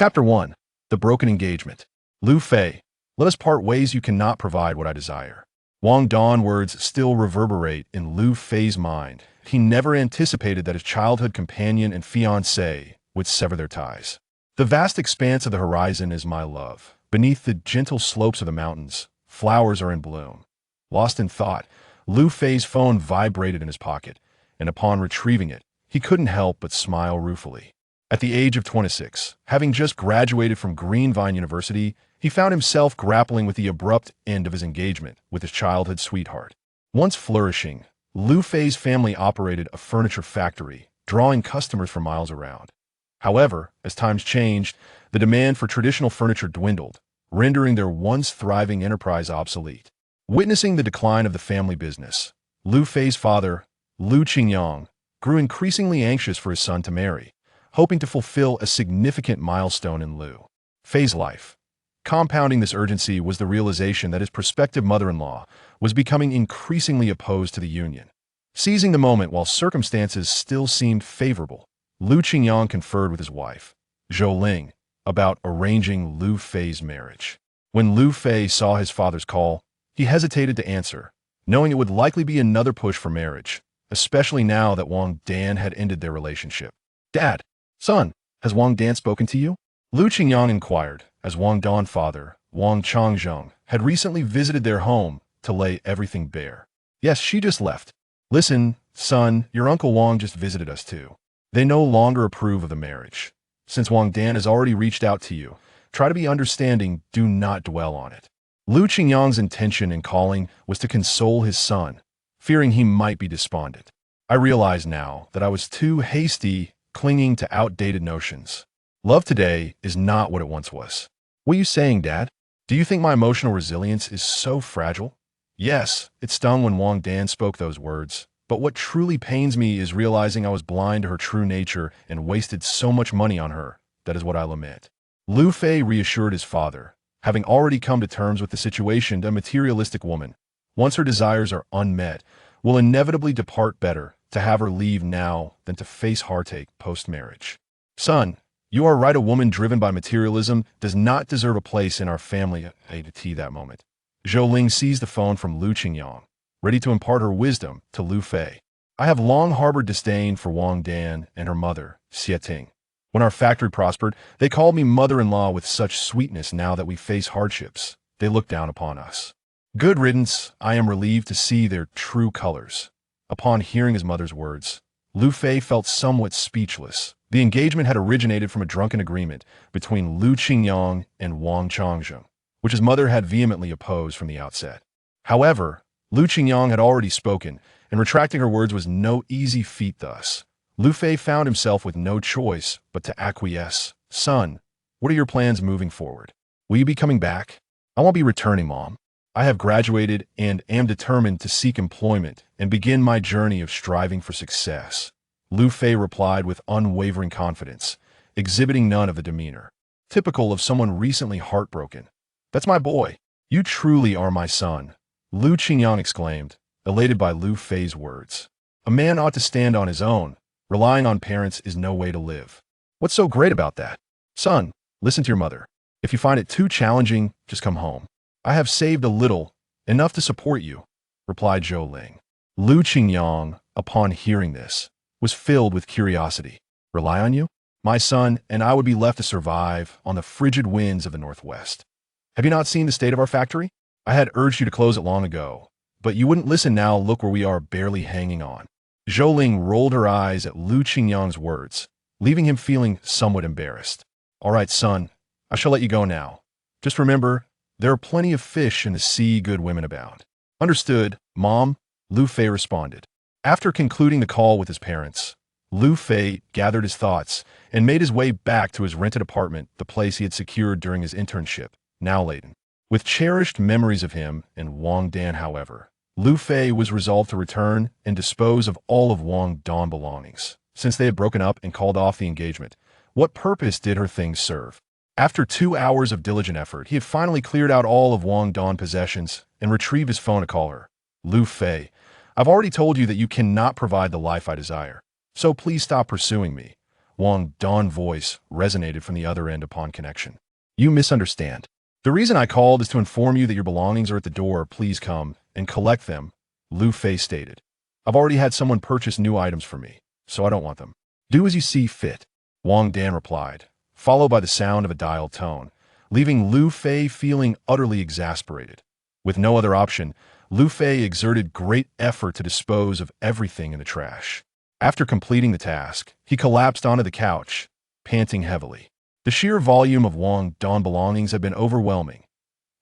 Chapter 1. The Broken Engagement. Liu Fei, let us part ways, you cannot provide what I desire. Wong Don's words still reverberate in Liu Fei's mind. He never anticipated that his childhood companion and fiancé would sever their ties. The vast expanse of the horizon is my love. Beneath the gentle slopes of the mountains, flowers are in bloom. Lost in thought, Liu Fei's phone vibrated in his pocket, and upon retrieving it, he couldn't help but smile ruefully. At the age of 26, having just graduated from Greenvine University, he found himself grappling with the abrupt end of his engagement with his childhood sweetheart. Once flourishing, Liu Fei's family operated a furniture factory, drawing customers for miles around. However, as times changed, the demand for traditional furniture dwindled, rendering their once thriving enterprise obsolete. Witnessing the decline of the family business, Liu Fei's father, Liu Qingyang, grew increasingly anxious for his son to marry, hoping to fulfill a significant milestone in Liu Fei's life. Compounding this urgency was the realization that his prospective mother-in-law was becoming increasingly opposed to the union. Seizing the moment while circumstances still seemed favorable, Liu Qingyang conferred with his wife, Zhou Ling, about arranging Liu Fei's marriage. When Liu Fei saw his father's call, he hesitated to answer, knowing it would likely be another push for marriage, especially now that Wang Dan had ended their relationship. "Dad, son, has Wang Dan spoken to you?" Liu Qingyang inquired, as Wang Dan's father, Wang Changzheng, had recently visited their home to lay everything bare. "Yes, she just left. Listen, son, your Uncle Wang just visited us too. They no longer approve of the marriage. Since Wang Dan has already reached out to you, try to be understanding, do not dwell on it." Liu Qingyang's intention in calling was to console his son, fearing he might be despondent. "I realize now that I was too hasty, clinging to outdated notions. Love today is not what it once was." "What are you saying, Dad? Do you think my emotional resilience is so fragile?" Yes, it stung when Wang Dan spoke those words, but what truly pains me is realizing I was blind to her true nature and wasted so much money on her. That is what I lament. Liu Fei reassured his father, having already come to terms with the situation. A materialistic woman, once her desires are unmet, will inevitably depart. Better to have her leave now than to face heartache post-marriage. "Son, you are right. A woman driven by materialism does not deserve a place in our family." At that moment, Zhou Ling seized the phone from Liu Qingyang, ready to impart her wisdom to Liu Fei. "I have long harbored disdain for Wang Dan and her mother, Xie Ting. When our factory prospered, they called me mother-in-law with such sweetness. Now that we face hardships, they look down upon us. Good riddance. I am relieved to see their true colors." Upon hearing his mother's words, Liu Fei felt somewhat speechless. The engagement had originated from a drunken agreement between Liu Qingyang and Wang Changzheng, which his mother had vehemently opposed from the outset. However, Liu Qingyang had already spoken, and retracting her words was no easy feat. Thus, Liu Fei found himself with no choice but to acquiesce. "Son, what are your plans moving forward? Will you be coming back?" "I won't be returning, Mom. I have graduated and am determined to seek employment and begin my journey of striving for success," Liu Fei replied with unwavering confidence, exhibiting none of the demeanor typical of someone recently heartbroken. "That's my boy. You truly are my son," Liu Qingyang exclaimed, elated by Liu Fei's words. "A man ought to stand on his own. Relying on parents is no way to live." "What's so great about that?" "Son, listen to your mother. If you find it too challenging, just come home. I have saved a little, enough to support you," replied Zhou Ling. Liu Qingyang, upon hearing this, was filled with curiosity. "Rely on you? My son and I would be left to survive on the frigid winds of the Northwest. Have you not seen the state of our factory? I had urged you to close it long ago, but you wouldn't listen. Now look where we are, barely hanging on." Zhou Ling rolled her eyes at Liu Qingyang's words, leaving him feeling somewhat embarrassed. "All right, son, I shall let you go now. Just remember, there are plenty of fish in the sea. Good women abound." "Understood, Mom," Liu Fei responded. After concluding the call with his parents, Liu Fei gathered his thoughts and made his way back to his rented apartment, the place he had secured during his internship, now laden with cherished memories of him and Wang Dan. However, Liu Fei was resolved to return and dispose of all of Wang Dan's belongings. Since they had broken up and called off the engagement, what purpose did her things serve? After 2 hours of diligent effort, he had finally cleared out all of Wang Dan's possessions and retrieved his phone to call her. "Liu Fei, I've already told you that you cannot provide the life I desire, so please stop pursuing me. Wong Don's voice resonated from the other end upon connection. You misunderstand. The reason I called is to inform you that your belongings are at the door. Please come and collect them, Liu Fei stated. I've already had someone purchase new items for me, so I don't want them. Do as you see fit, Wong Dan replied, followed by the sound of a dialed tone, leaving Liu Fei feeling utterly exasperated. With no other option, Liu Fei exerted great effort to dispose of everything in the trash. After completing the task, he collapsed onto the couch, panting heavily. The sheer volume of Wong Don's belongings had been overwhelming.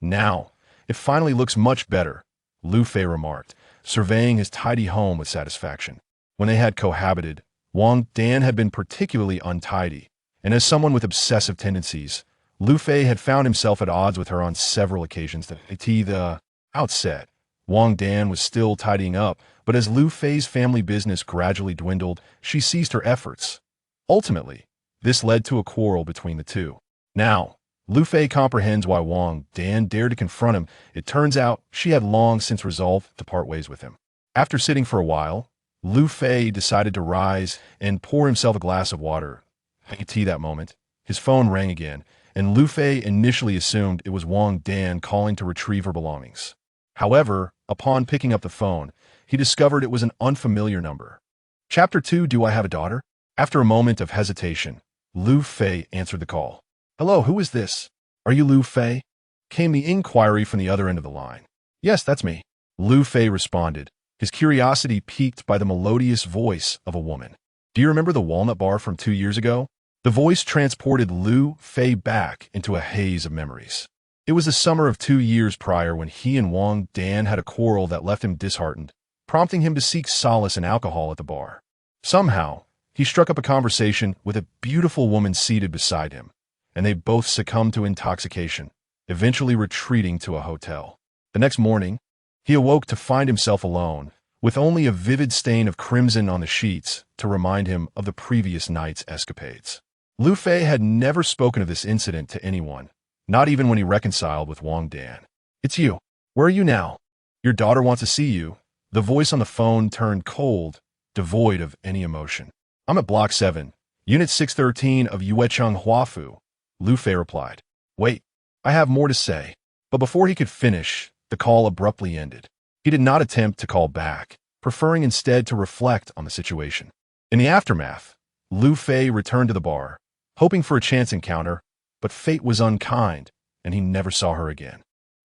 Now, it finally looks much better, Liu Fei remarked, surveying his tidy home with satisfaction. When they had cohabited, Wong Dan had been particularly untidy, and as someone with obsessive tendencies, Liu Fei had found himself at odds with her on several occasions. At the outset, Wong Dan was still tidying up, but as Liu Fei's family business gradually dwindled, she ceased her efforts. Ultimately, this led to a quarrel between the two. Now, Liu Fei comprehends why Wong Dan dared to confront him. It turns out she had long since resolved to part ways with him. After sitting for a while, Liu Fei decided to rise and pour himself a glass of water. At that moment, his phone rang again, and Liu Fei initially assumed it was Wong Dan calling to retrieve her belongings. However, upon picking up the phone, he discovered it was an unfamiliar number. Chapter 2, Do I Have a Daughter? After a moment of hesitation, Liu Fei answered the call. Hello, who is this? Are you Liu Fei? Came the inquiry from the other end of the line. Yes, that's me. Liu Fei responded, his curiosity piqued by the melodious voice of a woman. Do you remember the walnut bar from 2 years ago? The voice transported Liu Fei back into a haze of memories. It was the summer of 2 years prior when he and Wong Dan had a quarrel that left him disheartened, prompting him to seek solace in alcohol at the bar. Somehow, he struck up a conversation with a beautiful woman seated beside him, and they both succumbed to intoxication, eventually retreating to a hotel. The next morning, he awoke to find himself alone, with only a vivid stain of crimson on the sheets to remind him of the previous night's escapades. Liu Fei had never spoken of this incident to anyone, not even when he reconciled with Wong Dan. It's you. Where are you now? Your daughter wants to see you. The voice on the phone turned cold, devoid of any emotion. I'm at Block 7, Unit 613 of Yuecheng Huafu, Liu Fei replied. Wait, I have more to say. But before he could finish, the call abruptly ended. He did not attempt to call back, preferring instead to reflect on the situation. In the aftermath, Liu Fei returned to the bar, hoping for a chance encounter, but fate was unkind, and he never saw her again.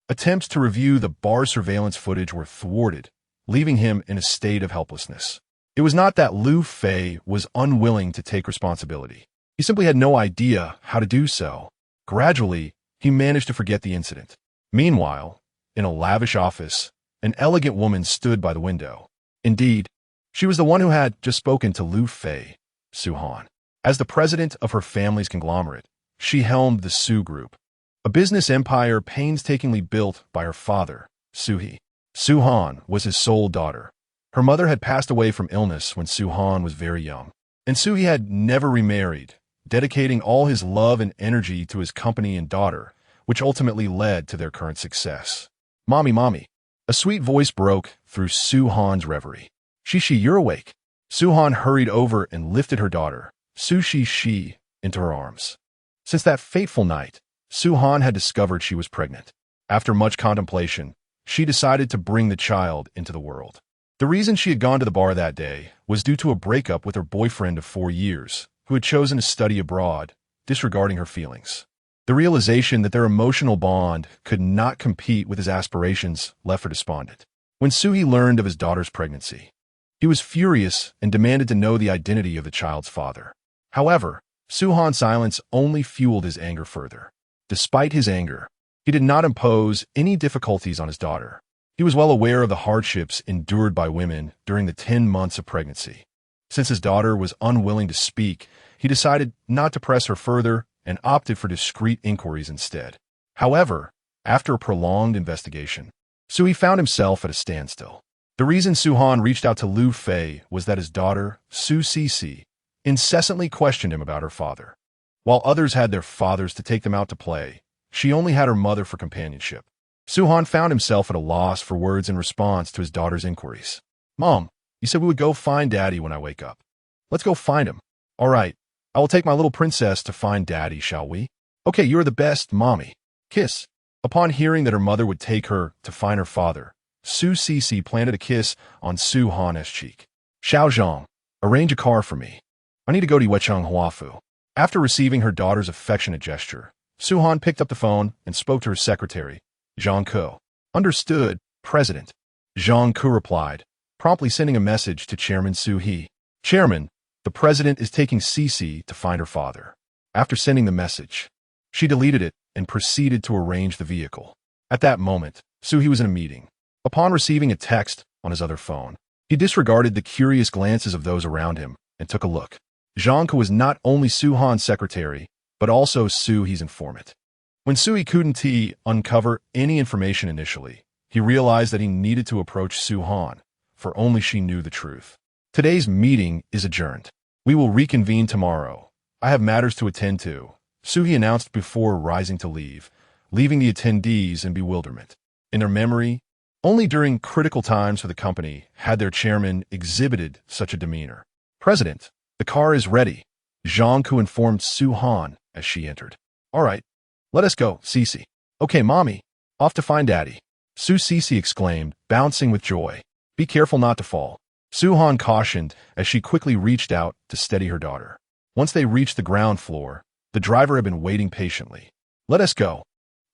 Attempts to review the bar surveillance footage were thwarted, leaving him in a state of helplessness. It was not that Liu Fei was unwilling to take responsibility. He simply had no idea how to do so. Gradually, he managed to forget the incident. Meanwhile, in a lavish office, an elegant woman stood by the window. Indeed, she was the one who had just spoken to Liu Fei, Su Han. As the president of her family's conglomerate, she helmed the Su Group, a business empire painstakingly built by her father, Su He. Su Han was his sole daughter. Her mother had passed away from illness when Su Han was very young, and Su He had never remarried, dedicating all his love and energy to his company and daughter, which ultimately led to their current success. Mommy, mommy. A sweet voice broke through Su Han's reverie. Shishi, you're awake. Su Han hurried over and lifted her daughter, Su Shi, into her arms. Since that fateful night, Su Han had discovered she was pregnant. After much contemplation, she decided to bring the child into the world. The reason she had gone to the bar that day was due to a breakup with her boyfriend of 4 years, who had chosen to study abroad, disregarding her feelings. The realization that their emotional bond could not compete with his aspirations left her despondent. When Suhi learned of his daughter's pregnancy, he was furious and demanded to know the identity of the child's father. However, Su-Han's silence only fueled his anger further. Despite his anger, he did not impose any difficulties on his daughter. He was well aware of the hardships endured by women during the 10 months of pregnancy. Since his daughter was unwilling to speak, he decided not to press her further and opted for discreet inquiries instead. However, after a prolonged investigation, Sui found himself at a standstill. The reason Su-Han reached out to Liu Fei was that his daughter, Su Cece, incessantly questioned him about her father. While others had their fathers to take them out to play, she only had her mother for companionship. Su-Han found himself at a loss for words in response to his daughter's inquiries. Mom, you said we would go find Daddy when I wake up. Let's go find him. All right, I will take my little princess to find daddy, shall we? Okay, you are the best, mommy. Kiss. Upon hearing that her mother would take her to find her father, Su Cece planted a kiss on Su Han's cheek. Xiao Zhang, arrange a car for me. I need to go to Yuecheng Huafu. After receiving her daughter's affectionate gesture, Su Han picked up the phone and spoke to her secretary, Zhang Ke. Understood, President. Zhang Ke replied, promptly sending a message to Chairman Su He. Chairman, the President is taking Cece to find her father. After sending the message, she deleted it and proceeded to arrange the vehicle. At that moment, Su He was in a meeting. Upon receiving a text on his other phone, he disregarded the curious glances of those around him and took a look. Zhang Ke was not only Su Han's secretary, but also Su He's informant. When Su He couldn't uncover any information initially, he realized that he needed to approach Su Han, for only she knew the truth. Today's meeting is adjourned. We will reconvene tomorrow. I have matters to attend to, Su He announced before rising to leave, leaving the attendees in bewilderment. In their memory, only during critical times for the company had their chairman exhibited such a demeanor. President, the car is ready, Zhang Ke informed Su Han as she entered. All right, let us go, Cece. Okay, mommy, off to find daddy. Su Cece exclaimed, bouncing with joy. Be careful not to fall. Su Han cautioned as she quickly reached out to steady her daughter. Once they reached the ground floor, the driver had been waiting patiently. Let us go.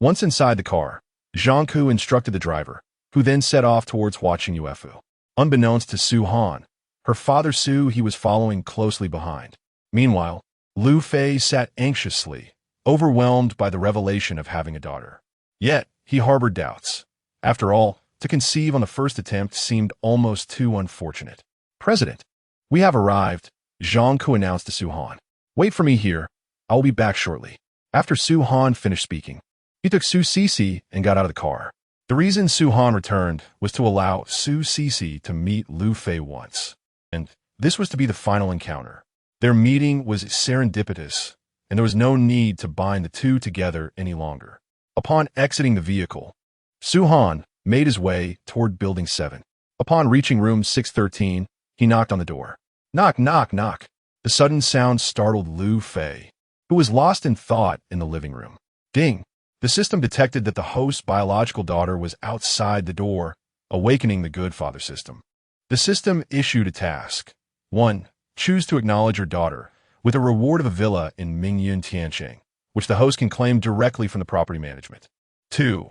Once inside the car, Zhang Ke instructed the driver, who then set off towards Huacheng Yuefu. Unbeknownst to Su Han, her father Su He was following closely behind. Meanwhile, Liu Fei sat anxiously, overwhelmed by the revelation of having a daughter. Yet, he harbored doubts. After all, to conceive on the first attempt seemed almost too unfortunate. President, we have arrived, Zhang Ke announced to Su Han. Wait for me here. I will be back shortly. After Su Han finished speaking, he took Su Cece and got out of the car. The reason Su Han returned was to allow Su Cece to meet Liu Fei once, and this was to be the final encounter. Their meeting was serendipitous, and there was no need to bind the two together any longer. Upon exiting the vehicle, Su Han made his way toward Building 7. Upon reaching room 613, he knocked on the door. Knock, knock, knock. The sudden sound startled Liu Fei, who was lost in thought in the living room. Ding! The system detected that the host's biological daughter was outside the door, awakening the good father system. The system issued a task. 1. Choose to acknowledge your daughter, with a reward of a villa in Mingyun Tianqing, which the host can claim directly from the property management. 2.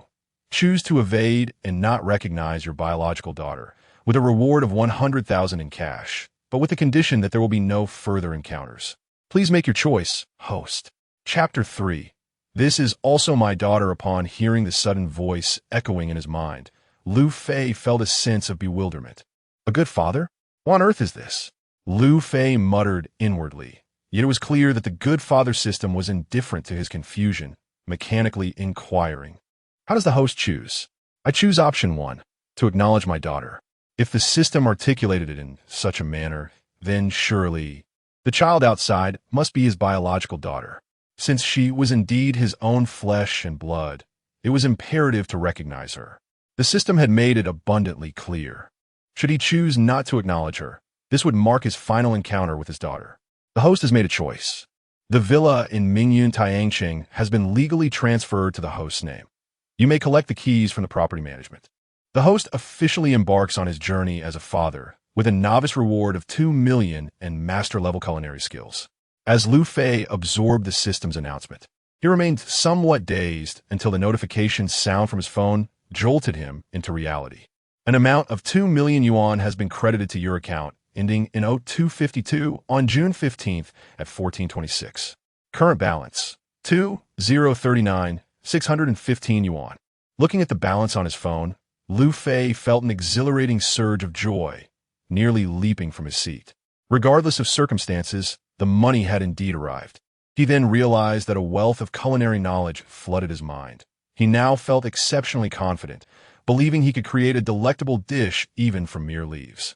Choose to evade and not recognize your biological daughter, with a reward of 100,000 in cash, but with the condition that there will be no further encounters. Please make your choice, host. Chapter 3. This is also my daughter. Upon hearing the sudden voice echoing in his mind, Liu Fei felt a sense of bewilderment. A good father? What on earth is this? Liu Fei muttered inwardly, yet it was clear that the good father system was indifferent to his confusion, mechanically inquiring. How does the host choose? I choose option 1, to acknowledge my daughter. If the system articulated it in such a manner, then surely the child outside must be his biological daughter. Since she was indeed his own flesh and blood, it was imperative to recognize her. The system had made it abundantly clear. Should he choose not to acknowledge her, this would mark his final encounter with his daughter. The host has made a choice. The villa in Mingyun Tianqing has been legally transferred to the host's name. You may collect the keys from the property management. The host officially embarks on his journey as a father, with a novice reward of 2 million and master-level culinary skills. As Liu Fei absorbed the system's announcement, he remained somewhat dazed until the notification sound from his phone jolted him into reality. An amount of 2 million yuan has been credited to your account, ending in 0252 on June 15th at 1426. Current balance, 2,039, 615 yuan. Looking at the balance on his phone, Liu Fei felt an exhilarating surge of joy, nearly leaping from his seat. Regardless of circumstances, the money had indeed arrived. He then realized that a wealth of culinary knowledge flooded his mind. He now felt exceptionally confident, believing he could create a delectable dish even from mere leaves.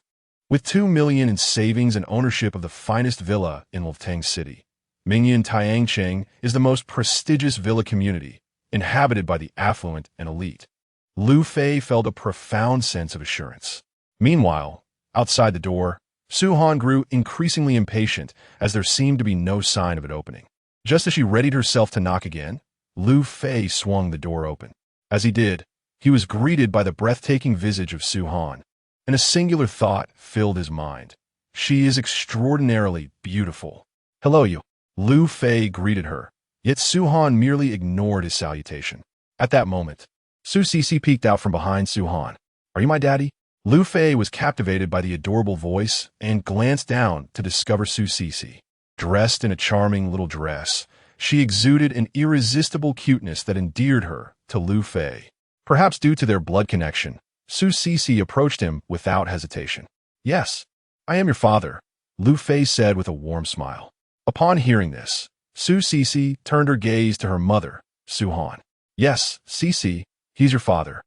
With 2 million in savings and ownership of the finest villa in Liftang City, Mingyun Tianqing is the most prestigious villa community, inhabited by the affluent and elite. Liu Fei felt a profound sense of assurance. Meanwhile, outside the door, Su-Han grew increasingly impatient as there seemed to be no sign of it opening. Just as she readied herself to knock again, Liu Fei swung the door open. As he did, he was greeted by the breathtaking visage of Su-Han, and a singular thought filled his mind. She is extraordinarily beautiful. Hello, you. Liu Fei greeted her, yet Su-Han merely ignored his salutation. At that moment, Su Cece peeked out from behind Su-Han. Are you my daddy? Liu Fei was captivated by the adorable voice and glanced down to discover Su Cece. Dressed in a charming little dress, she exuded an irresistible cuteness that endeared her to Liu Fei. Perhaps due to their blood connection, Su Cece approached him without hesitation. Yes, I am your father, Liu Fei said with a warm smile. Upon hearing this, Su Cece turned her gaze to her mother, Su-Han. Yes, Cece, he's your father.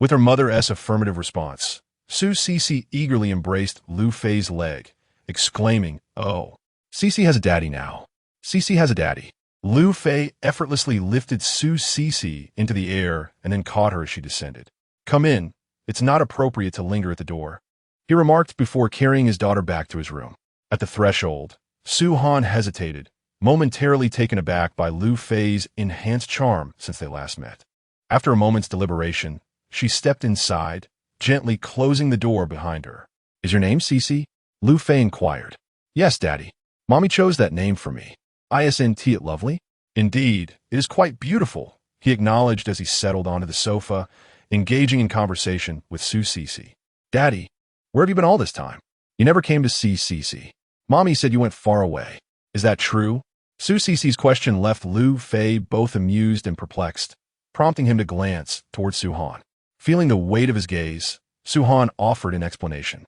With her mother's affirmative response, Su Cece eagerly embraced Liu Fei's leg, exclaiming, "Oh, Cece has a daddy now. Cece has a daddy." Liu Fei effortlessly lifted Su Cece into the air and then caught her as she descended. "Come in. It's not appropriate to linger at the door," he remarked before carrying his daughter back to his room. At the threshold, Su-Han hesitated, momentarily taken aback by Liu Fei's enhanced charm since they last met. After a moment's deliberation, she stepped inside, gently closing the door behind her. "Is your name Cece?" Liu Fei inquired. "Yes, Daddy. Mommy chose that name for me. Isn't it lovely?" "Indeed, it is quite beautiful," he acknowledged as he settled onto the sofa, engaging in conversation with Su Cece. "Daddy, where have you been all this time? You never came to see Cece. Mommy said you went far away. Is that true?" Su Cece's question left Liu Fei both amused and perplexed, prompting him to glance towards Su-Han. Feeling the weight of his gaze, Su-Han offered an explanation.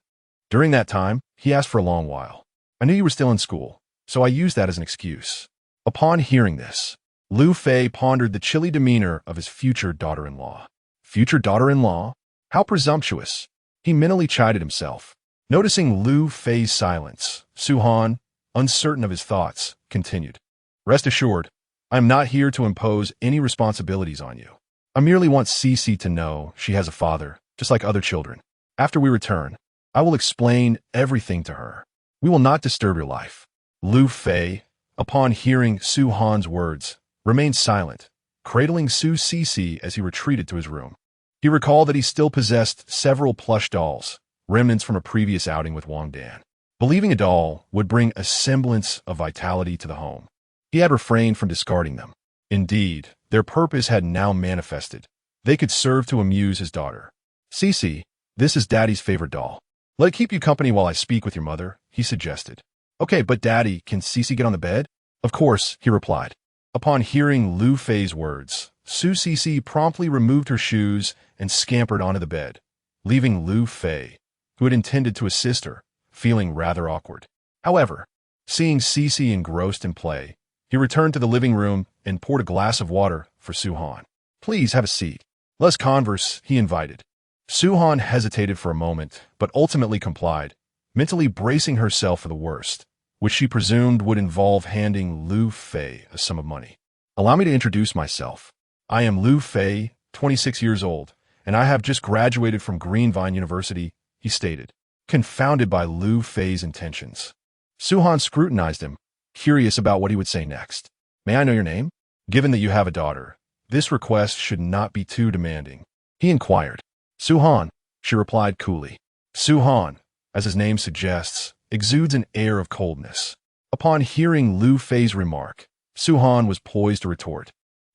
"During that time, he asked for a long while. I knew you were still in school, so I used that as an excuse." Upon hearing this, Liu Fei pondered the chilly demeanor of his future daughter-in-law. Future daughter-in-law? How presumptuous! He mentally chided himself. Noticing Liu Fei's silence, Su-Han, uncertain of his thoughts, continued. "Rest assured, I am not here to impose any responsibilities on you. I merely want Cece to know she has a father, just like other children. After we return, I will explain everything to her. We will not disturb your life." Liu Fei, upon hearing Su-Han's words, remained silent, cradling Su Cece as he retreated to his room. He recalled that he still possessed several plush dolls, remnants from a previous outing with Wang Dan. Believing a doll would bring a semblance of vitality to the home, he had refrained from discarding them. Indeed, their purpose had now manifested. They could serve to amuse his daughter. "Cece, this is Daddy's favorite doll. Let it keep you company while I speak with your mother," he suggested. "Okay, but Daddy, can Cece get on the bed?" "Of course," he replied. Upon hearing Liu Fei's words, Su Cece promptly removed her shoes and scampered onto the bed, leaving Liu Fei, who had intended to assist her, feeling rather awkward. However, seeing Cece engrossed in play, he returned to the living room and poured a glass of water for Su-Han. "Please have a seat. Let us converse," he invited. Su-Han hesitated for a moment, but ultimately complied, mentally bracing herself for the worst, which she presumed would involve handing Liu Fei a sum of money. "Allow me to introduce myself. I am Liu Fei, 26 years old, and I have just graduated from Greenvine University," he stated, confounded by Liu Fei's intentions. Su-Han scrutinized him, curious about what he would say next. "May I know your name? Given that you have a daughter, this request should not be too demanding," he inquired. "Su-Han," she replied coolly. Su-Han, as his name suggests, exudes an air of coldness. Upon hearing Liu Fei's remark, Su-Han was poised to retort.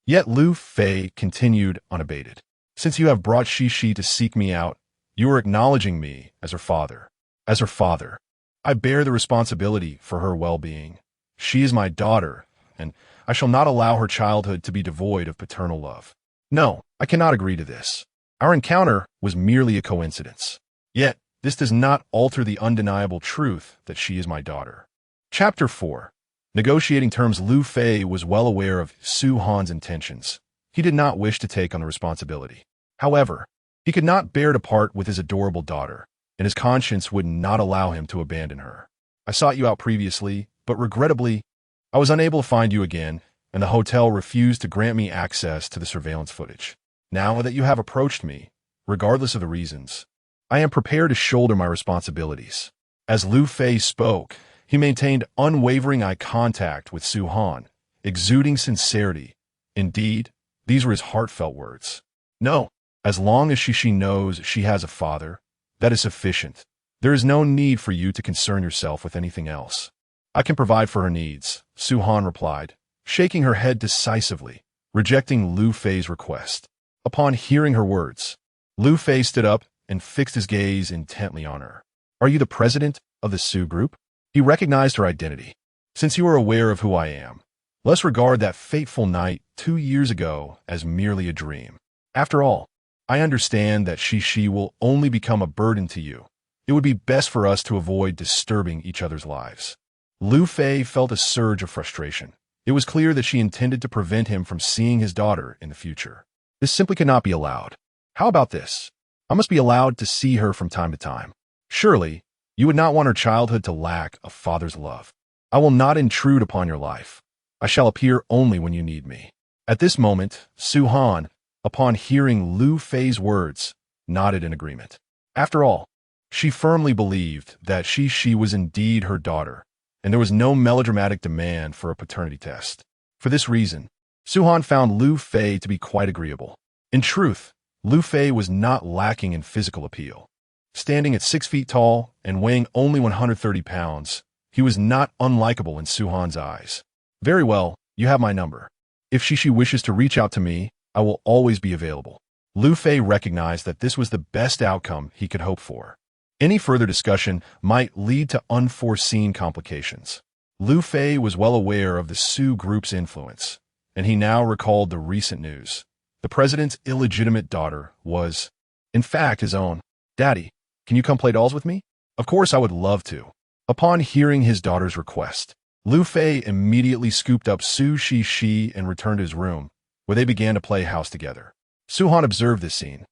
Yet Liu Fei continued unabated. "Since you have brought Shishi to seek me out, you are acknowledging me as her father. As her father, I bear the responsibility for her well-being. She is my daughter, and I shall not allow her childhood to be devoid of paternal love. No, I cannot agree to this. Our encounter was merely a coincidence. Yet, this does not alter the undeniable truth that she is my daughter." Chapter 4. Negotiating terms. Liu Fei was well aware of Su-Han's intentions. He did not wish to take on the responsibility. However, he could not bear to part with his adorable daughter, and his conscience would not allow him to abandon her. "I sought you out previously, but regrettably, I was unable to find you again, and the hotel refused to grant me access to the surveillance footage. Now that you have approached me, regardless of the reasons, I am prepared to shoulder my responsibilities. As Liu Fei spoke, he maintained unwavering eye contact with Su Han, exuding sincerity. Indeed, these were his heartfelt words. No, as long as she knows she has a father, that is sufficient. There is no need for you to concern yourself with anything else. I can provide for her needs, Su Han replied, shaking her head decisively, rejecting Liu Fei's request. Upon hearing her words, Liu Fei stood up and fixed his gaze intently on her. Are you the president of the Sue group? He recognized her identity. Since you are aware of who I am, let's regard that fateful night 2 years ago as merely a dream. After all, I understand that she will only become a burden to you. It would be best for us to avoid disturbing each other's lives. Liu Fei felt a surge of frustration. It was clear that she intended to prevent him from seeing his daughter in the future. This simply cannot be allowed. How about this? I must be allowed to see her from time to time. Surely, you would not want her childhood to lack a father's love. I will not intrude upon your life. I shall appear only when you need me. At this moment, Su Han, upon hearing Liu Fei's words, nodded in agreement. After all, she firmly believed that she was indeed her daughter, and there was no melodramatic demand for a paternity test. For this reason, Su Han found Liu Fei to be quite agreeable. In truth, Liu Fei was not lacking in physical appeal. Standing at 6 feet tall and weighing only 130 pounds, he was not unlikable in Su Han's eyes. Very well, you have my number. If she wishes to reach out to me, I will always be available. Liu Fei recognized that this was the best outcome he could hope for. Any further discussion might lead to unforeseen complications. Liu Fei was well aware of the Sue group's influence, and he now recalled the recent news. The president's illegitimate daughter was, in fact, his own. Daddy, can you come play dolls with me? Of course I would love to. Upon hearing his daughter's request, Liu Fei immediately scooped up Su Shi and returned to his room, where they began to play house together. Su Han observed this scene,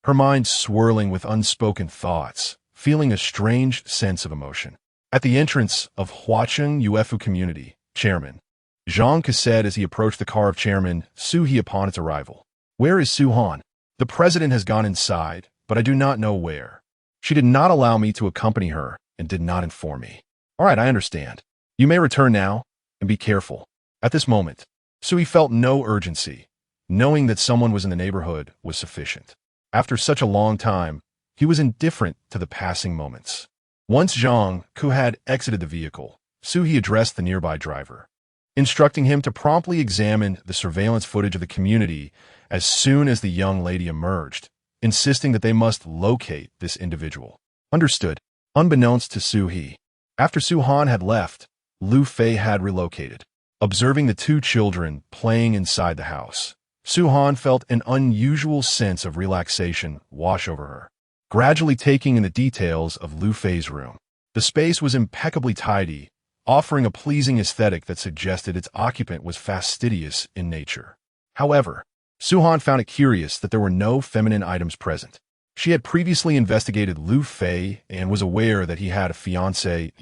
her mind swirling with unspoken thoughts, feeling a strange sense of emotion. At the entrance of Huacheng Uefu Community, Chairman Zhang said as he approached the car of Chairman Su He upon its arrival. Where is Su Han? The president has gone inside, but I do not know where. She did not allow me to accompany her and did not inform me. All right, I understand. You may return now, and be careful. At this moment, Sui felt no urgency. Knowing that someone was in the neighborhood was sufficient. After such a long time, he was indifferent to the passing moments. Once Zhang, who had exited the vehicle, Sui addressed the nearby driver, instructing him to promptly examine the surveillance footage of the community as soon as the young lady emerged, insisting that they must locate this individual. Understood. Unbeknownst to Su-hee, after Su Han had left, Liu Fei had relocated. Observing the two children playing inside the house, Su Han felt an unusual sense of relaxation wash over her. Gradually taking in the details of Liu Fei's room, the space was impeccably tidy, offering a pleasing aesthetic that suggested its occupant was fastidious in nature. However, Su Han found it curious that there were no feminine items present. She had previously investigated Liu Fei and was aware that he had a fiancé,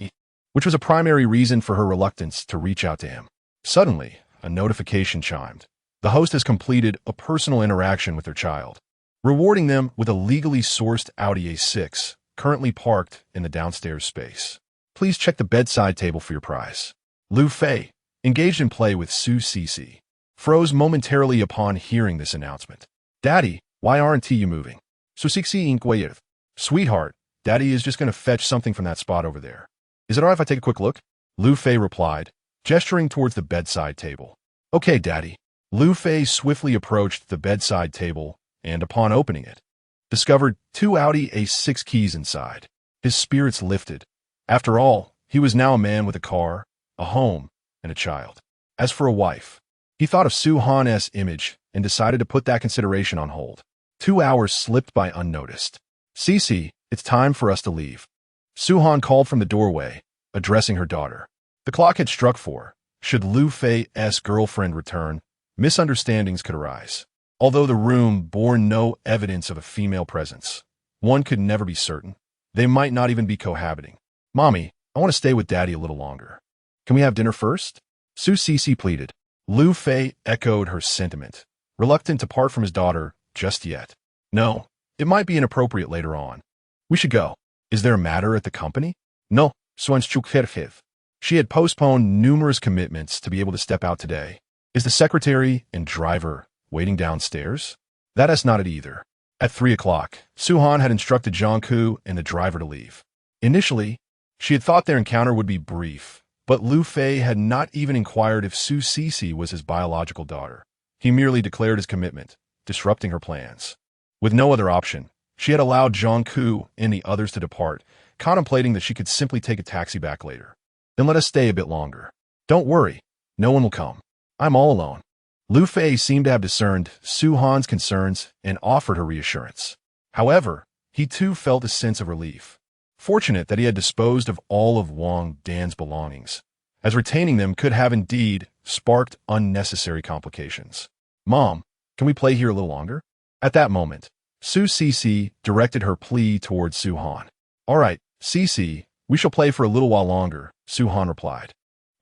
which was a primary reason for her reluctance to reach out to him. Suddenly, a notification chimed. The host has completed a personal interaction with their child, rewarding them with a legally sourced Audi A6, currently parked in the downstairs space. Please check the bedside table for your prize. Liu Fei, engaged in play with Su Cece, froze momentarily upon hearing this announcement. Daddy, why aren't you moving? Su Cece inquired. Sweetheart, Daddy is just going to fetch something from that spot over there. Is it all right if I take a quick look? Liu Fei replied, gesturing towards the bedside table. Okay, Daddy. Liu Fei swiftly approached the bedside table and, upon opening it, discovered 2 Audi A6 keys inside. His spirits lifted. After all, he was now a man with a car, a home, and a child. As for a wife, he thought of Su Han's image and decided to put that consideration on hold. 2 hours slipped by unnoticed. Cece, it's time for us to leave. Su Han called from the doorway, addressing her daughter. The clock had struck 4. Should Liu Fei's girlfriend return, misunderstandings could arise. Although the room bore no evidence of a female presence, one could never be certain. They might not even be cohabiting. Mommy, I want to stay with Daddy a little longer. Can we have dinner first? Su Cece pleaded. Liu Fei echoed her sentiment, reluctant to part from his daughter just yet. No, it might be inappropriate later on. We should go. Is there a matter at the company? No, soins chukherhev. She had postponed numerous commitments to be able to step out today. Is the secretary and driver waiting downstairs? That has nodded either. At 3 o'clock, Suhan had instructed Jiangku and the driver to leave. Initially, she had thought their encounter would be brief, but Liu Fei had not even inquired if Su Cece was his biological daughter. He merely declared his commitment, disrupting her plans. With no other option, she had allowed Jiangku and the others to depart, contemplating that she could simply take a taxi back later. Then let us stay a bit longer. Don't worry, no one will come. I'm all alone. Liu Fei seemed to have discerned Su Han's concerns and offered her reassurance. However, he too felt a sense of relief. Fortunate that he had disposed of all of Wang Dan's belongings, as retaining them could have indeed sparked unnecessary complications. Mom, can we play here a little longer? At that moment, Su Cece directed her plea towards Su Han. All right, Cece, we shall play for a little while longer, Su Han replied.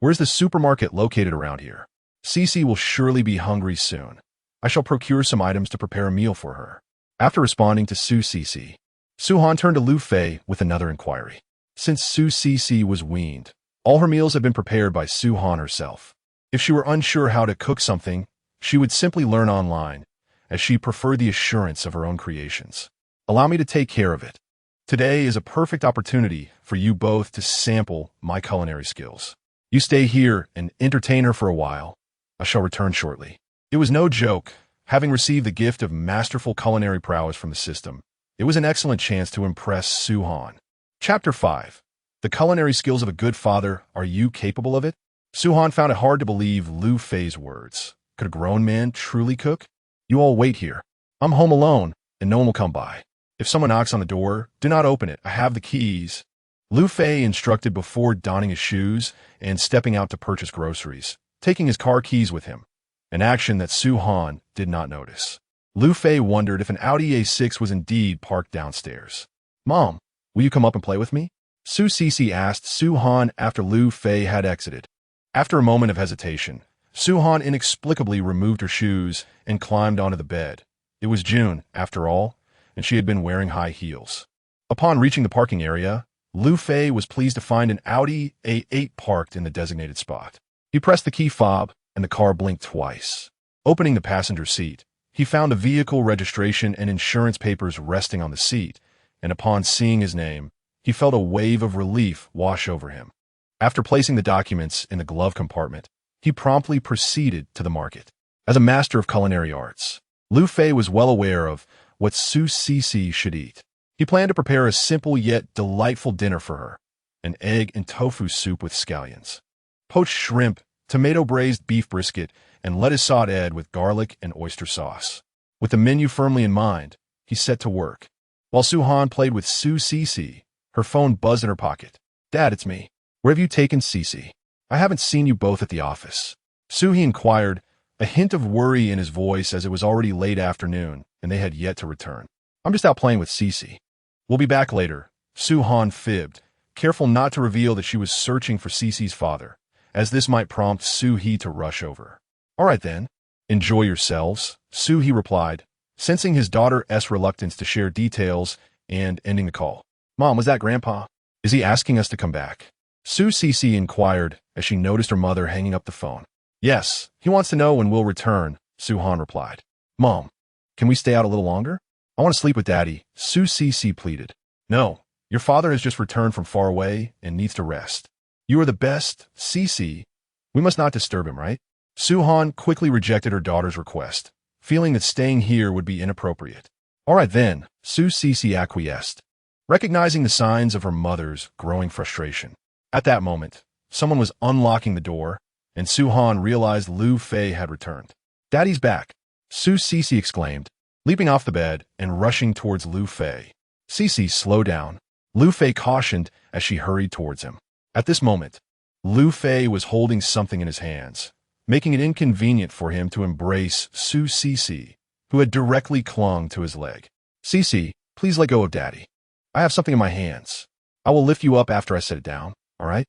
Where's the supermarket located around here? Cece will surely be hungry soon. I shall procure some items to prepare a meal for her. After responding to Su Cece, Su Han turned to Liu Fei with another inquiry. Since Su Cece was weaned, all her meals had been prepared by Su Han herself. If she were unsure how to cook something, she would simply learn online, as she preferred the assurance of her own creations. Allow me to take care of it. Today is a perfect opportunity for you both to sample my culinary skills. You stay here and entertain her for a while. I shall return shortly. It was no joke. Having received the gift of masterful culinary prowess from the system, it was an excellent chance to impress Su Han. Chapter 5. The culinary skills of a good father. Are you capable of it? Su Han found it hard to believe Liu Fei's words. Could a grown man truly cook? You all wait here. I'm home alone, and no one will come by. If someone knocks on the door, do not open it. I have the keys. Liu Fei instructed before donning his shoes and stepping out to purchase groceries, taking his car keys with him, an action that Su Han did not notice. Liu Fei wondered if an Audi A6 was indeed parked downstairs. Mom, will you come up and play with me? Su Cece asked Su Han after Liu Fei had exited. After a moment of hesitation, Su Han inexplicably removed her shoes and climbed onto the bed. It was June, after all, and she had been wearing high heels. Upon reaching the parking area, Liu Fei was pleased to find an Audi A8 parked in the designated spot. He pressed the key fob, and the car blinked twice. Opening the passenger seat, he found the vehicle registration and insurance papers resting on the seat, and upon seeing his name, he felt a wave of relief wash over him. After placing the documents in the glove compartment, he promptly proceeded to the market. As a master of culinary arts, Liu Fei was well aware of what Su Cece should eat. He planned to prepare a simple yet delightful dinner for her, an egg and tofu soup with scallions, poached shrimp, tomato braised beef brisket, and lettuce sautéed with garlic and oyster sauce. With the menu firmly in mind, he set to work. While Su Han played with Su Cece, her phone buzzed in her pocket. Dad, it's me. Where have you taken Cece? I haven't seen you both at the office. Su, he inquired, a hint of worry in his voice as it was already late afternoon and they had yet to return. I'm just out playing with Cece. We'll be back later, Su Han fibbed, careful not to reveal that she was searching for Cece's father, as this might prompt Su He to rush over. All right then, enjoy yourselves, Su He replied, sensing his daughter's reluctance to share details and ending the call. Mom, was that Grandpa? Is he asking us to come back? Su Cece inquired as she noticed her mother hanging up the phone. Yes, he wants to know when we'll return, Su Han replied. Mom, can we stay out a little longer? I want to sleep with Daddy, Su Cece pleaded. No, your father has just returned from far away and needs to rest. You are the best, Cece. We must not disturb him, right? Su Han quickly rejected her daughter's request, feeling that staying here would be inappropriate. All right then, Su Cece acquiesced, recognizing the signs of her mother's growing frustration. At that moment, someone was unlocking the door, and Su Han realized Liu Fei had returned. Daddy's back, Su Cece exclaimed, leaping off the bed and rushing towards Liu Fei. Cece, slow down, Liu Fei cautioned as she hurried towards him. At this moment, Liu Fei was holding something in his hands, making it inconvenient for him to embrace Su Cece, who had directly clung to his leg. Cece, please let go of Daddy. I have something in my hands. I will lift you up after I set it down, all right?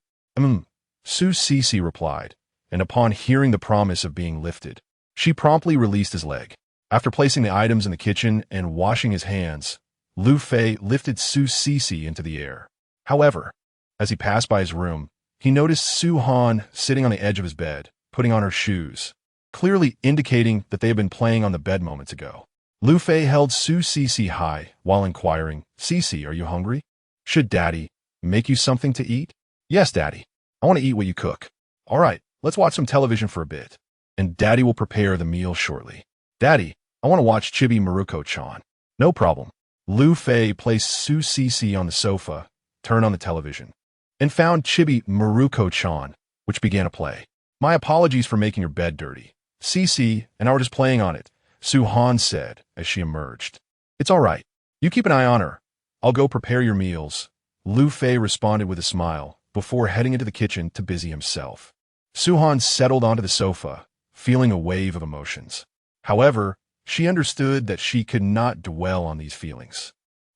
Su Cece replied, and upon hearing the promise of being lifted, she promptly released his leg. After placing the items in the kitchen and washing his hands, Liu Fei lifted Su Cece into the air. However, As he passed by his room, he noticed Su Han sitting on the edge of his bed, putting on her shoes, clearly indicating that they had been playing on the bed moments ago. Liu Fei held Su Cece high while inquiring, "Cece, are you hungry? Should Daddy make you something to eat?" "Yes, Daddy. I want to eat what you cook." "All right, let's watch some television for a bit, and Daddy will prepare the meal shortly." "Daddy, I want to watch Chibi Maruko-chan." "No problem." Liu Fei placed Su Cece on the sofa, turned on the television, and found Chibi Maruko-chan, which began to play. "My apologies for making your bed dirty. Cece and I were just playing on it," Su Han said as she emerged. "It's all right. You keep an eye on her. I'll go prepare your meals." Liu Fei responded with a smile before heading into the kitchen to busy himself. Su Han settled onto the sofa, feeling a wave of emotions. However, she understood that she could not dwell on these feelings.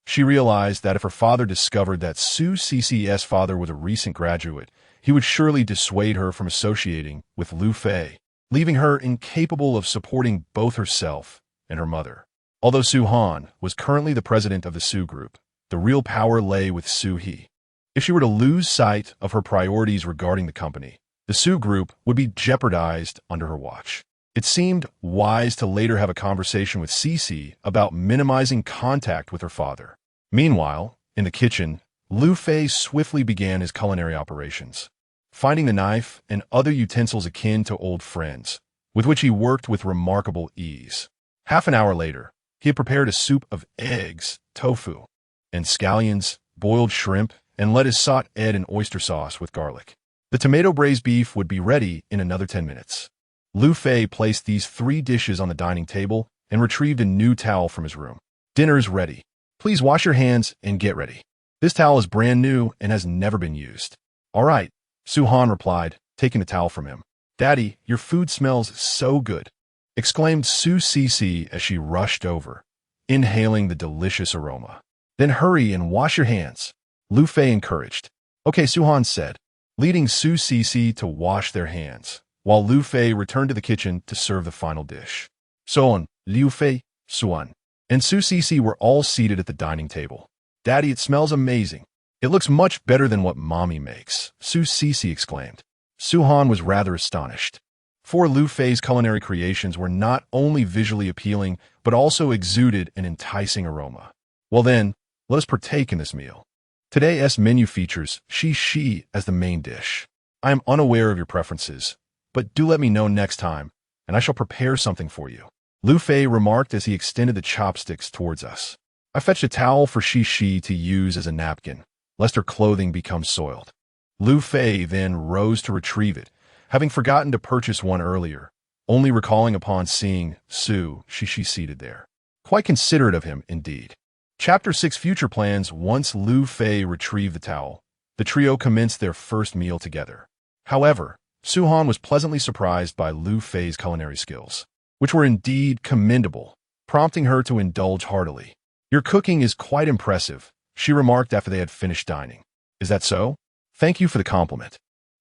She realized that if her father discovered that Su Cece's father was a recent graduate, he would surely dissuade her from associating with Liu Fei, leaving her incapable of supporting both herself and her mother. Although Su Han was currently the president of the Su Group, the real power lay with Su He. If she were to lose sight of her priorities regarding the company, the Su Group would be jeopardized under her watch. It seemed wise to later have a conversation with Cece about minimizing contact with her father. Meanwhile, in the kitchen, Liu Fei swiftly began his culinary operations, finding the knife and other utensils akin to old friends, with which he worked with remarkable ease. Half an hour later, he had prepared a soup of eggs, tofu, and scallions, boiled shrimp, and lettuce sautéed in oyster sauce with garlic. The tomato braised beef would be ready in another 10 minutes. Liu Fei placed these 3 dishes on the dining table and retrieved a new towel from his room. "Dinner's ready. Please wash your hands and get ready. This towel is brand new and has never been used." "All right," Su Han replied, taking the towel from him. "Daddy, your food smells so good," exclaimed Su Cece as she rushed over, inhaling the delicious aroma. "Then hurry and wash your hands," Liu Fei encouraged. "Okay," Su Han said, leading Su Cece to wash their hands, while Liu Fei returned to the kitchen to serve the final dish. So Liu Fei, Su Han, and Su Cece were all seated at the dining table. "Daddy, it smells amazing. It looks much better than what Mommy makes," Su Cece exclaimed. Su Han was rather astonished, for Liu Fei's culinary creations were not only visually appealing, but also exuded an enticing aroma. "Well then, let us partake in this meal. Today's menu features shi as the main dish. I am unaware of your preferences, but do let me know next time, and I shall prepare something for you," Liu Fei remarked as he extended the chopsticks towards us. "I fetched a towel for Shi to use as a napkin, lest her clothing become soiled." Liu Fei then rose to retrieve it, having forgotten to purchase one earlier, only recalling upon seeing Su Shi seated there. Quite considerate of him, indeed. Chapter 6 Future Plans. Once Liu Fei retrieved the towel, the trio commenced their first meal together. However, Su Han was pleasantly surprised by Liu Fei's culinary skills, which were indeed commendable, prompting her to indulge heartily. "Your cooking is quite impressive," she remarked after they had finished dining. "Is that so? Thank you for the compliment.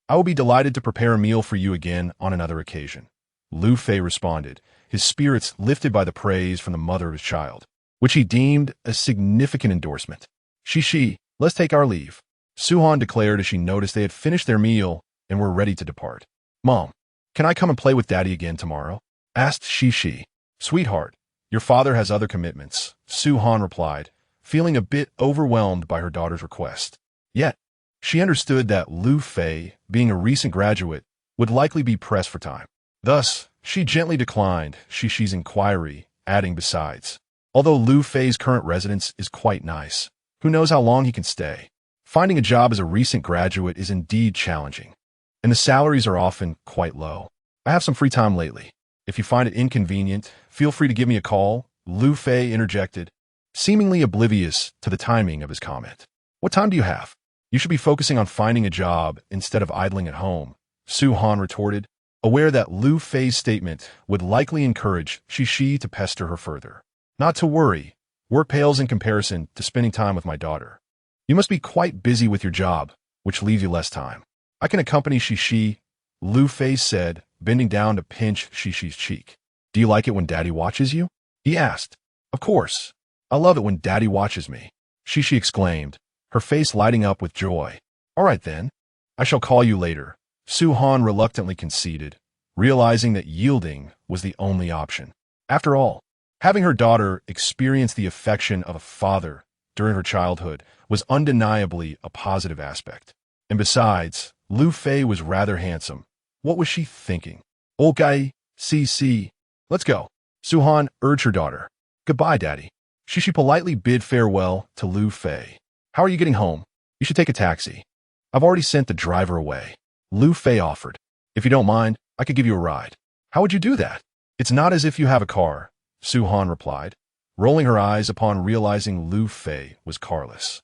I will be delighted to prepare a meal for you again on another occasion," Liu Fei responded, his spirits lifted by the praise from the mother of his child, which he deemed a significant endorsement. Shi, let's take our leave," Su Han declared as she noticed they had finished their meal and were ready to depart. "Mom, can I come and play with Daddy again tomorrow?" asked Shi. "Sweetheart, your father has other commitments," Su Han replied, feeling a bit overwhelmed by her daughter's request. Yet, she understood that Liu Fei, being a recent graduate, would likely be pressed for time. Thus, she gently declined Shi's inquiry, adding besides, "Although Liu Fei's current residence is quite nice, who knows how long he can stay? Finding a job as a recent graduate is indeed challenging, and the salaries are often quite low. I have some free time lately. If you find it inconvenient, feel free to give me a call," Liu Fei interjected, seemingly oblivious to the timing of his comment. "What time do you have? You should be focusing on finding a job instead of idling at home," Su Han retorted, aware that Liu Fei's statement would likely encourage Shi to pester her further. "Not to worry. Work pales in comparison to spending time with my daughter. You must be quite busy with your job, which leaves you less time. I can accompany Shi," Liu Fei said, bending down to pinch Shi's cheek. "Do you like it when Daddy watches you?" he asked. "Of course. I love it when Daddy watches me," Shi exclaimed, her face lighting up with joy. All right then. I shall call you later. Su Han reluctantly conceded, realizing that yielding was the only option. After all, having her daughter experience the affection of a father during her childhood was undeniably a positive aspect. And besides, Liu Fei was rather handsome. What was she thinking? Okay, CC. Let's go. Su Han urged her daughter. Goodbye, Daddy. She politely bid farewell to Liu Fei. How are you getting home? You should take a taxi. I've already sent the driver away. Liu Fei offered. If you don't mind, I could give you a ride. How would you do that? It's not as if you have a car, Su Han replied, rolling her eyes upon realizing Liu Fei was carless.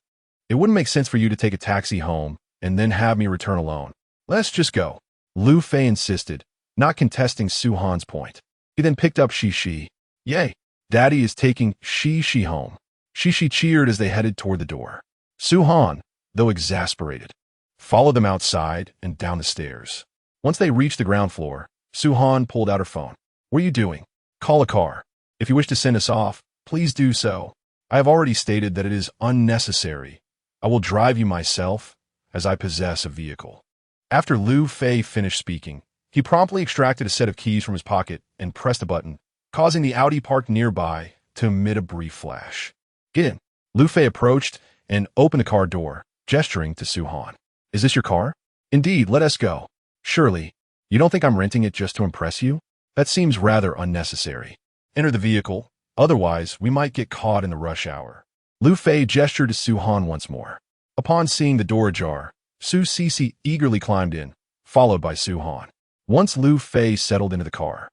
It wouldn't make sense for you to take a taxi home and then have me return alone. Let's just go. Liu Fei insisted, not contesting Su Han's point. He then picked up Shi. Yay, Daddy is taking Shi home. Shi cheered as they headed toward the door. Su Han, though exasperated, followed them outside and down the stairs. Once they reached the ground floor, Su Han pulled out her phone. What are you doing? Call a car. If you wish to send us off, please do so. I have already stated that it is unnecessary. I will drive you myself, as I possess a vehicle. After Liu Fei finished speaking, he promptly extracted a set of keys from his pocket and pressed a button, causing the Audi parked nearby to emit a brief flash. Get in. Liu Fei approached and opened the car door, gesturing to Su Han. Is this your car? Indeed, let us go. Surely, you don't think I'm renting it just to impress you? That seems rather unnecessary. Enter the vehicle, otherwise we might get caught in the rush hour. Liu Fei gestured to Su Han once more. Upon seeing the door ajar, Su Cece eagerly climbed in, followed by Su Han. Once Liu Fei settled into the car,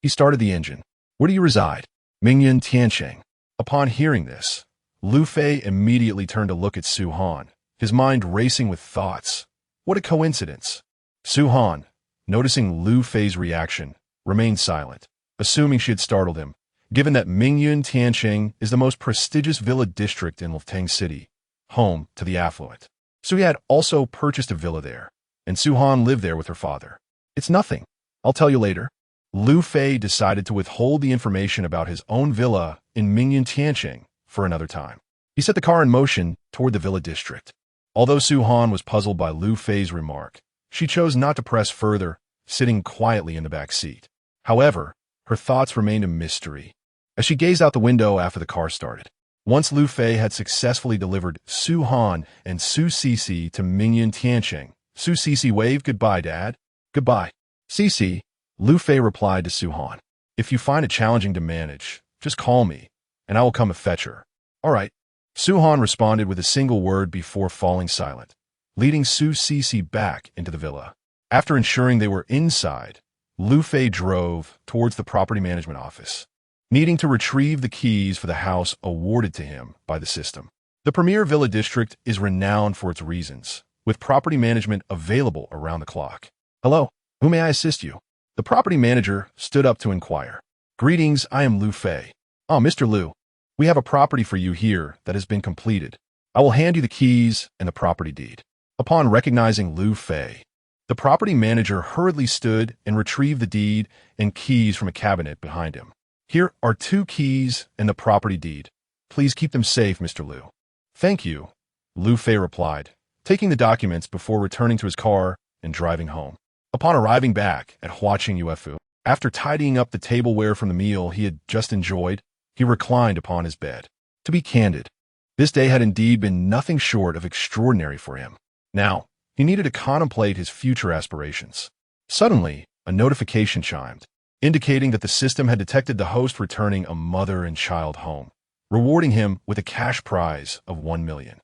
he started the engine. Where do you reside? Mingyun Tiansheng. Upon hearing this, Liu Fei immediately turned to look at Su Han, his mind racing with thoughts. What a coincidence. Su Han, noticing Liu Fei's reaction, remained silent, assuming she had startled him, given that Mingyun Tiansheng is the most prestigious villa district in Liftang City, home to the affluent. So he had also purchased a villa there, and Su Han lived there with her father. It's nothing. I'll tell you later. Liu Fei decided to withhold the information about his own villa in Mingyun Tiansheng for another time. He set the car in motion toward the villa district. Although Su Han was puzzled by Liu Fei's remark, she chose not to press further, sitting quietly in the back seat. However, her thoughts remained a mystery as she gazed out the window after the car started. Once Liu Fei had successfully delivered Su Han and Su Cece to Mingyun Tiansheng, Su Cece waved goodbye, Dad. Goodbye. Cece, Liu Fei replied to Su Han. If you find it challenging to manage, just call me, and I will come and fetch her. All right. Su Han responded with a single word before falling silent, leading Su Cece back into the villa. After ensuring they were inside, Liu Fei drove towards the property management office, needing to retrieve the keys for the house awarded to him by the system. The premier villa district is renowned for its reasons, with property management available around the clock. Hello, who may I assist you? The property manager stood up to inquire. Greetings, I am Liu Fei. Oh, Mr. Liu, we have a property for you here that has been completed. I will hand you the keys and the property deed. Upon recognizing Liu Fei, the property manager hurriedly stood and retrieved the deed and keys from a cabinet behind him. Here are 2 keys and the property deed. Please keep them safe, Mr. Liu. Thank you, Liu Fei replied, taking the documents before returning to his car and driving home. Upon arriving back at Huaqing Uefu, after tidying up the tableware from the meal he had just enjoyed, he reclined upon his bed. To be candid, this day had indeed been nothing short of extraordinary for him. Now, he needed to contemplate his future aspirations. Suddenly, a notification chimed, indicating that the system had detected the host returning a mother and child home, rewarding him with a cash prize of 1 million.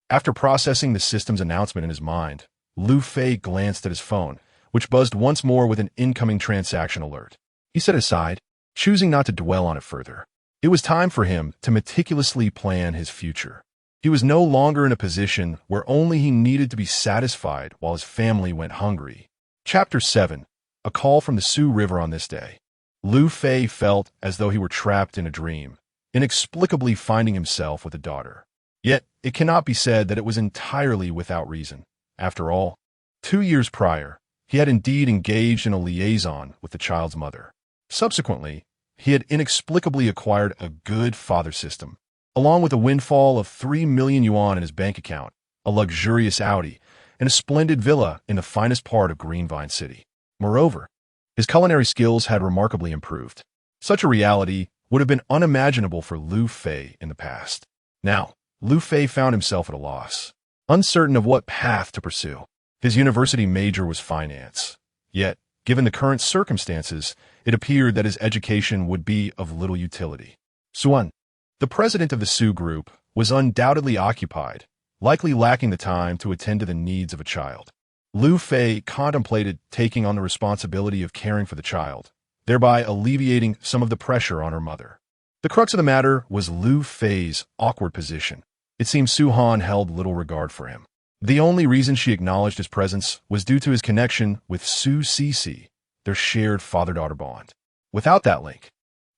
After processing the system's announcement in his mind, Liu Fei glanced at his phone, which buzzed once more with an incoming transaction alert. He set it aside, choosing not to dwell on it further. It was time for him to meticulously plan his future. He was no longer in a position where only he needed to be satisfied while his family went hungry. Chapter 7. A Call from the Sioux River on this day. Liu Fei felt as though he were trapped in a dream, inexplicably finding himself with a daughter. Yet, it cannot be said that it was entirely without reason. After all, 2 years prior, he had indeed engaged in a liaison with the child's mother. Subsequently, he had inexplicably acquired a good father system, along with a windfall of 3 million yuan in his bank account, a luxurious Audi, and a splendid villa in the finest part of Greenvine City. Moreover, his culinary skills had remarkably improved. Such a reality would have been unimaginable for Liu Fei in the past. Now, Liu Fei found himself at a loss, uncertain of what path to pursue. His university major was finance. Yet, given the current circumstances, it appeared that his education would be of little utility. Suan, the president of the Sue group, was undoubtedly occupied, likely lacking the time to attend to the needs of a child. Liu Fei contemplated taking on the responsibility of caring for the child, thereby alleviating some of the pressure on her mother. The crux of the matter was Liu Fei's awkward position. It seemed Su Han held little regard for him. The only reason she acknowledged his presence was due to his connection with Su Cece, their shared father-daughter bond. Without that link,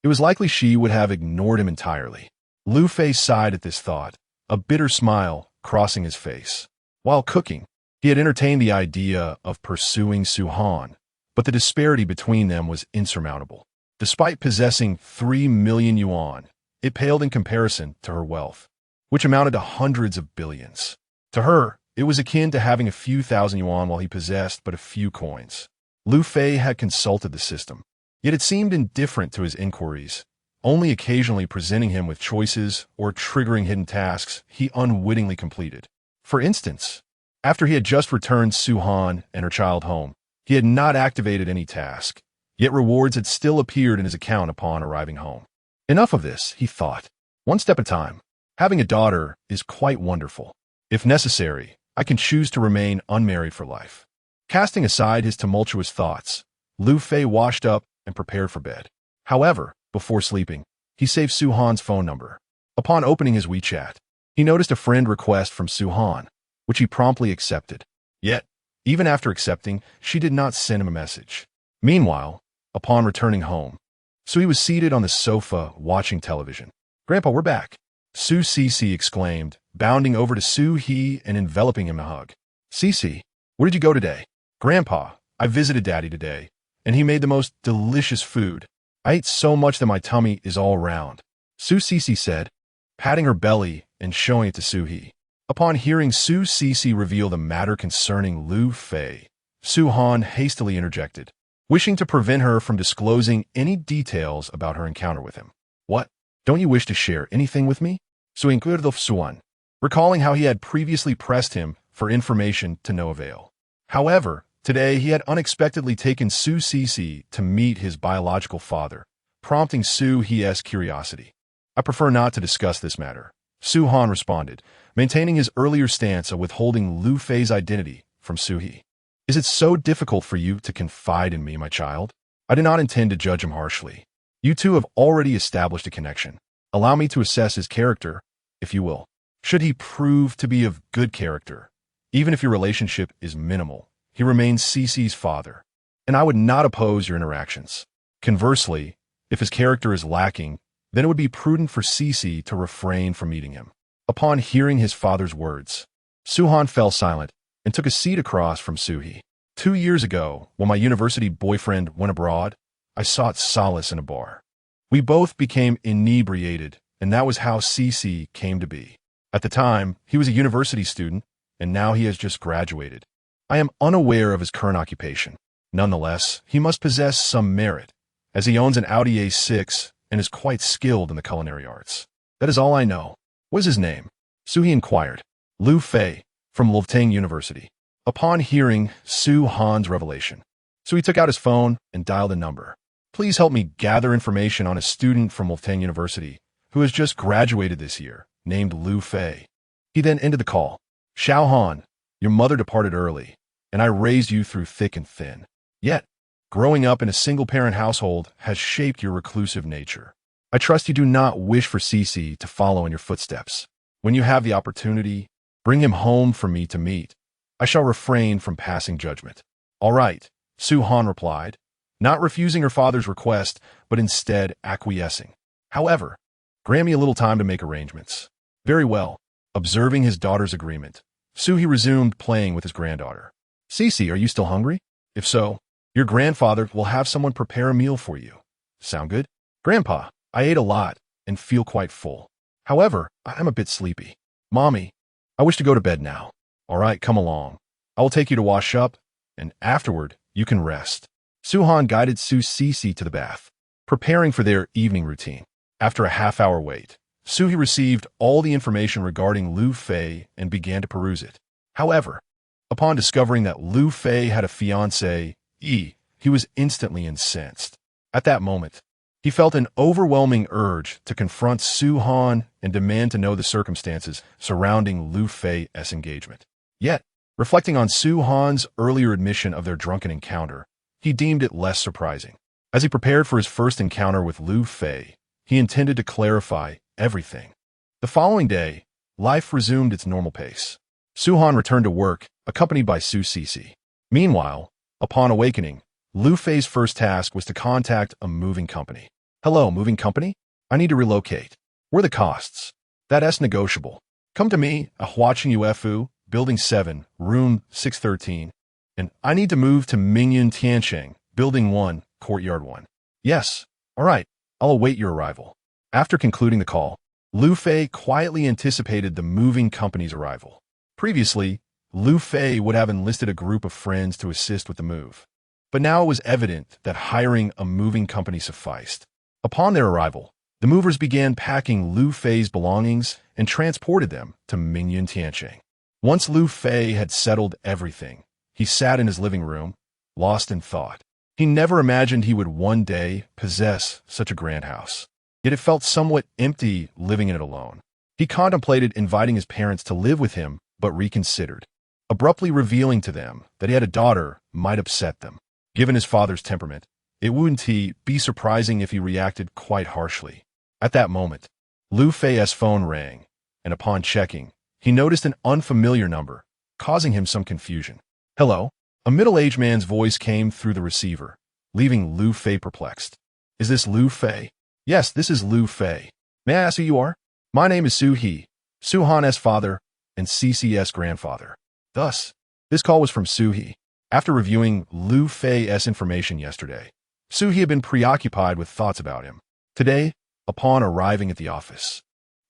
it was likely she would have ignored him entirely. Liu Fei sighed at this thought, a bitter smile crossing his face. While cooking, he had entertained the idea of pursuing Su Han, but the disparity between them was insurmountable. Despite possessing 3 million yuan, it paled in comparison to her wealth, which amounted to hundreds of billions. To her, it was akin to having a few thousand yuan while he possessed but a few coins. Liu Fei had consulted the system, yet it seemed indifferent to his inquiries, only occasionally presenting him with choices or triggering hidden tasks he unwittingly completed. For instance, after he had just returned Su Han and her child home, he had not activated any task, yet rewards had still appeared in his account upon arriving home. Enough of this, he thought. One step at a time. Having a daughter is quite wonderful. If necessary, I can choose to remain unmarried for life. Casting aside his tumultuous thoughts, Liu Fei washed up and prepared for bed. However, before sleeping, he saved Su Han's phone number. Upon opening his WeChat, he noticed a friend request from Su Han, which he promptly accepted. Yet, even after accepting, she did not send him a message. Meanwhile, upon returning home, Sui was seated on the sofa watching television. "Grandpa, we're back," Su Cece exclaimed, bounding over to Su He and enveloping him in a hug. "Cece, where did you go today?" "Grandpa, I visited Daddy today, and he made the most delicious food. I ate so much that my tummy is all round," Su Cece said, patting her belly and showing it to Su He. Upon hearing Su Cece reveal the matter concerning Liu Fei, Su Han hastily interjected, wishing to prevent her from disclosing any details about her encounter with him. "What? Don't you wish to share anything with me?" Su inquired of Suan, recalling how he had previously pressed him for information to no avail. However, today he had unexpectedly taken Su Cece to meet his biological father, prompting Su He's curiosity. "I prefer not to discuss this matter," Su Han responded, maintaining his earlier stance of withholding Liu Fei's identity from Su He. "Is it so difficult for you to confide in me, my child? I do not intend to judge him harshly. You two have already established a connection. Allow me to assess his character, if you will. Should he prove to be of good character, even if your relationship is minimal, he remains Cece's father, and I would not oppose your interactions. Conversely, if his character is lacking, then it would be prudent for Cece to refrain from meeting him." Upon hearing his father's words, Su Han fell silent and took a seat across from Su He. "2 years ago, when my university boyfriend went abroad, I sought solace in a bar. We both became inebriated, and that was how Cece came to be. At the time, he was a university student, and now he has just graduated. I am unaware of his current occupation. Nonetheless, he must possess some merit, as he owns an Audi A6 and is quite skilled in the culinary arts. That is all I know." "What is his name?" Su He inquired. "Liu Fei, from Liltang University." Upon hearing Su Han's revelation, Su He took out his phone and dialed a number. "Please help me gather information on a student from Liltang University who has just graduated this year, named Liu Fei." He then ended the call. "Xiao Han, your mother departed early, and I raised you through thick and thin. Yet, growing up in a single-parent household has shaped your reclusive nature. I trust you do not wish for Cece to follow in your footsteps. When you have the opportunity, bring him home for me to meet. I shall refrain from passing judgment." "All right," Su Han replied, not refusing her father's request, but instead acquiescing. "However, grant me a little time to make arrangements." "Very well." Observing his daughter's agreement, Su He resumed playing with his granddaughter. "Cece, are you still hungry? If so, your grandfather will have someone prepare a meal for you. Sound good?" "Grandpa, I ate a lot and feel quite full. However, I'm a bit sleepy." "Mommy, I wish to go to bed now." "All right, come along. I will take you to wash up, and afterward, you can rest. Su-Han guided Su Cece to the bath, preparing for their evening routine. After a half-hour wait, Su-He received all the information regarding Liu Fei and began to peruse it. However, upon discovering that Liu Fei had a fiancée, he was instantly incensed. At that moment, he felt an overwhelming urge to confront Su-Han and demand to know the circumstances surrounding Liu Fei's engagement. Yet, reflecting on Su-Han's earlier admission of their drunken encounter, he deemed it less surprising. As he prepared for his first encounter with Liu Fei, he intended to clarify everything. The following day, life resumed its normal pace. Su-Han returned to work, accompanied by Su Cece. Meanwhile, upon awakening, Liu Fei's first task was to contact a moving company. Hello, moving company? I need to relocate. What are the costs? That's negotiable. Come to me, Huaching Ufu, Building 7, Room 613. And I need to move to Mingyun Tiansheng, Building 1, Courtyard 1. Yes, all right, I'll await your arrival. After concluding the call, Liu Fei quietly anticipated the moving company's arrival. Previously, Liu Fei would have enlisted a group of friends to assist with the move. But now it was evident that hiring a moving company sufficed. Upon their arrival, the movers began packing Liu Fei's belongings and transported them to Mingyun Tiansheng. Once Liu Fei had settled everything, he sat in his living room, lost in thought. He never imagined he would one day possess such a grand house. Yet it felt somewhat empty living in it alone. He contemplated inviting his parents to live with him, but reconsidered. Abruptly revealing to them that he had a daughter might upset them. Given his father's temperament, it wouldn't be surprising if he reacted quite harshly. At that moment, Liu Fei's phone rang, and upon checking, he noticed an unfamiliar number, causing him some confusion. Hello? A middle-aged man's voice came through the receiver, leaving Liu Fei perplexed. Is this Liu Fei? Yes, this is Liu Fei. May I ask who you are? My name is Su-He, Su-Han's father and Cece's grandfather. Thus, this call was from Su-He. After reviewing Liu Fei's information yesterday, Su-He had been preoccupied with thoughts about him. Today, upon arriving at the office,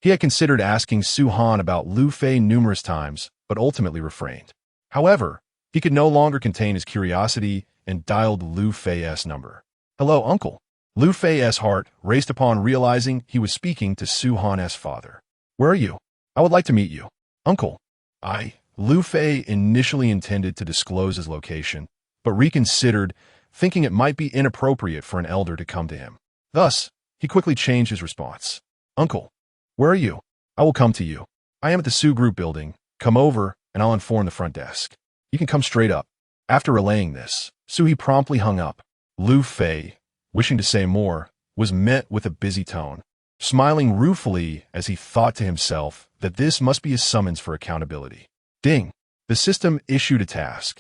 he had considered asking Su-Han about Liu Fei numerous times, but ultimately refrained. However, he could no longer contain his curiosity and dialed Liu Fei's number. Hello, uncle. Liu Fei's heart raced upon realizing he was speaking to Su-Han's father. Where are you? I would like to meet you. Uncle. Liu Fei initially intended to disclose his location, but reconsidered, thinking it might be inappropriate for an elder to come to him. Thus, he quickly changed his response. Uncle, where are you? I will come to you. I am at the Su Group building. Come over, and I'll inform the front desk. You can come straight up. After relaying this, Su-He promptly hung up. Liu Fei, wishing to say more, was met with a busy tone, smiling ruefully as he thought to himself that this must be a summons for accountability. Ding! The system issued a task.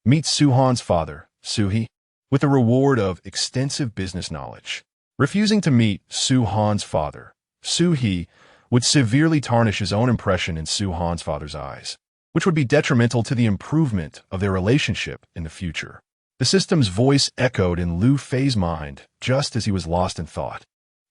Meet Su-Han's father, Su-He, with a reward of extensive business knowledge. Refusing to meet Su-Han's father, Su-He would severely tarnish his own impression in Su-Han's father's eyes, which would be detrimental to the improvement of their relationship in the future. The system's voice echoed in Liu Fei's mind just as he was lost in thought.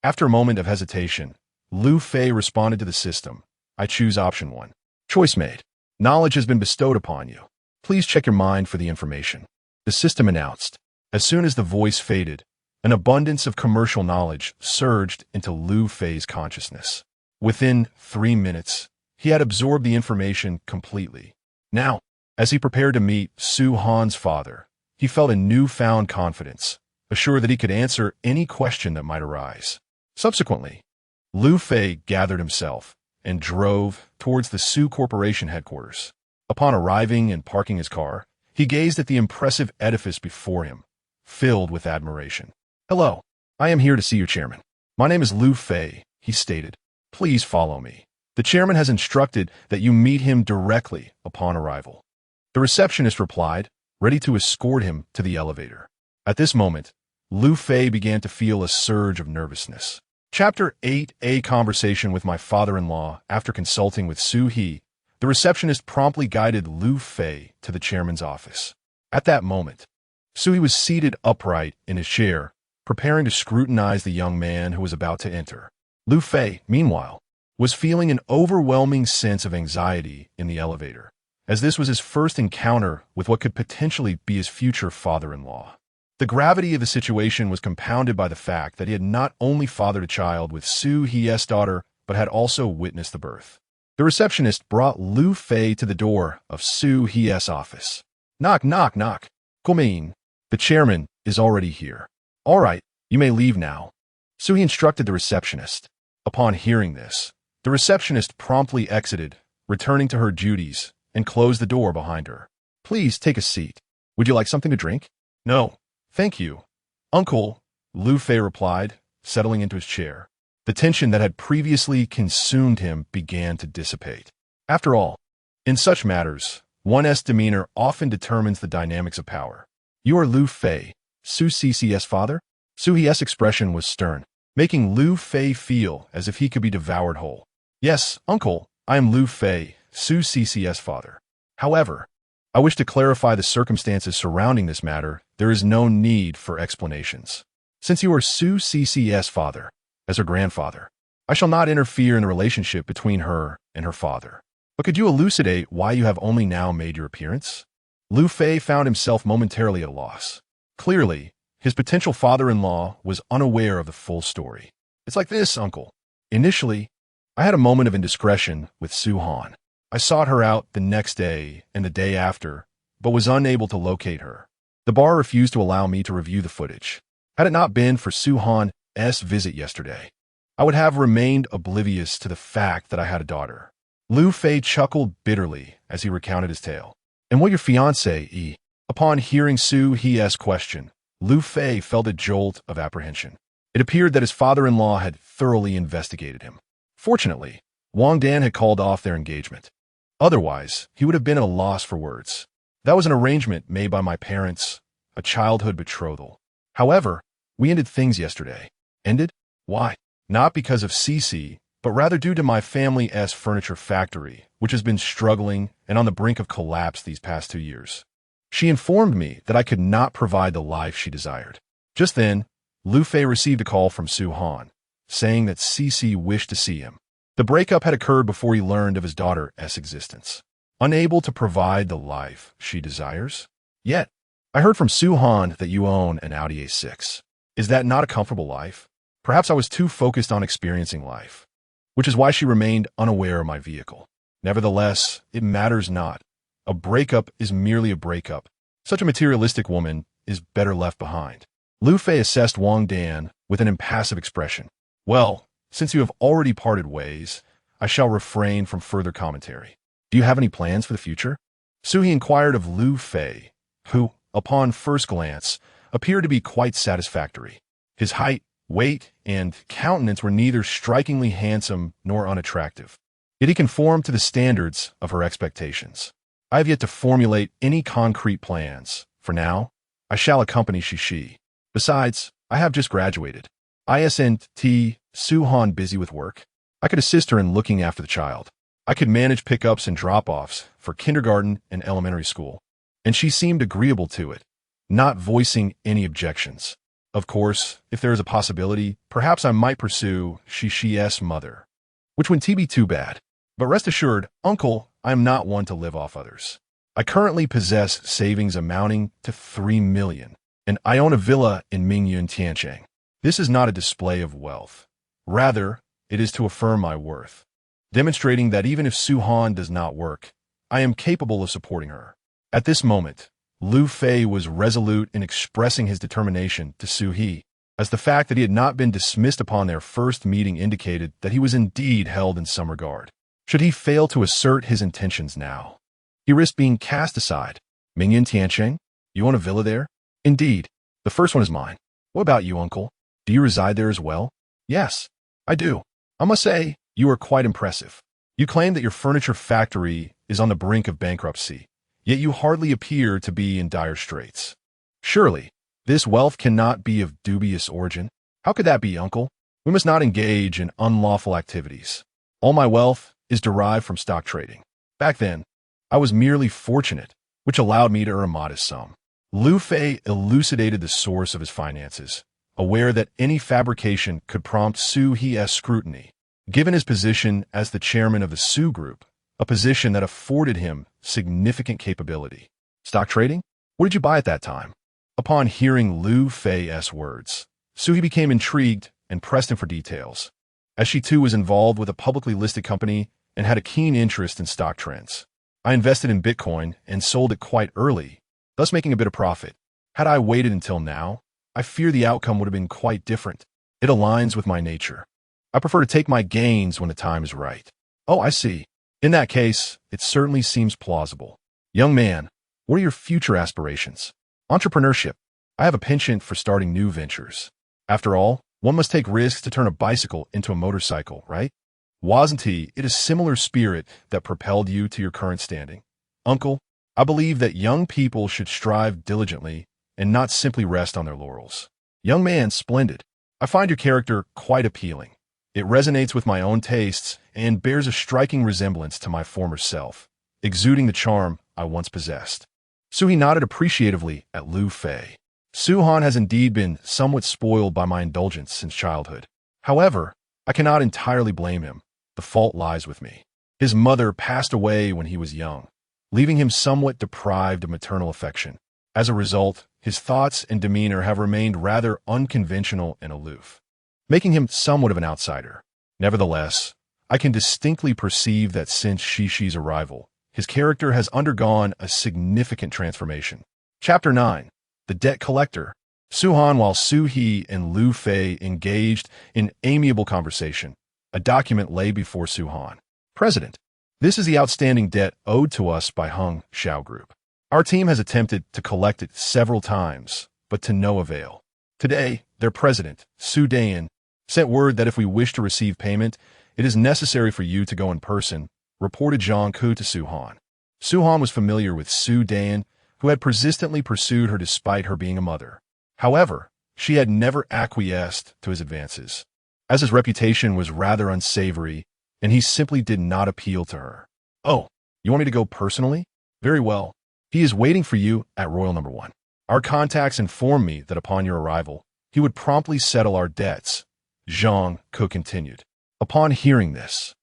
After a moment of hesitation, Liu Fei responded to the system. I choose option 1. Choice made. Knowledge has been bestowed upon you. Please check your mind for the information. The system announced. As soon as the voice faded, an abundance of commercial knowledge surged into Liu Fei's consciousness. Within 3 minutes, he had absorbed the information completely. Now, as he prepared to meet Su-Han's father, he felt a newfound confidence, assured that he could answer any question that might arise. Subsequently, Liu Fei gathered himself and drove towards the Su Corporation headquarters. Upon arriving and parking his car, he gazed at the impressive edifice before him, filled with admiration. Hello, I am here to see your chairman. My name is Liu Fei, he stated. Please follow me. The chairman has instructed that you meet him directly upon arrival. The receptionist replied, ready to escort him to the elevator. At this moment, Liu Fei began to feel a surge of nervousness. Chapter 8: A Conversation with My Father-in-Law. After consulting with Su-He, the receptionist promptly guided Liu Fei to the chairman's office. At that moment, Su-He was seated upright in his chair, preparing to scrutinize the young man who was about to enter. Liu Fei, meanwhile, was feeling an overwhelming sense of anxiety in the elevator, as this was his first encounter with what could potentially be his future father-in-law. The gravity of the situation was compounded by the fact that he had not only fathered a child with Sue He's daughter, but had also witnessed the birth. The receptionist brought Liu Fei to the door of Sue He's office. Knock, knock, knock. Come. The chairman is already here. All right, you may leave now. Sue instructed the receptionist. Upon hearing this, the receptionist promptly exited, returning to her duties, and closed the door behind her. Please take a seat. Would you like something to drink? No, thank you. Uncle, Liu Fei replied, settling into his chair. The tension that had previously consumed him began to dissipate. After all, in such matters, one's demeanor often determines the dynamics of power. You are Liu Fei, Sue Cc's father? Sue He's expression was stern, making Liu Fei feel as if he could be devoured whole. Yes, uncle, I am Liu Fei, Sue Cc's father. However, I wish to clarify the circumstances surrounding this matter. There is no need for explanations. Since you are Sue Cc's father, as her grandfather, I shall not interfere in the relationship between her and her father. But could you elucidate why you have only now made your appearance? Liu Fei found himself momentarily at a loss. Clearly, his potential father-in-law was unaware of the full story. It's like this, uncle. Initially, I had a moment of indiscretion with Sue Han. I sought her out the next day and the day after, but was unable to locate her. The bar refused to allow me to review the footage. Had it not been for Sue Han's visit yesterday, I would have remained oblivious to the fact that I had a daughter. Liu Fei chuckled bitterly as he recounted his tale. And what your fiancé? Upon hearing Sue He's question, Liu Fei felt a jolt of apprehension. It appeared that his father-in-law had thoroughly investigated him. Fortunately, Wang Dan had called off their engagement. Otherwise, he would have been at a loss for words. That was an arrangement made by my parents, a childhood betrothal. However, we ended things yesterday. Ended? Why? Not because of Cece, but rather due to my family's furniture factory, which has been struggling and on the brink of collapse these past 2 years. She informed me that I could not provide the life she desired. Just then, Liu Fei received a call from Sue Han, saying that Cece wished to see him. The breakup had occurred before he learned of his daughter's existence. Unable to provide the life she desires? Yet, I heard from Sue Han that you own an Audi A6. Is that not a comfortable life? Perhaps I was too focused on experiencing life, which is why she remained unaware of my vehicle. Nevertheless, it matters not. A breakup is merely a breakup. Such a materialistic woman is better left behind. Liu Fei assessed Wang Dan with an impassive expression. Well, since you have already parted ways, I shall refrain from further commentary. Do you have any plans for the future? Sue inquired of Liu Fei, who, upon first glance, appeared to be quite satisfactory. His height, weight, and countenance were neither strikingly handsome nor unattractive. Yet he conformed to the standards of her expectations. I have yet to formulate any concrete plans. For now, I shall accompany Shishi. Besides, I have just graduated. Isn't Sue Han busy with work? I could assist her in looking after the child. I could manage pickups and drop-offs for kindergarten and elementary school. And she seemed agreeable to it, not voicing any objections. Of course, if there is a possibility, perhaps I might pursue Shishi's mother, which wouldn't be too bad. But rest assured, uncle, I am not one to live off others. I currently possess savings amounting to 3 million, and I own a villa in Mingyun Tiancheng. This is not a display of wealth. Rather, it is to affirm my worth, demonstrating that even if Sue Han does not work, I am capable of supporting her. At this moment, Liu Fei was resolute in expressing his determination to Sue He, as the fact that he had not been dismissed upon their first meeting indicated that he was indeed held in some regard. Should he fail to assert his intentions now, he risked being cast aside. Mingyun Tiancheng, you own a villa there? Indeed. The first one is mine. What about you, uncle? Do you reside there as well? Yes, I do. I must say, you are quite impressive. You claim that your furniture factory is on the brink of bankruptcy, yet you hardly appear to be in dire straits. Surely, this wealth cannot be of dubious origin. How could that be, uncle? We must not engage in unlawful activities. All my wealth is derived from stock trading. Back then, I was merely fortunate, which allowed me to earn a modest sum. Liu Fei elucidated the source of his finances, aware that any fabrication could prompt Sue He's scrutiny. Given his position as the chairman of the Sue Group, a position that afforded him significant capability. Stock trading? What did you buy at that time? Upon hearing Liu Fei's words, Sui became intrigued and pressed him for details, as she too was involved with a publicly listed company and had a keen interest in stock trends. I invested in Bitcoin and sold it quite early, thus making a bit of profit. Had I waited until now, I fear the outcome would have been quite different. It aligns with my nature. I prefer to take my gains when the time is right. Oh, I see. In that case, it certainly seems plausible. Young man, what are your future aspirations? Entrepreneurship. I have a penchant for starting new ventures. After all, one must take risks to turn a bicycle into a motorcycle, right? Wasn't it a similar spirit that propelled you to your current standing? Uncle, I believe that young people should strive diligently and not simply rest on their laurels. Young man, splendid. I find your character quite appealing. It resonates with my own tastes and bears a striking resemblance to my former self, exuding the charm I once possessed. Sui nodded appreciatively at Liu Fei. Su-Han has indeed been somewhat spoiled by my indulgence since childhood. However, I cannot entirely blame him. The fault lies with me. His mother passed away when he was young, leaving him somewhat deprived of maternal affection. As a result, his thoughts and demeanor have remained rather unconventional and aloof, making him somewhat of an outsider. Nevertheless, I can distinctly perceive that since Shishi's arrival, his character has undergone a significant transformation. Chapter 9. The Debt Collector. Su-Han, while Su-He and Liu Fei engaged in amiable conversation, a document lay before Su-Han. President, this is the outstanding debt owed to us by Hung Xiao Group. Our team has attempted to collect it several times, but to no avail. Today, their president, Sue Dean, sent word that if we wish to receive payment, it is necessary for you to go in person, reported Zhang Ku to Su-Han. Su-Han was familiar with Sue Dean, who had persistently pursued her despite her being a mother. However, she had never acquiesced to his advances, as his reputation was rather unsavory, and he simply did not appeal to her. Oh, you want me to go personally? Very well. He is waiting for you at Royal No. 1. Our contacts informed me that upon your arrival, he would promptly settle our debts. Zhang Ku continued. Upon hearing this,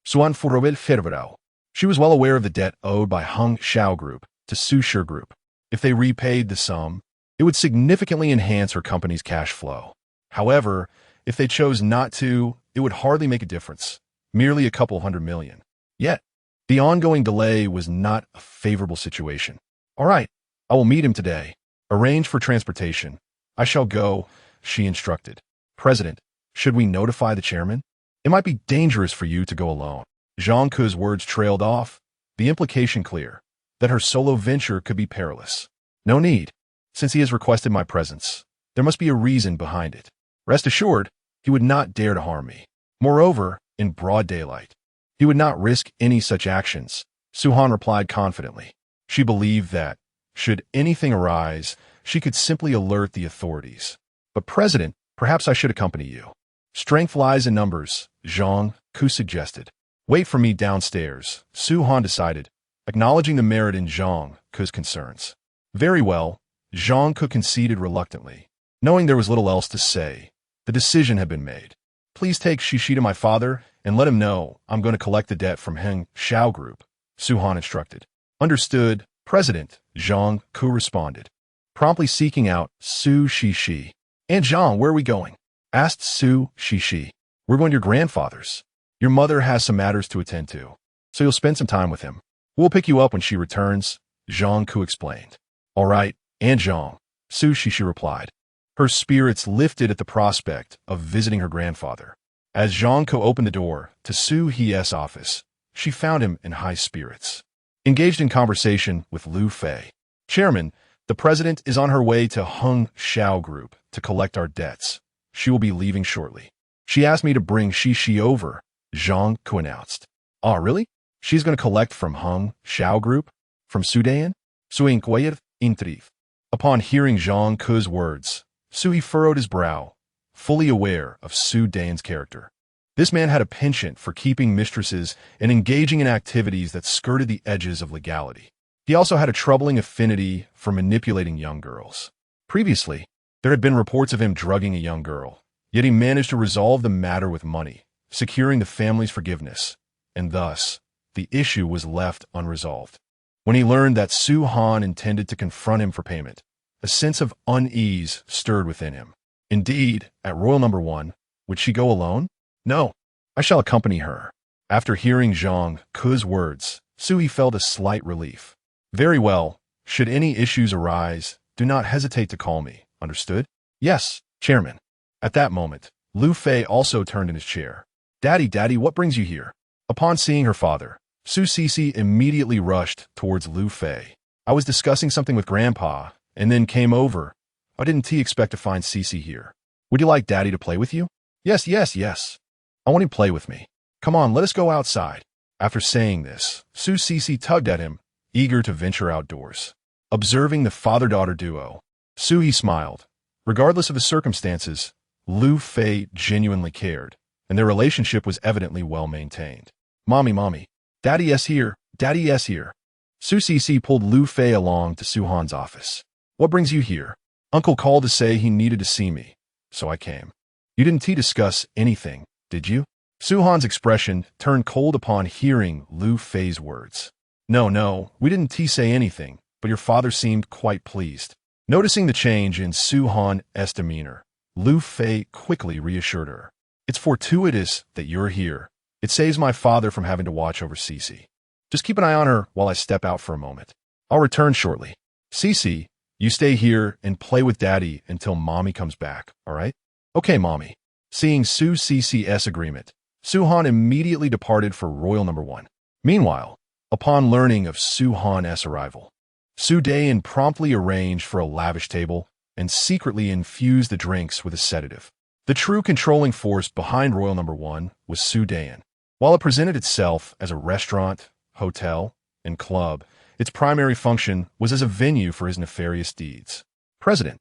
Suan Furobel Ferverao. She was well aware of the debt owed by Hung Xiao Group to Su Shi Group. If they repaid the sum, it would significantly enhance her company's cash flow. However, if they chose not to, it would hardly make a difference, merely a couple $100 million. Yet, the ongoing delay was not a favorable situation. All right, I will meet him today. Arrange for transportation. I shall go, she instructed. President, should we notify the chairman? It might be dangerous for you to go alone. Zhang Ku's words trailed off, the implication clear, that her solo venture could be perilous. No need. Since he has requested my presence, there must be a reason behind it. Rest assured, he would not dare to harm me. Moreover, in broad daylight, he would not risk any such actions, Su-Han replied confidently. She believed that, should anything arise, she could simply alert the authorities. But President, perhaps I should accompany you. Strength lies in numbers, Zhang Ku suggested. Wait for me downstairs, Su-Han decided, acknowledging the merit in Zhang Ku's concerns. Very well, Zhang Ku conceded reluctantly. Knowing there was little else to say, the decision had been made. Please take Shishi to my father and let him know I'm going to collect the debt from Hung Xiao Group, Su-Han instructed. Understood, President, Zhang Ku responded, promptly seeking out Su Shishi. Aunt Zhang, where are we going? Asked Su Shishi. We're going to your grandfather's. Your mother has some matters to attend to, so you'll spend some time with him. We'll pick you up when she returns, Zhang Ku explained. All right, Aunt Zhang, Su Shishi replied. Her spirits lifted at the prospect of visiting her grandfather. As Zhang Ku opened the door to Su He's office, she found him in high spirits, engaged in conversation with Liu Fei. Chairman, the president is on her way to Hung Xiao Group to collect our debts. She will be leaving shortly. She asked me to bring Shishi over, Zhang Ku announced. Ah, really? She's going to collect from Hung Xiao Group? From Sudan? Sui Nguyen Intrif. Upon hearing Zhang Ku's words, Sui furrowed his brow, fully aware of Su Dan's character. This man had a penchant for keeping mistresses and engaging in activities that skirted the edges of legality. He also had a troubling affinity for manipulating young girls. Previously, there had been reports of him drugging a young girl, yet he managed to resolve the matter with money, securing the family's forgiveness, and thus the issue was left unresolved. When he learned that Su Han intended to confront him for payment, a sense of unease stirred within him. Indeed, at Royal Number 1, would she go alone? No, I shall accompany her. After hearing Zhang Ke's words, Sui felt a slight relief. Very well, should any issues arise, do not hesitate to call me, understood? Yes, Chairman. At that moment, Liu Fei also turned in his chair. Daddy, what brings you here? Upon seeing her father, Su Cece immediately rushed towards Liu Fei. I was discussing something with Grandpa, and then came over. I didn't expect to find Cece here. Would you like Daddy to play with you? Yes. I want him to play with me. Come on, let us go outside. After saying this, Su Cece tugged at him, eager to venture outdoors. Observing the father-daughter duo, Sui smiled. Regardless of the circumstances, Liu Fei genuinely cared, and their relationship was evidently well maintained. Mommy, Daddy is here. Su Cece pulled Liu Fei along to Su Han's office. What brings you here? Uncle called to say he needed to see me, so I came. You didn't discuss anything, did you? Su Han's expression turned cold upon hearing Liu Fei's words. No, we didn't say anything, but your father seemed quite pleased. Noticing the change in Su Han's demeanor, Liu Fei quickly reassured her. It's fortuitous that you're here. It saves my father from having to watch over Cece. Just keep an eye on her while I step out for a moment. I'll return shortly. Cece, you stay here and play with Daddy until Mommy comes back, all right? Okay, Mommy. Seeing Su Cece's agreement, Su Han immediately departed for Royal Number 1. Meanwhile, upon learning of Su Han's arrival, Su Dean promptly arranged for a lavish table and secretly infused the drinks with a sedative. The true controlling force behind Royal Number 1 was Su Dein. While it presented itself as a restaurant, hotel, and club, its primary function was as a venue for his nefarious deeds. President,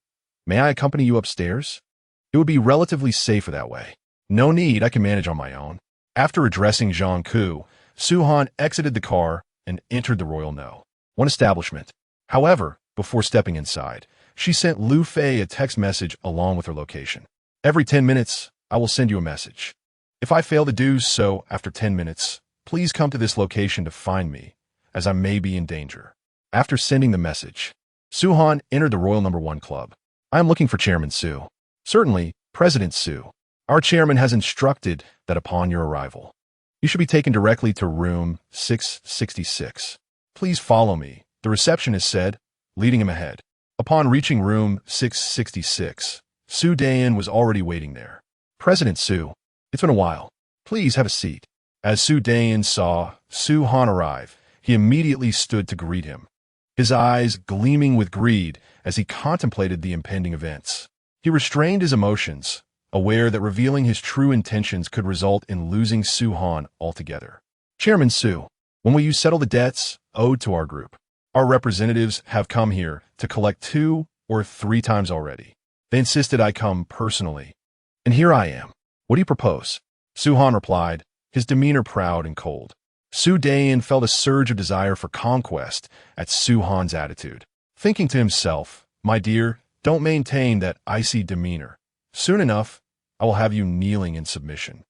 may I accompany you upstairs? It would be relatively safer that way. No need, I can manage on my own. After addressing Zhang Ke, Su Han exited the car and entered the Royal No. 1 establishment. However, before stepping inside, she sent Liu Fei a text message along with her location. Every 10 minutes, I will send you a message. If I fail to do so after 10 minutes, please come to this location to find me, as I may be in danger. After sending the message, Su Han entered the Royal Number 1 club. I am looking for Chairman Su. Certainly, President Su. Our chairman has instructed that upon your arrival, you should be taken directly to room 666. Please follow me, the receptionist said, leading him ahead. Upon reaching room 666, Su Dein was already waiting there. President Su, it's been a while. Please have a seat. As Su Dein saw Su Han arrive, he immediately stood to greet him, his eyes gleaming with greed as he contemplated the impending events. He restrained his emotions, aware that revealing his true intentions could result in losing Su Han altogether. Chairman Su, when will you settle the debts owed to our group? Our representatives have come here to collect 2 or 3 times already. They insisted I come personally. And here I am. What do you propose? Su Han replied, his demeanor proud and cold. Su Dein felt a surge of desire for conquest at Su Han's attitude. Thinking to himself, my dear, don't maintain that icy demeanor. Soon enough, I will have you kneeling in submission.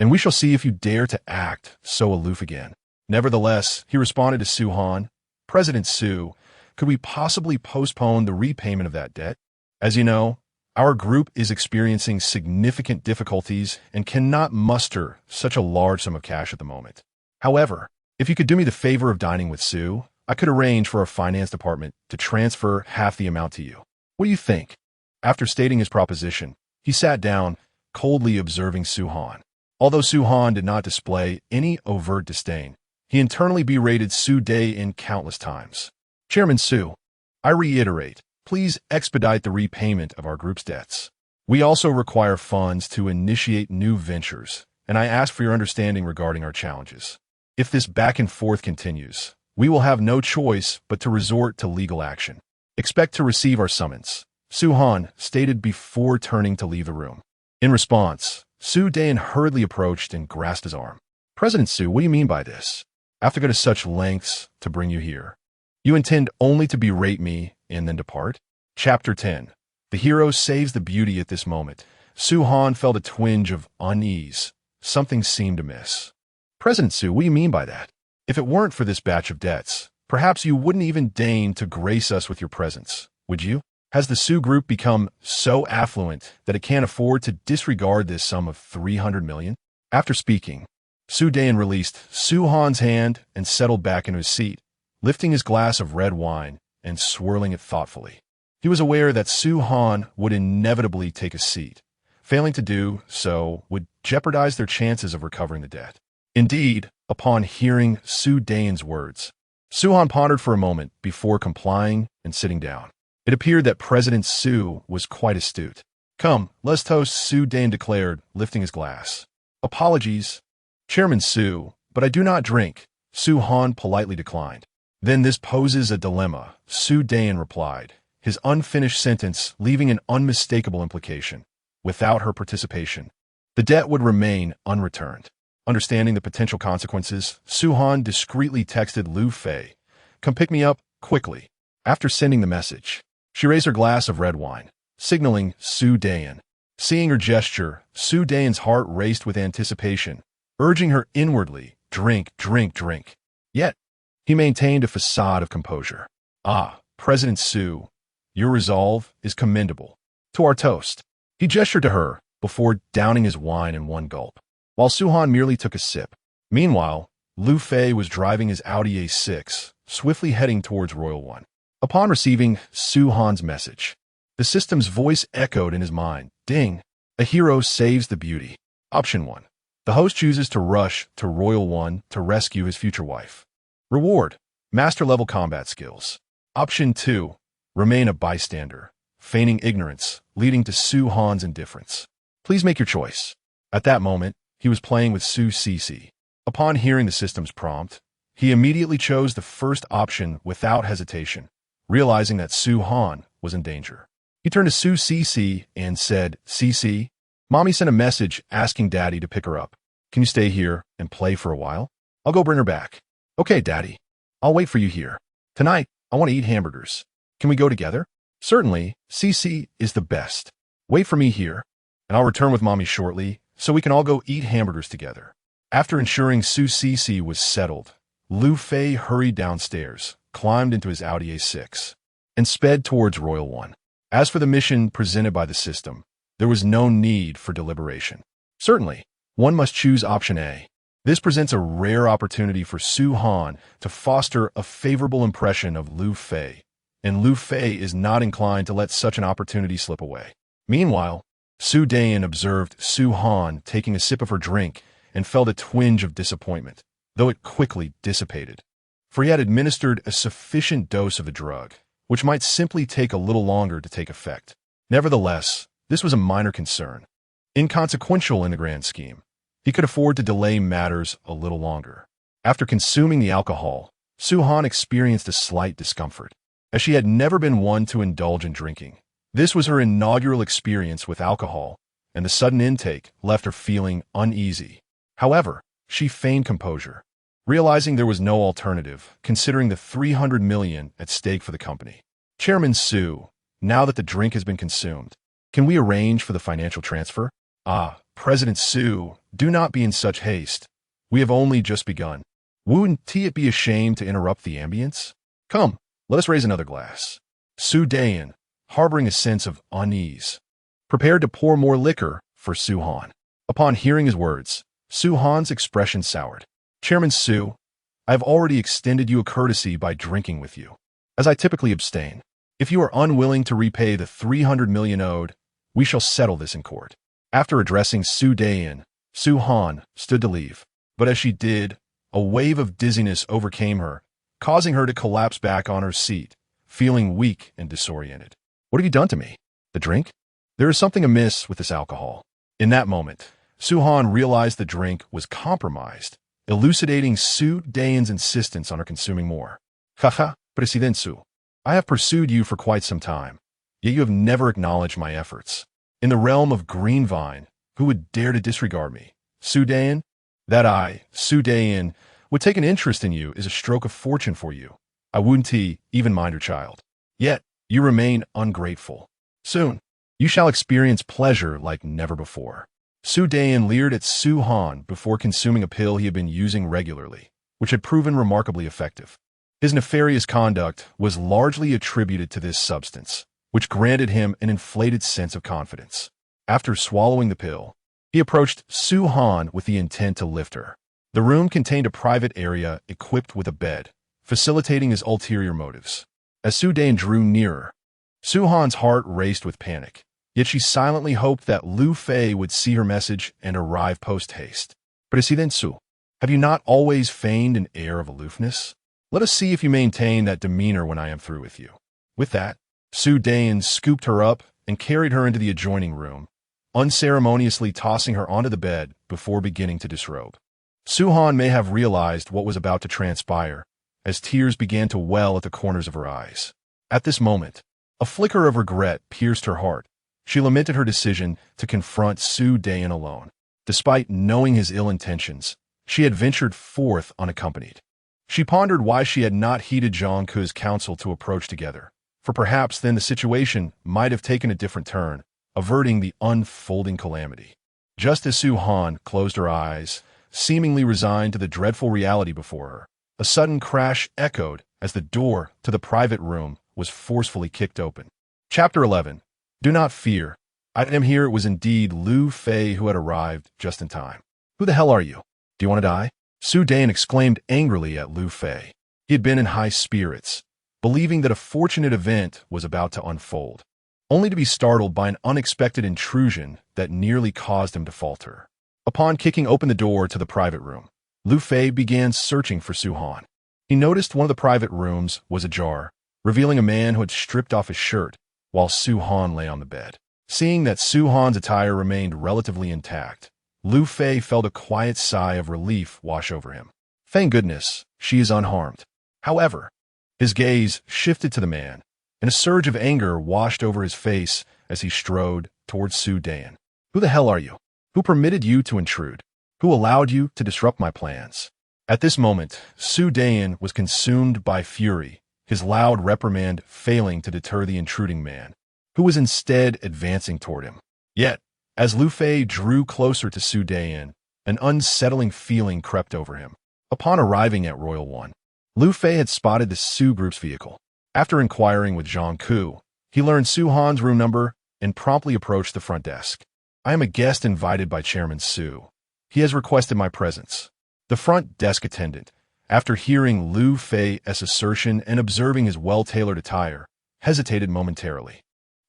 And we shall see if you dare to act so aloof again. Nevertheless, he responded to Su Han, President Su, could we possibly postpone the repayment of that debt? As you know, our group is experiencing significant difficulties and cannot muster such a large sum of cash at the moment. However, if you could do me the favor of dining with Su, I could arrange for our finance department to transfer half the amount to you. What do you think? After stating his proposition, he sat down, coldly observing Su Han. Although Su Han did not display any overt disdain, he internally berated Su Dein countless times. Chairman Su, I reiterate, please expedite the repayment of our group's debts. We also require funds to initiate new ventures, and I ask for your understanding regarding our challenges. If this back and forth continues, we will have no choice but to resort to legal action. Expect to receive our summons, Su Han stated before turning to leave the room. In response, Su Dein hurriedly approached and grasped his arm. President Su, what do you mean by this? I have to go to such lengths to bring you here. You intend only to berate me and then depart? Chapter 10. The hero saves the beauty at this moment. Su Han felt a twinge of unease. Something seemed amiss. President Su, what do you mean by that? If it weren't for this batch of debts, perhaps you wouldn't even deign to grace us with your presence, would you? Has the Sue group become so affluent that it can't afford to disregard this sum of 300 million? After speaking, Sue Dean released Sue Han's hand and settled back into his seat, lifting his glass of red wine and swirling it thoughtfully. He was aware that Sue Han would inevitably take a seat. Failing to do so would jeopardize their chances of recovering the debt. Indeed, upon hearing Sue Dean's words, Sue Han pondered for a moment before complying and sitting down. It appeared that President Sue was quite astute. "Come, let's toast," Sue Dean declared, lifting his glass. "Apologies, Chairman Sue, but I do not drink," Sue Han politely declined. "Then this poses a dilemma," Sue Dean replied, his unfinished sentence leaving an unmistakable implication. Without her participation, the debt would remain unreturned. Understanding the potential consequences, Sue Han discreetly texted Liu Fei, "Come pick me up, quickly." After sending the message, she raised her glass of red wine, signaling Sue Dean. Seeing her gesture, Sue Dean's heart raced with anticipation, urging her inwardly, "Drink, drink, drink." Yet, he maintained a facade of composure. "Ah, President Sue, your resolve is commendable. To our toast." He gestured to her before downing his wine in one gulp, while Sue Han merely took a sip. Meanwhile, Liu Fei was driving his Audi A6, swiftly heading towards Royal One. Upon receiving Sue Han's message, the system's voice echoed in his mind. Ding! A hero saves the beauty. Option 1. The host chooses to rush to Royal One to rescue his future wife. Reward: master-level combat skills. Option 2. Remain a bystander, feigning ignorance, leading to Sue Han's indifference. Please make your choice. At that moment, he was playing with Sue CC. Upon hearing the system's prompt, he immediately chose the first option without hesitation, realizing that Sue Han was in danger. He turned to Sue CC and said, "CC, Mommy sent a message asking Daddy to pick her up. Can you stay here and play for a while? I'll go bring her back." "Okay, Daddy. I'll wait for you here. Tonight, I want to eat hamburgers. Can we go together?" "Certainly, CC is the best. Wait for me here, and I'll return with Mommy shortly so we can all go eat hamburgers together." After ensuring Sue CC was settled, Liu Fei hurried downstairs, climbed into his Audi A6, and sped towards Royal One. As for the mission presented by the system, there was no need for deliberation. Certainly, one must choose option A. This presents a rare opportunity for Sue Han to foster a favorable impression of Liu Fei, and Liu Fei is not inclined to let such an opportunity slip away. Meanwhile, Sue Dean observed Sue Han taking a sip of her drink and felt a twinge of disappointment, though it quickly dissipated. For he had administered a sufficient dose of the drug, which might simply take a little longer to take effect. Nevertheless, this was a minor concern. Inconsequential in the grand scheme. He could afford to delay matters a little longer. After consuming the alcohol, Sue Han experienced a slight discomfort, as she had never been one to indulge in drinking. This was her inaugural experience with alcohol, and the sudden intake left her feeling uneasy. However, she feigned composure, realizing there was no alternative, considering the 300 million at stake for the company. "Chairman Sue, now that the drink has been consumed, can we arrange for the financial transfer?" "Ah, President Sue, do not be in such haste. We have only just begun. Wouldn't it be a shame to interrupt the ambience? Come, let us raise another glass." Sue Dean, harboring a sense of unease, prepared to pour more liquor for Sue Han. Upon hearing his words, Sue Han's expression soured. "Chairman Sue, I have already extended you a courtesy by drinking with you, as I typically abstain. If you are unwilling to repay the 300 million owed, we shall settle this in court." After addressing Sue Dein, Sue Han stood to leave, but as she did, a wave of dizziness overcame her, causing her to collapse back on her seat, feeling weak and disoriented. "What have you done to me? The drink? There is something amiss with this alcohol." In that moment, Sue Han realized the drink was compromised, elucidating Sue Dein's insistence on her consuming more. "Haha, President Sue, I have pursued you for quite some time, yet you have never acknowledged my efforts. In the realm of Green Vine, who would dare to disregard me? Sue Dein? That I, Sue Dein, would take an interest in you is a stroke of fortune for you. I wouldn't even mind your child. Yet, you remain ungrateful. Soon, you shall experience pleasure like never before." Sue Dein leered at Sue Han before consuming a pill he had been using regularly, which had proven remarkably effective. His nefarious conduct was largely attributed to this substance, which granted him an inflated sense of confidence. After swallowing the pill, he approached Su Han with the intent to lift her. The room contained a private area equipped with a bed, facilitating his ulterior motives. As Su Dan drew nearer, Su Han's heart raced with panic, yet she silently hoped that Liu Fei would see her message and arrive post-haste. But is he then, Su? Have you not always feigned an air of aloofness? Let us see if you maintain that demeanor when I am through with you. With that, Su Dan scooped her up and carried her into the adjoining room, unceremoniously tossing her onto the bed before beginning to disrobe. Su Han may have realized what was about to transpire, as tears began to well at the corners of her eyes. At this moment, a flicker of regret pierced her heart. She lamented her decision to confront Su Dan alone. Despite knowing his ill intentions, she had ventured forth unaccompanied. She pondered why she had not heeded Zhang Ke's counsel to approach together, for perhaps then the situation might have taken a different turn, averting the unfolding calamity. Just as Su Han closed her eyes, seemingly resigned to the dreadful reality before her, a sudden crash echoed as the door to the private room was forcefully kicked open. Chapter 11. Do not fear. I am here. It was indeed Liu Fei who had arrived just in time. Who the hell are you? Do you want to die? Su Dan exclaimed angrily at Liu Fei. He had been in high spirits, believing that a fortunate event was about to unfold, only to be startled by an unexpected intrusion that nearly caused him to falter. Upon kicking open the door to the private room, Liu Fei began searching for Su Han. He noticed one of the private rooms was ajar, revealing a man who had stripped off his shirt while Su Han lay on the bed. Seeing that Su Han's attire remained relatively intact, Liu Fei felt a quiet sigh of relief wash over him. Thank goodness, she is unharmed. However, his gaze shifted to the man, and a surge of anger washed over his face as he strode towards Su Dan. Who the hell are you? Who permitted you to intrude? Who allowed you to disrupt my plans? At this moment, Su Dan was consumed by fury, his loud reprimand failing to deter the intruding man, who was instead advancing toward him. Yet, as Liu Fei drew closer to Su Dan, an unsettling feeling crept over him. Upon arriving at Royal One, Liu Fei had spotted the Su group's vehicle. After inquiring with Zhang Ke, he learned Su Han's room number and promptly approached the front desk. I am a guest invited by Chairman Su. He has requested my presence. The front desk attendant, after hearing Liu Fei's assertion and observing his well-tailored attire, hesitated momentarily.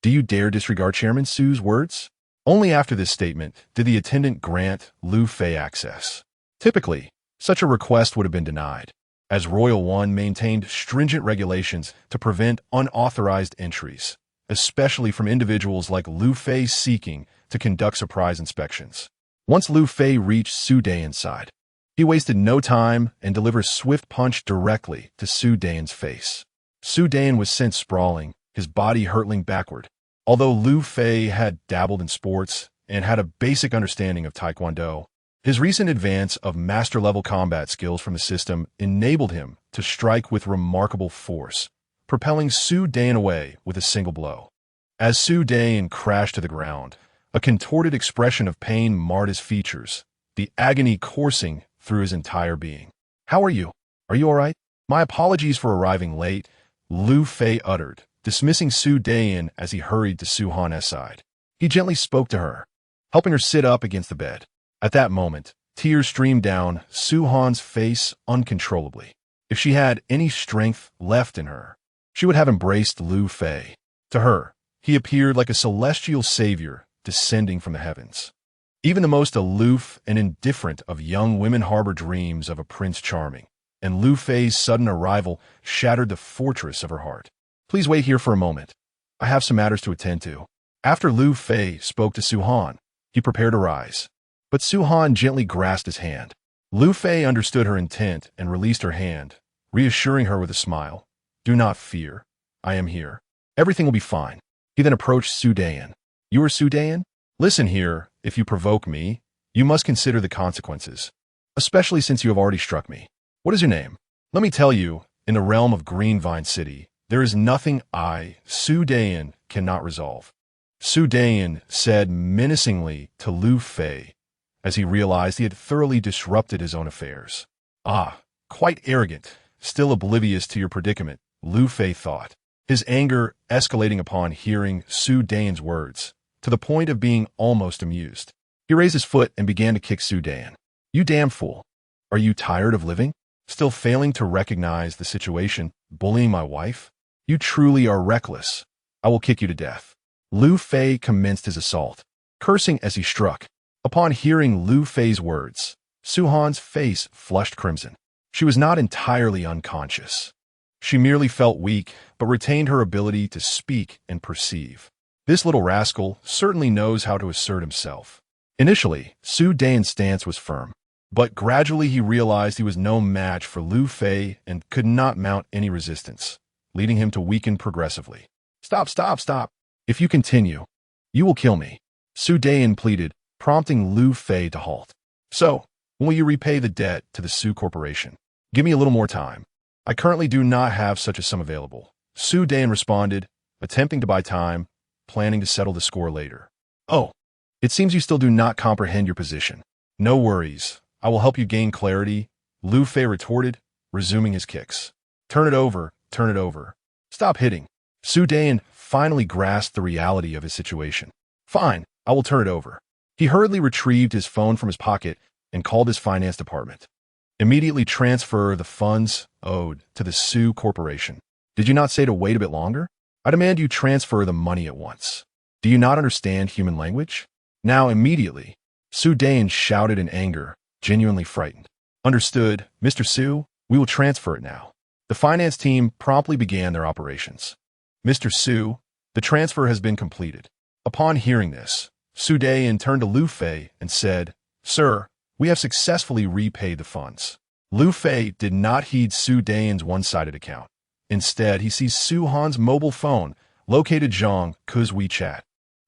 Do you dare disregard Chairman Su's words? Only after this statement did the attendant grant Liu Fei access. Typically, such a request would have been denied, as Royal One maintained stringent regulations to prevent unauthorized entries, especially from individuals like Liu Fei seeking to conduct surprise inspections. Once Liu Fei reached Su Dan's side, he wasted no time and delivered a swift punch directly to Su Dan's face. Su Dan was sent sprawling, his body hurtling backward. Although Liu Fei had dabbled in sports and had a basic understanding of Taekwondo, his recent advance of master-level combat skills from the system enabled him to strike with remarkable force, propelling Su Dan away with a single blow. As Su Dan crashed to the ground, a contorted expression of pain marred his features, the agony coursing through his entire being. How are you? Are you all right? My apologies for arriving late, Liu Fei uttered, dismissing Su Dan as he hurried to Su Han's side. He gently spoke to her, helping her sit up against the bed. At that moment, tears streamed down Su Han's face uncontrollably. If she had any strength left in her, she would have embraced Liu Fei. To her, he appeared like a celestial savior descending from the heavens. Even the most aloof and indifferent of young women harbor dreams of a Prince Charming, and Liu Fei's sudden arrival shattered the fortress of her heart. Please wait here for a moment. I have some matters to attend to. After Liu Fei spoke to Su Han, he prepared to rise. But Su Han gently grasped his hand. Liu Fei understood her intent and released her hand, reassuring her with a smile. Do not fear. I am here. Everything will be fine. He then approached Su Dan. You are Su Dan? Listen here, if you provoke me, you must consider the consequences, especially since you have already struck me. What is your name? Let me tell you, in the realm of Greenvine City, there is nothing I, Su Dan, cannot resolve. Su Dan said menacingly to Liu Fei, as he realized he had thoroughly disrupted his own affairs. Ah, Quite arrogant, still oblivious to your predicament, Liu Fei thought, his anger escalating upon hearing Sue Dean's words, to the point of being almost amused. He raised his foot and began to kick Sue Dean. "You damn fool. Are you tired of living? Still failing to recognize the situation, bullying my wife? You truly are reckless. I will kick you to death." Liu Fei commenced his assault, cursing as he struck. Upon hearing Liu Fei's words, Su Han's face flushed crimson. She was not entirely unconscious. She merely felt weak, but retained her ability to speak and perceive. This little rascal certainly knows how to assert himself. Initially, Sue Dean's stance was firm, but gradually he realized he was no match for Liu Fei and could not mount any resistance, leading him to weaken progressively. "Stop, stop, stop. If you continue, you will kill me," Sue Dean pleaded, prompting Liu Fei to halt. "So, when will you repay the debt to the Sue Corporation? Give me a little more time. I currently do not have such a sum available," Sue Dean responded, attempting to buy time, planning to settle the score later. "Oh, it seems you still do not comprehend your position. No worries. I will help you gain clarity," Liu Fei retorted, resuming his kicks. Turn it over, turn it over. Stop hitting." Sue Dean finally grasped the reality of his situation. "Fine, I will turn it over." He hurriedly retrieved his phone from his pocket and called his finance department. "Immediately transfer the funds owed to the Sue Corporation. Did you not say to wait a bit longer? I demand you transfer the money at once. Do you not understand human language? Now immediately." Sue Dean shouted in anger, genuinely frightened. "Understood, Mr. Sue. We will transfer it now." The finance team promptly began their operations. "Mr. Sue, the transfer has been completed." Upon hearing this, Sue Dean turned to Liu Fei and said, "Sir, we have successfully repaid the funds." Liu Fei did not heed Sue Dean's one-sided account. Instead, he seized Su Han's mobile phone, located Zhang Ke's WeChat,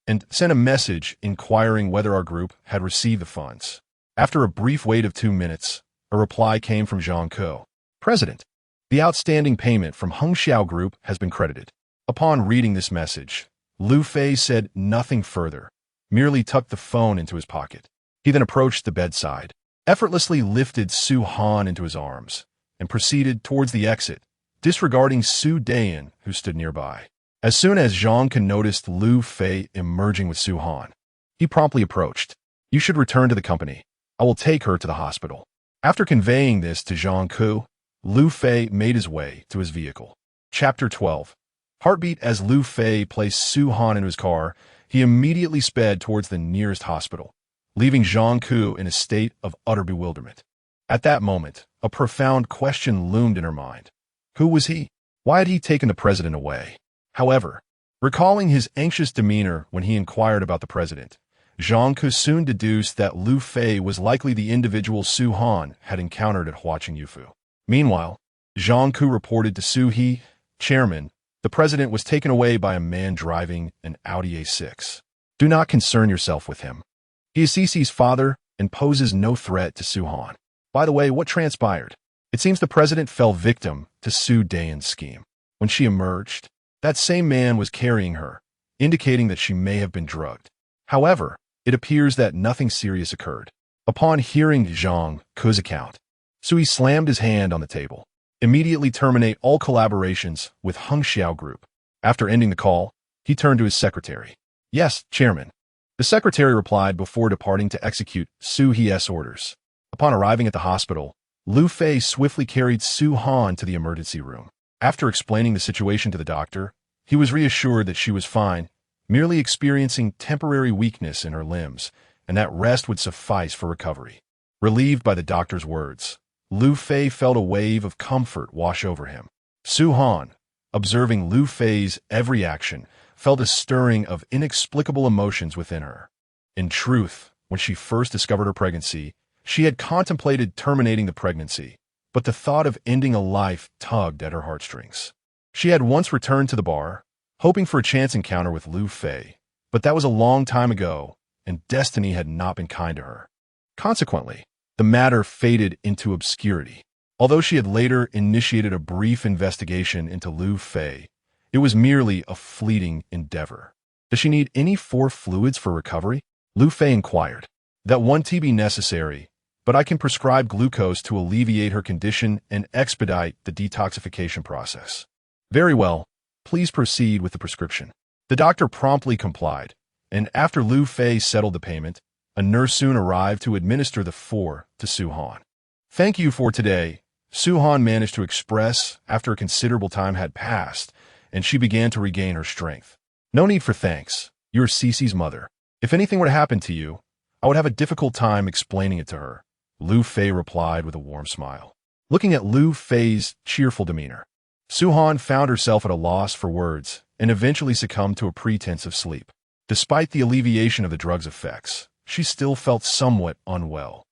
and sent a message inquiring whether our group had received the funds. After a brief wait of 2 minutes, a reply came from Zhang Ke. "President, the outstanding payment from Hengxiao Group has been credited." Upon reading this message, Liu Fei said nothing further, merely tucked the phone into his pocket. He then approached the bedside, effortlessly lifted Su Han into his arms, and proceeded towards the exit, disregarding Sue Dean, who stood nearby. As soon as Zhang Ke noticed Liu Fei emerging with Su Han, he promptly approached. "You should return to the company. I will take her to the hospital." After conveying this to Zhang Ke, Liu Fei made his way to his vehicle. Chapter 12. Heartbeat. As Liu Fei placed Su Han in his car, he immediately sped towards the nearest hospital, leaving Zhang Ke in a state of utter bewilderment. At that moment, a profound question loomed in her mind. Who was he? Why had he taken the president away? However, recalling his anxious demeanor when he inquired about the president, Zhang Ke soon deduced that Liu Fei was likely the individual Su Han had encountered at Huaqing Yufu. Meanwhile, Zhang Ke reported to Su He, chairman, the president was taken away by a man driving an Audi A6. Do not concern yourself with him. He is Cece's father and poses no threat to Su Han. By the way, what transpired? It seems the president fell victim to Sue Dean's scheme. When she emerged, that same man was carrying her, indicating that she may have been drugged. However, it appears that nothing serious occurred. Upon hearing Zhang Ke's account, Sui slammed his hand on the table. Immediately terminate all collaborations with Hengxiao Group. After ending the call, he turned to his secretary. Yes, Chairman. The secretary replied before departing to execute Su He's orders. Upon arriving at the hospital, Liu Fei swiftly carried Su Han to the emergency room. After explaining the situation to the doctor, he was reassured that she was fine, merely experiencing temporary weakness in her limbs, and that rest would suffice for recovery. Relieved by the doctor's words, Liu Fei felt a wave of comfort wash over him. Su Han, observing Liu Fei's every action, felt a stirring of inexplicable emotions within her. In truth, when she first discovered her pregnancy, she had contemplated terminating the pregnancy, but the thought of ending a life tugged at her heartstrings. She had once returned to the bar, hoping for a chance encounter with Liu Fei, but that was a long time ago, and destiny had not been kind to her. Consequently, the matter faded into obscurity. Although she had later initiated a brief investigation into Liu Fei, it was merely a fleeting endeavor. Does she need any 4 fluids for recovery? Liu Fei inquired. That one tea be necessary, but I can prescribe glucose to alleviate her condition and expedite the detoxification process. Very well. Please proceed with the prescription. The doctor promptly complied, and after Liu Fei settled the payment, a nurse soon arrived to administer the 4 to Sue Han. Thank you for today, Sue Han managed to express after a considerable time had passed, and she began to regain her strength. No need for thanks. You're Cece's mother. If anything were to happen to you, I would have a difficult time explaining it to her, Liu Fei replied with a warm smile. Looking at Liu Fei's cheerful demeanor, Sue Han found herself at a loss for words and eventually succumbed to a pretense of sleep. Despite the alleviation of the drug's effects, she still felt somewhat unwell.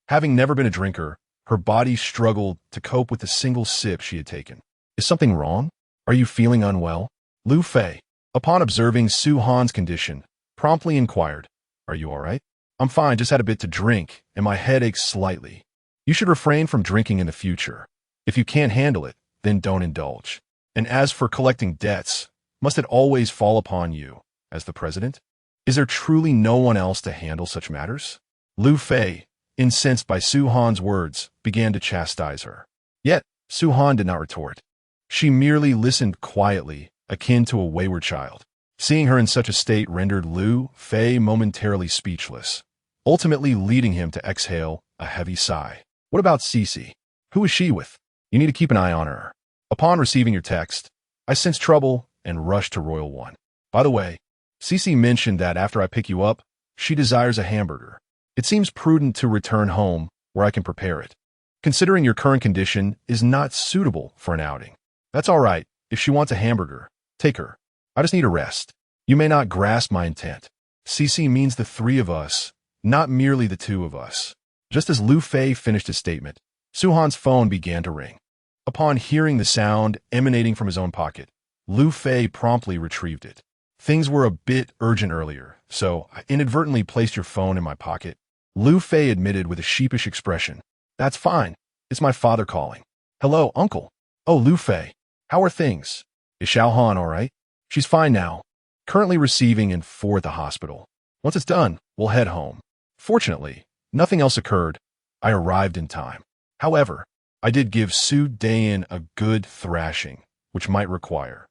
Having never been a drinker, her body struggled to cope with the single sip she had taken. Is something wrong? Are you feeling unwell? Liu Fei, upon observing Sue Han's condition, promptly inquired, Are you all right? I'm fine, just had a bit to drink, and my head aches slightly. You should refrain from drinking in the future. If you can't handle it, then don't indulge. And as for collecting debts, must it always fall upon you, as the president? Is there truly no one else to handle such matters? Liu Fei, incensed by Sue Han's words, began to chastise her. Yet, Sue Han did not retort. She merely listened quietly, akin to a wayward child. Seeing her in such a state rendered Liu Fei momentarily speechless, ultimately leading him to exhale a heavy sigh. What about Cece? Who is she with? You need to keep an eye on her. Upon receiving your text, I sensed trouble and rushed to Royal One. By the way, Cece mentioned that after I pick you up, she desires a hamburger. It seems prudent to return home where I can prepare it. Considering your current condition is not suitable for an outing. That's all right. If she wants a hamburger, take her. I just need a rest. You may not grasp my intent. Cece means the 3 of us, not merely the 2 of us. Just as Liu Fei finished his statement, Sue Han's phone began to ring. Upon hearing the sound emanating from his own pocket, Liu Fei promptly retrieved it. Things were a bit urgent earlier, so I inadvertently placed your phone in my pocket. Liu Fei admitted with a sheepish expression. That's fine. It's my father calling. Hello, uncle. Oh, Liu Fei. How are things? Is Xiao Han all right? She's fine now. Currently receiving in 4 at the hospital. Once it's done, we'll head home. Fortunately, nothing else occurred. I arrived in time. However, I did give Sue Dean a good thrashing, which might require.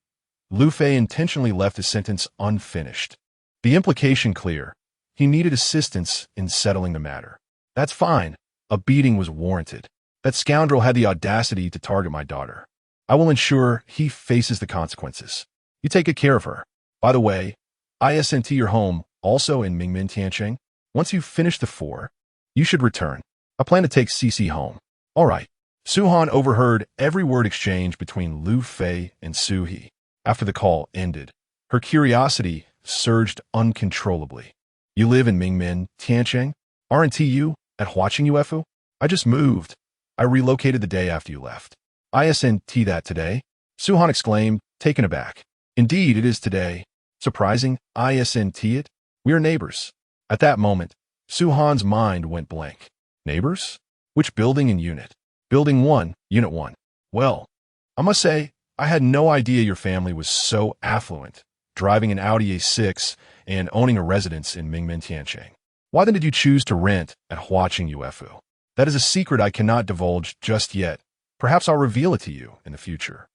Liu Fei intentionally left his sentence unfinished. The implication clear. He needed assistance in settling the matter. That's fine. A beating was warranted. That scoundrel had the audacity to target my daughter. I will ensure he faces the consequences. You take good care of her. By the way, ISNT your home, also in Mingmen Tiancheng. Once you've finished the 4, you should return. I plan to take Cece home. All right. Sue Han overheard every word exchange between Liu Fei and Sue He. After the call ended, her curiosity surged uncontrollably. You live in Mingmen Tiancheng? Aren't you at Huaqing UFO? I just moved. I relocated the day after you left. ISNT that today? Sue Han exclaimed, taken aback. Indeed, it is today. Surprising, ISNT it? We are neighbors. At that moment, Sue Han's mind went blank. Neighbors? Which building and unit? Building 1, Unit 1. Well, I must say, I had no idea your family was so affluent, driving an Audi A6 and owning a residence in Mingmen Tiancheng. Why then did you choose to rent at Huaqing UFO? That is a secret I cannot divulge just yet. Perhaps I'll reveal it to you in the future.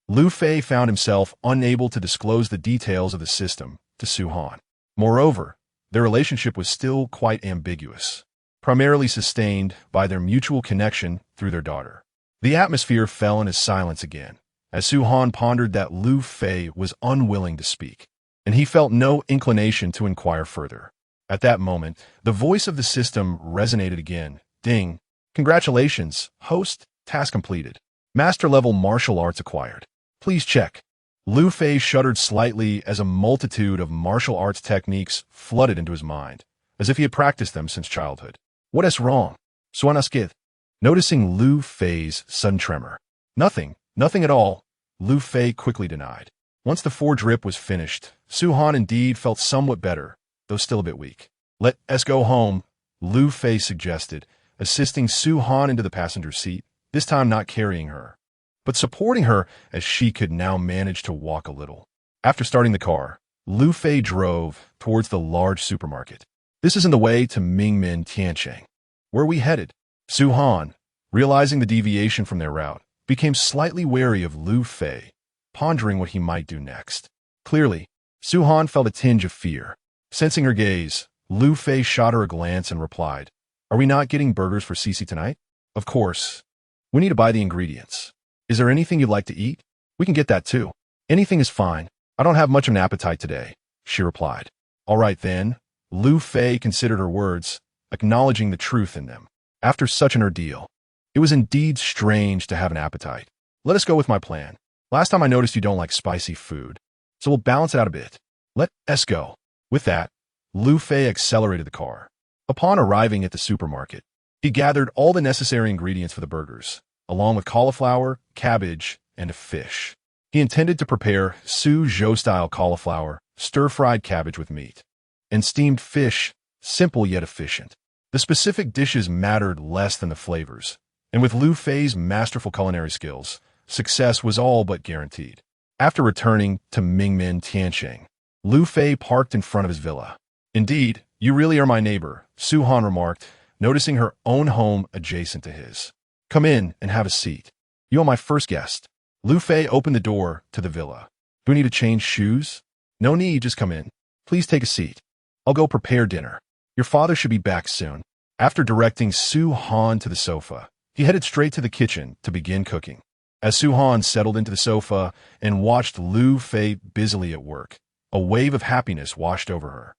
Liu Fei found himself unable to disclose the details of the system to Sue Han. Moreover, their relationship was still quite ambiguous, primarily sustained by their mutual connection through their daughter. The atmosphere fell into silence again, as Sue Han pondered that Liu Fei was unwilling to speak, and he felt no inclination to inquire further. At that moment, the voice of the system resonated again. Ding. Congratulations, host, task completed. Master-level martial arts acquired. Please check. Liu Fei shuddered slightly as a multitude of martial arts techniques flooded into his mind, as if he had practiced them since childhood. What is wrong? Suanaskith. Noticing Liu Fei's sudden tremor. Nothing at all, Liu Fei quickly denied. Once the 4 drip was finished, Sue Han indeed felt somewhat better, though still a bit weak. Let us go home, Liu Fei suggested, assisting Sue Han into the passenger seat, this time not carrying her, but supporting her as she could now manage to walk a little. After starting the car, Liu Fei drove towards the large supermarket. This is in the way to Mingmen Tiancheng. Where are we headed? Su Han, realizing the deviation from their route, became slightly wary of Liu Fei, pondering what he might do next. Clearly, Su Han felt a tinge of fear. Sensing her gaze, Liu Fei shot her a glance and replied, "Are we not getting burgers for Cece tonight?" "Of course. We need to buy the ingredients. Is there anything you'd like to eat? We can get that too." "Anything is fine. I don't have much of an appetite today," she replied. "All right then." Liu Fei considered her words, acknowledging the truth in them. After such an ordeal, it was indeed strange to have an appetite. "Let us go with my plan. Last time I noticed you don't like spicy food, so we'll balance it out a bit. Let us go." With that, Liu Fei accelerated the car. Upon arriving at the supermarket, he gathered all the necessary ingredients for the burgers, along with cauliflower, cabbage, and a fish. He intended to prepare Suzhou-style cauliflower, stir-fried cabbage with meat, and steamed fish, simple yet efficient. The specific dishes mattered less than the flavors, and with Liu Fei's masterful culinary skills, success was all but guaranteed. After returning to Mingmen Tiansheng, Liu Fei parked in front of his villa. "Indeed, you really are my neighbor," Su Han remarked, noticing her own home adjacent to his. "Come in and have a seat. You are my first guest." Liu Fei opened the door to the villa. "Do we need to change shoes?" "No need, just come in. Please take a seat. I'll go prepare dinner. Your father should be back soon." After directing Su Han to the sofa, he headed straight to the kitchen to begin cooking. As Su Han settled into the sofa and watched Liu Fei busily at work, a wave of happiness washed over her,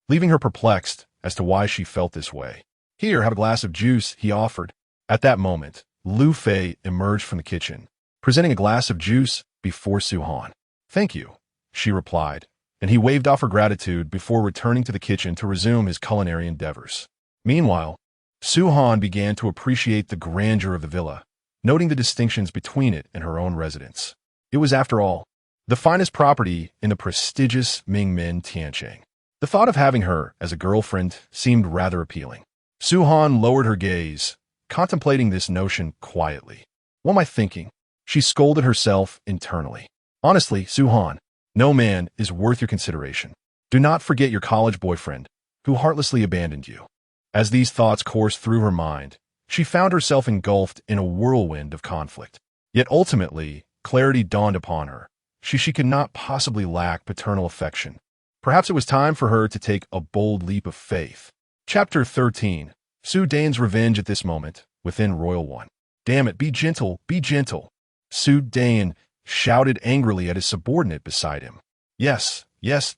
leaving her perplexed as to why she felt this way. "Here, have a glass of juice," he offered. At that moment, Liu Fei emerged from the kitchen, presenting a glass of juice before Su Han. "Thank you," she replied, and he waved off her gratitude before returning to the kitchen to resume his culinary endeavors. Meanwhile, Su Han began to appreciate the grandeur of the villa, noting the distinctions between it and her own residence. It was, after all, the finest property in the prestigious Mingmen Tiansheng. The thought of having her as a girlfriend seemed rather appealing. Su Han lowered her gaze, contemplating this notion quietly. "What am I thinking?" She scolded herself internally. "Honestly, Su Han, no man is worth your consideration. Do not forget your college boyfriend, who heartlessly abandoned you." As these thoughts coursed through her mind, she found herself engulfed in a whirlwind of conflict. Yet ultimately, clarity dawned upon her. She could not possibly lack paternal affection. Perhaps it was time for her to take a bold leap of faith. Chapter 13. Sue Dane's revenge at this moment, within Royal One. "Damn it, be gentle, be gentle." Sue Dane shouted angrily at his subordinate beside him. Yes,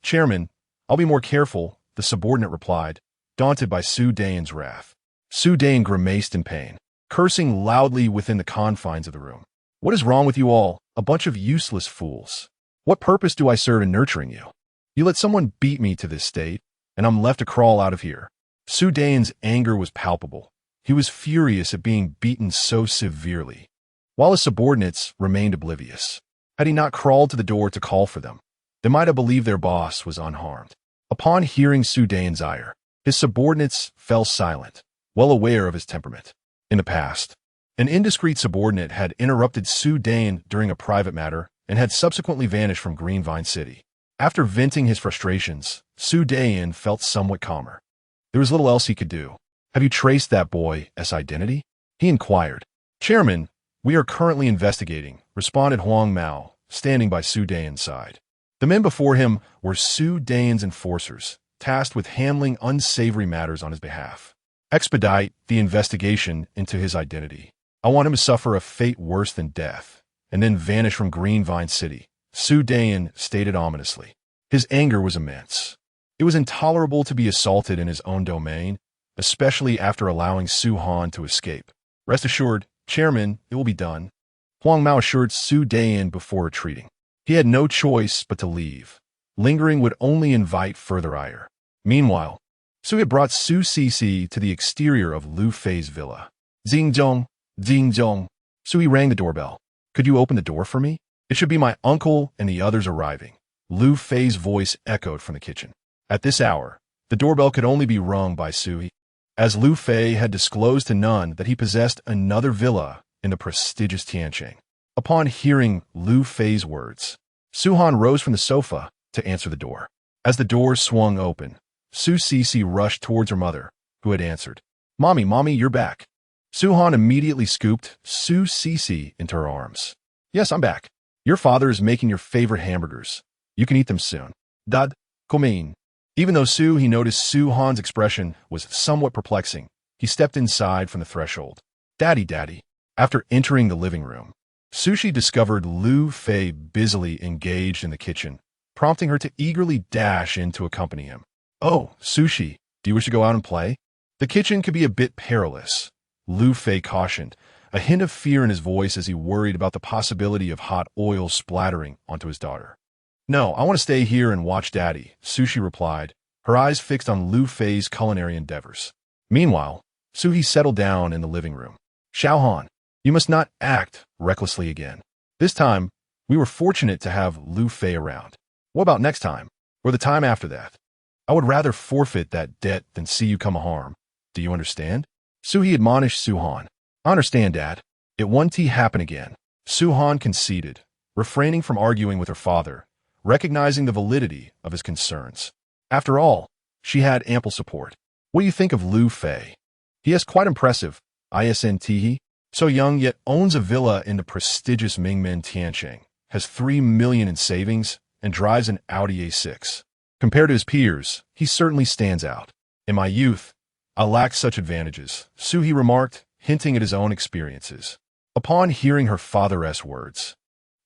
Chairman, I'll be more careful," the subordinate replied, daunted by Sue Dane's wrath. Sue Dane grimaced in pain, cursing loudly within the confines of the room. "What is wrong with you all? A bunch of useless fools. What purpose do I serve in nurturing you? You let someone beat me to this state, and I'm left to crawl out of here." Sue Dane's anger was palpable. He was furious at being beaten so severely, while his subordinates remained oblivious. Had he not crawled to the door to call for them, they might have believed their boss was unharmed. Upon hearing Sue Dane's ire, his subordinates fell silent, well aware of his temperament. In the past, an indiscreet subordinate had interrupted Sue Dane during a private matter and had subsequently vanished from Greenvine City. After venting his frustrations, Sue Dane felt somewhat calmer. There was little else he could do. "Have you traced that boy's identity?" he inquired. "Chairman, we are currently investigating," responded Huang Mao, standing by Sue Dane's side. The men before him were Sue Dane's enforcers, tasked with handling unsavory matters on his behalf. "Expedite the investigation into his identity. I want him to suffer a fate worse than death, and then vanish from Greenvine City," Sue Dane stated ominously. His anger was immense. It was intolerable to be assaulted in his own domain, especially after allowing Su Han to escape. "Rest assured, Chairman, it will be done," Huang Mao assured Sue Dane before retreating. He had no choice but to leave. Lingering would only invite further ire. Meanwhile, Sue had brought Su Cece to the exterior of Liu Fei's villa. "Xingzhong, Xingzhong." Sui rang the doorbell. "Could you open the door for me? It should be my uncle and the others arriving." Liu Fei's voice echoed from the kitchen. At this hour, the doorbell could only be rung by Sui, as Liu Fei had disclosed to none that he possessed another villa in the prestigious Tiansheng. Upon hearing Liu Fei's words, Su Han rose from the sofa to answer the door. As the door swung open, Su Cece rushed towards her mother, who had answered. Mommy, you're back." Su-Han immediately scooped Su Cece into her arms. Yes, I'm back. Your father is making your favorite hamburgers. You can eat them soon. Dad, come. Even though he noticed Su-Han's expression was somewhat perplexing, he stepped inside from the threshold. Daddy. After entering the living room, Sushi discovered Liu Fei busily engaged in the kitchen, prompting her to eagerly dash in to accompany him. Oh, Sushi, do you wish to go out and play? The kitchen could be a bit perilous, Liu Fei cautioned, a hint of fear in his voice as he worried about the possibility of hot oil splattering onto his daughter. No, I want to stay here and watch Daddy, Sushi replied, her eyes fixed on Liu Fei's culinary endeavors. Meanwhile, Suhi settled down in the living room. Xiaohan, you must not act recklessly again. This time, we were fortunate to have Liu Fei around. What about next time? Or the time after that? I would rather forfeit that debt than see you come harm. Do you understand? Suhi admonished Su-Han. I understand, Dad. It won't happen again. Su-Han conceded, refraining from arguing with her father, recognizing the validity of his concerns. After all, she had ample support. What do you think of Liu Fei? He is quite impressive, isn't. So young yet owns a villa in the prestigious Mingmen Tiansheng, has 3 million in savings, and drives an Audi A6. Compared to his peers, he certainly stands out. In my youth, I lacked such advantages, Suhi remarked, hinting at his own experiences. Upon hearing her father's words,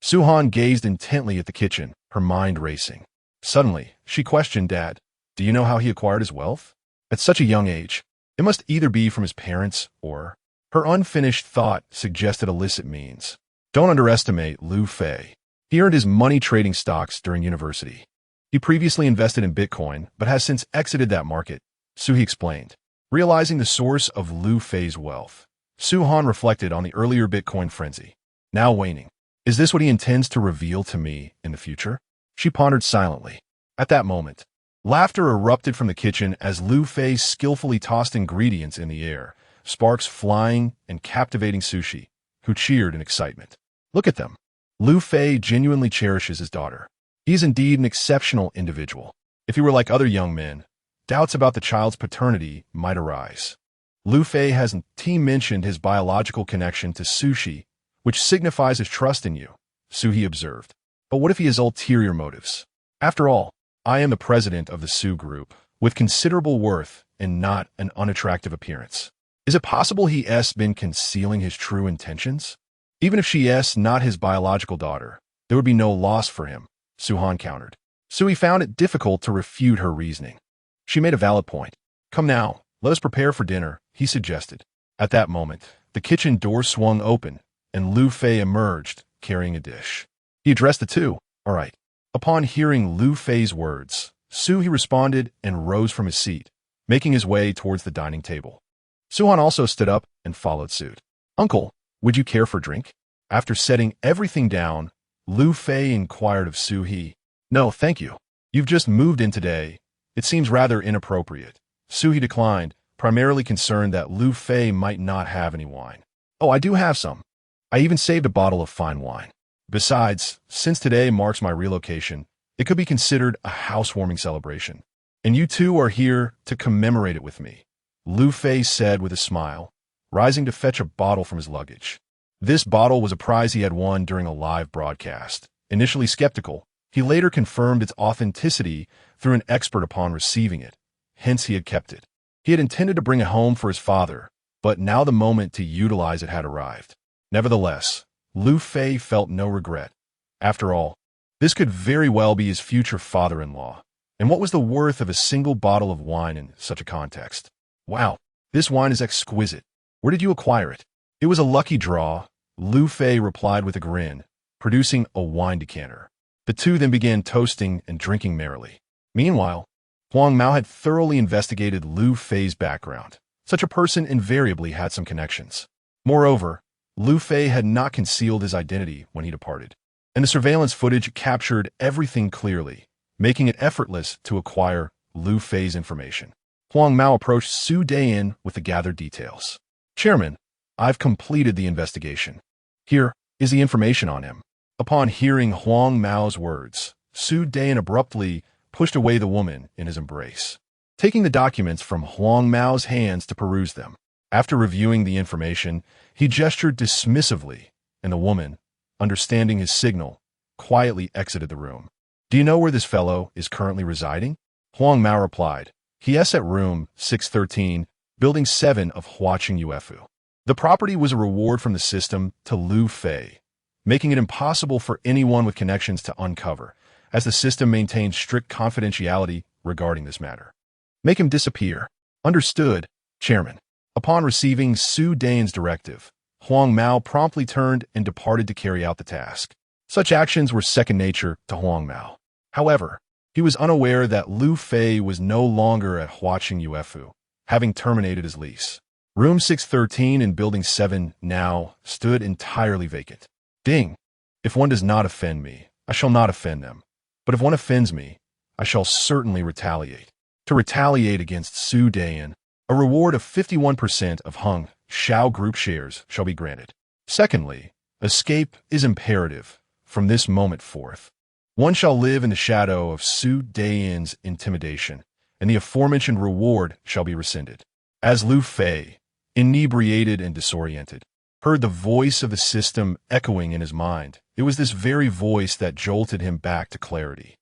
Su-Han gazed intently at the kitchen, her mind racing. Suddenly, she questioned Dad, do you know how he acquired his wealth? At such a young age, it must either be from his parents or... Her unfinished thought suggested illicit means. Don't underestimate Liu Fei. He earned his money trading stocks during university. He previously invested in Bitcoin, but has since exited that market, Suhi explained. Realizing the source of Liu Fei's wealth, Su-Han reflected on the earlier Bitcoin frenzy. Now waning. Is this what he intends to reveal to me in the future? She pondered silently. At that moment, laughter erupted from the kitchen as Liu Fei skillfully tossed ingredients in the air, sparks flying and captivating Sushi, who cheered in excitement. Look at them. Liu Fei genuinely cherishes his daughter. He is indeed an exceptional individual. If he were like other young men, doubts about the child's paternity might arise. Liu Fei hasn't mentioned his biological connection to Sushi, which signifies his trust in you, Suhi observed. But what if he has ulterior motives? After all, I am the president of the Su group, with considerable worth and not an unattractive appearance. Is it possible he has been concealing his true intentions? Even if she is not his biological daughter, there would be no loss for him, Su-Han countered. Suhi found it difficult to refute her reasoning. She made a valid point. Come now, let us prepare for dinner, he suggested. At that moment, the kitchen door swung open, and Liu Fei emerged, carrying a dish. He addressed the two. All right. Upon hearing Liu Fei's words, Suhi responded and rose from his seat, making his way towards the dining table. Su-Han also stood up and followed suit. Uncle, would you care for a drink? After setting everything down, Liu Fei inquired of Suhi. No, thank you. You've just moved in today. It seems rather inappropriate. Suhi declined, primarily concerned that Liu Fei might not have any wine. Oh, I do have some. I even saved a bottle of fine wine. Besides, since today marks my relocation, it could be considered a housewarming celebration. And you two are here to commemorate it with me, Liu Fei said with a smile, rising to fetch a bottle from his luggage. This bottle was a prize he had won during a live broadcast. Initially skeptical, he later confirmed its authenticity through an expert upon receiving it. Hence he had kept it. He had intended to bring it home for his father, but now the moment to utilize it had arrived. Nevertheless, Liu Fei felt no regret. After all, this could very well be his future father-in-law. And what was the worth of a single bottle of wine in such a context? Wow, this wine is exquisite. Where did you acquire it? It was a lucky draw, Liu Fei replied with a grin, producing a wine decanter. The two then began toasting and drinking merrily. Meanwhile, Huang Mao had thoroughly investigated Liu Fei's background. Such a person invariably had some connections. Moreover, Liu Fei had not concealed his identity when he departed, and the surveillance footage captured everything clearly, making it effortless to acquire Liu Fei's information. Huang Mao approached Su Dean with the gathered details. Chairman, I've completed the investigation. Here is the information on him. Upon hearing Huang Mao's words, Su Dein abruptly pushed away the woman in his embrace, taking the documents from Huang Mao's hands to peruse them. After reviewing the information, he gestured dismissively, and the woman, understanding his signal, quietly exited the room. Do you know where this fellow is currently residing? Huang Mao replied. He is at room 613, building 7 of Huaqing Uefu. The property was a reward from the system to Liu Fei, making it impossible for anyone with connections to uncover, as the system maintains strict confidentiality regarding this matter. Make him disappear. Understood, Chairman. Upon receiving Sue Dean's directive, Huang Mao promptly turned and departed to carry out the task. Such actions were second nature to Huang Mao. However, he was unaware that Liu Fei was no longer at Huaqing Uefu, having terminated his lease. Room 613 in Building 7 now stood entirely vacant. Ding! If one does not offend me, I shall not offend them. But if one offends me, I shall certainly retaliate. To retaliate against Sue Dean, a reward of 51% of Hung Shao Group shares shall be granted. Secondly, escape is imperative from this moment forth. One shall live in the shadow of Sue Dean's intimidation, and the aforementioned reward shall be rescinded. As Liu Fei, inebriated and disoriented, heard the voice of the system echoing in his mind, it was this very voice that jolted him back to clarity.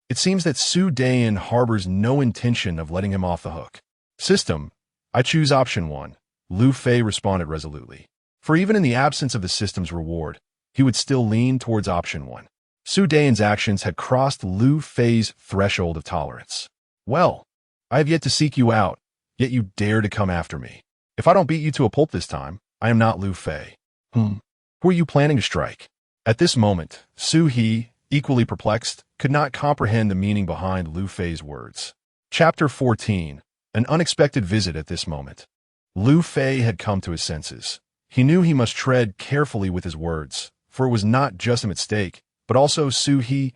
It seems that Sue Dean harbors no intention of letting him off the hook. System, I choose option 1, Liu Fei responded resolutely. For even in the absence of the system's reward, he would still lean towards option 1. Sue Dean's actions had crossed Liu Fei's threshold of tolerance. Well, I have yet to seek you out, yet you dare to come after me. If I don't beat you to a pulp this time, I am not Liu Fei. Who are you planning to strike? At this moment, Su He, equally perplexed, could not comprehend the meaning behind Liu Fei's words. Chapter 14. An unexpected visit at this moment. Liu Fei had come to his senses. He knew he must tread carefully with his words, for it was not just him at stake, but also Su He,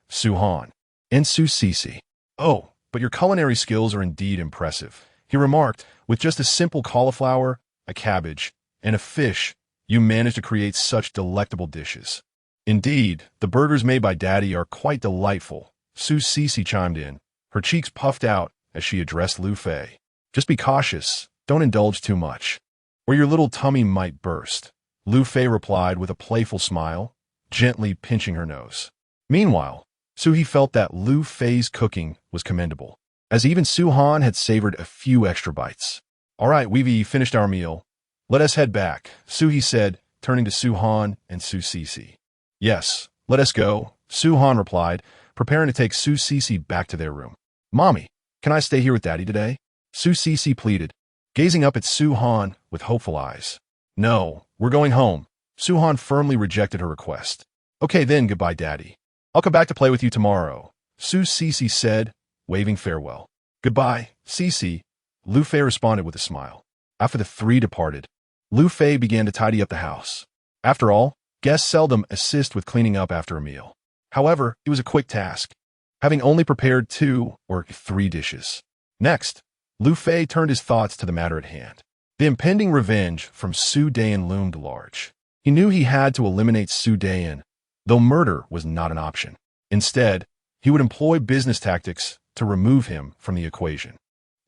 Su Han, and Su Cece. Oh, but your culinary skills are indeed impressive, he remarked. With just a simple cauliflower, a cabbage, and a fish, you managed to create such delectable dishes. Indeed, the burgers made by Daddy are quite delightful, Su Cece chimed in, her cheeks puffed out as she addressed Liu Fei. Just be cautious, don't indulge too much, or your little tummy might burst, Liu Fei replied with a playful smile, gently pinching her nose. Meanwhile, Su He felt that Liu Fei's cooking was commendable, as even Su Han had savored a few extra bites. All right, we've finished our meal. Let us head back, Su He said, turning to Su Han and Su Cece. Yes, let us go, Su Han replied, preparing to take Su Cece back to their room. Mommy, can I stay here with Daddy today? Su Cece pleaded, gazing up at Su Han with hopeful eyes. No, we're going home. Su Han firmly rejected her request. Okay then, goodbye, Daddy. I'll come back to play with you tomorrow, Su Cece said, waving farewell. Goodbye, Cece, Liu Fei responded with a smile. After the three departed, Liu Fei began to tidy up the house. After all, guests seldom assist with cleaning up after a meal. However, it was a quick task, having only prepared 2 or 3 dishes. Next, Liu Fei turned his thoughts to the matter at hand. The impending revenge from Sue Dean loomed large. He knew he had to eliminate Sue Dein, though murder was not an option. Instead, he would employ business tactics to remove him from the equation.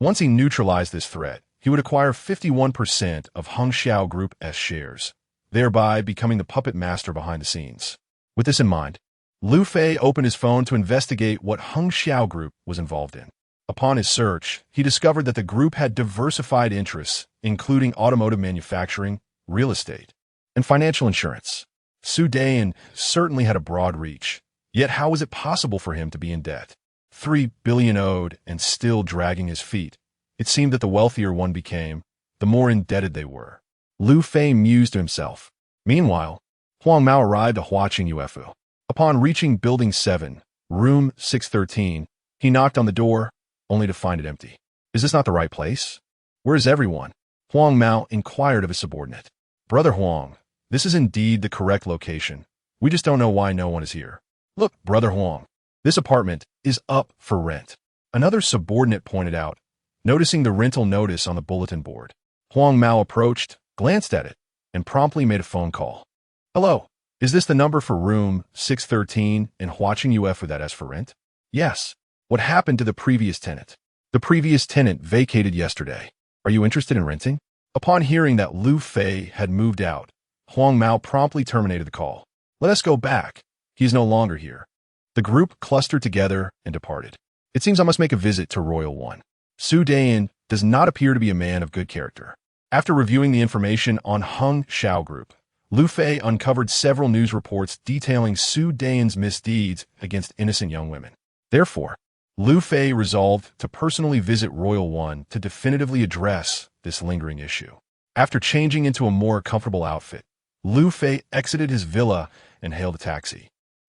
Once he neutralized this threat, he would acquire 51% of Hung Xiao Group S shares, thereby becoming the puppet master behind the scenes. With this in mind, Liu Fei opened his phone to investigate what Hung Xiao Group was involved in. Upon his search, he discovered that the group had diversified interests, including automotive manufacturing, real estate, and financial insurance. Su Dein certainly had a broad reach, yet how was it possible for him to be in debt? 3 billion owed and still dragging his feet. It seemed that the wealthier one became, the more indebted they were. Liu Fei mused to himself. Meanwhile, Huang Mao arrived at Huaqing Uefu. Upon reaching Building 7, Room 613, he knocked on the door, only to find it empty. Is this not the right place? Where is everyone? Huang Mao inquired of his subordinate. Brother Huang, this is indeed the correct location. We just don't know why no one is here. Look, Brother Huang, this apartment is up for rent. Another subordinate pointed out, noticing the rental notice on the bulletin board. Huang Mao approached, glanced at it, and promptly made a phone call. Hello, is this the number for room 613 in Huaqing Uefu that is for rent? Yes. What happened to the previous tenant? The previous tenant vacated yesterday. Are you interested in renting? Upon hearing that Liu Fei had moved out, Wong Bo promptly terminated the call. Let us go back. He is no longer here. The group clustered together and departed. It seems I must make a visit to Royal One. Sue Dean does not appear to be a man of good character. After reviewing the information on Hung Xiao Group, Liu Fei uncovered several news reports detailing Sue Dean's misdeeds against innocent young women. Therefore, Liu Fei resolved to personally visit Royal One to definitively address this lingering issue. After changing into a more comfortable outfit, Liu Fei exited his villa and hailed a taxi,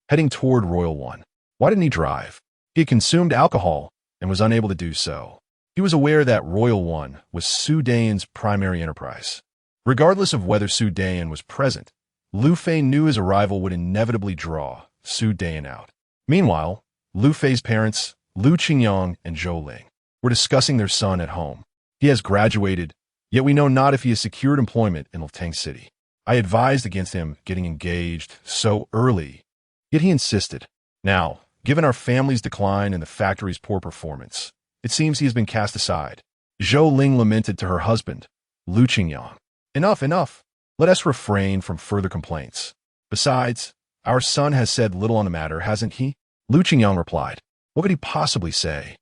heading toward Royal One. Why didn't he drive? He had consumed alcohol and was unable to do so. He was aware that Royal One was Sue Dean's primary enterprise. Regardless of whether Sue Dean was present, Liu Fei knew his arrival would inevitably draw Sue Dean out. Meanwhile, Liu Fei's parents, Liu Qingyang and Zhou Ling, were discussing their son at home. He has graduated, yet we know not if he has secured employment in Lutang City. I advised against him getting engaged so early, yet he insisted. Now, given our family's decline and the factory's poor performance, it seems he has been cast aside. Zhou Ling lamented to her husband, Liu Qingyang. Enough. Let us refrain from further complaints. Besides, our son has said little on the matter, hasn't he? Liu Qingyang replied. What could he possibly say?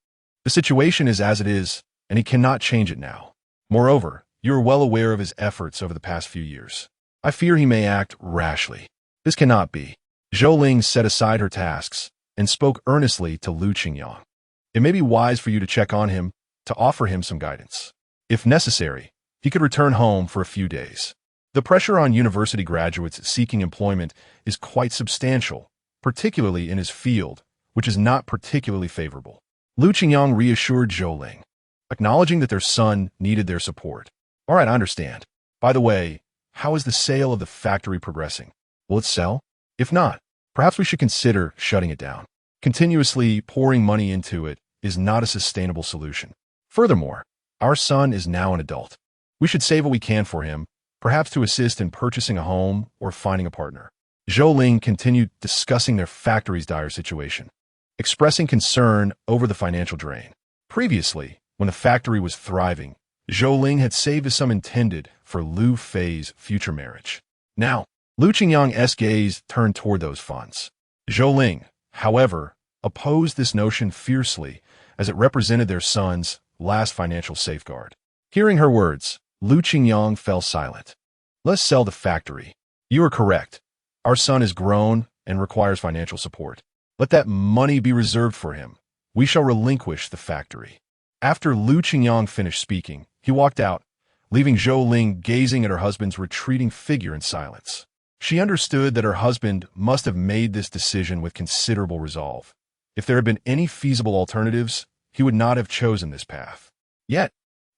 The situation is as it is, and he cannot change it now. Moreover, you are well aware of his efforts over the past few years. I fear he may act rashly. This cannot be. Zhou Ling set aside her tasks and spoke earnestly to Liu Qingyang. It may be wise for you to check on him, to offer him some guidance. If necessary, he could return home for a few days. The pressure on university graduates seeking employment is quite substantial, particularly in his field, which is not particularly favorable. Liu Qingyang reassured Zhou Ling, acknowledging that their son needed their support. All right, I understand. By the way, how is the sale of the factory progressing? Will it sell? If not, perhaps we should consider shutting it down. Continuously pouring money into it is not a sustainable solution. Furthermore, our son is now an adult. We should save what we can for him, perhaps to assist in purchasing a home or finding a partner. Zhou Ling continued discussing their factory's dire situation, expressing concern over the financial drain. Previously, when the factory was thriving, Zhou Ling had saved a sum intended for Liu Fei's future marriage. Now, Liu Qingyang's gaze turned toward those funds. Zhou Ling, however, opposed this notion fiercely as it represented their son's last financial safeguard. Hearing her words, Liu Qingyang fell silent. Let's sell the factory. You are correct. Our son is grown and requires financial support. Let that money be reserved for him. We shall relinquish the factory. After Liu Qingyang finished speaking, he walked out, leaving Zhou Ling gazing at her husband's retreating figure in silence. She understood that her husband must have made this decision with considerable resolve. If there had been any feasible alternatives, he would not have chosen this path. Yet,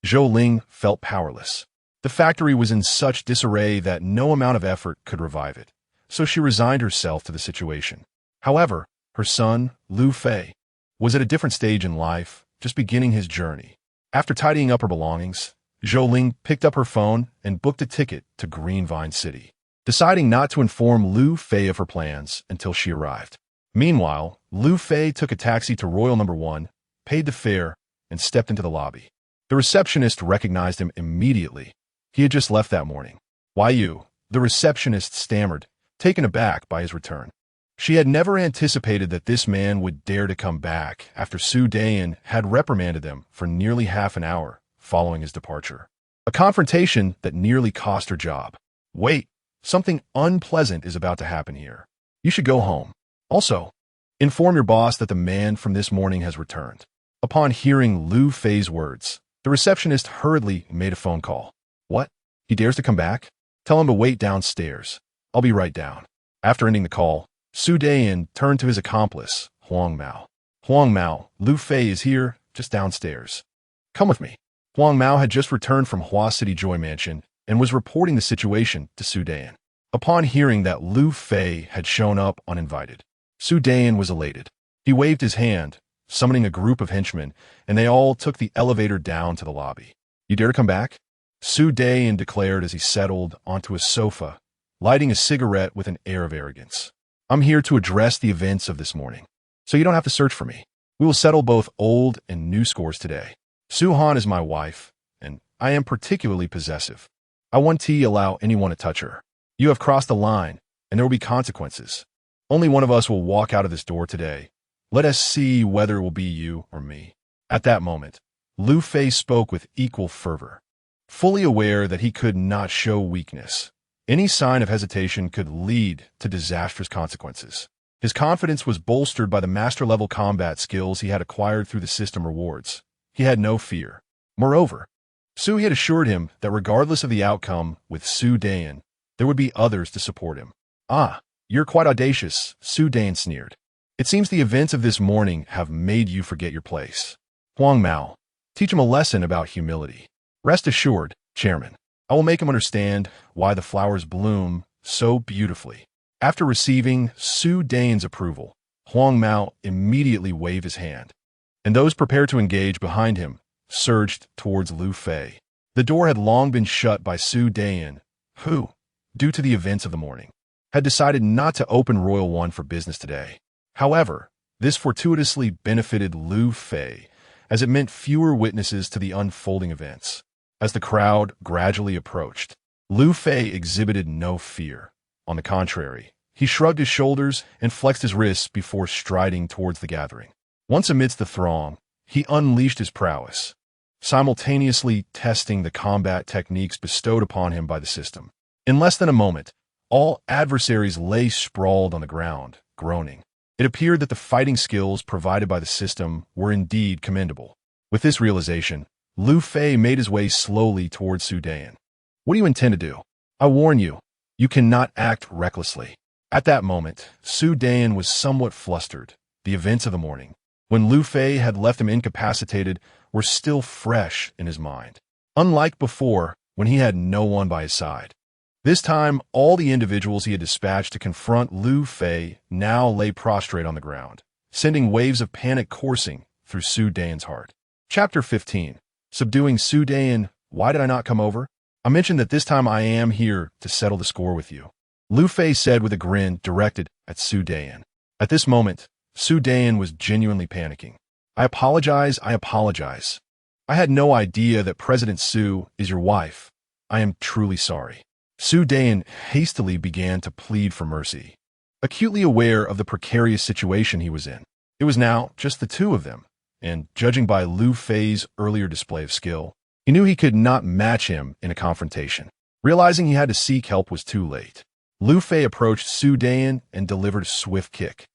Zhou Ling felt powerless. The factory was in such disarray that no amount of effort could revive it, so she resigned herself to the situation. However, her son, Liu Fei, was at a different stage in life, just beginning his journey. After tidying up her belongings, Zhou Ling picked up her phone and booked a ticket to Greenvine City, deciding not to inform Liu Fei of her plans until she arrived. Meanwhile, Liu Fei took a taxi to Royal No. 1, paid the fare, and stepped into the lobby. The receptionist recognized him immediately. He had just left that morning. Why you? The receptionist stammered, taken aback by his return. She had never anticipated that this man would dare to come back after Sue Dean had reprimanded them for nearly half an hour following his departure. A confrontation that nearly cost her job. Wait, something unpleasant is about to happen here. You should go home. Also, inform your boss that the man from this morning has returned. Upon hearing Liu Fei's words, the receptionist hurriedly made a phone call. What? He dares to come back? Tell him to wait downstairs. I'll be right down. After ending the call, Sue Dean turned to his accomplice, Wong Bo. Wong Bo, Liu Fei is here, just downstairs. Come with me. Wong Bo had just returned from Hua City Joy Mansion and was reporting the situation to Sue Dein. Upon hearing that Liu Fei had shown up uninvited, Sue Dein was elated. He waved his hand, summoning a group of henchmen, and they all took the elevator down to the lobby. You dare to come back? Sue Dein declared as he settled onto a sofa, lighting a cigarette with an air of arrogance. I'm here to address the events of this morning, so you don't have to search for me. We will settle both old and new scores today. Su Han is my wife, and I am particularly possessive. I won't allow anyone to touch her. You have crossed the line, and there will be consequences. Only one of us will walk out of this door today. Let us see whether it will be you or me." At that moment, Liu Fei spoke with equal fervor. Fully aware that he could not show weakness, any sign of hesitation could lead to disastrous consequences. His confidence was bolstered by the master-level combat skills he had acquired through the system rewards. He had no fear. Moreover, Sue had assured him that regardless of the outcome with Sue Dean, there would be others to support him. "Ah, you're quite audacious," Sue Dean sneered. "It seems the events of this morning have made you forget your place. Huang Mao, teach him a lesson about humility. Rest assured, Chairman, I will make him understand why the flowers bloom so beautifully." After receiving Sue Dean's approval, Huang Mao immediately waved his hand, and those prepared to engage behind him surged towards Liu Fei. The door had long been shut by Sue Dean, who, due to the events of the morning, had decided not to open Royal One for business today. However, this fortuitously benefited Liu Fei, as it meant fewer witnesses to the unfolding events. As the crowd gradually approached, Liu Fei exhibited no fear. On the contrary, he shrugged his shoulders and flexed his wrists before striding towards the gathering. Once amidst the throng, he unleashed his prowess, simultaneously testing the combat techniques bestowed upon him by the system. In less than a moment, all adversaries lay sprawled on the ground, groaning. It appeared that the fighting skills provided by the system were indeed commendable. With this realization, Liu Fei made his way slowly towards Sue Dean. "What do you intend to do? I warn you, you cannot act recklessly." At that moment, Sue Dean was somewhat flustered. The events of the morning, when Liu Fei had left him incapacitated, were still fresh in his mind. Unlike before, when he had no one by his side. This time, all the individuals he had dispatched to confront Liu Fei now lay prostrate on the ground, sending waves of panic coursing through Sue Dean's heart. Chapter 15. Subduing Sue Dean. Why did I not come over? I mentioned that this time I am here to settle the score with you, Liu Fei said with a grin directed at Sue Dean. At this moment, Sue Dean was genuinely panicking. I apologize. I had no idea that President Sue is your wife. I am truly sorry." Sue Dean hastily began to plead for mercy, acutely aware of the precarious situation he was in. It was now just the two of them, and judging by Liu Fei's earlier display of skill, he knew he could not match him in a confrontation. Realizing he had to seek help was too late. Liu Fei approached Sue Dean and delivered a swift kick,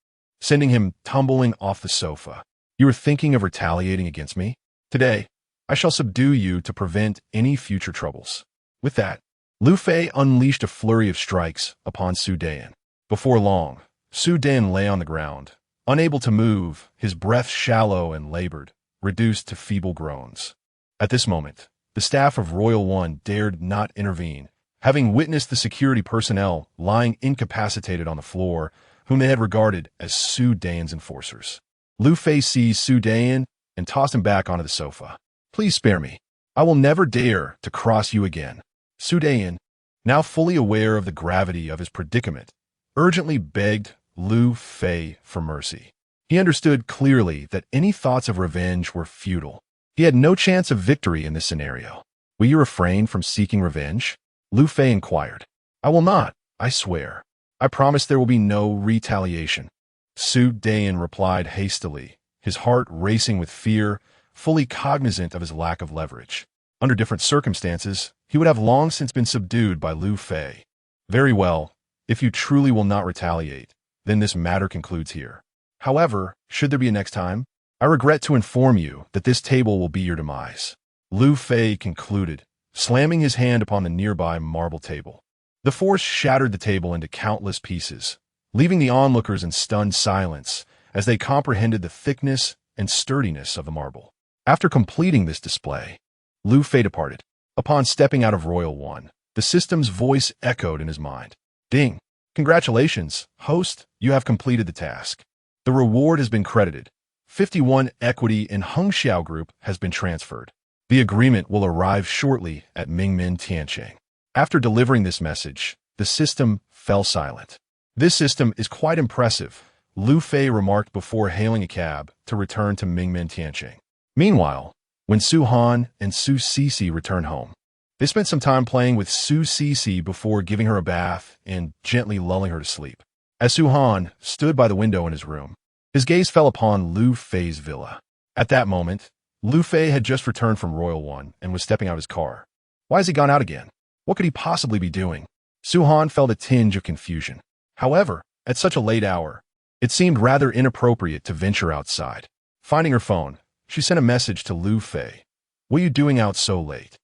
sending him tumbling off the sofa. "You are thinking of retaliating against me? Today, I shall subdue you to prevent any future troubles." With that, Liu Fei unleashed a flurry of strikes upon Sue Dean. Before long, Sue Dean lay on the ground, unable to move, his breath shallow and labored, reduced to feeble groans. At this moment, the staff of Royal One dared not intervene, having witnessed the security personnel lying incapacitated on the floor, whom they had regarded as Sue Dean's enforcers. Liu Fei seized Sue Dean and tossed him back onto the sofa. "Please spare me. I will never dare to cross you again." Sue Dean, now fully aware of the gravity of his predicament, urgently begged Liu Fei for mercy. He understood clearly that any thoughts of revenge were futile. He had no chance of victory in this scenario. "Will you refrain from seeking revenge?" Liu Fei inquired. "I will not, I swear. I promise there will be no retaliation." Sue Dean replied hastily, his heart racing with fear, fully cognizant of his lack of leverage. Under different circumstances, he would have long since been subdued by Liu Fei. "Very well, if you truly will not retaliate, then this matter concludes here. However, should there be a next time, I regret to inform you that this table will be your demise," Liu Fei concluded, slamming his hand upon the nearby marble table. The force shattered the table into countless pieces, leaving the onlookers in stunned silence as they comprehended the thickness and sturdiness of the marble. After completing this display, Liu Fei departed. Upon stepping out of Royal One, the system's voice echoed in his mind. "Ding! Congratulations, host, you have completed the task. The reward has been credited. 51 equity in Hengxiao Group has been transferred. The agreement will arrive shortly at Mingmen Tiancheng." After delivering this message, the system fell silent. "This system is quite impressive," Liu Fei remarked before hailing a cab to return to Mingmen Tiancheng. Meanwhile, when Su Han and Su Cece returned home. They spent some time playing with Su Cece before giving her a bath and gently lulling her to sleep. As Su Han stood by the window in his room, his gaze fell upon Liu Fei's villa. At that moment, Liu Fei had just returned from Royal One and was stepping out his car. Why has he gone out again? What could he possibly be doing? Su Han felt a tinge of confusion. However, at such a late hour, it seemed rather inappropriate to venture outside. Finding her phone, she sent a message to Liu Fei. What are you doing out so late?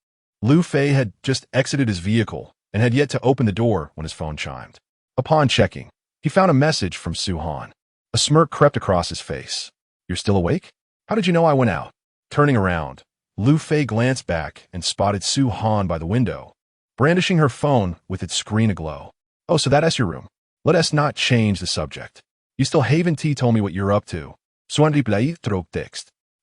Liu Fei had just exited his vehicle and had yet to open the door when his phone chimed. Upon checking, he found a message from Su Han. A smirk crept across his face. You're still awake? How did you know I went out? Turning around, Liu Fei glanced back and spotted Su Han by the window, brandishing her phone with its screen aglow. Oh, so that's your room. Let us not change the subject. You still haven't told me what you're up to.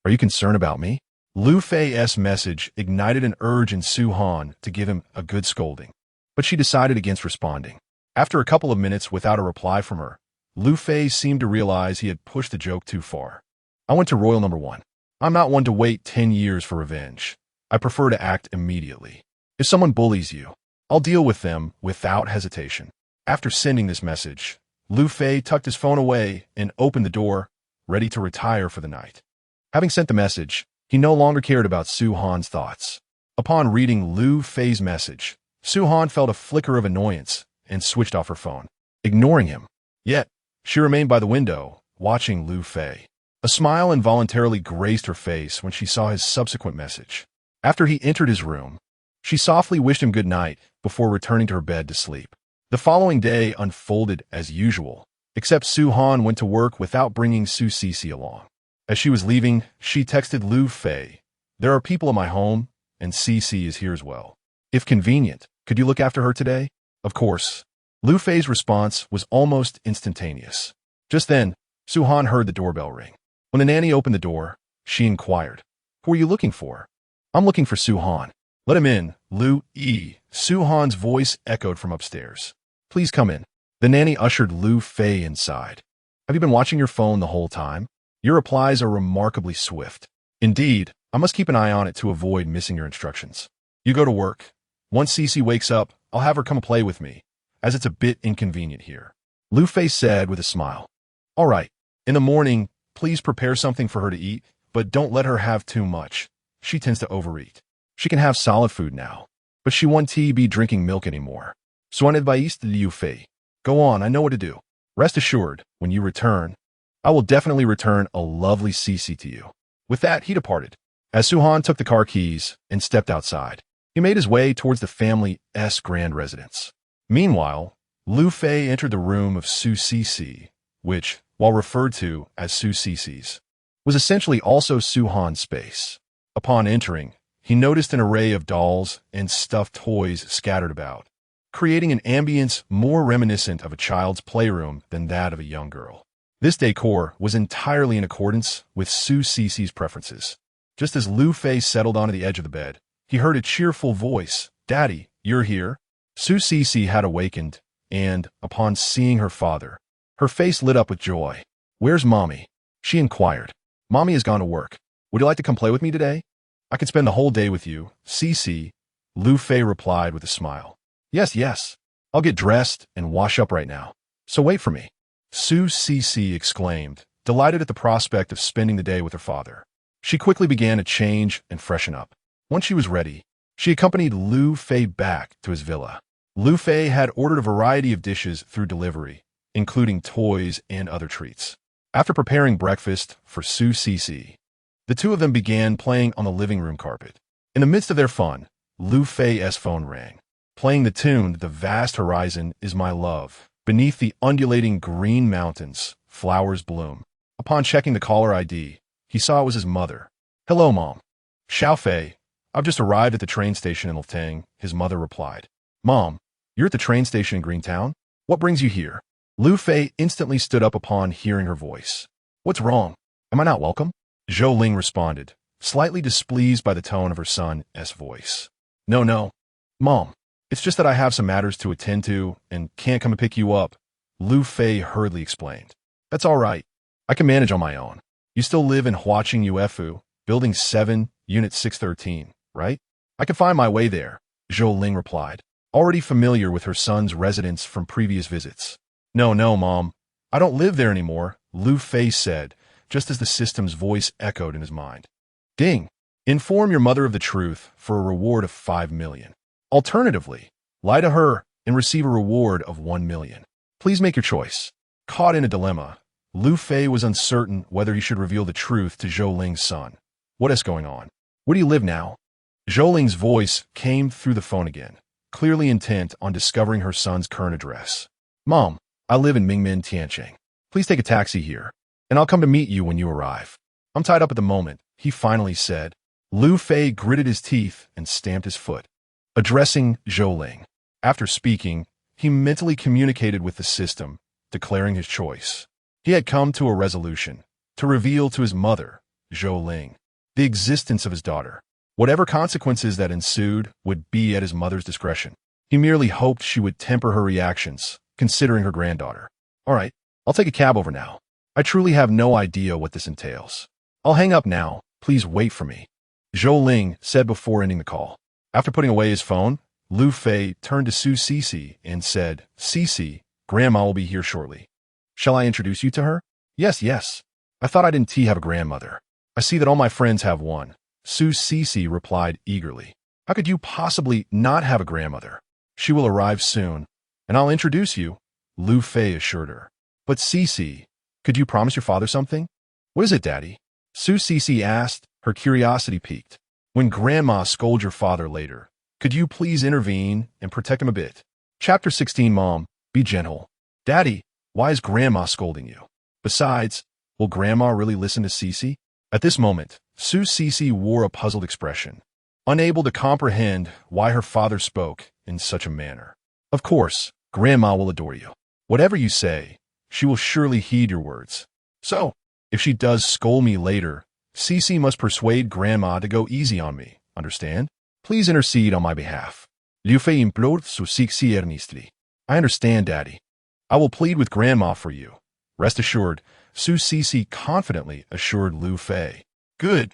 Are you concerned about me? Liu Fei's message ignited an urge in Su Han to give him a good scolding, but she decided against responding. After a couple of minutes without a reply from her, Liu Fei seemed to realize he had pushed the joke too far. I went to Royal Number 1. I'm not one to wait 10 years for revenge. I prefer to act immediately. If someone bullies you, I'll deal with them without hesitation. After sending this message, Liu Fei tucked his phone away and opened the door, ready to retire for the night. Having sent the message, he no longer cared about Su Han's thoughts. Upon reading Liu Fei's message, Su Han felt a flicker of annoyance and switched off her phone, ignoring him. Yet, she remained by the window, watching Liu Fei. A smile involuntarily graced her face when she saw his subsequent message. After he entered his room, she softly wished him good night before returning to her bed to sleep. The following day unfolded as usual, except Su Han went to work without bringing Su Cece along. As she was leaving, she texted Liu Fei, "There are people in my home, and Cece is here as well. If convenient, could you look after her today?" Of course. Liu Fei's response was almost instantaneous. Just then, Su Han heard the doorbell ring. When the nanny opened the door, she inquired, "Who are you looking for?" "I'm looking for Su Han." "Let him in, Liu Yi." Su Han's voice echoed from upstairs. "Please come in." The nanny ushered Liu Fei inside. "Have you been watching your phone the whole time? Your replies are remarkably swift." "Indeed, I must keep an eye on it to avoid missing your instructions." "You go to work. Once Cece wakes up, I'll have her come play with me, as it's a bit inconvenient here," Liu Fei said with a smile. "All right. In the morning, please prepare something for her to eat, but don't let her have too much. She tends to overeat. She can have solid food now, but she won't be drinking milk anymore." "Soin advised, Liu Fei. Go on, I know what to do. Rest assured, when you return, I will definitely return a lovely Cece to you." With that, he departed. As Su Han took the car keys and stepped outside, he made his way towards the family's grand residence. Meanwhile, Liu Fei entered the room of Su Cece, which, while referred to as Su Cece's, was essentially also Su Han's space. Upon entering, he noticed an array of dolls and stuffed toys scattered about, creating an ambience more reminiscent of a child's playroom than that of a young girl. This decor was entirely in accordance with Su Cece's preferences. Just as Liu Fei settled onto the edge of the bed, he heard a cheerful voice, "Daddy, you're here?" Su Cece had awakened, and, upon seeing her father, her face lit up with joy. "Where's Mommy?" she inquired. "Mommy has gone to work. Would you like to come play with me today?" "I could spend the whole day with you, Cece," Liu Fei replied with a smile. Yes. I'll get dressed and wash up right now. So wait for me." Su Cece exclaimed, delighted at the prospect of spending the day with her father. She quickly began to change and freshen up. Once she was ready, she accompanied Liu Fei back to his villa. Liu Fei had ordered a variety of dishes through delivery, including toys and other treats. After preparing breakfast for Su Cece, the two of them began playing on the living room carpet. In the midst of their fun, Liu Fei's phone rang, playing the tune "The Vast Horizon Is My Love." Beneath the undulating green mountains, flowers bloom. Upon checking the caller ID, he saw it was his mother. "Hello, Mom." "Xiao Fei, I've just arrived at the train station in Lutang," his mother replied. "Mom, you're at the train station in Greentown? What brings you here?" Liu Fei instantly stood up upon hearing her voice. "What's wrong? Am I not welcome?" Zhou Ling responded, slightly displeased by the tone of her son's voice. No, Mom. It's just that I have some matters to attend to and can't come and pick you up," Liu Fei hurriedly explained. "That's all right. I can manage on my own. You still live in Huaqing Uefu, Building 7, Unit 613, right? I can find my way there, Zhou Ling replied, already familiar with her son's residence from previous visits. No, Mom. I don't live there anymore, Liu Fei said, just as the system's voice echoed in his mind. Ding! Inform your mother of the truth for a reward of 5 million. Alternatively, lie to her and receive a reward of 1 million. Please make your choice. Caught in a dilemma, Liu Fei was uncertain whether he should reveal the truth to Zhou Ling's son. What is going on? Where do you live now? Zhou Ling's voice came through the phone again, clearly intent on discovering her son's current address. Mom, I live in Mingmen Tiancheng. Please take a taxi here, and I'll come to meet you when you arrive. I'm tied up at the moment, he finally said. Liu Fei gritted his teeth and stamped his foot. Addressing Zhou Ling. After speaking, he mentally communicated with the system, declaring his choice. He had come to a resolution, to reveal to his mother, Zhou Ling, the existence of his daughter. Whatever consequences that ensued would be at his mother's discretion. He merely hoped she would temper her reactions, considering her granddaughter. All right, I'll take a cab over now. I truly have no idea what this entails. I'll hang up now. Please wait for me, Zhou Ling said before ending the call. After putting away his phone, Liu Fei turned to Su Cici and said, Cici, Grandma will be here shortly. Shall I introduce you to her? Yes. I thought I didn't have a grandmother. I see that all my friends have one. Su Cici replied eagerly. How could you possibly not have a grandmother? She will arrive soon, and I'll introduce you, Liu Fei assured her. But Cici, could you promise your father something? What is it, Daddy? Su Cici asked, her curiosity piqued. When Grandma scolds your father later, could you please intervene and protect him a bit? Chapter 16, Mom, be gentle. Daddy, why is Grandma scolding you? Besides, will Grandma really listen to Cici? At this moment, Su Cici wore a puzzled expression, unable to comprehend why her father spoke in such a manner. Of course, Grandma will adore you. Whatever you say, she will surely heed your words. So, if she does scold me later, Cici must persuade Grandma to go easy on me, understand? Please intercede on my behalf. Liu Fei implored Su Cici earnestly. I understand, Daddy. I will plead with Grandma for you. Rest assured, Su Cici confidently assured Liu Fei. Good,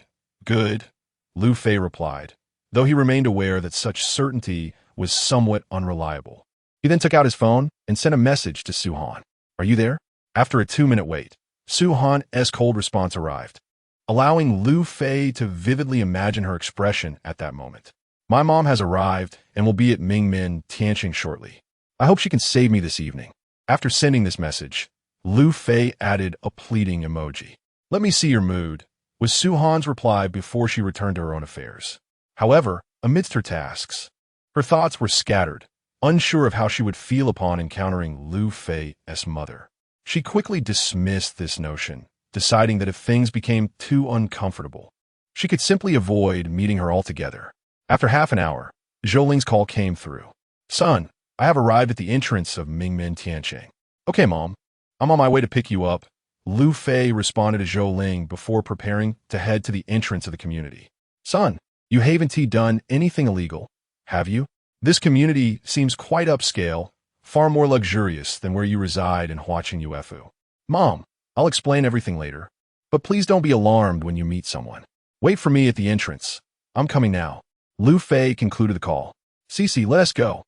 Liu Fei replied, though he remained aware that such certainty was somewhat unreliable. He then took out his phone and sent a message to Su Han. Are you there? After a 2-minute wait, Su Han's cold response arrived, allowing Liu Fei to vividly imagine her expression at that moment. My mom has arrived and will be at Mingmen Tiancheng shortly. I hope she can save me this evening. After sending this message, Liu Fei added a pleading emoji. Let me see your mood, was Su Han's reply before she returned to her own affairs. However, amidst her tasks, her thoughts were scattered, unsure of how she would feel upon encountering Liu Fei's mother. She quickly dismissed this notion, deciding that if things became too uncomfortable, she could simply avoid meeting her altogether. After half an hour, Zhou Ling's call came through. Son, I have arrived at the entrance of Mingmen Tiancheng. Okay, Mom. I'm on my way to pick you up, Liu Fei responded to Zhou Ling before preparing to head to the entrance of the community. Son, you haven't done anything illegal, have you? This community seems quite upscale, far more luxurious than where you reside in Huaqing Ufu. Mom, I'll explain everything later, but please don't be alarmed when you meet someone. Wait for me at the entrance. I'm coming now. Liu Fei concluded the call. Cici, let us go.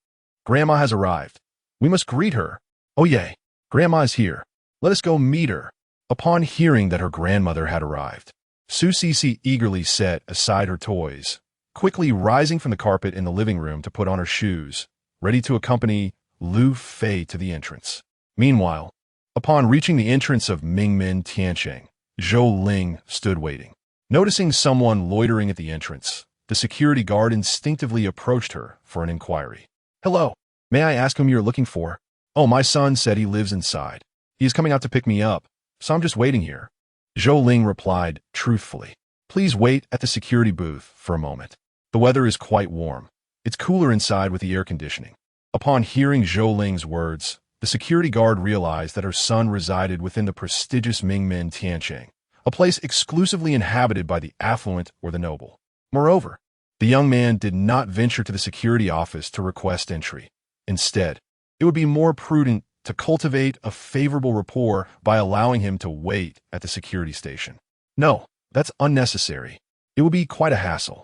Grandma has arrived. We must greet her. Oh yay, Grandma is here. Let us go meet her. Upon hearing that her grandmother had arrived, Su Cici eagerly set aside her toys, quickly rising from the carpet in the living room to put on her shoes, ready to accompany Liu Fei to the entrance. Meanwhile, upon reaching the entrance of Mingmen Tiancheng, Zhou Ling stood waiting. Noticing someone loitering at the entrance, the security guard instinctively approached her for an inquiry. Hello, may I ask whom you're looking for? Oh, my son said he lives inside. He is coming out to pick me up, so I'm just waiting here. Zhou Ling replied truthfully. Please wait at the security booth for a moment. The weather is quite warm. It's cooler inside with the air conditioning. Upon hearing Zhou Ling's words, the security guard realized that her son resided within the prestigious Mingmen Tiancheng, a place exclusively inhabited by the affluent or the noble. Moreover, the young man did not venture to the security office to request entry. Instead, it would be more prudent to cultivate a favorable rapport by allowing him to wait at the security station. No, that's unnecessary. It would be quite a hassle.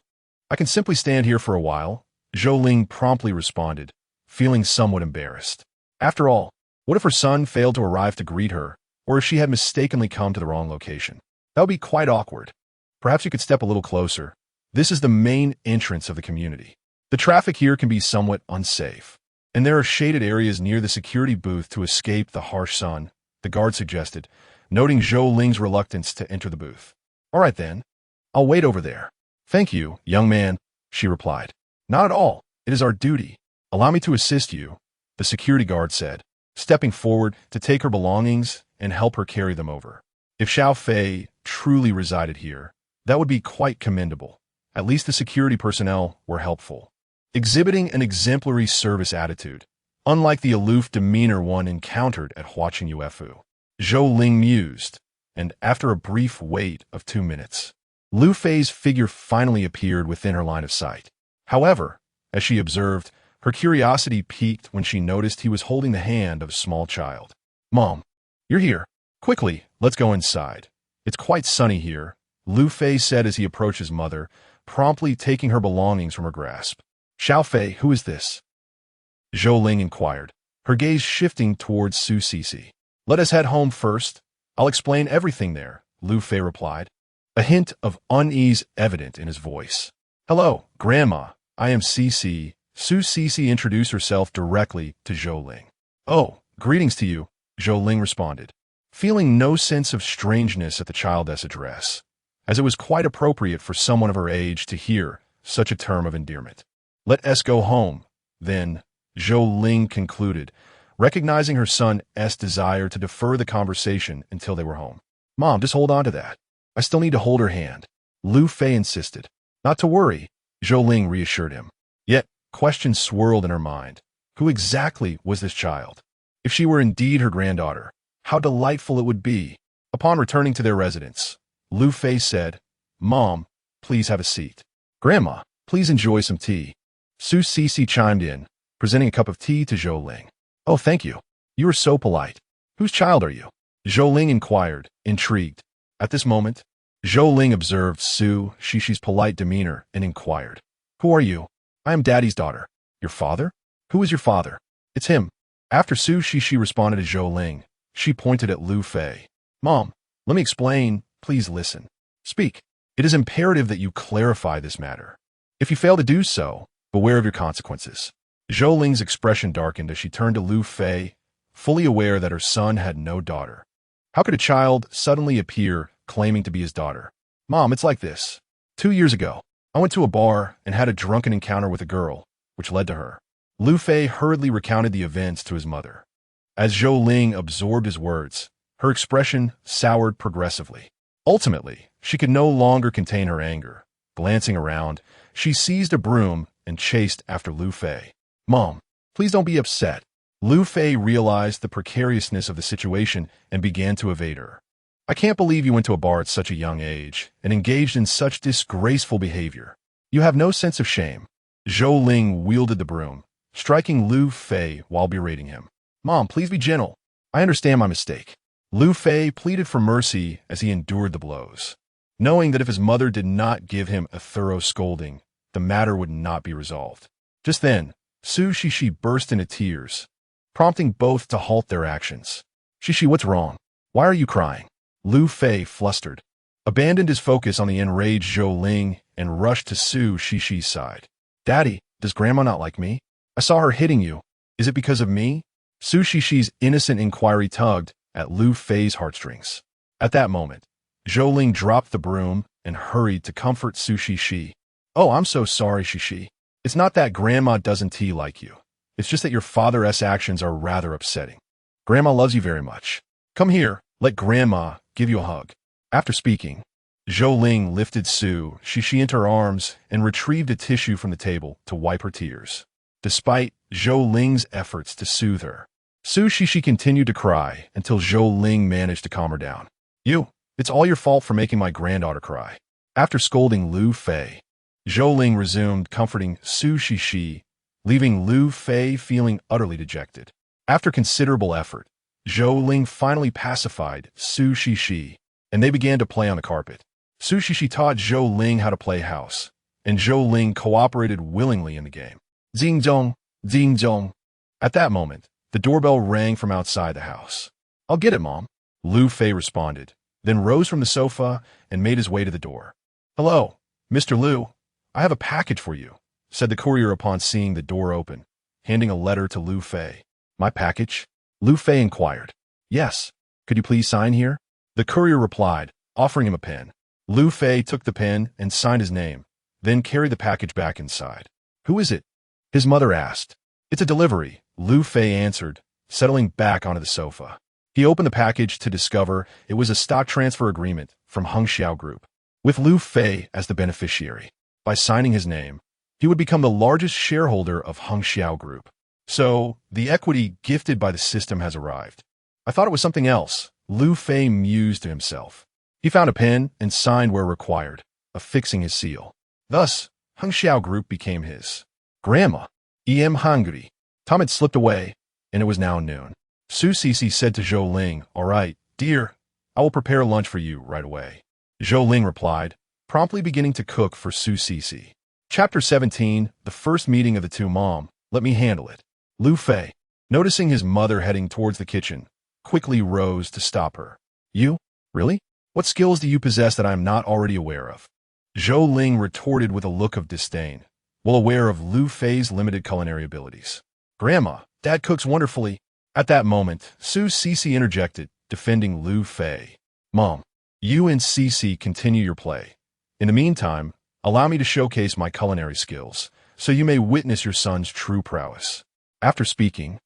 I can simply stand here for a while, Zhou Ling promptly responded, feeling somewhat embarrassed. After all, what if her son failed to arrive to greet her, or if she had mistakenly come to the wrong location? That would be quite awkward. Perhaps you could step a little closer. This is the main entrance of the community. The traffic here can be somewhat unsafe, and there are shaded areas near the security booth to escape the harsh sun, the guard suggested, noting Zhou Ling's reluctance to enter the booth. All right then. I'll wait over there. Thank you, young man, she replied. Not at all. It is our duty. Allow me to assist you, the security guard said, stepping forward to take her belongings and help her carry them over. If Hanfei truly resided here, that would be quite commendable. At least the security personnel were helpful, exhibiting an exemplary service attitude, unlike the aloof demeanor one encountered at Huaqing Ufu. Zhou Ling mused, and after a brief wait of 2 minutes, Liu Fei's figure finally appeared within her line of sight. However, as she observed, her curiosity piqued when she noticed he was holding the hand of a small child. Mom, you're here. Quickly, let's go inside. It's quite sunny here, Liu Fei said as he approached his mother, promptly taking her belongings from her grasp. Hanfei, who is this? Zhou Ling inquired, her gaze shifting towards Su Cece. Let us head home first. I'll explain everything there, Liu Fei replied, a hint of unease evident in his voice. Hello, Grandma. I am Cece. Su Cece introduced herself directly to Zhou Ling. Oh, greetings to you, Zhou Ling responded, feeling no sense of strangeness at the child's address, as it was quite appropriate for someone of her age to hear such a term of endearment. Let us go home, then, Zhou Ling concluded, recognizing her son's desire to defer the conversation until they were home. Mom, just hold on to that. I still need to hold her hand, Liu Fei insisted. Not to worry, Zhou Ling reassured him. Yet, questions swirled in her mind. Who exactly was this child? If she were indeed her granddaughter, how delightful it would be. Upon returning to their residence, Liu Fei said, Mom, please have a seat. Grandma, please enjoy some tea. Su Cece chimed in, presenting a cup of tea to Zhou Ling. Oh, thank you. You are so polite. Whose child are you? Zhou Ling inquired, intrigued. At this moment, Zhou Ling observed Su Cece's polite demeanor and inquired, Who are you? I am Daddy's daughter. Your father? Who is your father? It's him. After Su Cece responded to Zhou Ling, she pointed at Liu Fei. Mom, let me explain. Please listen. Speak. It is imperative that you clarify this matter. If you fail to do so, beware of your consequences. Zhou Ling's expression darkened as she turned to Liu Fei, fully aware that her son had no daughter. How could a child suddenly appear claiming to be his daughter? Mom, it's like this. 2 years ago, I went to a bar and had a drunken encounter with a girl, which led to her. Liu Fei hurriedly recounted the events to his mother. As Zhou Ling absorbed his words, her expression soured progressively. Ultimately, she could no longer contain her anger. Glancing around, she seized a broom and chased after Liu Fei. Mom, please don't be upset. Liu Fei realized the precariousness of the situation and began to evade her. I can't believe you went to a bar at such a young age and engaged in such disgraceful behavior. You have no sense of shame. Zhou Ling wielded the broom, striking Liu Fei while berating him. Mom, please be gentle. I understand my mistake. Liu Fei pleaded for mercy as he endured the blows, knowing that if his mother did not give him a thorough scolding, the matter would not be resolved. Just then, Su Cece burst into tears, prompting both to halt their actions. Cece, what's wrong? Why are you crying? Liu Fei, flustered, abandoned his focus on the enraged Zhou Ling and rushed to Su Cece's side. Daddy, does Grandma not like me? I saw her hitting you. Is it because of me? Su Cece's innocent inquiry tugged at Liu Fei's heartstrings. At that moment, Zhou Ling dropped the broom and hurried to comfort Su Cece. Oh, I'm so sorry, Cece. It's not that Grandma doesn't like you. It's just that your father's actions are rather upsetting. Grandma loves you very much. Come here, let Grandma give you a hug. After speaking, Zhou Ling lifted Su Cece into her arms and retrieved a tissue from the table to wipe her tears. Despite Zhou Ling's efforts to soothe her, Su Cece continued to cry until Zhou Ling managed to calm her down. It's all your fault for making my granddaughter cry. After scolding Liu Fei, Zhou Ling resumed comforting Su Cece, leaving Liu Fei feeling utterly dejected. After considerable effort, Zhou Ling finally pacified Su Cece, and they began to play on the carpet. Su Shishi taught Zhou Ling how to play house, and Zhou Ling cooperated willingly in the game. Zing zong, zing zong. At that moment, the doorbell rang from outside the house. "I'll get it, Mom," Liu Fei responded, then rose from the sofa and made his way to the door. "Hello, Mr. Liu. I have a package for you," said the courier upon seeing the door open, handing a letter to Liu Fei. "My package?" Liu Fei inquired. "Yes. Could you please sign here?" The courier replied, offering him a pen. Liu Fei took the pen and signed his name, then carried the package back inside. "Who is it?" his mother asked. "It's a delivery," Liu Fei answered, settling back onto the sofa. He opened the package to discover it was a stock transfer agreement from Hengxiao Group, with Liu Fei as the beneficiary. By signing his name, he would become the largest shareholder of Hengxiao Group. So, the equity gifted by the system has arrived. "I thought it was something else," Liu Fei mused to himself. He found a pen and signed where required, affixing his seal. Thus, Hengxiao Group became his. "Grandma, I'm hungry." Time had slipped away, and it was now noon. Su Sisi said to Zhou Ling, "All right, dear, I will prepare lunch for you right away." Zhou Ling replied, promptly beginning to cook for Su Sisi. Chapter 17, the first meeting of the two. "Mom, let me handle it." Liu Fei, noticing his mother heading towards the kitchen, quickly rose to stop her. "You? Really? What skills do you possess that I am not already aware of?" Zhou Ling retorted with a look of disdain, well aware of Liu Fei's limited culinary abilities. "Grandma, Dad cooks wonderfully." At that moment, Su Sisi interjected, defending Liu Fei. "Mom, you and Sisi continue your play. In the meantime, allow me to showcase my culinary skills, so you may witness your son's true prowess." After speaking,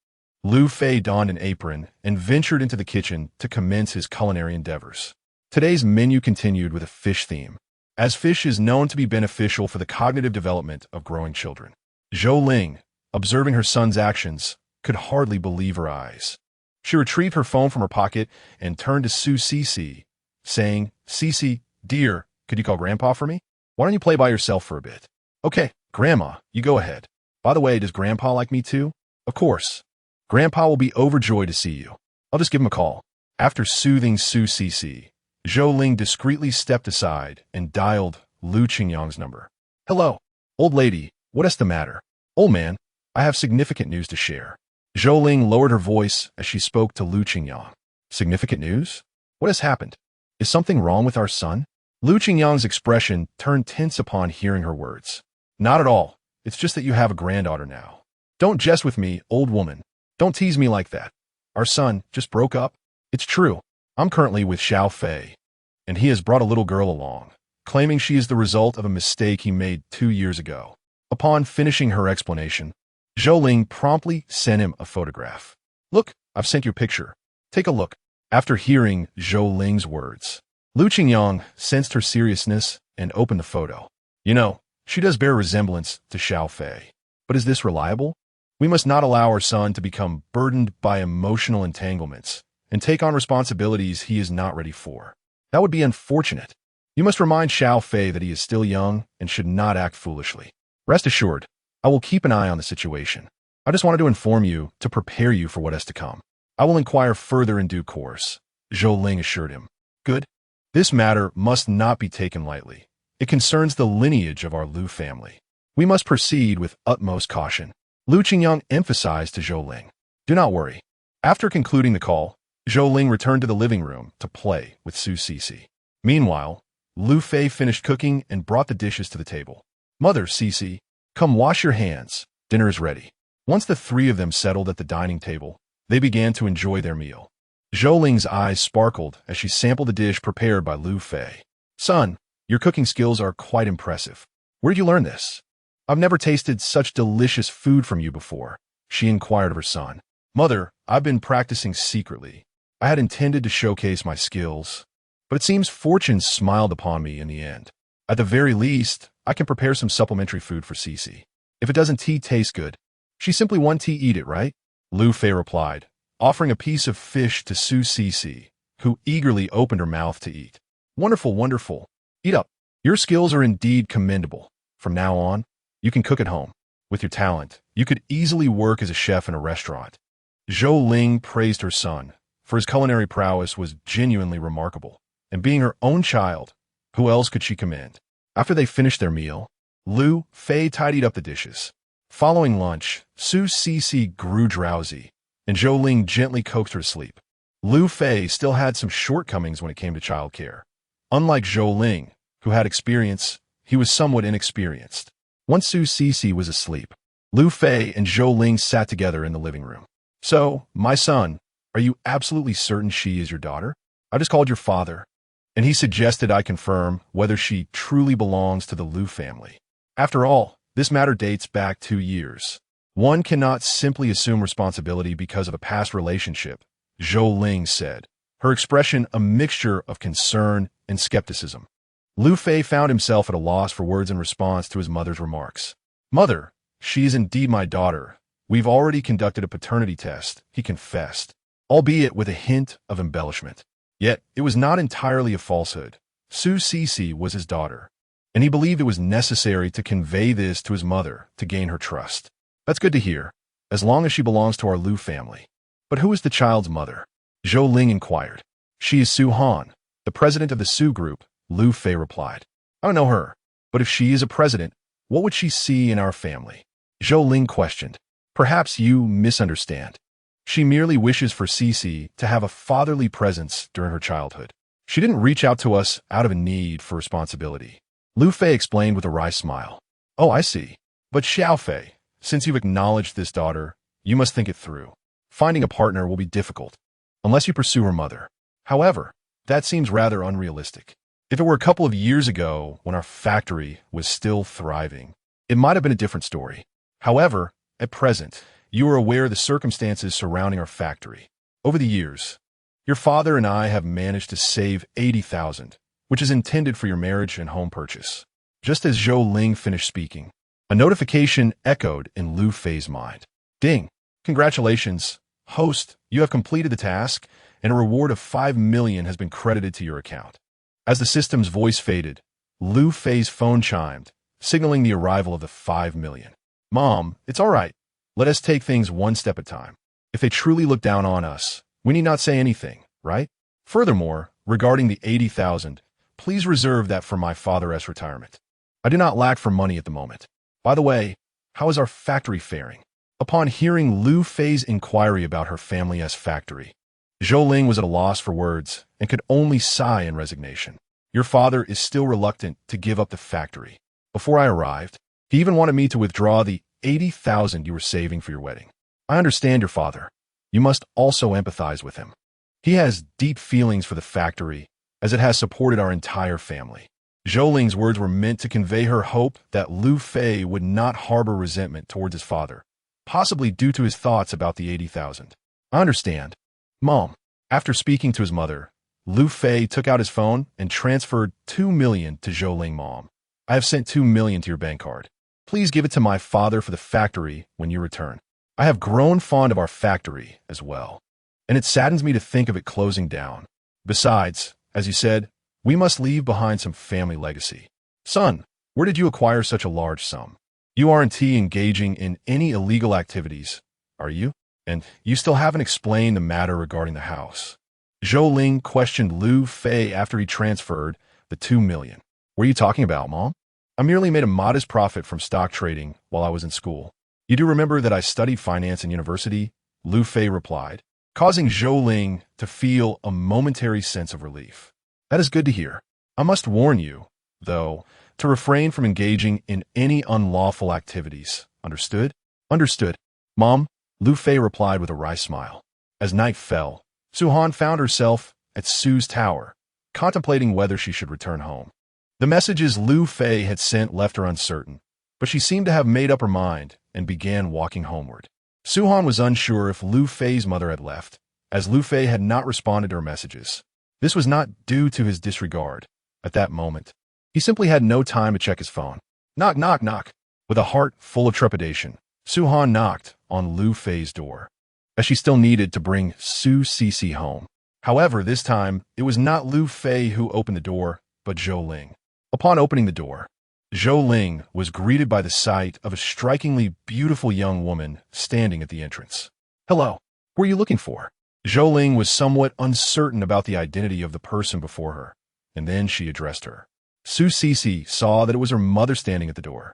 Liu Fei donned an apron and ventured into the kitchen to commence his culinary endeavors. Today's menu continued with a fish theme, as fish is known to be beneficial for the cognitive development of growing children. Zhou Ling, observing her son's actions, could hardly believe her eyes. She retrieved her phone from her pocket and turned to Su Sisi, saying, "Sisi, dear, could you call Grandpa for me? Why don't you play by yourself for a bit?" "Okay, Grandma, you go ahead. By the way, does Grandpa like me too?" "Of course. Grandpa will be overjoyed to see you. I'll just give him a call." After soothing Su Sisi, Zhou Ling discreetly stepped aside and dialed Lu Qingyang's number. "Hello, old lady, what is the matter?" "Old man, I have significant news to share." Zhou Ling lowered her voice as she spoke to Lu Qingyang. "Significant news? What has happened? Is something wrong with our son?" Lu Qingyang's expression turned tense upon hearing her words. "Not at all. It's just that you have a granddaughter now." "Don't jest with me, old woman. Don't tease me like that. Our son just broke up." "It's true. I'm currently with Xiao Fei, and he has brought a little girl along, claiming she is the result of a mistake he made 2 years ago." Upon finishing her explanation, Zhou Ling promptly sent him a photograph. "Look, I've sent you a picture. Take a look." After hearing Zhou Ling's words, Lu Qingyang sensed her seriousness and opened the photo. "You know, she does bear resemblance to Xiao Fei. But is this reliable? We must not allow our son to become burdened by emotional entanglements and take on responsibilities he is not ready for. That would be unfortunate. You must remind Xiao Fei that he is still young and should not act foolishly. Rest assured, I will keep an eye on the situation. I just wanted to inform you to prepare you for what is to come. I will inquire further in due course," Zhou Ling assured him. "Good. This matter must not be taken lightly. It concerns the lineage of our Liu family. We must proceed with utmost caution." Lu Qingyang emphasized to Zhou Ling. "Do not worry." After concluding the call, Zhou Ling returned to the living room to play with Su Sisi. Meanwhile, Liu Fei finished cooking and brought the dishes to the table. "Mother, Sisi, come wash your hands. Dinner is ready." Once the three of them settled at the dining table, they began to enjoy their meal. Zhou Ling's eyes sparkled as she sampled the dish prepared by Liu Fei. "Son, your cooking skills are quite impressive. Where'd you learn this?" "I've never tasted such delicious food from you before," she inquired of her son. "Mother, I've been practicing secretly. I had intended to showcase my skills, but it seems fortune smiled upon me in the end. At the very least, I can prepare some supplementary food for Sisi. If it doesn't taste good, she simply won't eat it, right?" Liu Fei replied, offering a piece of fish to Su Sisi, who eagerly opened her mouth to eat. "Wonderful, wonderful. Eat up. Your skills are indeed commendable. From now on, you can cook at home. With your talent, you could easily work as a chef in a restaurant." Zhou Ling praised her son, for his culinary prowess was genuinely remarkable, and being her own child, Who else could she commend? After they finished their meal, Liu Fei tidied up the dishes. Following lunch, Su Cece grew drowsy, and Zhou Ling gently coaxed her to sleep. Liu Fei still had some shortcomings when it came to childcare. Unlike Zhou Ling, who had experience, he was somewhat inexperienced. Once Su Cece was asleep, Liu Fei and Zhou Ling sat together in the living room. "So, my son, are you absolutely certain she is your daughter? I just called your father, and he suggested I confirm whether she truly belongs to the Liu family. After all, this matter dates back 2 years. One cannot simply assume responsibility because of a past relationship," Zhou Ling said, her expression a mixture of concern and skepticism. Liu Fei found himself at a loss for words in response to his mother's remarks. "Mother, she is indeed my daughter. We've already conducted a paternity test," he confessed, albeit with a hint of embellishment. Yet, it was not entirely a falsehood. Su Cece was his daughter, and he believed it was necessary to convey this to his mother to gain her trust. "That's good to hear, as long as she belongs to our Liu family. But who is the child's mother?" Zhou Ling inquired. "She is Su Han, the president of the Su group," Liu Fei replied. "I don't know her, but if she is a president, what would she see in our family?" Zhou Ling questioned. "Perhaps you misunderstand. She merely wishes for Cece to have a fatherly presence during her childhood. She didn't reach out to us out of a need for responsibility." Liu Fei explained with a wry smile. "Oh, I see. But Xiao Fei, since you've acknowledged this daughter, you must think it through. Finding a partner will be difficult, unless you pursue her mother. However, that seems rather unrealistic. If it were a couple of years ago, when our factory was still thriving, it might have been a different story. However, at present, you are aware of the circumstances surrounding our factory. Over the years, your father and I have managed to save 80,000, which is intended for your marriage and home purchase." Just as Zhou Ling finished speaking, a notification echoed in Liu Fei's mind. "Ding! Congratulations, host, you have completed the task, and a reward of 5 million has been credited to your account." As the system's voice faded, Liu Fei's phone chimed, signaling the arrival of the 5 million. "Mom, it's all right. Let us take things one step at a time. If they truly look down on us, we need not say anything, right? Furthermore, regarding the 80,000, please reserve that for my father's retirement. I do not lack for money at the moment. By the way, how is our factory faring?" Upon hearing Liu Fei's inquiry about her family's factory, Zhou Ling was at a loss for words and could only sigh in resignation. "Your father is still reluctant to give up the factory. Before I arrived, he even wanted me to withdraw the 80,000 you were saving for your wedding. I understand your father. You must also empathize with him. He has deep feelings for the factory, as it has supported our entire family." Zhou Ling's words were meant to convey her hope that Liu Fei would not harbor resentment towards his father, possibly due to his thoughts about the 80,000. "I understand, Mom." After speaking to his mother, Liu Fei took out his phone and transferred 2 million to Zhou Ling. "Mom, I have sent 2 million to your bank card. Please give it to my father for the factory when you return. I have grown fond of our factory as well, and it saddens me to think of it closing down. Besides, as you said, we must leave behind some family legacy." "Son, where did you acquire such a large sum? You aren't engaging in any illegal activities, are you? And you still haven't explained the matter regarding the house." Zhou Ling questioned Liu Fei after he transferred the 2 million. "What are you talking about, Mom? I merely made a modest profit from stock trading while I was in school. You do remember that I studied finance in university?" Liu Fei replied, causing Zhou Ling to feel a momentary sense of relief. "That is good to hear. I must warn you, though, to refrain from engaging in any unlawful activities. Understood?" "Understood, Mom," Liu Fei replied with a wry smile. As night fell, Su Han found herself at Su's tower, contemplating whether she should return home. The messages Liu Fei had sent left her uncertain, but she seemed to have made up her mind and began walking homeward. Su Han was unsure if Liu Fei's mother had left, as Liu Fei had not responded to her messages. This was not due to his disregard. At that moment, he simply had no time to check his phone. Knock, knock, knock. With a heart full of trepidation, Su Han knocked on Liu Fei's door, as she still needed to bring Su Cece home. However, this time, it was not Liu Fei who opened the door, but Zhou Ling. Upon opening the door, Zhou Ling was greeted by the sight of a strikingly beautiful young woman standing at the entrance. "Hello, who are you looking for?" Zhou Ling was somewhat uncertain about the identity of the person before her, and then she addressed her. Su Cece saw that it was her mother standing at the door.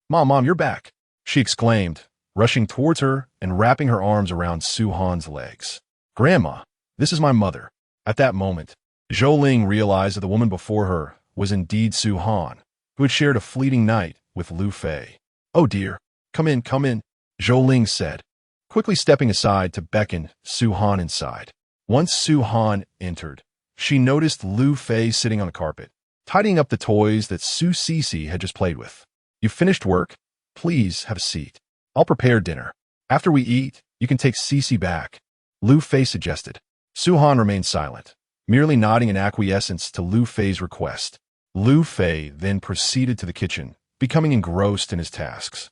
Mom, you're back, she exclaimed, rushing towards her and wrapping her arms around Su Han's legs. Grandma, this is my mother. At that moment, Zhou Ling realized that the woman before her was indeed Su Han, who had shared a fleeting night with Liu Fei. Oh dear, come in, Zhou Ling said, quickly stepping aside to beckon Su Han inside. Once Su Han entered, she noticed Liu Fei sitting on the carpet, tidying up the toys that Su Cece had just played with. You finished work? Please have a seat. I'll prepare dinner. After we eat, you can take Cece back, Liu Fei suggested. Su Han remained silent, merely nodding in acquiescence to Liu Fei's request. Liu Fei then proceeded to the kitchen, becoming engrossed in his tasks,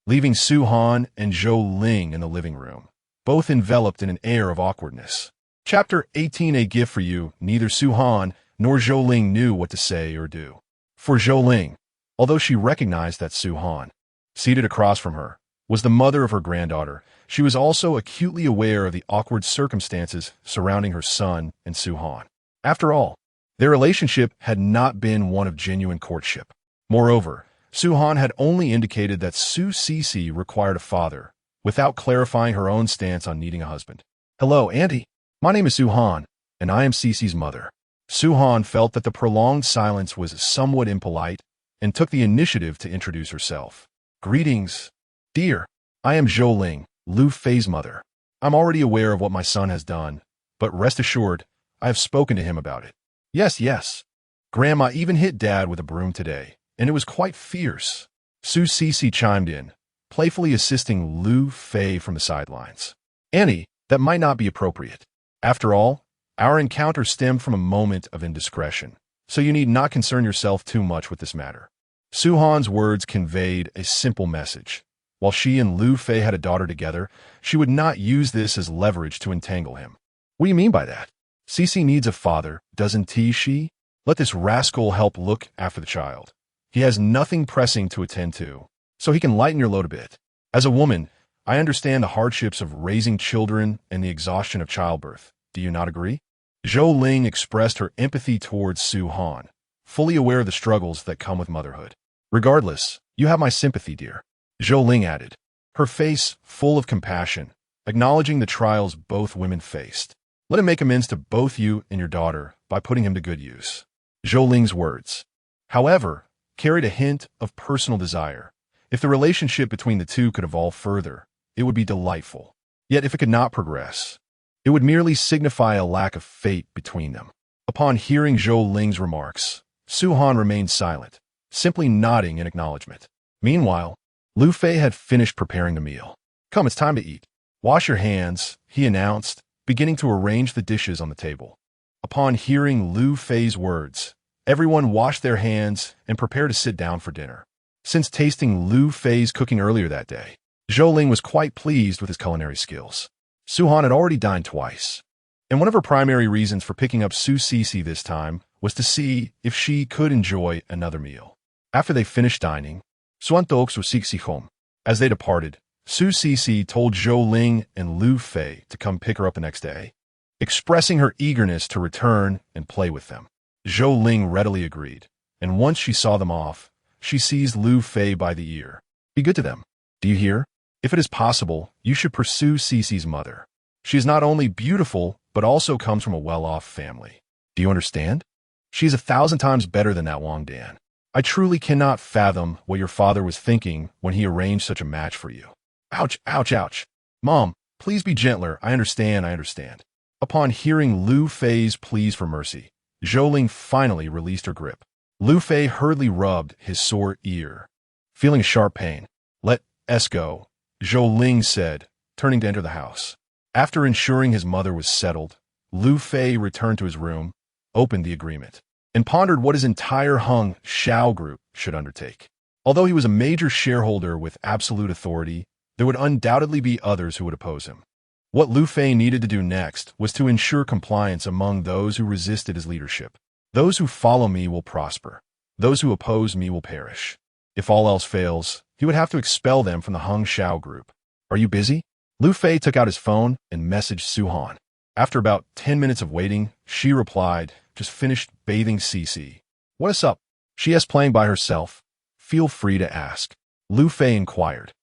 leaving Su Han and Zhou Ling in the living room, both enveloped in an air of awkwardness. Chapter 18. A gift for you. Neither Su Han nor Zhou Ling knew what to say or do. For Zhou Ling, although she recognized that Su Han, seated across from her, was the mother of her granddaughter, she was also acutely aware of the awkward circumstances surrounding her son and Su Han. After all, their relationship had not been one of genuine courtship. Moreover, Su Han had only indicated that Su Cece required a father, without clarifying her own stance on needing a husband. Hello, Auntie. My name is Su Han, and I am Cece's mother. Su Han felt that the prolonged silence was somewhat impolite and took the initiative to introduce herself. Greetings, dear. I am Zhou Ling, Liu Fei's mother. I'm already aware of what my son has done, but rest assured, I have spoken to him about it. Yes. Grandma even hit Dad with a broom today, and it was quite fierce. Su Cece chimed in, playfully assisting Liu Fei from the sidelines. Annie, that might not be appropriate. After all, our encounter stemmed from a moment of indiscretion, so you need not concern yourself too much with this matter. Su Han's words conveyed a simple message. While she and Liu Fei had a daughter together, she would not use this as leverage to entangle him. What do you mean by that? Cece needs a father, doesn't she? Let this rascal help look after the child. He has nothing pressing to attend to, so he can lighten your load a bit. As a woman, I understand the hardships of raising children and the exhaustion of childbirth. Do you not agree? Zhou Ling expressed her empathy towards Su Han, fully aware of the struggles that come with motherhood. Regardless, you have my sympathy, dear, Zhou Ling added, her face full of compassion, acknowledging the trials both women faced. Let him make amends to both you and your daughter by putting him to good use. Zhou Ling's words, however, carried a hint of personal desire. If the relationship between the two could evolve further, it would be delightful. Yet if it could not progress, it would merely signify a lack of fate between them. Upon hearing Zhou Ling's remarks, Su Han remained silent, simply nodding in acknowledgement. Meanwhile, Liu Fei had finished preparing the meal. Come, it's time to eat. Wash your hands, he announced, beginning to arrange the dishes on the table. Upon hearing Liu Fei's words, everyone washed their hands and prepared to sit down for dinner. Since tasting Liu Fei's cooking earlier that day, Zhou Ling was quite pleased with his culinary skills. Su Han had already dined twice, and one of her primary reasons for picking up Su Cece this time was to see if she could enjoy another meal. After they finished dining, as they departed, Su Cece told Zhou Ling and Liu Fei to come pick her up the next day, expressing her eagerness to return and play with them. Zhou Ling readily agreed, and once she saw them off, she seized Liu Fei by the ear. Be good to them. Do you hear? If it is possible, you should pursue Cece's mother. She is not only beautiful, but also comes from a well-off family. Do you understand? She is 1,000 times better than that Wang Dan. I truly cannot fathom what your father was thinking when he arranged such a match for you. Ouch. Mom, please be gentler. I understand. Upon hearing Liu Fei's pleas for mercy, Zhou Ling finally released her grip. Liu Fei hurriedly rubbed his sore ear, feeling a sharp pain. Let us go, Zhou Ling said, turning to enter the house. After ensuring his mother was settled, Liu Fei returned to his room, opened the agreement, and pondered what his entire Hung Shao group should undertake. Although he was a major shareholder with absolute authority, there would undoubtedly be others who would oppose him. What Liu Fei needed to do next was to ensure compliance among those who resisted his leadership. Those who follow me will prosper. Those who oppose me will perish. If all else fails, he would have to expel them from the Hung Shao group. Are you busy? Liu Fei took out his phone and messaged Su Han. After about 10 minutes of waiting, she replied, just finished bathing Cece. What is up? She is playing by herself. Feel free to ask. Liu Fei inquired.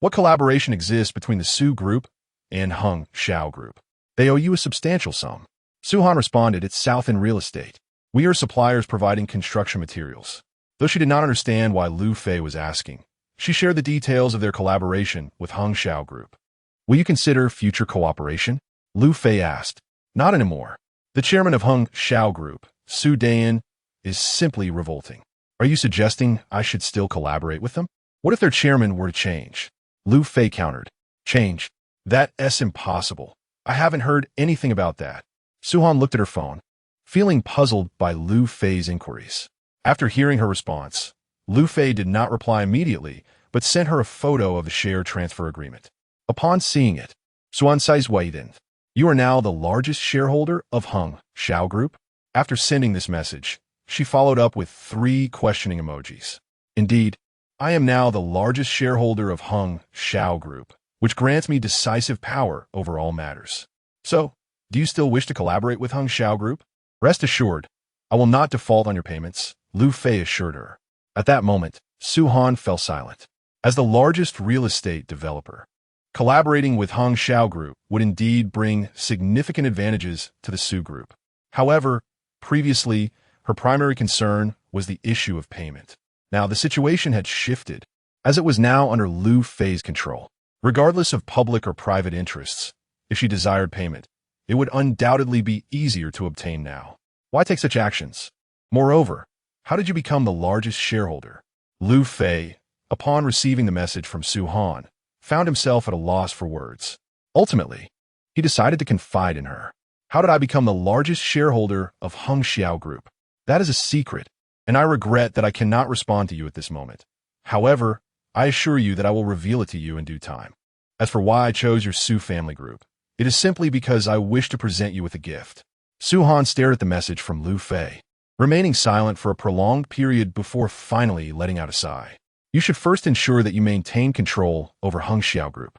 What collaboration exists between the Sue Group and Hung Xiao Group? They owe you a substantial sum. Su-Han responded, it's South in real estate. We are suppliers providing construction materials. Though she did not understand why Liu Fei was asking, she shared the details of their collaboration with Hung Xiao Group. Will you consider future cooperation? Liu Fei asked. Not anymore. The chairman of Hung Xiao Group, Sue Dean, is simply revolting. Are you suggesting I should still collaborate with them? What if their chairman were to change? Liu Fei countered. Change? That's impossible. I haven't heard anything about that. Su-Han looked at her phone, feeling puzzled by Liu Fei's inquiries. After hearing her response, Liu Fei did not reply immediately, but sent her a photo of the share transfer agreement. Upon seeing it, Su-Han says, waited. You are now the largest shareholder of Hung Xiao Group? After sending this message, she followed up with 3 questioning emojis. Indeed, I am now the largest shareholder of Hung Xiao Group, which grants me decisive power over all matters. So, do you still wish to collaborate with Hung Xiao Group? Rest assured, I will not default on your payments, Liu Fei assured her. At that moment, Su-Han fell silent. As the largest real estate developer, collaborating with Hung Xiao Group would indeed bring significant advantages to the Sue Group. However, previously, her primary concern was the issue of payment. Now, the situation had shifted, as it was now under Liu Fei's control. Regardless of public or private interests, if she desired payment, it would undoubtedly be easier to obtain now. Why take such actions? Moreover, how did you become the largest shareholder? Liu Fei, upon receiving the message from Su-Han, found himself at a loss for words. Ultimately, he decided to confide in her. How did I become the largest shareholder of Hung Xiao Group? That is a secret, and I regret that I cannot respond to you at this moment. However, I assure you that I will reveal it to you in due time. As for why I chose your Sue family group, it is simply because I wish to present you with a gift. Su-Han stared at the message from Liu Fei, remaining silent for a prolonged period before finally letting out a sigh. You should first ensure that you maintain control over Hung Xiao Group,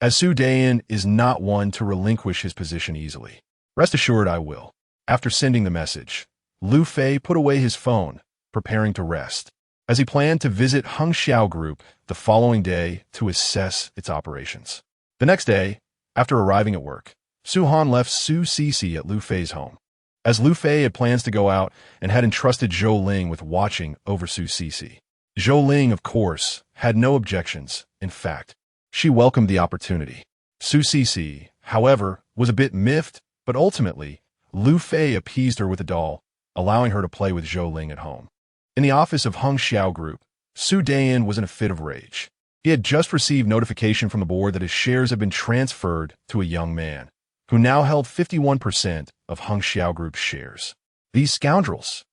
as Sue Dean is not one to relinquish his position easily. Rest assured I will. After sending the message, Liu Fei put away his phone, preparing to rest, as he planned to visit Hung Xiao Group the following day to assess its operations. The next day, after arriving at work, Su-Han left Su Cece at Liu Fei's home, as Liu Fei had plans to go out and had entrusted Zhou Ling with watching over Su Cece. Zhou Ling, of course, had no objections. In fact, she welcomed the opportunity. Su Cece, however, was a bit miffed, but ultimately, Liu Fei appeased her with a doll, allowing her to play with Zhou Ling at home. In the office of Hung Xiao Group, Su Dein was in a fit of rage. He had just received notification from the board that his shares had been transferred to a young man, who now held 51% of Hung Xiao Group's shares. These scoundrels!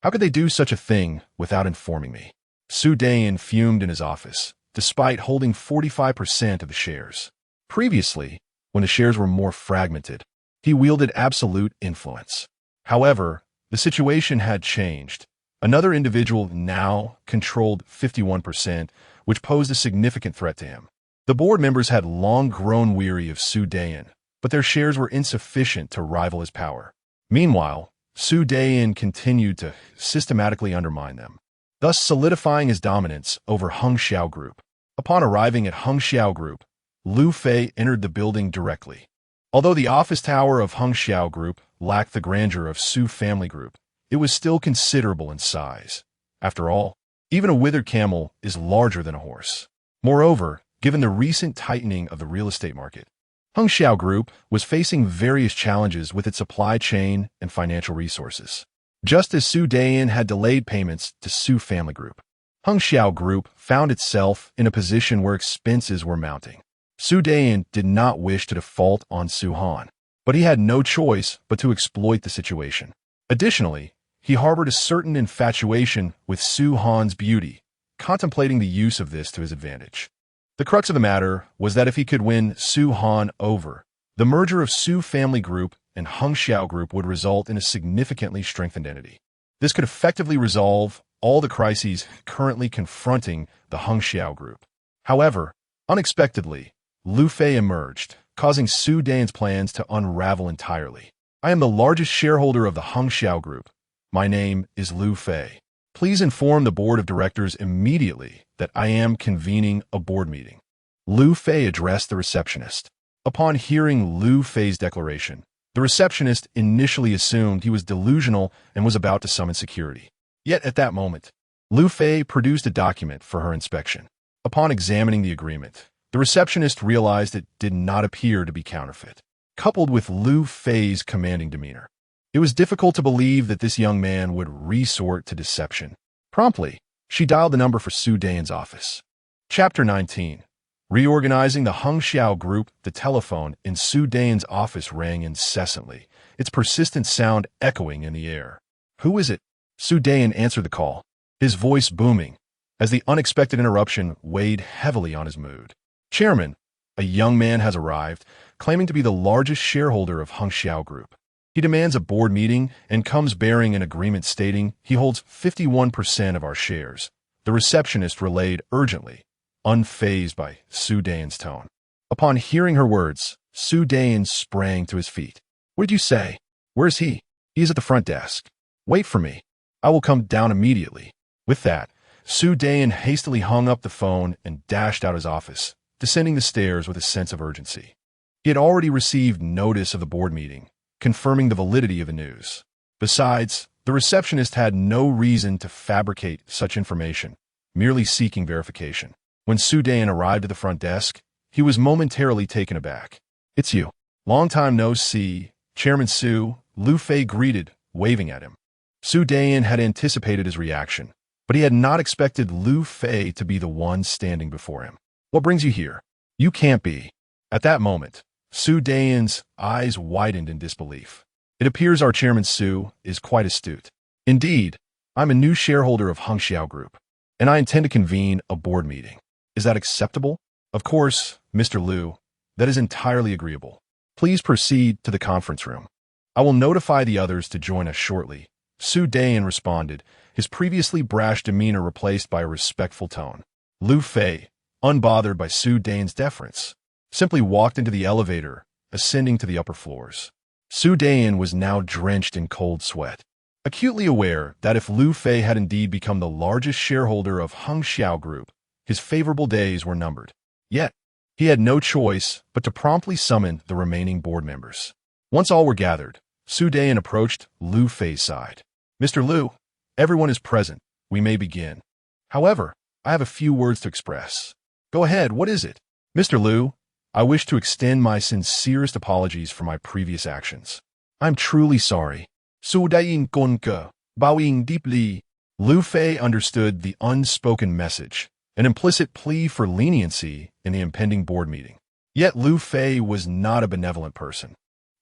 How could they do such a thing without informing me? Su Dein fumed in his office, despite holding 45% of the shares. Previously, when the shares were more fragmented, he wielded absolute influence. However, the situation had changed. Another individual now controlled 51%, which posed a significant threat to him. The board members had long grown weary of Su Dein, but their shares were insufficient to rival his power. Meanwhile, Su Dein continued to systematically undermine them, thus solidifying his dominance over Hung Xiao Group. Upon arriving at Hung Xiao Group, Liu Fei entered the building directly. Although the office tower of Hung Xiao Group lacked the grandeur of Su Family Group, it was still considerable in size. After all, even a withered camel is larger than a horse. Moreover, given the recent tightening of the real estate market, Hung Xiao Group was facing various challenges with its supply chain and financial resources. Just as Su Dein had delayed payments to Su Family Group, Hung Xiao Group found itself in a position where expenses were mounting. Su Dein did not wish to default on Su-Han, but he had no choice but to exploit the situation. Additionally, he harbored a certain infatuation with Su-Han's beauty, contemplating the use of this to his advantage. The crux of the matter was that if he could win Su-Han over, the merger of Su Family Group and Hung Xiao Group would result in a significantly strengthened entity. This could effectively resolve all the crises currently confronting the Hung Xiao Group. However, unexpectedly, Liu Fei emerged, causing Su Dein's plans to unravel entirely. I am the largest shareholder of the Hung Xiao Group. My name is Liu Fei. Please Please inform the board of directors immediately that I am convening a board meeting. Liu Fei addressed the receptionist. Upon hearing Liu Fei's declaration, the receptionist initially assumed he was delusional and was about to summon security. Yet at that moment, Liu Fei produced a document for her inspection. Upon examining the agreement, the receptionist realized it did not appear to be counterfeit. Coupled with Liu Fei's commanding demeanor, it was difficult to believe that this young man would resort to deception. Promptly, she dialed the number for Sue Dean's office. Chapter 19. Reorganizing the Hanfei group. The telephone in Sue Dean's office rang incessantly, its persistent sound echoing in the air. "Who is it?" Sue Dean answered the call, his voice booming, as the unexpected interruption weighed heavily on his mood. "Chairman, a young man has arrived, claiming to be the largest shareholder of Hanfei Group. He demands a board meeting and comes bearing an agreement stating he holds 51% of our shares," the receptionist relayed urgently, unfazed by Sue Dean's tone. Upon hearing her words, Sue Dean sprang to his feet. "What did you say? Where is he?" "He is at the front desk." "Wait for me. I will come down immediately." With that, Sue Dean hastily hung up the phone and dashed out his office, descending the stairs with a sense of urgency. He had already received notice of the board meeting, confirming the validity of the news. Besides, the receptionist had no reason to fabricate such information, merely seeking verification. When Sue Dean arrived at the front desk, he was momentarily taken aback. "It's you. Long time no see, Chairman Sue," Liu Fei greeted, waving at him. Sue Dean had anticipated his reaction, but he had not expected Liu Fei to be the one standing before him. "What brings you here? You can't be." At that moment, Sue Dean's eyes widened in disbelief. "It appears our Chairman Sue is quite astute. Indeed, I'm a new shareholder of Hanfei Group, and I intend to convene a board meeting. Is that acceptable?" "Of course, Mr. Liu. That is entirely agreeable. Please proceed to the conference room. I will notify the others to join us shortly," Sue Dean responded, his previously brash demeanor replaced by a respectful tone. Liu Fei, unbothered by Sue Dean's deference, simply walked into the elevator, ascending to the upper floors. Sue Dean was now drenched in cold sweat, acutely aware that if Liu Fei had indeed become the largest shareholder of Hanfei Group, his favorable days were numbered. Yet, he had no choice but to promptly summon the remaining board members. Once all were gathered, Sue Dean approached Liu Fei's side. "Mr. Liu, everyone is present. We may begin. However, I have a few words to express." "Go ahead, what is it?" "Mr. Liu, I wish to extend my sincerest apologies for my previous actions. I'm truly sorry." Sue Dein Gonke, bowing deeply. Liu Fei understood the unspoken message, an implicit plea for leniency in the impending board meeting. Yet Liu Fei was not a benevolent person.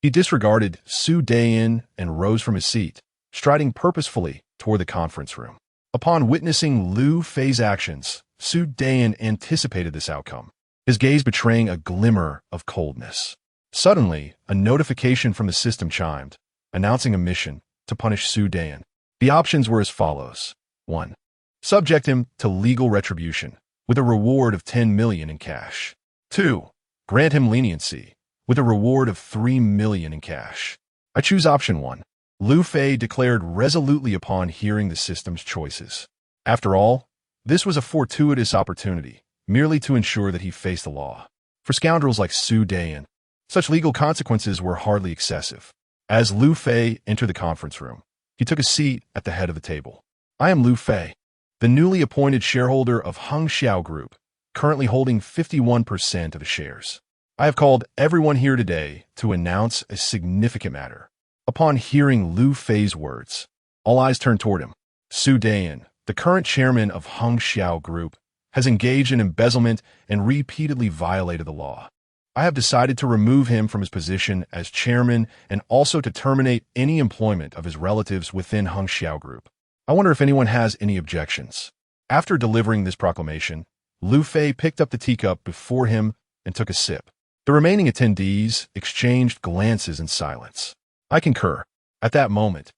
He disregarded Sue Dein and rose from his seat, striding purposefully toward the conference room. Upon witnessing Liu Fei's actions, Sue Dein anticipated this outcome, his gaze betraying a glimmer of coldness. Suddenly, a notification from the system chimed, announcing a mission to punish Sue Dein. The options were as follows. 1. Subject him to legal retribution, with a reward of 10 million in cash. 2. Grant him leniency, with a reward of 3 million in cash. "I choose option 1. Liu Fei declared resolutely upon hearing the system's choices. After all, this was a fortuitous opportunity, merely to ensure that he faced the law. For scoundrels like Sue Dein, such legal consequences were hardly excessive. As Liu Fei entered the conference room, he took a seat at the head of the table. "I am Liu Fei, the newly appointed shareholder of Hanfei Group, currently holding 51% of the shares. I have called everyone here today to announce a significant matter." Upon hearing Liu Fei's words, all eyes turned toward him. Sue Dein, the current chairman of Hanfei Group, has engaged in embezzlement and repeatedly violated the law. I have decided to remove him from his position as chairman and also to terminate any employment of his relatives within Hanfei Group. I wonder if anyone has any objections. After delivering this proclamation, Liu Fei picked up the teacup before him and took a sip. The remaining attendees exchanged glances in silence. "I concur." At that moment,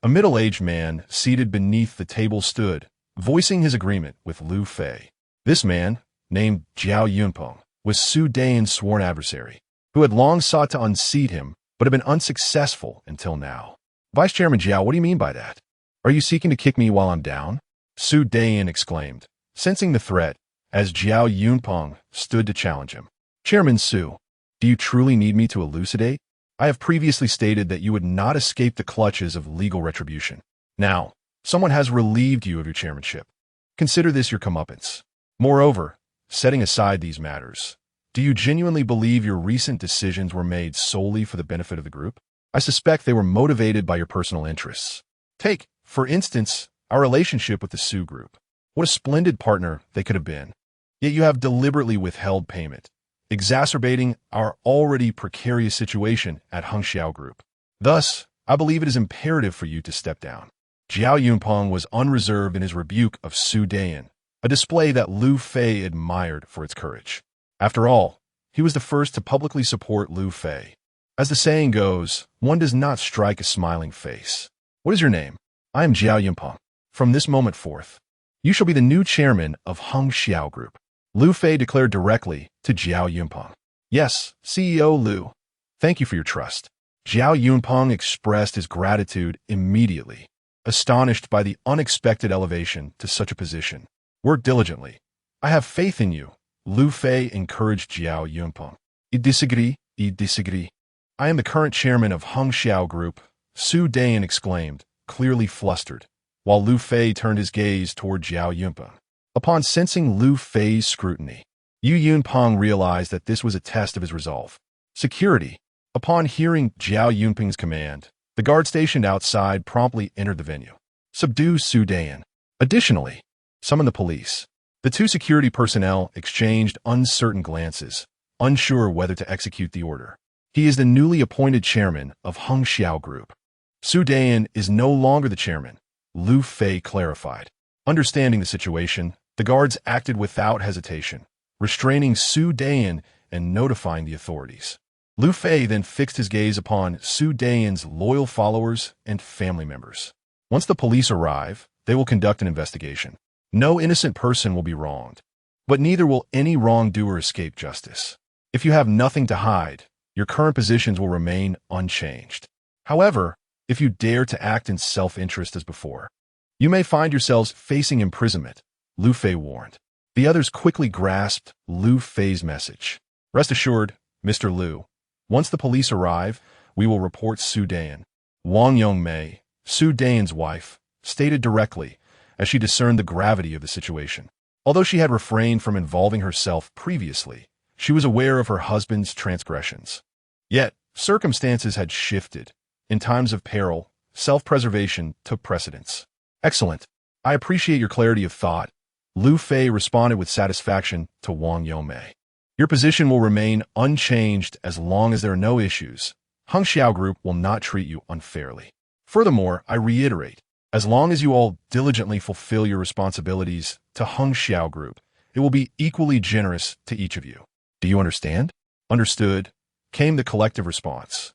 a middle-aged man seated beneath the table stood, voicing his agreement with Liu Fei. This man, named Jiao Yunpeng, was Sue Dein's sworn adversary, who had long sought to unseat him but had been unsuccessful until now. "Vice Chairman Jiao, what do you mean by that? Are you seeking to kick me while I'm down?" Sue Dean exclaimed, sensing the threat, as Jiao Yunpeng stood to challenge him. Chairman Su, do you truly need me to elucidate? I have previously stated that you would not escape the clutches of legal retribution. Now, someone has relieved you of your chairmanship. Consider this your comeuppance. Moreover, setting aside these matters, do you genuinely believe your recent decisions were made solely for the benefit of the group? I suspect they were motivated by your personal interests. Take, for instance, our relationship with the Su Group. What a splendid partner they could have been. Yet you have deliberately withheld payment, exacerbating our already precarious situation at Hengxiao Group. Thus, I believe it is imperative for you to step down. Jiao Yunpeng was unreserved in his rebuke of Sue Dean, a display that Liu Fei admired for its courage. After all, he was the first to publicly support Liu Fei. As the saying goes, one does not strike a smiling face. What is your name? I am Jiao Yunpeng. From this moment forth, you shall be the new chairman of Hengxiao Group. Liu Fei declared directly to Jiao Yunpeng. Yes, CEO Liu. Thank you for your trust. Jiao Yunpeng expressed his gratitude immediately, astonished by the unexpected elevation to such a position. Work diligently. I have faith in you. Liu Fei encouraged Jiao Yunpeng. I disagree. I am the current chairman of Hengxiao Group, Sue Dean exclaimed, clearly flustered, while Liu Fei turned his gaze toward Jiao Yunpeng. Upon sensing Liu Fei's scrutiny, Yu Yunpeng realized that this was a test of his resolve. Security. Upon hearing Jiao Yunpeng's command, the guard stationed outside promptly entered the venue. Subdue Sue Dean. Additionally, summon the police. The two security personnel exchanged uncertain glances, unsure whether to execute the order. He is the newly appointed chairman of Hengxiao Group. Sue Dein is no longer the chairman, Liu Fei clarified. Understanding the situation, the guards acted without hesitation, restraining Sue Dein and notifying the authorities. Liu Fei then fixed his gaze upon Sue Dein's loyal followers and family members. Once the police arrive, they will conduct an investigation. No innocent person will be wronged, but neither will any wrongdoer escape justice. If you have nothing to hide, your current positions will remain unchanged. However, if you dare to act in self-interest as before, you may find yourselves facing imprisonment, Liu Fei warned. The others quickly grasped Liu Fei's message. Rest assured, Mr. Liu, once the police arrive, we will report Sue Dein. Wang Yongmei, Sue Dein's wife, stated directly as she discerned the gravity of the situation. Although she had refrained from involving herself previously, she was aware of her husband's transgressions. Yet, circumstances had shifted. In times of peril, self-preservation took precedence. Excellent. I appreciate your clarity of thought. Liu Fei responded with satisfaction to Wang Yongmei. Your position will remain unchanged as long as there are no issues. Hengxiao Group will not treat you unfairly. Furthermore, I reiterate, as long as you all diligently fulfill your responsibilities to Hengxiao Group, it will be equally generous to each of you. Do you understand? Understood, came the collective response.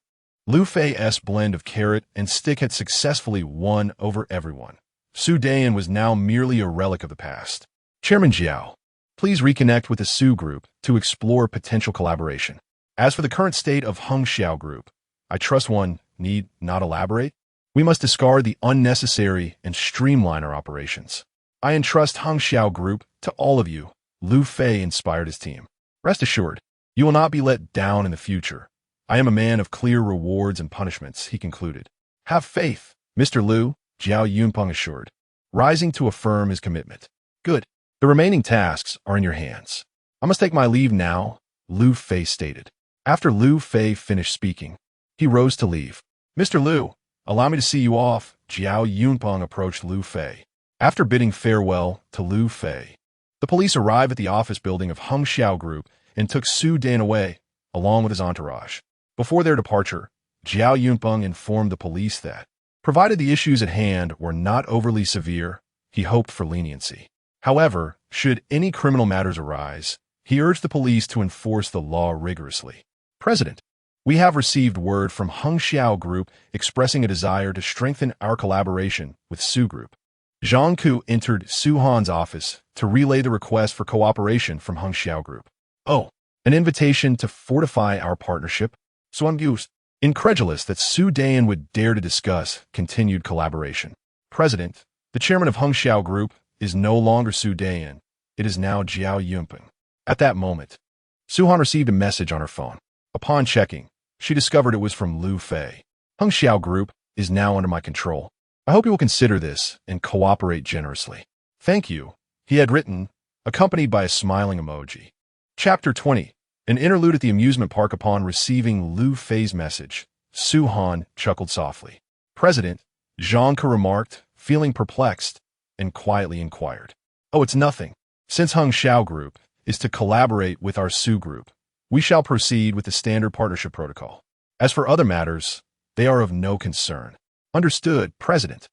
Liu Fei's blend of carrot and stick had successfully won over everyone. Sue Dein was now merely a relic of the past. Chairman Jiao, please reconnect with the Su Group to explore potential collaboration. As for the current state of Hengxiao Group, I trust one need not elaborate. We must discard the unnecessary and streamline our operations. I entrust Hengxiao Group to all of you. Liu Fei inspired his team. Rest assured, you will not be let down in the future. I am a man of clear rewards and punishments, he concluded. Have faith, Mr. Liu, Jiao Yunpeng assured, rising to affirm his commitment. Good. The remaining tasks are in your hands. I must take my leave now, Liu Fei stated. After Liu Fei finished speaking, he rose to leave. Mr. Liu, allow me to see you off, Jiao Yunpeng approached Liu Fei. After bidding farewell to Liu Fei, the police arrived at the office building of Hengxiao Group and took Sue Dein away, along with his entourage. Before their departure, Jiao Yunpeng informed the police that, provided the issues at hand were not overly severe, he hoped for leniency. However, should any criminal matters arise, he urged the police to enforce the law rigorously. President, we have received word from Hengxiao Group expressing a desire to strengthen our collaboration with Su Group. Zhang Ku entered Su Han's office to relay the request for cooperation from Hengxiao Group. Oh, an invitation to fortify our partnership? Suan Gus, incredulous that Sue Dein would dare to discuss continued collaboration. President, the chairman of Hengxiao Group, is no longer Sue Dean. It is now Jiao Yunpeng. At that moment, Su-Han received a message on her phone. Upon checking, she discovered it was from Liu Fei. Hung Xiao Group is now under my control. I hope you will consider this and cooperate generously. Thank you, he had written, accompanied by a smiling emoji. Chapter 20. An interlude at the amusement park. Upon receiving Liu Fei's message, Su-Han chuckled softly. President, Zhang Ke remarked, feeling perplexed, and quietly inquired. Oh, it's nothing. Since Hung Xiao Group is to collaborate with our Su Group, we shall proceed with the standard partnership protocol. As for other matters, they are of no concern. Understood, President.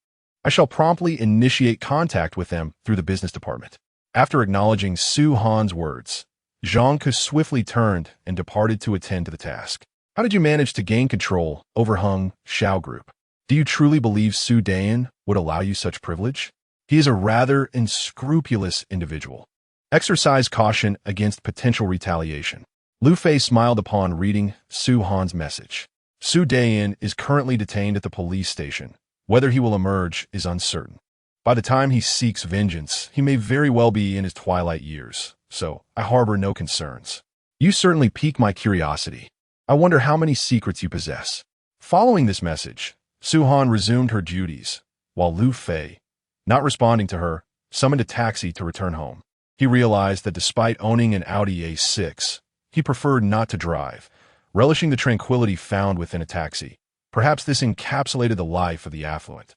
I shall promptly initiate contact with them through the business department. After acknowledging Su-Han's words, Zhang Ke swiftly turned and departed to attend to the task. How did you manage to gain control over Hung Xiao Group? Do you truly believe Sue Dean would allow you such privilege? He is a rather unscrupulous individual. Exercise caution against potential retaliation. Liu Fei smiled upon reading Su-Han's message. Sue Dein is currently detained at the police station. Whether he will emerge is uncertain. By the time he seeks vengeance, he may very well be in his twilight years, so I harbor no concerns. You certainly pique my curiosity. I wonder how many secrets you possess. Following this message, Su-Han resumed her duties, while Liu Fei, not responding to her, summoned a taxi to return home. He realized that despite owning an Audi A6, he preferred not to drive, relishing the tranquility found within a taxi. Perhaps this encapsulated the life of the affluent.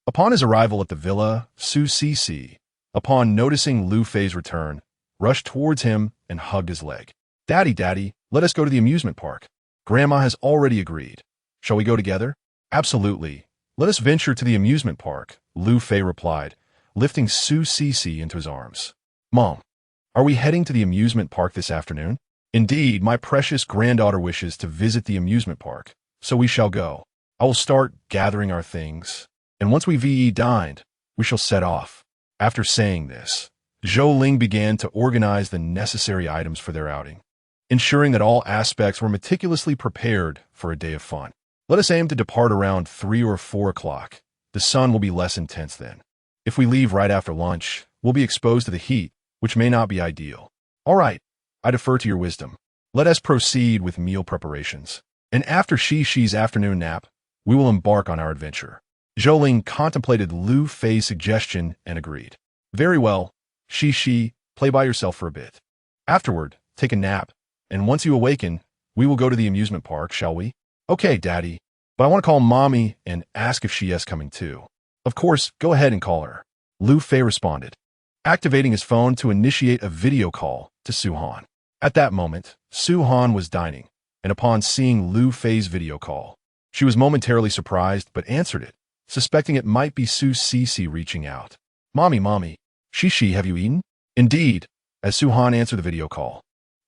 Upon his arrival at the villa, Su Cece, upon noticing Liu Fei's return, rushed towards him and hugged his leg. Daddy, let us go to the amusement park. Grandma has already agreed. Shall we go together? Absolutely. Let us venture to the amusement park, Liu Fei replied, lifting Su Cece into his arms. Mom, are we heading to the amusement park this afternoon? Indeed, my precious granddaughter wishes to visit the amusement park, so we shall go. I will start gathering our things, and once we've dined, we shall set off. After saying this, Zhou Ling began to organize the necessary items for their outing, ensuring that all aspects were meticulously prepared for a day of fun. Let us aim to depart around 3 or 4 o'clock. The sun will be less intense then. If we leave right after lunch, we'll be exposed to the heat, which may not be ideal. All right, I defer to your wisdom. Let us proceed with meal preparations. And after Shi's afternoon nap, we will embark on our adventure. Zhou Ling contemplated Liu Fei's suggestion and agreed. Very well, Shi, play by yourself for a bit. Afterward, take a nap, and once you awaken, we will go to the amusement park, shall we? Okay, Daddy, but I want to call Mommy and ask if she is coming too. Of course, go ahead and call her. Liu Fei responded, activating his phone to initiate a video call to Su-Han. At that moment, Su-Han was dining, and upon seeing Liu Fei's video call, she was momentarily surprised but answered it, suspecting it might be Su Cece reaching out. Mommy, Shi, have you eaten? Indeed, as Su-Han answered the video call,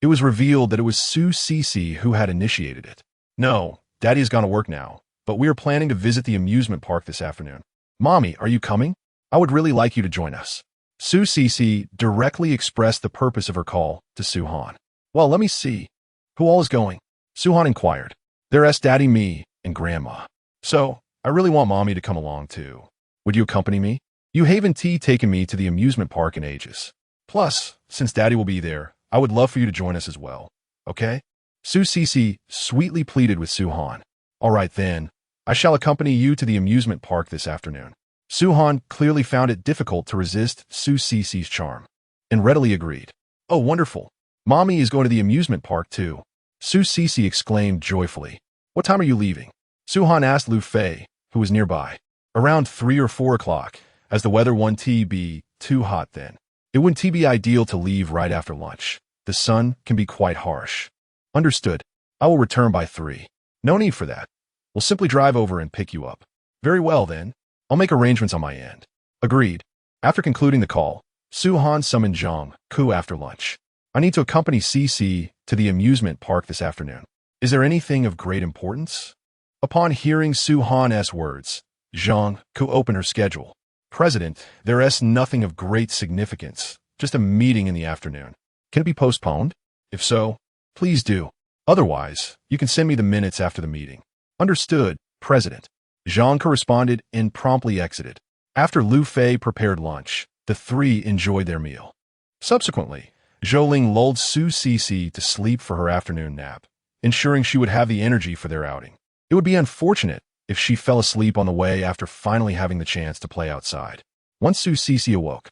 it was revealed that it was Su Cece who had initiated it. No, Daddy has gone to work now, but we are planning to visit the amusement park this afternoon. Mommy, are you coming? I would really like you to join us. Su Cece directly expressed the purpose of her call to Su-Han. Well, let me see. Who all is going? Su-Han inquired. There's Daddy, me, and Grandma. So, I really want Mommy to come along too. Would you accompany me? You haven't taken me to the amusement park in ages. Plus, since Daddy will be there, I would love for you to join us as well. Okay? Su Cece sweetly pleaded with Su-Han. All right then, I shall accompany you to the amusement park this afternoon. Su-Han clearly found it difficult to resist Su Cece's charm, and readily agreed. Oh, wonderful. Mommy is going to the amusement park too. Su Cece exclaimed joyfully. What time are you leaving? Su-Han asked Liu Fei, who was nearby. Around 3 or 4 o'clock, as the weather won't be too hot then. It wouldn't be ideal to leave right after lunch. The sun can be quite harsh. Understood. I will return by 3. No need for that. We'll simply drive over and pick you up. Very well then. I'll make arrangements on my end. Agreed. After concluding the call, Su-Han summoned Zhang Ke after lunch. I need to accompany Cece to the amusement park this afternoon. Is there anything of great importance? Upon hearing Su-Han's words, Zhang Ke opened her schedule. President, there is nothing of great significance, just a meeting in the afternoon. Can it be postponed? If so, please do. Otherwise, you can send me the minutes after the meeting. Understood, President. Zhang Ke responded and promptly exited. After Liu Fei prepared lunch, The three enjoyed their meal. Subsequently, Zhou Ling lulled Su Cece to sleep for her afternoon nap, ensuring she would have the energy for their outing. It would be unfortunate if she fell asleep on the way after finally having the chance to play outside. Once Su Cece awoke,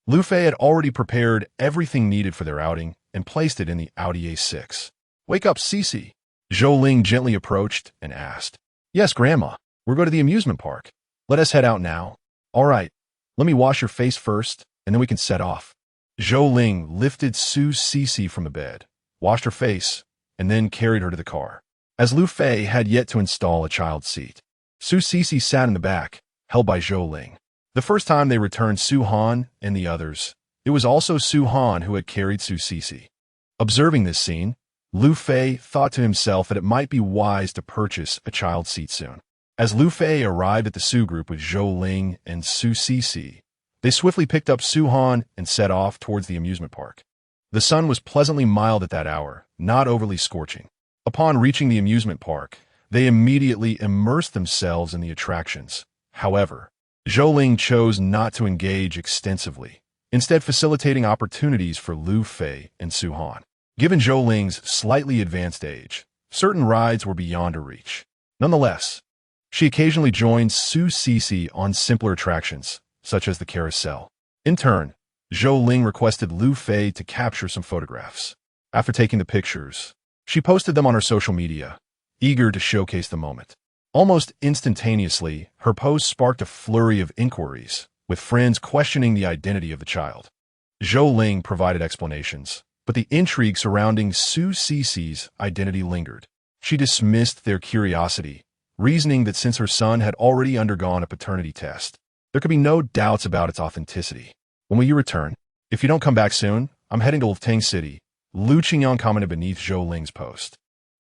Liu Fei had already prepared everything needed for their outing and placed it in the Audi A6. "Wake up, Cece," Zhou Ling gently approached and asked. "Yes, Grandma. We're going to the amusement park. Let us head out now." "All right. Let me wash your face first, and then we can set off." Zhou Ling lifted Su Cece from the bed, washed her face, and then carried her to the car. As Liu Fei had yet to install a child seat, Su Cece sat in the back, held by Zhou Ling. The first time they returned Su Han and the others, it was also Su Han who had carried Su Cece. Observing this scene, Liu Fei thought to himself that it might be wise to purchase a child seat soon. As Liu Fei arrived at the Su group with Zhou Ling and Su Cece, they swiftly picked up Su Han and set off towards the amusement park. The sun was pleasantly mild at that hour, not overly scorching. Upon reaching the amusement park, they immediately immersed themselves in the attractions. However, Zhou Ling chose not to engage extensively, instead facilitating opportunities for Liu Fei and Su Han. Given Zhou Ling's slightly advanced age, certain rides were beyond her reach. Nonetheless, she occasionally joined Su Cece on simpler attractions, such as the carousel. In turn, Zhou Ling requested Liu Fei to capture some photographs. After taking the pictures, she posted them on her social media, eager to showcase the moment. Almost instantaneously, her post sparked a flurry of inquiries, with friends questioning the identity of the child. Zhou Ling provided explanations, but the intrigue surrounding Su Cece's identity lingered. She dismissed their curiosity, reasoning that since her son had already undergone a paternity test, there could be no doubts about its authenticity. "When will you return? If you don't come back soon, I'm heading to Tang City," Lu Qingyang commented beneath Zhou Ling's post,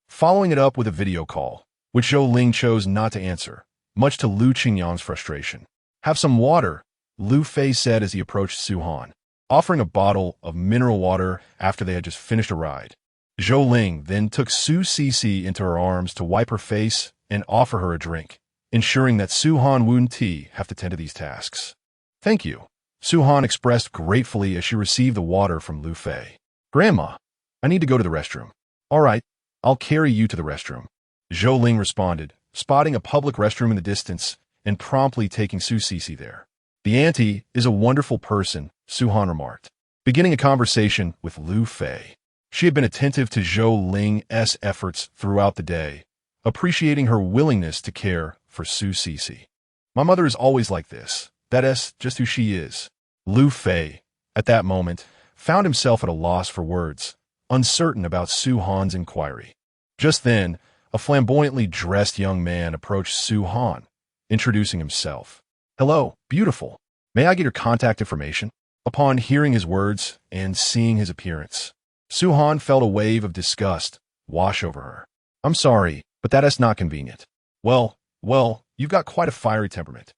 following it up with a video call, which Zhou Ling chose not to answer, much to Lu Qingyang's frustration. "Have some water," Liu Fei said as he approached Su Han, offering a bottle of mineral water after they had just finished a ride. Zhou Ling then took Su Cece into her arms to wipe her face and offer her a drink, ensuring that Su Han wouldn't have to tend to these tasks. "Thank you," Su Han expressed gratefully as she received the water from Liu Fei. "Grandma, I need to go to the restroom." "All right, I'll carry you to the restroom," Zhou Ling responded, spotting a public restroom in the distance and promptly taking Su Cece there. "The auntie is a wonderful person," Su Han remarked, beginning a conversation with Liu Fei. She had been attentive to Zhou Ling's efforts throughout the day, appreciating her willingness to care for Su Cece. "My mother is always like this. That's just who she is." Liu Fei, at that moment, found himself at a loss for words, uncertain about Su Han's inquiry. Just then, a flamboyantly dressed young man approached Su Han, introducing himself. "Hello, beautiful. May I get your contact information?" Upon hearing his words and seeing his appearance, Su Han felt a wave of disgust wash over her. "I'm sorry, but that is not convenient." Well, you've got quite a fiery temperament.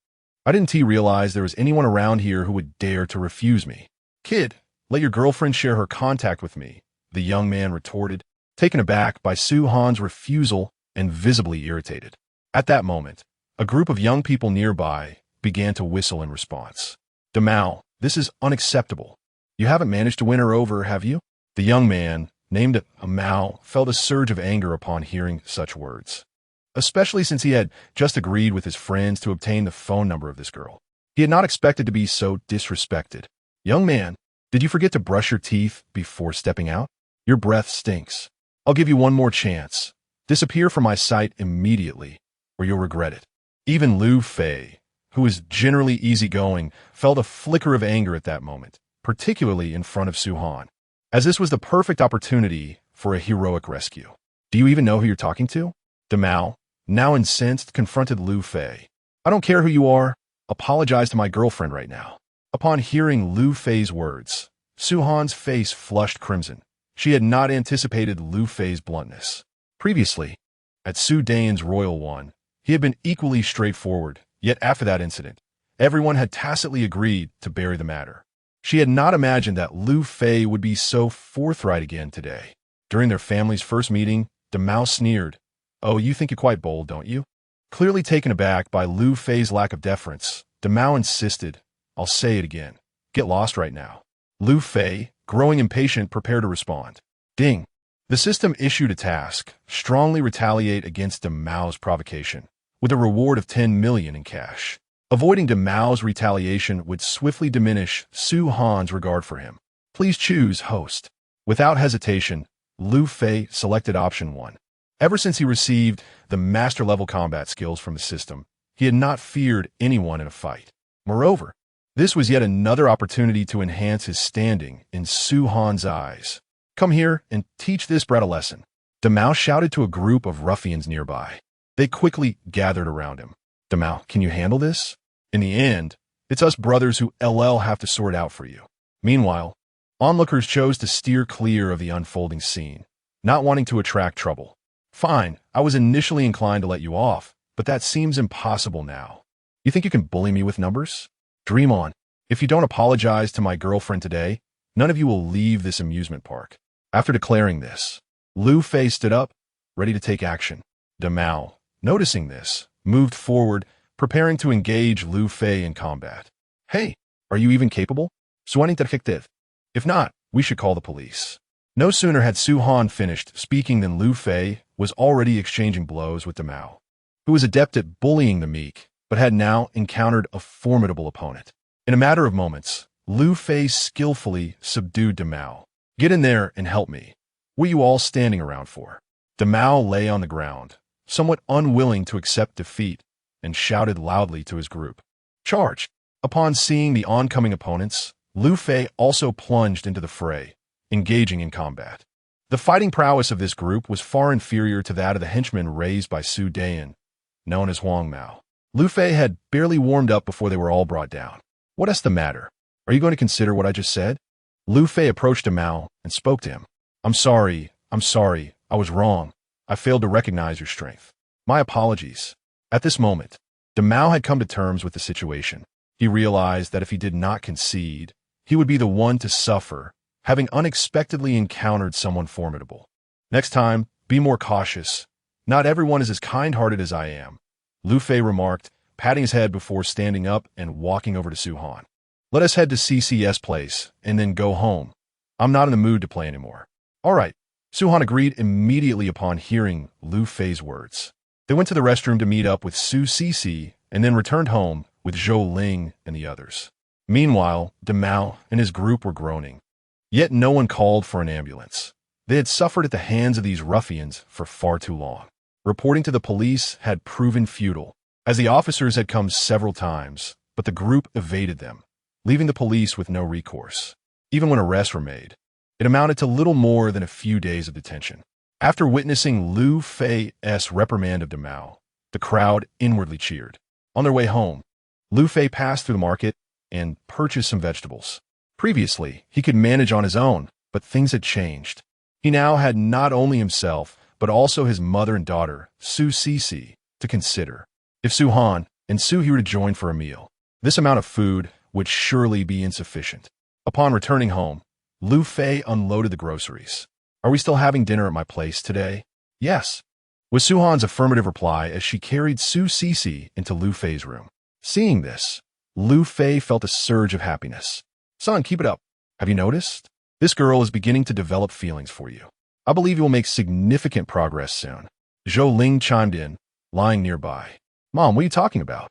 I didn't realize there was anyone around here who would dare to refuse me." "Kid, let your girlfriend share her contact with me," the young man retorted, taken aback by Su Han's refusal and visibly irritated. At that moment, a group of young people nearby began to whistle in response. "Damao, this is unacceptable. You haven't managed to win her over, have you?" The young man, named Mao, felt a surge of anger upon hearing such words, especially since he had just agreed with his friends to obtain the phone number of this girl. He had not expected to be so disrespected. "Young man, did you forget to brush your teeth before stepping out? Your breath stinks. I'll give you one more chance. Disappear from my sight immediately, or you'll regret it." Even Liu Fei, who was generally easygoing, felt a flicker of anger at that moment, particularly in front of Su Han, as this was the perfect opportunity for a heroic rescue. "Do you even know who you're talking to?" Damao, now incensed, confronted Liu Fei. "I don't care who you are. Apologize to my girlfriend right now." Upon hearing Liu Fei's words, Su Han's face flushed crimson. She had not anticipated Liu Fei's bluntness. Previously, at Su Dane's Royal One, he had been equally straightforward, yet after that incident, everyone had tacitly agreed to bury the matter. She had not imagined that Liu Fei would be so forthright again today. During their family's first meeting, Damao sneered. "Oh, you think you're quite bold, don't you?" Clearly taken aback by Liu Fei's lack of deference, Damao insisted, "I'll say it again. Get lost right now. Liu Fei, growing impatient, prepared to respond. Ding. The system issued a task, strongly retaliate against De Mao's provocation, with a reward of 10 million in cash. Avoiding De Mao's retaliation would swiftly diminish Su Han's regard for him. Please choose host. Without hesitation, Liu Fei selected option 1. Ever since he received the master-level combat skills from the system, he had not feared anyone in a fight. Moreover, this was yet another opportunity to enhance his standing in Su Han's eyes. Come here and teach this brat a lesson. De Mao shouted to a group of ruffians nearby. They quickly gathered around him. De Mao, can you handle this? In the end, it's us brothers who have to sort out for you. Meanwhile, onlookers chose to steer clear of the unfolding scene, not wanting to attract trouble. Fine, I was initially inclined to let you off, but that seems impossible now. You think you can bully me with numbers? Dream on. If you don't apologize to my girlfriend today, none of you will leave this amusement park. After declaring this, Liu Fei stood up, ready to take action. De Mao, noticing this, moved forward, preparing to engage Liu Fei in combat. Hey, are you even capable? Suaning detective. If not, we should call the police. No sooner had Su Han finished speaking than Liu Fei was already exchanging blows with De Mao, who was adept at bullying the meek, but had now encountered a formidable opponent. In a matter of moments, Liu Fei skillfully subdued De Mao. Get in there and help me. What are you all standing around for? De Mao lay on the ground, somewhat unwilling to accept defeat, and shouted loudly to his group. Charge! Upon seeing the oncoming opponents, Liu Fei also plunged into the fray, engaging in combat. The fighting prowess of this group was far inferior to that of the henchmen raised by Sue Dean, known as Wong Bo. Liu Fei had barely warmed up before they were all brought down. What's the matter? Are you going to consider what I just said? Liu Fei approached De Mao and spoke to him. I'm sorry, I was wrong. I failed to recognize your strength. My apologies. At this moment, De Mao had come to terms with the situation. He realized that if he did not concede, he would be the one to suffer, having unexpectedly encountered someone formidable. Next time, be more cautious. Not everyone is as kind-hearted as I am, Liu Fei remarked, patting his head before standing up and walking over to Su Han. Let us head to CCS place and then go home. I'm not in the mood to play anymore. All right. Su Han agreed immediately upon hearing Liu Fei's words. They went to the restroom to meet up with Su Cici and then returned home with Zhou Ling and the others. Meanwhile, De Mao and his group were groaning. Yet no one called for an ambulance. They had suffered at the hands of these ruffians for far too long. Reporting to the police had proven futile, as the officers had come several times, but the group evaded them, leaving the police with no recourse. Even when arrests were made, it amounted to little more than a few days of detention. After witnessing Liu Fei's reprimand of De Mao, the crowd inwardly cheered. On their way home, Liu Fei passed through the market and purchased some vegetables. Previously, he could manage on his own, but things had changed. He now had not only himself, but also his mother and daughter, Su Cici, to consider. If Su Han and Su He were to join for a meal, this amount of food would surely be insufficient. Upon returning home, Liu Fei unloaded the groceries. Are we still having dinner at my place today? Yes, was Su Han's affirmative reply as she carried Su Cici into Liu Fei's room. Seeing this, Liu Fei felt a surge of happiness. Son, keep it up. Have you noticed? This girl is beginning to develop feelings for you. I believe you will make significant progress soon. Zhou Ling chimed in, lying nearby. Mom, what are you talking about?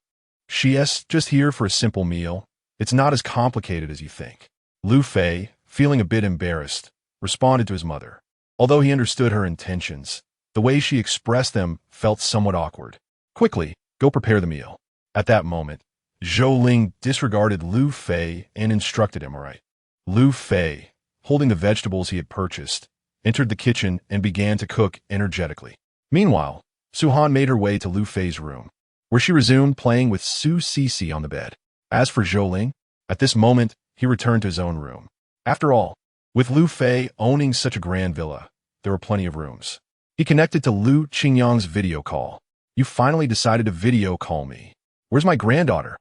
She's just here for a simple meal. It's not as complicated as you think. Liu Fei, feeling a bit embarrassed, responded to his mother. Although he understood her intentions, the way she expressed them felt somewhat awkward. Quickly, go prepare the meal. At that moment, Zhou Ling disregarded Liu Fei and instructed him, all right. Liu Fei, holding the vegetables he had purchased, entered the kitchen and began to cook energetically. Meanwhile, Su Han made her way to Liu Fei's room, where she resumed playing with Su Cici on the bed. As for Zhou Ling, at this moment, he returned to his own room. After all, with Liu Fei owning such a grand villa, there were plenty of rooms. He connected to Liu Qingyang's video call. You finally decided to video call me. Where's my granddaughter?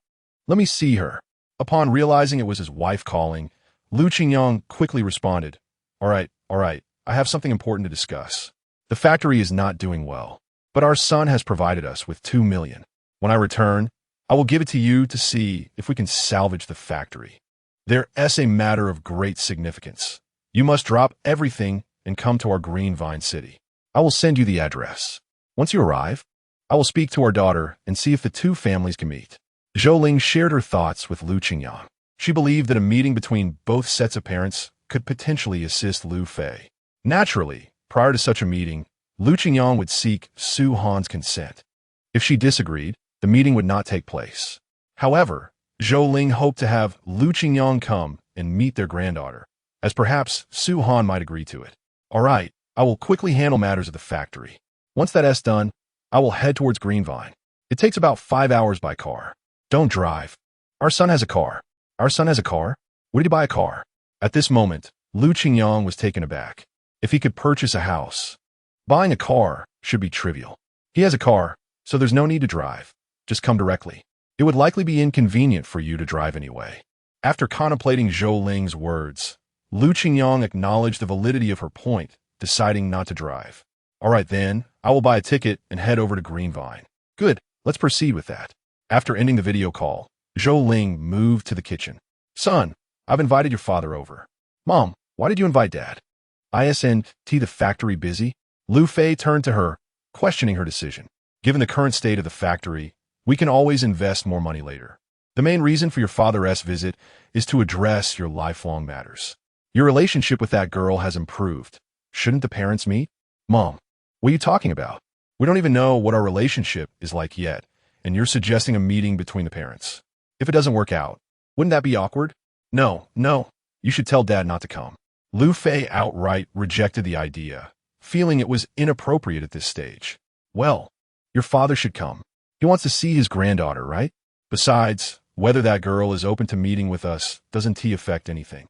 Let me see her. Upon realizing it was his wife calling, Liu Qingyang quickly responded, all right, I have something important to discuss. The factory is not doing well, but our son has provided us with 2 million. When I return, I will give it to you to see if we can salvage the factory. They're a matter of great significance. You must drop everything and come to our Green Vine City. I will send you the address. Once you arrive, I will speak to our daughter and see if the two families can meet. Zhou Ling shared her thoughts with Lu Qingyang. She believed that a meeting between both sets of parents could potentially assist Liu Fei. Naturally, prior to such a meeting, Lu Qingyang would seek Su Han's consent. If she disagreed, the meeting would not take place. However, Zhou Ling hoped to have Lu Qingyang come and meet their granddaughter, as perhaps Su Han might agree to it. All right, I will quickly handle matters at the factory. Once that's done, I will head towards Greenvine. It takes about 5 hours by car. Don't drive. Our son has a car. Our son has a car? Where did he buy a car? At this moment, Lu Qingyang was taken aback. If he could purchase a house, buying a car should be trivial. He has a car, so there's no need to drive. Just come directly. It would likely be inconvenient for you to drive anyway. After contemplating Zhou Ling's words, Lu Qingyang acknowledged the validity of her point, deciding not to drive. All right then, I will buy a ticket and head over to Greenvine. Good, let's proceed with that. After ending the video call, Zhou Ling moved to the kitchen. Son, I've invited your father over. Mom, why did you invite Dad? Isn't the factory busy? Liu Fei turned to her, questioning her decision. Given the current state of the factory, we can always invest more money later. The main reason for your father's visit is to address your lifelong matters. Your relationship with that girl has improved. Shouldn't the parents meet? Mom, what are you talking about? We don't even know what our relationship is like yet, and you're suggesting a meeting between the parents. If it doesn't work out, wouldn't that be awkward? No, you should tell Dad not to come. Liu Fei outright rejected the idea, feeling it was inappropriate at this stage. Well, your father should come. He wants to see his granddaughter, right? Besides, whether that girl is open to meeting with us doesn't affect anything.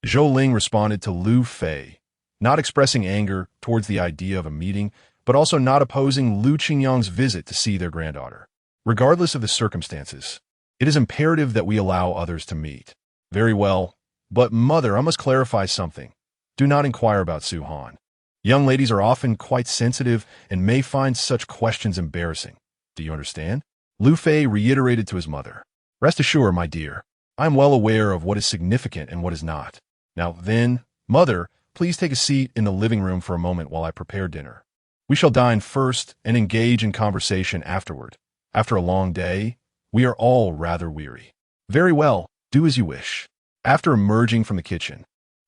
Zhou Ling responded to Liu Fei, not expressing anger towards the idea of a meeting, but also not opposing Lu Qingyang's visit to see their granddaughter. Regardless of the circumstances, it is imperative that we allow others to meet. Very well, but mother, I must clarify something. Do not inquire about Su Han. Young ladies are often quite sensitive and may find such questions embarrassing. Do you understand? Liu Fei reiterated to his mother. Rest assured, my dear, I am well aware of what is significant and what is not. Now then, mother, please take a seat in the living room for a moment while I prepare dinner. We shall dine first and engage in conversation afterward. After a long day, we are all rather weary. Very well, do as you wish. After emerging from the kitchen,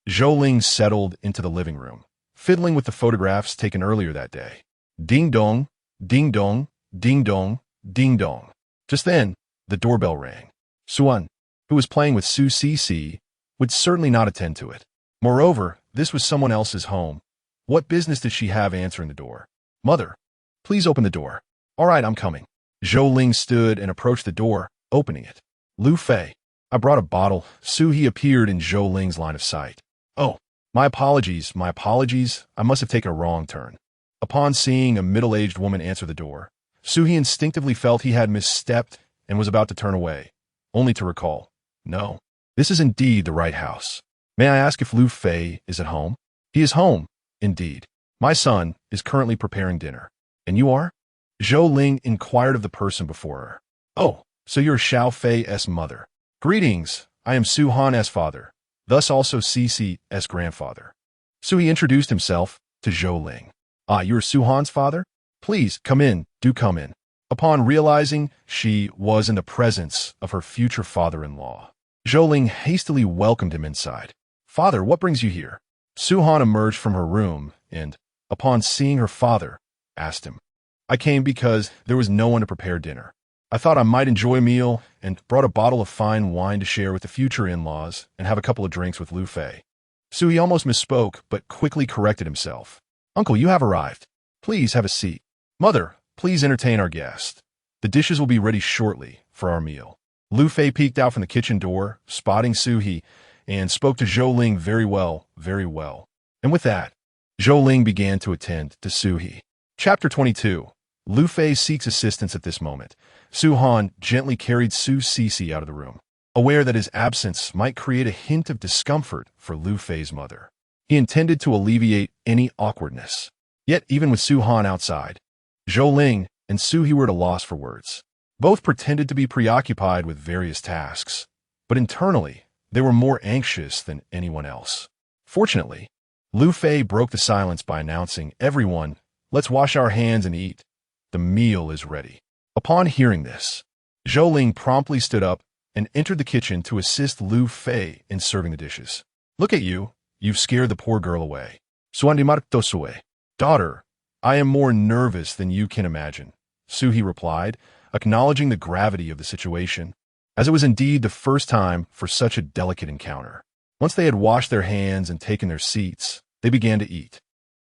Zhou Ling settled into the living room, fiddling with the photographs taken earlier that day. Ding dong, ding dong, ding dong, ding dong. Just then, the doorbell rang. Suan, who was playing with Su Cece, would certainly not attend to it. Moreover, this was someone else's home. What business did she have answering the door? Mother, please open the door. All right, I'm coming. Zhou Ling stood and approached the door, opening it. Liu Fei, I brought a bottle. Su He appeared in Zhou Ling's line of sight. Oh, my apologies. I must have taken a wrong turn. Upon seeing a middle-aged woman answer the door, Su He instinctively felt he had misstepped and was about to turn away, only to recall, no, this is indeed the right house. May I ask if Liu Fei is at home? He is home, indeed. My son is currently preparing dinner. And you are? Zhou Ling inquired of the person before her. Oh, so you're Xiao Fei's mother. Greetings, I am Su Han's father, thus also Cece's grandfather. Su He introduced himself to Zhou Ling. Ah, you're Su Han's father? Please, come in, do come in. Upon realizing she was in the presence of her future father-in-law, Zhou Ling hastily welcomed him inside. Father, what brings you here? Su Han emerged from her room and, upon seeing her father, asked him. I came because there was no one to prepare dinner. I thought I might enjoy a meal and brought a bottle of fine wine to share with the future in-laws and have a couple of drinks with Liu Fei. Su He almost misspoke, but quickly corrected himself. Uncle, you have arrived. Please have a seat. Mother, please entertain our guest. The dishes will be ready shortly for our meal. Liu Fei peeked out from the kitchen door, spotting Su He, and spoke to Zhou Ling very well. And with that, Zhou Ling began to attend to Su He. Chapter 22. Liu Fei seeks assistance at this moment. Su Han gently carried Su Cece out of the room, aware that his absence might create a hint of discomfort for Liu Fei's mother. He intended to alleviate any awkwardness. Yet, even with Su Han outside, Zhou Ling and Su He were at a loss for words. Both pretended to be preoccupied with various tasks, but internally, They were more anxious than anyone else. Fortunately, Liu Fei broke the silence by announcing, "Everyone, let's wash our hands and eat. The meal is ready." Upon hearing this, Zhou Ling promptly stood up and entered the kitchen to assist Liu Fei in serving the dishes. "Look at you. You've scared the poor girl away." "Suandimarktosue." "Daughter, I am more nervous than you can imagine," Suhi replied, acknowledging the gravity of the situation, as it was indeed the first time for such a delicate encounter. Once they had washed their hands and taken their seats, they began to eat.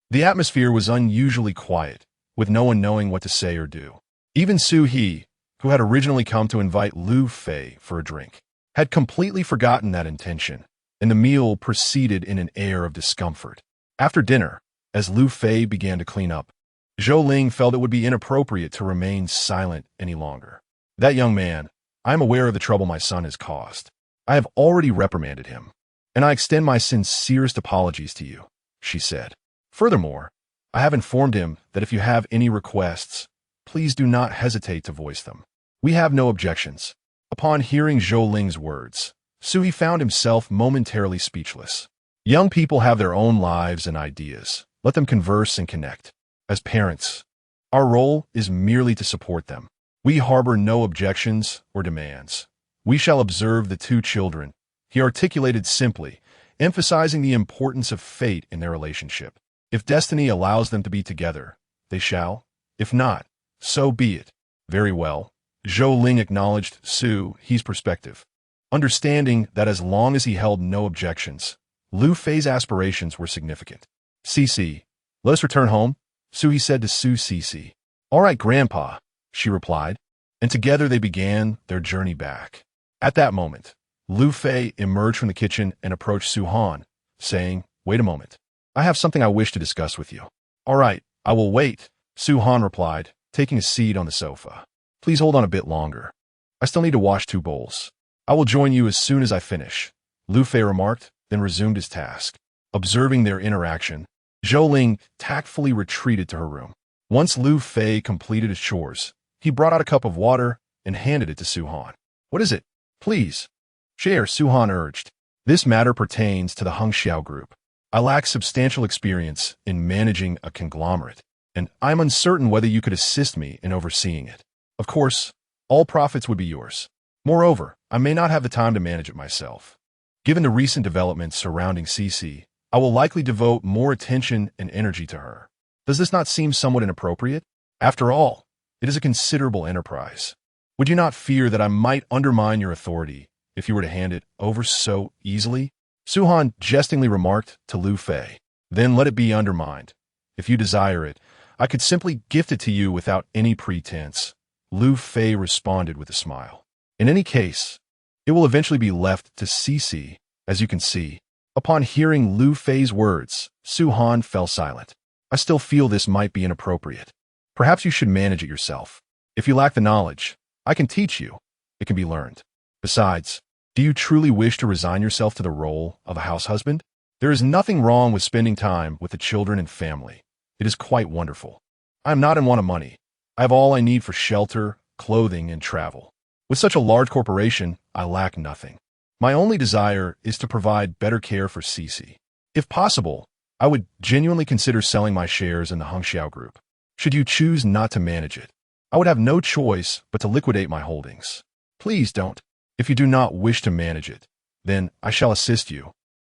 The atmosphere was unusually quiet, with no one knowing what to say or do. Even Suhi, who had originally come to invite Liu Fei for a drink, had completely forgotten that intention, and the meal proceeded in an air of discomfort. After dinner, as Liu Fei began to clean up, Zhou Ling felt it would be inappropriate to remain silent any longer. "That young man, I am aware of the trouble my son has caused. I have already reprimanded him, and I extend my sincerest apologies to you," she said. "Furthermore, I have informed him that if you have any requests, please do not hesitate to voice them. We have no objections." Upon hearing Zhou Ling's words, Suhi found himself momentarily speechless. Young people have their own lives and ideas. Let them converse and connect. As parents, our role is merely to support them. We harbor no objections or demands. "We shall observe the two children," he articulated simply, emphasizing the importance of fate in their relationship. "If destiny allows them to be together, they shall. If not, so be it." "Very well." Zhou Ling acknowledged Suhi's perspective, understanding that as long as he held no objections, Liu Fei's aspirations were significant. "Cici, let us return home," Suhi said to Cici. "All right, Grandpa," she replied, and together they began their journey back. At that moment, Liu Fei emerged from the kitchen and approached Su Han, saying, "Wait a moment. I have something I wish to discuss with you." "All right, I will wait," Su Han replied, taking a seat on the sofa. "Please hold on a bit longer. I still need to wash 2 bowls. I will join you as soon as I finish," Liu Fei remarked, then resumed his task. Observing their interaction, Zhou Ling tactfully retreated to her room. Once Liu Fei completed his chores, he brought out a cup of water and handed it to Su Han. "What is it?" "Please share," Su Han urged. "This matter pertains to the Hanfei group. I lack substantial experience in managing a conglomerate, and I'm uncertain whether you could assist me in overseeing it. Of course, all profits would be yours. Moreover, I may not have the time to manage it myself. Given the recent developments surrounding Cici, I will likely devote more attention and energy to her. Does this not seem somewhat inappropriate? After all, it is a considerable enterprise. Would you not fear that I might undermine your authority if you were to hand it over so easily?" Su Han jestingly remarked to Liu Fei. "Then let it be undermined. If you desire it, I could simply gift it to you without any pretense," Liu Fei responded with a smile. "In any case, it will eventually be left to Cici, as you can see." Upon hearing Liu Fei's words, Su Han fell silent. "I still feel this might be inappropriate. Perhaps you should manage it yourself. If you lack the knowledge, I can teach you. It can be learned. Besides, do you truly wish to resign yourself to the role of a house husband? There is nothing wrong with spending time with the children and family. It is quite wonderful. I am not in want of money. I have all I need for shelter, clothing, and travel. With such a large corporation, I lack nothing. My only desire is to provide better care for Cici. If possible, I would genuinely consider selling my shares in the Hanfei group. Should you choose not to manage it, I would have no choice but to liquidate my holdings. Please don't. If you do not wish to manage it, then I shall assist you.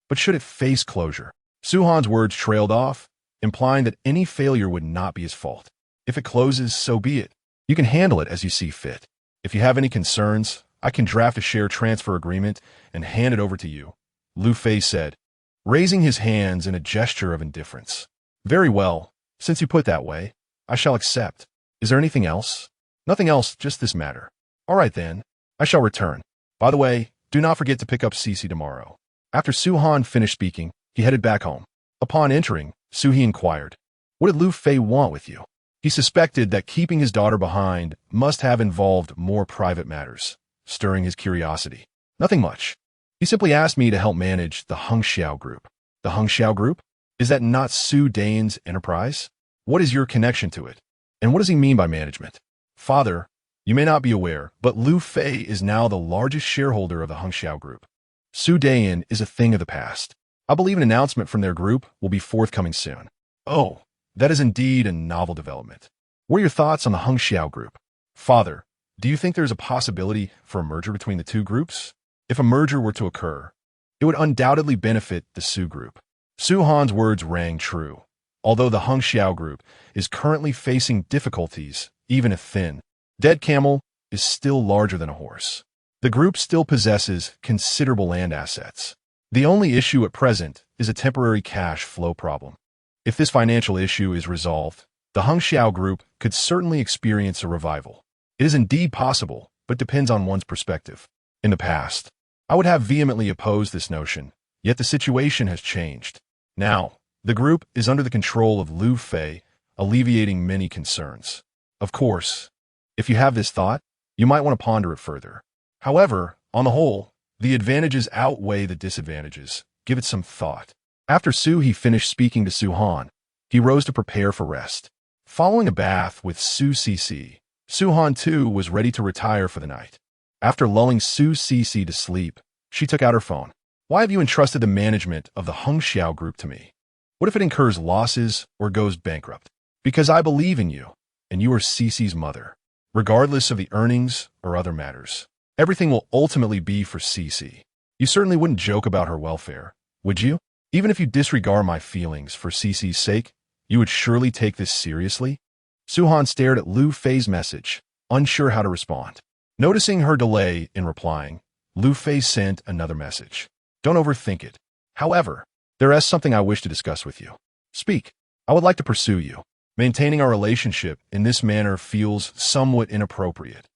But should it face closure?" Su Han's words trailed off, implying that any failure would not be his fault. "If it closes, so be it. You can handle it as you see fit. If you have any concerns, I can draft a share transfer agreement and hand it over to you," Liu Fei said, raising his hands in a gesture of indifference. "Very well. Since you put it that way, I shall accept. Is there anything else?" "Nothing else, just this matter." "All right then. I shall return. By the way, do not forget to pick up Cici tomorrow." After Su Han finished speaking, he headed back home. Upon entering, Suhi inquired, "What did Liu Fei want with you?" He suspected that keeping his daughter behind must have involved more private matters, stirring his curiosity. "Nothing much. He simply asked me to help manage the Hanfei group." "The Hanfei group? Is that not Sue Dane's enterprise? What is your connection to it? And what does he mean by management?" "Father, you may not be aware, but Liu Fei is now the largest shareholder of the Hanfei group." Sue Dean is a thing of the past. I believe an announcement from their group will be forthcoming soon. Oh, that is indeed a novel development. What are your thoughts on the Hengxiao group? Father, do you think there is a possibility for a merger between the two groups? If a merger were to occur, it would undoubtedly benefit the Su group. Su Han's words rang true. Although the Hengxiao group is currently facing difficulties, even if thin, dead camel is still larger than a horse. The group still possesses considerable land assets. The only issue at present is a temporary cash flow problem. If this financial issue is resolved, the Hengxiao group could certainly experience a revival. It is indeed possible, but depends on one's perspective. In the past, I would have vehemently opposed this notion, yet the situation has changed. Now, the group is under the control of Liu Fei, alleviating many concerns. Of course, if you have this thought, you might want to ponder it further. However, on the whole, the advantages outweigh the disadvantages. Give it some thought. After He finished speaking to Su Han, he rose to prepare for rest. Following a bath with Su Han too was ready to retire for the night. After lulling Su to sleep, she took out her phone. Why have you entrusted the management of the Hengxiao group to me? What if it incurs losses or goes bankrupt? Because I believe in you, and you are Cece's mother, regardless of the earnings or other matters. Everything will ultimately be for Cece. You certainly wouldn't joke about her welfare, would you? Even if you disregard my feelings for Cece's sake, you would surely take this seriously? Su Han stared at Liu Fei's message, unsure how to respond. Noticing her delay in replying, Liu Fei sent another message. Don't overthink it. However, there is something I wish to discuss with you. Speak. I would like to pursue you. Maintaining our relationship in this manner feels somewhat inappropriate,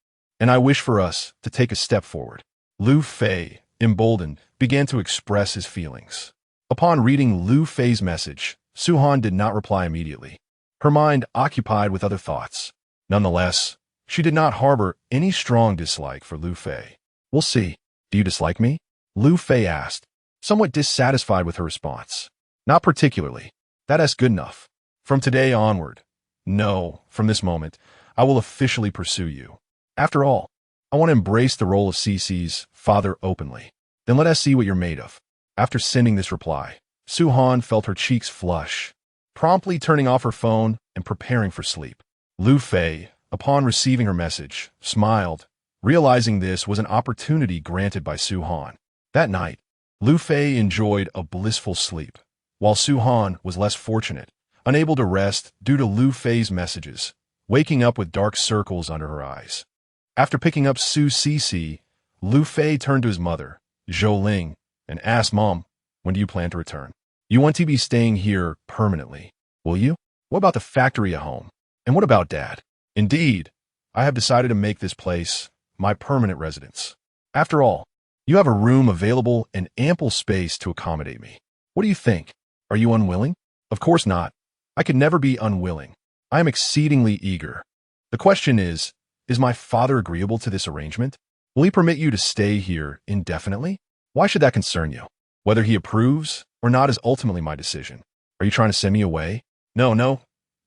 and I wish for us to take a step forward. Liu Fei, emboldened, began to express his feelings. Upon reading Liu Fei's message, Su Han did not reply immediately, her mind occupied with other thoughts. Nonetheless, she did not harbor any strong dislike for Liu Fei. We'll see. Do you dislike me? Liu Fei asked, somewhat dissatisfied with her response. Not particularly. That's good enough. From today onward, no, from this moment, I will officially pursue you. After all, I want to embrace the role of Cece's father openly. Then let us see what you're made of. After sending this reply, Su Han felt her cheeks flush, promptly turning off her phone and preparing for sleep. Liu Fei, upon receiving her message, smiled, realizing this was an opportunity granted by Su Han. That night, Liu Fei enjoyed a blissful sleep, while Su Han was less fortunate, unable to rest due to Liu Fei's messages, waking up with dark circles under her eyes. After picking up Su Cece, Liu Fei turned to his mother, Zhou Ling, and asked, Mom, when do you plan to return? You want to be staying here permanently, will you? What about the factory at home? And what about Dad? Indeed, I have decided to make this place my permanent residence. After all, you have a room available and ample space to accommodate me. What do you think? Are you unwilling? Of course not. I could never be unwilling. I am exceedingly eager. The question is my father agreeable to this arrangement? Will he permit you to stay here indefinitely? Why should that concern you? Whether he approves or not is ultimately my decision. Are you trying to send me away? No.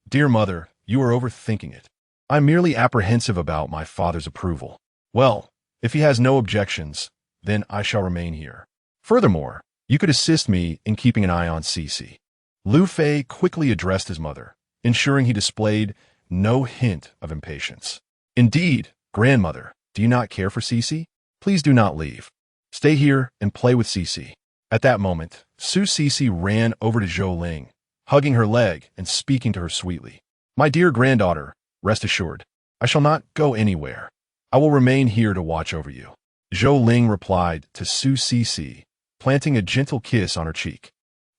Dear mother, you are overthinking it. I'm merely apprehensive about my father's approval. Well, if he has no objections, then I shall remain here. Furthermore, you could assist me in keeping an eye on Cece. Liu Fei quickly addressed his mother, ensuring he displayed no hint of impatience. Indeed, grandmother, do you not care for Cece? Please do not leave. Stay here and play with Cece. At that moment, Su Cece ran over to Zhou Ling, hugging her leg and speaking to her sweetly. My dear granddaughter, rest assured, I shall not go anywhere. I will remain here to watch over you. Zhou Ling replied to Su Cece, planting a gentle kiss on her cheek.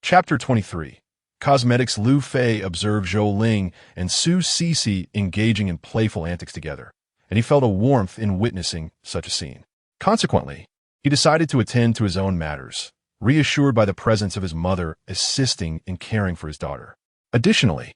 Chapter 23. Cosmetics. Liu Fei observed Zhou Ling and Su Cece engaging in playful antics together, and he felt a warmth in witnessing such a scene. Consequently, he decided to attend to his own matters, reassured by the presence of his mother assisting in caring for his daughter. Additionally,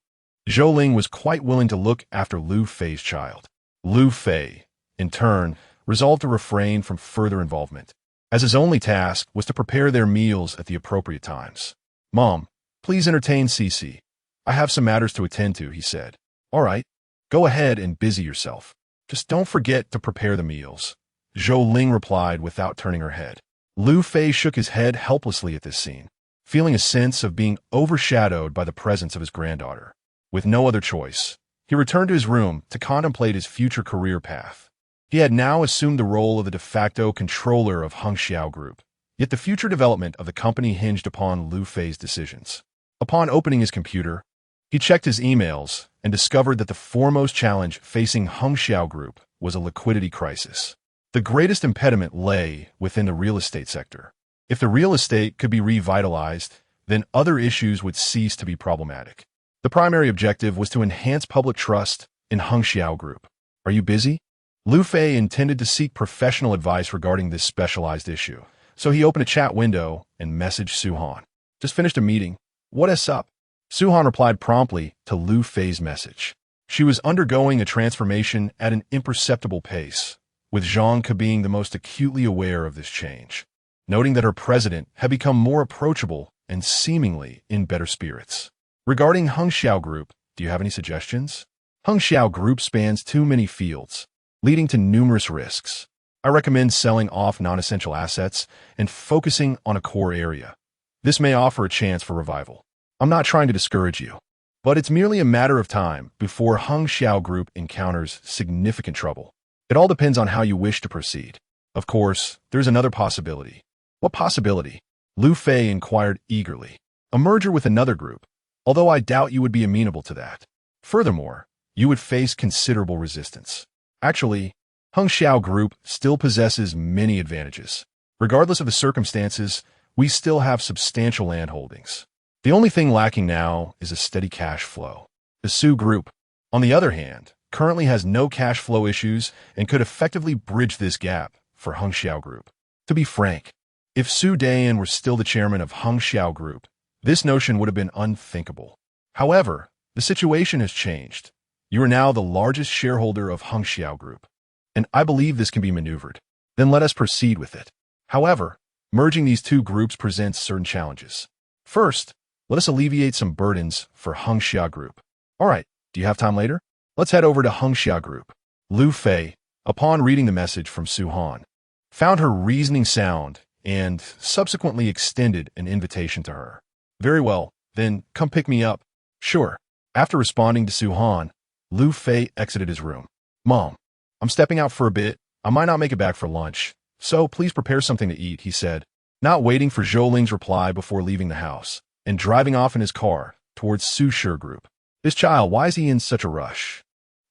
Zhou Ling was quite willing to look after Liu Fei's child. Liu Fei, in turn, resolved to refrain from further involvement, as his only task was to prepare their meals at the appropriate times. Mom, please entertain Cece. I have some matters to attend to, he said. All right, go ahead and busy yourself. Just don't forget to prepare the meals. Zhou Ling replied without turning her head. Liu Fei shook his head helplessly at this scene, feeling a sense of being overshadowed by the presence of his granddaughter. With no other choice, he returned to his room to contemplate his future career path. He had now assumed the role of the de facto controller of Hanfei Group, yet the future development of the company hinged upon Liu Fei's decisions. Upon opening his computer, he checked his emails and discovered that the foremost challenge facing Hanfei Group was a liquidity crisis. The greatest impediment lay within the real estate sector. If the real estate could be revitalized, then other issues would cease to be problematic. The primary objective was to enhance public trust in Hanfei Group. Are you busy? Liu Fei intended to seek professional advice regarding this specialized issue, so he opened a chat window and messaged Su-Han. Just finished a meeting. What's up? Su-Han replied promptly to Liu Fei's message. She was undergoing a transformation at an imperceptible pace, with Zhang being the most acutely aware of this change, noting that her president had become more approachable and seemingly in better spirits. Regarding Hanfei Group, do you have any suggestions? Hanfei Group spans too many fields, leading to numerous risks. I recommend selling off non-essential assets and focusing on a core area. This may offer a chance for revival. I'm not trying to discourage you, but it's merely a matter of time before Hanfei Group encounters significant trouble. It all depends on how you wish to proceed. Of course, there's another possibility. What possibility? Liu Fei inquired eagerly. A merger with another group, although I doubt you would be amenable to that. Furthermore, you would face considerable resistance. Actually, Hanfei Group still possesses many advantages. Regardless of the circumstances, we still have substantial land holdings. The only thing lacking now is a steady cash flow. The Sue Group, on the other hand, currently has no cash flow issues and could effectively bridge this gap for Hanfei Group. To be frank, if Sue Dean were still the chairman of Hanfei Group, this notion would have been unthinkable. However, the situation has changed. You are now the largest shareholder of Hanfei Group, and I believe this can be maneuvered. Then let us proceed with it. However, merging these two groups presents certain challenges. First, let us alleviate some burdens for Hanfei Group. All right, do you have time later? Let's head over to Hanfei Group. Liu Fei, upon reading the message from Su-Han, found her reasoning sound and subsequently extended an invitation to her. Very well, then come pick me up. Sure. After responding to Su-Han, Liu Fei exited his room. Mom, I'm stepping out for a bit. I might not make it back for lunch, so please prepare something to eat, he said, not waiting for Zhou Ling's reply before leaving the house and driving off in his car towards Sushi Group. This child, why is he in such a rush?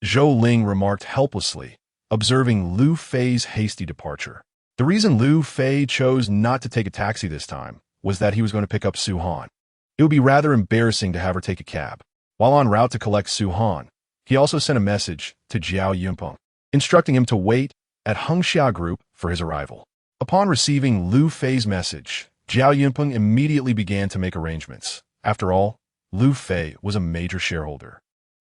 Zhou Ling remarked helplessly, observing Liu Fei's hasty departure. The reason Liu Fei chose not to take a taxi this time was that he was going to pick up Su-Han. It would be rather embarrassing to have her take a cab. While en route to collect Su-Han, he also sent a message to Jiao Yunpeng, instructing him to wait at Hanfei Group for his arrival. Upon receiving Liu Fei's message, Jiao Yunpeng immediately began to make arrangements. After all, Liu Fei was a major shareholder.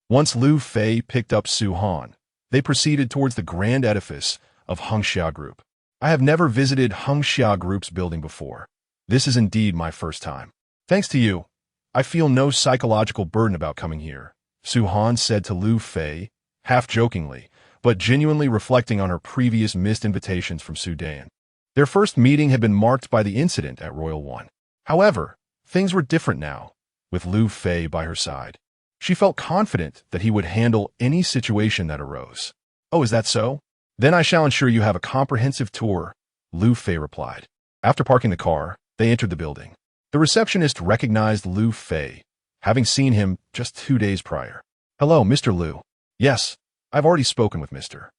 Once Liu Fei picked up Su-Han, they proceeded towards the grand edifice of Hanfei Group. I have never visited Hanfei Group's building before. This is indeed my first time. Thanks to you, I feel no psychological burden about coming here, Su-Han said to Liu Fei, half jokingly, but genuinely reflecting on her previous missed invitations from Sue Dean. Their first meeting had been marked by the incident at Royal One. However, things were different now, with Liu Fei by her side. She felt confident that he would handle any situation that arose. Oh, is that so? Then I shall ensure you have a comprehensive tour, Liu Fei replied. After parking the car, they entered the building. The receptionist recognized Liu Fei, having seen him just 2 days prior. Hello, Mr. Liu. Yes, I've already spoken with Mr.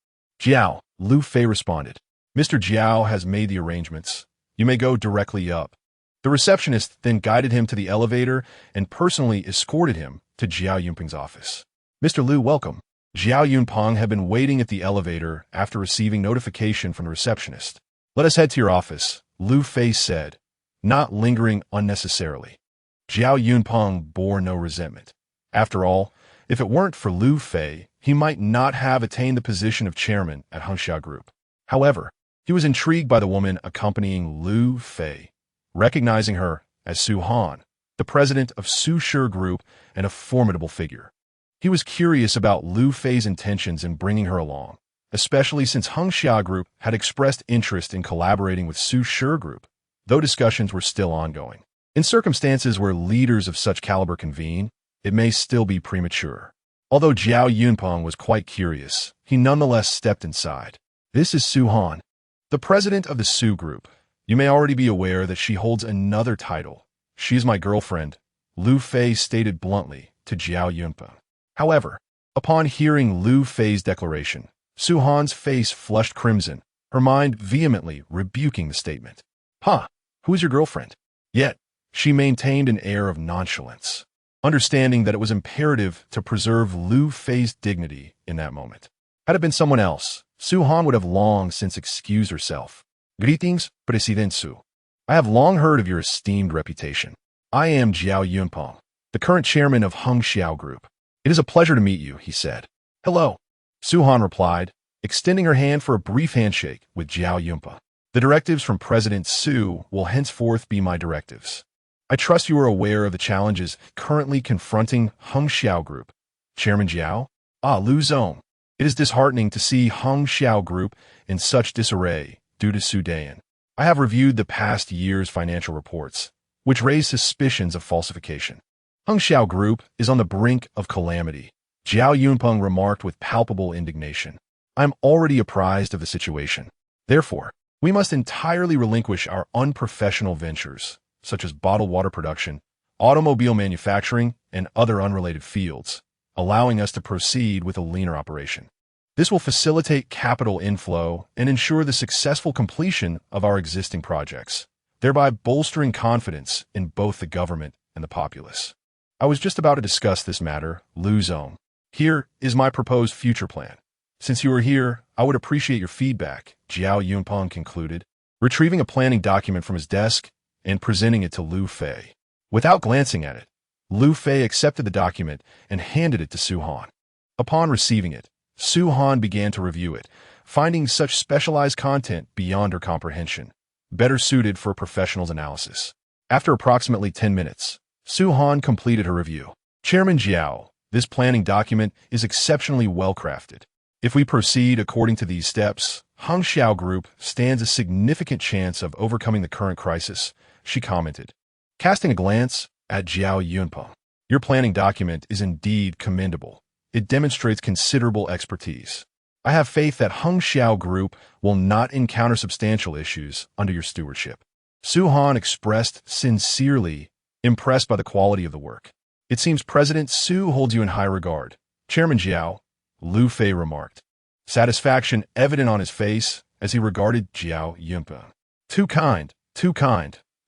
Jiao, Liu Fei responded. Mr. Jiao has made the arrangements. You may go directly up. The receptionist then guided him to the elevator and personally escorted him to Jiao Yunpeng's office. Mr. Liu, welcome. Jiao Yunpeng had been waiting at the elevator after receiving notification from the receptionist. Let us head to your office, Liu Fei said, not lingering unnecessarily. Jiao Yunpeng bore no resentment. After all, if it weren't for Liu Fei, he might not have attained the position of chairman at Hanfei Group. However, he was intrigued by the woman accompanying Liu Fei, recognizing her as Su-Han, the president of Sushi Group and a formidable figure. He was curious about Liu Fei's intentions in bringing her along, especially since Hanfei Group had expressed interest in collaborating with Sushi Group though discussions were still ongoing. In circumstances where leaders of such caliber convene, it may still be premature. Although Jiao Yunpeng was quite curious, he nonetheless stepped inside. This is Su Han, the president of the Su Group. You may already be aware that she holds another title. She is my girlfriend, Liu Fei stated bluntly to Jiao Yunpeng. However, upon hearing Liu Fei's declaration, Su Han's face flushed crimson, her mind vehemently rebuking the statement. Huh, who is your girlfriend? Yet, she maintained an air of nonchalance, understanding that it was imperative to preserve Liu Fei's dignity in that moment. Had it been someone else, Su Han would have long since excused herself. Greetings, President Su. I have long heard of your esteemed reputation. I am Jiao Yunpeng, the current chairman of Hanfei Group. It is a pleasure to meet you, he said. Hello, Su Han replied, extending her hand for a brief handshake with Jiao Yunpeng. The directives from President Su will henceforth be my directives. I trust you are aware of the challenges currently confronting Hanfei Group. Chairman Jiao? Liu Zong. It is disheartening to see Hanfei Group in such disarray due to Sue Dean. I have reviewed the past year's financial reports, which raise suspicions of falsification. Hanfei Group is on the brink of calamity, Jiao Yunpeng remarked with palpable indignation. I am already apprised of the situation. Therefore, we must entirely relinquish our unprofessional ventures, such as bottled water production, automobile manufacturing, and other unrelated fields, allowing us to proceed with a leaner operation. This will facilitate capital inflow and ensure the successful completion of our existing projects, thereby bolstering confidence in both the government and the populace. I was just about to discuss this matter, Liu Zong. Here is my proposed future plan. Since you are here, I would appreciate your feedback, Jiao Yunpeng concluded, retrieving a planning document from his desk and presenting it to Liu Fei. Without glancing at it, Liu Fei accepted the document and handed it to Su Han. Upon receiving it, Su Han began to review it, finding such specialized content beyond her comprehension, better suited for a professional's analysis. After approximately 10 minutes, Su Han completed her review. Chairman Jiao, this planning document is exceptionally well-crafted. If we proceed according to these steps, Hanfei Group stands a significant chance of overcoming the current crisis, she commented. Casting a glance at Jiao Yunpeng, your planning document is indeed commendable. It demonstrates considerable expertise. I have faith that Hanfei Group will not encounter substantial issues under your stewardship. Su Han expressed sincerely impressed by the quality of the work. It seems President Su holds you in high regard. Chairman Jiao, Liu Fei remarked, satisfaction evident on his face as he regarded Jiao Yunpeng. Too kind,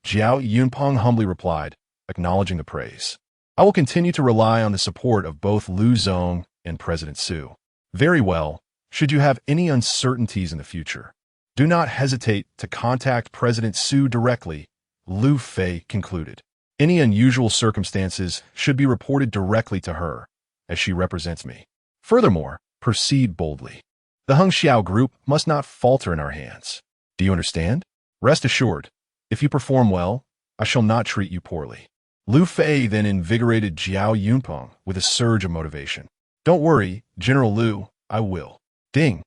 Jiao Yunpeng humbly replied, acknowledging the praise. I will continue to rely on the support of both Liu Zong and President Su. Very well. Should you have any uncertainties in the future, do not hesitate to contact President Su directly, Liu Fei concluded. Any unusual circumstances should be reported directly to her, as she represents me. Furthermore, proceed boldly. The Hanfei Group must not falter in our hands. Do you understand? Rest assured, if you perform well, I shall not treat you poorly. Liu Fei then invigorated Jiao Yunpeng with a surge of motivation. Don't worry, General Liu, I will. Ding!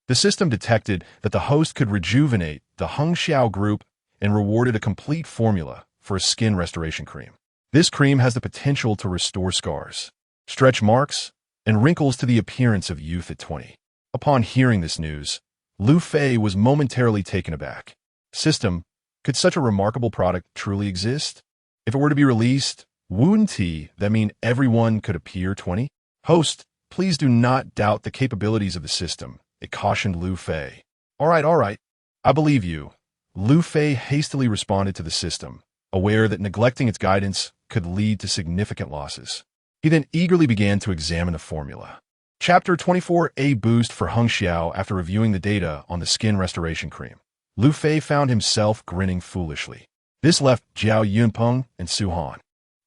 The system detected that the host could rejuvenate the Hanfei Group and rewarded a complete formula for a skin restoration cream. This cream has the potential to restore scars, stretch marks, and wrinkles to the appearance of youth at 20. Upon hearing this news, Liu Fei was momentarily taken aback. System, could such a remarkable product truly exist? If it were to be released, wouldn't that mean everyone could appear 20? Host, please do not doubt the capabilities of the system, it cautioned Liu Fei. All right, I believe you. Liu Fei hastily responded to the system, aware that neglecting its guidance could lead to significant losses. He then eagerly began to examine the formula. Chapter 24, A boost for Hanfei. After reviewing the data on the skin restoration cream, Liu Fei found himself grinning foolishly. This left Jiao Yunpeng and Su Han,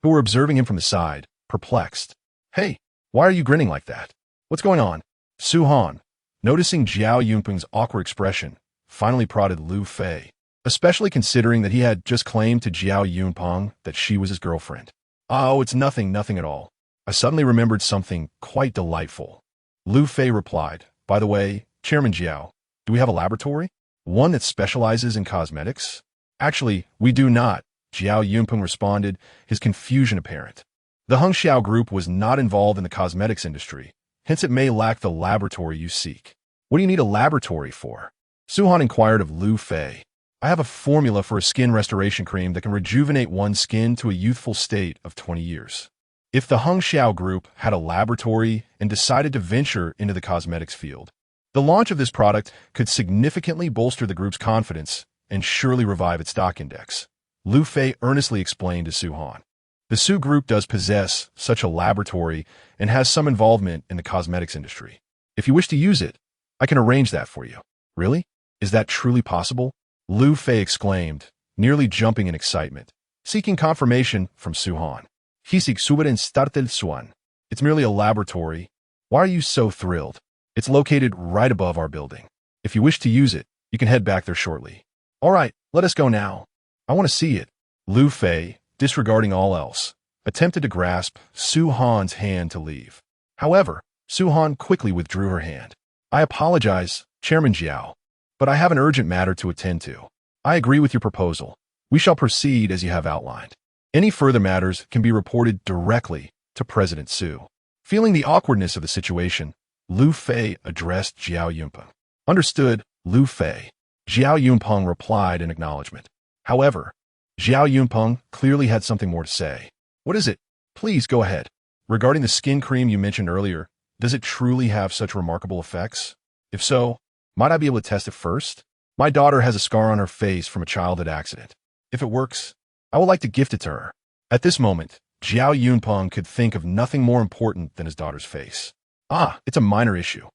who were observing him from the side, perplexed. Hey, why are you grinning like that? What's going on? Su Han, noticing Jiao Yunpeng's awkward expression, finally prodded Liu Fei, especially considering that he had just claimed to Jiao Yunpeng that she was his girlfriend. Oh, it's nothing at all. I suddenly remembered something quite delightful. Liu Fei replied, by the way, Chairman Jiao, do we have a laboratory? One that specializes in cosmetics? Actually, we do not, Jiao Yunpeng responded, his confusion apparent. The Hengxiao group was not involved in the cosmetics industry, hence it may lack the laboratory you seek. What do you need a laboratory for? Suhan inquired of Liu Fei. I have a formula for a skin restoration cream that can rejuvenate one's skin to a youthful state of 20 years. If the Hengxiao group had a laboratory and decided to venture into the cosmetics field, the launch of this product could significantly bolster the group's confidence and surely revive its stock index. Liu Fei earnestly explained to Suhan. The Su group does possess such a laboratory and has some involvement in the cosmetics industry. If you wish to use it, I can arrange that for you. Really? Is that truly possible? Liu Fei exclaimed, nearly jumping in excitement, seeking confirmation from Suhan. Hisik suberen startel suan. It's merely a laboratory. Why are you so thrilled? It's located right above our building. If you wish to use it, you can head back there shortly. All right, let us go now. I want to see it. Liu Fei, disregarding all else, attempted to grasp Suhan's hand to leave. However, Suhan quickly withdrew her hand. I apologize, Chairman Jiao, but I have an urgent matter to attend to. I agree with your proposal. We shall proceed as you have outlined. Any further matters can be reported directly to President Su. Feeling the awkwardness of the situation, Liu Fei addressed Jiao Yunpeng. Understood, Liu Fei. Jiao Yunpeng replied in acknowledgement. However, Jiao Yunpeng clearly had something more to say. What is it? Please go ahead. Regarding the skin cream you mentioned earlier, does it truly have such remarkable effects? If so, might I be able to test it first? My daughter has a scar on her face from a childhood accident. If it works, I would like to gift it to her. At this moment, Jiao Yunpeng could think of nothing more important than his daughter's face. Ah, it's a minor issue.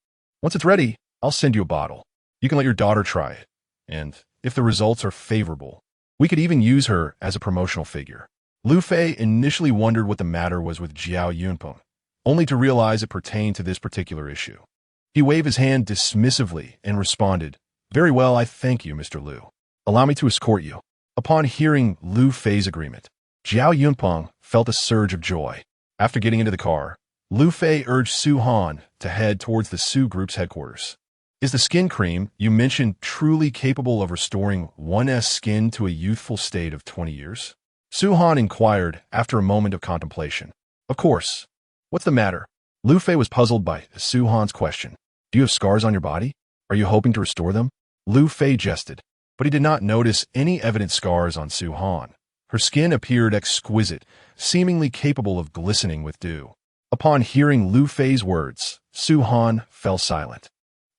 Once it's ready, I'll send you a bottle. You can let your daughter try it. And if the results are favorable, we could even use her as a promotional figure. Liu Fei initially wondered what the matter was with Jiao Yunpeng, only to realize it pertained to this particular issue. He waved his hand dismissively and responded, Very well, I thank you, Mr. Liu. Allow me to escort you. Upon hearing Liu Fei's agreement, Jiao Yunpeng felt a surge of joy. After getting into the car, Liu Fei urged Suhan to head towards the Su Group's headquarters. Is the skin cream you mentioned truly capable of restoring one's skin to a youthful state of 20 years? Suhan inquired after a moment of contemplation. Of course. What's the matter? Liu Fei was puzzled by Suhan's question. Do you have scars on your body? Are you hoping to restore them? Liu Fei jested, but he did not notice any evident scars on Suhan. Her skin appeared exquisite, seemingly capable of glistening with dew. Upon hearing Liu Fei's words, Suhan fell silent,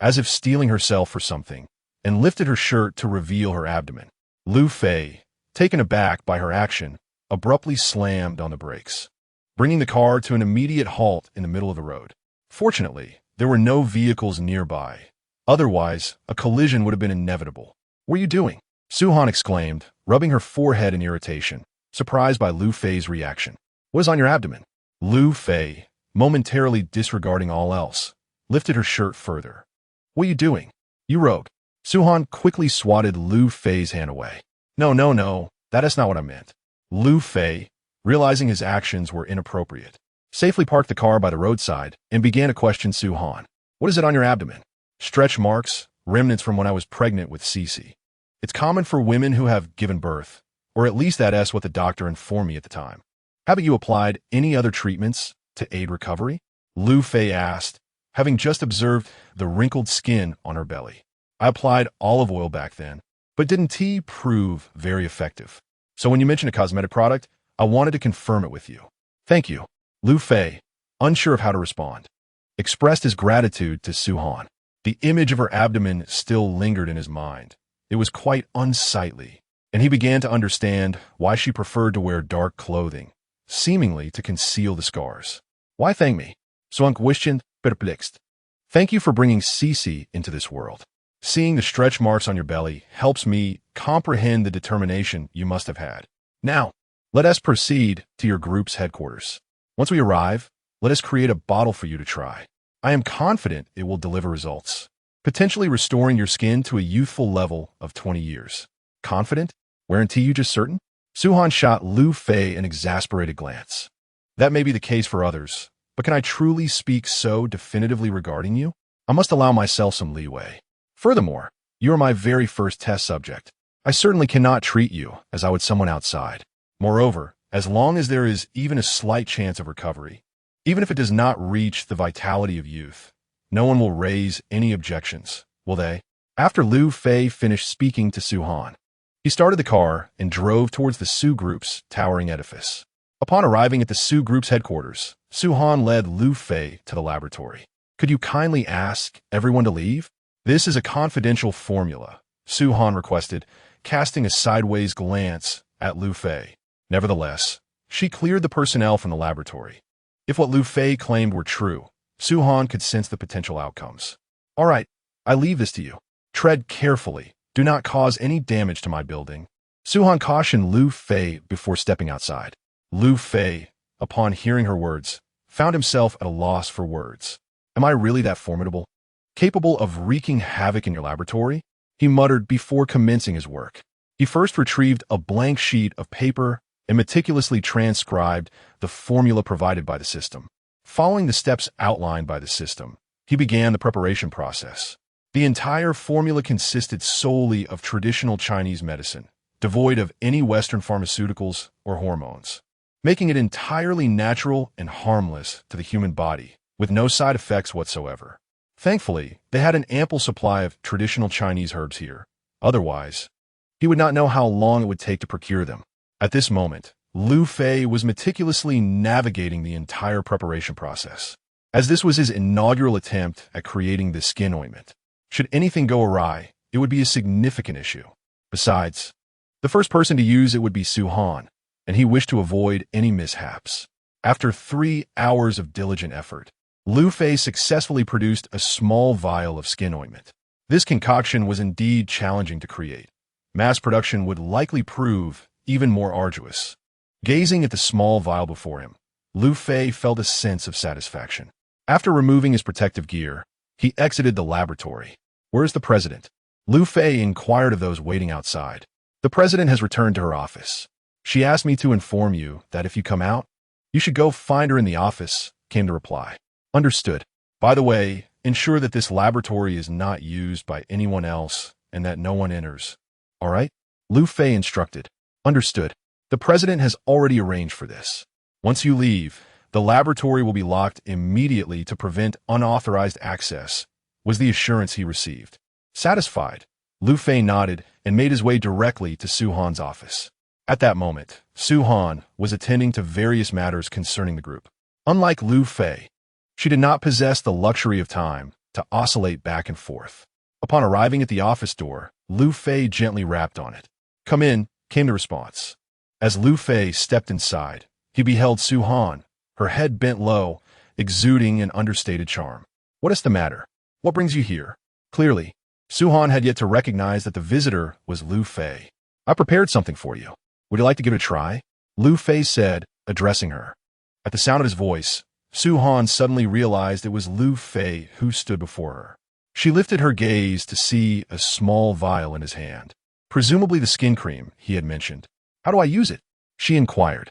as if steeling herself for something, and lifted her shirt to reveal her abdomen. Liu Fei, taken aback by her action, abruptly slammed on the brakes, bringing the car to an immediate halt in the middle of the road. Fortunately, there were no vehicles nearby. Otherwise, a collision would have been inevitable. What are you doing? Suhan exclaimed, rubbing her forehead in irritation, surprised by Liu Fei's reaction. What is on your abdomen? Liu Fei, momentarily disregarding all else, lifted her shirt further. What are you doing? You rogue. Suhan quickly swatted Liu Fei's hand away. No, that is not what I meant. Liu Fei, realizing his actions were inappropriate, safely parked the car by the roadside and began to question Suhan. What is it on your abdomen? Stretch marks, remnants from when I was pregnant with Cece. It's common for women who have given birth, or at least that's what the doctor informed me at the time. Haven't you applied any other treatments to aid recovery? Liu Fei asked, having just observed the wrinkled skin on her belly. I applied olive oil back then, but didn't tea prove very effective? So when you mentioned a cosmetic product, I wanted to confirm it with you. Thank you. Liu Fei, unsure of how to respond, expressed his gratitude to Suhan. The image of her abdomen still lingered in his mind. It was quite unsightly, and he began to understand why she preferred to wear dark clothing, seemingly to conceal the scars. Why thank me? Swank questioned, perplexed. Thank you for bringing Cece into this world. Seeing the stretch marks on your belly helps me comprehend the determination you must have had. Now, let us proceed to your group's headquarters. Once we arrive, let us create a bottle for you to try. I am confident it will deliver results, potentially restoring your skin to a youthful level of 20 years. Confident? Guarantee you just certain? Suhan shot Liu Fei an exasperated glance. That may be the case for others, but can I truly speak so definitively regarding you? I must allow myself some leeway. Furthermore, you are my very first test subject. I certainly cannot treat you as I would someone outside. Moreover, as long as there is even a slight chance of recovery, even if it does not reach the vitality of youth, no one will raise any objections, will they? After Liu Fei finished speaking to Su Han, he started the car and drove towards the Su Group's towering edifice. Upon arriving at the Su Group's headquarters, Su Han led Liu Fei to the laboratory. Could you kindly ask everyone to leave? This is a confidential formula, Su Han requested, casting a sideways glance at Liu Fei. Nevertheless, she cleared the personnel from the laboratory. If what Liu Fei claimed were true, Su Han could sense the potential outcomes. All right, I leave this to you. Tread carefully. Do not cause any damage to my building. Su Han cautioned Liu Fei before stepping outside. Liu Fei, upon hearing her words, found himself at a loss for words. Am I really that formidable? Capable of wreaking havoc in your laboratory? He muttered before commencing his work. He first retrieved a blank sheet of paper and meticulously transcribed the formula provided by the system. Following the steps outlined by the system, he began the preparation process. The entire formula consisted solely of traditional Chinese medicine, devoid of any Western pharmaceuticals or hormones, making it entirely natural and harmless to the human body, with no side effects whatsoever. Thankfully, they had an ample supply of traditional Chinese herbs here. Otherwise, he would not know how long it would take to procure them. At this moment, Liu Fei was meticulously navigating the entire preparation process, as this was his inaugural attempt at creating the skin ointment. Should anything go awry, it would be a significant issue. Besides, the first person to use it would be Su Han, and he wished to avoid any mishaps. After 3 hours of diligent effort, Liu Fei successfully produced a small vial of skin ointment. This concoction was indeed challenging to create. Mass production would likely prove even more arduous. Gazing at the small vial before him, Liu Fei felt a sense of satisfaction. After removing his protective gear, he exited the laboratory. Where is the president? Liu Fei inquired of those waiting outside. The president has returned to her office. She asked me to inform you that if you come out, you should go find her in the office, came the reply. Understood. By the way, ensure that this laboratory is not used by anyone else and that no one enters. All right? Liu Fei instructed. Understood. The president has already arranged for this. Once you leave, the laboratory will be locked immediately to prevent unauthorized access, was the assurance he received. Satisfied, Liu Fei nodded and made his way directly to Su Han's office. At that moment, Su Han was attending to various matters concerning the group. Unlike Liu Fei, she did not possess the luxury of time to oscillate back and forth. Upon arriving at the office door, Liu Fei gently rapped on it. Come in, came the response. As Liu Fei stepped inside, he beheld Su Han, her head bent low, exuding an understated charm. What is the matter? What brings you here? Clearly, Su Han had yet to recognize that the visitor was Liu Fei. I prepared something for you. Would you like to give it a try? Liu Fei said, addressing her. At the sound of his voice, Su Han suddenly realized it was Liu Fei who stood before her. She lifted her gaze to see a small vial in his hand, presumably the skin cream he had mentioned. How do I use it? She inquired.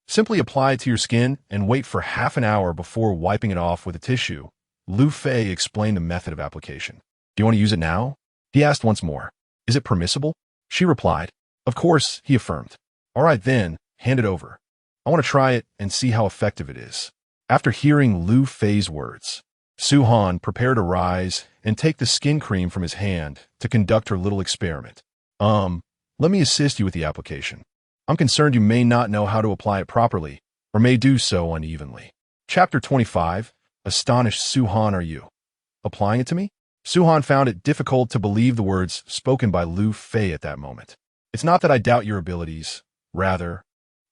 Simply apply it to your skin and wait for half an hour before wiping it off with a tissue. Liu Fei explained the method of application. Do you want to use it now? He asked once more. Is it permissible? She replied. Of course, he affirmed. All right then, hand it over. I want to try it and see how effective it is. After hearing Liu Fei's words, Su Han prepared to rise and take the skin cream from his hand to conduct her little experiment. Let me assist you with the application. I'm concerned you may not know how to apply it properly, or may do so unevenly. Chapter 25, Astonished Su Han Are You? Applying it to me? Su Han found it difficult to believe the words spoken by Liu Fei at that moment. It's not that I doubt your abilities. Rather,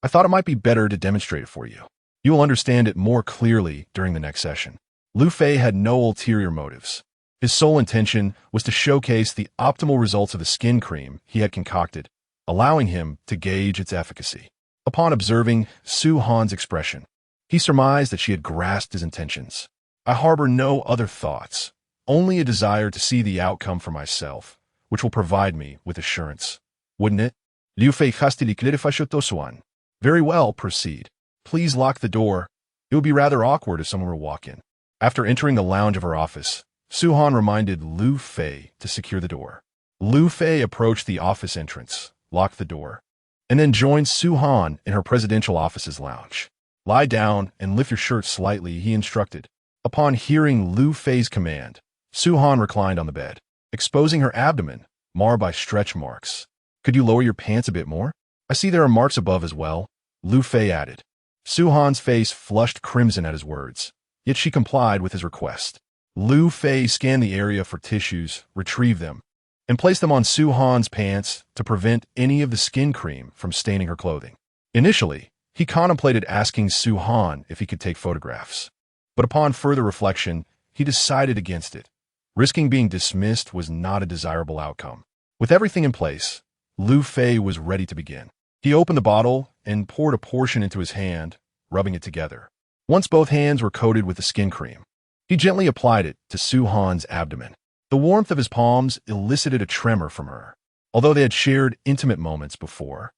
I thought it might be better to demonstrate it for you. You will understand it more clearly during the next session. Liu Fei had no ulterior motives. His sole intention was to showcase the optimal results of the skin cream he had concocted, allowing him to gauge its efficacy. Upon observing Su Han's expression, he surmised that she had grasped his intentions. I harbor no other thoughts, only a desire to see the outcome for myself, which will provide me with assurance. Wouldn't it? Liu Fei hastily clarified. Very well, proceed. Please lock the door. It would be rather awkward if someone were to walk in. After entering the lounge of her office, Su Han reminded Liu Fei to secure the door. Liu Fei approached the office entrance, locked the door, and then joined Su Han in her presidential office's lounge. Lie down and lift your shirt slightly, he instructed. Upon hearing Liu Fei's command, Su Han reclined on the bed, exposing her abdomen, marred by stretch marks. Could you lower your pants a bit more? I see there are marks above as well, Liu Fei added. Su Han's face flushed crimson at his words, yet she complied with his request. Liu Fei scanned the area for tissues, retrieved them, and placed them on Su Han's pants to prevent any of the skin cream from staining her clothing. Initially, he contemplated asking Su Han if he could take photographs, but upon further reflection, he decided against it. Risking being dismissed was not a desirable outcome. With everything in place, Liu Fei was ready to begin. He opened the bottle and poured a portion into his hand, rubbing it together. Once both hands were coated with the skin cream, he gently applied it to Su Han's abdomen. The warmth of his palms elicited a tremor from her. Although they had shared intimate moments before,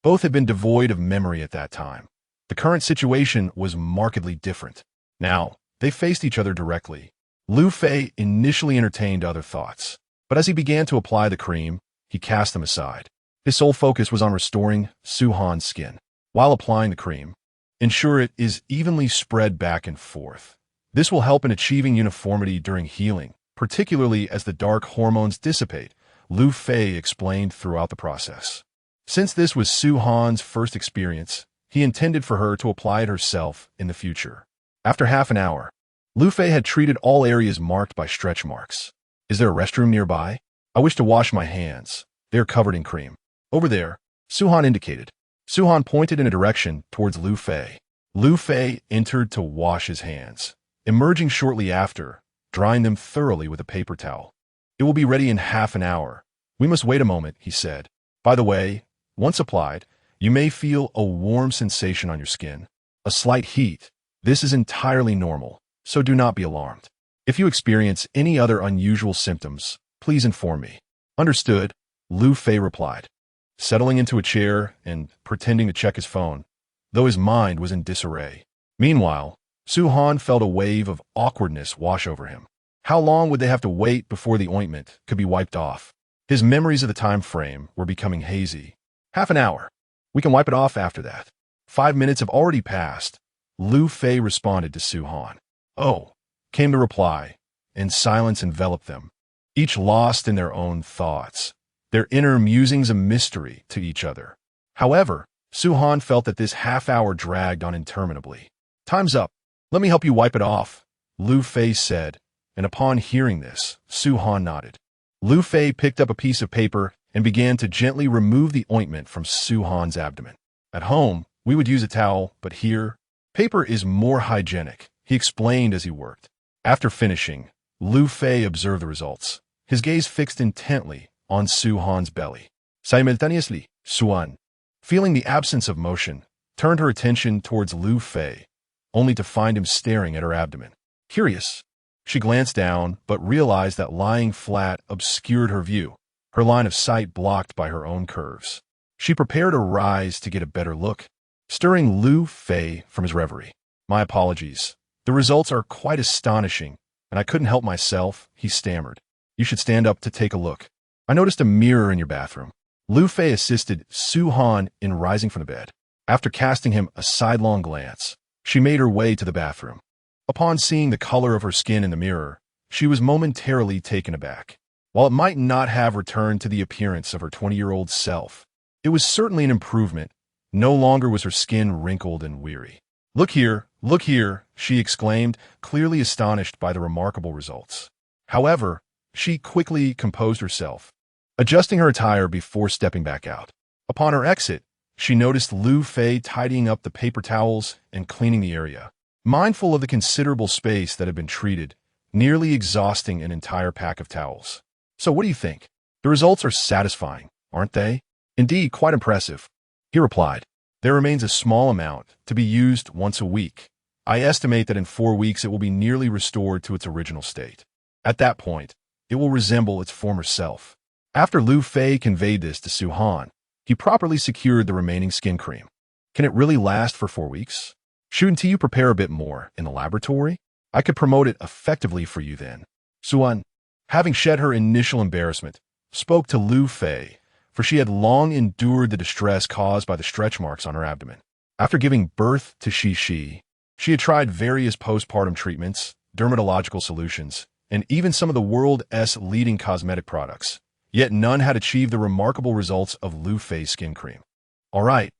both had been devoid of memory at that time. The current situation was markedly different. Now, they faced each other directly. Liu Fei initially entertained other thoughts, but as he began to apply the cream, he cast them aside. His sole focus was on restoring Su Han's skin. While applying the cream, ensure it is evenly spread back and forth. This will help in achieving uniformity during healing, particularly as the dark hormones dissipate, Liu Fei explained throughout the process. Since this was Su Han's first experience, he intended for her to apply it herself in the future. After half an hour, Liu Fei had treated all areas marked by stretch marks. Is there a restroom nearby? I wish to wash my hands. They are covered in cream. Over there, Su Han indicated. Su Han pointed in a direction towards Liu Fei. Liu Fei entered to wash his hands, emerging shortly after, drying them thoroughly with a paper towel. It will be ready in half an hour. We must wait a moment, he said. By the way, once applied, you may feel a warm sensation on your skin, a slight heat. This is entirely normal, so do not be alarmed. If you experience any other unusual symptoms, please inform me. Understood, Liu Fei replied, settling into a chair and pretending to check his phone, though his mind was in disarray. Meanwhile, Su Han felt a wave of awkwardness wash over him. How long would they have to wait before the ointment could be wiped off? His memories of the time frame were becoming hazy. Half an hour. We can wipe it off after that. 5 minutes have already passed. Liu Fei responded to Su Han. Oh, came the reply, and silence enveloped them, each lost in their own thoughts, their inner musings a mystery to each other. However, Su Han felt that this half-hour dragged on interminably. Time's up. Let me help you wipe it off, Liu Fei said, and upon hearing this, Su Han nodded. Liu Fei picked up a piece of paper and began to gently remove the ointment from Su Han's abdomen. At home, we would use a towel, but here, paper is more hygienic, he explained as he worked. After finishing, Liu Fei observed the results, his gaze fixed intently on Su Han's belly. Simultaneously, Su Han, feeling the absence of motion, turned her attention towards Liu Fei, only to find him staring at her abdomen. Curious, she glanced down but realized that lying flat obscured her view, her line of sight blocked by her own curves. She prepared to rise to get a better look, stirring Liu Fei from his reverie. My apologies. The results are quite astonishing, and I couldn't help myself, he stammered. You should stand up to take a look. I noticed a mirror in your bathroom. Liu Fei assisted Su Han in rising from the bed. After casting him a sidelong glance, she made her way to the bathroom. Upon seeing the color of her skin in the mirror, she was momentarily taken aback. While it might not have returned to the appearance of her 20-year-old self, it was certainly an improvement. No longer was her skin wrinkled and weary. Look here, she exclaimed, clearly astonished by the remarkable results. However, she quickly composed herself, adjusting her attire before stepping back out. Upon her exit, she noticed Liu Fei tidying up the paper towels and cleaning the area, mindful of the considerable space that had been treated, nearly exhausting an entire pack of towels. So what do you think? The results are satisfying, aren't they? Indeed, quite impressive, he replied. There remains a small amount to be used once a week. I estimate that in 4 weeks it will be nearly restored to its original state. At that point, it will resemble its former self. After Liu Fei conveyed this to Su Han, he properly secured the remaining skin cream. Can it really last for 4 weeks? Shouldn't you prepare a bit more in the laboratory? I could promote it effectively for you then. Su Han, having shed her initial embarrassment, spoke to Liu Fei, for she had long endured the distress caused by the stretch marks on her abdomen. After giving birth to she had tried various postpartum treatments, dermatological solutions, and even some of the world's leading cosmetic products. Yet none had achieved the remarkable results of Liu Fei's skin cream. All right,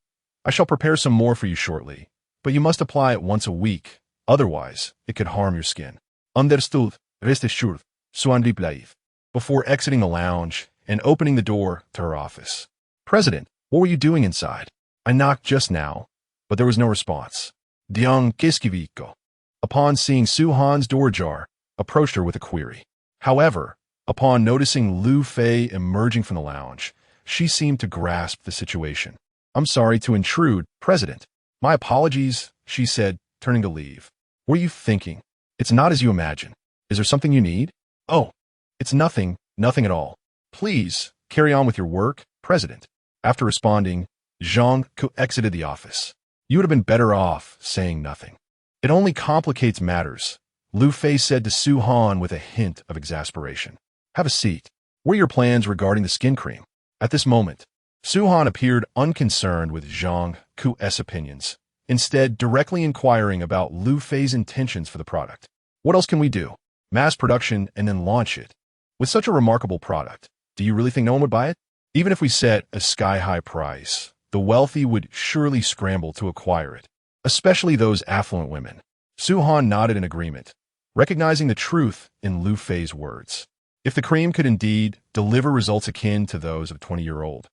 I shall prepare some more for you shortly, but you must apply it once a week, otherwise it could harm your skin. Understood, rest assured, soin plaît. Before exiting the lounge and opening the door to her office. President, what were you doing inside? I knocked just now, but there was no response. Diang Kiskiviko. Upon seeing Su Han's door ajar, approached her with a query. However, upon noticing Liu Fei emerging from the lounge, she seemed to grasp the situation. I'm sorry to intrude, President. My apologies, she said, turning to leave. What are you thinking? It's not as you imagine. Is there something you need? Oh, it's nothing at all. Please, carry on with your work, President. After responding, Zhang Ku exited the office. You would have been better off saying nothing. It only complicates matters, Liu Fei said to Su Han with a hint of exasperation. Have a seat. What are your plans regarding the skin cream? At this moment, Su Han appeared unconcerned with Zhang Ku's opinions, instead directly inquiring about Liu Fei's intentions for the product. What else can we do? Mass production and then launch it. With such a remarkable product, do you really think no one would buy it? Even if we set a sky-high price, the wealthy would surely scramble to acquire it, especially those affluent women. Su Han nodded in agreement, recognizing the truth in Liu Fei's words. If the cream could indeed deliver results akin to those of a 20-year-old,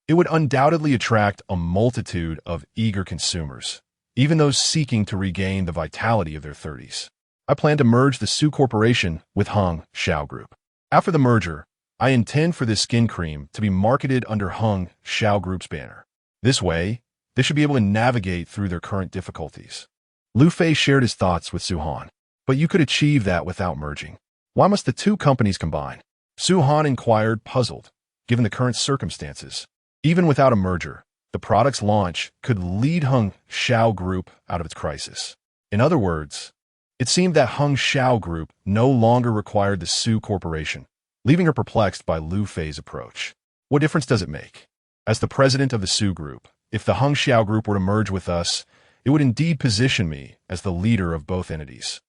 it would undoubtedly attract a multitude of eager consumers, even those seeking to regain the vitality of their 30s. I plan to merge the Su Corporation with Hung Xiao Group. After the merger, I intend for this skin cream to be marketed under Hung Xiao Group's banner. This way, they should be able to navigate through their current difficulties. Liu Fei shared his thoughts with Su Han. But you could achieve that without merging. Why must the two companies combine? Su Han inquired, puzzled, given the current circumstances. Even without a merger, the product's launch could lead Hung Xiao Group out of its crisis. In other words, it seemed that Hung Xiao Group no longer required the Su Corporation, leaving her perplexed by Liu Fei's approach. What difference does it make? As the president of the Su Group, if the Hung Xiao Group were to merge with us, it would indeed position me as the leader of both entities.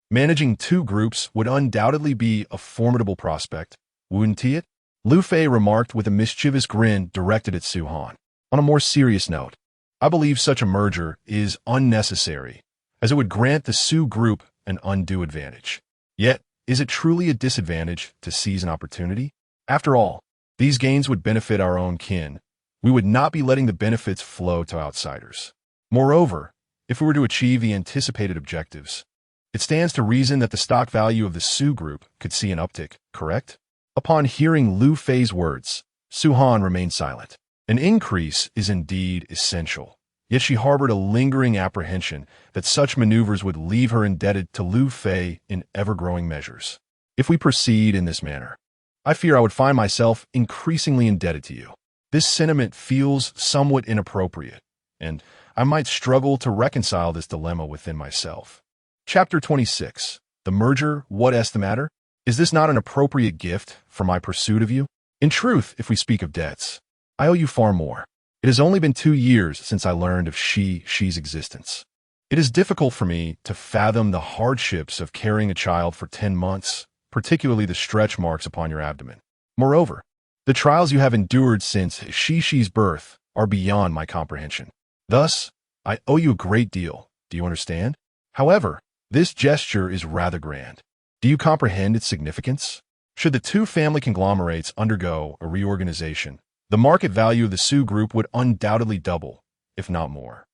Managing two groups would undoubtedly be a formidable prospect, wouldn't it? Liu Fei remarked with a mischievous grin directed at Su Han. On a more serious note, I believe such a merger is unnecessary, as it would grant the Su Group an undue advantage. Yet, is it truly a disadvantage to seize an opportunity? After all, these gains would benefit our own kin. We would not be letting the benefits flow to outsiders. Moreover, if we were to achieve the anticipated objectives, it stands to reason that the stock value of the Su Group could see an uptick, correct? Upon hearing Liu Fei's words, Su Han remained silent. An increase is indeed essential, yet she harbored a lingering apprehension that such maneuvers would leave her indebted to Liu Fei in ever-growing measures. If we proceed in this manner, I fear I would find myself increasingly indebted to you. This sentiment feels somewhat inappropriate, and I might struggle to reconcile this dilemma within myself. Chapter 26. The merger, what's the matter? Is this not an appropriate gift for my pursuit of you? In truth, if we speak of debts, I owe you far more. It has only been 2 years since I learned of she's existence. It is difficult for me to fathom the hardships of carrying a child for 10 months, particularly the stretch marks upon your abdomen. Moreover, the trials you have endured since she's birth are beyond my comprehension. Thus, I owe you a great deal. Do you understand? However, this gesture is rather grand. Do you comprehend its significance? Should the two family conglomerates undergo a reorganization, the market value of the Su Group would undoubtedly double, if not more.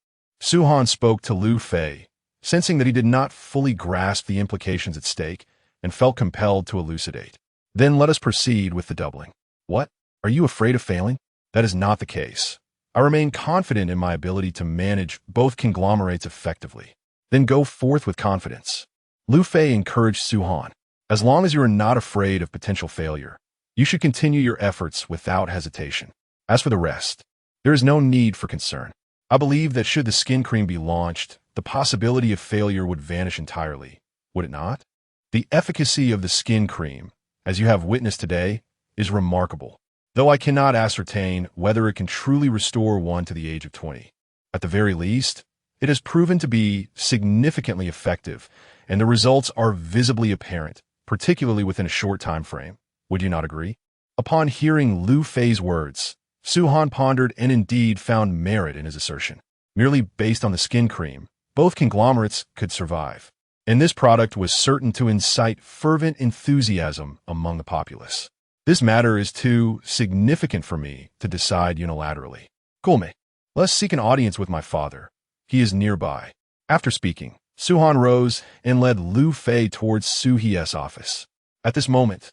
Su Han spoke to Liu Fei, sensing that he did not fully grasp the implications at stake, and felt compelled to elucidate. Then let us proceed with the doubling. What? Are you afraid of failing? That is not the case. I remain confident in my ability to manage both conglomerates effectively. Then go forth with confidence. Liu Fei encouraged Su Han. As long as you are not afraid of potential failure, you should continue your efforts without hesitation. As for the rest, there is no need for concern. I believe that should the skin cream be launched, the possibility of failure would vanish entirely, would it not? The efficacy of the skin cream, as you have witnessed today, is remarkable, though I cannot ascertain whether it can truly restore one to the age of 20. At the very least, it has proven to be significantly effective, and the results are visibly apparent, particularly within a short time frame. Would you not agree? Upon hearing Liu Fei's words, Su Han pondered and indeed found merit in his assertion. Merely based on the skin cream, both conglomerates could survive, and this product was certain to incite fervent enthusiasm among the populace. This matter is too significant for me to decide unilaterally. Kulme, let's seek an audience with my father. He is nearby. After speaking, Su Han rose and led Liu Fei towards Su He's office. At this moment,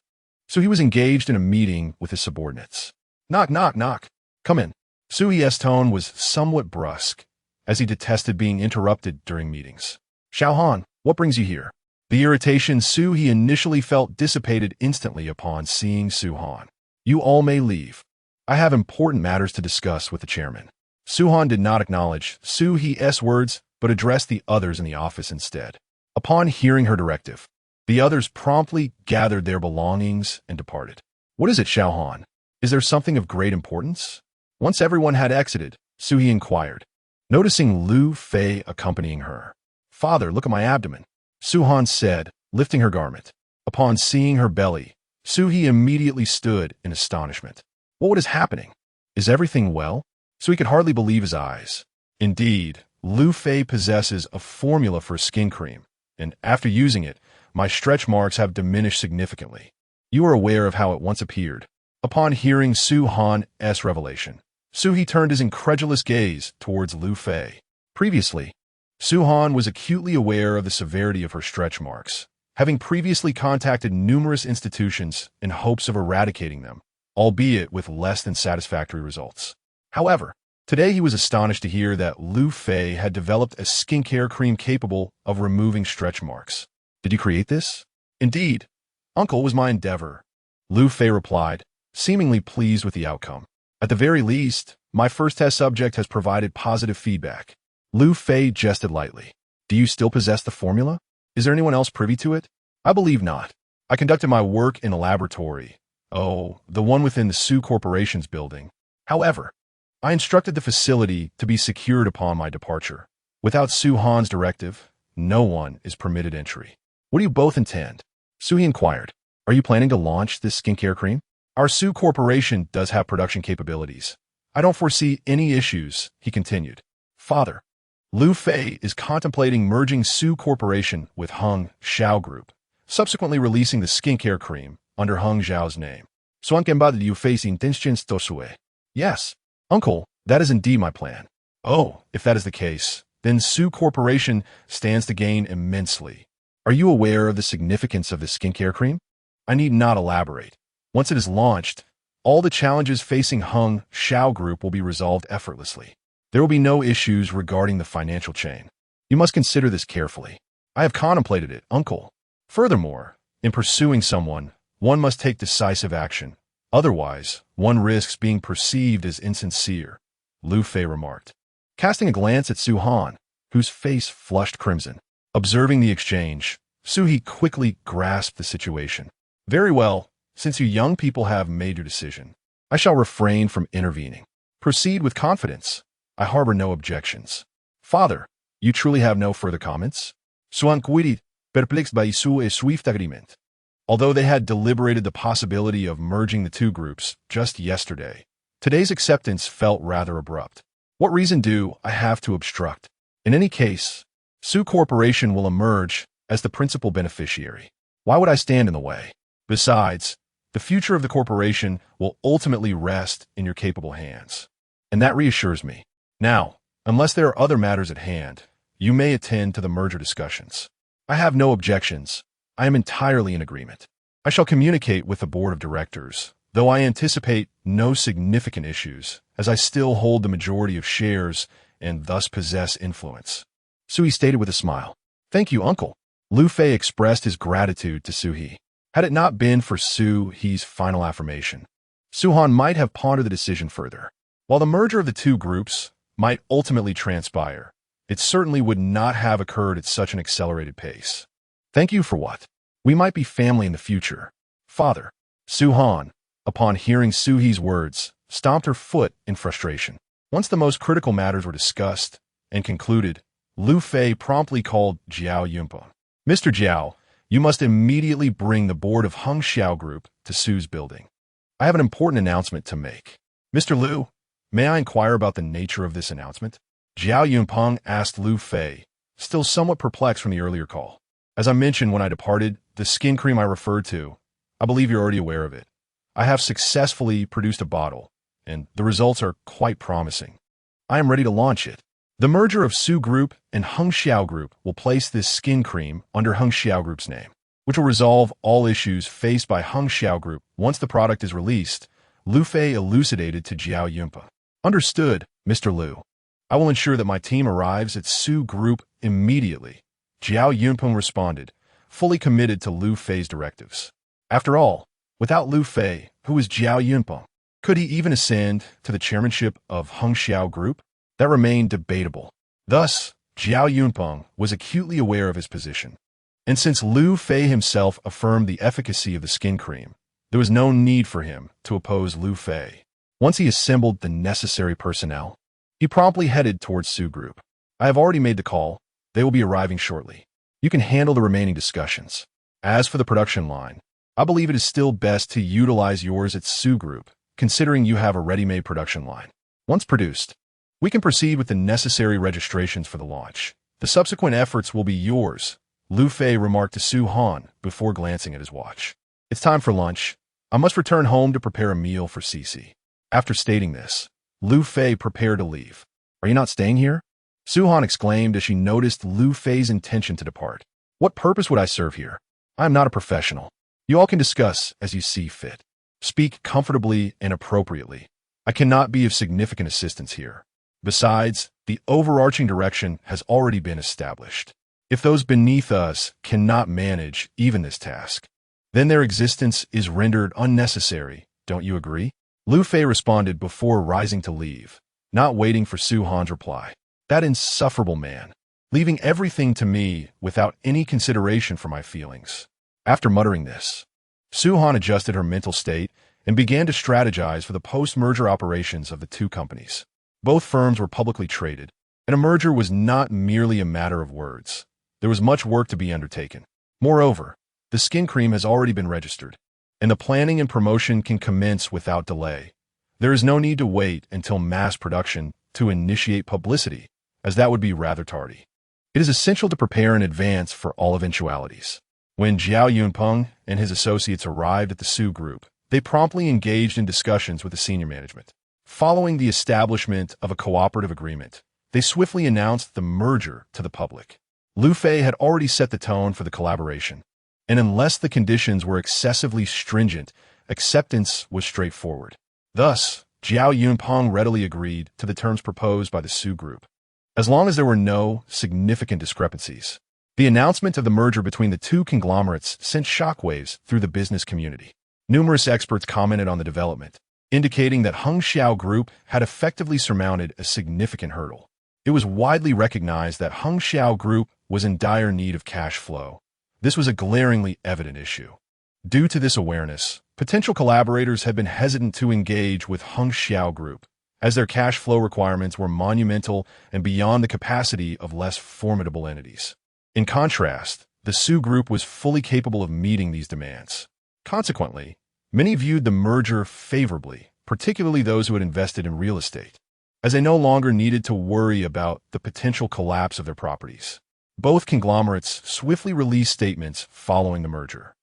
Su He was engaged in a meeting with his subordinates. Knock, knock, knock. Come in. Su He's tone was somewhat brusque, as he detested being interrupted during meetings. Xiao Han, what brings you here? The irritation Su He initially felt dissipated instantly upon seeing Su Han. You all may leave. I have important matters to discuss with the chairman. Su Han did not acknowledge Su He's words, but addressed the others in the office instead. Upon hearing her directive, the others promptly gathered their belongings and departed. What is it, Xiao Han? Is there something of great importance? Once everyone had exited, Su He inquired, noticing Liu Fei accompanying her. Father, look at my abdomen, Su Han said, lifting her garment. Upon seeing her belly, Su He immediately stood in astonishment. What is happening? Is everything well? Su He could hardly believe his eyes. Indeed, Liu Fei possesses a formula for skin cream, and after using it, my stretch marks have diminished significantly. You are aware of how it once appeared. Upon hearing Su Han's revelation, Su He turned his incredulous gaze towards Liu Fei. Previously, Su Han was acutely aware of the severity of her stretch marks, having previously contacted numerous institutions in hopes of eradicating them, albeit with less than satisfactory results. However, today he was astonished to hear that Liu Fei had developed a skincare cream capable of removing stretch marks. Did you create this? Indeed, Uncle, was my endeavor, Liu Fei replied, seemingly pleased with the outcome. At the very least, my first test subject has provided positive feedback. Liu Fei jested lightly. Do you still possess the formula? Is there anyone else privy to it? I believe not. I conducted my work in a laboratory. Oh, the one within the Su Corporation's building. However, I instructed the facility to be secured upon my departure. Without Su Han's directive, no one is permitted entry. What do you both intend? Su He inquired. Are you planning to launch this skincare cream? Our Su Corporation does have production capabilities. I don't foresee any issues, he continued. Father, Liu Fei is contemplating merging Su Corporation with Hung Xiao Group, subsequently releasing the skincare cream under Hung Xiao's name. Liu Fei's intentions tosue. Yes, Uncle, that is indeed my plan. Oh, if that is the case, then Su Corporation stands to gain immensely. Are you aware of the significance of this skincare cream? I need not elaborate. Once it is launched, all the challenges facing Hung Xiao Group will be resolved effortlessly. There will be no issues regarding the financial chain. You must consider this carefully. I have contemplated it, Uncle. Furthermore, in pursuing someone, one must take decisive action. Otherwise, one risks being perceived as insincere, Liu Fei remarked, casting a glance at Su Han, whose face flushed crimson. Observing the exchange, Su He quickly grasped the situation. Very well, since you young people have made your decision, I shall refrain from intervening. Proceed with confidence. I harbor no objections. Father, you truly have no further comments? Sois quitted, perplexed by Su's swift agreement. Although they had deliberated the possibility of merging the two groups just yesterday, today's acceptance felt rather abrupt. What reason do I have to obstruct? In any case, Su Corporation will emerge as the principal beneficiary. Why would I stand in the way? Besides, the future of the corporation will ultimately rest in your capable hands. And that reassures me. Now, unless there are other matters at hand, you may attend to the merger discussions. I have no objections. I am entirely in agreement. I shall communicate with the board of directors, though I anticipate no significant issues, as I still hold the majority of shares and thus possess influence. Su He stated with a smile. Thank you, Uncle. Liu Fei expressed his gratitude to Su He. Had it not been for Su He's final affirmation, Su Han might have pondered the decision further. While the merger of the two groups might ultimately transpire, it certainly would not have occurred at such an accelerated pace. Thank you for what? We might be family in the future. Father, Su Han, upon hearing Suhi's words, stomped her foot in frustration. Once the most critical matters were discussed and concluded, Liu Fei promptly called Jiao Yunpeng. Mr. Jiao, you must immediately bring the board of Hengxiao Group to Su's building. I have an important announcement to make. Mr. Liu, may I inquire about the nature of this announcement? Jiao Yunpeng asked Liu Fei, still somewhat perplexed from the earlier call. As I mentioned when I departed, the skin cream I referred to, I believe you're already aware of it. I have successfully produced a bottle, and the results are quite promising. I am ready to launch it. The merger of Su Group and Hengxiao Group will place this skin cream under Hengxiao Group's name, which will resolve all issues faced by Hengxiao Group once the product is released, Liu Fei elucidated to Jiao Yunpeng. Understood, Mr. Liu. I will ensure that my team arrives at Su Group immediately, Jiao Yunpeng responded, fully committed to Liu Fei's directives. After all, without Liu Fei, who is Jiao Yunpeng, could he even ascend to the chairmanship of Hengxiao Group? That remained debatable. Thus, Jiao Yunpeng was acutely aware of his position. And since Liu Fei himself affirmed the efficacy of the skin cream, there was no need for him to oppose Liu Fei. Once he assembled the necessary personnel, he promptly headed towards Su Group. I have already made the call. They will be arriving shortly. You can handle the remaining discussions. As for the production line, I believe it is still best to utilize yours at Su Group, considering you have a ready-made production line. Once produced, we can proceed with the necessary registrations for the launch. The subsequent efforts will be yours, Liu Fei remarked to Su Han before glancing at his watch. It's time for lunch. I must return home to prepare a meal for Cici. After stating this, Liu Fei prepared to leave. Are you not staying here? Su Han exclaimed as she noticed Liu Fei's intention to depart. What purpose would I serve here? I am not a professional. You all can discuss as you see fit. Speak comfortably and appropriately. I cannot be of significant assistance here. Besides, the overarching direction has already been established. If those beneath us cannot manage even this task, then their existence is rendered unnecessary, don't you agree? Liu Fei responded before rising to leave, not waiting for Su Han's reply. That insufferable man, leaving everything to me without any consideration for my feelings. After muttering this, Su Han adjusted her mental state and began to strategize for the post-merger operations of the two companies. Both firms were publicly traded, and a merger was not merely a matter of words. There was much work to be undertaken. Moreover, the skin cream has already been registered, and the planning and promotion can commence without delay. There is no need to wait until mass production to initiate publicity, as that would be rather tardy. It is essential to prepare in advance for all eventualities. When Jiao Yunpeng and his associates arrived at the Su Group, they promptly engaged in discussions with the senior management. Following the establishment of a cooperative agreement, they swiftly announced the merger to the public. Liu Fei had already set the tone for the collaboration, and unless the conditions were excessively stringent, acceptance was straightforward. Thus, Jiao Yunpeng readily agreed to the terms proposed by the Su Group, as long as there were no significant discrepancies. The announcement of the merger between the two conglomerates sent shockwaves through the business community. Numerous experts commented on the development, indicating that Hengxiao Group had effectively surmounted a significant hurdle. It was widely recognized that Hengxiao Group was in dire need of cash flow. This was a glaringly evident issue. Due to this awareness, potential collaborators had been hesitant to engage with Hengxiao Group, as their cash flow requirements were monumental and beyond the capacity of less formidable entities. In contrast, the Su Group was fully capable of meeting these demands. Consequently, many viewed the merger favorably, particularly those who had invested in real estate, as they no longer needed to worry about the potential collapse of their properties. Both conglomerates swiftly released statements following the merger.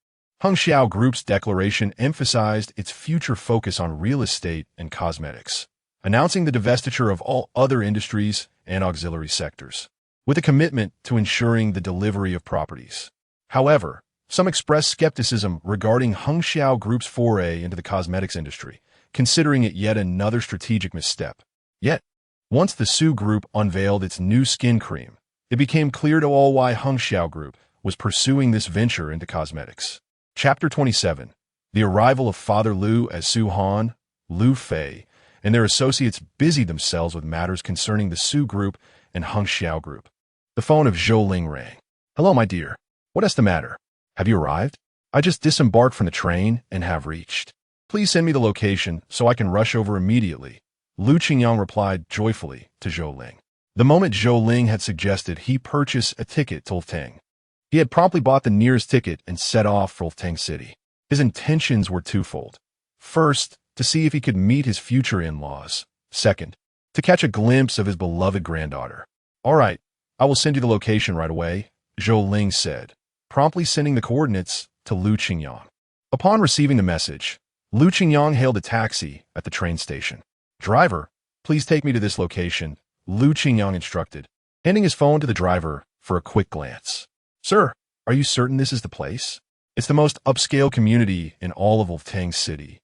Hengxiao Group's declaration emphasized its future focus on real estate and cosmetics, announcing the divestiture of all other industries and auxiliary sectors, with a commitment to ensuring the delivery of properties. However, some expressed skepticism regarding Hengxiao Group's foray into the cosmetics industry, considering it yet another strategic misstep. Yet, once the Su Group unveiled its new skin cream, it became clear to all why Hengxiao Group was pursuing this venture into cosmetics. Chapter 27. The arrival of Father Liu as Su Han, Liu Fei, and their associates busied themselves with matters concerning the Su Group and Hengxiao Group. The phone of Zhou Ling rang. "Hello, my dear. What is the matter? Have you arrived? I just disembarked from the train and have reached." Please send me the location so I can rush over immediately, Lu Qingyang replied joyfully to Zhou Ling. The moment Zhou Ling had suggested he purchase a ticket to Lteng, he had promptly bought the nearest ticket and set off for Lteng City. His intentions were twofold. First, to see if he could meet his future in-laws. Second, to catch a glimpse of his beloved granddaughter. All right, I will send you the location right away, Zhou Ling said, promptly sending the coordinates to Lu Qingyang. Upon receiving the message, Lu Qingyang hailed a taxi at the train station. Driver, please take me to this location, Lu Qingyang instructed, handing his phone to the driver for a quick glance. Sir, are you certain this is the place? It's the most upscale community in all of Lteng City,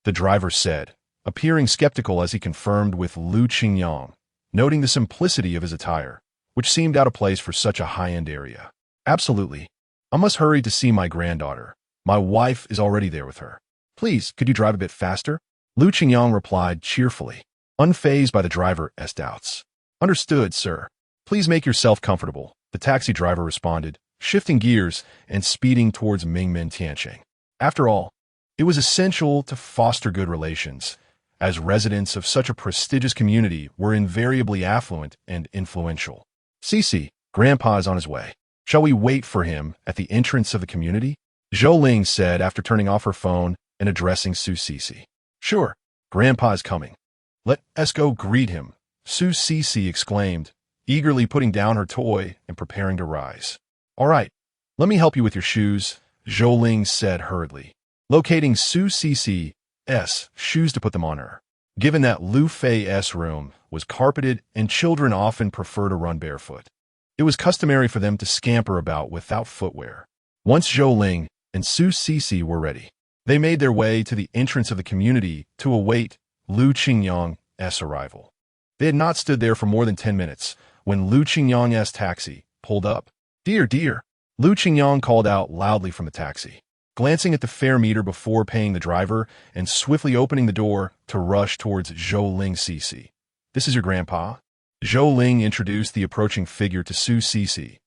the driver said, appearing skeptical as he confirmed with Lu Qingyang, noting the simplicity of his attire, which seemed out of place for such a high-end area. Absolutely. I must hurry to see my granddaughter. My wife is already there with her. Please, could you drive a bit faster? Lu Qingyang replied cheerfully, unfazed by the driver's doubts. Understood, sir. Please make yourself comfortable, the taxi driver responded, shifting gears and speeding towards Mingmen Tianqing. After all, it was essential to foster good relations, as residents of such a prestigious community were invariably affluent and influential. Cici, Grandpa is on his way. Shall we wait for him at the entrance of the community? Zhou Ling said after turning off her phone and addressing Su Cici. Sure, Grandpa is coming. Let us go greet him, Su Cici exclaimed, eagerly putting down her toy and preparing to rise. All right, let me help you with your shoes, Zhou Ling said hurriedly, locating Su Cici's shoes to put them on her. Given that Liu Fei's room was carpeted and children often prefer to run barefoot, it was customary for them to scamper about without footwear. Once Zhou Ling and Su Cici were ready, they made their way to the entrance of the community to await Lu Qingyang's arrival. They had not stood there for more than 10 minutes when Lu Qingyang's taxi pulled up. Dear, dear, Lu Qingyang called out loudly from the taxi, glancing at the fare meter before paying the driver and swiftly opening the door to rush towards Zhou Ling Cici. This is your grandpa? Zhou Ling introduced the approaching figure to Su Cici,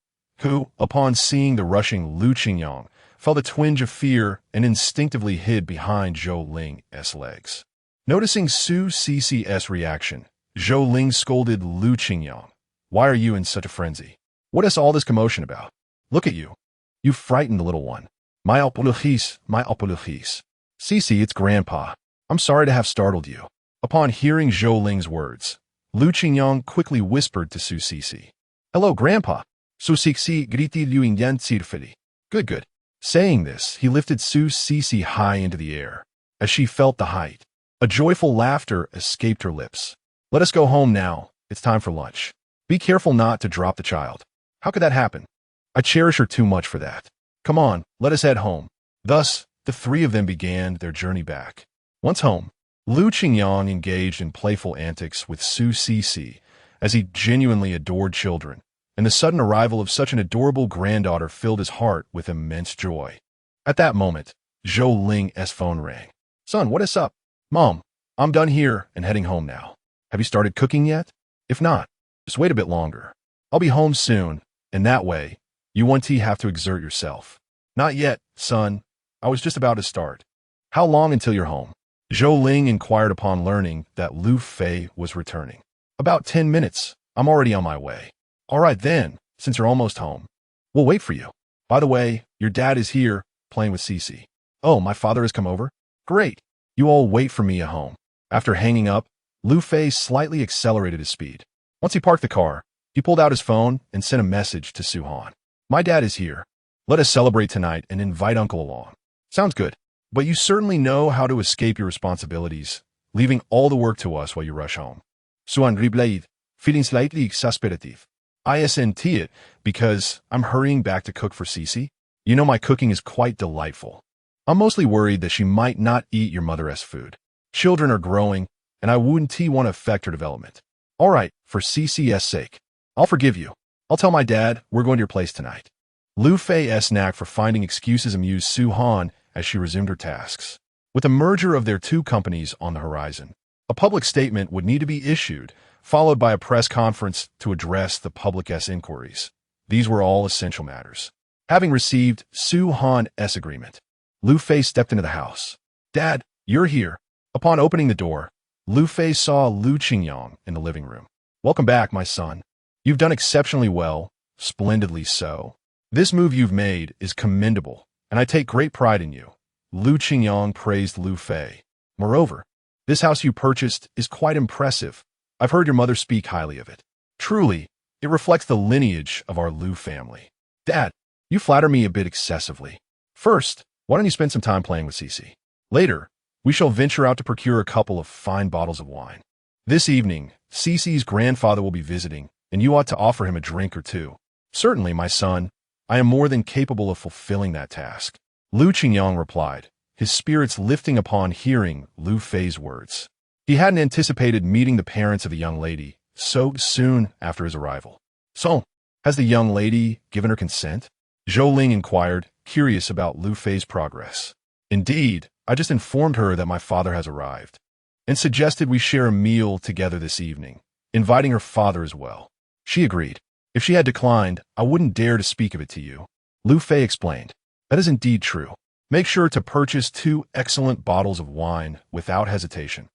who, upon seeing the rushing Lu Qingyang, felt a twinge of fear and instinctively hid behind Zhou Ling's legs. Noticing Su Cici's reaction, Zhou Ling scolded Lu Qingyang. Why are you in such a frenzy? What is all this commotion about? Look at you. You frightened the little one. My apologies, my apologies. Cici, it's Grandpa. I'm sorry to have startled you. Upon hearing Zhou Ling's words, Lu Qingyang quickly whispered to Su Cici. Hello, Grandpa. Su Cici griti Liu Yin Cirfili. Good, good. Saying this, he lifted Su Cici high into the air. As she felt the height, a joyful laughter escaped her lips. Let us go home now. It's time for lunch. Be careful not to drop the child. How could that happen? I cherish her too much for that. Come on, let us head home. Thus, the three of them began their journey back. Once home, Lu Qingyang engaged in playful antics with Su Cici as he genuinely adored children, and the sudden arrival of such an adorable granddaughter filled his heart with immense joy. At that moment, Zhou Ling's phone rang. Son, what is up? Mom, I'm done here and heading home now. Have you started cooking yet? If not, just wait a bit longer. I'll be home soon, and that way, you won't have to exert yourself. Not yet, son. I was just about to start. How long until you're home? Zhou Ling inquired upon learning that Liu Fei was returning. About 10 minutes. I'm already on my way. All right then, since you're almost home. We'll wait for you. By the way, your dad is here, playing with Cici. Oh, my father has come over? Great. You all wait for me at home. After hanging up, Liu Fei slightly accelerated his speed. Once he parked the car, he pulled out his phone and sent a message to Su Han. My dad is here. Let us celebrate tonight and invite Uncle along. Sounds good. But you certainly know how to escape your responsibilities, leaving all the work to us while you rush home. Suan replied, feeling slightly exasperative. I sent it because I'm hurrying back to cook for Cici. You know my cooking is quite delightful. I'm mostly worried that she might not eat your mother's food. Children are growing, and I wouldn't want to affect her development. All right, for Cici's sake. I'll forgive you. I'll tell my dad we're going to your place tonight. Liu Fei's knack for finding excuses amused Su Han as she resumed her tasks. With the merger of their two companies on the horizon, a public statement would need to be issued, followed by a press conference to address the public's inquiries. These were all essential matters. Having received Su Han's agreement, Liu Fei stepped into the house. Dad, You're here. Upon opening the door, Liu Fei saw Lu Qingyang in the living room. Welcome back, my son. You've done exceptionally well, splendidly so. This move you've made is commendable, and I take great pride in you. Lu Qingyang praised Liu Fei. Moreover, this house you purchased is quite impressive. I've heard your mother speak highly of it. Truly, it reflects the lineage of our Liu family. Dad, you flatter me a bit excessively. First, why don't you spend some time playing with Cece? Later, we shall venture out to procure a couple of fine bottles of wine. This evening, Cece's grandfather will be visiting, and you ought to offer him a drink or two. Certainly, my son. I am more than capable of fulfilling that task. Lu Qingyang replied, his spirits lifting upon hearing Liu Fei's words. He hadn't anticipated meeting the parents of the young lady so soon after his arrival. So, has the young lady given her consent? Zhou Ling inquired, curious about Liu Fei's progress. Indeed, I just informed her that my father has arrived, and suggested we share a meal together this evening, inviting her father as well. She agreed. If she had declined, I wouldn't dare to speak of it to you. Liu Fei explained. That is indeed true. Make sure to purchase 2 excellent bottles of wine without hesitation.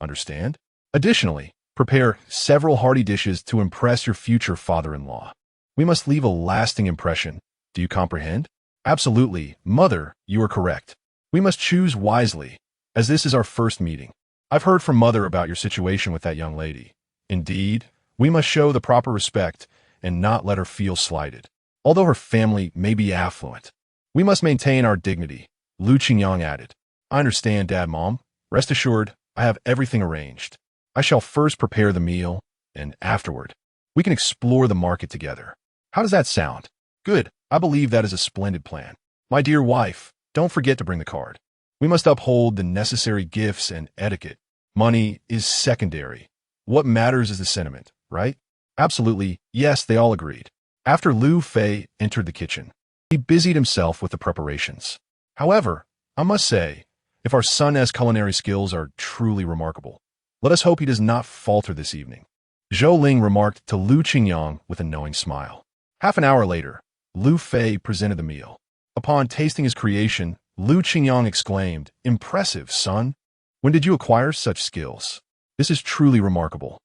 Understand? Additionally, prepare several hearty dishes to impress your future father-in-law. We must leave a lasting impression. Do you comprehend? Absolutely, mother, you are correct. We must choose wisely, as this is our first meeting. I've heard from mother about your situation with that young lady. Indeed, we must show the proper respect and not let her feel slighted. Although her family may be affluent, we must maintain our dignity, Lu Qingyang added. I understand, Dad, Mom. Rest assured, I have everything arranged. I shall first prepare the meal, and afterward, we can explore the market together. How does that sound? Good. I believe that is a splendid plan. My dear wife, don't forget to bring the card. We must uphold the necessary gifts and etiquette. Money is secondary. What matters is the sentiment, right? Absolutely, yes, they all agreed. After Liu Fei entered the kitchen, he busied himself with the preparations. However, I must say, if our son's culinary skills are truly remarkable, let us hope he does not falter this evening. Zhou Ling remarked to Lu Qingyang with a knowing smile. Half an hour later, Liu Fei presented the meal. Upon tasting his creation, Lu Qingyang exclaimed, Impressive, son. When did you acquire such skills? This is truly remarkable.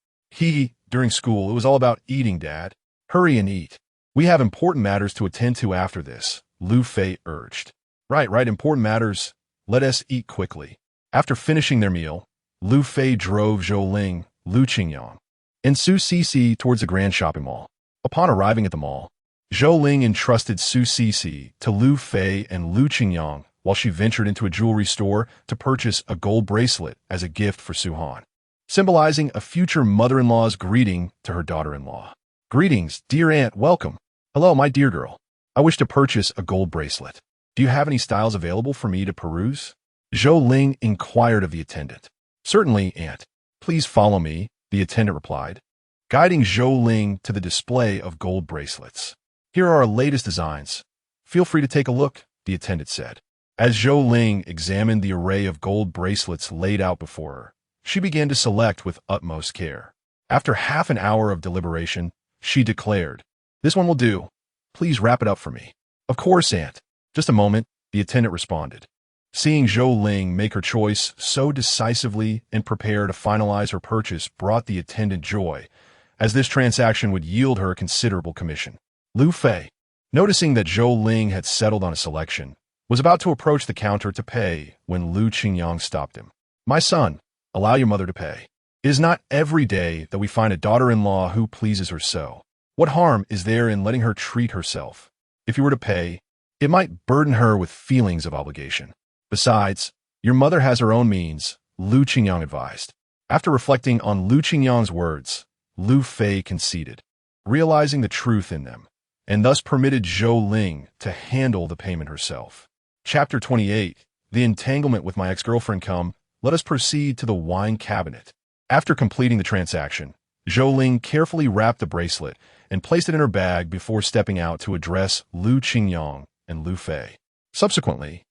During school, it was all about eating, Dad. Hurry and eat. We have important matters to attend to after this, Liu Fei urged. Right, important matters. Let us eat quickly. After finishing their meal, Liu Fei drove Zhou Ling, Lu Qingyang, and Su Cece towards the grand shopping mall. Upon arriving at the mall, Zhou Ling entrusted Su Cece to Liu Fei and Lu Qingyang while she ventured into a jewelry store to purchase a gold bracelet as a gift for Su Han, symbolizing a future mother-in-law's greeting to her daughter-in-law. Greetings, dear aunt, welcome. Hello, my dear girl. I wish to purchase a gold bracelet. Do you have any styles available for me to peruse? Zhou Ling inquired of the attendant. Certainly, aunt. Please follow me, the attendant replied, guiding Zhou Ling to the display of gold bracelets. Here are our latest designs. Feel free to take a look, the attendant said. As Zhou Ling examined the array of gold bracelets laid out before her, she began to select with utmost care. After half an hour of deliberation, she declared, This one will do. Please wrap it up for me. Of course, aunt. Just a moment, the attendant responded. Seeing Zhou Ling make her choice so decisively and prepare to finalize her purchase brought the attendant joy, as this transaction would yield her a considerable commission. Liu Fei, noticing that Zhou Ling had settled on a selection, was about to approach the counter to pay when Lu Qingyang stopped him. My son, allow your mother to pay. It is not every day that we find a daughter-in-law who pleases her so. What harm is there in letting her treat herself? If you were to pay, it might burden her with feelings of obligation. Besides, your mother has her own means, Lu Qingyang advised. After reflecting on Lu Qingyang's words, Liu Fei conceded, realizing the truth in them, and thus permitted Zhou Ling to handle the payment herself. Chapter 28, The Entanglement with My Ex-Girlfriend Come, let us proceed to the wine cabinet. After completing the transaction, Zhou Ling carefully wrapped the bracelet and placed it in her bag before stepping out to address Lu Qingyang and Liu Fei. Subsequently,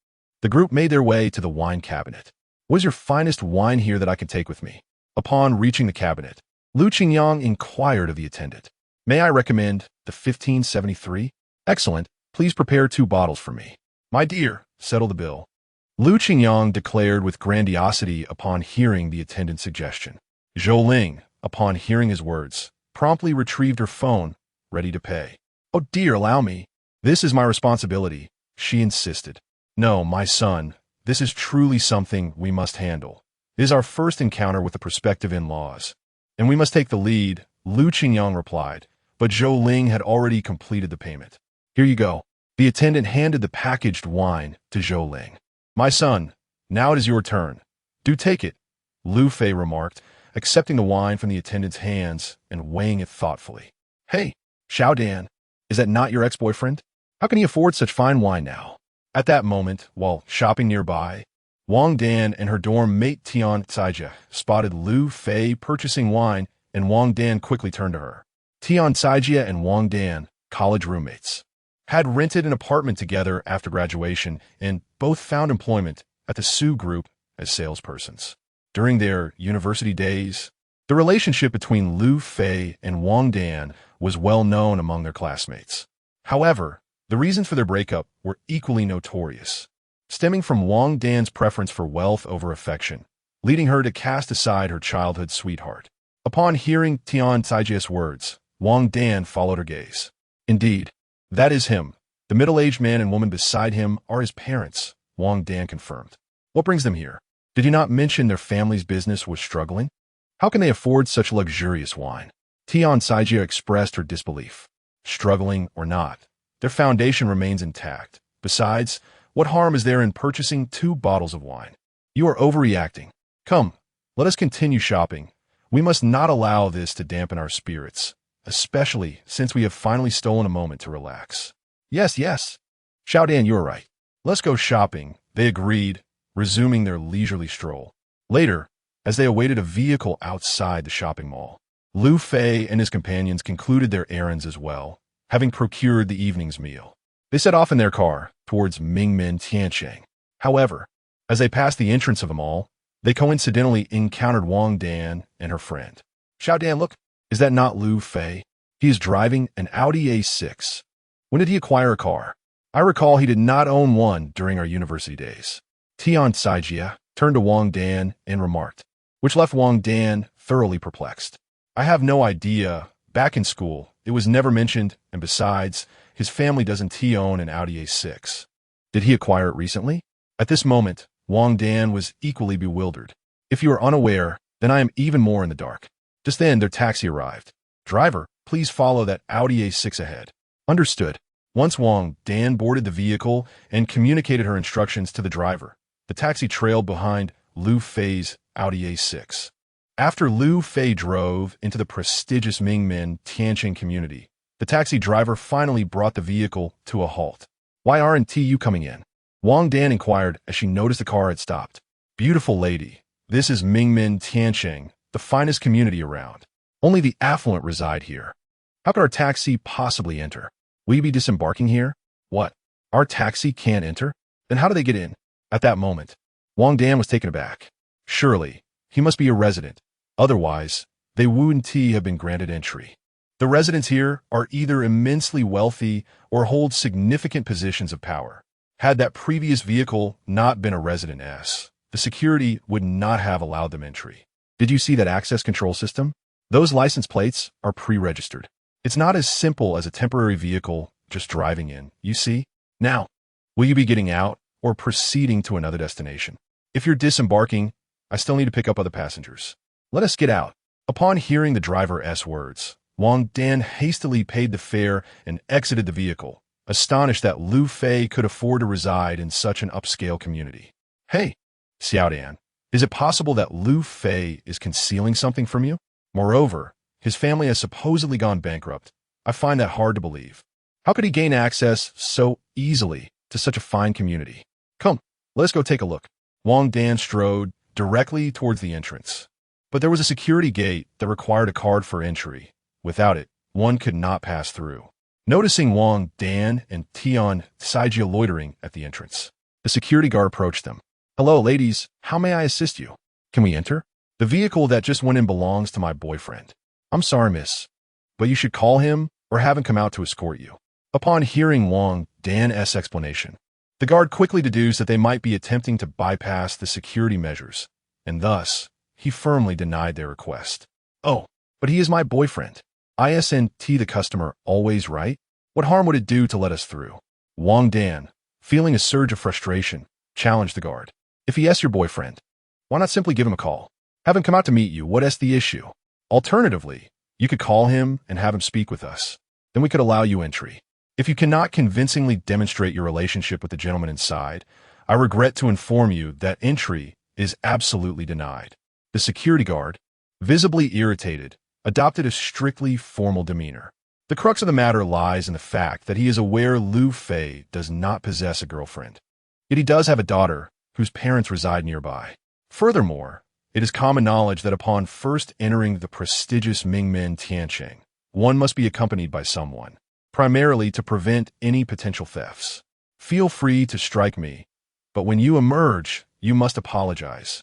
the group made their way to the wine cabinet. What is your finest wine here that I can take with me? Upon reaching the cabinet, Lu Qingyang inquired of the attendant. May I recommend the 1573? Excellent. Please prepare 2 bottles for me. My dear, settle the bill. Lu Qingyang declared with grandiosity upon hearing the attendant's suggestion. Zhou Ling, upon hearing his words, promptly retrieved her phone, ready to pay. "Oh dear, allow me. This is my responsibility," she insisted. "No, my son, this is truly something we must handle. It is our first encounter with the prospective in-laws, and we must take the lead," Lu Qingyang replied, but Zhou Ling had already completed the payment. "Here you go." The attendant handed the packaged wine to Zhou Ling. "My son, now it is your turn. Do take it," Liu Fei remarked, accepting the wine from the attendant's hands and weighing it thoughtfully. "Hey, Xiao Dan, is that not your ex-boyfriend? How can he afford such fine wine now?" At that moment, while shopping nearby, Wang Dan and her dorm mate Tian Caijie spotted Liu Fei purchasing wine, and Wang Dan quickly turned to her. Tian Caijie and Wang Dan, college roommates, had rented an apartment together after graduation and both found employment at the Sue Group as salespersons. During their university days, the relationship between Liu Fei and Wang Dan was well known among their classmates. However, the reasons for their breakup were equally notorious, stemming from Wang Dan's preference for wealth over affection, leading her to cast aside her childhood sweetheart. Upon hearing Tian Caijie's words, Wang Dan followed her gaze. "Indeed, that is him. The middle-aged man and woman beside him are his parents," Wang Dan confirmed. "What brings them here? Did he not mention their family's business was struggling? How can they afford such luxurious wine?" Tian Caijie expressed her disbelief. "Struggling or not, their foundation remains intact. Besides, what harm is there in purchasing 2 bottles of wine? You are overreacting. Come, let us continue shopping. We must not allow this to dampen our spirits, especially since we have finally stolen a moment to relax." Yes. Xiao Dan, you are right. Let's go shopping," they agreed, resuming their leisurely stroll. Later, as they awaited a vehicle outside the shopping mall, Liu Fei and his companions concluded their errands as well, having procured the evening's meal. They set off in their car towards Mingmen Tiansheng. However, as they passed the entrance of the mall, they coincidentally encountered Wang Dan and her friend. "Xiao Dan, look, is that not Liu Fei? He is driving an Audi A6. When did he acquire a car? I recall he did not own one during our university days." Tian Caijie turned to Wang Dan and remarked, which left Wang Dan thoroughly perplexed. "I have no idea. Back in school, it was never mentioned, and besides, his family doesn't own an Audi A6. Did he acquire it recently?" At this moment, Wang Dan was equally bewildered. "If you are unaware, then I am even more in the dark." Just then, their taxi arrived. "Driver, please follow that Audi A6 ahead." Understood. Once Wang Dan boarded the vehicle and communicated her instructions to the driver, the taxi trailed behind Liu Fei's Audi A6. After Liu Fei drove into the prestigious Mingmen Tianjin community, the taxi driver finally brought the vehicle to a halt. "Why aren't you coming in?" Wang Dan inquired as she noticed the car had stopped. "Beautiful lady, this is Mingmen Tianjin, the finest community around. Only the affluent reside here. How could our taxi possibly enter? Will you be disembarking here?" "What? Our taxi can't enter? Then how do they get in?" At that moment, Wang Dan was taken aback. Surely, he must be a resident. Otherwise, they wouldn't have been granted entry. The residents here are either immensely wealthy or hold significant positions of power. Had that previous vehicle not been a resident S, the security would not have allowed them entry. Did you see that access control system? Those license plates are pre-registered. It's not as simple as a temporary vehicle just driving in, you see? Now, will you be getting out or proceeding to another destination? If you're disembarking, I still need to pick up other passengers. Let us get out. Upon hearing the driver's words, Wang Dan hastily paid the fare and exited the vehicle, astonished that Liu Fei could afford to reside in such an upscale community. "Hey, Xiao Dan, is it possible that Liu Fei is concealing something from you? Moreover, his family has supposedly gone bankrupt. I find that hard to believe. How could he gain access so easily to such a fine community? Come, let's go take a look." Wang Dan strode directly towards the entrance. But there was a security gate that required a card for entry. Without it, one could not pass through. Noticing Wang Dan and Tian Caijie loitering at the entrance, the security guard approached them. "Hello, ladies. How may I assist you? Can we enter? The vehicle that just went in belongs to my boyfriend." "I'm sorry, miss, but you should call him or have him come out to escort you." Upon hearing Wang Dan's explanation, The guard quickly deduced that they might be attempting to bypass the security measures, and thus, he firmly denied their request. "Oh, but he is my boyfriend. Isn't the customer always right? What harm would it do to let us through?" Wong Dan, feeling a surge of frustration, challenged the guard. "If he is your boyfriend, why not simply give him a call? Have him come out to meet you. What is the issue? Alternatively, you could call him and have him speak with us. Then we could allow you entry. If you cannot convincingly demonstrate your relationship with the gentleman inside, I regret to inform you that entry is absolutely denied." The security guard, visibly irritated, adopted a strictly formal demeanor. The crux of the matter lies in the fact that he is aware Liu Fei does not possess a girlfriend. Yet he does have a daughter whose parents reside nearby. Furthermore, it is common knowledge that upon first entering the prestigious Mingmen Tianqing, one must be accompanied by someone, primarily to prevent any potential thefts. Feel free to strike me, but when you emerge, you must apologize.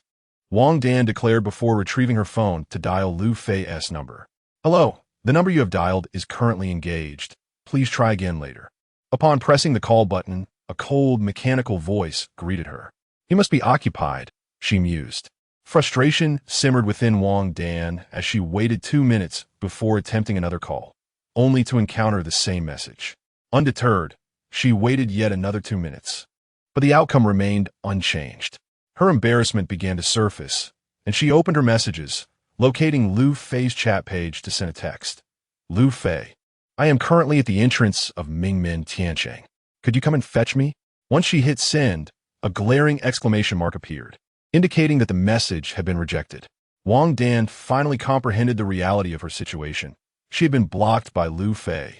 Wong Dan declared before retrieving her phone to dial Liu Fei's number. "Hello, the number you have dialed is currently engaged. Please try again later." Upon pressing the call button, a cold, mechanical voice greeted her. "He must be occupied," she mused. Frustration simmered within Wong Dan as she waited 2 minutes before attempting another call, only to encounter the same message. Undeterred, she waited yet another 2 minutes. But the outcome remained unchanged. Her embarrassment began to surface, and she opened her messages, locating Liu Fei's chat page to send a text. "Liu Fei, I am currently at the entrance of Mingmen Tianqing. Could you come and fetch me?" Once she hit send, a glaring exclamation mark appeared, indicating that the message had been rejected. Wong Dan finally comprehended the reality of her situation. She had been blocked by Liu Fei.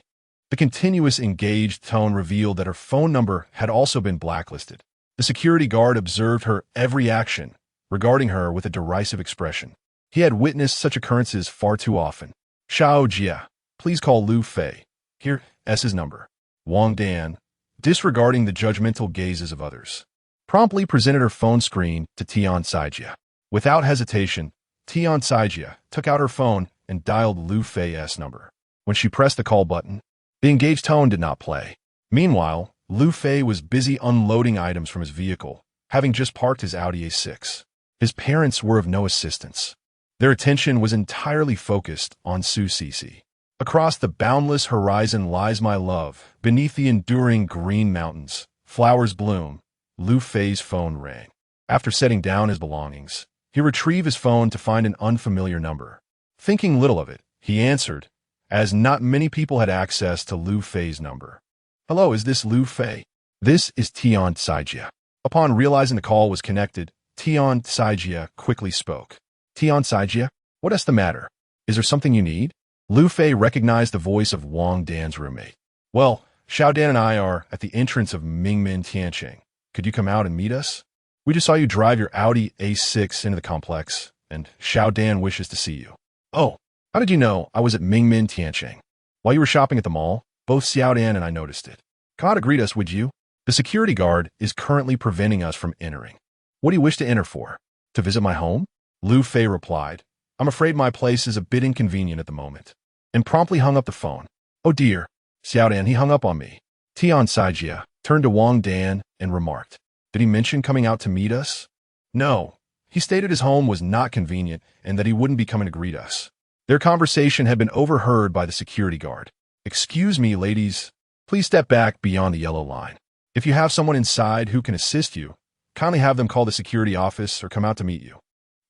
The continuous engaged tone revealed that her phone number had also been blacklisted. The security guard observed her every action, regarding her with a derisive expression. He had witnessed such occurrences far too often. "Xiao Jia, please call Liu Fei. Here is his number." Wong Dan, disregarding the judgmental gazes of others, promptly presented her phone screen to Tian Saijia. Without hesitation, Tian Saijia took out her phone and dialed Liu Fei's number. When she pressed the call button, the engaged tone did not play. Meanwhile, Liu Fei was busy unloading items from his vehicle, having just parked his Audi A6. His parents were of no assistance. Their attention was entirely focused on Su Cici. "Across the boundless horizon lies my love. Beneath the enduring green mountains, flowers bloom." Liu Fei's phone rang. After setting down his belongings, he retrieved his phone to find an unfamiliar number. Thinking little of it, he answered, as not many people had access to Liu Fei's number. "Hello, is this Liu Fei?" "This is Tian Saijia." Upon realizing the call was connected, Tian Saijia quickly spoke. "Tian Saijia, what is the matter? Is there something you need?" Liu Fei recognized the voice of Wong Dan's roommate. "Well, Xiao Dan and I are at the entrance of Mingmen Tianqing. Could you come out and meet us? We just saw you drive your Audi A6 into the complex, and Xiao Dan wishes to see you." "Oh, how did you know I was at Mingmen Tianqing?" "While you were shopping at the mall, both Xiao Dan and I noticed it." "Come out to greet us, would you? The security guard is currently preventing us from entering." "What do you wish to enter for? To visit my home?" Liu Fei replied, "I'm afraid my place is a bit inconvenient at the moment," and promptly hung up the phone. "Oh dear, Xiao Dan, he hung up on me." Tian Saijia turned to Wong Dan and remarked, "Did he mention coming out to meet us?" "No, he stated his home was not convenient and that he wouldn't be coming to greet us." Their conversation had been overheard by the security guard. "Excuse me, ladies. Please step back beyond the yellow line. If you have someone inside who can assist you, kindly have them call the security office or come out to meet you.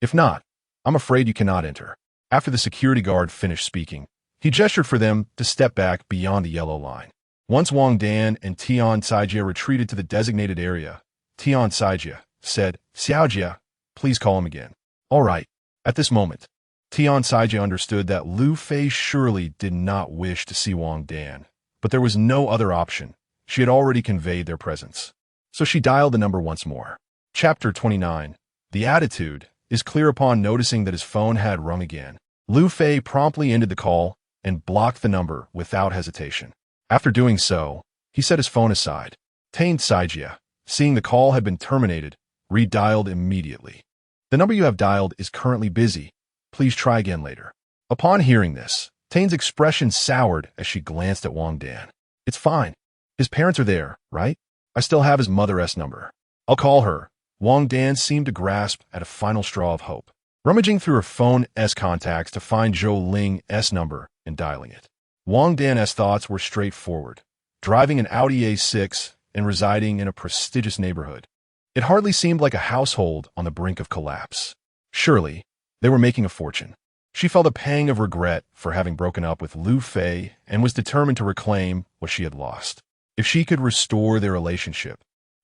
If not, I'm afraid you cannot enter." After the security guard finished speaking, he gestured for them to step back beyond the yellow line. Once Wong Dan and Tian Saijia retreated to the designated area, Tian Saijia said, "Xiao Jia, please call him again." "All right." At this moment, Tian Saijia understood that Liu Fei surely did not wish to see Wong Dan, but there was no other option. She had already conveyed their presence. So she dialed the number once more. Chapter 29. The attitude is clear upon noticing that his phone had rung again. Liu Fei promptly ended the call and blocked the number without hesitation. After doing so, he set his phone aside. Tian Saijia, seeing the call had been terminated, redialed immediately. "The number you have dialed is currently busy. Please try again later." Upon hearing this, Tian's expression soured as she glanced at Wong Dan. "It's fine. His parents are there, right? I still have his mother's number. I'll call her. Wang Dan seemed to grasp at a final straw of hope, rummaging through her phone's contacts to find Zhou Ling's number and dialing it. Wang Dan's thoughts were straightforward, driving an Audi A6 and residing in a prestigious neighborhood. It hardly seemed like a household on the brink of collapse. Surely, they were making a fortune. She felt a pang of regret for having broken up with Liu Fei and was determined to reclaim what she had lost. If she could restore their relationship,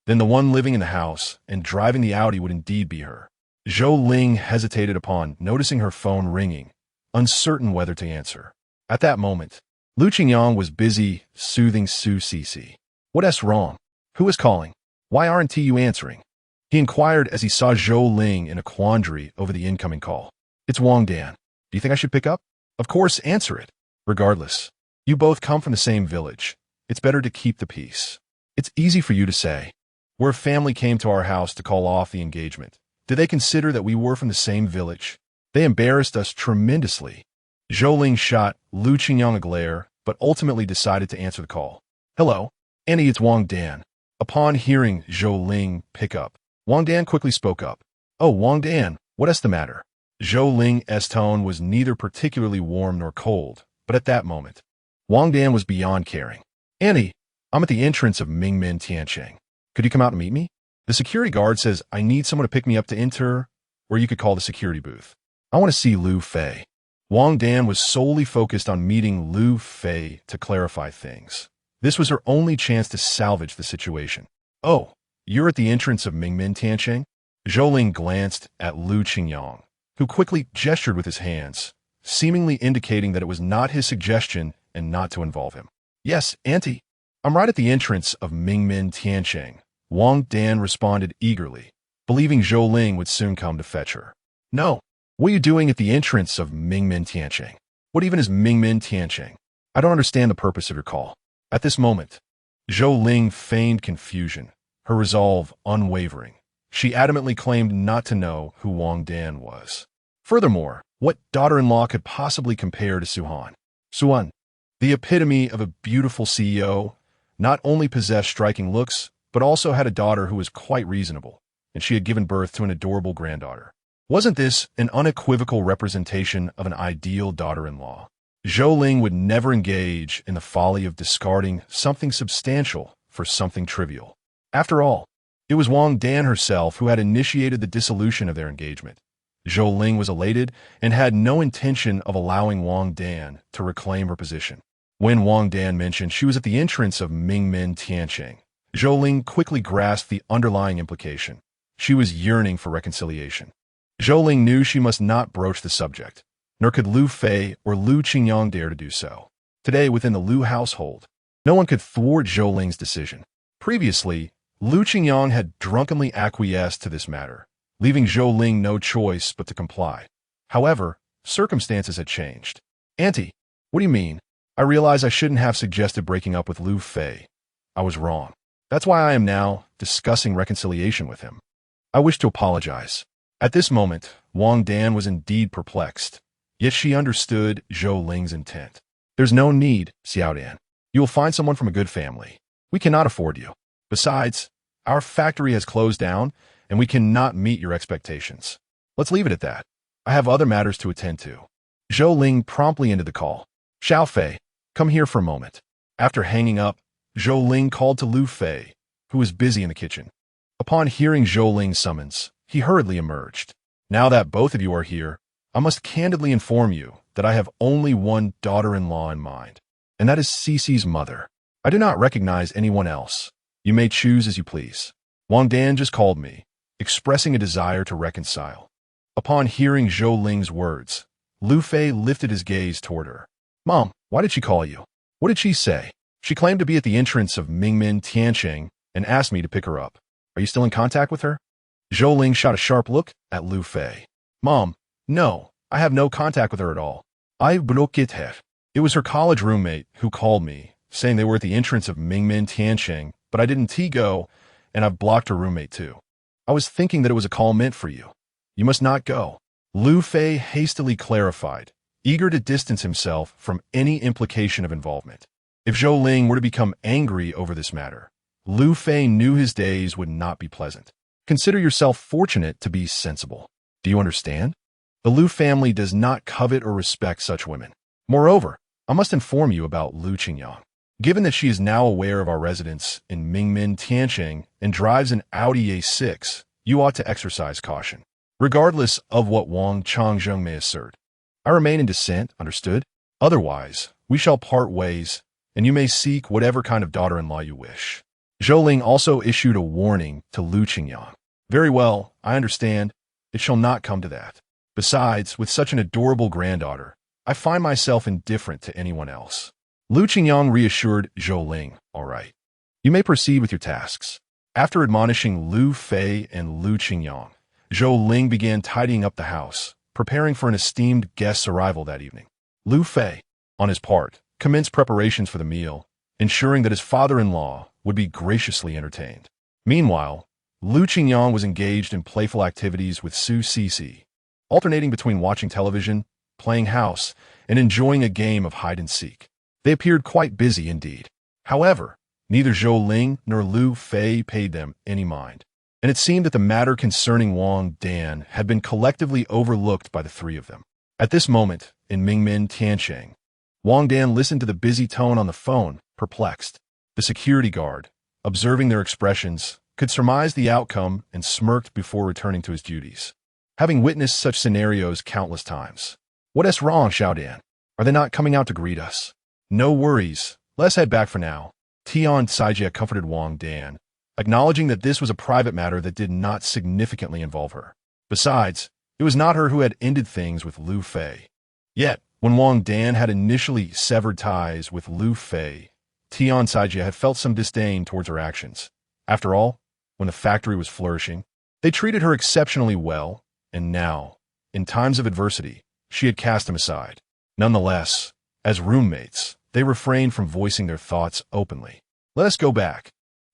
then the one living in the house and driving the Audi would indeed be her. Zhou Ling hesitated upon noticing her phone ringing, uncertain whether to answer. At that moment, Lu Qingyang was busy soothing Su Cici. What's wrong? Who is calling? Why aren't you answering? He inquired as he saw Zhou Ling in a quandary over the incoming call. It's Wang Dan. Do you think I should pick up? Of course, answer it. Regardless, you both come from the same village. It's better to keep the peace. It's easy for you to say. Where a family came to our house to call off the engagement, did they consider that we were from the same village? They embarrassed us tremendously. Zhou Ling shot Lu Qingyang a glare, but ultimately decided to answer the call. Hello, Annie, it's Wang Dan. Upon hearing Zhou Ling pick up, Wang Dan quickly spoke up. Oh, Wang Dan, what's the matter? Zhou Ling's tone was neither particularly warm nor cold, but at that moment, Wang Dan was beyond caring. Annie, I'm at the entrance of Mingmen Tiancheng. Could you come out and meet me? The security guard says I need someone to pick me up to enter, or you could call the security booth. I want to see Liu Fei. Wang Dan was solely focused on meeting Liu Fei to clarify things. This was her only chance to salvage the situation. Oh, you're at the entrance of Mingmen Tiancheng? Zhou Ling glanced at Lu Qingyang, who quickly gestured with his hands, seemingly indicating that it was not his suggestion and not to involve him. Yes, Auntie. I'm right at the entrance of Mingmen Tiancheng. Wang Dan responded eagerly, believing Zhou Ling would soon come to fetch her. No. What are you doing at the entrance of Mingmen Tiancheng? What even is Mingmen Tiancheng? I don't understand the purpose of your call. At this moment, Zhou Ling feigned confusion, her resolve unwavering. She adamantly claimed not to know who Wang Dan was. Furthermore, what daughter-in-law could possibly compare to Suhan? Suhan, the epitome of a beautiful CEO, not only possessed striking looks, but also had a daughter who was quite reasonable, and she had given birth to an adorable granddaughter. Wasn't this an unequivocal representation of an ideal daughter-in-law? Zhou Ling would never engage in the folly of discarding something substantial for something trivial. After all, it was Wang Dan herself who had initiated the dissolution of their engagement. Zhou Ling was elated and had no intention of allowing Wang Dan to reclaim her position. When Wang Dan mentioned she was at the entrance of Mingmen Tiancheng, Zhou Ling quickly grasped the underlying implication. She was yearning for reconciliation. Zhou Ling knew she must not broach the subject, nor could Liu Fei or Lu Qingyang dare to do so. Today, within the Liu household, no one could thwart Zhou Ling's decision. Previously, Lu Qingyang had drunkenly acquiesced to this matter, leaving Zhou Ling no choice but to comply. However, circumstances had changed. Auntie, what do you mean? I realize I shouldn't have suggested breaking up with Liu Fei. I was wrong. That's why I am now discussing reconciliation with him. I wish to apologize. At this moment, Wang Dan was indeed perplexed, yet she understood Zhou Ling's intent. There's no need, Xiao Dan. You will find someone from a good family. We cannot afford you. Besides, our factory has closed down, and we cannot meet your expectations. Let's leave it at that. I have other matters to attend to. Zhou Ling promptly ended the call. Xiao Fei, come here for a moment. After hanging up, Zhou Ling called to Liu Fei, who was busy in the kitchen. Upon hearing Zhou Ling's summons, he hurriedly emerged. Now that both of you are here, I must candidly inform you that I have only one daughter-in-law in mind, and that is Cici's mother. I do not recognize anyone else. You may choose as you please. Wang Dan just called me, expressing a desire to reconcile. Upon hearing Zhou Ling's words, Liu Fei lifted his gaze toward her. Mom, why did she call you? What did she say? She claimed to be at the entrance of Mingmen Tiancheng and asked me to pick her up. Are you still in contact with her? Zhou Ling shot a sharp look at Liu Fei. Mom, no, I have no contact with her at all. I blocked her. It was her college roommate who called me, saying they were at the entrance of Mingmen Tiancheng, but I didn't go, and I've blocked her roommate too. I was thinking that it was a call meant for you. You must not go. Liu Fei hastily clarified, eager to distance himself from any implication of involvement. If Zhou Ling were to become angry over this matter, Liu Fei knew his days would not be pleasant. Consider yourself fortunate to be sensible. Do you understand? The Liu family does not covet or respect such women. Moreover, I must inform you about Liu Qingyang. Given that she is now aware of our residence in Mingmen Tiansheng and drives an Audi A6, you ought to exercise caution, regardless of what Wang Changzheng may assert. I remain in dissent, understood? Otherwise, we shall part ways, and you may seek whatever kind of daughter-in-law you wish. Zhou Ling also issued a warning to Liu Qingyang. Very well, I understand. It shall not come to that. Besides, with such an adorable granddaughter, I find myself indifferent to anyone else. Liu Qingyang reassured Zhou Ling, all right. You may proceed with your tasks. After admonishing Liu Fei and Liu Qingyang, Zhou Ling began tidying up the house, preparing for an esteemed guest's arrival that evening. Liu Fei, on his part, commenced preparations for the meal, ensuring that his father-in-law would be graciously entertained. Meanwhile, Liu Qingyang was engaged in playful activities with Su Cici, alternating between watching television, playing house, and enjoying a game of hide-and-seek. They appeared quite busy indeed. However, neither Zhou Ling nor Liu Fei paid them any mind, and it seemed that the matter concerning Wang Dan had been collectively overlooked by the three of them. At this moment, in Mingmen Tiansheng, Wang Dan listened to the busy tone on the phone, perplexed. The security guard, observing their expressions, could surmise the outcome and smirked before returning to his duties. Having witnessed such scenarios countless times. What's wrong, Xiao Dan? Are they not coming out to greet us? No worries. Let's head back for now. Tian Caijie comforted Wang Dan, acknowledging that this was a private matter that did not significantly involve her. Besides, it was not her who had ended things with Liu Fei. Yet, when Wang Dan had initially severed ties with Liu Fei, Tian Caijie had felt some disdain towards her actions. After all, when the factory was flourishing, they treated her exceptionally well, and now, in times of adversity, she had cast him aside. Nonetheless, as roommates, they refrained from voicing their thoughts openly. Let us go back.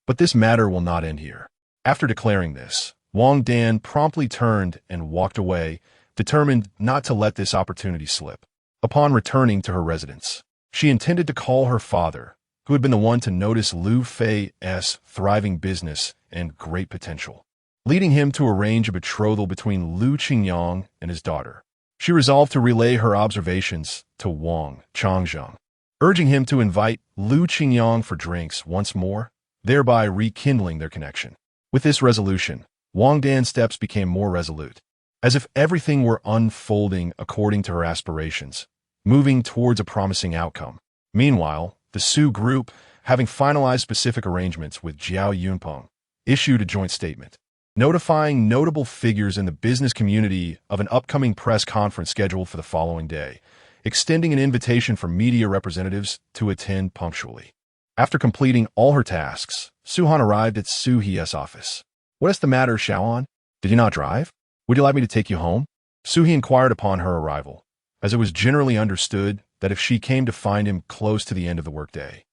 But this matter will not end here. After declaring this, Wang Dan promptly turned and walked away, determined not to let this opportunity slip. Upon returning to her residence, she intended to call her father, who had been the one to notice Liu Fei's thriving business and great potential, leading him to arrange a betrothal between Liu Qingyang and his daughter. She resolved to relay her observations to Wang Changzheng, urging him to invite Liu Qingyang for drinks once more, thereby rekindling their connection. With this resolution, Wang Dan's steps became more resolute, as if everything were unfolding according to her aspirations, moving towards a promising outcome. Meanwhile, the Su group, having finalized specific arrangements with Jiao Yunpeng, issued a joint statement, notifying notable figures in the business community of an upcoming press conference scheduled for the following day, extending an invitation for media representatives to attend punctually. After completing all her tasks, Suhan arrived at Su He's office. What is the matter, Xiaoan? Did you not drive? Would you like me to take you home? Su He inquired upon her arrival, as it was generally understood that if she came to find him close to the end of the workday,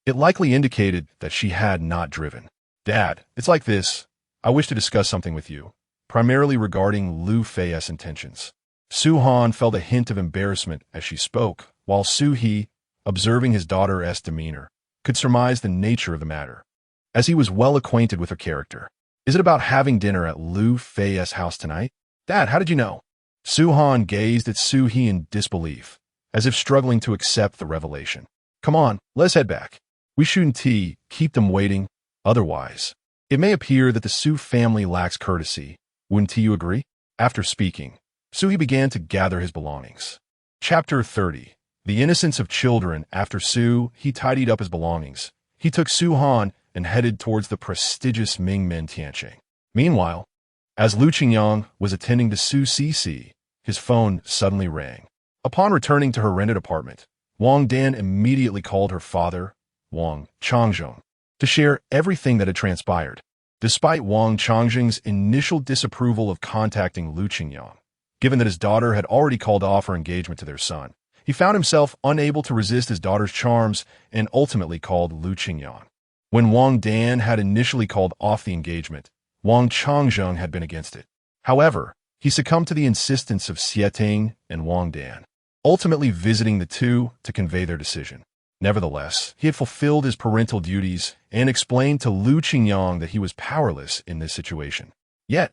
it likely indicated that she had not driven. Dad, it's like this. I wish to discuss something with you, primarily regarding Liu Fei's intentions. Su Han felt a hint of embarrassment as she spoke, while Su He, observing his daughter's demeanor, could surmise the nature of the matter, as he was well acquainted with her character. Is it about having dinner at Liu Fei's house tonight? Dad, how did you know? Su Han gazed at Su He in disbelief, as if struggling to accept the revelation. Come on, let's head back. We shouldn't keep them waiting, otherwise. It may appear that the Su family lacks courtesy. Wouldn't you agree? After speaking, Su He began to gather his belongings. Chapter 30. The Innocence of Children. After Su He tidied up his belongings, he took Su Han and headed towards the prestigious Mingmen Tiansheng. Meanwhile, as Liu Qingyang was attending to Su Cici, his phone suddenly rang. Upon returning to her rented apartment, Wang Dan immediately called her father, Wang Changzheng, to share everything that had transpired. Despite Wang Changzheng's initial disapproval of contacting Liu Qingyang, given that his daughter had already called off her engagement to their son, he found himself unable to resist his daughter's charms and ultimately called Liu Qingyang. When Wang Dan had initially called off the engagement, Wang Changzheng had been against it. However, he succumbed to the insistence of Xieting and Wang Dan, ultimately visiting the two to convey their decision. Nevertheless, he had fulfilled his parental duties and explained to Liu Qingyang that he was powerless in this situation. Yet,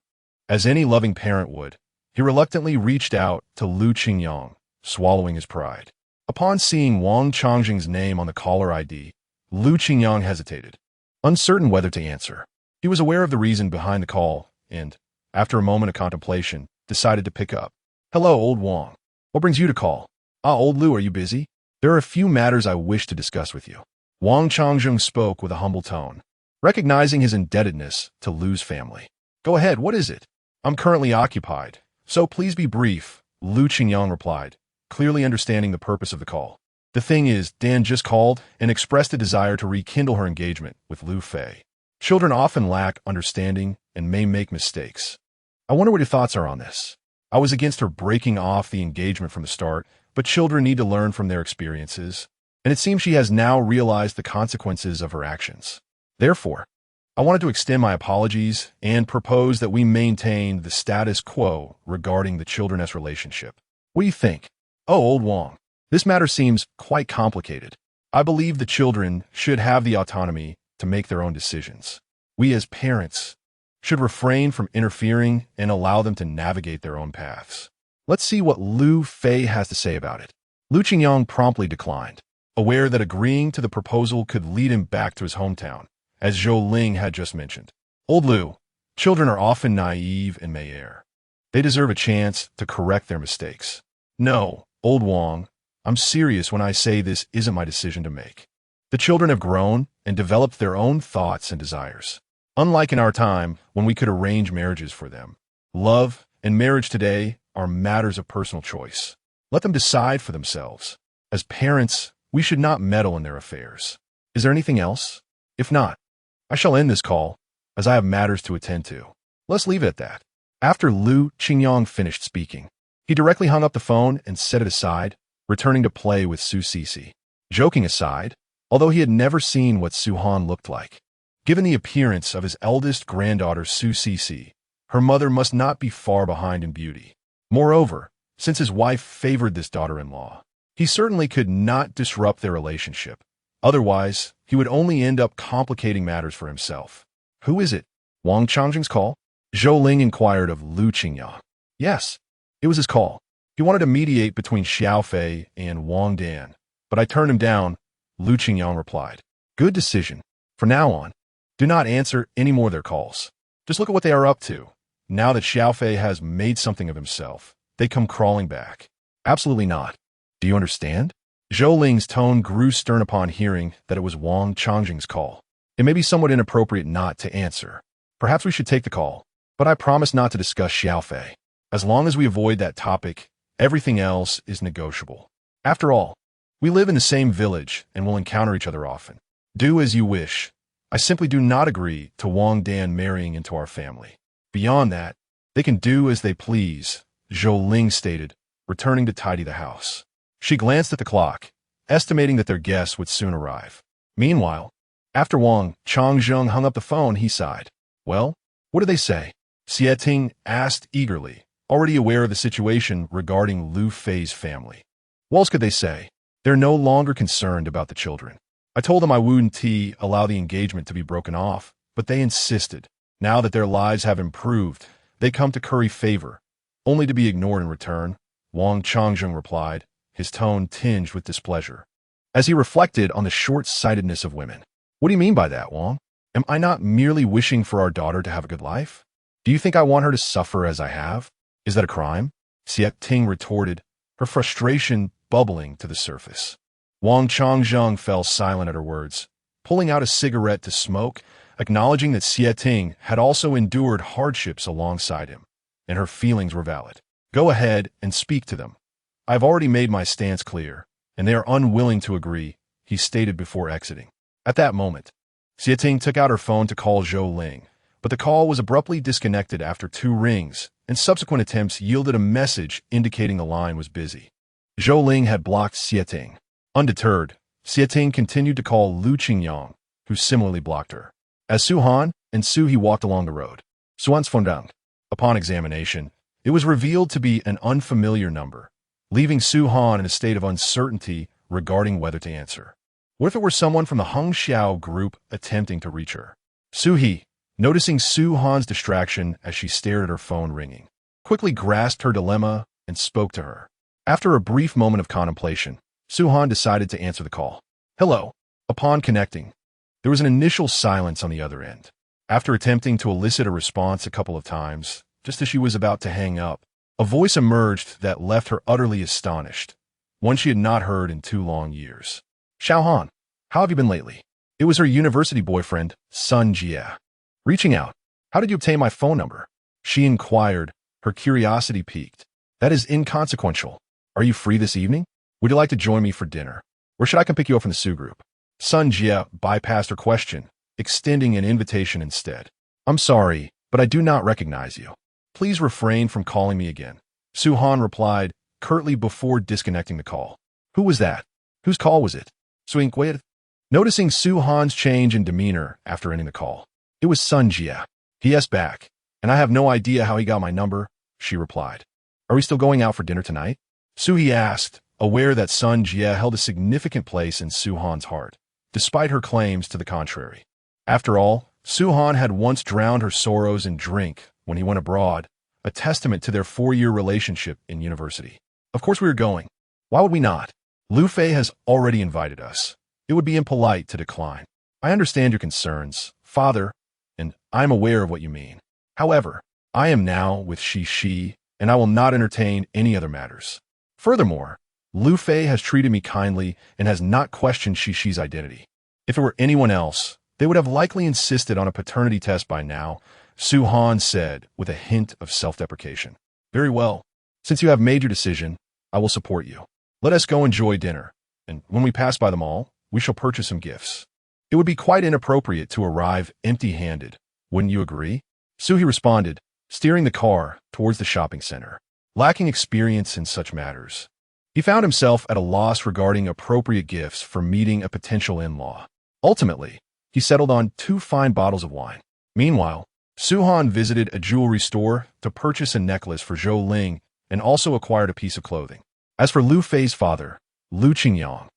as any loving parent would, he reluctantly reached out to Liu Qingyang, swallowing his pride. Upon seeing Wang Changjing's name on the caller ID, Liu Qingyang hesitated, uncertain whether to answer. He was aware of the reason behind the call and, after a moment of contemplation, decided to pick up. "Hello, old Wang. What brings you to call?" "Ah, old Liu, are you busy? There are a few matters I wish to discuss with you." Wang Changjing spoke with a humble tone, recognizing his indebtedness to Liu's family. "Go ahead, what is it?" "I'm currently occupied, so please be brief," Liu Qingyang replied, clearly understanding the purpose of the call. "The thing is, Dan just called and expressed a desire to rekindle her engagement with Liu Fei. Children often lack understanding and may make mistakes. I wonder what your thoughts are on this. I was against her breaking off the engagement from the start, but children need to learn from their experiences, and it seems she has now realized the consequences of her actions. Therefore, I wanted to extend my apologies and propose that we maintain the status quo regarding the children's relationship. What do you think?" "Oh, old Wang, this matter seems quite complicated. I believe the children should have the autonomy to make their own decisions. We as parents should refrain from interfering and allow them to navigate their own paths. Let's see what Liu Fei has to say about it." Liu Qingyang promptly declined, aware that agreeing to the proposal could lead him back to his hometown, as Zhou Ling had just mentioned. "Old Liu, children are often naive and may err. They deserve a chance to correct their mistakes." "No, old Wang, I'm serious when I say this isn't my decision to make. The children have grown and developed their own thoughts and desires. Unlike in our time when we could arrange marriages for them, love and marriage today are matters of personal choice. Let them decide for themselves. As parents, we should not meddle in their affairs. Is there anything else? If not, I shall end this call, as I have matters to attend to." Let's leave it at that. After Liu Qingyang finished speaking, he directly hung up the phone and set it aside, returning to play with Su Cece. Joking aside, although he had never seen what Su Han looked like, given the appearance of his eldest granddaughter Su Cece, her mother must not be far behind in beauty. Moreover, since his wife favored this daughter-in-law, he certainly could not disrupt their relationship. Otherwise, he would only end up complicating matters for himself. "Who is it? Wang Changjing's call?" Zhou Ling inquired of Liu Qingyang. "Yes, it was his call. He wanted to mediate between Xiao Fei and Wang Dan, but I turned him down," Liu Qingyang replied. "Good decision. From now on, do not answer any more of their calls. Just look at what they are up to. Now that Xiao Fei has made something of himself, they come crawling back." "Absolutely not. Do you understand?" Zhou Ling's tone grew stern upon hearing that it was Wang Changjing's call. "It may be somewhat inappropriate not to answer. Perhaps we should take the call, but I promise not to discuss Xiao Fei. As long as we avoid that topic, everything else is negotiable. After all, we live in the same village and will encounter each other often. Do as you wish. I simply do not agree to Wang Dan marrying into our family. Beyond that, they can do as they please," Zhou Ling stated, returning to tidy the house. She glanced at the clock, estimating that their guests would soon arrive. Meanwhile, after Wang Changjing hung up the phone, he sighed. "Well, what did they say?" Xie Ting asked eagerly, already aware of the situation regarding Liu Fei's family. "What else could they say? They're no longer concerned about the children. I told them I wouldn't allow the engagement to be broken off, but they insisted. Now that their lives have improved, they come to curry favor, only to be ignored in return," Wang Changjing replied, his tone tinged with displeasure, as he reflected on the short-sightedness of women. "What do you mean by that, Wang? Am I not merely wishing for our daughter to have a good life? Do you think I want her to suffer as I have? Is that a crime?" Xie Ting retorted, her frustration bubbling to the surface. Wang Changjing fell silent at her words, pulling out a cigarette to smoke, acknowledging that Xie Ting had also endured hardships alongside him, and her feelings were valid. "Go ahead and speak to them. I've already made my stance clear, and they are unwilling to agree," he stated before exiting. At that moment, Xie Ting took out her phone to call Zhou Ling, but the call was abruptly disconnected after 2 rings, and subsequent attempts yielded a message indicating the line was busy. Zhou Ling had blocked Xie Ting. Undeterred, Xie Ting continued to call Liu Qingyang, who similarly blocked her. As Su Han and Su He walked along the road, Suan's Fondang. Upon examination, it was revealed to be an unfamiliar number, leaving Su Han in a state of uncertainty regarding whether to answer. What if it were someone from the Hung Xiao group attempting to reach her? Su-hee, noticing Su-han's distraction as she stared at her phone ringing, quickly grasped her dilemma and spoke to her. After a brief moment of contemplation, Su-han decided to answer the call. Hello. Upon connecting, there was an initial silence on the other end. After attempting to elicit a response a couple of times, just as she was about to hang up, a voice emerged that left her utterly astonished, one she had not heard in 2 long years. Xiaohan, how have you been lately? It was her university boyfriend, Sun Jie. Reaching out. How did you obtain my phone number? She inquired, her curiosity piqued. That is inconsequential. Are you free this evening? Would you like to join me for dinner? Or should I come pick you up from the Sue group? Sun Jie bypassed her question, extending an invitation instead. I'm sorry, but I do not recognize you. Please refrain from calling me again. Su-han replied, curtly before disconnecting the call. Who was that? Whose call was it? Swinkwid? Noticing Su-han's change in demeanor after ending the call. It was Sun Jie. P.S. back, and I have no idea how he got my number, she replied. Are we still going out for dinner tonight? Su-hee asked, aware that Sun Jie held a significant place in Su-han's heart, despite her claims to the contrary. After all, Su-han had once drowned her sorrows in drink when he went abroad, a testament to their 4-year relationship in university. Of course we are going. Why would we not? Liu Fei has already invited us. It would be impolite to decline. I understand your concerns, father, and I am aware of what you mean. However, I am now with Shi, and I will not entertain any other matters. Furthermore, Liu Fei has treated me kindly and has not questioned Shi's identity. If it were anyone else, they would have likely insisted on a paternity test by now, Su-han said with a hint of self-deprecation. Very well. Since you have made your decision, I will support you. Let us go enjoy dinner, and when we pass by the mall, we shall purchase some gifts. It would be quite inappropriate to arrive empty-handed, wouldn't you agree? Su-hee responded, steering the car towards the shopping center. Lacking experience in such matters, he found himself at a loss regarding appropriate gifts for meeting a potential in-law. Ultimately, he settled on 2 fine bottles of wine. Meanwhile, Su-han visited a jewelry store to purchase a necklace for Zhou Ling and also acquired a piece of clothing. As for Liu Fei's father, Liu Qingyang,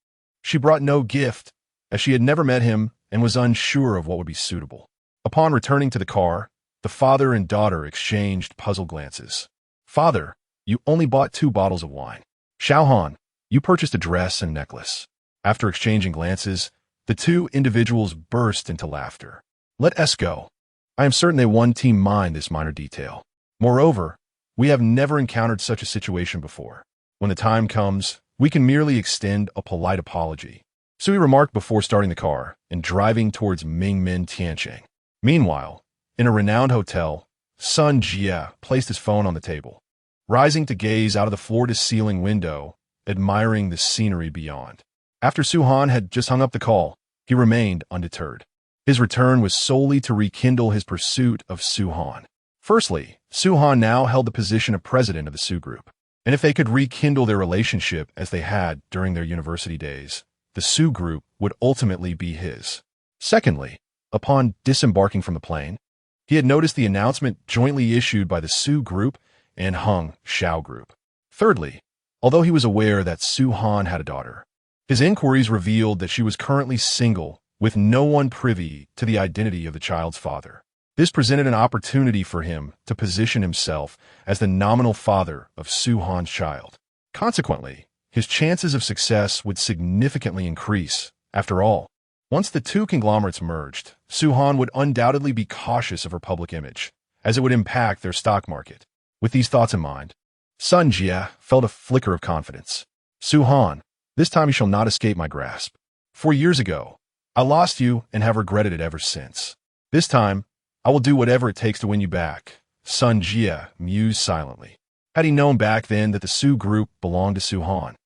she brought no gift, as she had never met him and was unsure of what would be suitable. Upon returning to the car, the father and daughter exchanged puzzled glances. Father, you only bought 2 bottles of wine. Xiaohan, you purchased a dress and necklace. After exchanging glances, the 2 individuals burst into laughter. Let us go. I am certain they one team mind this minor detail. Moreover, we have never encountered such a situation before. When the time comes, we can merely extend a polite apology. Sui remarked before starting the car and driving towards Mingmen Tiancheng. Meanwhile, in a renowned hotel, Sun Jie placed his phone on the table, rising to gaze out of the floor-to-ceiling window, admiring the scenery beyond. After Su-han had just hung up the call, he remained undeterred. His return was solely to rekindle his pursuit of Su-han. Firstly, Su-han now held the position of president of the Sue group, and if they could rekindle their relationship as they had during their university days, the Sue group would ultimately be his. Secondly, upon disembarking from the plane, he had noticed the announcement jointly issued by the Sue group and Hung Xiao group. Thirdly, although he was aware that Su-han had a daughter, his inquiries revealed that she was currently single, with no one privy to the identity of the child's father. This presented an opportunity for him to position himself as the nominal father of Su-han's child. Consequently, his chances of success would significantly increase. After all, once the 2 conglomerates merged, Su-han would undoubtedly be cautious of her public image, as it would impact their stock market. With these thoughts in mind, Sun Jie felt a flicker of confidence. Su-han, this time you shall not escape my grasp. 4 years ago, I lost you and have regretted it ever since. This time, I will do whatever it takes to win you back, Sun Jie mused silently. Had he known back then that the Sue group belonged to Su-han,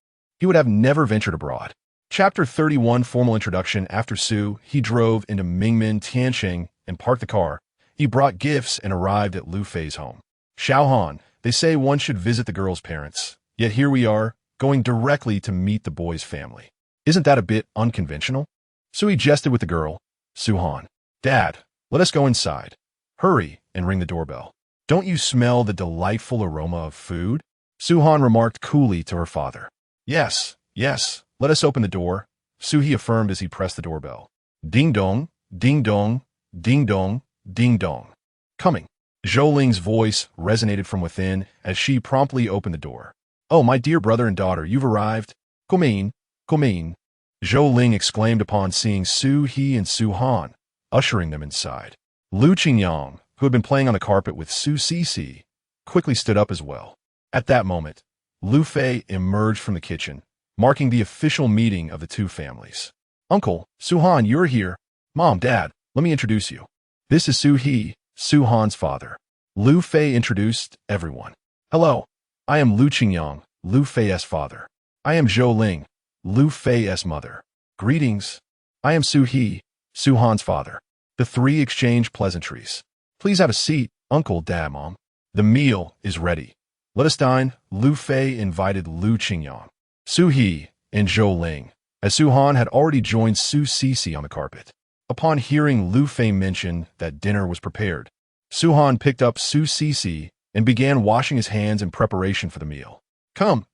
he would have never ventured abroad. Chapter 31 Formal Introduction. After Sue, he drove into Mingmen Tiancheng and parked the car. He brought gifts and arrived at Liu Fei's home. Xiaohan, they say one should visit the girl's parents, yet here we are, going directly to meet the boy's family. Isn't that a bit unconventional? Sui jested with the girl. Su-han, Dad, let us go inside. Hurry and ring the doorbell. Don't you smell the delightful aroma of food? Su-han remarked coolly to her father. Yes, let us open the door. Sue affirmed as he pressed the doorbell. Ding dong, ding dong, ding dong, ding dong. Coming. Zhou Ling's voice resonated from within as she promptly opened the door. Oh, my dear brother and daughter, you've arrived. Come in, come in. Zhou Ling exclaimed upon seeing Su He and Su Han, ushering them inside. Lu Qingyang, who had been playing on the carpet with Su Cece, quickly stood up as well. At that moment, Liu Fei emerged from the kitchen, marking the official meeting of the two families. Uncle, Su Han, you're here. Mom, Dad, let me introduce you. This is Su He, Su Han's father. Liu Fei introduced everyone. Hello, I am Lu Qingyang, Liu Fei's father. I am Zhou Ling, Liu Fei's mother. Greetings. I am Su He, Su Han's father. The three exchanged pleasantries. Please have a seat, Uncle, Dad, Mom. The meal is ready. Let us dine. Liu Fei invited Lu Qingyang, Su He, and Zhou Ling, as Su Han had already joined Su Cece on the carpet. Upon hearing Liu Fei mention that dinner was prepared, Su Han picked up Su Cece and began washing his hands in preparation for the meal. Come,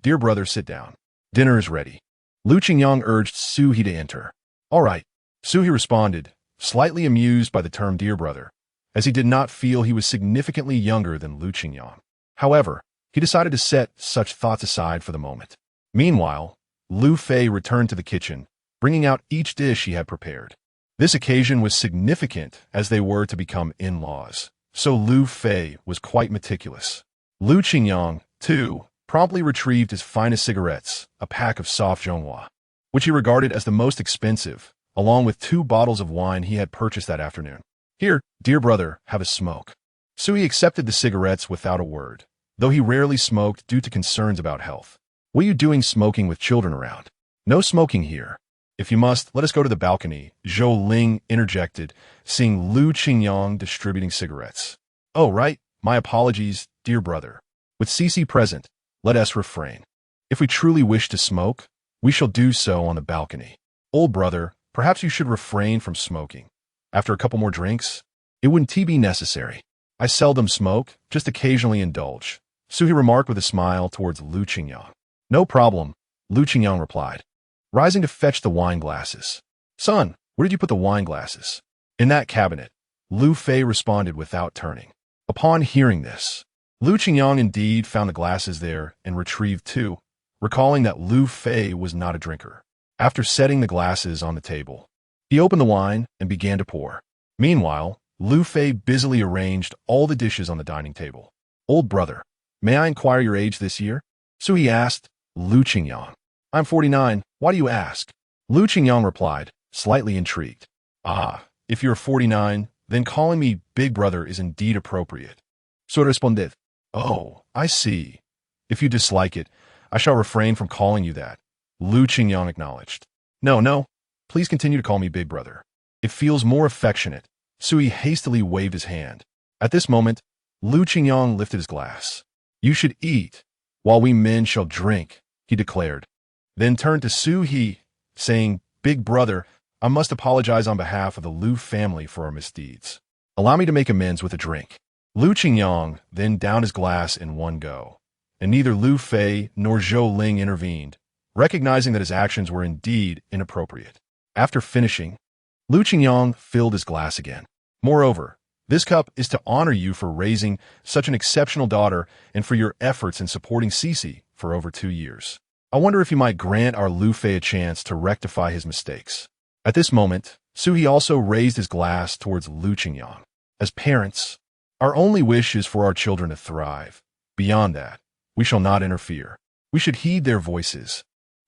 dear brother, sit down. Dinner is ready. Lu Qingyang urged Su He to enter. All right, Su He responded, slightly amused by the term dear brother, as he did not feel he was significantly younger than Lu Qingyang. However, he decided to set such thoughts aside for the moment. Meanwhile, Liu Fei returned to the kitchen, bringing out each dish he had prepared. This occasion was significant as they were to become in-laws, so Liu Fei was quite meticulous. Lu Qingyang, too, promptly retrieved his finest cigarettes, a pack of soft Zhonghua, which he regarded as the most expensive, along with 2 bottles of wine he had purchased that afternoon. Here, dear brother, have a smoke. Sui accepted the cigarettes without a word, though he rarely smoked due to concerns about health. What are you doing smoking with children around? No smoking here. If you must, let us go to the balcony, Zhou Ling interjected, seeing Lu Qingyang distributing cigarettes. Oh, right. My apologies, dear brother. With Cece present, let us refrain. If we truly wish to smoke, we shall do so on the balcony. Old brother, perhaps you should refrain from smoking. After a couple more drinks, it wouldn't be necessary. I seldom smoke, just occasionally indulge. Suhi remarked with a smile towards Lu Qingyang. No problem, Lu Qingyang replied, rising to fetch the wine glasses. Son, where did you put the wine glasses? In that cabinet, Liu Fei responded without turning. Upon hearing this, Lu Qingyang indeed found the glasses there and retrieved 2, recalling that Liu Fei was not a drinker. After setting the glasses on the table, he opened the wine and began to pour. Meanwhile, Liu Fei busily arranged all the dishes on the dining table. Old brother, may I inquire your age this year? So he asked Lu Qingyang. I'm 49. Why do you ask? Lu Qingyang replied, slightly intrigued. Ah, if you're 49, then calling me big brother is indeed appropriate. So responded. Oh, I see. If you dislike it, I shall refrain from calling you that. Lu Qingyang acknowledged. No, please continue to call me big brother. It feels more affectionate. Sui hastily waved his hand. At this moment, Lu Qingyang lifted his glass. You should eat, while we men shall drink, he declared. Then turned to Su He, saying, Big brother, I must apologize on behalf of the Liu family for our misdeeds. Allow me to make amends with a drink. Lu Qingyang then downed his glass in one go, and neither Liu Fei nor Zhou Ling intervened, recognizing that his actions were indeed inappropriate. After finishing, Lu Qingyang filled his glass again. Moreover, this cup is to honor you for raising such an exceptional daughter and for your efforts in supporting Cece for over 2 years. I wonder if you might grant our Liu Fei a chance to rectify his mistakes. At this moment, Suhi also raised his glass towards Lu Qingyang. As parents, our only wish is for our children to thrive. Beyond that, we shall not interfere. We should heed their voices.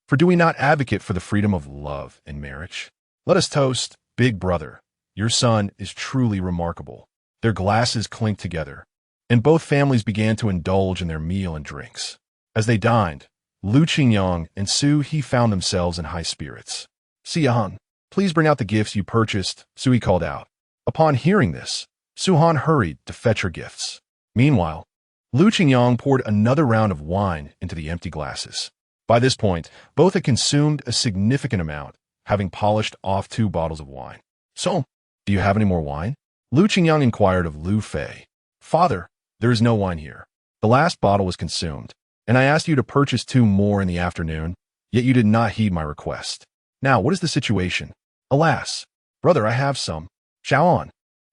For do we not advocate for the freedom of love and marriage? Let us toast, big brother. Your son is truly remarkable. Their glasses clinked together, and both families began to indulge in their meal and drinks. As they dined, Lu Qingyang and Su He found themselves in high spirits. Sian, please bring out the gifts you purchased, Sui called out. Upon hearing this, Su-Han hurried to fetch her gifts. Meanwhile, Lu Qingyang poured another round of wine into the empty glasses. By this point, both had consumed a significant amount, having polished off 2 bottles of wine. So, do you have any more wine? Lu Qingyang inquired of Liu Fei. Father, there is no wine here. The last bottle was consumed, and I asked you to purchase 2 more in the afternoon, yet you did not heed my request. Now, what is the situation? Alas, brother, I have some. Xiaoan,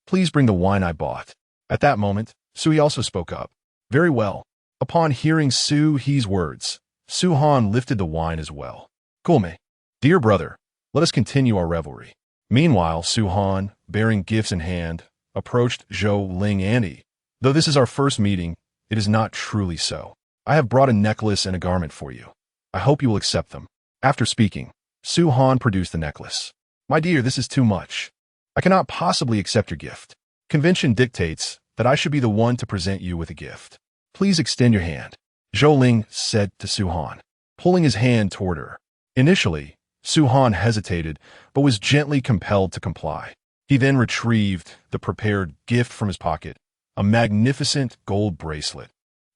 please bring the wine I bought. At that moment, Sui also spoke up. Very well. Upon hearing Su He's words, Su Han lifted the wine as well. Kulme, dear brother, let us continue our revelry. Meanwhile, Su Han, bearing gifts in hand, approached Zhou Ling Annie. Though this is our first meeting, it is not truly so. I have brought a necklace and a garment for you. I hope you will accept them. After speaking, Su Han produced the necklace. My dear, this is too much. I cannot possibly accept your gift. Convention dictates that I should be the one to present you with a gift. Please extend your hand, Zhou Ling said to Su Han, pulling his hand toward her. Initially, Su Han hesitated, but was gently compelled to comply. He then retrieved the prepared gift from his pocket, a magnificent gold bracelet,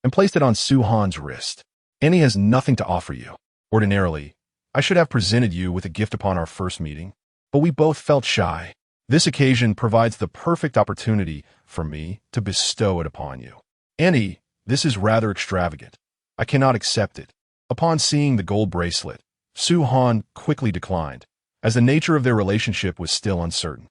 and placed it on Su Han's wrist. Annie has nothing to offer you. Ordinarily, I should have presented you with a gift upon our first meeting, but we both felt shy. This occasion provides the perfect opportunity for me to bestow it upon you. Annie, this is rather extravagant. I cannot accept it. Upon seeing the gold bracelet, Su Han quickly declined, as the nature of their relationship was still uncertain.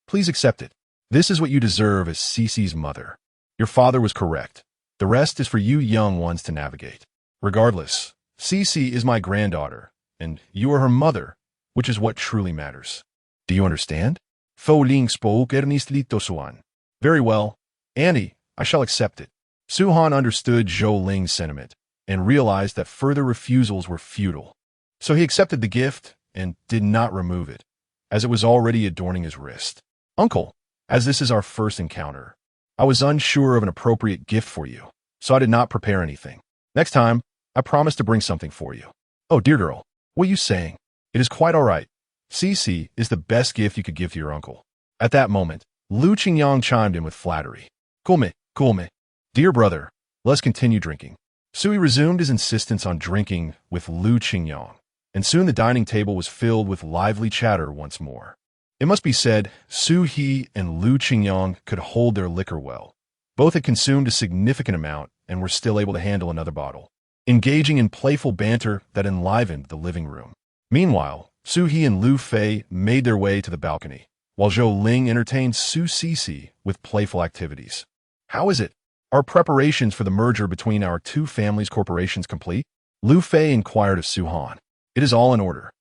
Please accept it. This is what you deserve as Cece's mother. Your father was correct. The rest is for you young ones to navigate. Regardless, Cece is my granddaughter, and you are her mother, which is what truly matters. Do you understand? Fo Ling spoke earnestly to Suan. Very well, Annie, I shall accept it. Su Han understood Zhou Ling's sentiment and realized that further refusals were futile. So he accepted the gift and did not remove it, as it was already adorning his wrist. Uncle, as this is our first encounter, I was unsure of an appropriate gift for you, so I did not prepare anything. Next time, I promise to bring something for you. Oh, dear girl, what are you saying? It is quite all right. Cece is the best gift you could give to your uncle. At that moment, Lu Qingyang chimed in with flattery. Kulme. Dear brother, let's continue drinking. Sui resumed his insistence on drinking with Lu Qingyang, and soon the dining table was filled with lively chatter once more. It must be said, Su He and Lu Qingyang could hold their liquor well. Both had consumed a significant amount and were still able to handle another bottle, engaging in playful banter that enlivened the living room. Meanwhile, Su He and Liu Fei made their way to the balcony, while Zhou Ling entertained Su Cece with playful activities. How is it? Are preparations for the merger between our two families' corporations complete? Liu Fei inquired of Su Han. It is all in order.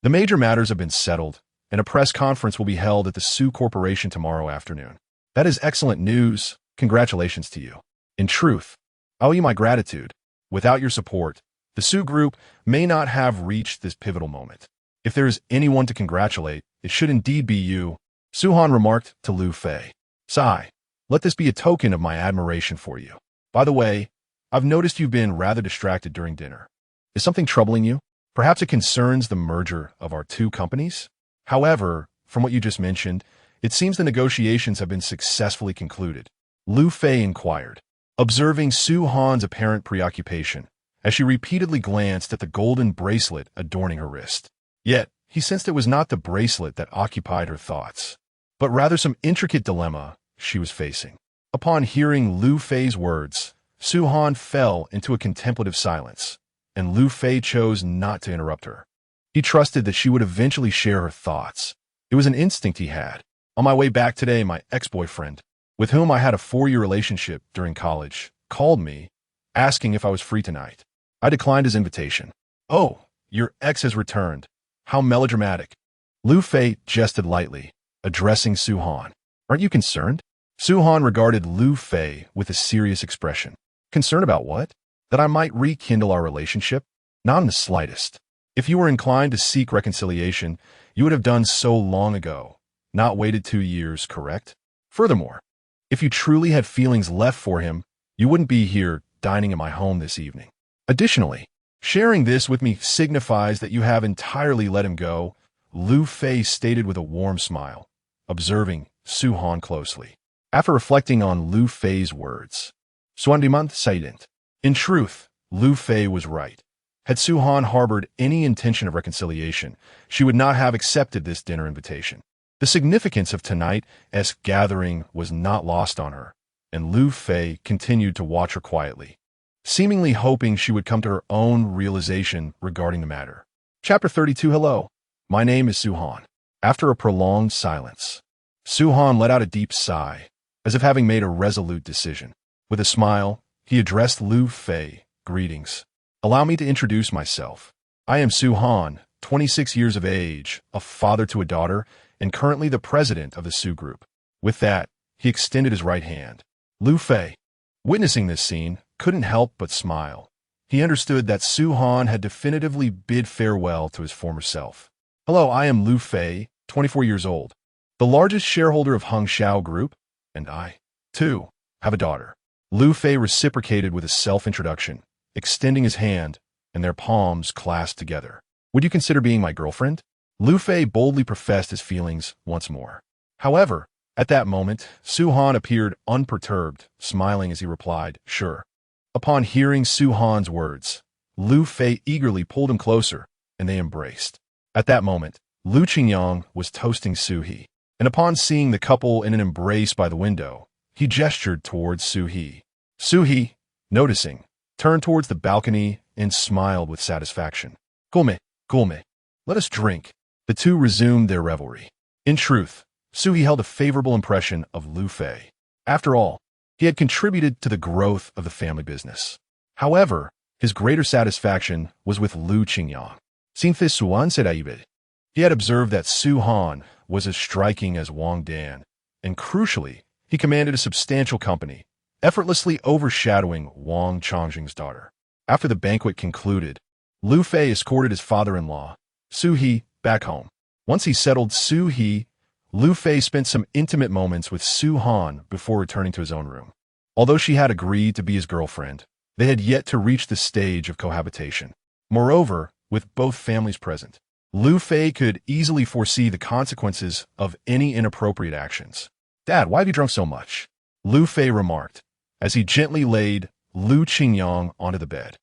The major matters have been settled, and a press conference will be held at the Su Corporation tomorrow afternoon. That is excellent news. Congratulations to you. In truth, I owe you my gratitude. Without your support, the Su Group may not have reached this pivotal moment. If there is anyone to congratulate, it should indeed be you, Su Han remarked to Liu Fei. Sigh. Let this be a token of my admiration for you. By the way, I've noticed you've been rather distracted during dinner. Is something troubling you? Perhaps it concerns the merger of our two companies? However, from what you just mentioned, it seems the negotiations have been successfully concluded. Liu Fei inquired, observing Su Han's apparent preoccupation as she repeatedly glanced at the golden bracelet adorning her wrist. Yet, he sensed it was not the bracelet that occupied her thoughts, but rather some intricate dilemma she was facing. Upon hearing Liu Fei's words, Su Han fell into a contemplative silence, and Liu Fei chose not to interrupt her. He trusted that she would eventually share her thoughts. It was an instinct he had. On my way back today, my ex-boyfriend, with whom I had a 4-year relationship during college, called me, asking if I was free tonight. I declined his invitation. Oh, your ex has returned. How melodramatic. Liu Fei jested lightly, addressing Su Han. Aren't you concerned? Su Han regarded Liu Fei with a serious expression. Concerned about what? That I might rekindle our relationship? Not in the slightest. If you were inclined to seek reconciliation, you would have done so long ago, not waited 2 years, correct? Furthermore, if you truly had feelings left for him, you wouldn't be here dining at my home this evening. Additionally, sharing this with me signifies that you have entirely let him go, Liu Fei stated with a warm smile, observing Su Han closely. After reflecting on Liu Fei's words, Suandimant silent. In truth, Liu Fei was right. Had Su Han harbored any intention of reconciliation, she would not have accepted this dinner invitation. The significance of tonight's gathering was not lost on her, and Liu Fei continued to watch her quietly, seemingly hoping she would come to her own realization regarding the matter. Chapter 32. Hello. My name is Suhan. After a prolonged silence, Suhan let out a deep sigh, as if having made a resolute decision. With a smile, he addressed Liu Fei. Greetings. Allow me to introduce myself. I am Suhan, 26 years of age, a father to a daughter, and currently the president of the Su Group. With that, he extended his right hand. Liu Fei, witnessing this scene, couldn't help but smile. He understood that Suhan had definitively bid farewell to his former self. Hello, I am Liu Fei, 24 years old, the largest shareholder of Hangshao Group, and I, too, have a daughter. Liu Fei reciprocated with a self-introduction, extending his hand, and their palms clasped together. Would you consider being my girlfriend? Liu Fei boldly professed his feelings once more. However, at that moment, Suhan appeared unperturbed, smiling as he replied, sure. Upon hearing Suhan's words, Liu Fei eagerly pulled him closer, and they embraced. At that moment, Liu Qingyang was toasting Su He, and upon seeing the couple in an embrace by the window, he gestured towards Su He. Su He, noticing, turned towards the balcony and smiled with satisfaction. Gulme, let us drink. The two resumed their revelry. In truth, Su He held a favorable impression of Liu Fei. After all, he had contributed to the growth of the family business. However, his greater satisfaction was with Liu Qingyang. He had observed that Su Han was as striking as Wang Dan, and crucially, he commanded a substantial company, effortlessly overshadowing Wang Changjing's daughter. After the banquet concluded, Liu Fei escorted his father-in-law, Su He, back home. Once he settled Su He, Liu Fei spent some intimate moments with Su Han before returning to his own room. Although she had agreed to be his girlfriend, they had yet to reach the stage of cohabitation. Moreover, with both families present, Liu Fei could easily foresee the consequences of any inappropriate actions. Dad, why have you drunk so much? Liu Fei remarked, as he gently laid Liu Qingyang onto the bed.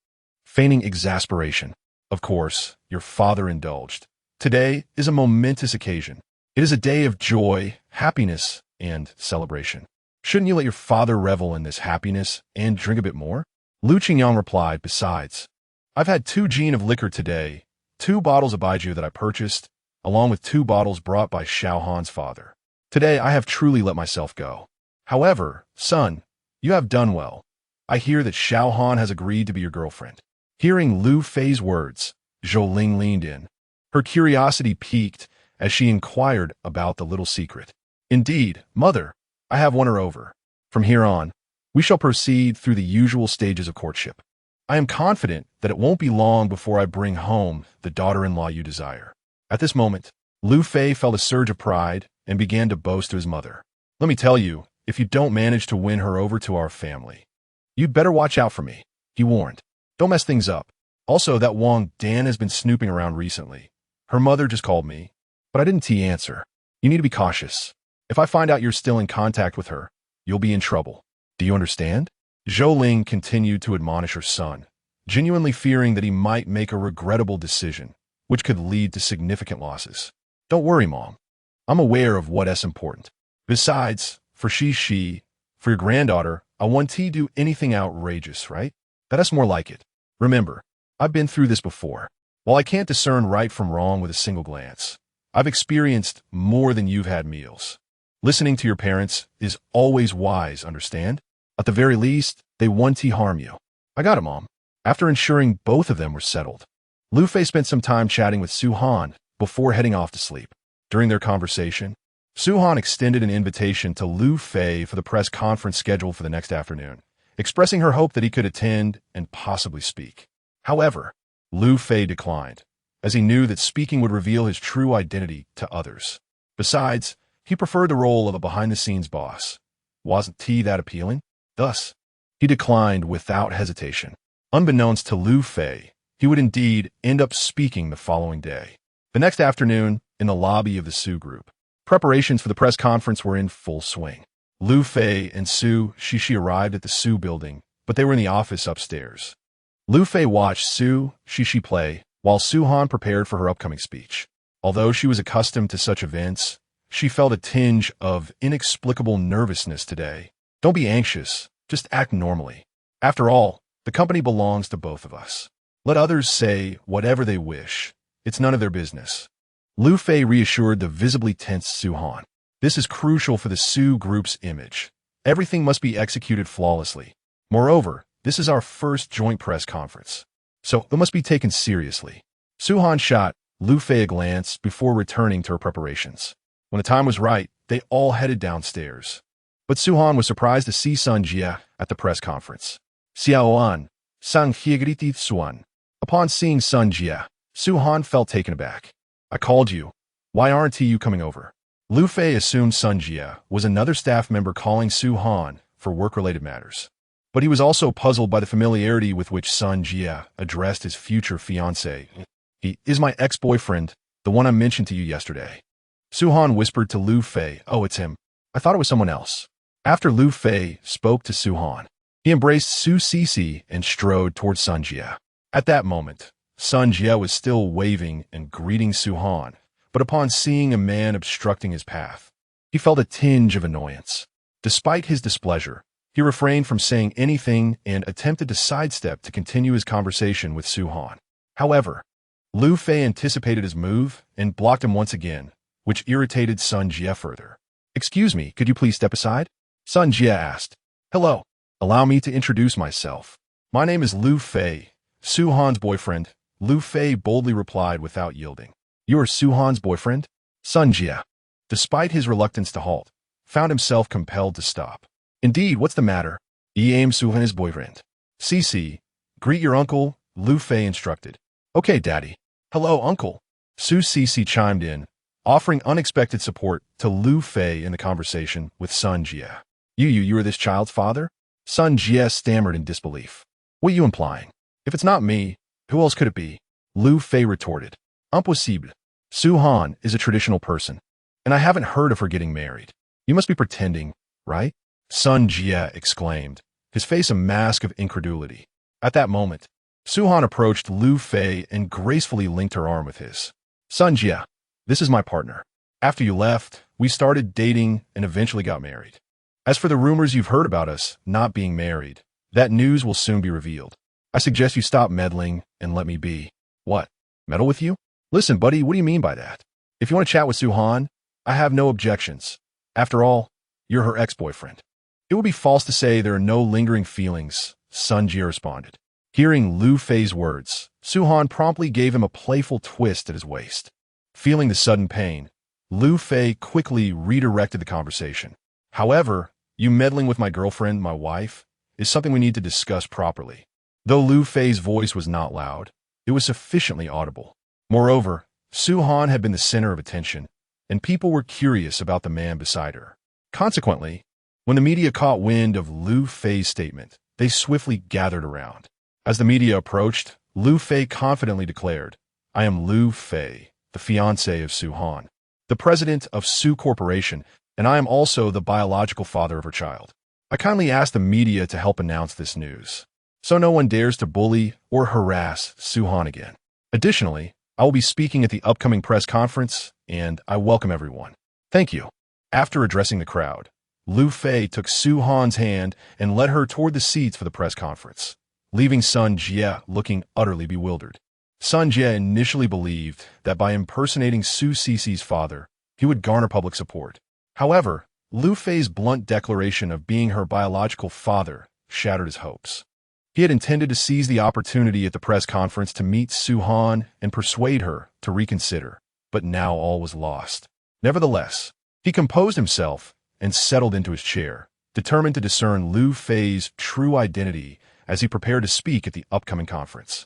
Feigning exasperation. Of course, your father indulged. Today is a momentous occasion. It is a day of joy, happiness, and celebration. Shouldn't you let your father revel in this happiness and drink a bit more? Liu Qingyang replied, besides, I've had 2 gin of liquor today, 2 bottles of baijiu that I purchased, along with 2 bottles brought by Xiao Han's father. Today I have truly let myself go. However, son, you have done well. I hear that Xiao Han has agreed to be your girlfriend. Hearing Liu Fei's words, Zhou Ling leaned in. Her curiosity piqued as she inquired about the little secret. Indeed, mother, I have won her over. From here on, we shall proceed through the usual stages of courtship. I am confident that it won't be long before I bring home the daughter-in-law you desire. At this moment, Liu Fei felt a surge of pride and began to boast to his mother. Let me tell you, if you don't manage to win her over to our family, you'd better watch out for me, he warned. Don't mess things up. Also, that Wang Dan has been snooping around recently. Her mother just called me, but I didn't answer. You need to be cautious. If I find out you're still in contact with her, you'll be in trouble. Do you understand? Zhou Ling continued to admonish her son, genuinely fearing that he might make a regrettable decision, which could lead to significant losses. Don't worry, Mom. I'm aware of what's important. Besides, for your granddaughter, I won't do anything outrageous, right? That's more like it. Remember, I've been through this before. While I can't discern right from wrong with a single glance, I've experienced more than you've had meals. Listening to your parents is always wise, understand? At the very least, they won't harm you. I got it, Mom. After ensuring both of them were settled, Liu Fei spent some time chatting with Su Han before heading off to sleep. During their conversation, Su Han extended an invitation to Liu Fei for the press conference scheduled for the next afternoon, expressing her hope that he could attend and possibly speak. However, Liu Fei declined, as he knew that speaking would reveal his true identity to others. Besides, he preferred the role of a behind-the-scenes boss. Wasn't he that appealing? Thus, he declined without hesitation. Unbeknownst to Liu Fei, he would indeed end up speaking the following day. The next afternoon, in the lobby of the Su Group, preparations for the press conference were in full swing. Liu Fei and Su Shishi arrived at the Su building, but they were in the office upstairs. Liu Fei watched Su Shishi play, while Su Han prepared for her upcoming speech. Although she was accustomed to such events, she felt a tinge of inexplicable nervousness today. Don't be anxious, just act normally. After all, the company belongs to both of us. Let others say whatever they wish. It's none of their business. Liu Fei reassured the visibly tense Su Han. This is crucial for the Su group's image. Everything must be executed flawlessly. Moreover, this is our first joint press conference, so it must be taken seriously. Su Han shot Liu Fei a glance before returning to her preparations. When the time was right, they all headed downstairs. But Su Han was surprised to see Sun Jie at the press conference. Xiaoan, Sang Hiegriti Suan. Upon seeing Sun Jie, Su Han felt taken aback. I called you. Why aren't you coming over? Liu Fei assumed Sun Jie was another staff member calling Su Han for work-related matters. But he was also puzzled by the familiarity with which Sun Jie addressed his future fiancé. He is my ex-boyfriend, the one I mentioned to you yesterday. Su Han whispered to Liu Fei, oh, it's him. I thought it was someone else. After Liu Fei spoke to Su Han, he embraced Su Cece and strode towards Sun Jie. At that moment, Sun Jie was still waving and greeting Su Han, but upon seeing a man obstructing his path, he felt a tinge of annoyance. Despite his displeasure, he refrained from saying anything and attempted to sidestep to continue his conversation with Su Han. However, Liu Fei anticipated his move and blocked him once again, which irritated Sun Jie further. Excuse me, could you please step aside? Sun Jie asked. Hello. Allow me to introduce myself. My name is Liu Fei, Su Han's boyfriend. Liu Fei boldly replied without yielding. You are Su Han's boyfriend? Sun Jie, despite his reluctance to halt, found himself compelled to stop. Indeed, what's the matter? I am Su Han's boyfriend. Cece, greet your uncle, Liu Fei instructed. Okay, daddy. Hello, uncle. Su Cece chimed in, offering unexpected support to Liu Fei in the conversation with Sun Jie. You are this child's father? Sun Jie stammered in disbelief. What are you implying? If it's not me, who else could it be? Liu Fei retorted. Impossible. Su Han is a traditional person, and I haven't heard of her getting married. You must be pretending, right? Sun Jie exclaimed, his face a mask of incredulity. At that moment, Su Han approached Liu Fei and gracefully linked her arm with his. Sun Jie, this is my partner. After you left, we started dating and eventually got married. As for the rumors you've heard about us not being married, that news will soon be revealed. I suggest you stop meddling and let me be. What? Meddle with you? Listen, buddy, what do you mean by that? If you want to chat with Su Han, I have no objections. After all, you're her ex-boyfriend. It would be false to say there are no lingering feelings, Sun Jie responded. Hearing Liu Fei's words, Su Han promptly gave him a playful twist at his waist. Feeling the sudden pain, Liu Fei quickly redirected the conversation. However, you meddling with my girlfriend, my wife, is something we need to discuss properly. Though Liu Fei's voice was not loud, it was sufficiently audible. Moreover, Su Han had been the center of attention, and people were curious about the man beside her. Consequently, when the media caught wind of Liu Fei's statement, they swiftly gathered around. As the media approached, Liu Fei confidently declared, I am Liu Fei, the fiancé of Su Han, the president of Su Corporation, and I am also the biological father of her child. I kindly asked the media to help announce this news, so no one dares to bully or harass Su Han again. Additionally, I will be speaking at the upcoming press conference, and I welcome everyone. Thank you. After addressing the crowd, Liu Fei took Su Han's hand and led her toward the seats for the press conference, leaving Sun Jie looking utterly bewildered. Sun Jie initially believed that by impersonating Su Cece's father, he would garner public support. However, Liu Fei's blunt declaration of being her biological father shattered his hopes. He had intended to seize the opportunity at the press conference to meet Su Han and persuade her to reconsider, but now all was lost. Nevertheless, he composed himself and settled into his chair, determined to discern Liu Fei's true identity as he prepared to speak at the upcoming conference.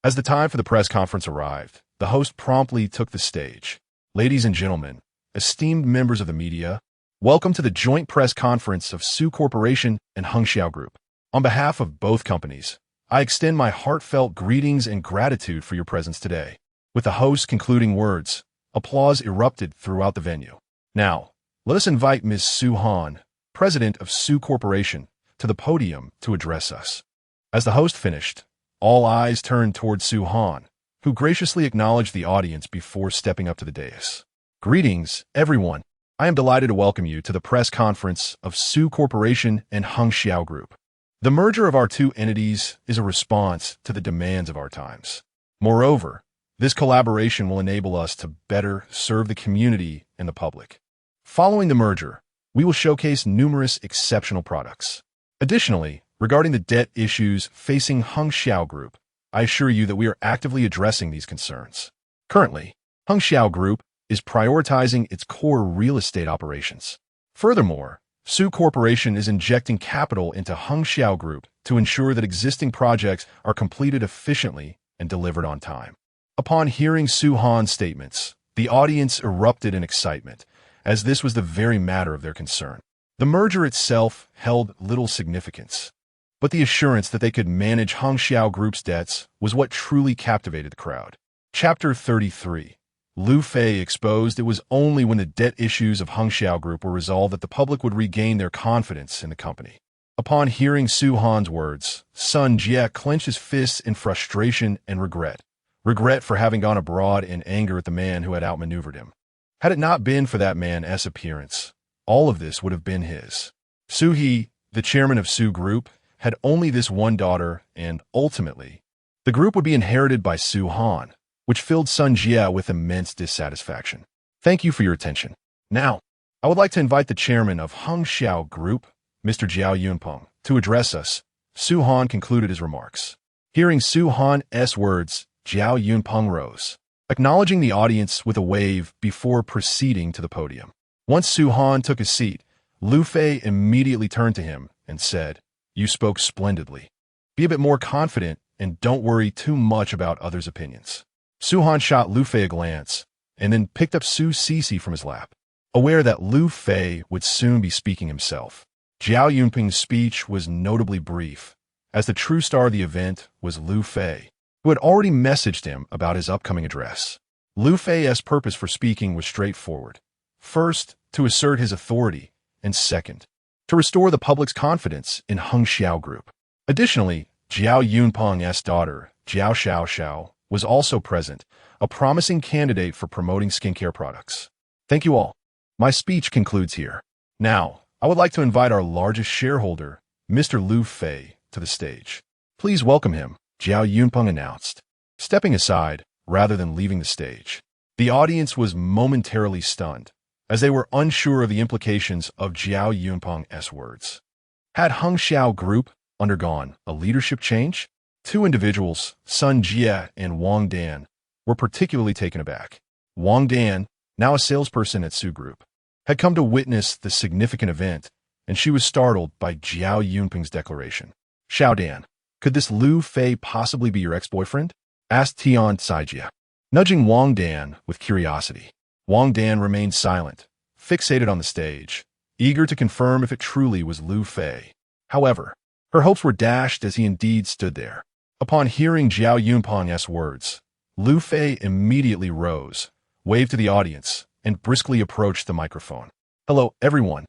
As the time for the press conference arrived, the host promptly took the stage. Ladies and gentlemen, esteemed members of the media, welcome to the joint press conference of Su Corporation and Hanfei Group. On behalf of both companies, I extend my heartfelt greetings and gratitude for your presence today. With the host's concluding words, applause erupted throughout the venue. Now, let us invite Ms. Su Han, president of Su Corporation, to the podium to address us. As the host finished, all eyes turned toward Su Han, who graciously acknowledged the audience before stepping up to the dais. Greetings, everyone. I am delighted to welcome you to the press conference of Su Corporation and Hanfei Group. The merger of our two entities is a response to the demands of our times. Moreover, This collaboration will enable us to better serve the community and the public. Following the merger, we will showcase numerous exceptional products. Additionally, regarding the debt issues facing Hanfei Group, I assure you that we are actively addressing these concerns. Currently, Hanfei Group is prioritizing its core real estate operations. Furthermore, Sue Corporation is injecting capital into Hanfei Group to ensure that existing projects are completed efficiently and delivered on time. Upon hearing Sue Han's statements, the audience erupted in excitement, as this was the very matter of their concern. The merger itself held little significance, but the assurance that they could manage Hanfei Group's debts was what truly captivated the crowd. Chapter 33. Liu Fei exposed it was only when the debt issues of Hanfei Group were resolved that the public would regain their confidence in the company. Upon hearing Sue Han's words, Sun Jie clenched his fists in frustration and regret. Regret for having gone abroad in anger at the man who had outmaneuvered him. Had it not been for that man's appearance, all of this would have been his. Su He, the chairman of Sue Group, had only this one daughter, and ultimately, the group would be inherited by Sue Han, which filled Sun Jie with immense dissatisfaction. Thank you for your attention. Now, I would like to invite the chairman of Hanfei Group, Mr. Jiao Yunpeng, to address us. Sue Han concluded his remarks. Hearing Sue Han's words, Jiao Yunpeng rose, acknowledging the audience with a wave before proceeding to the podium. Once Sue Han took his seat, Liu Fei immediately turned to him and said, "You spoke splendidly. Be a bit more confident and don't worry too much about others' opinions." Sue Han shot Liu Fei a glance and then picked up Su Cece from his lap, aware that Liu Fei would soon be speaking himself. Jiao Yunpeng's speech was notably brief, as the true star of the event was Liu Fei, who had already messaged him about his upcoming address. Liu Fei's purpose for speaking was straightforward. First, to assert his authority, and second, to restore the public's confidence in Hanfei Group. Additionally, Jiao Yunpeng's daughter, Jiao Xiao, was also present, a promising candidate for promoting skincare products. Thank you all. My speech concludes here. Now, I would like to invite our largest shareholder, Mr. Liu Fei, to the stage. Please welcome him, Jiao Yunpeng announced, stepping aside rather than leaving the stage. The audience was momentarily stunned, as they were unsure of the implications of Jiao Yunpeng's words. Had Hanfei Group undergone a leadership change? Two individuals, Sun Jie and Wang Dan, were particularly taken aback. Wang Dan, now a salesperson at Sue Group, had come to witness the significant event, and she was startled by Jiao Yunpeng's declaration. "Xiao Dan, could this Liu Fei possibly be your ex-boyfriend?" asked Tian Caijie, nudging Wang Dan with curiosity. Wang Dan remained silent, fixated on the stage, eager to confirm if it truly was Liu Fei. However, her hopes were dashed as he indeed stood there. Upon hearing Jiao Yunpeng's words, Liu Fei immediately rose, waved to the audience, and briskly approached the microphone. "Hello, everyone.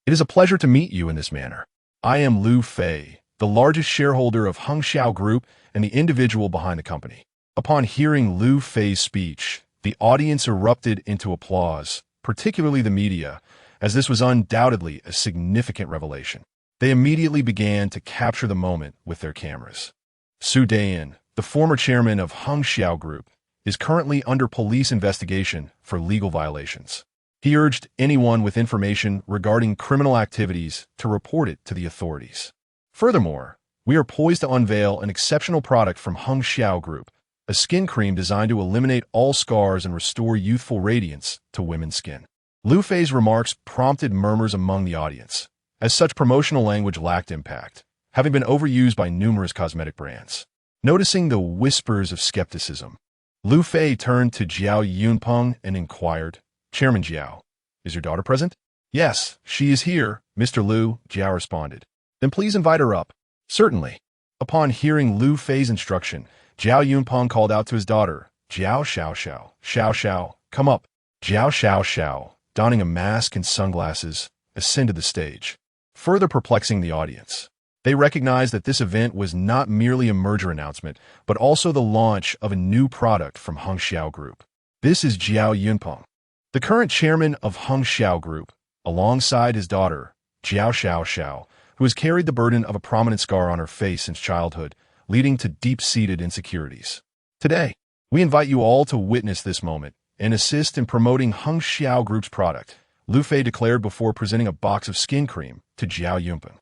It is a pleasure to meet you in this manner. I am Liu Fei, the largest shareholder of Hanfei Group and the individual behind the company." Upon hearing Liu Fei's speech, the audience erupted into applause, particularly the media, as this was undoubtedly a significant revelation. They immediately began to capture the moment with their cameras. Sue Dean, the former chairman of Hanfei Group, is currently under police investigation for legal violations. He urged anyone with information regarding criminal activities to report it to the authorities. Furthermore, we are poised to unveil an exceptional product from Hanfei Group, a skin cream designed to eliminate all scars and restore youthful radiance to women's skin. Liu Fei's remarks prompted murmurs among the audience, as such promotional language lacked impact, having been overused by numerous cosmetic brands. Noticing the whispers of skepticism, Liu Fei turned to Jiao Yunpeng and inquired, "Chairman Jiao, is your daughter present?" "Yes, she is here, Mr. Liu," Jiao responded. "Then please invite her up." "Certainly." Upon hearing Liu Fei's instruction, Jiao Yunpeng called out to his daughter, "Jiao Xiao, come up." Jiao Xiao, donning a mask and sunglasses, ascended the stage, further perplexing the audience. They recognized that this event was not merely a merger announcement, but also the launch of a new product from Hanfei Group. This is Jiao Yunpeng, the current chairman of Hanfei Group, alongside his daughter, Jiao Xiao, who has carried the burden of a prominent scar on her face since childhood, leading to deep-seated insecurities. Today, We invite you all to witness this moment and assist in promoting Hung Xiao Group's product, Liu Fei declared before presenting a box of skin cream to Jiao Yunpeng.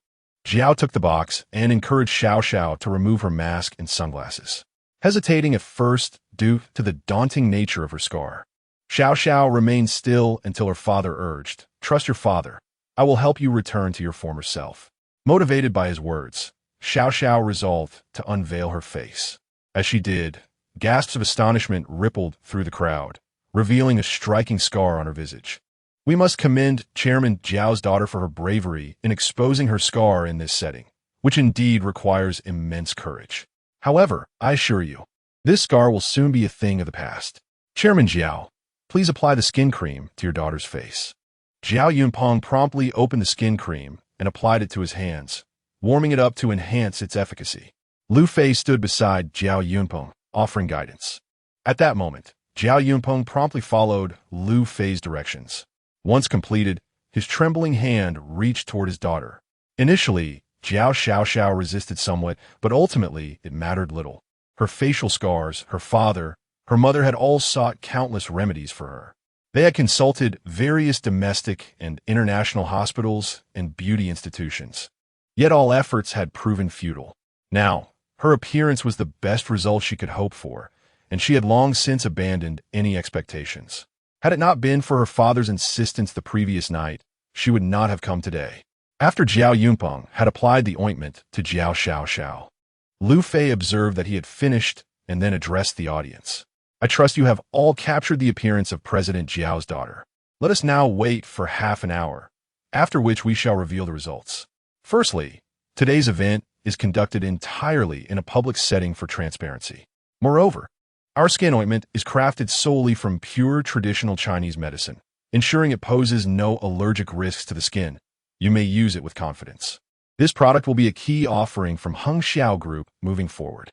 Jiao took the box and encouraged Xiao Xiao to remove her mask and sunglasses. Hesitating at first due to the daunting nature of her scar, Xiao Xiao remained still until her father urged, "Trust your father. I will help you return to your former self." Motivated by his words, Xiao Xiao resolved to unveil her face. As she did, gasps of astonishment rippled through the crowd, revealing a striking scar on her visage. We must commend Chairman Jiao's daughter for her bravery in exposing her scar in this setting, which indeed requires immense courage. However, I assure you, this scar will soon be a thing of the past. Chairman Jiao, please apply the skin cream to your daughter's face. Jiao Yunpeng promptly opened the skin cream and applied it to his hands, warming it up to enhance its efficacy. Liu Fei stood beside Jiao Yunpeng, offering guidance. At that moment, Jiao Yunpeng promptly followed Liu Fei's directions. Once completed, his trembling hand reached toward his daughter. Initially, Jiao Xiaoxiao resisted somewhat, but ultimately it mattered little. Her facial scars, her father, her mother had all sought countless remedies for her. They had consulted various domestic and international hospitals and beauty institutions. Yet all efforts had proven futile. Now, her appearance was the best result she could hope for, and she had long since abandoned any expectations. Had it not been for her father's insistence the previous night, she would not have come today. After Jiao Yunpeng had applied the ointment to Jiao Xiaoxiao, Liu Fei observed that he had finished and then addressed the audience. I trust you have all captured the appearance of President Jiao's daughter. Let us now wait for half an hour, after which we shall reveal the results. Firstly, today's event is conducted entirely in a public setting for transparency. Moreover, our skin ointment is crafted solely from pure traditional Chinese medicine, ensuring it poses no allergic risks to the skin. You may use it with confidence. This product will be a key offering from Hung Xiao Group moving forward.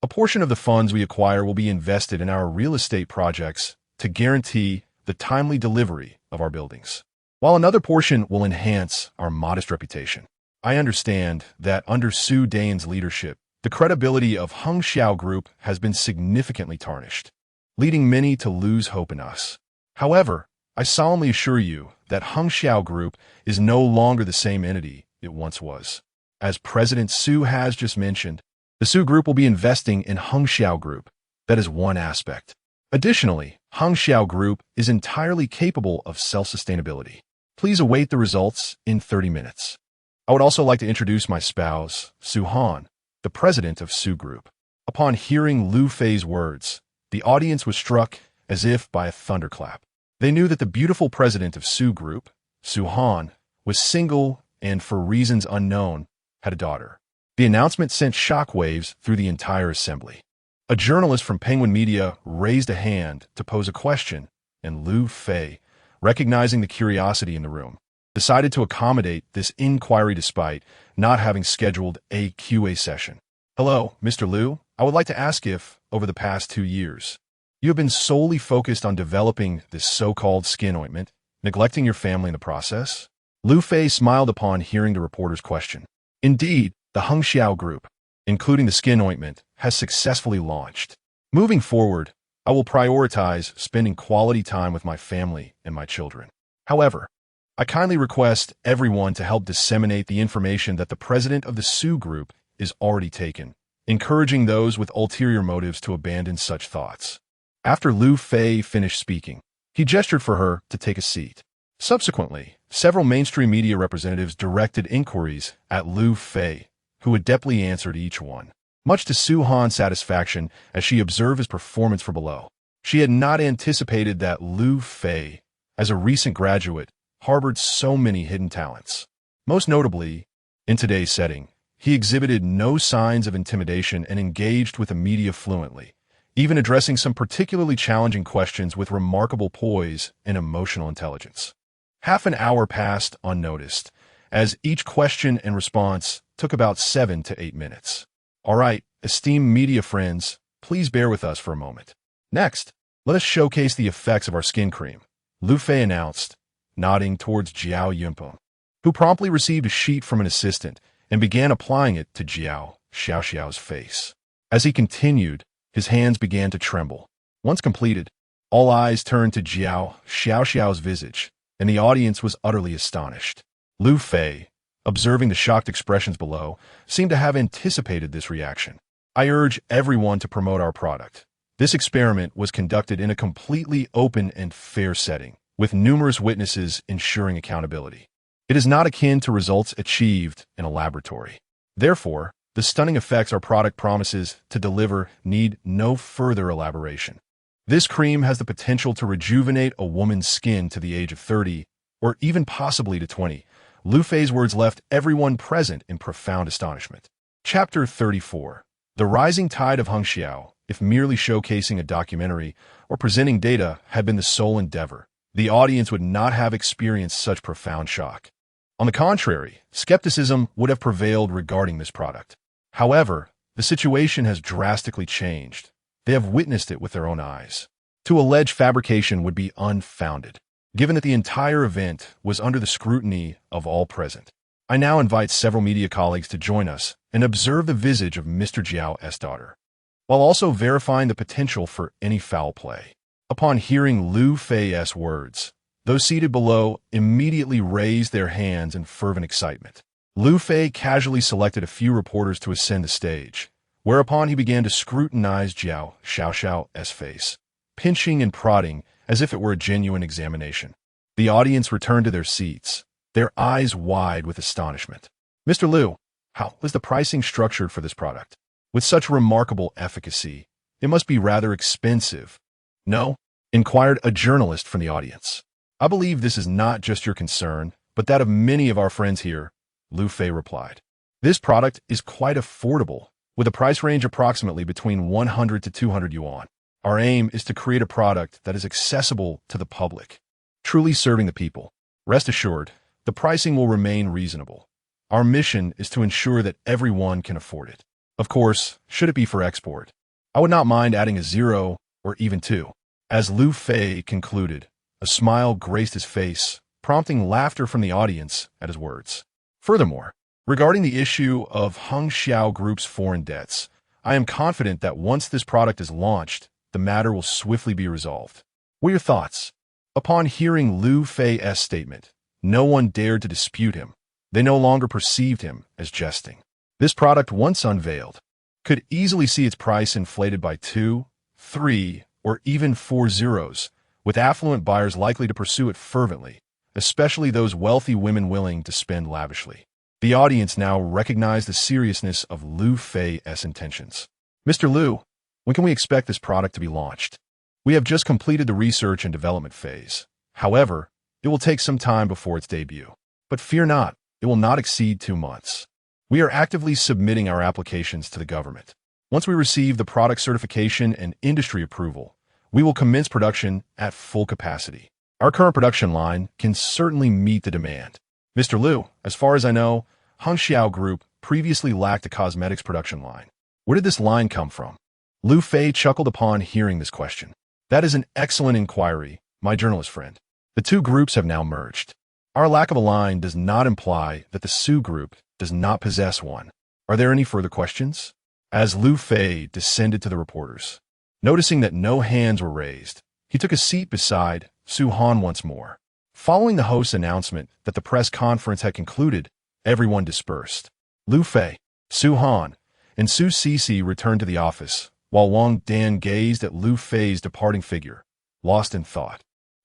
A portion of the funds we acquire will be invested in our real estate projects to guarantee the timely delivery of our buildings, while another portion will enhance our modest reputation. I understand that under Sue Dean's leadership, the credibility of Hung Xiao Group has been significantly tarnished, leading many to lose hope in us. However, I solemnly assure you that Hung Xiao Group is no longer the same entity it once was. As President Su has just mentioned, the Su Group will be investing in Hung Xiao Group. That is one aspect. Additionally, Hung Xiao Group is entirely capable of self-sustainability. Please await the results in 30 minutes. I would also like to introduce my spouse, Su Han, the president of Su Group. Upon hearing Liu Fei's words, the audience was struck as if by a thunderclap. They knew that the beautiful president of Su Group, Su Han, was single and, for reasons unknown, had a daughter. The announcement sent shockwaves through the entire assembly. A journalist from Penguin Media raised a hand to pose a question, and Liu Fei, recognizing the curiosity in the room, decided to accommodate this inquiry despite not having scheduled a QA session. Hello, Mr. Liu. I would like to ask if, over the past 2 years, you have been solely focused on developing this so-called skin ointment, neglecting your family in the process? Liu Fei smiled upon hearing the reporter's question. Indeed, the Hung Xiao Group, including the skin ointment, has successfully launched. Moving forward, I will prioritize spending quality time with my family and my children. However, I kindly request everyone to help disseminate the information that the president of the Su Group is already taken, encouraging those with ulterior motives to abandon such thoughts. After Liu Fei finished speaking, he gestured for her to take a seat. Subsequently, several mainstream media representatives directed inquiries at Liu Fei, who adeptly answered each one, much to Su Han's satisfaction as she observed his performance from below. She had not anticipated that Liu Fei, as a recent graduate, harbored so many hidden talents. Most notably, in today's setting, he exhibited no signs of intimidation and engaged with the media fluently, even addressing some particularly challenging questions with remarkable poise and emotional intelligence. Half an hour passed unnoticed, as each question and response took about 7 to 8 minutes. All right, esteemed media friends, please bear with us for a moment. Next, let us showcase the effects of our skin cream, Liu Fei announced, nodding towards Jiao Yunpeng, who promptly received a sheet from an assistant and began applying it to Jiao Xiaoxiao's face. As he continued, his hands began to tremble, Once completed, all eyes turned to Xiao's visage, and the audience was utterly astonished. Liu Fei, observing the shocked expressions below, seemed to have anticipated this reaction. I urge everyone to promote our product. This experiment was conducted in a completely open and fair setting, with numerous witnesses ensuring accountability. It is not akin to results achieved in a laboratory. Therefore, the stunning effects our product promises to deliver need no further elaboration. This cream has the potential to rejuvenate a woman's skin to the age of 30, or even possibly to 20. Liu Fei's words left everyone present in profound astonishment. Chapter 34. The rising tide of Hangxiao, if merely showcasing a documentary or presenting data had been the sole endeavor, the audience would not have experienced such profound shock. On the contrary, skepticism would have prevailed regarding this product. However, the situation has drastically changed. They have witnessed it with their own eyes. To allege fabrication would be unfounded, given that the entire event was under the scrutiny of all present. I now invite several media colleagues to join us and observe the visage of Mr. Jiao's daughter, while also verifying the potential for any foul play. Upon hearing Liu Fei's words, those seated below immediately raised their hands in fervent excitement. Liu Fei casually selected a few reporters to ascend the stage, whereupon he began to scrutinize Xiao's face, pinching and prodding as if it were a genuine examination. The audience returned to their seats, their eyes wide with astonishment. Mr. Liu, how was the pricing structured for this product? With such remarkable efficacy, it must be rather expensive. No? Inquired a journalist from the audience. I believe this is not just your concern, but that of many of our friends here, Liu Fei replied. This product is quite affordable, with a price range approximately between 100 to 200 yuan. Our aim is to create a product that is accessible to the public, truly serving the people. Rest assured, the pricing will remain reasonable. Our mission is to ensure that everyone can afford it. Of course, should it be for export, I would not mind adding a 0 or even 2. As Liu Fei concluded, a smile graced his face, prompting laughter from the audience at his words. Furthermore, regarding the issue of Hangxiao Group's foreign debts, I am confident that once this product is launched, the matter will swiftly be resolved. What are your thoughts? Upon hearing Liu Fei's statement, no one dared to dispute him. They no longer perceived him as jesting. This product, once unveiled, could easily see its price inflated by 2, 3, or even 4 zeros, with affluent buyers likely to pursue it fervently, especially those wealthy women willing to spend lavishly. The audience now recognized the seriousness of Liu Fei's intentions. Mr. Liu, when can we expect this product to be launched? We have just completed the research and development phase. However, it will take some time before its debut. But fear not, it will not exceed 2 months. We are actively submitting our applications to the government. Once we receive the product certification and industry approval, we will commence production at full capacity. Our current production line can certainly meet the demand. Mr. Liu, as far as I know, Hangxiao Group previously lacked a cosmetics production line. Where did this line come from? Liu Fei chuckled upon hearing this question. That is an excellent inquiry, my journalist friend. The two groups have now merged. Our lack of a line does not imply that the Sue Group does not possess one. Are there any further questions? As Liu Fei descended to the reporters, noticing that no hands were raised, he took a seat beside Su Han once more. Following the host's announcement that the press conference had concluded, everyone dispersed. Liu Fei, Su Han, and Su Cici returned to the office, while Wang Dan gazed at Liu Fei's departing figure, lost in thought.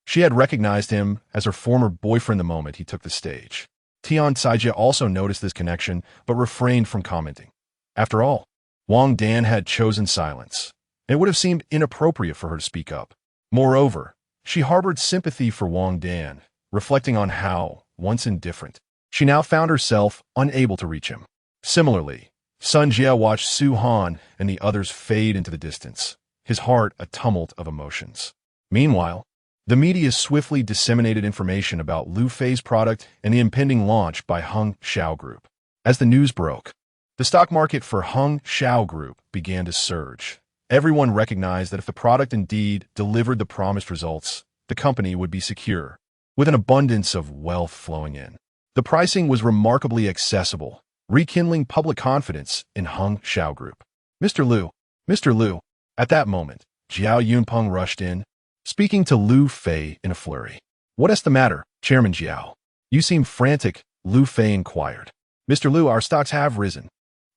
She had recognized him as her former boyfriend the moment he took the stage. Tian Caijie also noticed this connection, but refrained from commenting. After all, Wang Dan had chosen silence. It would have seemed inappropriate for her to speak up. Moreover, she harbored sympathy for Wang Dan, reflecting on how, once indifferent, she now found herself unable to reach him. Similarly, Sun Jie watched Su Han and the others fade into the distance, his heart a tumult of emotions. Meanwhile, the media swiftly disseminated information about Liu Fei's product and the impending launch by Hangxiao Group. As the news broke, the stock market for Hangxiao Group began to surge. Everyone recognized that if the product indeed delivered the promised results, the company would be secure, with an abundance of wealth flowing in. The pricing was remarkably accessible, rekindling public confidence in Hangxiao Group. Mr. Liu. At that moment, Jiao Yunpeng rushed in, speaking to Liu Fei in a flurry. "What's the matter, Chairman Jiao? You seem frantic," Liu Fei inquired. "Mr. Liu, our stocks have risen.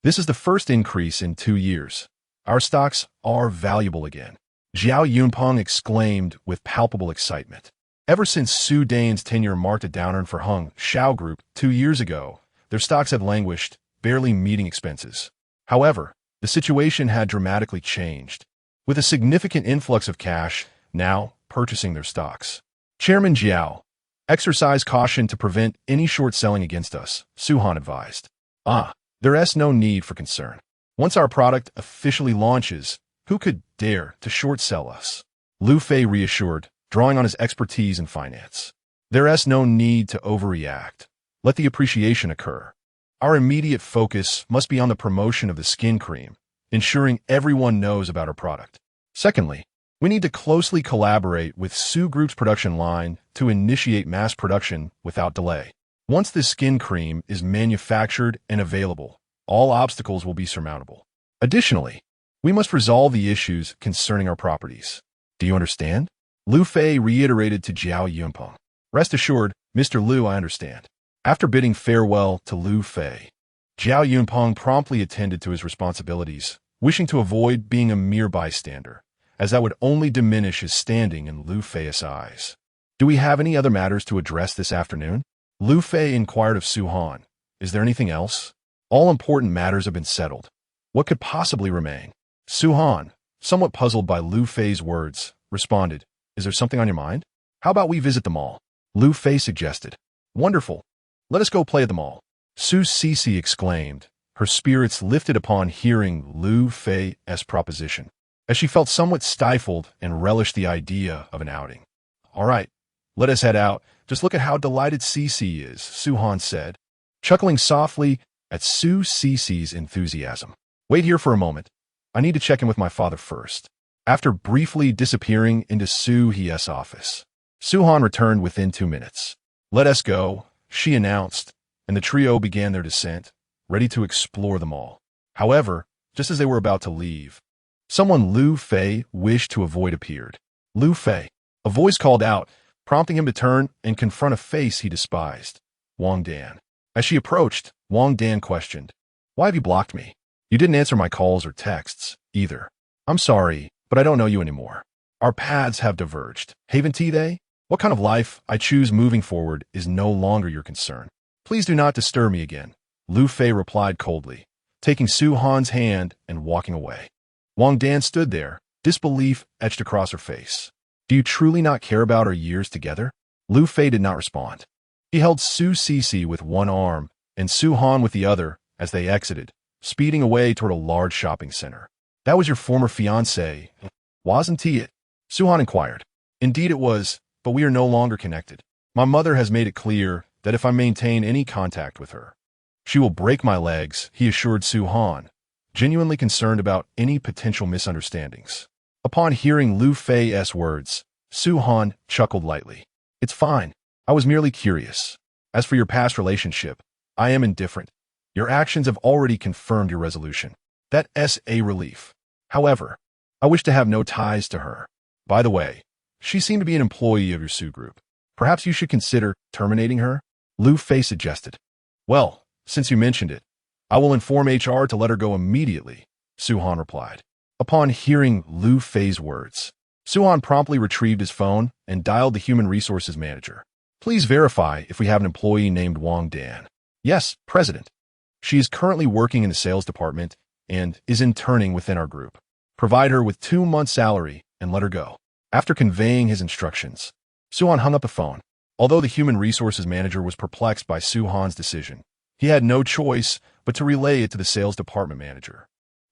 This is the first increase in 2 years. Our stocks are valuable again," Jiao Yunpeng exclaimed with palpable excitement. Ever since Sue Dean's tenure marked a downturn for Hung Shao Group 2 years ago, their stocks had languished, barely meeting expenses. However, the situation had dramatically changed, with a significant influx of cash now purchasing their stocks. "Chairman Jiao, exercise caution to prevent any short selling against us," Su Han advised. There's no need for concern. Once our product officially launches, who could dare to short sell us? Liu Fei reassured, drawing on his expertise in finance. "There's no need to overreact. Let the appreciation occur. Our immediate focus must be on the promotion of the skin cream, ensuring everyone knows about our product. Secondly, we need to closely collaborate with Sue Group's production line to initiate mass production without delay. Once this skin cream is manufactured and available, all obstacles will be surmountable. Additionally, we must resolve the issues concerning our properties. Do you understand?" Liu Fei reiterated to Jiao Yunpeng. "Rest assured, Mr. Liu, I understand." After bidding farewell to Liu Fei, Jiao Yunpeng promptly attended to his responsibilities, wishing to avoid being a mere bystander, as that would only diminish his standing in Liu Fei's eyes. "Do we have any other matters to address this afternoon?" Liu Fei inquired of Su Han. "Is there anything else? All important matters have been settled. What could possibly remain?" Su Han, somewhat puzzled by Liu Fei's words, responded, "Is there something on your mind? How about we visit the mall?" Liu Fei suggested. "Wonderful. Let us go play at the mall." Su Cece exclaimed, her spirits lifted upon hearing Liu Fei's proposition, as she felt somewhat stifled and relished the idea of an outing. "All right, let us head out. Just look at how delighted Cece is," Su Han said, chuckling softly at Su Cece's enthusiasm. "Wait here for a moment. I need to check in with my father first." After briefly disappearing into Su He's office, Su Han returned within 2 minutes. "Let us go," she announced, and the trio began their descent, ready to explore the mall. However, just as they were about to leave, someone Liu Fei wished to avoid appeared. "Liu Fei," a voice called out, prompting him to turn and confront a face he despised, Wong Dan. As she approached, Wong Dan questioned, "Why have you blocked me? You didn't answer my calls or texts, either." "I'm sorry, but I don't know you anymore. Our paths have diverged. Haven't they? What kind of life I choose moving forward is no longer your concern. Please do not disturb me again," Liu Fei replied coldly, taking Su Han's hand and walking away. Wong Dan stood there, disbelief etched across her face. "Do you truly not care about our years together?" Liu Fei did not respond. He held Su Cece with one arm and Su Han with the other as they exited, speeding away toward a large shopping center. "That was your former fiancé, wasn't he?" Su Han inquired. "Indeed it was, but we are no longer connected. My mother has made it clear that if I maintain any contact with her, she will break my legs," he assured Su Han, genuinely concerned about any potential misunderstandings. Upon hearing Liu Fei's words, Su Han chuckled lightly. "It's fine. I was merely curious. As for your past relationship, I am indifferent. Your actions have already confirmed your resolution. That's a relief. However, I wish to have no ties to her. By the way, she seemed to be an employee of your Su Group. Perhaps you should consider terminating her," Liu Fei suggested. "Well, since you mentioned it, I will inform HR to let her go immediately," Su Han replied. Upon hearing Liu Fei's words, Su Han promptly retrieved his phone and dialed the human resources manager. "Please verify if we have an employee named Wong Dan." "Yes, President. She is currently working in the sales department and is interning within our group. Provide her with 2 months' salary and let her go." After conveying his instructions, Su Han hung up the phone. Although the human resources manager was perplexed by Su Han's decision, he had no choice but to relay it to the sales department manager.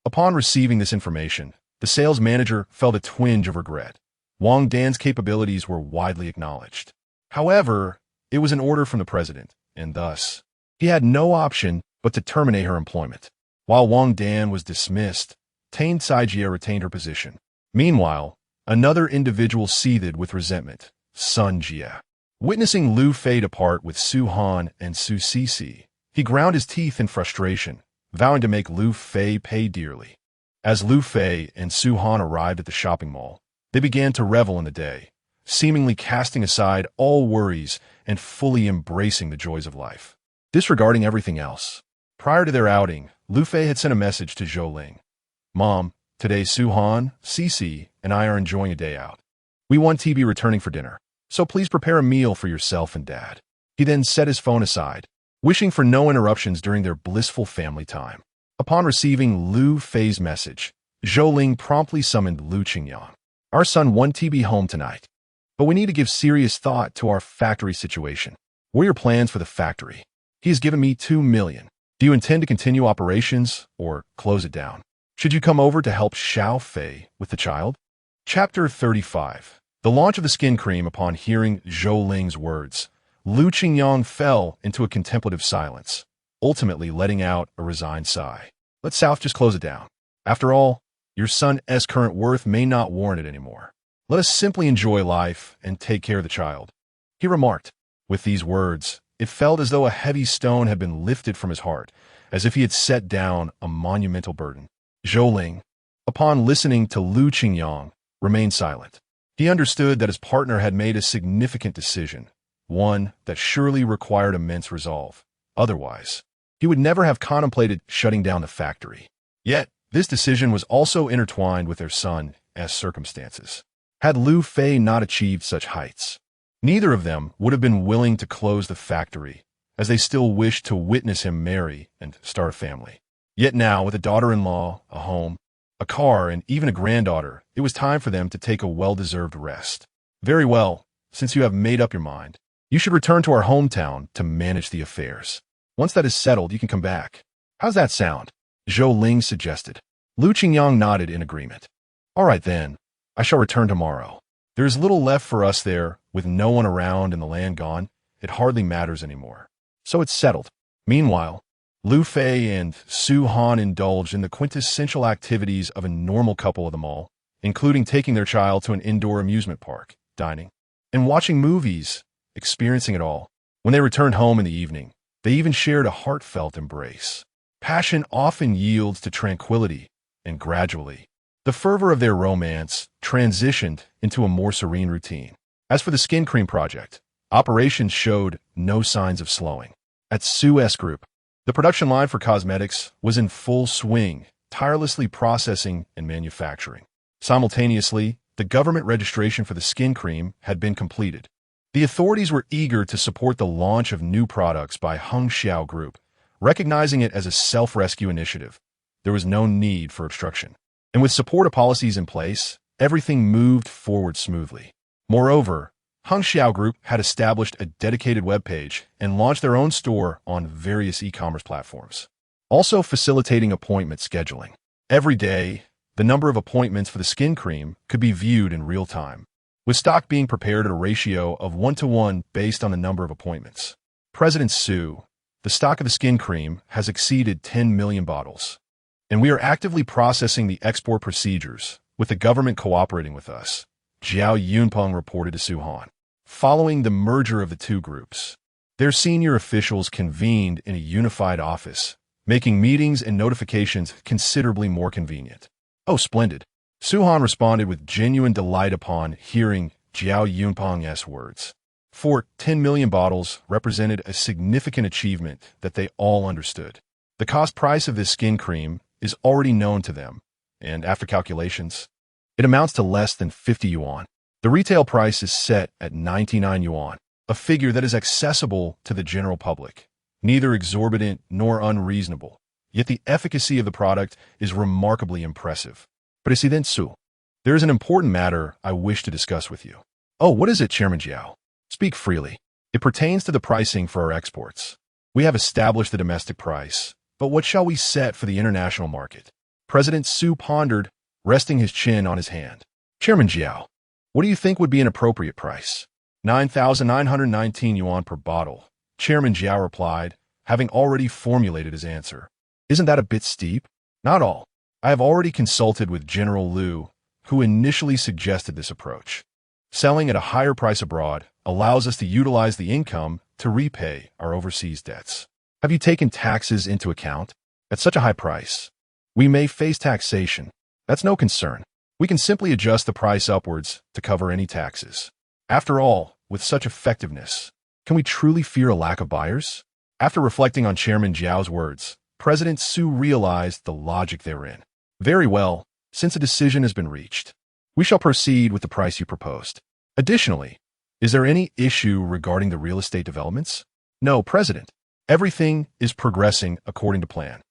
Upon receiving this information, the sales manager felt a twinge of regret. Wong Dan's capabilities were widely acknowledged. However, it was an order from the president, and thus, he had no option but to terminate her employment. While Wong Dan was dismissed, Tain Saijie retained her position. Meanwhile, another individual seethed with resentment, Sun Jie. Witnessing Liu Fei depart with Su Han and Su Cece, he ground his teeth in frustration, vowing to make Liu Fei pay dearly. As Liu Fei and Su Han arrived at the shopping mall, they began to revel in the day, seemingly casting aside all worries and fully embracing the joys of life, disregarding everything else. Prior to their outing, Liu Fei had sent a message to Zhou Ling. "Mom, today Su Han, Cici, and I are enjoying a day out. We won't be returning for dinner, so please prepare a meal for yourself and Dad." He then set his phone aside, wishing for no interruptions during their blissful family time. Upon receiving Liu Fei's message, Zhou Ling promptly summoned Lu Qingyang. "Our son won't be home tonight, but we need to give serious thought to our factory situation. What are your plans for the factory? He has given me 2 million. Do you intend to continue operations or close it down? Should you come over to help Xiao Fei with the child?" Chapter 35. The launch of the skin cream. Upon hearing Zhou Ling's words, Lu Qingyang fell into a contemplative silence, ultimately letting out a resigned sigh. "Let South just close it down. After all, your son's current worth may not warrant it anymore. Let us simply enjoy life and take care of the child," he remarked. With these words, it felt as though a heavy stone had been lifted from his heart, as if he had set down a monumental burden. Zhou Ling, upon listening to Lu Qingyang, remained silent. He understood that his partner had made a significant decision, one that surely required immense resolve. Otherwise, he would never have contemplated shutting down the factory. Yet, this decision was also intertwined with their son's circumstances. Had Liu Fei not achieved such heights, neither of them would have been willing to close the factory, as they still wished to witness him marry and start a family. Yet now, with a daughter-in-law, a home, a car, and even a granddaughter, it was time for them to take a well-deserved rest. "Very well, since you have made up your mind, you should return to our hometown to manage the affairs. Once that is settled, you can come back. How's that sound?" Zhou Ling suggested. Lu Qingyang nodded in agreement. "All right then, I shall return tomorrow. There is little left for us there, with no one around and the land gone. It hardly matters anymore. So it's settled." Meanwhile, Liu Fei and Su Han indulged in the quintessential activities of a normal couple of the mall, including taking their child to an indoor amusement park, dining, and watching movies, experiencing it all. When they returned home in the evening, they even shared a heartfelt embrace. Passion often yields to tranquility, and gradually, the fervor of their romance transitioned into a more serene routine. As for the skin cream project, operations showed no signs of slowing. At Suez Group, the production line for cosmetics was in full swing, tirelessly processing and manufacturing. Simultaneously, the government registration for the skin cream had been completed. The authorities were eager to support the launch of new products by Hongxiao Group, recognizing it as a self-rescue initiative. There was no need for obstruction. And with supportive policies in place, everything moved forward smoothly. Moreover, Hongxiao Group had established a dedicated webpage and launched their own store on various e-commerce platforms, also facilitating appointment scheduling. Every day, the number of appointments for the skin cream could be viewed in real time, with stock being prepared at a ratio of 1-to-1 based on the number of appointments. President Su, the stock of the skin cream has exceeded 10 million bottles, and we are actively processing the export procedures, with the government cooperating with us, Jiao Yunpeng reported to Su Han. Following the merger of the two groups, their senior officials convened in a unified office, making meetings and notifications considerably more convenient. "Oh, splendid." Su Han responded with genuine delight upon hearing Jiao Yunpeng's words. For 10 million bottles represented a significant achievement that they all understood. The cost price of this skin cream is already known to them, and after calculations, it amounts to less than 50 yuan. The retail price is set at 99 yuan, a figure that is accessible to the general public, neither exorbitant nor unreasonable. Yet the efficacy of the product is remarkably impressive. President Su, there is an important matter I wish to discuss with you. "Oh, what is it, Chairman Jiao?" "Speak freely. It pertains to the pricing for our exports. We have established the domestic price, but what shall we set for the international market?" President Su pondered, resting his chin on his hand. "Chairman Jiao, what do you think would be an appropriate price?" 9,919 yuan per bottle, Chairman Jiao replied, having already formulated his answer. "Isn't that a bit steep?" "Not all. I have already consulted with General Liu, who initially suggested this approach. Selling at a higher price abroad allows us to utilize the income to repay our overseas debts. Have you taken taxes into account? At such a high price, We may face taxation. That's no concern. We can simply adjust the price upwards to cover any taxes. After all, with such effectiveness, can we truly fear a lack of buyers? After reflecting on Chairman Zhao's words, President Su realized the logic therein. Very well, since a decision has been reached, we shall proceed with the price you proposed. Additionally, is there any issue regarding the real estate developments? No, President. Everything is progressing according to plan.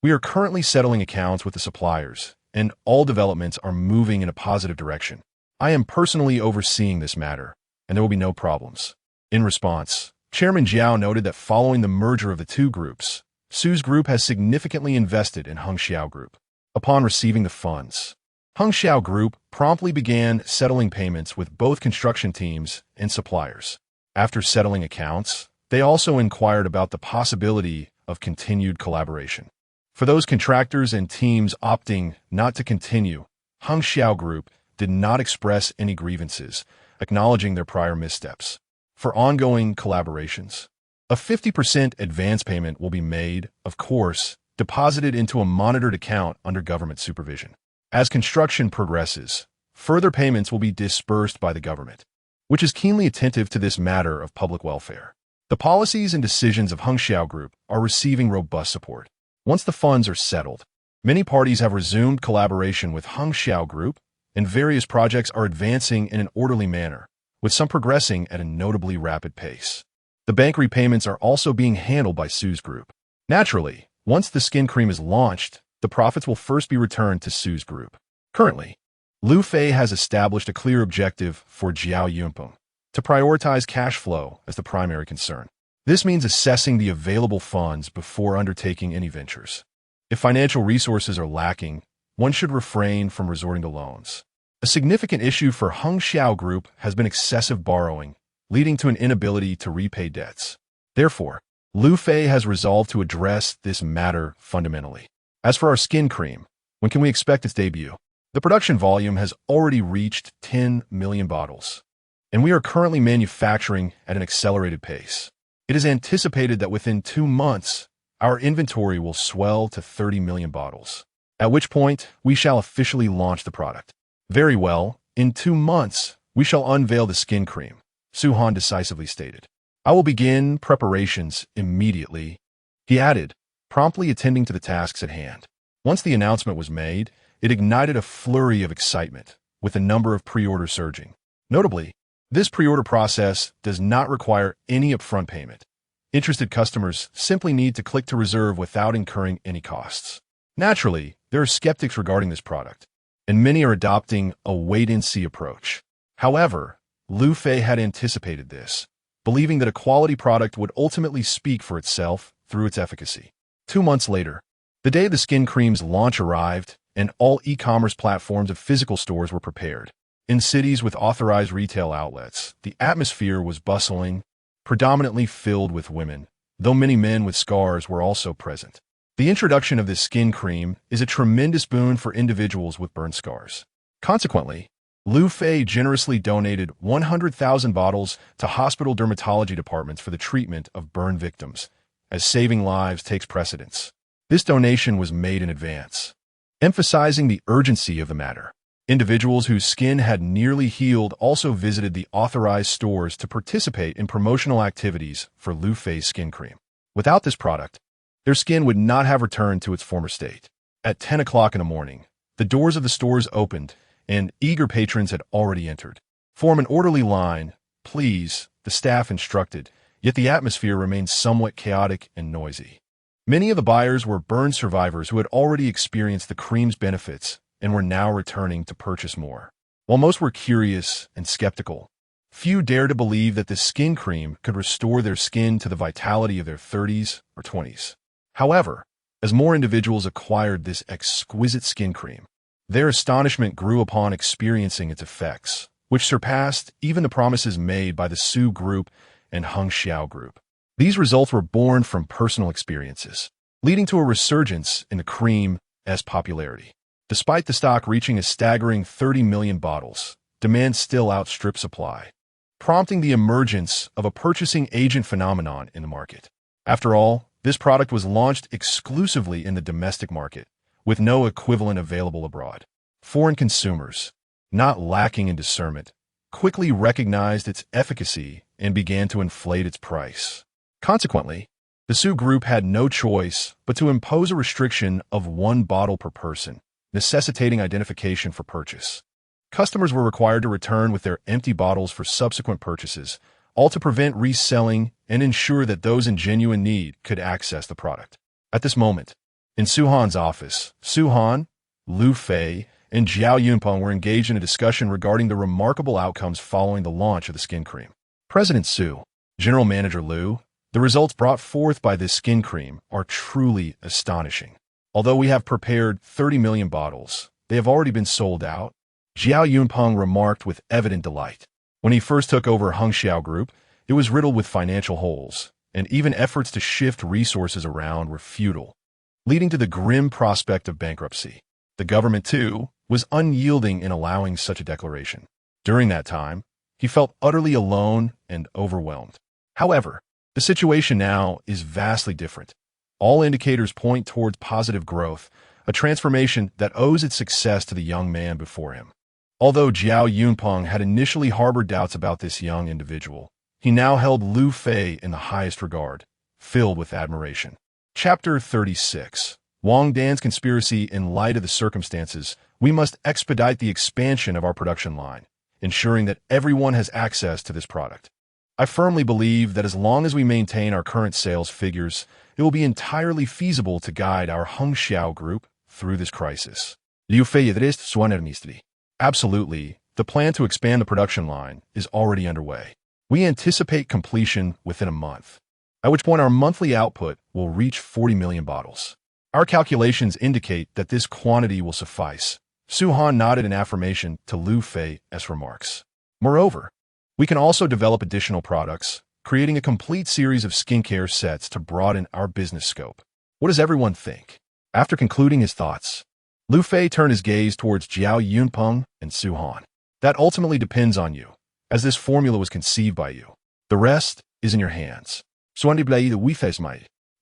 We are currently settling accounts with the suppliers, and all developments are moving in a positive direction. I am personally overseeing this matter, and there will be no problems. In response, Chairman Zhao noted that following the merger of the two groups, Su's group has significantly invested in Hengxiao Group. Upon receiving the funds, Hengxiao Group promptly began settling payments with both construction teams and suppliers. After settling accounts, they also inquired about the possibility of continued collaboration. For those contractors and teams opting not to continue, Hengxiao Group did not express any grievances, acknowledging their prior missteps. For ongoing collaborations, a 50% advance payment will be made, of course, deposited into a monitored account under government supervision. As construction progresses, further payments will be disbursed by the government, which is keenly attentive to this matter of public welfare. The policies and decisions of Hengxiao Group are receiving robust support. Once the funds are settled, many parties have resumed collaboration with Hengxiao Group, and various projects are advancing in an orderly manner, with some progressing at a notably rapid pace. The bank repayments are also being handled by Su's group. Naturally, once the skin cream is launched, the profits will first be returned to Su's group. Currently, Liu Fei has established a clear objective for Jiao Yunpeng to prioritize cash flow as the primary concern. This means assessing the available funds before undertaking any ventures. If financial resources are lacking, one should refrain from resorting to loans. A significant issue for Hengxiao Group has been excessive borrowing, leading to an inability to repay debts. Therefore, Liu Fei has resolved to address this matter fundamentally. As for our skin cream, when can we expect its debut? The production volume has already reached 10 million bottles, and we are currently manufacturing at an accelerated pace. It is anticipated that within 2 months, our inventory will swell to 30 million bottles, at which point we shall officially launch the product. Very well, in 2 months, we shall unveil the skin cream, Su Han decisively stated. I will begin preparations immediately, he added, promptly attending to the tasks at hand. Once the announcement was made, it ignited a flurry of excitement, with the number of pre-orders surging. Notably, this pre-order process does not require any upfront payment. Interested customers simply need to click to reserve without incurring any costs. Naturally, there are skeptics regarding this product, and many are adopting a wait-and-see approach. However, Liu Fei had anticipated this, believing that a quality product would ultimately speak for itself through its efficacy. 2 months later, the day the skin cream's launch arrived, and all e-commerce platforms of physical stores were prepared. In cities with authorized retail outlets, the atmosphere was bustling, predominantly filled with women, though many men with scars were also present. The introduction of this skin cream is a tremendous boon for individuals with burn scars. Consequently, Liu Fei generously donated 100,000 bottles to hospital dermatology departments for the treatment of burn victims, as saving lives takes precedence. This donation was made in advance, emphasizing the urgency of the matter. Individuals whose skin had nearly healed also visited the authorized stores to participate in promotional activities for Liu Fei's skin cream. Without this product, their skin would not have returned to its former state. At 10 o'clock in the morning, the doors of the stores opened, and eager patrons had already entered. Form an orderly line, please, the staff instructed, yet the atmosphere remained somewhat chaotic and noisy. Many of the buyers were burn survivors who had already experienced the cream's benefits and were now returning to purchase more. While most were curious and skeptical, few dared to believe that this skin cream could restore their skin to the vitality of their 30s or 20s. However, as more individuals acquired this exquisite skin cream, their astonishment grew upon experiencing its effects, which surpassed even the promises made by the Su Group and Hengxiao Group. These results were born from personal experiences, leading to a resurgence in the cream's popularity. Despite the stock reaching a staggering 30 million bottles, demand still outstripped supply, prompting the emergence of a purchasing agent phenomenon in the market. After all, this product was launched exclusively in the domestic market, with no equivalent available abroad. Foreign consumers, not lacking in discernment, quickly recognized its efficacy and began to inflate its price. Consequently, the Sue Group had no choice but to impose a restriction of 1 bottle per person, necessitating identification for purchase. Customers were required to return with their empty bottles for subsequent purchases, all to prevent reselling and ensure that those in genuine need could access the product. At this moment, in Su Han's office, Su Han, Liu Fei, and Jiao Yunpeng were engaged in a discussion regarding the remarkable outcomes following the launch of the skin cream. President Su, General Manager Liu, the results brought forth by this skin cream are truly astonishing. Although we have prepared 30 million bottles, they have already been sold out, Jiao Yunpeng remarked with evident delight. When he first took over Hengxiao Group, it was riddled with financial holes, and even efforts to shift resources around were futile, leading to the grim prospect of bankruptcy. The government, too, was unyielding in allowing such a declaration. During that time, he felt utterly alone and overwhelmed. However, the situation now is vastly different. All indicators point towards positive growth, a transformation that owes its success to the young man before him. Although Jiao Yunpeng had initially harbored doubts about this young individual, he now held Liu Fei in the highest regard, filled with admiration. Chapter 36. Wang Dan's conspiracy. In light of the circumstances, we must expedite the expansion of our production line, ensuring that everyone has access to this product. I firmly believe that as long as we maintain our current sales figures, it will be entirely feasible to guide our Hengxiao Group through this crisis. Liu Fei addressed Suanernistri. Absolutely, the plan to expand the production line is already underway. We anticipate completion within a month, at which point our monthly output will reach 40 million bottles. Our calculations indicate that this quantity will suffice. Su Han nodded in affirmation to Liu Fei's remarks. Moreover, we can also develop additional products, creating a complete series of skincare sets to broaden our business scope. What does everyone think? After concluding his thoughts, Liu Fei turned his gaze towards Jiao Yunpeng and Su Han. That ultimately depends on you, as this formula was conceived by you. The rest is in your hands.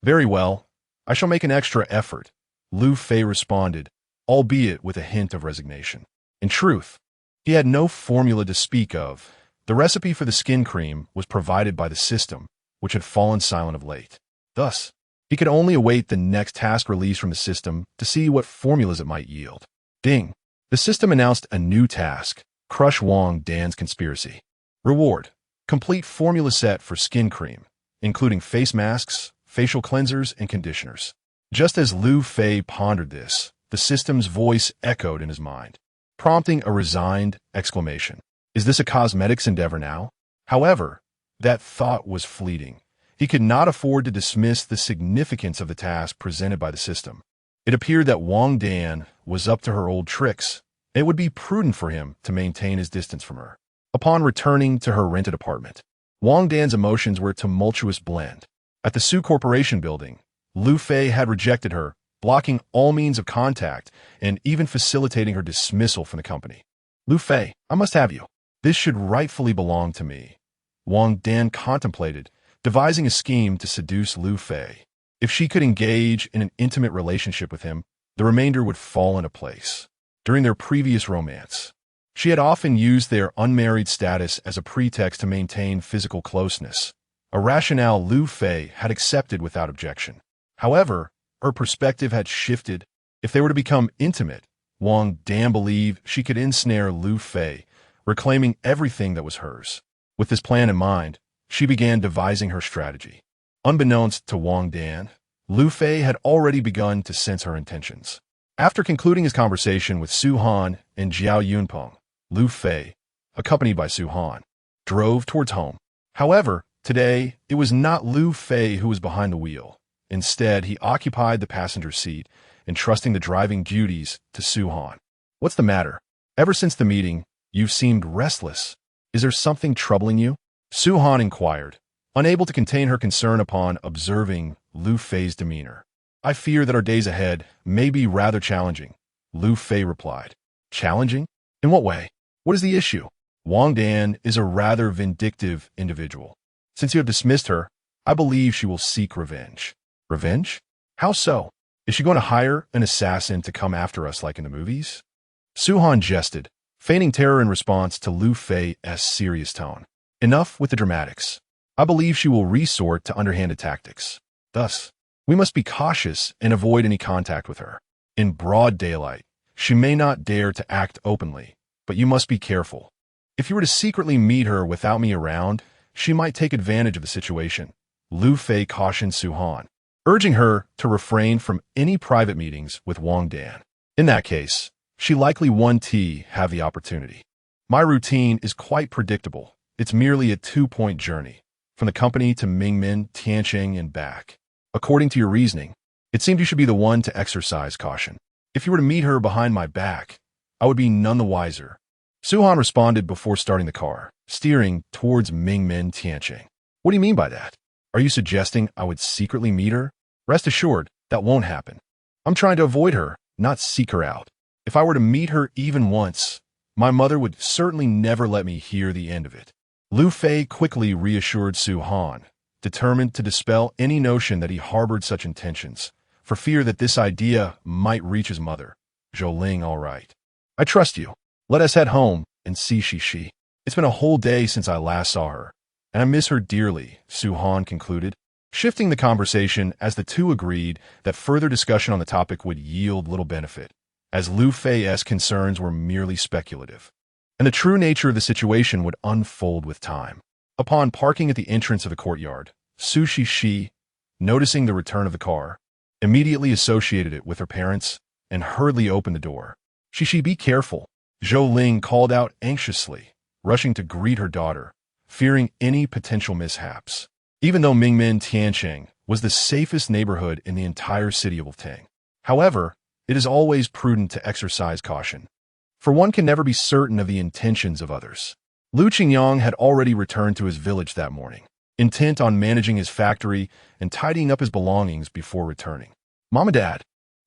Very well, I shall make an extra effort, Liu Fei responded, albeit with a hint of resignation. In truth, he had no formula to speak of. The recipe for the skin cream was provided by the system, which had fallen silent of late. Thus, he could only await the next task release from the system to see what formulas it might yield. Ding! The system announced a new task: crush Wang Dan's conspiracy. Reward: complete formula set for skin cream, including face masks, facial cleansers, and conditioners. Just as Liu Fei pondered this, the system's voice echoed in his mind, prompting a resigned exclamation. Is this a cosmetics endeavor now? However, that thought was fleeting. He could not afford to dismiss the significance of the task presented by the system. It appeared that Wang Dan was up to her old tricks, and it would be prudent for him to maintain his distance from her. Upon returning to her rented apartment, Wang Dan's emotions were a tumultuous blend. At the Su Corporation building, Liu Fei had rejected her, blocking all means of contact and even facilitating her dismissal from the company. Liu Fei, I must have you. This should rightfully belong to me. Wang Dan contemplated, devising a scheme to seduce Liu Fei. If she could engage in an intimate relationship with him, the remainder would fall into place. During their previous romance, she had often used their unmarried status as a pretext to maintain physical closeness, a rationale Liu Fei had accepted without objection. However, her perspective had shifted. If they were to become intimate, Wang Dan believed she could ensnare Liu Fei, reclaiming everything that was hers. With this plan in mind, she began devising her strategy. Unbeknownst to Wang Dan, Liu Fei had already begun to sense her intentions. After concluding his conversation with Su Han and Jiao Yunpeng, Liu Fei, accompanied by Su Han, drove towards home. However, today, it was not Liu Fei who was behind the wheel. Instead, he occupied the passenger seat, entrusting the driving duties to Su Han. What's the matter? Ever since the meeting, you've seemed restless. Is there something troubling you? Su Han inquired, unable to contain her concern upon observing Liu Fei's demeanor. I fear that our days ahead may be rather challenging, Liu Fei replied. Challenging? In what way? What is the issue? Wang Dan is a rather vindictive individual. Since you have dismissed her, I believe she will seek revenge. Revenge? How so? Is she going to hire an assassin to come after us like in the movies? Su-han jested, feigning terror in response to Liu Fei's serious tone. Enough with the dramatics. I believe she will resort to underhanded tactics. Thus, we must be cautious and avoid any contact with her. In broad daylight, she may not dare to act openly, but you must be careful. If you were to secretly meet her without me around, she might take advantage of the situation, Liu Fei cautioned Su-han, urging her to refrain from any private meetings with Wang Dan. In that case, she likely won't have the opportunity. My routine is quite predictable. It's merely a 2-point journey, from the company to Mingmen, Tianqing, and back. According to your reasoning, it seemed you should be the one to exercise caution. If you were to meet her behind my back, I would be none the wiser. Su-han responded before starting the car, steering towards Mingmen Tianqing. What do you mean by that? Are you suggesting I would secretly meet her? Rest assured, that won't happen. I'm trying to avoid her, not seek her out. If I were to meet her even once, my mother would certainly never let me hear the end of it. Liu Fei quickly reassured Su-han, determined to dispel any notion that he harbored such intentions, for fear that this idea might reach his mother. Zhou all right. I trust you. Let us head home and see Shishi. It's been a whole day since I last saw her, and I miss her dearly, Su-han concluded, shifting the conversation as the two agreed that further discussion on the topic would yield little benefit, as Liu Fei's concerns were merely speculative, and the true nature of the situation would unfold with time. Upon parking at the entrance of the courtyard, Su Shishi, noticing the return of the car, immediately associated it with her parents and hurriedly opened the door. Shishi, be careful, Zhou called out anxiously, rushing to greet her daughter, fearing any potential mishaps. Even though Mingmen Tianqing was the safest neighborhood in the entire city of Ultang. However, it is always prudent to exercise caution, for one can never be certain of the intentions of others. Liu Qingyang had already returned to his village that morning, intent on managing his factory and tidying up his belongings before returning. Mama, Dad,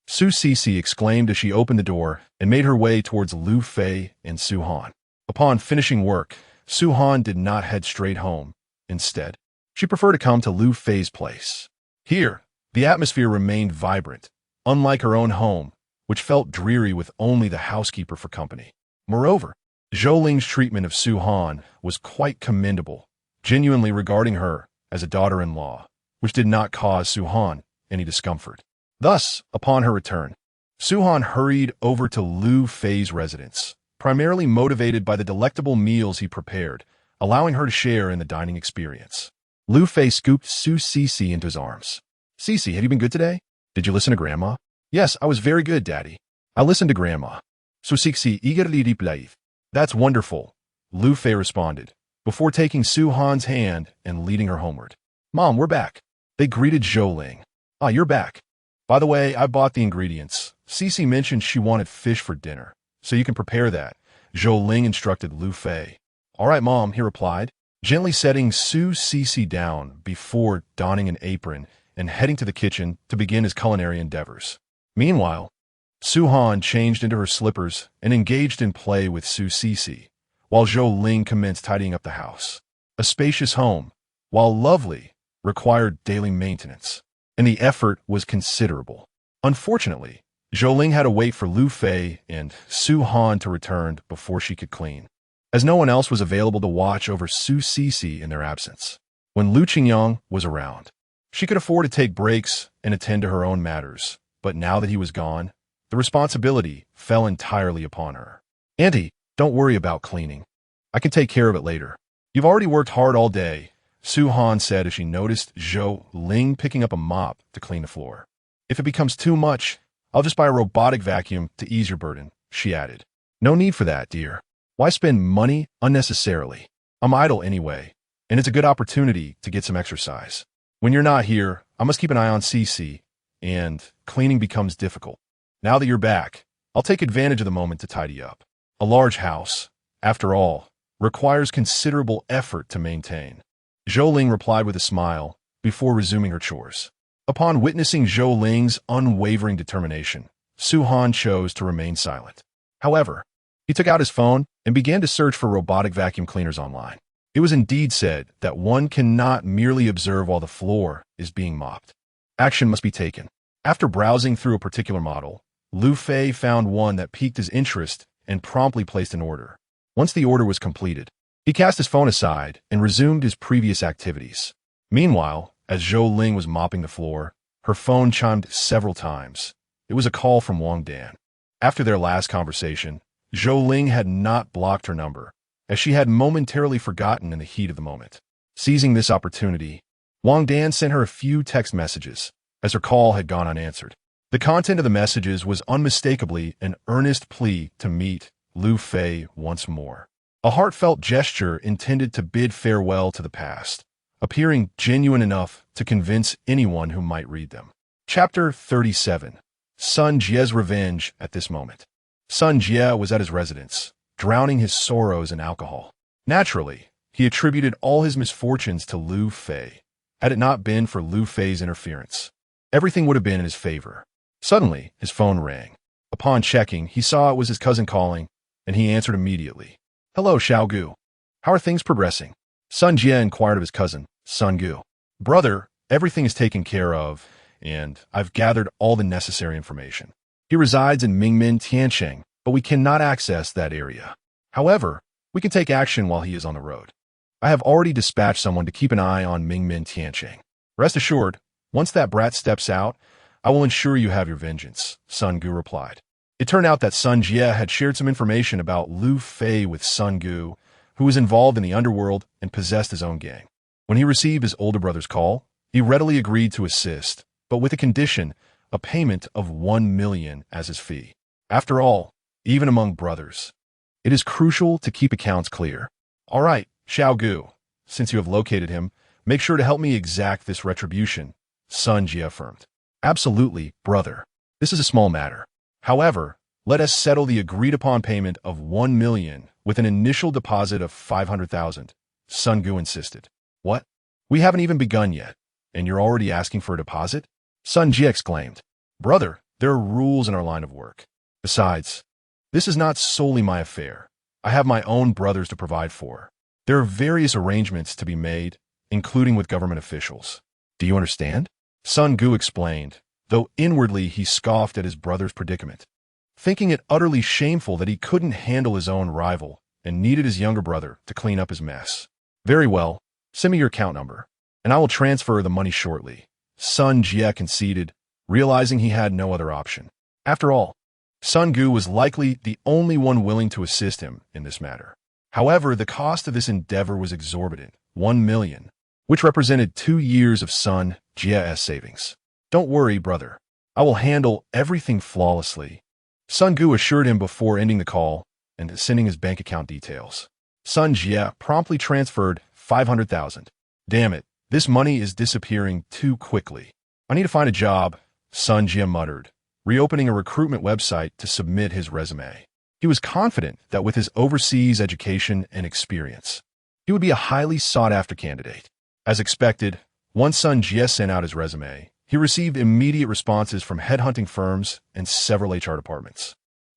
Su Cici exclaimed as she opened the door and made her way towards Liu Fei and Su-han. Upon finishing work, Su-han did not head straight home. Instead, she preferred to come to Liu Fei's place. Here, the atmosphere remained vibrant, unlike her own home, which felt dreary with only the housekeeper for company. Moreover, Zhou treatment of Su-han was quite commendable, genuinely regarding her as a daughter-in-law, which did not cause Su-han any discomfort. Thus, upon her return, Su-han hurried over to Liu Fei's residence, primarily motivated by the delectable meals he prepared, allowing her to share in the dining experience. Liu Fei scooped Su Cici into his arms. Cici, have you been good today? Did you listen to Grandma? Yes, I was very good, Daddy. I listened to Grandma. Su Cici eagerly replied. That's wonderful, Liu Fei responded, before taking Su-han's hand and leading her homeward. Mom, we're back. They greeted Zhou. Ah, you're back. By the way, I bought the ingredients. Cici mentioned she wanted fish for dinner, so you can prepare that, Zhou instructed Liu Fei. All right, Mom, he replied, gently setting Su Cici down before donning an apron and heading to the kitchen to begin his culinary endeavors. Meanwhile, Su-han changed into her slippers and engaged in play with Su Cici, while Zhou commenced tidying up the house. A spacious home, while lovely, required daily maintenance, and the effort was considerable. Unfortunately, Zhou had to wait for Liu Fei and Su-han to return before she could clean, as no one else was available to watch over Su Cici in their absence. When Liu Qingyang was around, she could afford to take breaks and attend to her own matters, but now that he was gone, the responsibility fell entirely upon her. Auntie, don't worry about cleaning. I can take care of it later. You've already worked hard all day, Su-han said as she noticed Zhou picking up a mop to clean the floor. If it becomes too much, I'll just buy a robotic vacuum to ease your burden, she added. No need for that, dear. Why spend money unnecessarily? I'm idle anyway, and it's a good opportunity to get some exercise. When you're not here, I must keep an eye on Cici, and cleaning becomes difficult. Now that you're back, I'll take advantage of the moment to tidy up. A large house, after all, requires considerable effort to maintain. Zhou replied with a smile before resuming her chores. Upon witnessing Zhou unwavering determination, Su-han chose to remain silent. However, he took out his phone and began to search for robotic vacuum cleaners online. It was indeed said that one cannot merely observe while the floor is being mopped. Action must be taken. After browsing through a particular model, Liu Fei found one that piqued his interest and promptly placed an order. Once the order was completed, he cast his phone aside and resumed his previous activities. Meanwhile, as Zhou Ling was mopping the floor, her phone chimed several times. It was a call from Wang Dan. After their last conversation, Zhou Ling had not blocked her number, as she had momentarily forgotten in the heat of the moment. Seizing this opportunity, Wang Dan sent her a few text messages, as her call had gone unanswered. The content of the messages was unmistakably an earnest plea to meet Liu Fei once more. A heartfelt gesture intended to bid farewell to the past, appearing genuine enough to convince anyone who might read them. Chapter 37. Sun Jie's Revenge at this moment. Sun Jie was at his residence, drowning his sorrows in alcohol. Naturally, he attributed all his misfortunes to Liu Fei. Had it not been for Liu Fei's interference, everything would have been in his favor. Suddenly, his phone rang. Upon checking, he saw it was his cousin calling, and he answered immediately. "Hello, Xiaogu. How are things progressing?" Sun Jie inquired of his cousin, Sun Gu. "Brother, everything is taken care of, and I've gathered all the necessary information. He resides in Mingmen Tiansheng, but we cannot access that area. However, we can take action while he is on the road. I have already dispatched someone to keep an eye on Mingmen Tiansheng. Rest assured, once that brat steps out, I will ensure you have your vengeance," Sun Gu replied. It turned out that Sun Jie had shared some information about Liu Fei with Sun Gu, who was involved in the underworld and possessed his own gang. When he received his older brother's call, he readily agreed to assist, but with a condition, a payment of 1 million as his fee. After all, even among brothers, it is crucial to keep accounts clear. "All right, Xiaogu, since you have located him, make sure to help me exact this retribution," Sun Jie affirmed. "Absolutely, brother. This is a small matter. However, let us settle the agreed-upon payment of 1 million with an initial deposit of 500,000, Sun Gu insisted. "What? We haven't even begun yet, and you're already asking for a deposit?" Sun Jie exclaimed. "Brother, there are rules in our line of work. Besides, this is not solely my affair. I have my own brothers to provide for. There are various arrangements to be made, including with government officials. Do you understand?" Sun Gu explained, though inwardly he scoffed at his brother's predicament, thinking it utterly shameful that he couldn't handle his own rival and needed his younger brother to clean up his mess. "Very well, send me your account number, and I will transfer the money shortly," Sun Jie conceded, realizing he had no other option. After all, Sun Gu was likely the only one willing to assist him in this matter. However, the cost of this endeavor was exorbitant, 1 million, which represented 2 years of Sun Jie's savings. "Don't worry, brother. I will handle everything flawlessly," Sun Gu assured him before ending the call and sending his bank account details. Sun Jie promptly transferred 500,000. "Damn it, this money is disappearing too quickly. I need to find a job," Sun Jie muttered, reopening a recruitment website to submit his resume. He was confident that with his overseas education and experience, he would be a highly sought-after candidate. As expected, once Sun Jie sent out his resume, he received immediate responses from headhunting firms and several HR departments.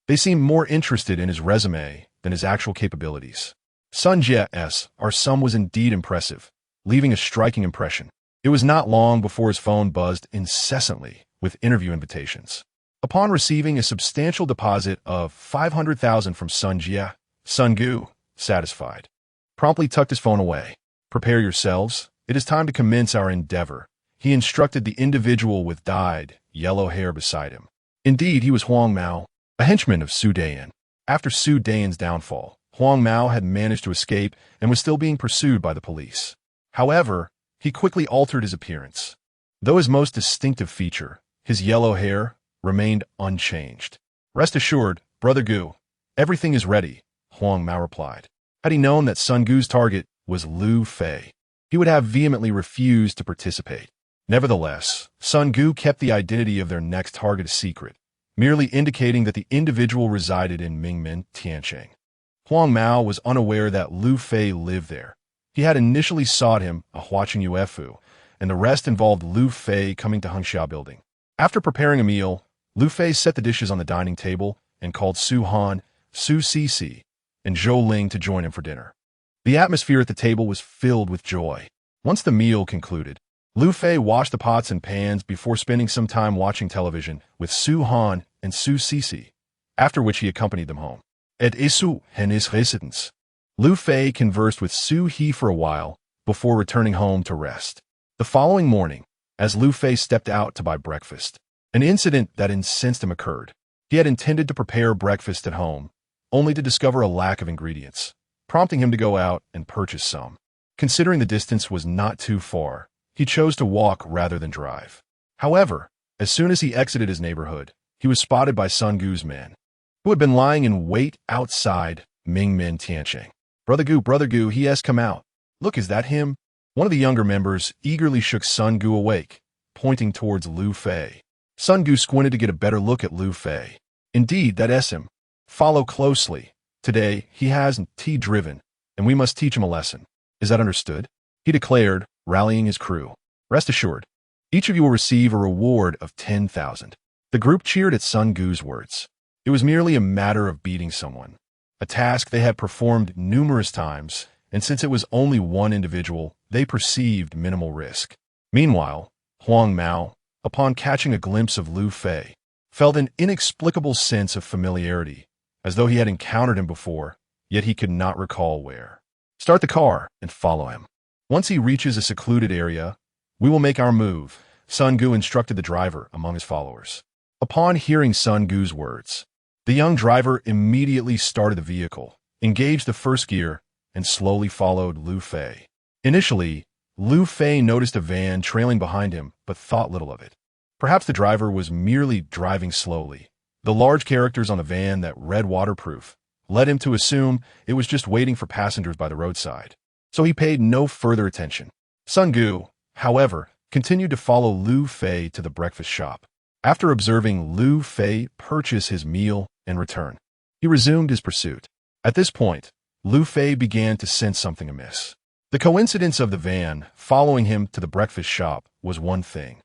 They seemed more interested in his resume than his actual capabilities. Sun Jie's sum was indeed impressive, leaving a striking impression. It was not long before his phone buzzed incessantly with interview invitations. Upon receiving a substantial deposit of 500,000 from Sun Jie, Sun Gu, satisfied, promptly tucked his phone away. "Prepare yourselves. It is time to commence our endeavor," he instructed the individual with dyed, yellow hair beside him. Indeed, he was Huang Mao, a henchman of Sue Dean. After Sue Dean's downfall, Huang Mao had managed to escape and was still being pursued by the police. However, he quickly altered his appearance. Though his most distinctive feature, his yellow hair, remained unchanged. "Rest assured, Brother Gu, everything is ready," Huang Mao replied. Had he known that Sun Gu's target was Liu Fei, he would have vehemently refused to participate. Nevertheless, Sun Gu kept the identity of their next target a secret, merely indicating that the individual resided in Mingmen Tiansheng. Huang Mao was unaware that Liu Fei lived there. He had initially sought him a Huacheng Uefu, and the rest involved Liu Fei coming to Hangxia Building. After preparing a meal, Liu Fei set the dishes on the dining table and called Su Han, Su Cici, and Zhou Ling to join him for dinner. The atmosphere at the table was filled with joy. Once the meal concluded, Liu Fei washed the pots and pans before spending some time watching television with Su Han and Su Sisi, after which he accompanied them home. At Isu and his residence, Liu Fei conversed with Su He for a while before returning home to rest. The following morning, as Liu Fei stepped out to buy breakfast, an incident that incensed him occurred. He had intended to prepare breakfast at home, only to discover a lack of ingredients, prompting him to go out and purchase some. Considering the distance was not too far, he chose to walk rather than drive. However, as soon as he exited his neighborhood, he was spotted by Sun Gu's men, who had been lying in wait outside Mingmen Tiansheng. Brother Gu, he has come out. Look, is that him? One of the younger members eagerly shook Sun Gu awake, pointing towards Liu Fei. Sun Gu squinted to get a better look at Liu Fei. Indeed, that's him. Follow closely. Today, he has tea driven, and we must teach him a lesson. Is that understood? He declared, rallying his crew. Rest assured, each of you will receive a reward of 10,000. The group cheered at Sun Gu's words. It was merely a matter of beating someone, a task they had performed numerous times, and since it was only one individual, they perceived minimal risk. Meanwhile, Huang Mao, upon catching a glimpse of Liu Fei, felt an inexplicable sense of familiarity, as though he had encountered him before, yet he could not recall where. Start the car and follow him. Once he reaches a secluded area, we will make our move, Sun Gu instructed the driver among his followers. Upon hearing Sun Gu's words, the young driver immediately started the vehicle, engaged the first gear, and slowly followed Liu Fei. Initially, Liu Fei noticed a van trailing behind him, but thought little of it. Perhaps the driver was merely driving slowly. The large characters on the van that read waterproof led him to assume it was just waiting for passengers by the roadside, so he paid no further attention. Sun Gu, however, continued to follow Liu Fei to the breakfast shop. After observing Liu Fei purchase his meal and return, he resumed his pursuit. At this point, Liu Fei began to sense something amiss. The coincidence of the van following him to the breakfast shop was one thing,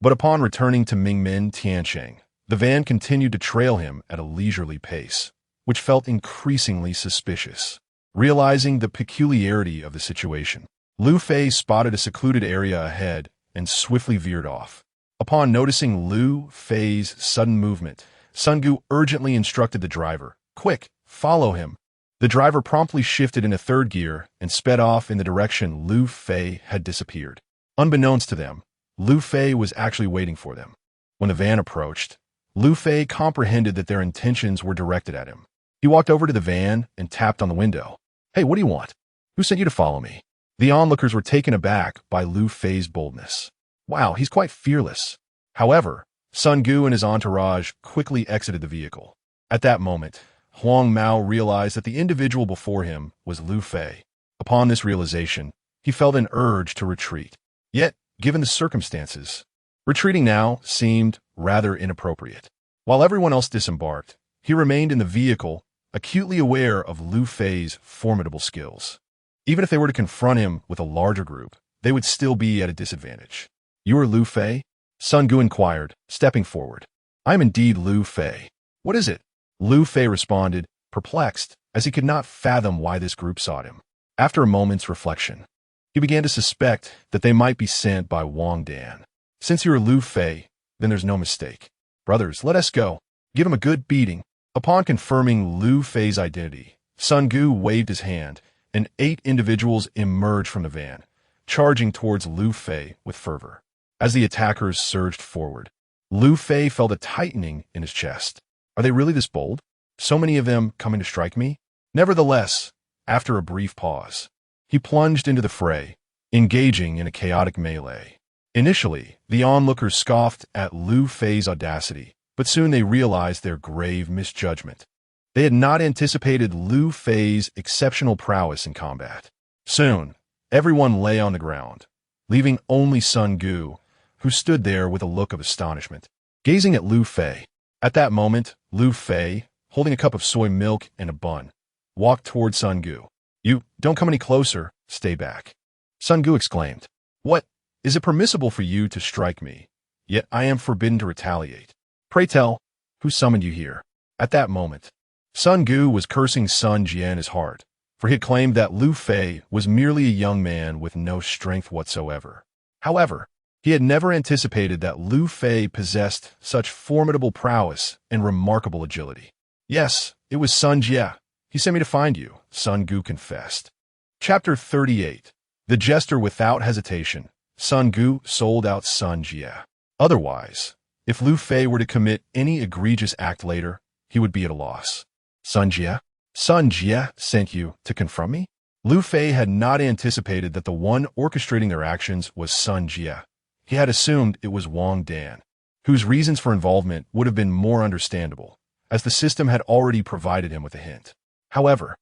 but upon returning to Mingmen Tiansheng, the van continued to trail him at a leisurely pace, which felt increasingly suspicious. Realizing the peculiarity of the situation, Liu Fei spotted a secluded area ahead and swiftly veered off. Upon noticing Liu Fei's sudden movement, Sun Gu urgently instructed the driver, "Quick, follow him." The driver promptly shifted into third gear and sped off in the direction Liu Fei had disappeared. Unbeknownst to them, Liu Fei was actually waiting for them. When the van approached, Liu Fei comprehended that their intentions were directed at him. He walked over to the van and tapped on the window. "Hey, what do you want? Who sent you to follow me?" The onlookers were taken aback by Liu Fei's boldness. Wow, he's quite fearless. However, Sun Gu and his entourage quickly exited the vehicle. At that moment, Huang Mao realized that the individual before him was Liu Fei. Upon this realization, he felt an urge to retreat. Yet, given the circumstances, retreating now seemed rather inappropriate. While everyone else disembarked, he remained in the vehicle, acutely aware of Liu Fei's formidable skills. Even if they were to confront him with a larger group, they would still be at a disadvantage. "You are Liu Fei?" Sun Gu inquired, stepping forward. "I am indeed Liu Fei. What is it?" Liu Fei responded, perplexed, as he could not fathom why this group sought him. After a moment's reflection, he began to suspect that they might be sent by Wang Dan. "Since you are Liu Fei, then there's no mistake. Brothers, let us go. Give him a good beating." Upon confirming Liu Fei's identity, Sun Gu waved his hand, and 8 individuals emerged from the van, charging towards Liu Fei with fervor. As the attackers surged forward, Liu Fei felt a tightening in his chest. Are they really this bold? So many of them coming to strike me? Nevertheless, after a brief pause, he plunged into the fray, engaging in a chaotic melee. Initially, the onlookers scoffed at Liu Fei's audacity, but soon they realized their grave misjudgment. They had not anticipated Liu Fei's exceptional prowess in combat. Soon, everyone lay on the ground, leaving only Sun Gu, who stood there with a look of astonishment, gazing at Liu Fei. At that moment, Liu Fei, holding a cup of soy milk and a bun, walked toward Sun Gu. "You don't come any closer, stay back." Sun Gu exclaimed, "What? Is it permissible for you to strike me? Yet I am forbidden to retaliate. Pray tell, who summoned you here?" At that moment, Sun Gu was cursing Sun Jian in his heart, for he had claimed that Liu Fei was merely a young man with no strength whatsoever. However, He had never anticipated that Liu Fei possessed such formidable prowess and remarkable agility. Yes, it was Sun Jie. He sent me to find you, Sun Gu confessed. Chapter 38. The Jester Without Hesitation. Sun Gu sold out Sun Jie. Otherwise, if Liu Fei were to commit any egregious act later, he would be at a loss. Sun Jie? Sun Jie sent you to confront me? Liu Fei had not anticipated that the one orchestrating their actions was Sun Jie. He had assumed it was Wang Dan, whose reasons for involvement would have been more understandable, as the system had already provided him with a hint. However,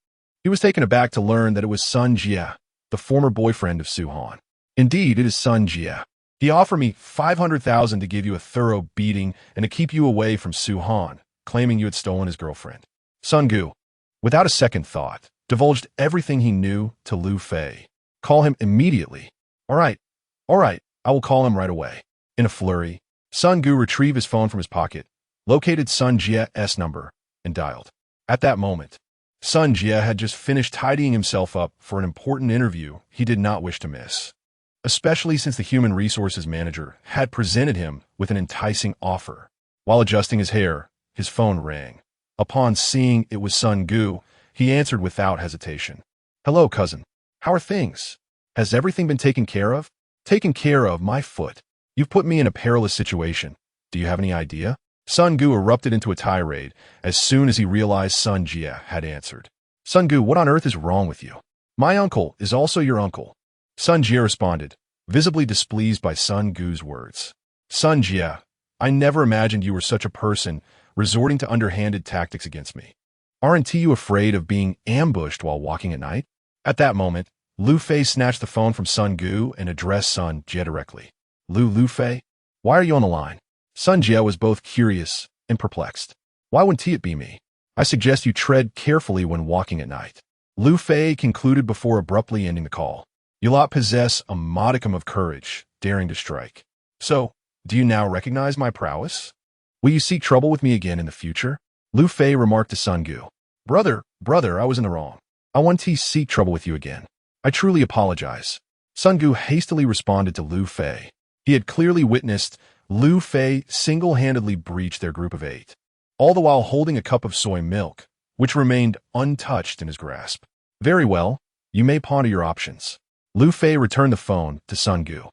he was taken aback to learn that it was Sun Jie, the former boyfriend of Su Han. Indeed, it is Sun Jie. He offered me 500,000 to give you a thorough beating and to keep you away from Su Han, claiming you had stolen his girlfriend. Sun Gu, without a second thought, divulged everything he knew to Liu Fei. Call him immediately. All right, I will call him right away. In a flurry, Sun Gu retrieved his phone from his pocket, located Sun Jie's number, and dialed. At that moment, Sun Jie had just finished tidying himself up for an important interview he did not wish to miss, especially since the human resources manager had presented him with an enticing offer. While adjusting his hair, his phone rang. Upon seeing it was Sun Gu, he answered without hesitation. Hello, cousin. How are things? Has everything been taken care of? Taken care of, my foot. You've put me in a perilous situation. Do you have any idea? Sun Gu erupted into a tirade as soon as he realized Sun Jie had answered. Sun Gu, what on earth is wrong with you? My uncle is also your uncle. Sun Jie responded, visibly displeased by Sun Gu's words. Sun Jie, I never imagined you were such a person, resorting to underhanded tactics against me. Aren't you afraid of being ambushed while walking at night? At that moment, Liu Fei snatched the phone from Sun Gu and addressed Sun Jie directly. Liu Fei, why are you on the line? Sun Jie was both curious and perplexed. Why wouldn't it be me? I suggest you tread carefully when walking at night. Liu Fei concluded before abruptly ending the call. You lot possess a modicum of courage, daring to strike. So, do you now recognize my prowess? Will you seek trouble with me again in the future? Liu Fei remarked to Sun Gu. Brother, I was in the wrong. I want to seek trouble with you again. I truly apologize. Sun Gu hastily responded to Liu Fei. He had clearly witnessed Liu Fei single-handedly breach their group of 8, all the while holding a cup of soy milk, which remained untouched in his grasp. Very well, you may ponder your options. Liu Fei returned the phone to Sun Gu,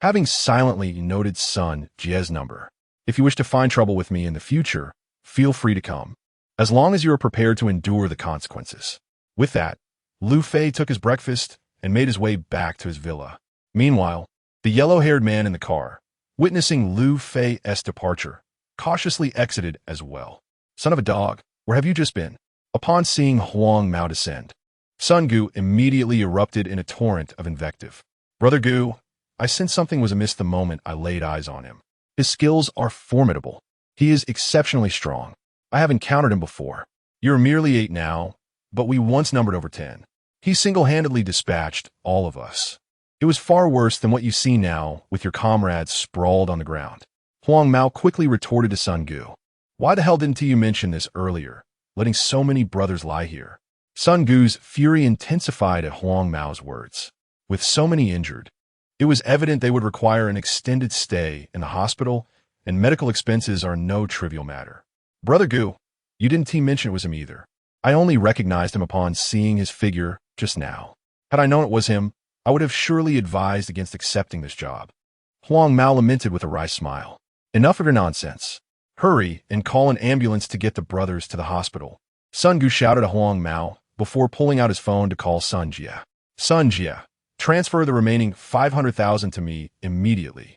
having silently noted Sun Jie's number. If you wish to find trouble with me in the future, feel free to come, as long as you are prepared to endure the consequences. With that, Liu Fei took his breakfast and made his way back to his villa. Meanwhile, the yellow-haired man in the car, witnessing Liu Fei's departure, cautiously exited as well. Son of a dog, where have you just been? Upon seeing Huang Mao descend, Sun Gu immediately erupted in a torrent of invective. Brother Gu, I sensed something was amiss the moment I laid eyes on him. His skills are formidable. He is exceptionally strong. I have encountered him before. You're merely 8 now, but we once numbered over 10. He single-handedly dispatched all of us. It was far worse than what you see now with your comrades sprawled on the ground. Huang Mao quickly retorted to Sun Gu. Why the hell didn't you mention this earlier, letting so many brothers lie here? Sun Gu's fury intensified at Huang Mao's words. With so many injured, it was evident they would require an extended stay in the hospital, and medical expenses are no trivial matter. Brother Gu, you didn't mention it was him either. I only recognized him upon seeing his figure just now. Had I known it was him, I would have surely advised against accepting this job. Huang Mao lamented with a wry smile. Enough of your nonsense. Hurry and call an ambulance to get the brothers to the hospital. Sun Gu shouted at Huang Mao before pulling out his phone to call Sun Jie. Sun Jie, transfer the remaining 500,000 to me immediately,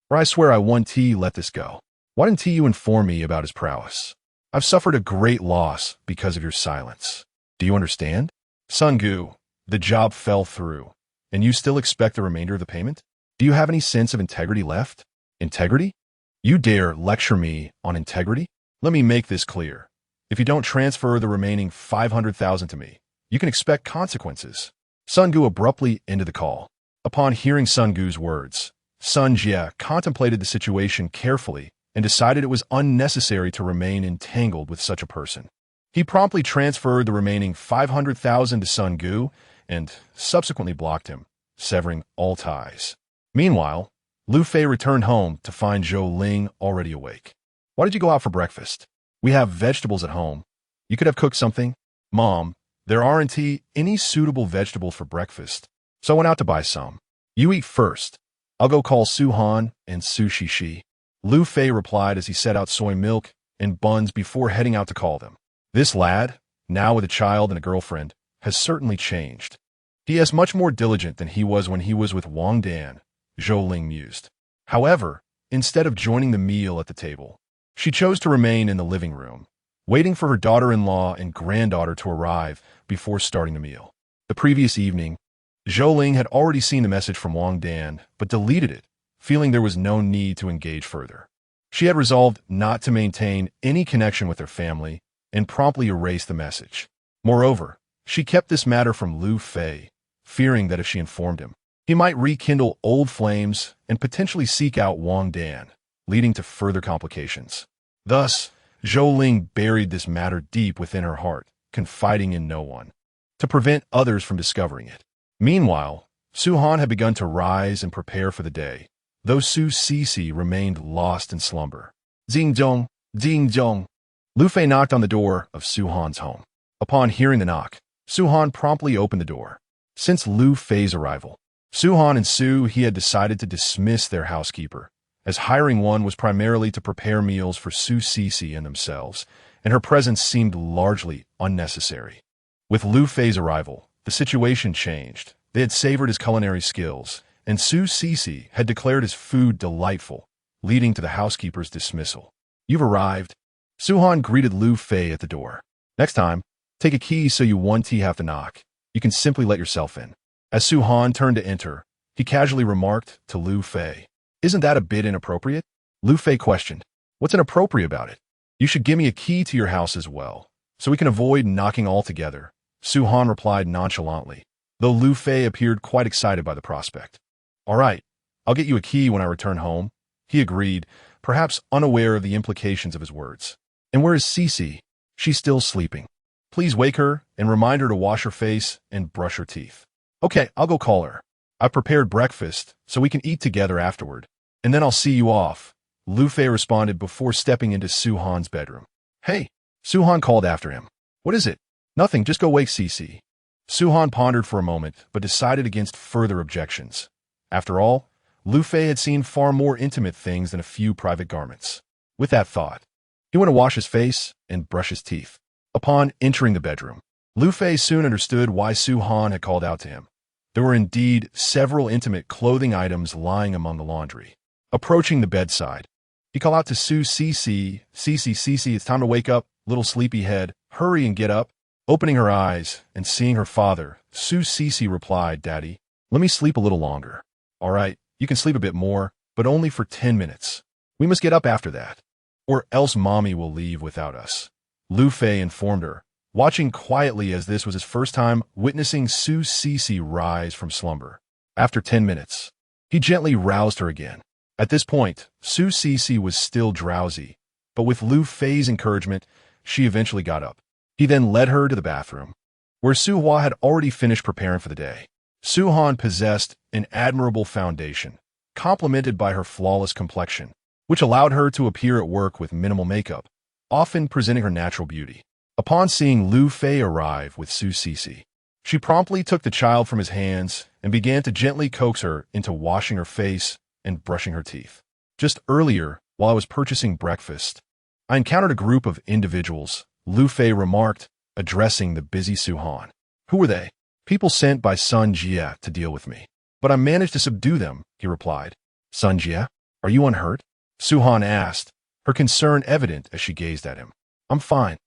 or I swear I won't let this go. Why didn't you inform me about his prowess? I've suffered a great loss because of your silence. Do you understand? Sun Gu, the job fell through, and you still expect the remainder of the payment? Do you have any sense of integrity left? Integrity? You dare lecture me on integrity? Let me make this clear. If you don't transfer the remaining 500,000 to me, you can expect consequences. Sun Gu abruptly ended the call. Upon hearing Sun Gu's words, Sun Jie contemplated the situation carefully and decided it was unnecessary to remain entangled with such a person. He promptly transferred the remaining 500,000 to Sun Gu and subsequently blocked him, severing all ties. Meanwhile, Liu Fei returned home to find Zhou Ling already awake. Why did you go out for breakfast? We have vegetables at home. You could have cooked something. Mom, there aren't any suitable vegetables for breakfast, so I went out to buy some. You eat first. I'll go call Su Han and Su Shishi. Liu Fei replied as he set out soy milk and buns before heading out to call them. This lad, now with a child and a girlfriend, has certainly changed. He is much more diligent than he was when he was with Wang Dan, Zhou Ling mused. However, instead of joining the meal at the table, she chose to remain in the living room, waiting for her daughter-in-law and granddaughter to arrive before starting the meal. The previous evening, Zhou Ling had already seen the message from Wang Dan, but deleted it, feeling there was no need to engage further. She had resolved not to maintain any connection with her family and promptly erased the message. Moreover, she kept this matter from Liu Fei, fearing that if she informed him, he might rekindle old flames and potentially seek out Wang Dan, leading to further complications. Thus, Zhou Ling buried this matter deep within her heart, confiding in no one, to prevent others from discovering it. Meanwhile, Su Han had begun to rise and prepare for the day, though Su Sisi remained lost in slumber. Jing Zhong, Jing Zhong. Liu Fei knocked on the door of Su Han's home. Upon hearing the knock, Su Han promptly opened the door. Since Liu Fei's arrival, Su Han and Su he had decided to dismiss their housekeeper, as hiring one was primarily to prepare meals for Su Sisi and themselves, and her presence seemed largely unnecessary. With Liu Fei's arrival, the situation changed. They had savored his culinary skills, and Su Sisi had declared his food delightful, leading to the housekeeper's dismissal. You've arrived. Su Han greeted Liu Fei at the door. Next time, take a key so you won't have to knock. You can simply let yourself in. As Su Han turned to enter, he casually remarked to Liu Fei, "Isn't that a bit inappropriate?" Liu Fei questioned, "What's inappropriate about it? You should give me a key to your house as well, so we can avoid knocking altogether." Su Han replied nonchalantly, though Liu Fei appeared quite excited by the prospect. "All right, I'll get you a key when I return home," he agreed, perhaps unaware of the implications of his words. "And where is Sisi? She's still sleeping. Please wake her and remind her to wash her face and brush her teeth." "Okay, I'll go call her. I've prepared breakfast, so we can eat together afterward, and then I'll see you off," Liu Fei responded before stepping into Su Han's bedroom. "Hey," Su Han called after him. "What is it?" "Nothing, just go wake Sisi." Su Han pondered for a moment, but decided against further objections. After all, Liu Fei had seen far more intimate things than a few private garments. With that thought, he went to wash his face and brush his teeth. Upon entering the bedroom, Liu Fei soon understood why Su Han had called out to him. There were indeed several intimate clothing items lying among the laundry. Approaching the bedside, he called out to Su Sisi, "Sisi, it's time to wake up, little sleepyhead. Hurry and get up." Opening her eyes and seeing her father, Su Sisi replied, "Daddy, let me sleep a little longer." "All right, you can sleep a bit more, but only for 10 minutes. We must get up after that, or else Mommy will leave without us," Liu Fei informed her, watching quietly as this was his first time witnessing Su Sisi rise from slumber. After 10 minutes, he gently roused her again. At this point, Su Sisi was still drowsy, but with Liu Fei's encouragement, she eventually got up. He then led her to the bathroom, where Su Hua had already finished preparing for the day. Su Han possessed an admirable foundation, complemented by her flawless complexion, which allowed her to appear at work with minimal makeup, often presenting her natural beauty. Upon seeing Liu Fei arrive with Su Sisi, she promptly took the child from his hands and began to gently coax her into washing her face and brushing her teeth. "Just earlier, while I was purchasing breakfast, I encountered a group of individuals," Liu Fei remarked, addressing the busy Su Han. "Who were they?" "People sent by Sun Jie to deal with me, but I managed to subdue them," he replied. "Sun Jie, are you unhurt?" Su Han asked, her concern evident as she gazed at him. "I'm fine.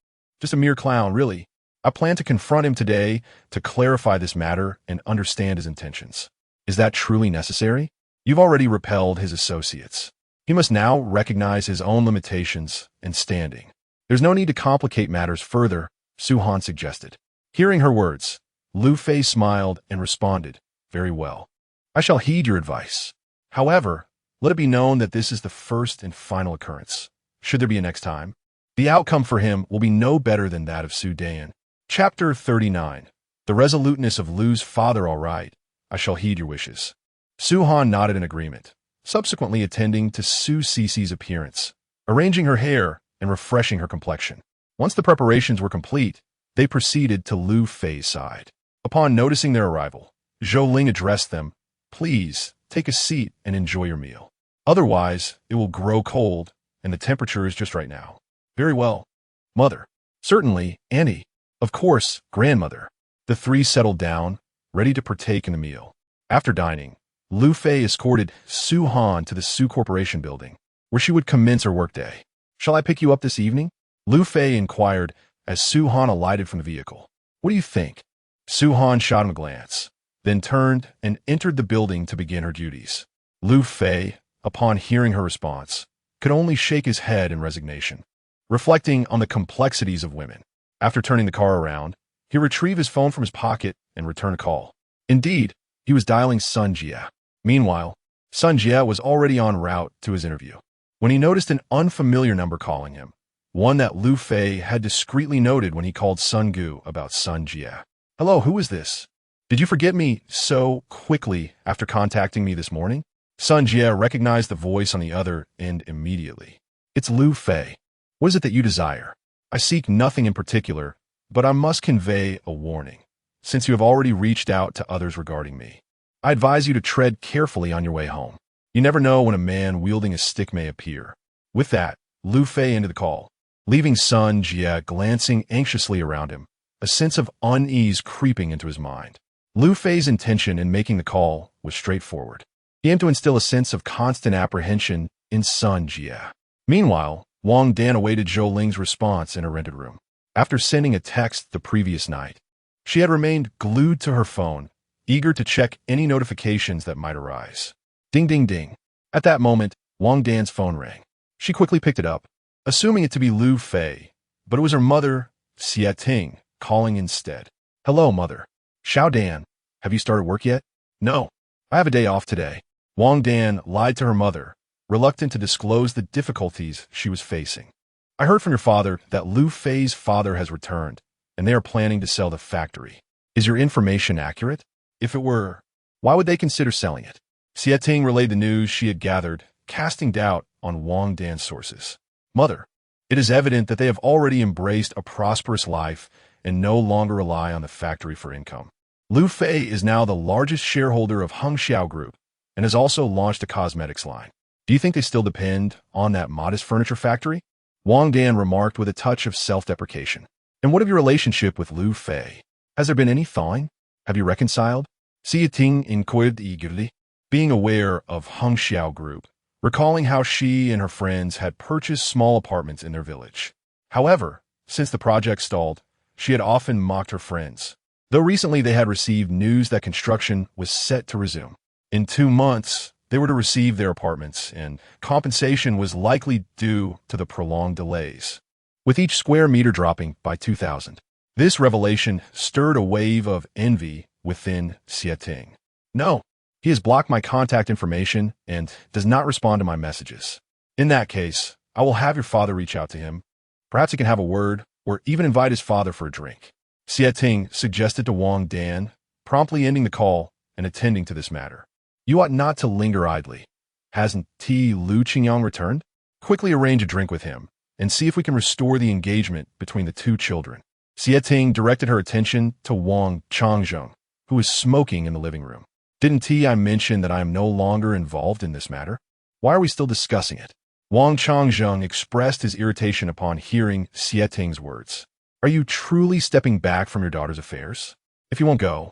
Just a mere clown, really. I plan to confront him today to clarify this matter and understand his intentions." "Is that truly necessary? You've already repelled his associates. He must now recognize his own limitations and standing. There's no need to complicate matters further," Su Han suggested. Hearing her words, Liu Fei smiled and responded, "Very well. I shall heed your advice. However, let it be known that this is the first and final occurrence. Should there be a next time, the outcome for him will be no better than that of Su Dan." Chapter 39. The resoluteness of Liu's father. "All right, I shall heed your wishes." Su Han nodded in agreement, subsequently attending to Su Cece's appearance, arranging her hair and refreshing her complexion. Once the preparations were complete, they proceeded to Liu Fei's side. Upon noticing their arrival, Zhou Ling addressed them, "Please, take a seat and enjoy your meal. Otherwise, it will grow cold, and the temperature is just right now." "Very well, Mother." "Certainly, Auntie." "Of course, Grandmother." The three settled down, ready to partake in the meal. After dining, Liu Fei escorted Su Han to the Su Corporation building, where she would commence her workday. "Shall I pick you up this evening?" Liu Fei inquired as Su Han alighted from the vehicle. "What do you think?" Su Han shot him a glance, then turned and entered the building to begin her duties. Liu Fei, upon hearing her response, could only shake his head in resignation, reflecting on the complexities of women. After turning the car around, he retrieved his phone from his pocket and returned a call. Indeed, he was dialing Sun Jie. Meanwhile, Sun Jie was already en route to his interview when he noticed an unfamiliar number calling him, one that Liu Fei had discreetly noted when he called Sun Gu about Sun Jie. "Hello, who is this? Did you forget me so quickly after contacting me this morning?" Sun Jie recognized the voice on the other end immediately. "It's Liu Fei. What is it that you desire?" "I seek nothing in particular, but I must convey a warning, since you have already reached out to others regarding me. I advise you to tread carefully on your way home. You never know when a man wielding a stick may appear." With that, Liu Fei ended the call, leaving Sun Jie glancing anxiously around him, a sense of unease creeping into his mind. Liu Fei's intention in making the call was straightforward. He aimed to instill a sense of constant apprehension in Sun Jie. Meanwhile, Wang Dan awaited Zhou Ling's response in her rented room. After sending a text the previous night, she had remained glued to her phone, eager to check any notifications that might arise. Ding, ding, ding. At that moment, Wang Dan's phone rang. She quickly picked it up, assuming it to be Liu Fei, but it was her mother, Xie Ting, calling instead. "Hello, Mother. Xiao Dan, have you started work yet?" "No, I have a day off today." Wang Dan lied to her mother, reluctant to disclose the difficulties she was facing. "I heard from your father that Liu Fei's father has returned, and they are planning to sell the factory. Is your information accurate? If it were, why would they consider selling it?" Xie Ting relayed the news she had gathered, casting doubt on Wang Dan's sources. "Mother, it is evident that they have already embraced a prosperous life and no longer rely on the factory for income. Liu Fei is now the largest shareholder of Hengxiao Group and has also launched a cosmetics line. Do you think they still depend on that modest furniture factory?" Wang Dan remarked with a touch of self-deprecation. "And what of your relationship with Liu Fei? Has there been any thawing? Have you reconciled?" Xie Ting inquired eagerly, being aware of Hengxiao Group, recalling how she and her friends had purchased small apartments in their village. However, since the project stalled, she had often mocked her friends, though recently they had received news that construction was set to resume. In 2 months, they were to receive their apartments, and compensation was likely due to the prolonged delays, with each square meter dropping by 2,000. This revelation stirred a wave of envy within Xie Ting. "No, he has blocked my contact information and does not respond to my messages. In that case, I will have your father reach out to him. Perhaps he can have a word, or even invite his father for a drink." Xie Ting suggested to Wang Dan, promptly ending the call and attending to this matter. "You ought not to linger idly. Hasn't Liu Qingyang returned? Quickly arrange a drink with him and see if we can restore the engagement between the two children." Xie Ting directed her attention to Wang Changzheng, who was smoking in the living room. "Didn't I mention that I am no longer involved in this matter? Why are we still discussing it?" Wang Changzheng expressed his irritation upon hearing Xie Ting's words. "Are you truly stepping back from your daughter's affairs? If you won't go,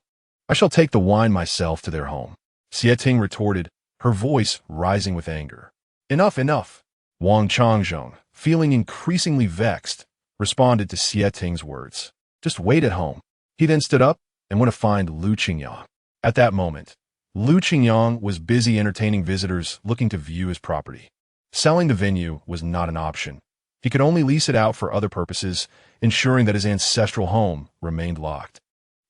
I shall take the wine myself to their home." Xie Ting retorted, her voice rising with anger. "Enough, enough." Wang Changzheng, feeling increasingly vexed, responded to Xie Ting's words. "Just wait at home." He then stood up and went to find Liu Qingyang. At that moment, Liu Qingyang was busy entertaining visitors looking to view his property. Selling the venue was not an option. He could only lease it out for other purposes, ensuring that his ancestral home remained locked,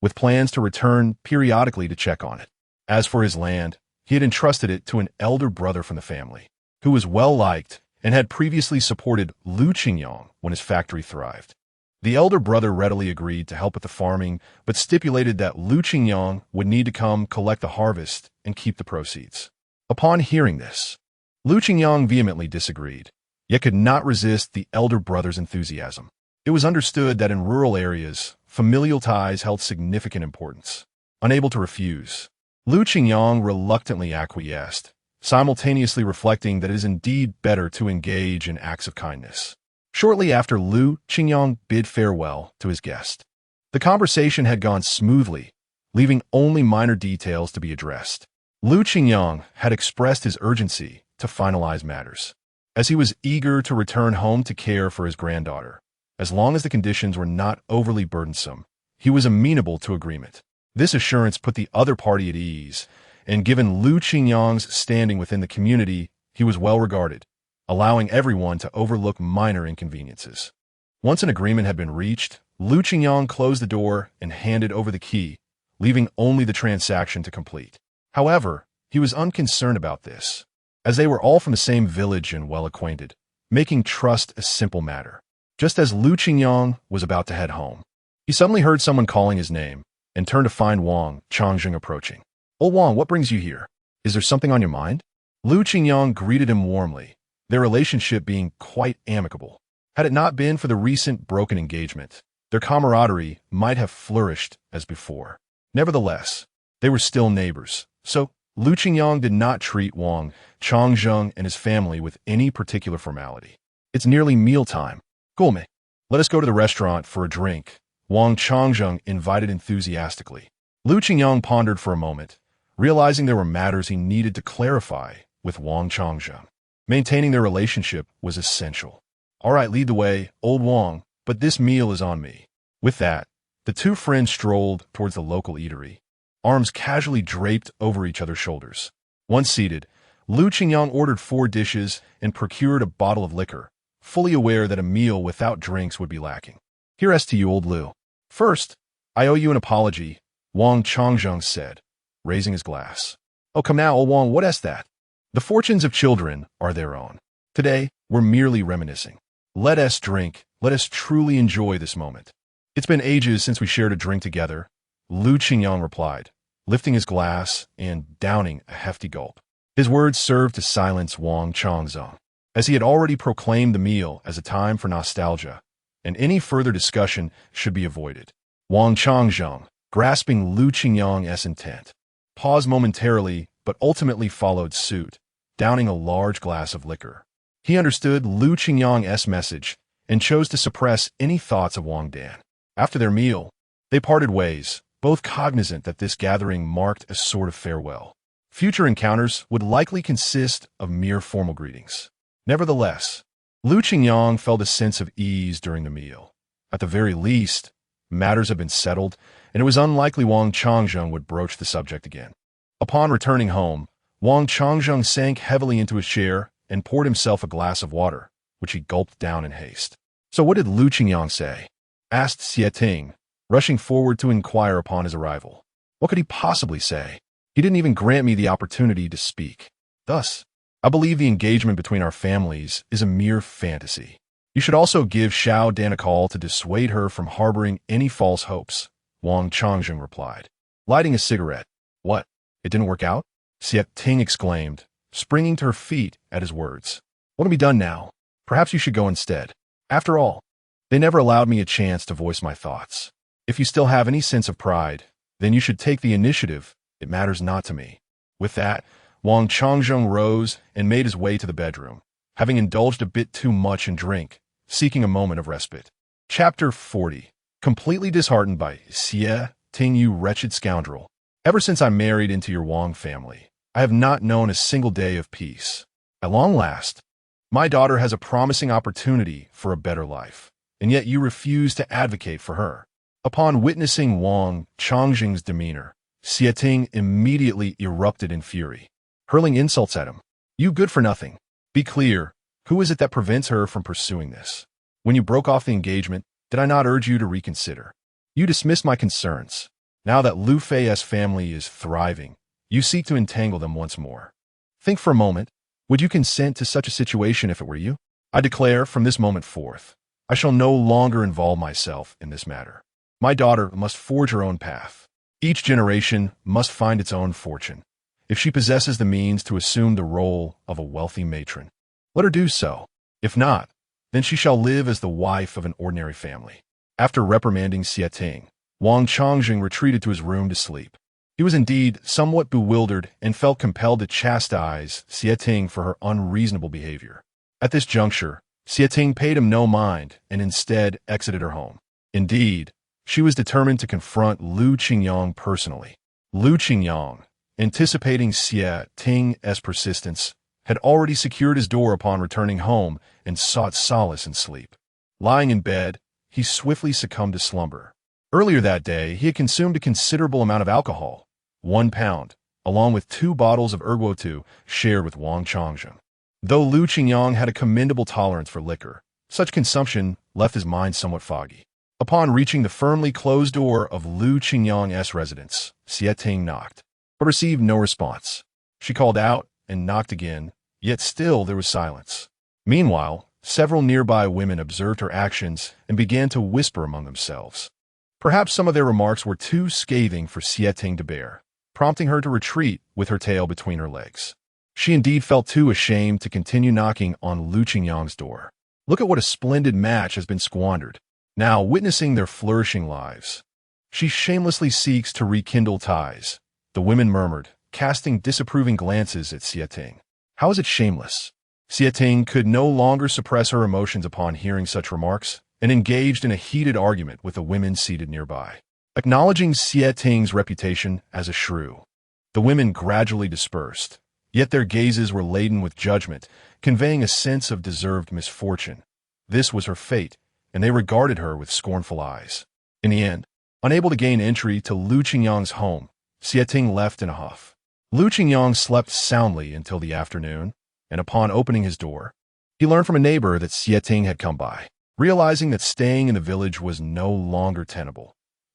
with plans to return periodically to check on it. As for his land, he had entrusted it to an elder brother from the family, who was well-liked and had previously supported Liu Qingyang when his factory thrived. The elder brother readily agreed to help with the farming, but stipulated that Liu Qingyang would need to come collect the harvest and keep the proceeds. Upon hearing this, Lu Qingyang vehemently disagreed, yet could not resist the elder brother's enthusiasm. It was understood that in rural areas, familial ties held significant importance. Unable to refuse, Lu Qingyang reluctantly acquiesced, simultaneously reflecting that it is indeed better to engage in acts of kindness. Shortly after Lu Qingyang bid farewell to his guest, the conversation had gone smoothly, leaving only minor details to be addressed. Lu Qingyang had expressed his urgency to finalize matters, as he was eager to return home to care for his granddaughter. As long as the conditions were not overly burdensome, he was amenable to agreement. This assurance put the other party at ease, and given Lu Qingyang's standing within the community, he was well regarded, allowing everyone to overlook minor inconveniences. Once an agreement had been reached, Lu Qingyang closed the door and handed over the key, leaving only the transaction to complete. However, he was unconcerned about this, as they were all from the same village and well acquainted, making trust a simple matter. Just as Lu Qingyang was about to head home, he suddenly heard someone calling his name and turned to find Wang Changzheng approaching. "Old Wang, what brings you here? Is there something on your mind?" Lu Qingyang greeted him warmly, their relationship being quite amicable. Had it not been for the recent broken engagement, their camaraderie might have flourished as before. Nevertheless, they were still neighbors, so Lu Qingyang did not treat Wang Changzheng and his family with any particular formality. "It's nearly mealtime. Gulme, let us go to the restaurant for a drink," Wang Changzheng invited enthusiastically. Lu Qingyang pondered for a moment, realizing there were matters he needed to clarify with Wang Changzheng. Maintaining their relationship was essential. "All right, lead the way, old Wang, but this meal is on me." With that, the two friends strolled towards the local eatery, arms casually draped over each other's shoulders. Once seated, Lu Qingyang ordered 4 dishes and procured a bottle of liquor, fully aware that a meal without drinks would be lacking. "Here's to you, old Lu. First, I owe you an apology," Wang Changzheng said, raising his glass. "Oh, come now, old Wang, what is that? The fortunes of children are their own. Today, we're merely reminiscing. Let us drink. Let us truly enjoy this moment." "It's been ages since we shared a drink together," Lu Qingyang replied, lifting his glass and downing a hefty gulp. His words served to silence Wang Changzheng, as he had already proclaimed the meal as a time for nostalgia, and any further discussion should be avoided. Wang Changzheng, grasping Lu Qingyang's intent, paused momentarily but ultimately followed suit, downing a large glass of liquor. He understood Lu Qingyang's message and chose to suppress any thoughts of Wang Dan. After their meal, they parted ways, both cognizant that this gathering marked a sort of farewell. Future encounters would likely consist of mere formal greetings. Nevertheless, Lu Qingyang felt a sense of ease during the meal. At the very least, matters had been settled, and it was unlikely Wang Changzheng would broach the subject again. Upon returning home, Wang Changzheng sank heavily into his chair and poured himself a glass of water, which he gulped down in haste. "So what did Lu Qingyang say?" asked Xie Ting, rushing forward to inquire upon his arrival. "What could he possibly say? He didn't even grant me the opportunity to speak. Thus, I believe the engagement between our families is a mere fantasy. You should also give Xiao Dan a call to dissuade her from harboring any false hopes," Wang Changzheng replied, lighting a cigarette. "What? It didn't work out?" Xie Ting exclaimed, springing to her feet at his words. "What can be done now? Perhaps you should go instead. After all, they never allowed me a chance to voice my thoughts. If you still have any sense of pride, then you should take the initiative. It matters not to me." With that, Wang Changzheng rose and made his way to the bedroom, having indulged a bit too much in drink, seeking a moment of respite. Chapter 40. Completely disheartened by Xie Ting, "You wretched scoundrel. Ever since I married into your Wang family, I have not known a single day of peace. At long last, my daughter has a promising opportunity for a better life, and yet you refuse to advocate for her." Upon witnessing Wang Changzheng's demeanor, Xie Ting immediately erupted in fury, hurling insults at him. "You good for nothing. Be clear, who is it that prevents her from pursuing this? When you broke off the engagement, did I not urge you to reconsider? You dismissed my concerns. Now that Liu Fei's family is thriving, you seek to entangle them once more. Think for a moment. Would you consent to such a situation if it were you? I declare from this moment forth, I shall no longer involve myself in this matter. My daughter must forge her own path. Each generation must find its own fortune, If she possesses the means to assume the role of a wealthy matron, let her do so. If not, then she shall live as the wife of an ordinary family. After reprimanding Xie Ting, Wang Chongjing retreated to his room to sleep. He was indeed somewhat bewildered and felt compelled to chastise Xie Ting for her unreasonable behavior. At this juncture, Xie Ting paid him no mind and instead exited her home. Indeed, she was determined to confront Liu Qingyang personally. Liu Qingyang, anticipating Xie Ting's persistence, had already secured his door upon returning home and sought solace in sleep. Lying in bed, he swiftly succumbed to slumber. Earlier that day, he had consumed a considerable amount of alcohol, 1 pound, along with 2 bottles of erguotu shared with Wang Chongjing. Though Liu Qingyang had a commendable tolerance for liquor, such consumption left his mind somewhat foggy. Upon reaching the firmly closed door of Liu Qingyang's residence, Xie Ting knocked, but received no response. She called out and knocked again, yet still there was silence. Meanwhile, several nearby women observed her actions and began to whisper among themselves. Perhaps some of their remarks were too scathing for Xie Ting to bear, prompting her to retreat with her tail between her legs. She indeed felt too ashamed to continue knocking on Liu Qingyang's door. Look at what a splendid match has been squandered. Now, witnessing their flourishing lives, she shamelessly seeks to rekindle ties, the women murmured, casting disapproving glances at Xie Ting. How is it shameless? Xie Ting could no longer suppress her emotions upon hearing such remarks and engaged in a heated argument with the women seated nearby. Acknowledging Xie Ting's reputation as a shrew, the women gradually dispersed, yet their gazes were laden with judgment, conveying a sense of deserved misfortune. This was her fate, and they regarded her with scornful eyes. In the end, unable to gain entry to Liu Qingyang's home, Xie Ting left in a huff. Liu Qingyang slept soundly until the afternoon, and upon opening his door, he learned from a neighbor that Xie Ting had come by. Realizing that staying in the village was no longer tenable,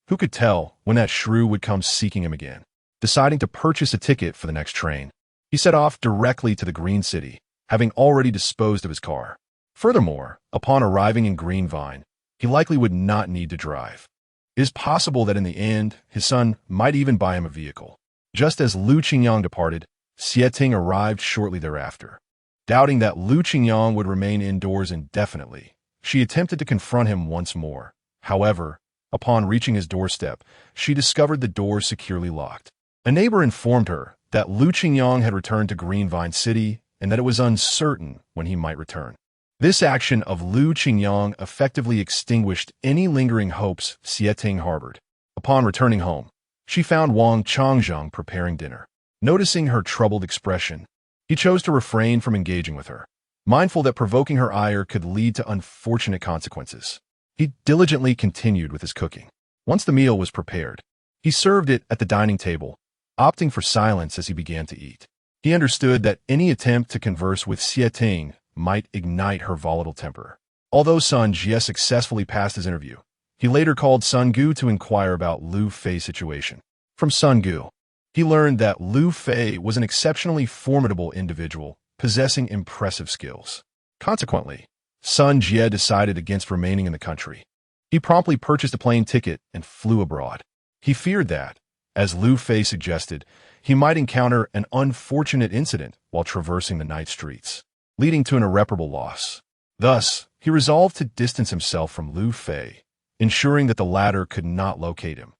who could tell when that shrew would come seeking him again? Deciding to purchase a ticket for the next train, he set off directly to the Green City, having already disposed of his car. Furthermore, upon arriving in Greenvine, he likely would not need to drive. It is possible that in the end, his son might even buy him a vehicle. Just as Liu Qingyang departed, Xie Ting arrived shortly thereafter. Doubting that Liu Qingyang would remain indoors indefinitely, she attempted to confront him once more. However, upon reaching his doorstep, she discovered the door securely locked. A neighbor informed her that Liu Qingyang had returned to Greenvine City and that it was uncertain when he might return. This action of Liu Qingyang effectively extinguished any lingering hopes Xie Ting harbored. Upon returning home, she found Wang Chongjing preparing dinner. Noticing her troubled expression, he chose to refrain from engaging with her, mindful that provoking her ire could lead to unfortunate consequences. He diligently continued with his cooking. Once the meal was prepared, he served it at the dining table, opting for silence as he began to eat. He understood that any attempt to converse with Xie Ting might ignite her volatile temper. Although Sun Jie successfully passed his interview, he later called Sun Gu to inquire about Liu Fei's situation. From Sun Gu, he learned that Liu Fei was an exceptionally formidable individual, possessing impressive skills. Consequently, Sun Jie decided against remaining in the country. He promptly purchased a plane ticket and flew abroad. He feared that, as Liu Fei suggested, he might encounter an unfortunate incident while traversing the night streets, leading to an irreparable loss. Thus, he resolved to distance himself from Liu Fei, ensuring that the latter could not locate him.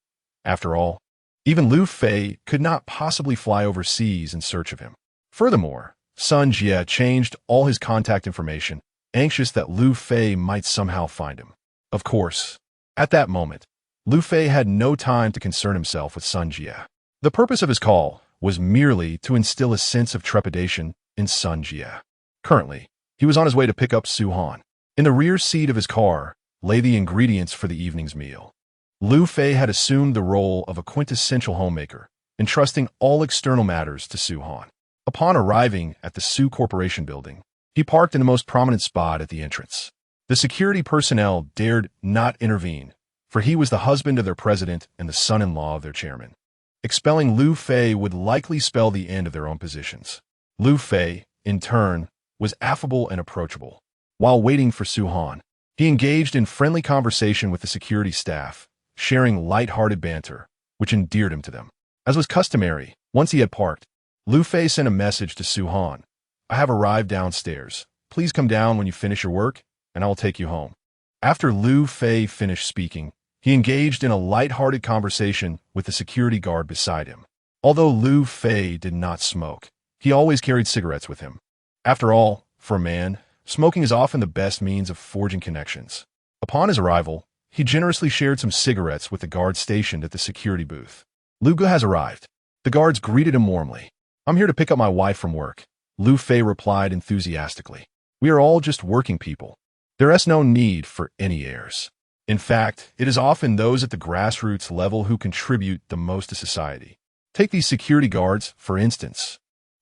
After all, even Liu Fei could not possibly fly overseas in search of him. Furthermore, Sun Jie changed all his contact information, anxious that Liu Fei might somehow find him. Of course, at that moment, Liu Fei had no time to concern himself with Sun Jie. The purpose of his call was merely to instill a sense of trepidation in Sun Jie. Currently, he was on his way to pick up Su Han. In the rear seat of his car lay the ingredients for the evening's meal. Liu Fei had assumed the role of a quintessential homemaker, entrusting all external matters to Su Han. Upon arriving at the Su Corporation building, he parked in the most prominent spot at the entrance. The security personnel dared not intervene, for he was the husband of their president and the son-in-law of their chairman. Expelling Liu Fei would likely spell the end of their own positions. Liu Fei, in turn, was affable and approachable. While waiting for Su Han, he engaged in friendly conversation with the security staff, sharing light-hearted banter, which endeared him to them. As was customary, once he had parked, Liu Fei sent a message to Su Han. I have arrived downstairs. Please come down when you finish your work, and I will take you home. After Liu Fei finished speaking, he engaged in a light-hearted conversation with the security guard beside him. Although Liu Fei did not smoke, he always carried cigarettes with him. After all, for a man, smoking is often the best means of forging connections. Upon his arrival, he generously shared some cigarettes with the guard stationed at the security booth. Liu Ge has arrived. The guards greeted him warmly. I'm here to pick up my wife from work, Liu Fei replied enthusiastically. We are all just working people. There is no need for any heirs. In fact, it is often those at the grassroots level who contribute the most to society. Take these security guards, for instance.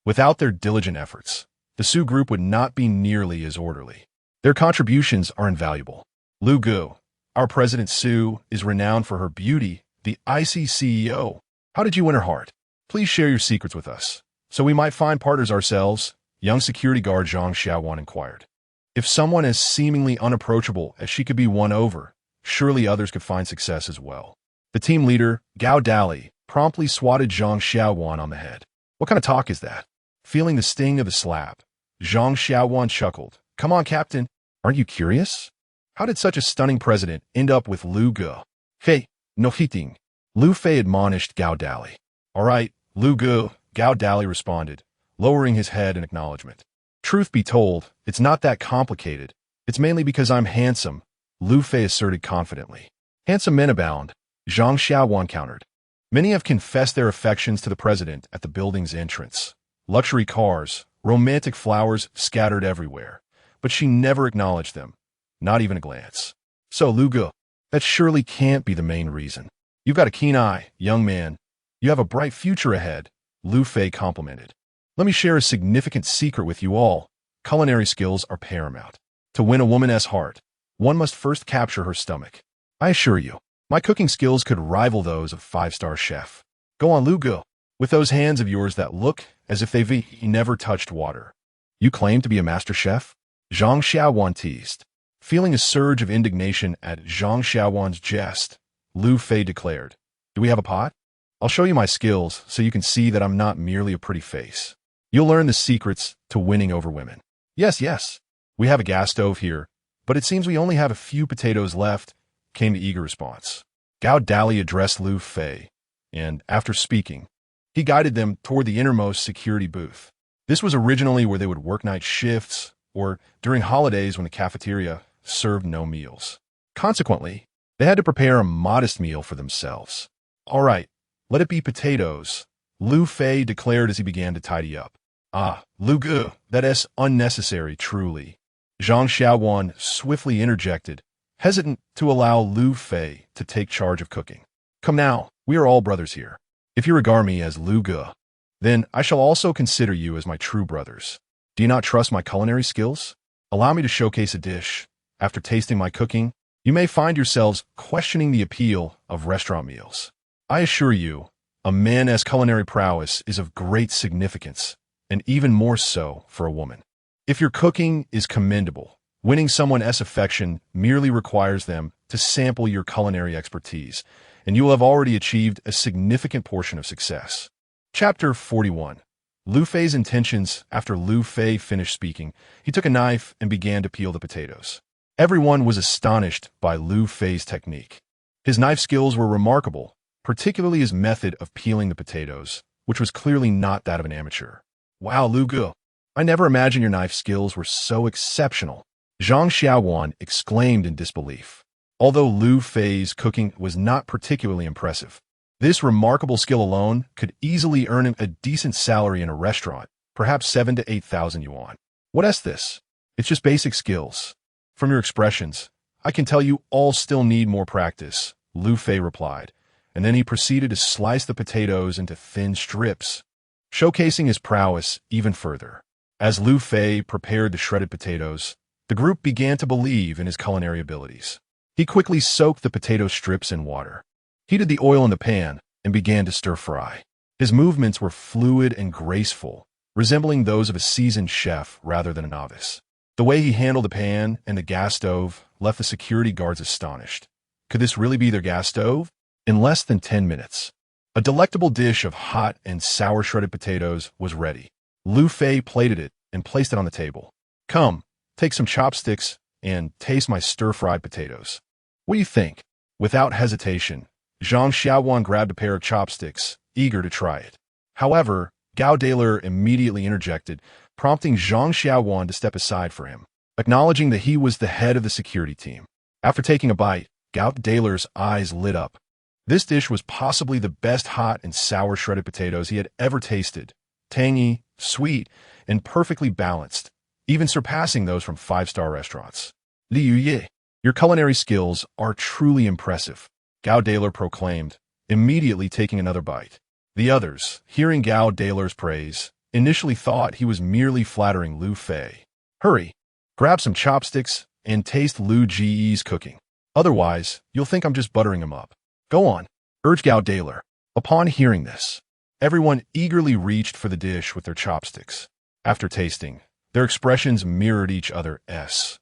Without their diligent efforts, the Sue group would not be nearly as orderly. Their contributions are invaluable. Liu Ge, our President Sue, is renowned for her beauty, the IC CEO. How did you win her heart? Please share your secrets with us, so we might find partners ourselves, young security guard Zhang Xiaowan inquired. If someone as seemingly unapproachable as she could be won over, surely others could find success as well. The team leader, Gao Dali, promptly swatted Zhang Xiaowan on the head. What kind of talk is that? Feeling the sting of the slap, Zhang Xiaowan chuckled. Come on, Captain. Aren't you curious? How did such a stunning president end up with Liu Ge? Hey, no hitting. Liu Fei admonished Gao Dali. All right, Liu Ge, Gao Dali responded, lowering his head in acknowledgement. Truth be told, it's not that complicated. It's mainly because I'm handsome, Liu Fei asserted confidently. Handsome men abound, Zhang Xiaowan countered. Many have confessed their affections to the president at the building's entrance. Luxury cars, romantic flowers scattered everywhere. But she never acknowledged them, not even a glance. So, Liu Ge, that surely can't be the main reason. You've got a keen eye, young man. You have a bright future ahead, Liu Fei complimented. Let me share a significant secret with you all. Culinary skills are paramount. To win a woman's heart, one must first capture her stomach. I assure you, my cooking skills could rival those of a five-star chef. Go on, Liu Ge, with those hands of yours that look as if they've never touched water. You claim to be a master chef? Zhang Xiaowan teased. Feeling a surge of indignation at Zhang Xiaowan's jest, Liu Fei declared, Do we have a pot? I'll show you my skills so you can see that I'm not merely a pretty face. You'll learn the secrets to winning over women. Yes. We have a gas stove here, but it seems we only have a few potatoes left, came the eager response. Gao Dali addressed Liu Fei, and after speaking, he guided them toward the innermost security booth. This was originally where they would work night shifts, or during holidays when the cafeteria served no meals. Consequently, they had to prepare a modest meal for themselves. All right, let it be potatoes, Liu Fei declared as he began to tidy up. Ah, Liu Ge, that is unnecessary, truly. Zhang Xiaowan swiftly interjected, hesitant to allow Liu Fei to take charge of cooking. Come now, we are all brothers here. If you regard me as Liu Ge, then I shall also consider you as my true brothers. Do you not trust my culinary skills? Allow me to showcase a dish. After tasting my cooking, you may find yourselves questioning the appeal of restaurant meals. I assure you, a man's culinary prowess is of great significance, and even more so for a woman. If your cooking is commendable, winning someone's affection merely requires them to sample your culinary expertise, and you will have already achieved a significant portion of success. Chapter 41. Liu Fei's intentions. After Liu Fei finished speaking, he took a knife and began to peel the potatoes. Everyone was astonished by Liu Fei's technique. His knife skills were remarkable, particularly his method of peeling the potatoes, which was clearly not that of an amateur. Wow, Liu Ge, I never imagined your knife skills were so exceptional, Zhang Xiaowan exclaimed in disbelief. Although Liu Fei's cooking was not particularly impressive, this remarkable skill alone could easily earn him a decent salary in a restaurant, perhaps 7,000 to 8,000 yuan. What is this? It's just basic skills. From your expressions, I can tell you all still need more practice, Liu Fei replied, and then he proceeded to slice the potatoes into thin strips, showcasing his prowess even further. As Liu Fei prepared the shredded potatoes, the group began to believe in his culinary abilities. He quickly soaked the potato strips in water, heated the oil in the pan, and began to stir-fry. His movements were fluid and graceful, resembling those of a seasoned chef rather than a novice. The way he handled the pan and the gas stove left the security guards astonished. Could this really be their gas stove? In less than 10 minutes, A delectable dish of hot and sour shredded potatoes was ready. Liu Fei plated it and placed it on the table. Come, take some chopsticks and taste my stir-fried potatoes. What do you think? Without hesitation, Zhang Xiaowan grabbed a pair of chopsticks, eager to try it. However, Gao Daler immediately interjected, prompting Zhang Xiaowan to step aside for him, acknowledging that he was the head of the security team. After taking a bite, Gao Daler's eyes lit up. This dish was possibly the best hot and sour shredded potatoes he had ever tasted. Tangy, sweet, and perfectly balanced, even surpassing those from five-star restaurants. Liu Ye, your culinary skills are truly impressive, Gao Daler proclaimed, immediately taking another bite. The others, hearing Gao Daler's praise, initially thought he was merely flattering Liu Fei. Hurry, grab some chopsticks and taste Liu Ji's cooking. Otherwise, you'll think I'm just buttering him up. Go on, urged Gao Daler. Upon hearing this, everyone eagerly reached for the dish with their chopsticks. After tasting, their expressions mirrored each other's.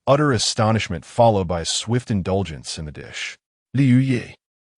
Utter astonishment followed by a swift indulgence in the dish. Liu Ye,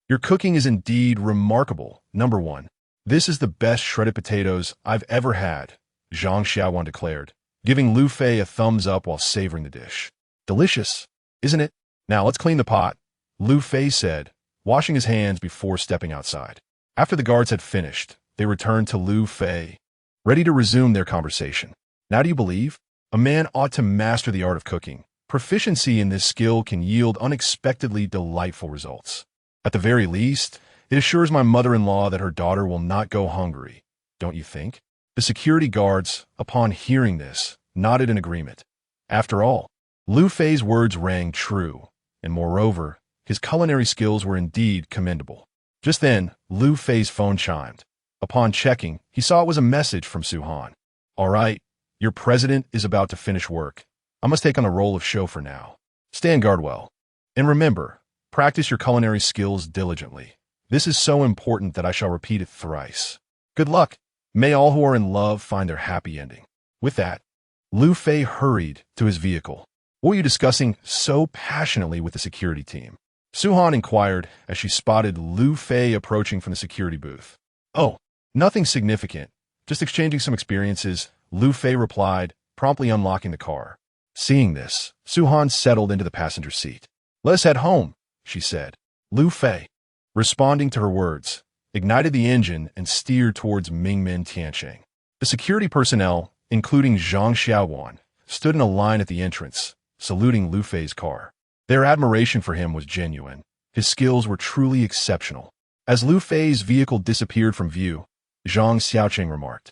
your cooking is indeed remarkable. Number 1. This is the best shredded potatoes I've ever had, Zhang Xiaowan declared, giving Liu Fei a thumbs up while savoring the dish. Delicious, isn't it? Now let's clean the pot, Liu Fei said, washing his hands before stepping outside. After the guards had finished, they returned to Liu Fei, ready to resume their conversation. Now do you believe? A man ought to master the art of cooking. Proficiency in this skill can yield unexpectedly delightful results. At the very least, it assures my mother-in-law that her daughter will not go hungry, don't you think? The security guards, upon hearing this, nodded in agreement. After all, Liu Fei's words rang true, and moreover, his culinary skills were indeed commendable. Just then, Liu Fei's phone chimed. Upon checking, he saw it was a message from Suhan. All right, your president is about to finish work. I must take on the role of chauffeur now. Stand guard well. And remember, practice your culinary skills diligently. This is so important that I shall repeat it thrice. Good luck. May all who are in love find their happy ending. With that, Liu Fei hurried to his vehicle. What were you discussing so passionately with the security team? Suhan inquired as she spotted Liu Fei approaching from the security booth. Oh, nothing significant. Just exchanging some experiences, Liu Fei replied, promptly unlocking the car. Seeing this, Suhan settled into the passenger seat. Let us head home, she said. Liu Fei, responding to her words, ignited the engine and steered towards Mingmen Tiansheng. The security personnel, including Zhang Xiaowan, stood in a line at the entrance, saluting Liu Fei's car. Their admiration for him was genuine. His skills were truly exceptional. As Liu Fei's vehicle disappeared from view, Zhang Xiaoqing remarked,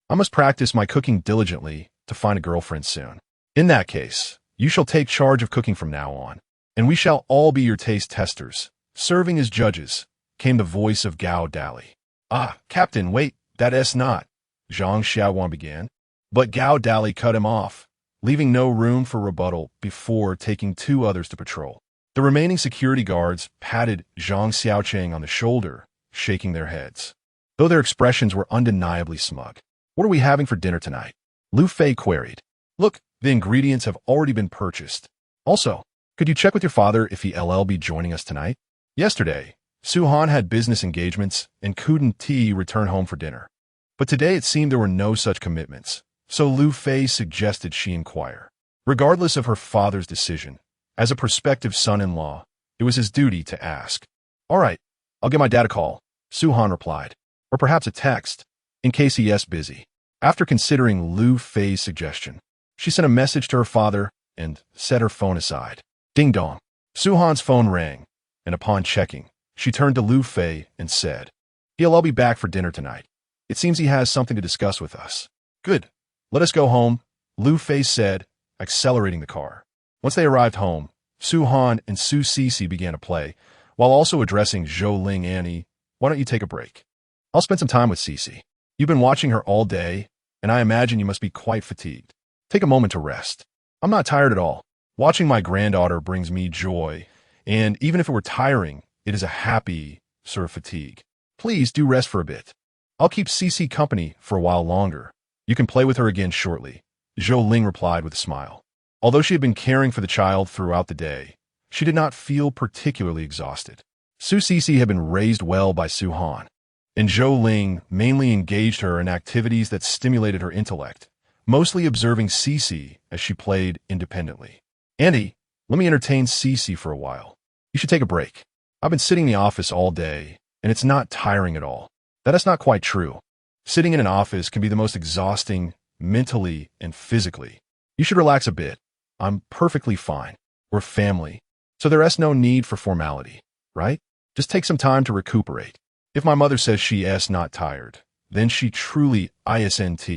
I must practice my cooking diligently to find a girlfriend soon. In that case, you shall take charge of cooking from now on, and we shall all be your taste testers. Serving as judges, came the voice of Gao Dali. Ah, Captain, wait, that's not, Zhang Xiaowan began. But Gao Dali cut him off, leaving no room for rebuttal before taking 2 others to patrol. The remaining security guards patted Zhang Xiaoqing on the shoulder, shaking their heads, though their expressions were undeniably smug. What are we having for dinner tonight? Liu Fei queried. Look, the ingredients have already been purchased. Also, could you check with your father if he'll be joining us tonight? Yesterday, Suhan had business engagements and couldn't return home for dinner. But today it seemed there were no such commitments, so Liu Fei suggested she inquire. Regardless of her father's decision, as a prospective son-in-law, it was his duty to ask. All right, I'll give my dad a call, Suhan replied, or perhaps a text, in case he's busy. After considering Liu Fei's suggestion, she sent a message to her father and set her phone aside. Ding dong. Suhan's phone rang, and upon checking, she turned to Liu Fei and said, He'll be back for dinner tonight. It seems he has something to discuss with us. Good. Let us go home, Liu Fei said, accelerating the car. Once they arrived home, Suhan and Su Sisi began to play, while also addressing Zhou Ling Annie. Why don't you take a break? I'll spend some time with Sisi. You've been watching her all day, and I imagine you must be quite fatigued. Take a moment to rest. I'm not tired at all. Watching my granddaughter brings me joy, and even if it were tiring, it is a happy sort of fatigue. Please do rest for a bit. I'll keep Sisi company for a while longer. You can play with her again shortly, Zhou Ling replied with a smile. Although she had been caring for the child throughout the day, she did not feel particularly exhausted. Su Sisi had been raised well by Suhan, and Zhou Ling mainly engaged her in activities that stimulated her intellect, mostly observing Cece as she played independently. Auntie, let me entertain Cece for a while. You should take a break. I've been sitting in the office all day, and it's not tiring at all. That is not quite true. Sitting in an office can be the most exhausting mentally and physically. You should relax a bit. I'm perfectly fine. We're family, so there is no need for formality, right? Just take some time to recuperate. If my mother says she is not tired, then she truly isn't.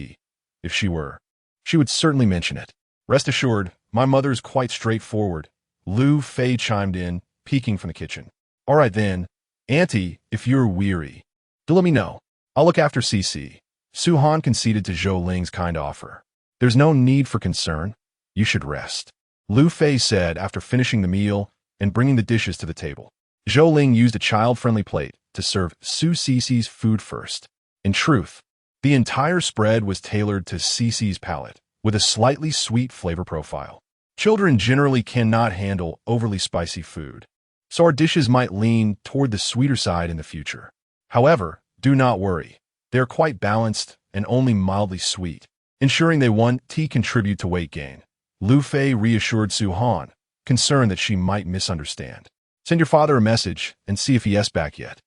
If she were, she would certainly mention it. Rest assured, my mother is quite straightforward. Liu Fei chimed in, peeking from the kitchen. All right then, Auntie, if you're weary, do let me know. I'll look after Cece. Su Han conceded to Zhou Ling's kind offer. There's no need for concern. You should rest, Liu Fei said after finishing the meal and bringing the dishes to the table. Zhou Ling used a child-friendly plate to serve Su Cece's food first. In truth, the entire spread was tailored to Cece's palate, with a slightly sweet flavor profile. Children generally cannot handle overly spicy food, so our dishes might lean toward the sweeter side in the future. However, do not worry. They are quite balanced and only mildly sweet, ensuring they won't contribute to weight gain. Liu Fei reassured Su Han, concerned that she might misunderstand. Send your father a message and see if he is back yet.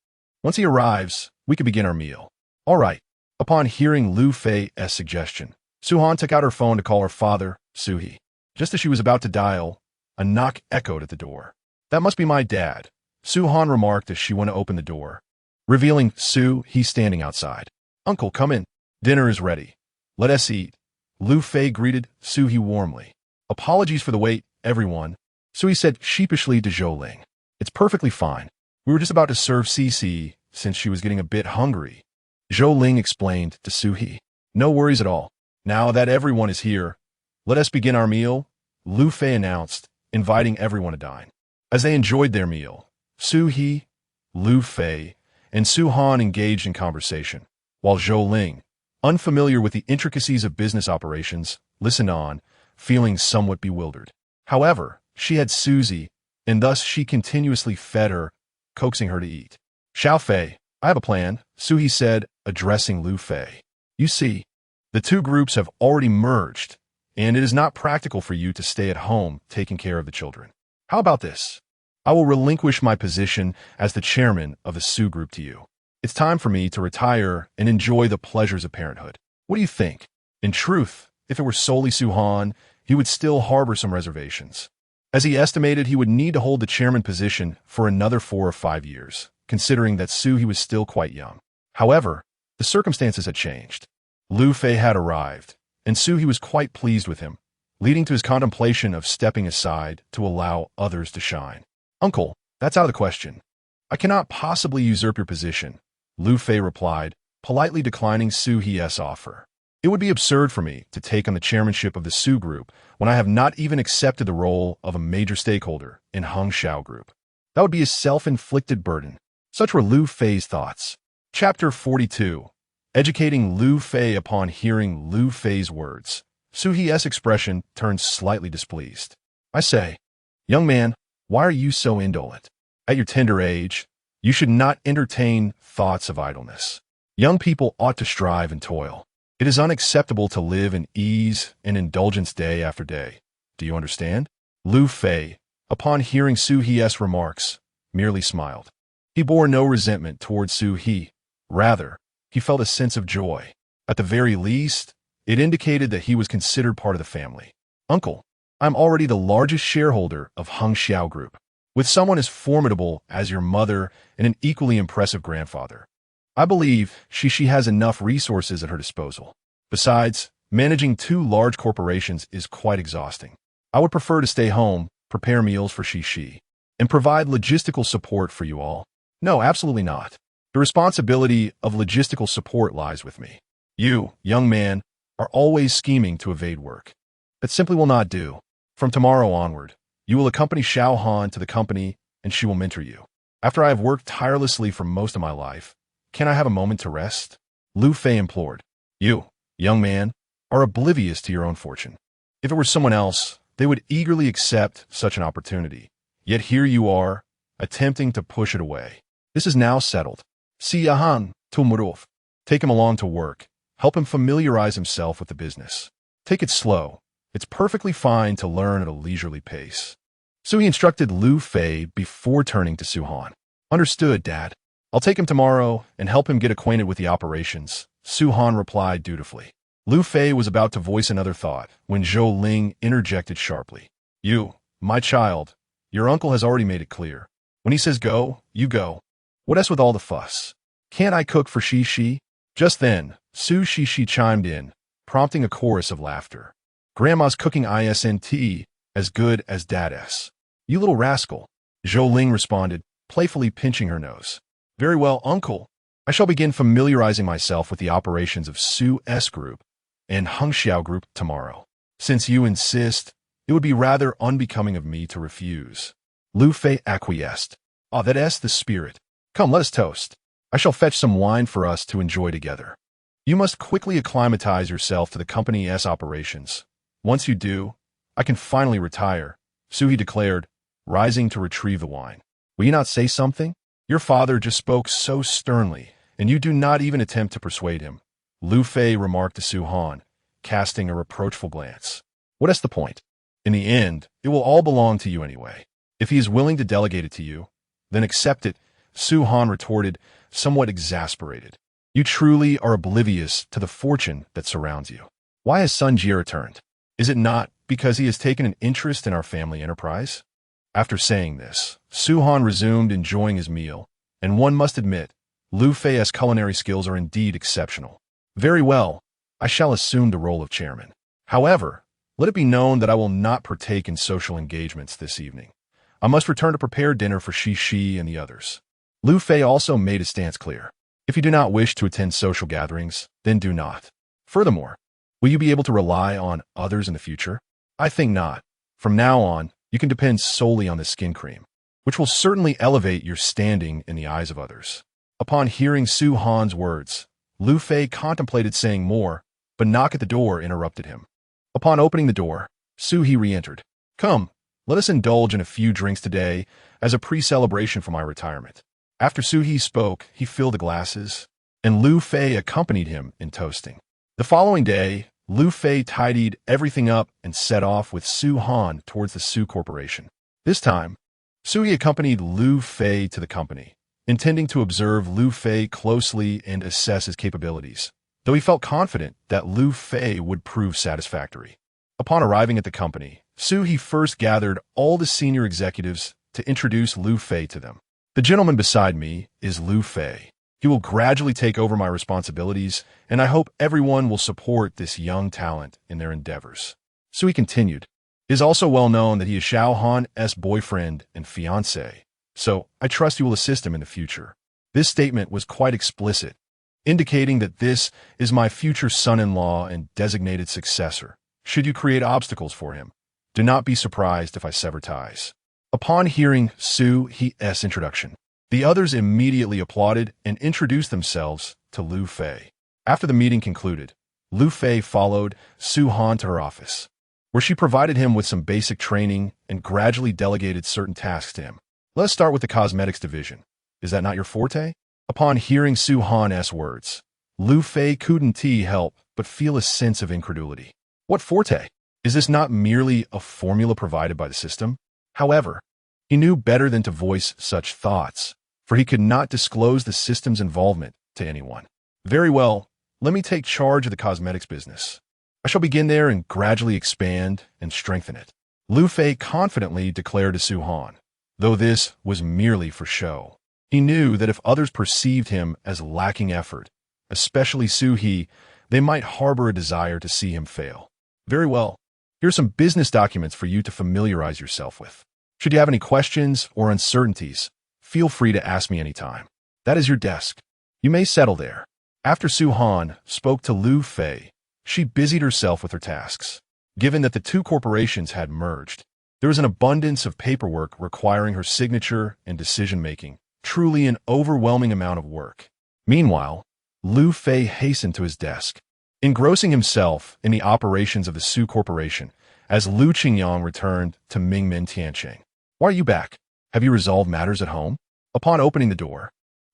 Once he arrives, we can begin our meal. All right. Upon hearing Liu Fei's suggestion, Su Han took out her phone to call her father, Su-hee. Just as she was about to dial, a knock echoed at the door. That must be my dad, Su Han remarked as she went to open the door, revealing Su-hee standing outside. Uncle, come in. Dinner is ready. Let us eat. Liu Fei greeted Su-hee warmly. Apologies for the wait, everyone, Su-hee said sheepishly to Zhou Ling. It's perfectly fine. We were just about to serve Cece since she was getting a bit hungry. Zhou Ling explained to Su-hee. No worries at all. Now that everyone is here, let us begin our meal, Liu Fei announced, inviting everyone to dine. As they enjoyed their meal, Su-hee, Liu Fei, and Su Han engaged in conversation, while Zhou Ling, unfamiliar with the intricacies of business operations, listened on, feeling somewhat bewildered. However, she had Susie, and thus she continuously fed her, coaxing her to eat. Xiao Fei, I have a plan, Su-hee said, addressing Liu Fei. You see, the two groups have already merged, and it is not practical for you to stay at home taking care of the children. How about this? I will relinquish my position as the chairman of the Su group to you. It's time for me to retire and enjoy the pleasures of parenthood. What do you think? In truth, if it were solely Su Han, he would still harbor some reservations, as he estimated he would need to hold the chairman position for another 4 or 5 years, considering that Su-hee was still quite young. However, the circumstances had changed. Liu Fei had arrived, and Su-hee was quite pleased with him, leading to his contemplation of stepping aside to allow others to shine. Uncle, that's out of the question. I cannot possibly usurp your position, Liu Fei replied, politely declining Su-hee's offer. It would be absurd for me to take on the chairmanship of the Su group when I have not even accepted the role of a major stakeholder in Hangxiao group. That would be a self-inflicted burden. Such were Liu Fei's thoughts. Chapter 42. Educating Liu Fei. Upon hearing Liu Fei's words, Su-hee's expression turned slightly displeased. I say, young man, why are you so indolent? At your tender age, you should not entertain thoughts of idleness. Young people ought to strive and toil. It is unacceptable to live in ease and indulgence day after day. Do you understand? Liu Fei, upon hearing Su-hee's remarks, merely smiled. He bore no resentment towards Su-hee. Rather, he felt a sense of joy. At the very least, it indicated that he was considered part of the family. Uncle, I'm already the largest shareholder of Hangxiao Group, with someone as formidable as your mother and an equally impressive grandfather. I believe she has enough resources at her disposal. Besides, managing 2 large corporations is quite exhausting. I would prefer to stay home, prepare meals for she, and provide logistical support for you all. No, absolutely not. The responsibility of logistical support lies with me. You, young man, are always scheming to evade work. That simply will not do. From tomorrow onward, you will accompany Xiao Han to the company, and she will mentor you. After I have worked tirelessly for most of my life, can I have a moment to rest? Liu Fei implored. You, young man, are oblivious to your own fortune. If it were someone else, they would eagerly accept such an opportunity. Yet here you are, attempting to push it away. This is now settled. Si Han, Tumurov. Take him along to work. Help him familiarize himself with the business. Take it slow. It's perfectly fine to learn at a leisurely pace. So he instructed Liu Fei before turning to Su Han. Understood, Dad. I'll take him tomorrow and help him get acquainted with the operations, Su Han replied dutifully. Liu Fei was about to voice another thought when Zhou Ling interjected sharply. You, my child, your uncle has already made it clear. When he says go, you go. What else with all the fuss? Can't I cook for Shi? Just then, Su Shi chimed in, prompting a chorus of laughter. Grandma's cooking isn't as good as Dad's. You little rascal, Zhou Ling responded, playfully pinching her nose. Very well, Uncle. I shall begin familiarizing myself with the operations of Su's group and Hengxiao group tomorrow. Since you insist, it would be rather unbecoming of me to refuse. Liu Fei acquiesced. Ah, that's the spirit. Come, let us toast. I shall fetch some wine for us to enjoy together. You must quickly acclimatize yourself to the company's operations. Once you do, I can finally retire, Suhi declared, rising to retrieve the wine. Will you not say something? Your father just spoke so sternly, and you do not even attempt to persuade him, Liu Fei remarked to Su Han, casting a reproachful glance. What is the point? In the end, it will all belong to you anyway. If he is willing to delegate it to you, then accept it, Su Han retorted, somewhat exasperated. You truly are oblivious to the fortune that surrounds you. Why has Sun Jie returned? Is it not because he has taken an interest in our family enterprise? After saying this, Su Han resumed enjoying his meal, and one must admit, Liu Fei's culinary skills are indeed exceptional. Very well, I shall assume the role of chairman. However, let it be known that I will not partake in social engagements this evening. I must return to prepare dinner for Shi and the others. Liu Fei also made his stance clear. If you do not wish to attend social gatherings, then do not. Furthermore, will you be able to rely on others in the future? I think not. From now on, you can depend solely on the skin cream, which will certainly elevate your standing in the eyes of others. Upon hearing Su Han's words, Liu Fei contemplated saying more, but knock at the door interrupted him. Upon opening the door, Su He re-entered. Come, let us indulge in a few drinks today as a pre-celebration for my retirement. After Su He spoke, he filled the glasses, and Liu Fei accompanied him in toasting. The following day, Liu Fei tidied everything up and set off with Su Han towards the Su Corporation. This time, Su He accompanied Liu Fei to the company, intending to observe Liu Fei closely and assess his capabilities, though he felt confident that Liu Fei would prove satisfactory. Upon arriving at the company, Su He first gathered all the senior executives to introduce Liu Fei to them. The gentleman beside me is Liu Fei. He will gradually take over my responsibilities, and I hope everyone will support this young talent in their endeavors. So he continued. It is also well known that he is Xiao Han's boyfriend and fiancé, so I trust you will assist him in the future. This statement was quite explicit, indicating that this is my future son-in-law and designated successor. Should you create obstacles for him, do not be surprised if I sever ties. Upon hearing Su He's introduction, the others immediately applauded and introduced themselves to Liu Fei. After the meeting concluded, Liu Fei followed Su Han to her office, where she provided him with some basic training and gradually delegated certain tasks to him. Let us start with the cosmetics division. Is that not your forte? Upon hearing Su Han's words, Liu Fei couldn't help but feel a sense of incredulity. What forte? Is this not merely a formula provided by the system? However, he knew better than to voice such thoughts, for he could not disclose the system's involvement to anyone. Very well, let me take charge of the cosmetics business. I shall begin there and gradually expand and strengthen it. Liu Fei confidently declared to Su Han, though this was merely for show. He knew that if others perceived him as lacking effort, especially Su He, they might harbor a desire to see him fail. Very well, here are some business documents for you to familiarize yourself with. Should you have any questions or uncertainties, feel free to ask me anytime. That is your desk. You may settle there. After Su Han spoke to Liu Fei, she busied herself with her tasks. Given that the two corporations had merged, there was an abundance of paperwork requiring her signature and decision-making, truly an overwhelming amount of work. Meanwhile, Liu Fei hastened to his desk, engrossing himself in the operations of the Su Corporation as Lu Qingyang returned to Mingmen Tiancheng. Why are you back? Have you resolved matters at home? Upon opening the door,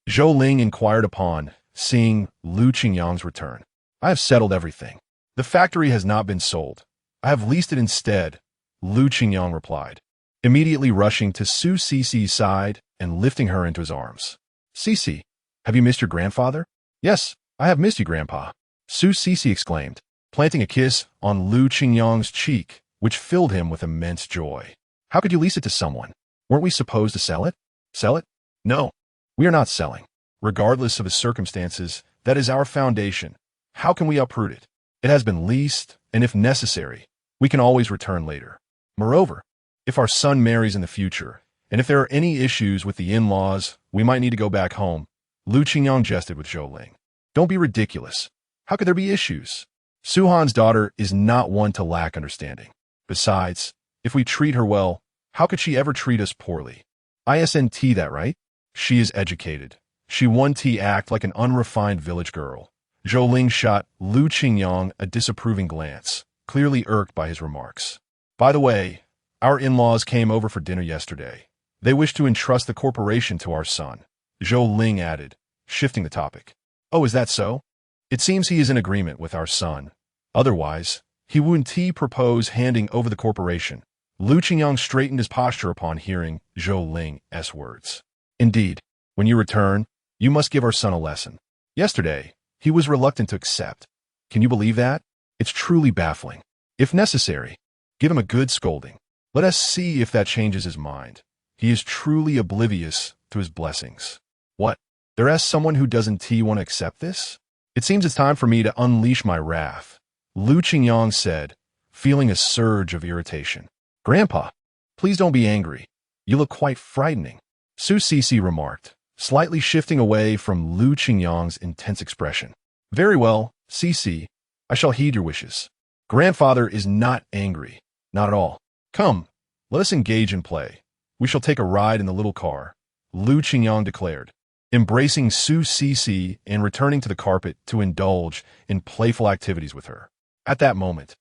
Zhou Ling inquired upon seeing Lu Qingyang's return. I have settled everything. The factory has not been sold. I have leased it instead, Lu Qingyang replied, immediately rushing to Su Cici's side and lifting her into his arms. Cici, have you missed your grandfather? Yes, I have missed you, Grandpa, Su Cici exclaimed, planting a kiss on Lu Qingyang's cheek, which filled him with immense joy. How could you lease it to someone? Weren't we supposed to sell it? Sell it? No, we are not selling. Regardless of the circumstances, that is our foundation. How can we uproot it? It has been leased, and if necessary, we can always return later. Moreover, if our son marries in the future, and if there are any issues with the in-laws, we might need to go back home, Lu Qingyang jested with Zhou Ling. Don't be ridiculous. How could there be issues? Su Han's daughter is not one to lack understanding. Besides, if we treat her well, how could she ever treat us poorly? Isn't that right? She is educated. She won't act like an unrefined village girl. Zhou Ling shot Lu Qingyang a disapproving glance, clearly irked by his remarks. By the way, our in-laws came over for dinner yesterday. They wish to entrust the corporation to our son, Zhou Ling added, shifting the topic. Oh, is that so? It seems he is in agreement with our son. Otherwise, he wouldn't propose handing over the corporation. Lu Qingyang straightened his posture upon hearing Zhou Ling's words. Indeed, when you return, you must give our son a lesson. Yesterday, he was reluctant to accept. Can you believe that? It's truly baffling. If necessary, give him a good scolding. Let us see if that changes his mind. He is truly oblivious to his blessings. What? There's someone who doesn't want to accept this? It seems it's time for me to unleash my wrath, Lu Qingyang said, feeling a surge of irritation. Grandpa, please don't be angry. You look quite frightening, Su Cici remarked, slightly shifting away from Lu Qingyang's intense expression. Very well, Cici, I shall heed your wishes. Grandfather is not angry, not at all. Come, let us engage in play. We shall take a ride in the little car, Lu Qingyang declared, embracing Su Cici and returning to the carpet to indulge in playful activities with her. At that moment,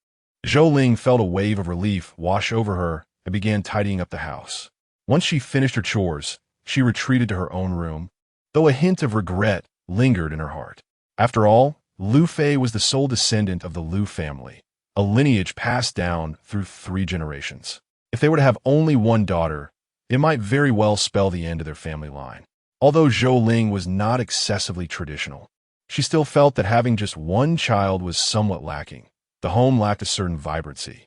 Zhou Ling felt a wave of relief wash over her and began tidying up the house. Once she finished her chores, she retreated to her own room, though a hint of regret lingered in her heart. After all, Liu Fei was the sole descendant of the Liu family, a lineage passed down through 3 generations. If they were to have only one daughter, it might very well spell the end of their family line. Although Zhou Ling was not excessively traditional, she still felt that having just one child was somewhat lacking. The home lacked a certain vibrancy.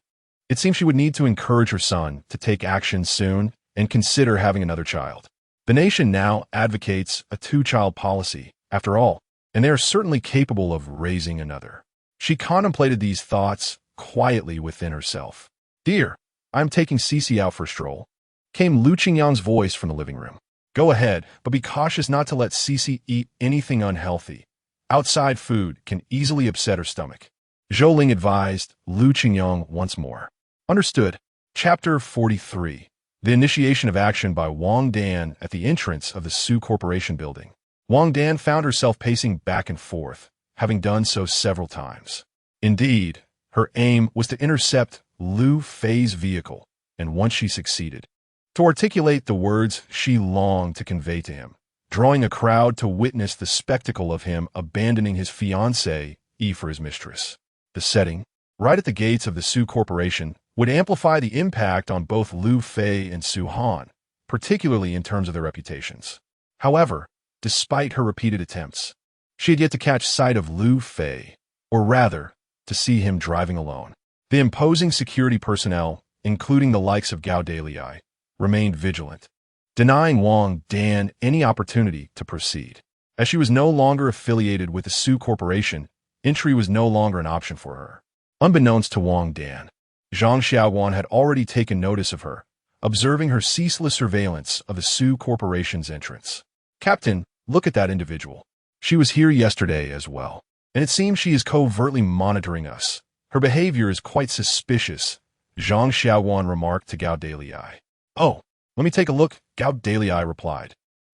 It seemed she would need to encourage her son to take action soon and consider having another child. The nation now advocates a 2-child policy, after all, and they are certainly capable of raising another. She contemplated these thoughts quietly within herself. Dear, I am taking Cici out for a stroll, came Lu Qingyang's voice from the living room. Go ahead, but be cautious not to let Cici eat anything unhealthy. Outside food can easily upset her stomach. Zhou Ling advised Lu Qingyang once more. Understood. Chapter 43. The initiation of action by Wang Dan at the entrance of the Su Corporation building. Wang Dan found herself pacing back and forth, having done so several times. Indeed, her aim was to intercept Liu Fei's vehicle, and once she succeeded, to articulate the words she longed to convey to him, drawing a crowd to witness the spectacle of him abandoning his fiancée for his mistress. The setting, right at the gates of the Su Corporation, would amplify the impact on both Liu Fei and Su Han, particularly in terms of their reputations. However, despite her repeated attempts, she had yet to catch sight of Liu Fei, or rather, to see him driving alone. The imposing security personnel, including the likes of Gao Dalai, remained vigilant, denying Wang Dan any opportunity to proceed. As she was no longer affiliated with the Su Corporation, entry was no longer an option for her. Unbeknownst to Wang Dan, Zhang Xiaoguan had already taken notice of her, observing her ceaseless surveillance of the Su Corporation's entrance. Captain, look at that individual. She was here yesterday as well, and it seems she is covertly monitoring us. Her behavior is quite suspicious, Zhang Xiaoguan remarked to Gao Dalai. Oh, let me take a look, Gao Dalai replied.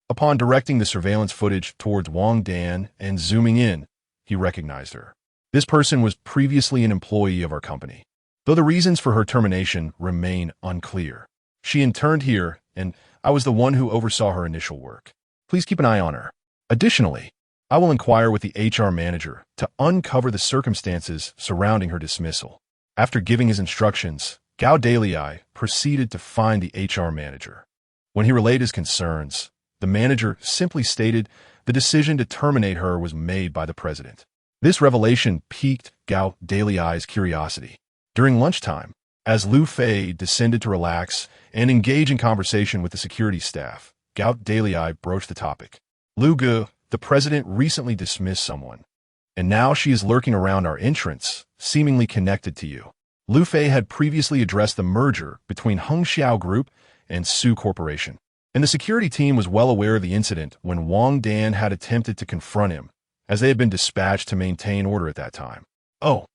Upon directing the surveillance footage towards Wang Dan and zooming in, he recognized her. This person was previously an employee of our company, though the reasons for her termination remain unclear. She interned here, and I was the one who oversaw her initial work. Please keep an eye on her. Additionally, I will inquire with the HR manager to uncover the circumstances surrounding her dismissal. After giving his instructions, Gao Dalai proceeded to find the HR manager. When he relayed his concerns, the manager simply stated the decision to terminate her was made by the president. This revelation piqued Gao Dalai's curiosity. During lunchtime, as Liu Fei descended to relax and engage in conversation with the security staff, Gao Dalai broached the topic. Liu Ge, the president recently dismissed someone, and now she is lurking around our entrance, seemingly connected to you. Liu Fei had previously addressed the merger between Hengxiao Group and Sue Corporation, and the security team was well aware of the incident when Wang Dan had attempted to confront him, as they had been dispatched to maintain order at that time. Oh,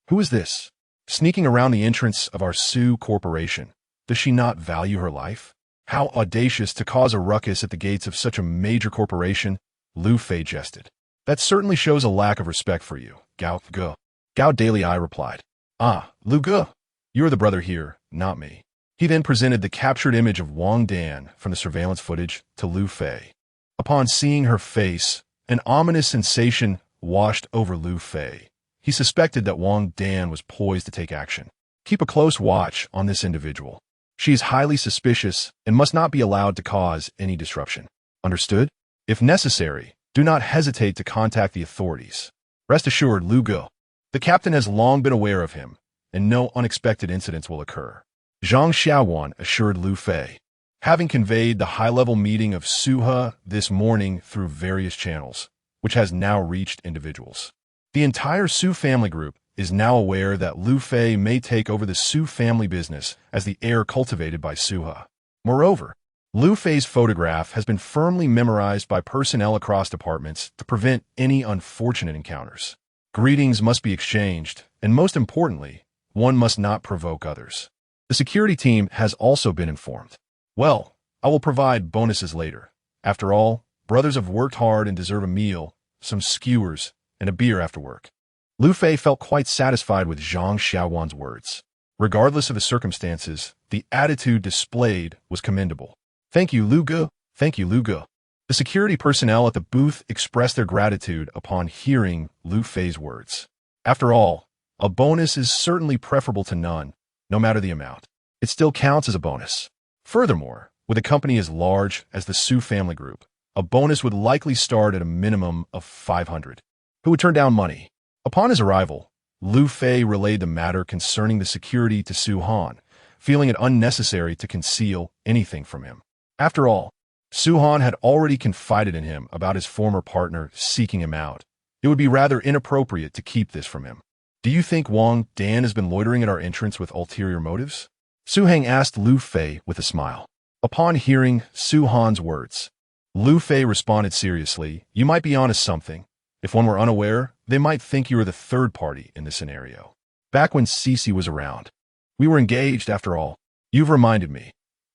who is this? Sneaking around the entrance of our Sue Corporation. Does she not value her life? How audacious to cause a ruckus at the gates of such a major corporation, Liu Fei jested. That certainly shows a lack of respect for you, Gao Ge. Gao Dalai replied. Ah, Liu Ge, you are the brother here, not me. He then presented the captured image of Wang Dan from the surveillance footage to Liu Fei. Upon seeing her face, an ominous sensation washed over Liu Fei. He suspected that Wang Dan was poised to take action. Keep a close watch on this individual. She is highly suspicious and must not be allowed to cause any disruption. Understood? If necessary, do not hesitate to contact the authorities. Rest assured, Liu Ge, the captain has long been aware of him, and no unexpected incidents will occur. Zhang Xiaowan assured Liu Fei, having conveyed the high-level meeting of Suhe this morning through various channels, which has now reached individuals. The entire Sue family group is now aware that Liu Fei may take over the Sue family business as the heir cultivated by Suhe. Moreover, Liu Fei's photograph has been firmly memorized by personnel across departments to prevent any unfortunate encounters. Greetings must be exchanged, and most importantly, one must not provoke others. The security team has also been informed. Well, I will provide bonuses later. After all, brothers have worked hard and deserve a meal, some skewers, and a beer after work. Liu Fei felt quite satisfied with Zhang Xiaowan's words. Regardless of the circumstances, the attitude displayed was commendable. Thank you, Liu Ge. Thank you, Liu Ge. The security personnel at the booth expressed their gratitude upon hearing Liu Fei's words. After all, a bonus is certainly preferable to none, no matter the amount. It still counts as a bonus. Furthermore, with a company as large as the Sue family group, a bonus would likely start at a minimum of 500. Who would turn down money? Upon his arrival, Liu Fei relayed the matter concerning the security to Su Han, feeling it unnecessary to conceal anything from him. After all, Su Han had already confided in him about his former partner seeking him out. It would be rather inappropriate to keep this from him. Do you think Wang Dan has been loitering at our entrance with ulterior motives? Su Heng asked Liu Fei with a smile. Upon hearing Su Han's words, Liu Fei responded seriously, you might be onto something. If one were unaware, they might think you were the third party in this scenario. Back when Cece was around, we were engaged after all. You've reminded me.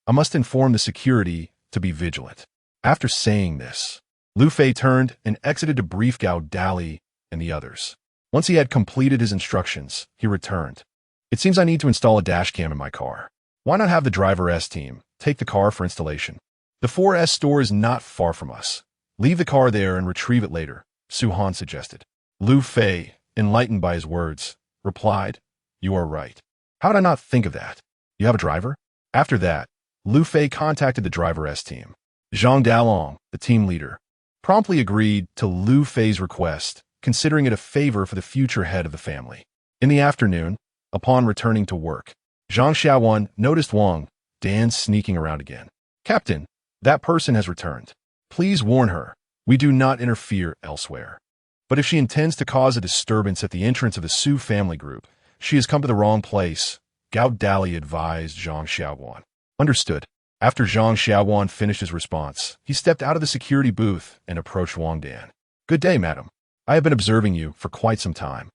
I must inform the security to be vigilant. After saying this, Liu Fei turned and exited to brief Gao Dali and the others. Once he had completed his instructions, he returned. It seems I need to install a dash cam in my car. Why not have the driver S team take the car for installation? The 4S store is not far from us. Leave the car there and retrieve it later, Su Han suggested. Liu Fei, enlightened by his words, replied, you are right. How did I not think of that? You have a driver? After that, Liu Fei contacted the driver S team. Zhang Dalong, the team leader, promptly agreed to Liu Fei's request, considering it a favor for the future head of the family. In the afternoon, upon returning to work, Zhang Xiaowan noticed Wang Dan sneaking around again. Captain, that person has returned. Please warn her, we do not interfere elsewhere. But if she intends to cause a disturbance at the entrance of the Sue family group, she has come to the wrong place, Gao Dali advised Zhang Xiaowan. Understood. After Zhang Xiaowan finished his response, he stepped out of the security booth and approached Wang Dan. Good day, madam. I have been observing you for quite some time.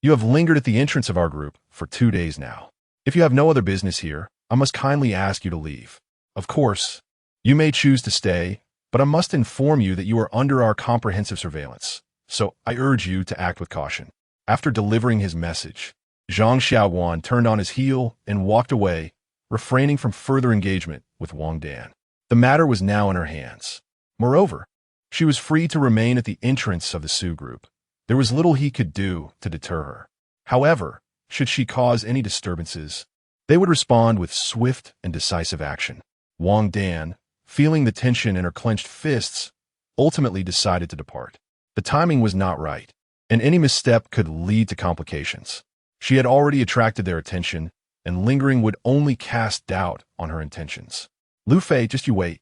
You have lingered at the entrance of our group for 2 days now. If you have no other business here, I must kindly ask you to leave. Of course, you may choose to stay, but I must inform you that you are under our comprehensive surveillance, so I urge you to act with caution. After delivering his message, Zhang Xiaowan turned on his heel and walked away, refraining from further engagement with Wang Dan. The matter was now in her hands. Moreover, She was free to remain at the entrance of the Sue group. There was little he could do to deter her. However, should she cause any disturbances, they would respond with swift and decisive action. Wang Dan, feeling the tension in her clenched fists, ultimately decided to depart. The timing was not right, and any misstep could lead to complications. She had already attracted their attention, and lingering would only cast doubt on her intentions. Liu Fei, just you wait,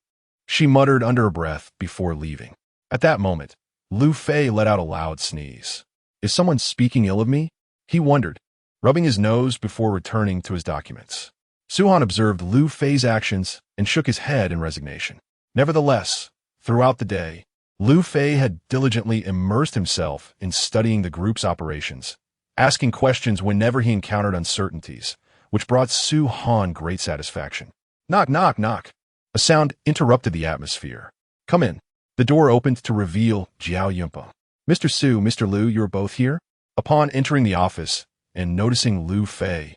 she muttered under her breath before leaving. At that moment, Liu Fei let out a loud sneeze. Is someone speaking ill of me? He wondered, rubbing his nose before returning to his documents. Su-han observed Liu Fei's actions and shook his head in resignation. Nevertheless, throughout the day, Liu Fei had diligently immersed himself in studying the group's operations, asking questions whenever he encountered uncertainties, which brought Su-han great satisfaction. Knock, knock, knock. A sound interrupted the atmosphere. Come in. The door opened to reveal Jiao Yunpeng. Mr. Su, Mr. Liu, you are both here? Upon entering the office and noticing Liu Fei,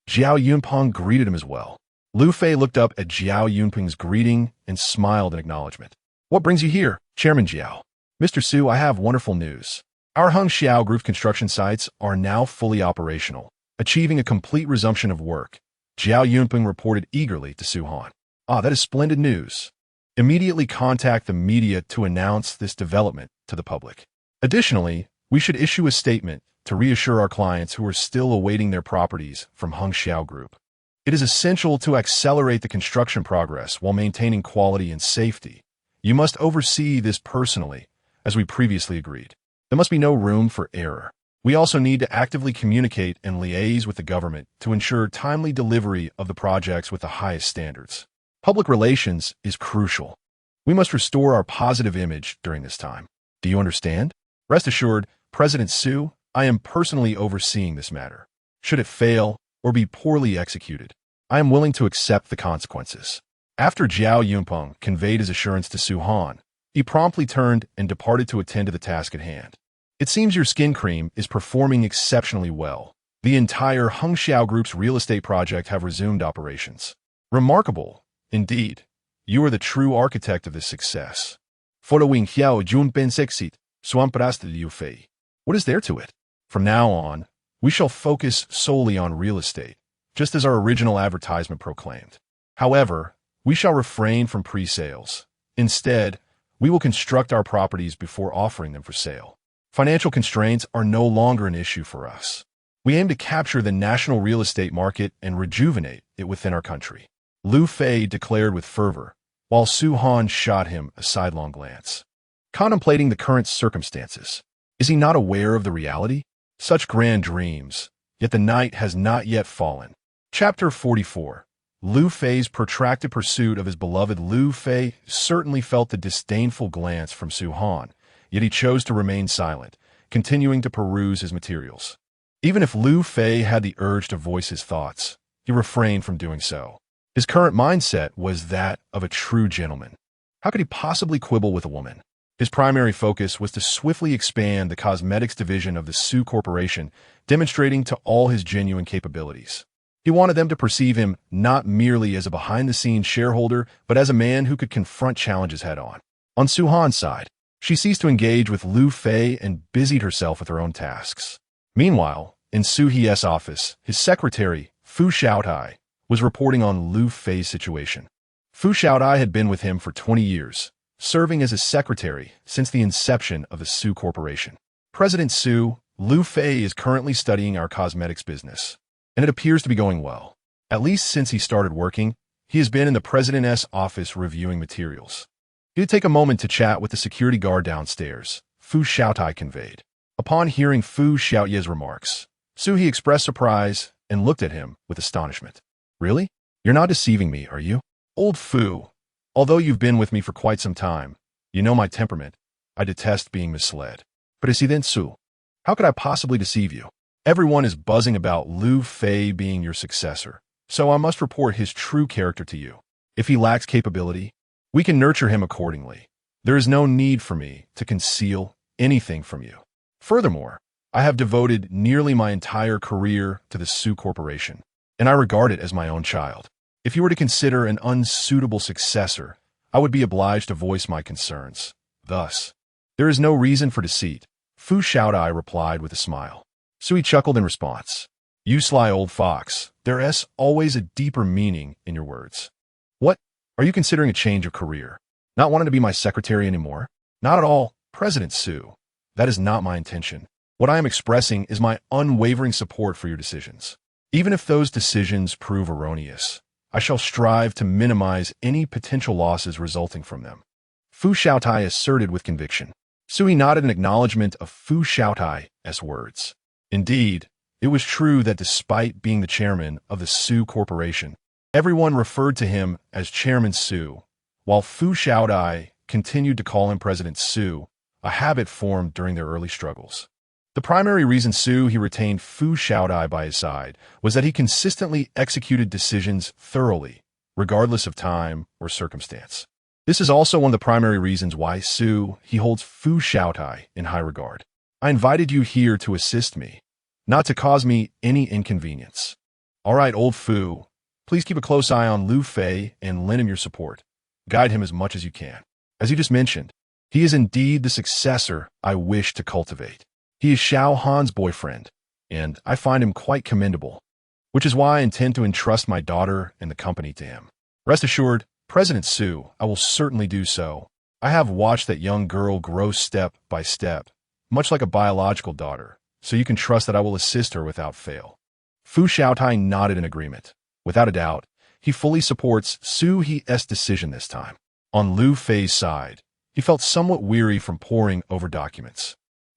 Jiao Yunpeng greeted him as well. Liu Fei looked up at Jiao Yunpeng's greeting and smiled in acknowledgement. What brings you here, Chairman Jiao? Mr. Su, I have wonderful news. Our Hangxiao Group construction sites are now fully operational, achieving a complete resumption of work. Jiao Yunpeng reported eagerly to Su-han. Ah, that is splendid news. Immediately contact the media to announce this development to the public. Additionally, we should issue a statement to reassure our clients who are still awaiting their properties from Hangxiao Group. It is essential to accelerate the construction progress while maintaining quality and safety. You must oversee this personally, as we previously agreed. There must be no room for error. We also need to actively communicate and liaise with the government to ensure timely delivery of the projects with the highest standards. Public relations is crucial. We must restore our positive image during this time. Do you understand? Rest assured, President Su, I am personally overseeing this matter. Should it fail or be poorly executed, I am willing to accept the consequences. After Jiao Yunpeng conveyed his assurance to Su-han, he promptly turned and departed to attend to the task at hand. It seems your skin cream is performing exceptionally well. The entire Hangxiao Group's real estate project have resumed operations. Remarkable. Indeed, you are the true architect of this success. Following Xiao Junpen Sexit, Swamprast Liu Fei. What is there to it? From now on, we shall focus solely on real estate, just as our original advertisement proclaimed. However, we shall refrain from pre-sales. Instead, we will construct our properties before offering them for sale. Financial constraints are no longer an issue for us. We aim to capture the national real estate market and rejuvenate it within our country. Liu Fei declared with fervor, while Su-han shot him a sidelong glance. Contemplating the current circumstances, is he not aware of the reality? Such grand dreams, yet the night has not yet fallen. Chapter 44. Liu Fei's protracted pursuit of his beloved. Liu Fei certainly felt the disdainful glance from Su-han, yet he chose to remain silent, continuing to peruse his materials. Even if Liu Fei had the urge to voice his thoughts, he refrained from doing so. His current mindset was that of a true gentleman. How could he possibly quibble with a woman? His primary focus was to swiftly expand the cosmetics division of the Sue Corporation, demonstrating to all his genuine capabilities. He wanted them to perceive him not merely as a behind-the-scenes shareholder, but as a man who could confront challenges head-on. On Su-han's side, she ceased to engage with Liu Fei and busied herself with her own tasks. Meanwhile, in Su He's office, his secretary, Fu Xiaotai, was reporting on Liu Fei's situation. Fu Xiaotai had been with him for 20 years, serving as his secretary since the inception of the Sue Corporation. President Su, Liu Fei is currently studying our cosmetics business, and it appears to be going well. At least since he started working, he has been in the President's office reviewing materials. He did take a moment to chat with the security guard downstairs, Fu Xiaotai conveyed. Upon hearing Fu Xiaoye's remarks, Su He expressed surprise and looked at him with astonishment. Really? You're not deceiving me, are you? Old Fu, although you've been with me for quite some time, you know my temperament. I detest being misled. But is he then Su? How could I possibly deceive you? Everyone is buzzing about Liu Fei being your successor, so I must report his true character to you. If he lacks capability, we can nurture him accordingly. There is no need for me to conceal anything from you. Furthermore, I have devoted nearly my entire career to the Sue Corporation, and I regard it as my own child. If you were to consider an unsuitable successor, I would be obliged to voice my concerns. Thus, there is no reason for deceit, Fu Xiaodai replied with a smile. Sui chuckled in response. You sly old fox, there's always a deeper meaning in your words. What? Are you considering a change of career? Not wanting to be my secretary anymore? Not at all, President Sue. That is not my intention. What I am expressing is my unwavering support for your decisions. Even if those decisions prove erroneous, I shall strive to minimize any potential losses resulting from them. Fu Xiaotai asserted with conviction. Sui nodded in acknowledgement of Fu Xiaotai's words. Indeed, it was true that despite being the chairman of the Sue Corporation, everyone referred to him as Chairman Sue, while Fu Xiaodai continued to call him President Sue, a habit formed during their early struggles. The primary reason he retained Fu Xiaodai by his side was that he consistently executed decisions thoroughly, regardless of time or circumstance. This is also one of the primary reasons why he holds Fu Xiaotai in high regard. I invited you here to assist me, not to cause me any inconvenience. All right, old Fu, please keep a close eye on Liu Fei and lend him your support. Guide him as much as you can. As you just mentioned, he is indeed the successor I wish to cultivate. He is Xiao Han's boyfriend, and I find him quite commendable, which is why I intend to entrust my daughter and the company to him. Rest assured, President Sue, I will certainly do so. I have watched that young girl grow step by step, much like a biological daughter, so you can trust that I will assist her without fail. Fu Xiaotai nodded in agreement. Without a doubt, he fully supports Sue's decision this time. On Liu Fei's side, he felt somewhat weary from poring over documents.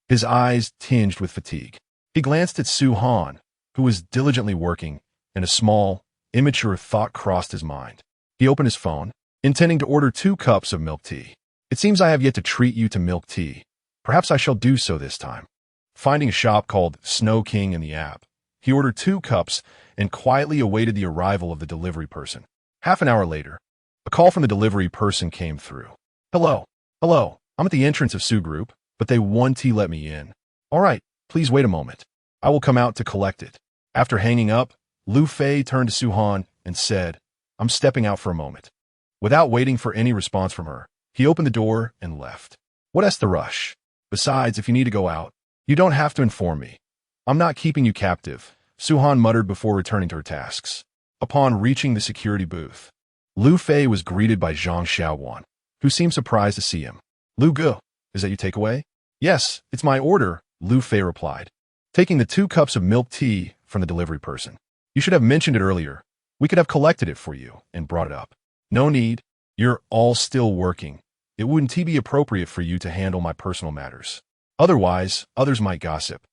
His eyes tinged with fatigue. He glanced at Su Han, who was diligently working, and a small, immature thought crossed his mind. He opened his phone, intending to order 2 cups of milk tea. It seems I have yet to treat you to milk tea. Perhaps I shall do so this time. Finding a shop called Snow King in the app, he ordered 2 cups and quietly awaited the arrival of the delivery person. Half an hour later, a call from the delivery person came through. Hello, I'm at the entrance of Sue Group, but they won't let me in. All right, please wait a moment. I will come out to collect it. After hanging up, Liu Fei turned to Su Han and said, I'm stepping out for a moment. Without waiting for any response from her, he opened the door and left. What's the rush? Besides, if you need to go out, you don't have to inform me. I'm not keeping you captive, Su Han muttered before returning to her tasks. Upon reaching the security booth, Liu Fei was greeted by Zhang Xiaowan, who seemed surprised to see him. Liu Ge, is that your takeaway? Yes, it's my order, Liu Fei replied, taking the 2 cups of milk tea from the delivery person. You should have mentioned it earlier. We could have collected it for you and brought it up. No need. You're all still working. It wouldn't be appropriate for you to handle my personal matters. Otherwise, others might gossip.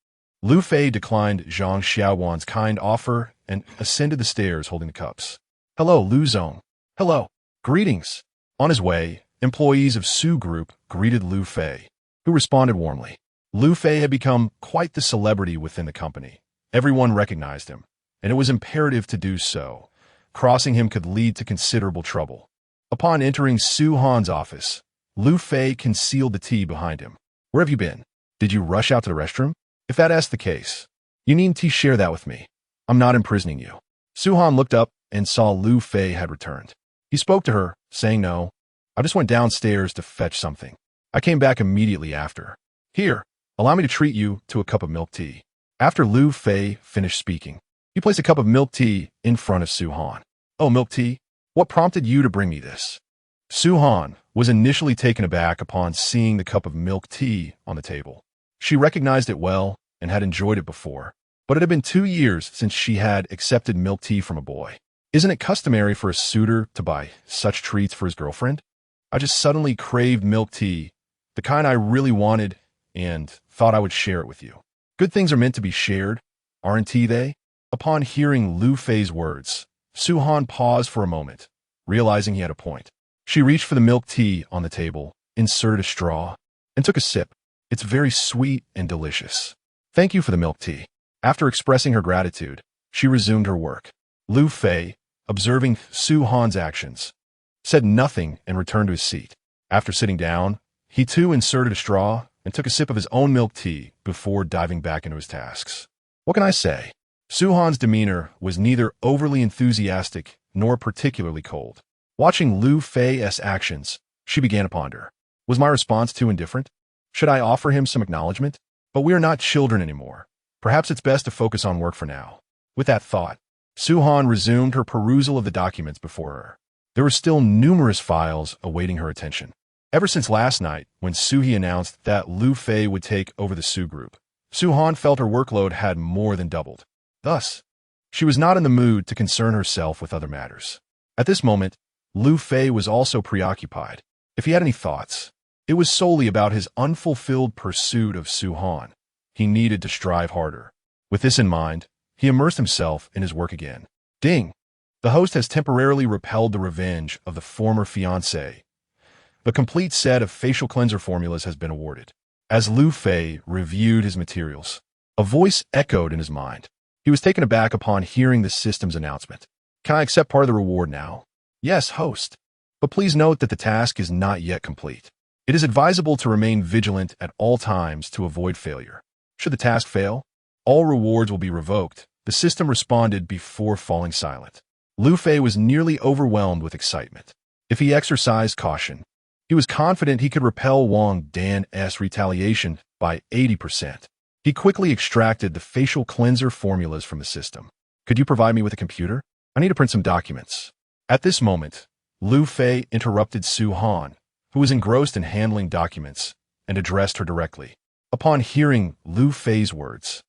Liu Fei declined Zhang Xiaowan's kind offer and ascended the stairs holding the cups. Hello, Liu Zong. Hello. Greetings. On his way, employees of Sue Group greeted Liu Fei, who responded warmly. Liu Fei had become quite the celebrity within the company. Everyone recognized him, and it was imperative to do so. Crossing him could lead to considerable trouble. Upon entering Su Han's office, Liu Fei concealed the tea behind him. Where have you been? Did you rush out to the restroom? If that's the case, you needn't share that with me. I'm not imprisoning you. Su Han looked up and saw Liu Fei had returned. He spoke to her, saying no. I just went downstairs to fetch something. I came back immediately after. Here, allow me to treat you to a cup of milk tea. After Liu Fei finished speaking, he placed a cup of milk tea in front of Su Han. Oh, milk tea? What prompted you to bring me this? Su Han was initially taken aback upon seeing the cup of milk tea on the table. She recognized it well and had enjoyed it before, but it had been 2 years since she had accepted milk tea from a boy. Isn't it customary for a suitor to buy such treats for his girlfriend? I just suddenly craved milk tea, the kind I really wanted, and thought I would share it with you. Good things are meant to be shared, aren't they? Upon hearing Liu Fei's words, Su Han paused for a moment, realizing he had a point. She reached for the milk tea on the table, inserted a straw, and took a sip. It's very sweet and delicious. Thank you for the milk tea. After expressing her gratitude, she resumed her work. Liu Fei, observing Su Han's actions, said nothing and returned to his seat. After sitting down, he too inserted a straw and took a sip of his own milk tea before diving back into his tasks. What can I say? Su Han's demeanor was neither overly enthusiastic nor particularly cold. Watching Liu Fei's actions, she began to ponder. Was my response too indifferent? Should I offer him some acknowledgement? But we are not children anymore. Perhaps it's best to focus on work for now. With that thought, Su-Han resumed her perusal of the documents before her. There were still numerous files awaiting her attention. Ever since last night, when Su-He announced that Liu Fei would take over the Su group, Su-Han felt her workload had more than doubled. Thus, she was not in the mood to concern herself with other matters. At this moment, Liu Fei was also preoccupied. If he had any thoughts, it was solely about his unfulfilled pursuit of Su-Han. He needed to strive harder. With this in mind, he immersed himself in his work again. Ding! The host has temporarily repelled the revenge of the former fiancé. The complete set of facial cleanser formulas has been awarded. As Liu Fei reviewed his materials, a voice echoed in his mind. He was taken aback upon hearing the system's announcement. Can I accept part of the reward now? Yes, host. But please note that the task is not yet complete. It is advisable to remain vigilant at all times to avoid failure. Should the task fail, all rewards will be revoked. The system responded before falling silent. Liu Fei was nearly overwhelmed with excitement. If he exercised caution, he was confident he could repel Wang Dan's retaliation by 80%. He quickly extracted the facial cleanser formulas from the system. Could you provide me with a computer? I need to print some documents. At this moment, Liu Fei interrupted Su-Han, who was engrossed in handling documents, and addressed her directly. Upon hearing Liu Fei's words,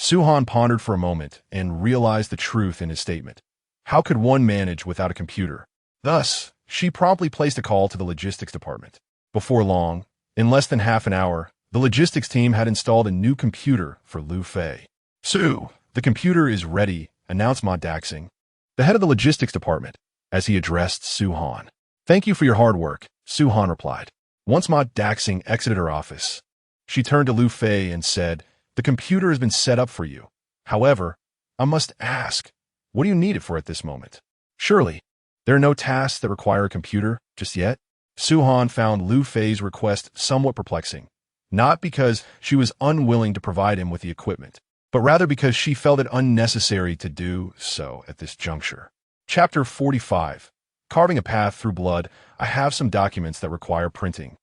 Su-Han pondered for a moment and realized the truth in his statement. How could one manage without a computer? Thus, she promptly placed a call to the logistics department. Before long, in less than half an hour, the logistics team had installed a new computer for Liu Fei. Su, the computer is ready, announced Ma Daxing, the head of the logistics department, as he addressed Su-Han. Thank you for your hard work, Su-Han replied. Once Ma Daxing exited her office, she turned to Liu Fei and said, the computer has been set up for you. However, I must ask, what do you need it for at this moment? Surely, there are no tasks that require a computer just yet? Su-Han found Liu Fei's request somewhat perplexing, not because she was unwilling to provide him with the equipment, but rather because she felt it unnecessary to do so at this juncture. Chapter 45. Carving a Path Through Blood. I have some documents that require printing,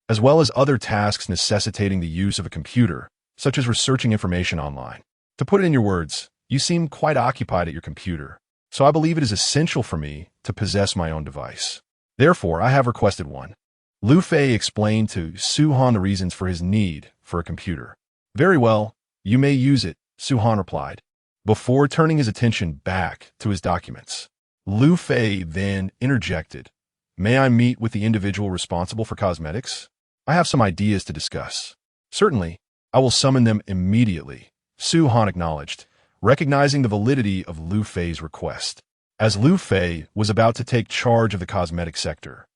as well as other tasks necessitating the use of a computer, such as researching information online. To put it in your words, you seem quite occupied at your computer, so I believe it is essential for me to possess my own device. Therefore, I have requested one. Liu Fei explained to Su-Han the reasons for his need for a computer. Very well, you may use it, Su-Han replied, before turning his attention back to his documents. Liu Fei then interjected, may I meet with the individual responsible for cosmetics? I have some ideas to discuss. Certainly, I will summon them immediately, Su-Han acknowledged, recognizing the validity of Liu Fei's request. As Liu Fei was about to take charge of the cosmetic sector,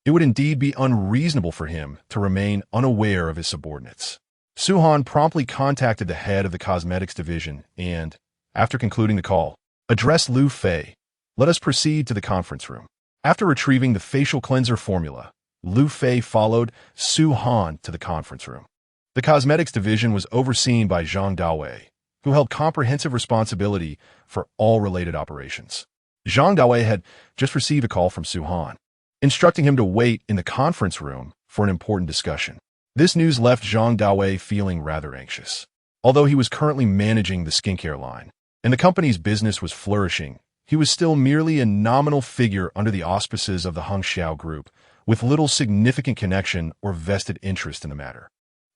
it would indeed be unreasonable for him to remain unaware of his subordinates. Su-Han promptly contacted the head of the cosmetics division and, after concluding the call, addressed Liu Fei. Let us proceed to the conference room. After retrieving the facial cleanser formula, Liu Fei followed Su-Han to the conference room. The cosmetics division was overseen by Zhang Dawei, who held comprehensive responsibility for all related operations. Zhang Dawei had just received a call from Su-Han, instructing him to wait in the conference room for an important discussion. This news left Zhang Dawei feeling rather anxious. Although he was currently managing the skincare line, and the company's business was flourishing, he was still merely a nominal figure under the auspices of the Hangxiao Group, with little significant connection or vested interest in the matter.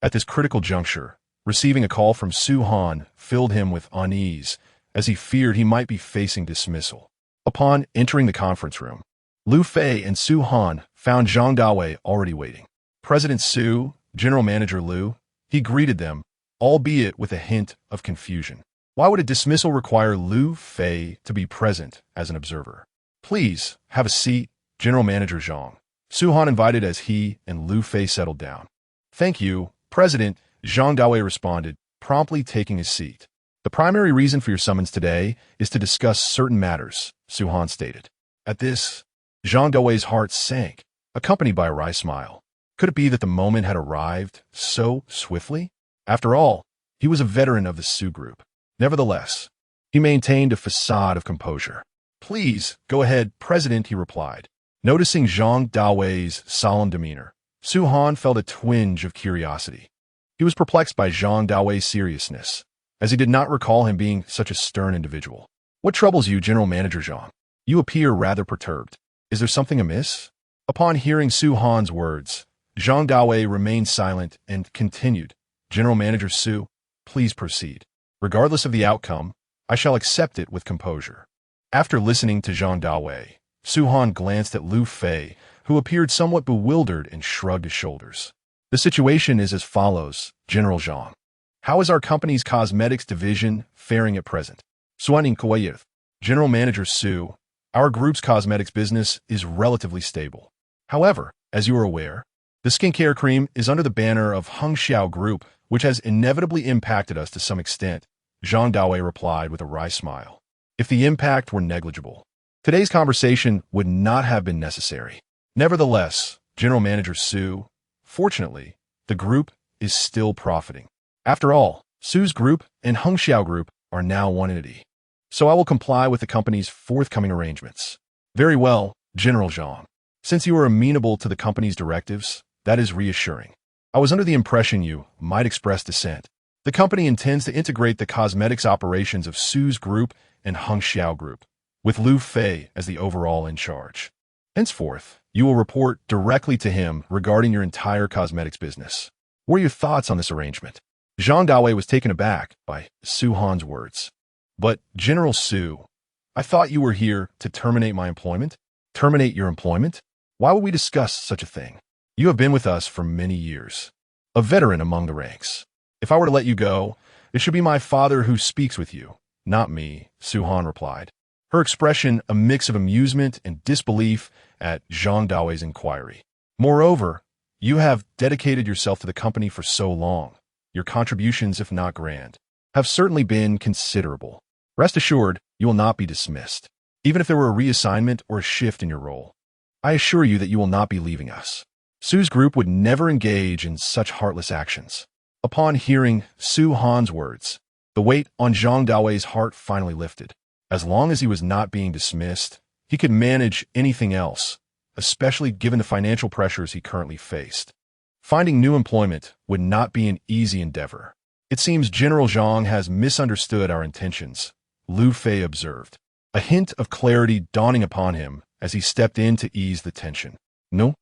At this critical juncture, receiving a call from Su-Han filled him with unease, as he feared he might be facing dismissal. Upon entering the conference room, Liu Fei and Su-Han found Zhang Dawei already waiting. President Su, General Manager Liu, he greeted them, albeit with a hint of confusion. Why would a dismissal require Liu Fei to be present as an observer? Please, have a seat, General Manager Zhang. Su-Han invited as he and Liu Fei settled down. Thank you, President, Zhang Dawei responded, promptly taking his seat. The primary reason for your summons today is to discuss certain matters, Su-Han stated. At this, Zhang Dawei's heart sank, accompanied by a wry smile. Could it be that the moment had arrived so swiftly? After all, he was a veteran of the Su group. Nevertheless, he maintained a facade of composure. Please, go ahead, President, he replied. Noticing Zhang Dawei's solemn demeanor, Su Han felt a twinge of curiosity. He was perplexed by Zhang Daoi's seriousness, as he did not recall him being such a stern individual. What troubles you, General Manager Zhang? You appear rather perturbed. Is there something amiss? Upon hearing Su Han's words, Zhang Daoi remained silent and continued, General Manager Su, please proceed. Regardless of the outcome, I shall accept it with composure. After listening to Zhang Daoi, Su Han glanced at Liu Fei, who appeared somewhat bewildered and shrugged his shoulders. The situation is as follows, General Zhang. How is our company's cosmetics division faring at present? Suaning Kuwayith. General Manager Su, our group's cosmetics business is relatively stable. However, as you are aware, the skincare cream is under the banner of Hengxiao Group, which has inevitably impacted us to some extent, Zhang Daoi replied with a wry smile. If the impact were negligible, today's conversation would not have been necessary. Nevertheless, General Manager Su, fortunately, the group is still profiting. After all, Su's group and Hengxiao Group are now one entity. So I will comply with the company's forthcoming arrangements. Very well, General Zhang. Since you are amenable to the company's directives, that is reassuring. I was under the impression you might express dissent. The company intends to integrate the cosmetics operations of Su's group and Hengxiao Group, with Liu Fei as the overall in charge. Henceforth, you will report directly to him regarding your entire cosmetics business. What are your thoughts on this arrangement? Zhang Daoi was taken aback by Su Han's words. But, General Su, I thought you were here to terminate my employment? Terminate your employment? Why would we discuss such a thing? You have been with us for many years, a veteran among the ranks. If I were to let you go, it should be my father who speaks with you, not me, Su Han replied, her expression a mix of amusement and disbelief at Zhang Daoi's inquiry. Moreover, you have dedicated yourself to the company for so long. Your contributions, if not grand, have certainly been considerable. Rest assured, you will not be dismissed, even if there were a reassignment or a shift in your role. I assure you that you will not be leaving us. Su's group would never engage in such heartless actions. Upon hearing Su Han's words, the weight on Zhang Daoi's heart finally lifted. As long as he was not being dismissed, he could manage anything else, especially given the financial pressures he currently faced. Finding new employment would not be an easy endeavor. It seems General Zhang has misunderstood our intentions, Liu Fei observed, a hint of clarity dawning upon him as he stepped in to ease the tension. No.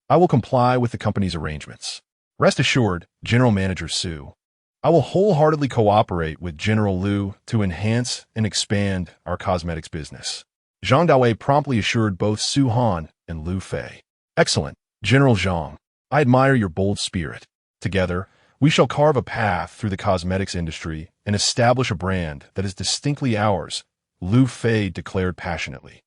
I will comply with the company's arrangements. Rest assured, General Manager Su, I will wholeheartedly cooperate with General Liu to enhance and expand our cosmetics business. Zhang Daoi promptly assured both Su Han and Liu Fei. Excellent, General Zhang. I admire your bold spirit. Together, we shall carve a path through the cosmetics industry and establish a brand that is distinctly ours, Liu Fei declared passionately.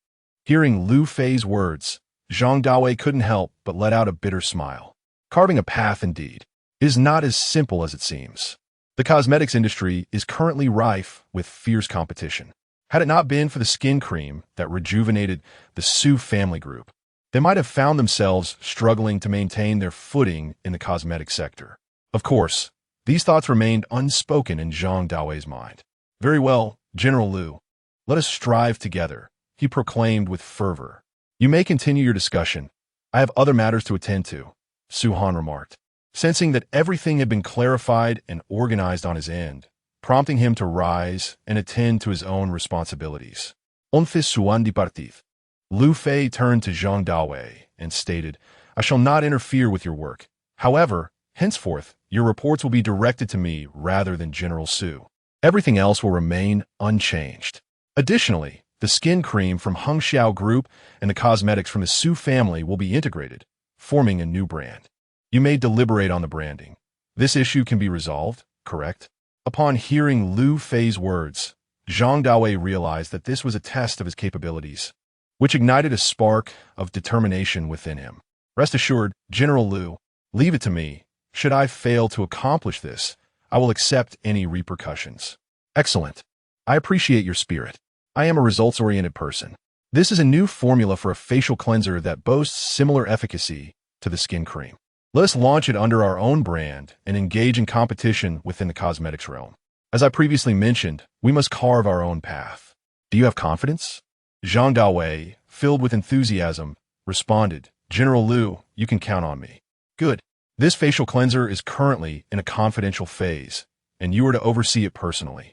Hearing Liu Fei's words, Zhang Daoi couldn't help but let out a bitter smile. Carving a path, indeed, is not as simple as it seems. The cosmetics industry is currently rife with fierce competition. Had it not been for the skin cream that rejuvenated the Su family group, they might have found themselves struggling to maintain their footing in the cosmetics sector. Of course, these thoughts remained unspoken in Zhang Daoi's mind. Very well, General Liu. Let us strive together, he proclaimed with fervor. You may continue your discussion. I have other matters to attend to, Su Han remarked, sensing that everything had been clarified and organized on his end, prompting him to rise and attend to his own responsibilities. On fait suan dipartif. Liu Fei turned to Zhang Daoi and stated, I shall not interfere with your work. However, henceforth, your reports will be directed to me rather than General Su. Everything else will remain unchanged. Additionally, the skin cream from Hengxiao Group and the cosmetics from the Su family will be integrated, forming a new brand. You may deliberate on the branding. This issue can be resolved, correct? Upon hearing Liu Fei's words, Zhang Daoi realized that this was a test of his capabilities, which ignited a spark of determination within him. Rest assured, General Liu, leave it to me. Should I fail to accomplish this, I will accept any repercussions. Excellent. I appreciate your spirit. I am a results-oriented person. This is a new formula for a facial cleanser that boasts similar efficacy to the skin cream. Let us launch it under our own brand and engage in competition within the cosmetics realm. As I previously mentioned, we must carve our own path. Do you have confidence? Zhang Daoi, filled with enthusiasm, responded, General Liu, you can count on me. Good. This facial cleanser is currently in a confidential phase, and you are to oversee it personally.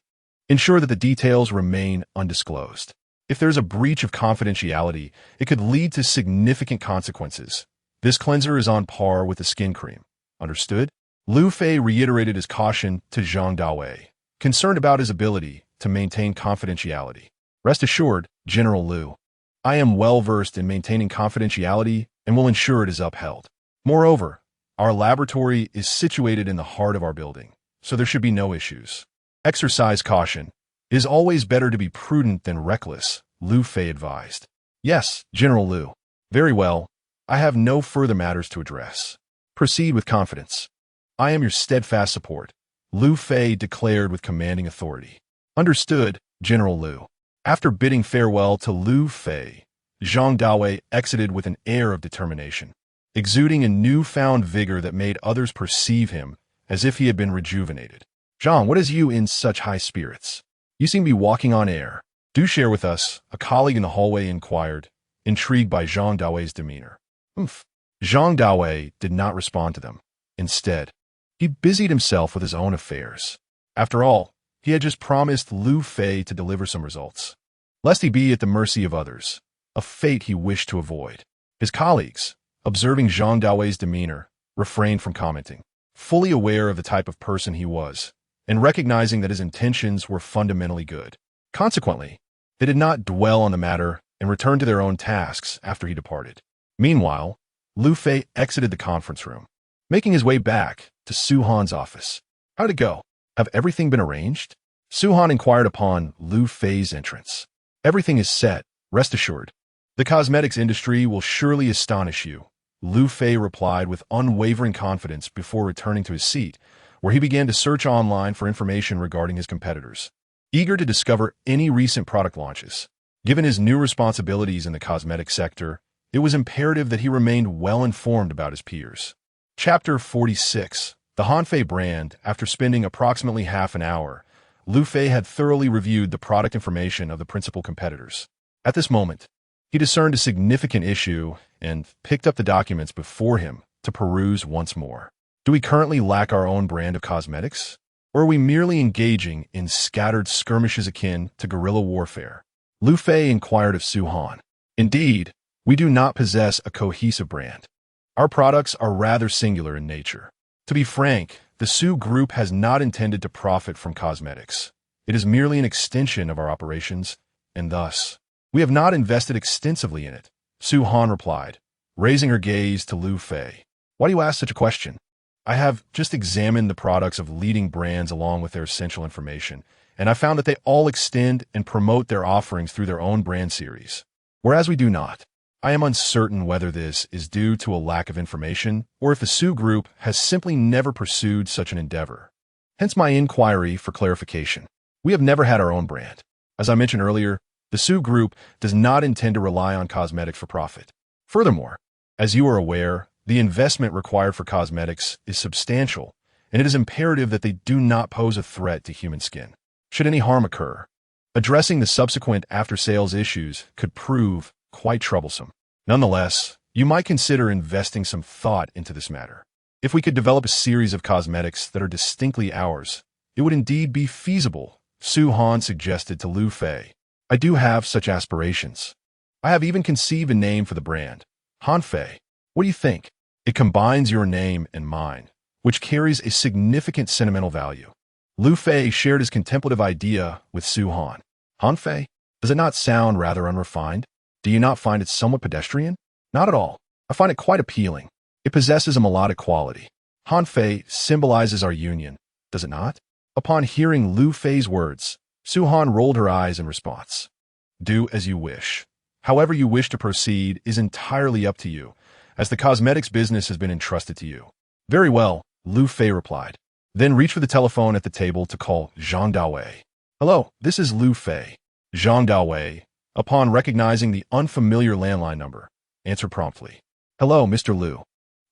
Ensure that the details remain undisclosed. If there's a breach of confidentiality, it could lead to significant consequences. This cleanser is on par with the skin cream. Understood? Liu Fei reiterated his caution to Zhang Dawei, concerned about his ability to maintain confidentiality. Rest assured, General Liu, I am well versed in maintaining confidentiality and will ensure it is upheld. Moreover, our laboratory is situated in the heart of our building, so there should be no issues. Exercise caution. It is always better to be prudent than reckless, Liu Fei advised. Yes, General Liu. Very well. I have no further matters to address. Proceed with confidence. I am your steadfast support, Liu Fei declared with commanding authority. Understood, General Liu. After bidding farewell to Liu Fei, Zhang Dawei exited with an air of determination, exuding a newfound vigor that made others perceive him as if he had been rejuvenated. Zhang, what has you in such high spirits? You seem to be walking on air. Do share with us, a colleague in the hallway inquired, intrigued by Zhang Dawei's demeanor. Zhang Dawei did not respond to them. Instead, he busied himself with his own affairs. After all, he had just promised Liu Fei to deliver some results, lest he be at the mercy of others, a fate he wished to avoid. His colleagues, observing Zhang Dawei's demeanor, refrained from commenting, fully aware of the type of person he was, and recognizing that his intentions were fundamentally good. Consequently, they did not dwell on the matter and returned to their own tasks after he departed. Meanwhile, Liu Fei exited the conference room, making his way back to Su Han's office. How'd it go? Have everything been arranged? Su Han inquired upon Liu Fei's entrance. Everything is set, rest assured. The cosmetics industry will surely astonish you, Liu Fei replied with unwavering confidence before returning to his seat, where he began to search online for information regarding his competitors. Eager to discover any recent product launches, given his new responsibilities in the cosmetic sector, it was imperative that he remained well informed about his peers. Chapter 46. The Hanfei brand. After spending approximately half an hour, Liu Fei had thoroughly reviewed the product information of the principal competitors. At this moment, he discerned a significant issue and picked up the documents before him to peruse once more. Do we currently lack our own brand of cosmetics? Or are we merely engaging in scattered skirmishes akin to guerrilla warfare? Liu Fei inquired of Su Han. Indeed, we do not possess a cohesive brand. Our products are rather singular in nature. To be frank, the Su Group has not intended to profit from cosmetics. It is merely an extension of our operations, and thus, we have not invested extensively in it, Su Han replied, raising her gaze to Liu Fei. Why do you ask such a question? I have just examined the products of leading brands along with their essential information, and I found that they all extend and promote their offerings through their own brand series, whereas we do not. I am uncertain whether this is due to a lack of information or if the Su Group has simply never pursued such an endeavor. Hence my inquiry for clarification. We have never had our own brand. As I mentioned earlier, the Su Group does not intend to rely on cosmetics for profit. Furthermore, as you are aware, the investment required for cosmetics is substantial, and it is imperative that they do not pose a threat to human skin. Should any harm occur, addressing the subsequent after-sales issues could prove quite troublesome. Nonetheless, you might consider investing some thought into this matter. If we could develop a series of cosmetics that are distinctly ours, it would indeed be feasible, Su Han suggested to Liu Fei. I do have such aspirations. I have even conceived a name for the brand, Hanfei. What do you think? It combines your name and mine, which carries a significant sentimental value. Liu Fei shared his contemplative idea with Su Han. Hanfei? Does it not sound rather unrefined? Do you not find it somewhat pedestrian? Not at all. I find it quite appealing. It possesses a melodic quality. Hanfei symbolizes our union, does it not? Upon hearing Liu Fei's words, Su Han rolled her eyes in response. Do as you wish. However you wish to proceed is entirely up to you, as the cosmetics business has been entrusted to you. Very well, Liu Fei replied. Then reach for the telephone at the table to call Zhang Dawei. Hello, this is Liu Fei. Zhang Dawei, upon recognizing the unfamiliar landline number, answered promptly. Hello, Mr. Liu.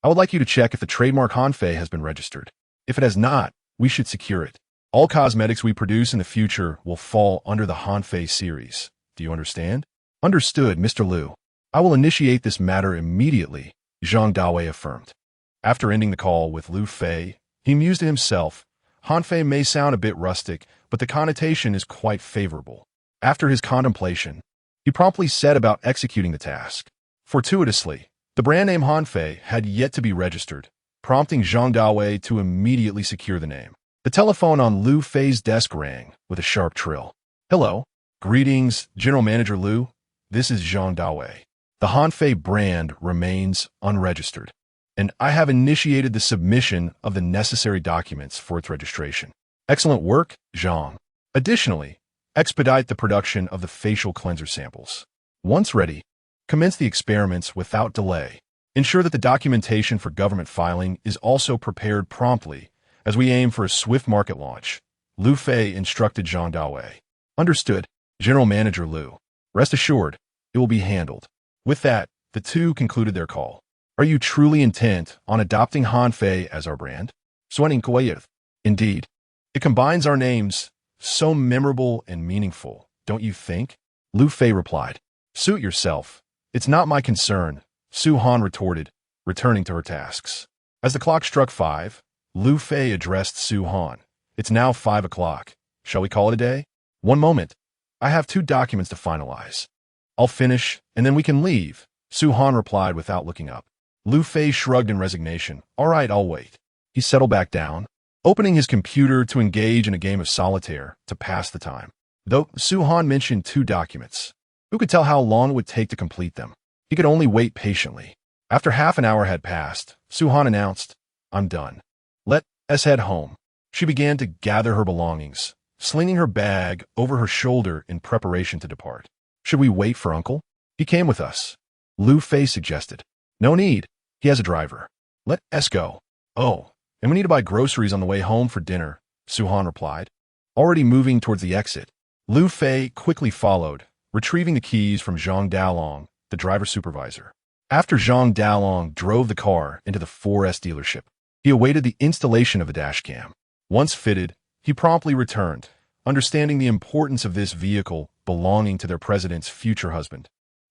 I would like you to check if the trademark Hanfei has been registered. If it has not, we should secure it. All cosmetics we produce in the future will fall under the Hanfei series. Do you understand? Understood, Mr. Liu. I will initiate this matter immediately, Zhang Dawei affirmed. After ending the call with Liu Fei, he mused to himself. Hanfei may sound a bit rustic, but the connotation is quite favorable. After his contemplation, he promptly set about executing the task. Fortuitously, the brand name Hanfei had yet to be registered, prompting Zhang Dawei to immediately secure the name. The telephone on Liu Fei's desk rang with a sharp trill. Hello. Greetings, General Manager Liu. This is Zhang Dawei. The Hanfei brand remains unregistered, and I have initiated the submission of the necessary documents for its registration. Excellent work, Zhang. Additionally, expedite the production of the facial cleanser samples. Once ready, commence the experiments without delay. Ensure that the documentation for government filing is also prepared promptly, as we aim for a swift market launch. Liu Fei instructed Zhang Dawei. Understood, General Manager Liu. Rest assured, it will be handled. With that, the two concluded their call. Are you truly intent on adopting Hanfei as our brand? Indeed. It combines our names, so memorable and meaningful, don't you think? Liu Fei replied. Suit yourself. It's not my concern, Su Han retorted, returning to her tasks. As the clock struck 5, Liu Fei addressed Su Han. It's now 5 o'clock. Shall we call it a day? One moment. I have 2 documents to finalize. I'll finish, and then we can leave, Su Han replied without looking up. Liu Fei shrugged in resignation. All right, I'll wait. He settled back down, opening his computer to engage in a game of solitaire to pass the time. Though Su Han mentioned 2 documents, who could tell how long it would take to complete them? He could only wait patiently. After half an hour had passed, Su Han announced, I'm done. Let us head home. She began to gather her belongings, slinging her bag over her shoulder in preparation to depart. Should we wait for Uncle? He came with us. Liu Fei suggested. No need. He has a driver. Let us go. Oh, and we need to buy groceries on the way home for dinner, Su Han replied. Already moving towards the exit, Liu Fei quickly followed, retrieving the keys from Zhang Dalong, the driver supervisor. After Zhang Dalong drove the car into the 4S dealership, he awaited the installation of a dashcam. Once fitted, he promptly returned, understanding the importance of this vehicle belonging to their president's future husband,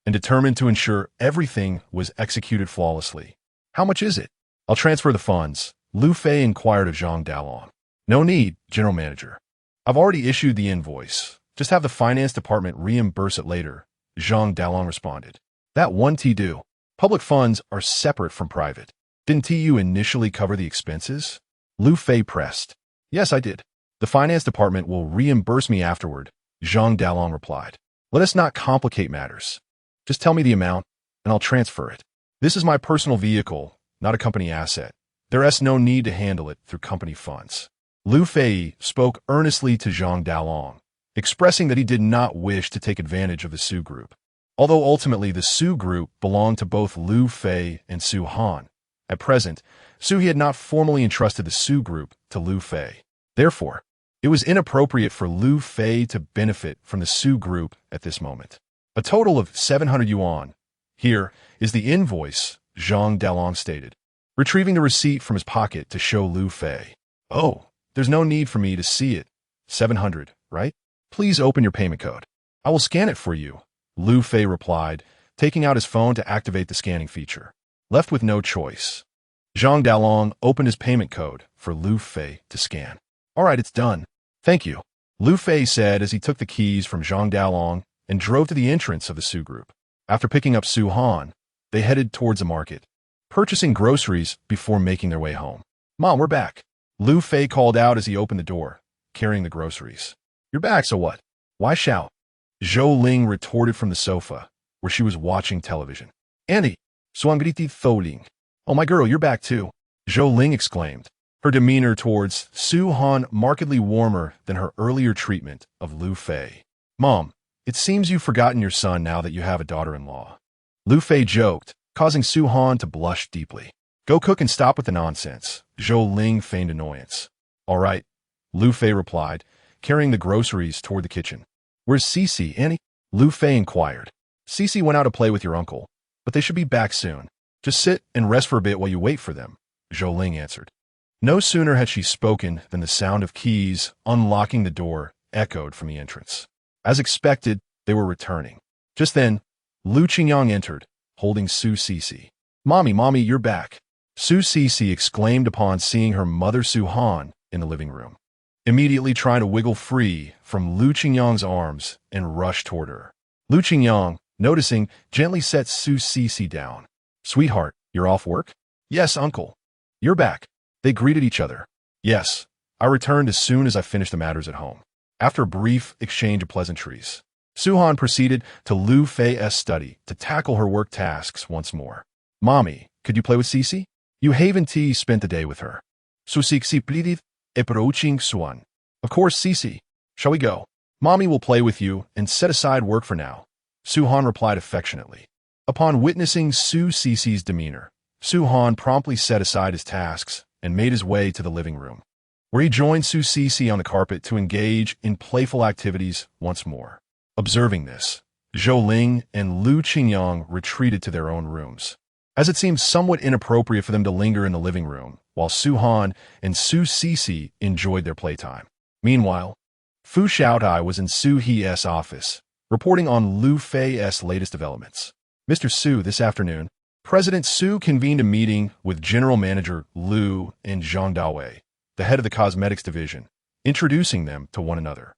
and determined to ensure everything was executed flawlessly. How much is it? I'll transfer the funds, Liu Fei inquired of Zhang Dalong. No need, General Manager. I've already issued the invoice. Just have the finance department reimburse it later, Zhang Dalong responded. That one do. Public funds are separate from private. Didn't you initially cover the expenses? Liu Fei pressed. Yes, I did. The finance department will reimburse me afterward, Zhang Dalong replied. Let us not complicate matters. Just tell me the amount, and I'll transfer it. This is my personal vehicle, not a company asset. There is no need to handle it through company funds. Liu Fei spoke earnestly to Zhang Dalong, expressing that he did not wish to take advantage of the Su Group. Although ultimately the Su Group belonged to both Liu Fei and Su Han, at present, Su had not formally entrusted the Su Group to Liu Fei. Therefore, it was inappropriate for Liu Fei to benefit from the Su Group at this moment. A total of 700 yuan. Here is the invoice, Zhang Dalong stated, retrieving the receipt from his pocket to show Liu Fei. Oh, there's no need for me to see it. 700, right? Please open your payment code. I will scan it for you, Liu Fei replied, taking out his phone to activate the scanning feature. Left with no choice, Zhang Dalong opened his payment code for Liu Fei to scan. All right, it's done. Thank you, Liu Fei said as he took the keys from Zhang Dalong and drove to the entrance of the Su Group. After picking up Su Han, they headed towards the market, purchasing groceries before making their way home. Mom, we're back, Liu Fei called out as he opened the door, carrying the groceries. You're back, so what? Why shout? Zhou Ling retorted from the sofa, where she was watching television. Andy, Swangriti Tholing. Oh, my girl, you're back too, Zhou Ling exclaimed, her demeanor towards Su Han markedly warmer than her earlier treatment of Liu Fei. Mom, it seems you've forgotten your son now that you have a daughter-in-law, Liu Fei joked, causing Su Han to blush deeply. Go cook and stop with the nonsense, Zhou Ling feigned annoyance. All right, Liu Fei replied, carrying the groceries toward the kitchen. Where's Cece, Annie? Liu Fei inquired. Cece went out to play with your uncle, but they should be back soon. Just sit and rest for a bit while you wait for them, Zhou Ling answered. No sooner had she spoken than the sound of keys unlocking the door echoed from the entrance. As expected, they were returning. Just then, Lu Qingyang entered, holding Su Cece. "Mommy, Mommy, you're back!" Su Cece exclaimed upon seeing her mother Su Han in the living room, immediately trying to wiggle free from Lu Qingyang's arms and rush toward her. Lu Qingyang, noticing, gently set Su Cece down. "Sweetheart, you're off work?" "Yes, uncle." "You're back." They greeted each other. "Yes, I returned as soon as I finished the matters at home." After a brief exchange of pleasantries, Su Han proceeded to Liu Fei's study to tackle her work tasks once more. "Mommy, could you play with Cece?" Yu Haven T spent the day with her. Su Cece pleaded, approaching Suan. "Of course, Cece. Shall we go? Mommy will play with you and set aside work for now," Su Han replied affectionately. Upon witnessing Su Cece's demeanor, Su Han promptly set aside his tasks and made his way to the living room, where he joined Su Cece on the carpet to engage in playful activities once more. Observing this, Zhou Ling and Lu Qingyang retreated to their own rooms, as it seemed somewhat inappropriate for them to linger in the living room, while Su Han and Su Cece enjoyed their playtime. Meanwhile, Fu Xiaotai was in Su He's office, reporting on Liu Fei's latest developments. "Mr. Su, this afternoon, President Su convened a meeting with General Manager Liu and Zhang Dawei, the head of the cosmetics division, introducing them to one another.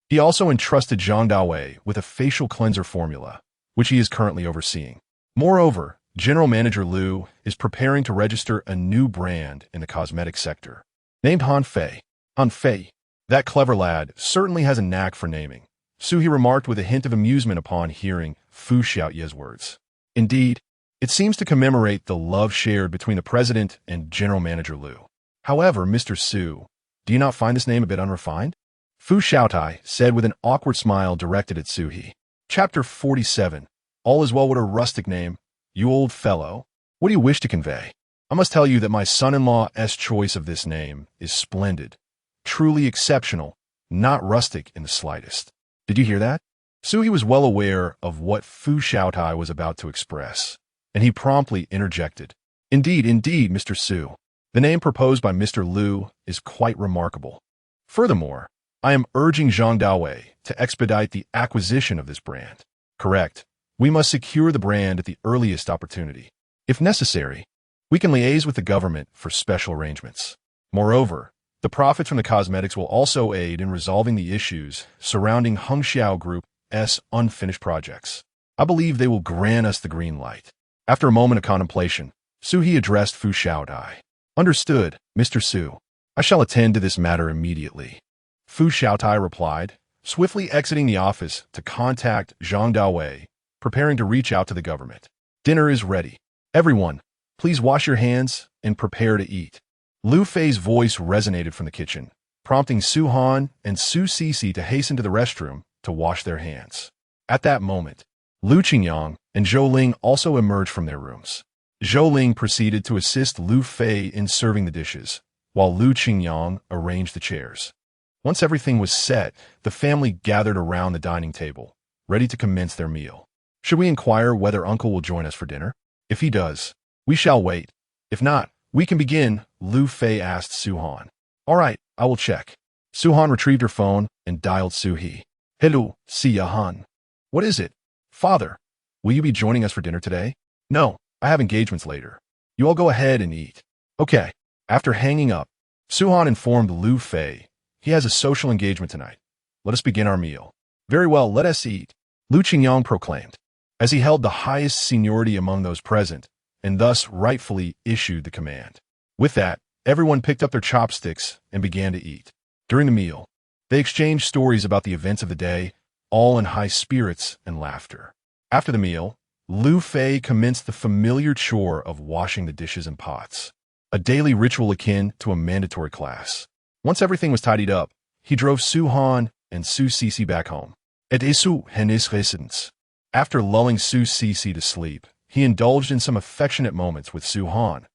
He also entrusted Zhang Dawei with a facial cleanser formula, which he is currently overseeing. Moreover, General Manager Liu is preparing to register a new brand in the cosmetics sector, named Hanfei. Hanfei. That clever lad certainly has a knack for naming," Su He remarked with a hint of amusement upon hearing Fu Xiaoye's words. Indeed, it seems to commemorate the love shared between the president and General Manager Liu. "However, Mr. Su, do you not find this name a bit unrefined?" Fu Xiaotai said with an awkward smile directed at Su He. Chapter 47. All is well with a rustic name. "You old fellow, what do you wish to convey?" "I must tell you that my son-in-law's choice of this name is splendid, truly exceptional, not rustic in the slightest." "Did you hear that?" Su He was well aware of what Fu Xiaotai was about to express, and he promptly interjected. Indeed, Mr. Su, the name proposed by Mr. Liu is quite remarkable. Furthermore, I am urging Zhang Dawei to expedite the acquisition of this brand." "Correct. We must secure the brand at the earliest opportunity. If necessary, we can liaise with the government for special arrangements. Moreover, the profits from the cosmetics will also aid in resolving the issues surrounding Hengxiao Group's unfinished projects. I believe they will grant us the green light." After a moment of contemplation, Su He addressed Fu Xiaodai. "Understood, Mr. Su. I shall attend to this matter immediately." Fu Xiaotai replied, swiftly exiting the office to contact Zhang Dawei, preparing to reach out to the government. "Dinner is ready. Everyone, please wash your hands and prepare to eat." Liu Fei's voice resonated from the kitchen, prompting Su Han and Su Cece to hasten to the restroom to wash their hands. At that moment, Lu Qingyang and Zhou Ling also emerged from their rooms. Zhou Ling proceeded to assist Liu Fei in serving the dishes, while Lu Qingyang arranged the chairs. Once everything was set, the family gathered around the dining table, ready to commence their meal. "Should we inquire whether Uncle will join us for dinner? If he does, we shall wait. If not, we can begin," Liu Fei asked Su Han. "All right, I will check." Su Han retrieved her phone and dialed Su He. "Hello, Siya Han. What is it?" "Father, will you be joining us for dinner today?" "No, I have engagements later. You all go ahead and eat." "Okay." After hanging up, Su Han informed Liu Fei, "He has a social engagement tonight. Let us begin our meal." "Very well, let us eat," Lu Qingyang proclaimed, as he held the highest seniority among those present, and thus rightfully issued the command. With that, everyone picked up their chopsticks and began to eat. During the meal, they exchanged stories about the events of the day, all in high spirits and laughter. After the meal, Liu Fei commenced the familiar chore of washing the dishes and pots, a daily ritual akin to a mandatory class. Once everything was tidied up, he drove Su Han and Su Cece back home. At Su Hen's residence, after lulling Su Cece to sleep, he indulged in some affectionate moments with Su Han,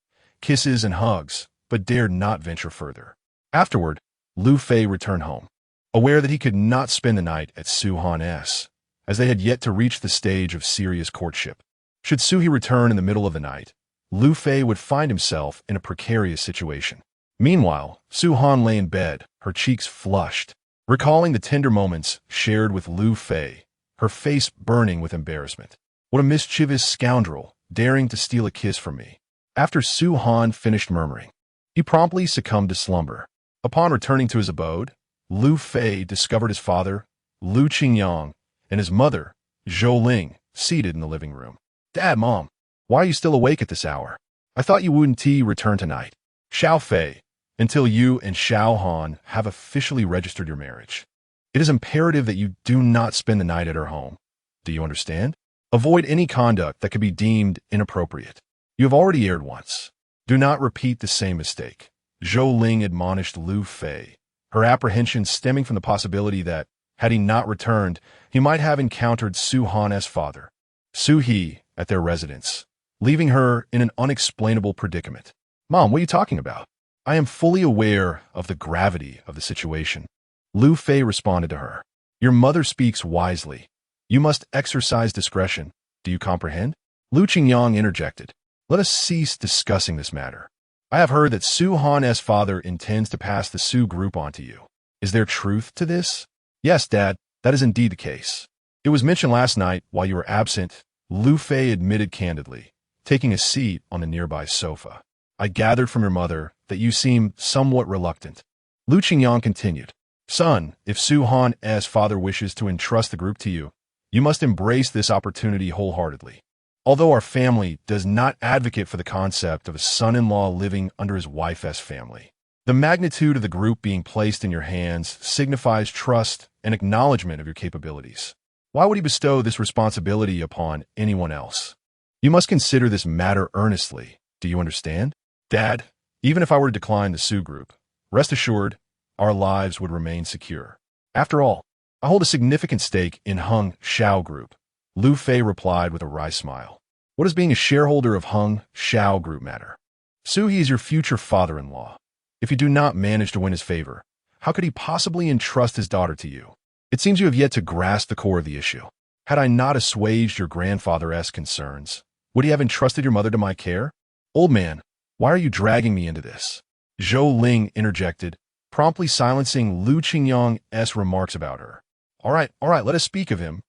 kisses and hugs, but dared not venture further. Afterward, Liu Fei returned home, aware that he could not spend the night at Su Han's, as they had yet to reach the stage of serious courtship. Should Su He return in the middle of the night, Liu Fei would find himself in a precarious situation. Meanwhile, Su Han lay in bed, her cheeks flushed, recalling the tender moments shared with Liu Fei, her face burning with embarrassment. What a mischievous scoundrel, daring to steal a kiss from me. After Su Han finished murmuring, he promptly succumbed to slumber. Upon returning to his abode, Liu Fei discovered his father, Liu Qingyang, and his mother, Zhou Ling, seated in the living room. "Dad, Mom, why are you still awake at this hour? I thought you wouldn't return tonight." "Xiao Fei, until you and Xiao Han have officially registered your marriage. It is imperative that you do not spend the night at her home. Do you understand? Avoid any conduct that could be deemed inappropriate. You have already erred once. Do not repeat the same mistake." Zhou Ling admonished Liu Fei, her apprehension stemming from the possibility that, had he not returned, he might have encountered Su Han's father, Su He, at their residence, leaving her in an unexplainable predicament. "Mom, what are you talking about? I am fully aware of the gravity of the situation." Liu Fei responded to her. "Your mother speaks wisely. You must exercise discretion. Do you comprehend?" Liu Qingyang interjected. "Let us cease discussing this matter. I have heard that Su Han's father intends to pass the Su group on to you. Is there truth to this?" "Yes, Dad, that is indeed the case. It was mentioned last night while you were absent," Liu Fei admitted candidly, taking a seat on the nearby sofa. "I gathered from your mother that you seem somewhat reluctant." Liu Qingyang continued. "Son, if Su Han's father wishes to entrust the group to you, you must embrace this opportunity wholeheartedly. Although our family does not advocate for the concept of a son-in-law living under his wife's family, the magnitude of the group being placed in your hands signifies trust and acknowledgement of your capabilities. Why would he bestow this responsibility upon anyone else? You must consider this matter earnestly. Do you understand? Dad, even if I were to decline the Su group, rest assured, our lives would remain secure. After all, I hold a significant stake in Hung Xiao Group," Liu Fei replied with a wry smile. "What does being a shareholder of Hung Xiao Group matter? Su He is your future father-in-law. If you do not manage to win his favor, how could he possibly entrust his daughter to you? It seems you have yet to grasp the core of the issue. Had I not assuaged your grandfather's concerns, would he have entrusted your mother to my care? Old man, why are you dragging me into this?" Zhou Ling interjected, promptly silencing Liu Qingyang's remarks about her. All right, let us speak of him."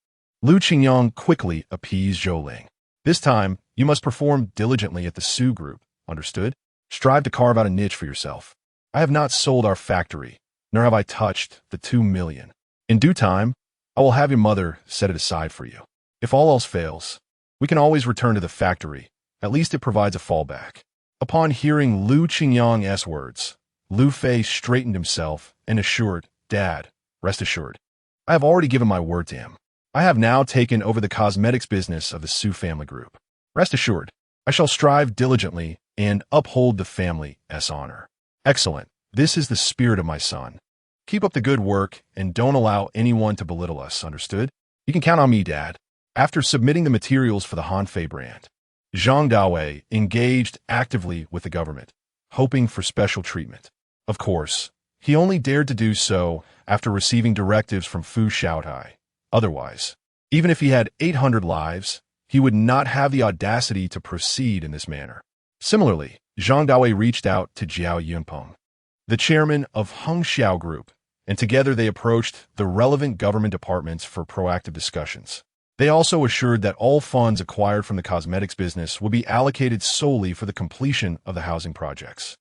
Liu Qingyang quickly appeased Zhou Ling. "This time, you must perform diligently at the Su group, understood? Strive to carve out a niche for yourself. I have not sold our factory, nor have I touched the 2 million. In due time, I will have your mother set it aside for you. If all else fails, we can always return to the factory. At least it provides a fallback." Upon hearing Liu Qingyang's words, Liu Fei straightened himself and assured, "Dad, rest assured. I have already given my word to him. I have now taken over the cosmetics business of the Su family group. Rest assured, I shall strive diligently and uphold the family's honor." "Excellent. This is the spirit of my son. Keep up the good work and don't allow anyone to belittle us, understood? You can count on me, Dad." After submitting the materials for the Hanfei brand, Zhang Dawei engaged actively with the government, hoping for special treatment. Of course, he only dared to do so after receiving directives from Fu Xiaotai. Otherwise, even if he had 800 lives, he would not have the audacity to proceed in this manner. Similarly, Zhang Dawei reached out to Jiao Yunpeng, the chairman of Hung Xiao Group, and together they approached the relevant government departments for proactive discussions. They also assured that all funds acquired from the cosmetics business would be allocated solely for the completion of the housing projects,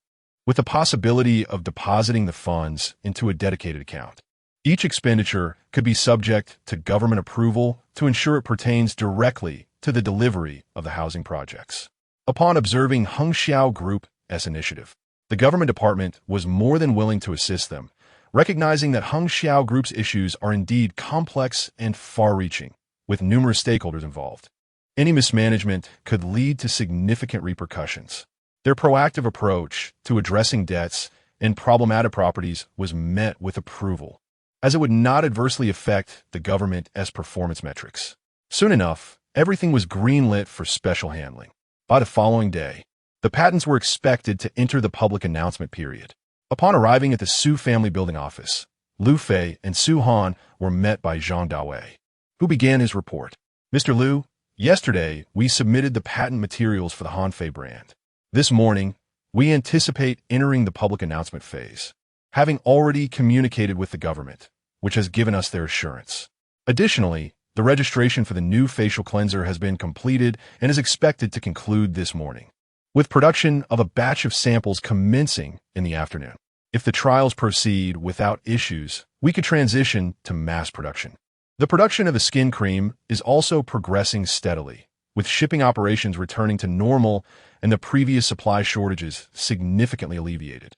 with the possibility of depositing the funds into a dedicated account. Each expenditure could be subject to government approval to ensure it pertains directly to the delivery of the housing projects. Upon observing Hung Xiao Group's initiative, the government department was more than willing to assist them, recognizing that Hung Xiao Group's issues are indeed complex and far-reaching, with numerous stakeholders involved. Any mismanagement could lead to significant repercussions. Their proactive approach to addressing debts and problematic properties was met with approval, as it would not adversely affect the government's performance metrics. Soon enough, everything was greenlit for special handling. By the following day, the patents were expected to enter the public announcement period. Upon arriving at the Su family building office, Liu Fei and Su Han were met by Zhang Dawei, who began his report. "Mr. Liu, yesterday we submitted the patent materials for the Hanfei brand. This morning, we anticipate entering the public announcement phase, having already communicated with the government, which has given us their assurance. Additionally, The registration for the new facial cleanser has been completed and is expected to conclude this morning, with production of a batch of samples commencing in the afternoon. If the trials proceed without issues, we could transition to mass production. The production of the skin cream is also progressing steadily, with shipping operations returning to normal and the previous supply shortages significantly alleviated.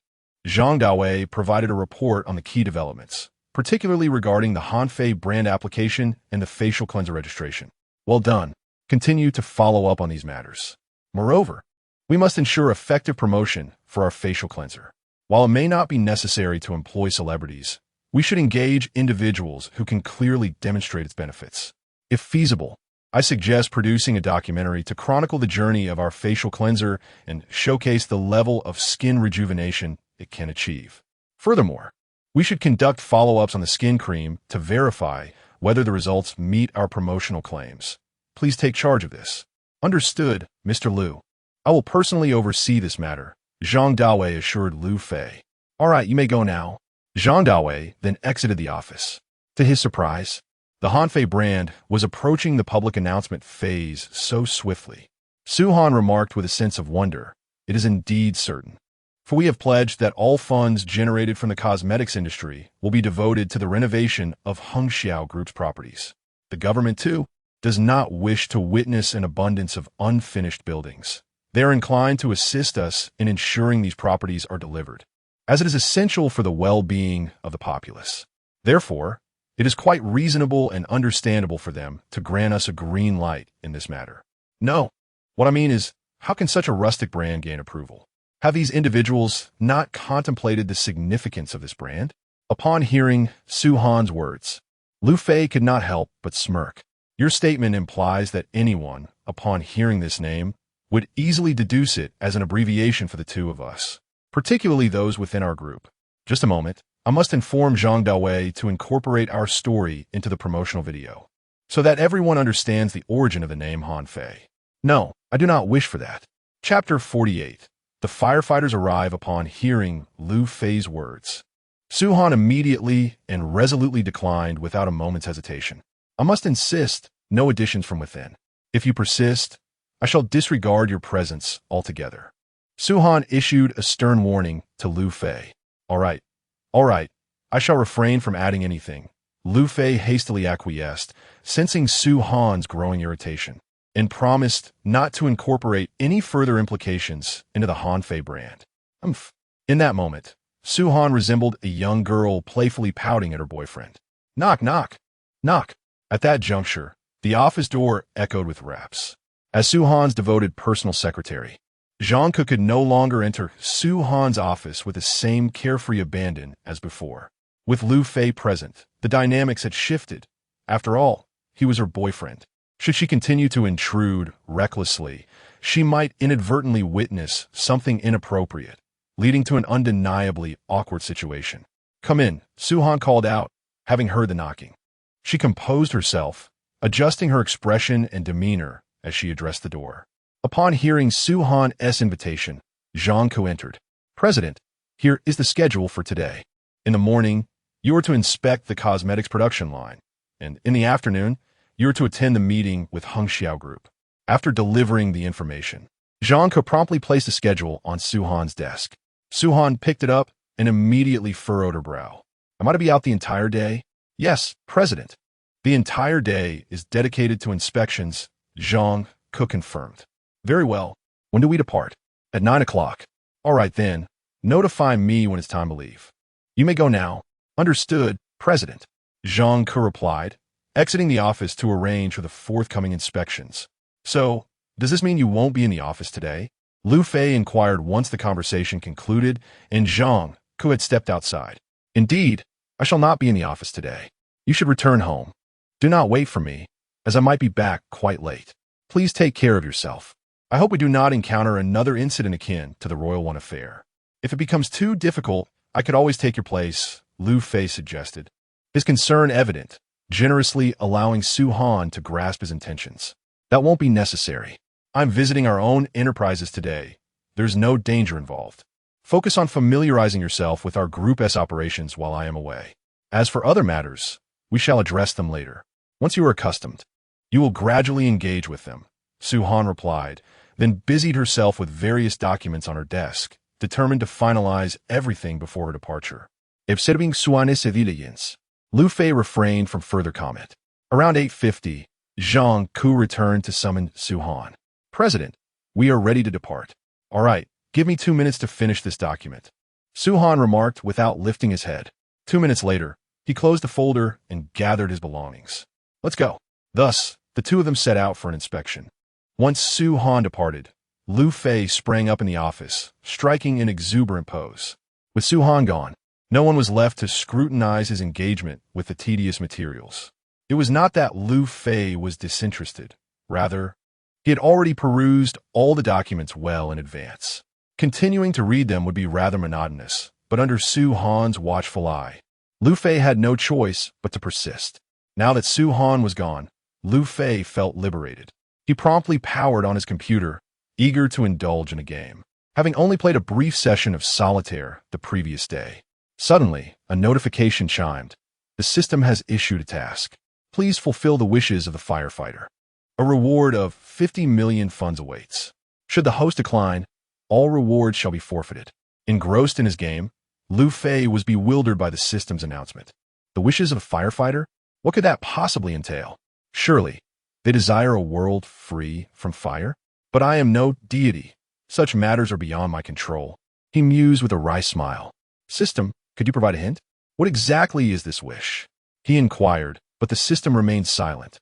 Zhang Dawei provided a report on the key developments, particularly regarding the Hanfei brand application and the facial cleanser registration. Well done. Continue to follow up on these matters. Moreover, we must ensure effective promotion for our facial cleanser. While it may not be necessary to employ celebrities, we should engage individuals who can clearly demonstrate its benefits. If feasible, I suggest producing a documentary to chronicle the journey of our facial cleanser and showcase the level of skin rejuvenation it can achieve. Furthermore, we should conduct follow-ups on the skin cream to verify whether the results meet our promotional claims. Please take charge of this. Understood, Mr. Liu. I will personally oversee this matter, Zhang Dawei assured Liu Fei. All right, you may go now. Zhang Dawei then exited the office. To his surprise, the Hanfei brand was approaching the public announcement phase so swiftly. Su Han remarked with a sense of wonder, "It is indeed certain. For we have pledged that all funds generated from the cosmetics industry will be devoted to the renovation of Hengxiao Group's properties. The government, too, does not wish to witness an abundance of unfinished buildings. They are inclined to assist us in ensuring these properties are delivered, as it is essential for the well-being of the populace. Therefore, it is quite reasonable and understandable for them to grant us a green light in this matter." No, what I mean is, how can such a rustic brand gain approval? Have these individuals not contemplated the significance of this brand? Upon hearing Su Han's words, Liu Fei could not help but smirk. Your statement implies that anyone, upon hearing this name, would easily deduce it as an abbreviation for the two of us, particularly those within our group. Just a moment, I must inform Zhang Dawei to incorporate our story into the promotional video, so that everyone understands the origin of the name Hanfei. No, I do not wish for that. Chapter 48. The firefighters arrive upon hearing Liu Fei's words. Su Han immediately and resolutely declined without a moment's hesitation. I must insist, no additions from within. If you persist, I shall disregard your presence altogether. Su Han issued a stern warning to Liu Fei. All right, I shall refrain from adding anything. Liu Fei hastily acquiesced, sensing Su Han's growing irritation, and promised not to incorporate any further implications into the Hanfei brand. In that moment, Su Han resembled a young girl playfully pouting at her boyfriend. Knock, knock, knock. At that juncture, the office door echoed with raps. As Su Han's devoted personal secretary, Zhang Ke could no longer enter Su Han's office with the same carefree abandon as before. With Liu Fei present, the dynamics had shifted. After all, he was her boyfriend. Should she continue to intrude recklessly, she might inadvertently witness something inappropriate, leading to an undeniably awkward situation. Come in, Su Han called out, having heard the knocking. She composed herself, adjusting her expression and demeanor as she addressed the door. Upon hearing Su Han's invitation, Zhang Ke entered. President, here is the schedule for today. In the morning, you are to inspect the cosmetics production line, and in the afternoon, you are to attend the meeting with Hengxiao Group. After delivering the information, Zhang Ke promptly placed a schedule on Su Han's desk. Su Han picked it up and immediately furrowed her brow. Am I to be out the entire day? Yes, President. The entire day is dedicated to inspections, Zhang Ke confirmed. Very well. When do we depart? At 9 o'clock. All right then. Notify me when it's time to leave. You may go now. Understood, President. Zhang Ke replied, exiting the office to arrange for the forthcoming inspections. So, does this mean you won't be in the office today? Liu Fei inquired once the conversation concluded, and Zhang Ke had stepped outside. Indeed, I shall not be in the office today. You should return home. Do not wait for me, as I might be back quite late. Please take care of yourself. I hope we do not encounter another incident akin to the Royal One affair. If it becomes too difficult, I could always take your place, Liu Fei suggested, his concern evident, generously allowing Su Han to grasp his intentions. That won't be necessary. I'm visiting our own enterprises today. There's no danger involved. Focus on familiarizing yourself with our Group S operations while I am away. As for other matters, we shall address them later. Once you are accustomed, you will gradually engage with them, Su Han replied, then busied herself with various documents on her desk, determined to finalize everything before her departure. Subduing Sue Dean. Liu Fei refrained from further comment. Around 8:50, Zhang Ku returned to summon Su Han. President, we are ready to depart. All right, give me 2 minutes to finish this document. Su Han remarked without lifting his head. 2 minutes later, he closed the folder and gathered his belongings. Let's go. Thus, the two of them set out for an inspection. Once Su Han departed, Liu Fei sprang up in the office, striking an exuberant pose. With Su Han gone, no one was left to scrutinize his engagement with the tedious materials. It was not that Liu Fei was disinterested. Rather, he had already perused all the documents well in advance. Continuing to read them would be rather monotonous, but under Su Han's watchful eye, Liu Fei had no choice but to persist. Now that Su Han was gone, Liu Fei felt liberated. He promptly powered on his computer, eager to indulge in a game, having only played a brief session of solitaire the previous day. Suddenly, a notification chimed. The system has issued a task. Please fulfill the wishes of the firefighter. A reward of 50 million funds awaits. Should the host decline, all rewards shall be forfeited. Engrossed in his game, Liu Fei was bewildered by the system's announcement. The wishes of a firefighter? What could that possibly entail? Surely, they desire a world free from fire? But I am no deity. Such matters are beyond my control. He mused with a wry smile. System, could you provide a hint? What exactly is this wish? He inquired, but the system remained silent,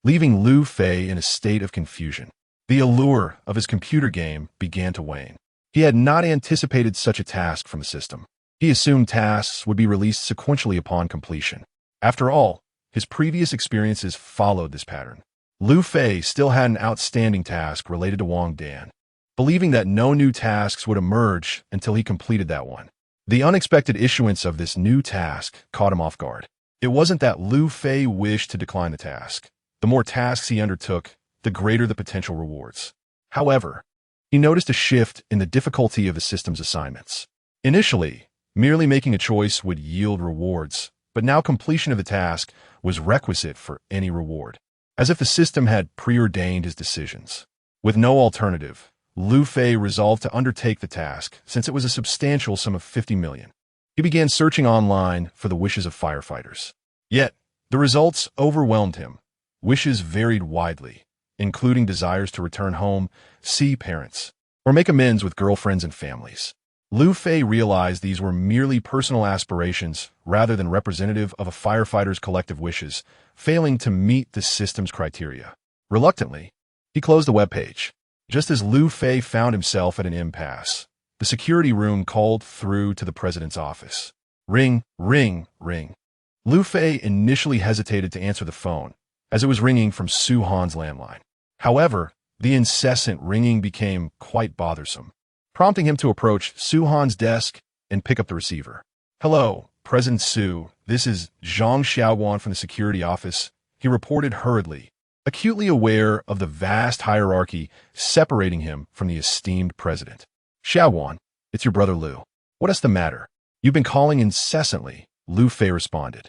leaving Liu Fei in a state of confusion. The allure of his computer game began to wane. He had not anticipated such a task from the system. He assumed tasks would be released sequentially upon completion. After all, his previous experiences followed this pattern. Liu Fei still had an outstanding task related to Wang Dan, believing that no new tasks would emerge until he completed that one. The unexpected issuance of this new task caught him off guard. It wasn't that Liu Fei wished to decline the task. The more tasks he undertook, the greater the potential rewards. However, he noticed a shift in the difficulty of the system's assignments. Initially, merely making a choice would yield rewards, but now completion of the task was requisite for any reward, as if the system had preordained his decisions. With no alternative, Liu Fei resolved to undertake the task since it was a substantial sum of 50 million. He began searching online for the wishes of firefighters. Yet, the results overwhelmed him. Wishes varied widely, including desires to return home, see parents, or make amends with girlfriends and families. Liu Fei realized these were merely personal aspirations rather than representative of a firefighter's collective wishes, failing to meet the system's criteria. Reluctantly, he closed the webpage. Just as Liu Fei found himself at an impasse, the security room called through to the president's office. Ring, ring, ring. Liu Fei initially hesitated to answer the phone, as it was ringing from Su Han's landline. However, the incessant ringing became quite bothersome, prompting him to approach Su Han's desk and pick up the receiver. Hello, President Su, this is Zhang Xiaoguan from the security office, he reported hurriedly, acutely aware of the vast hierarchy separating him from the esteemed president. Xiaoguan, it's your brother Liu. What is the matter? You've been calling incessantly, Liu Fei responded.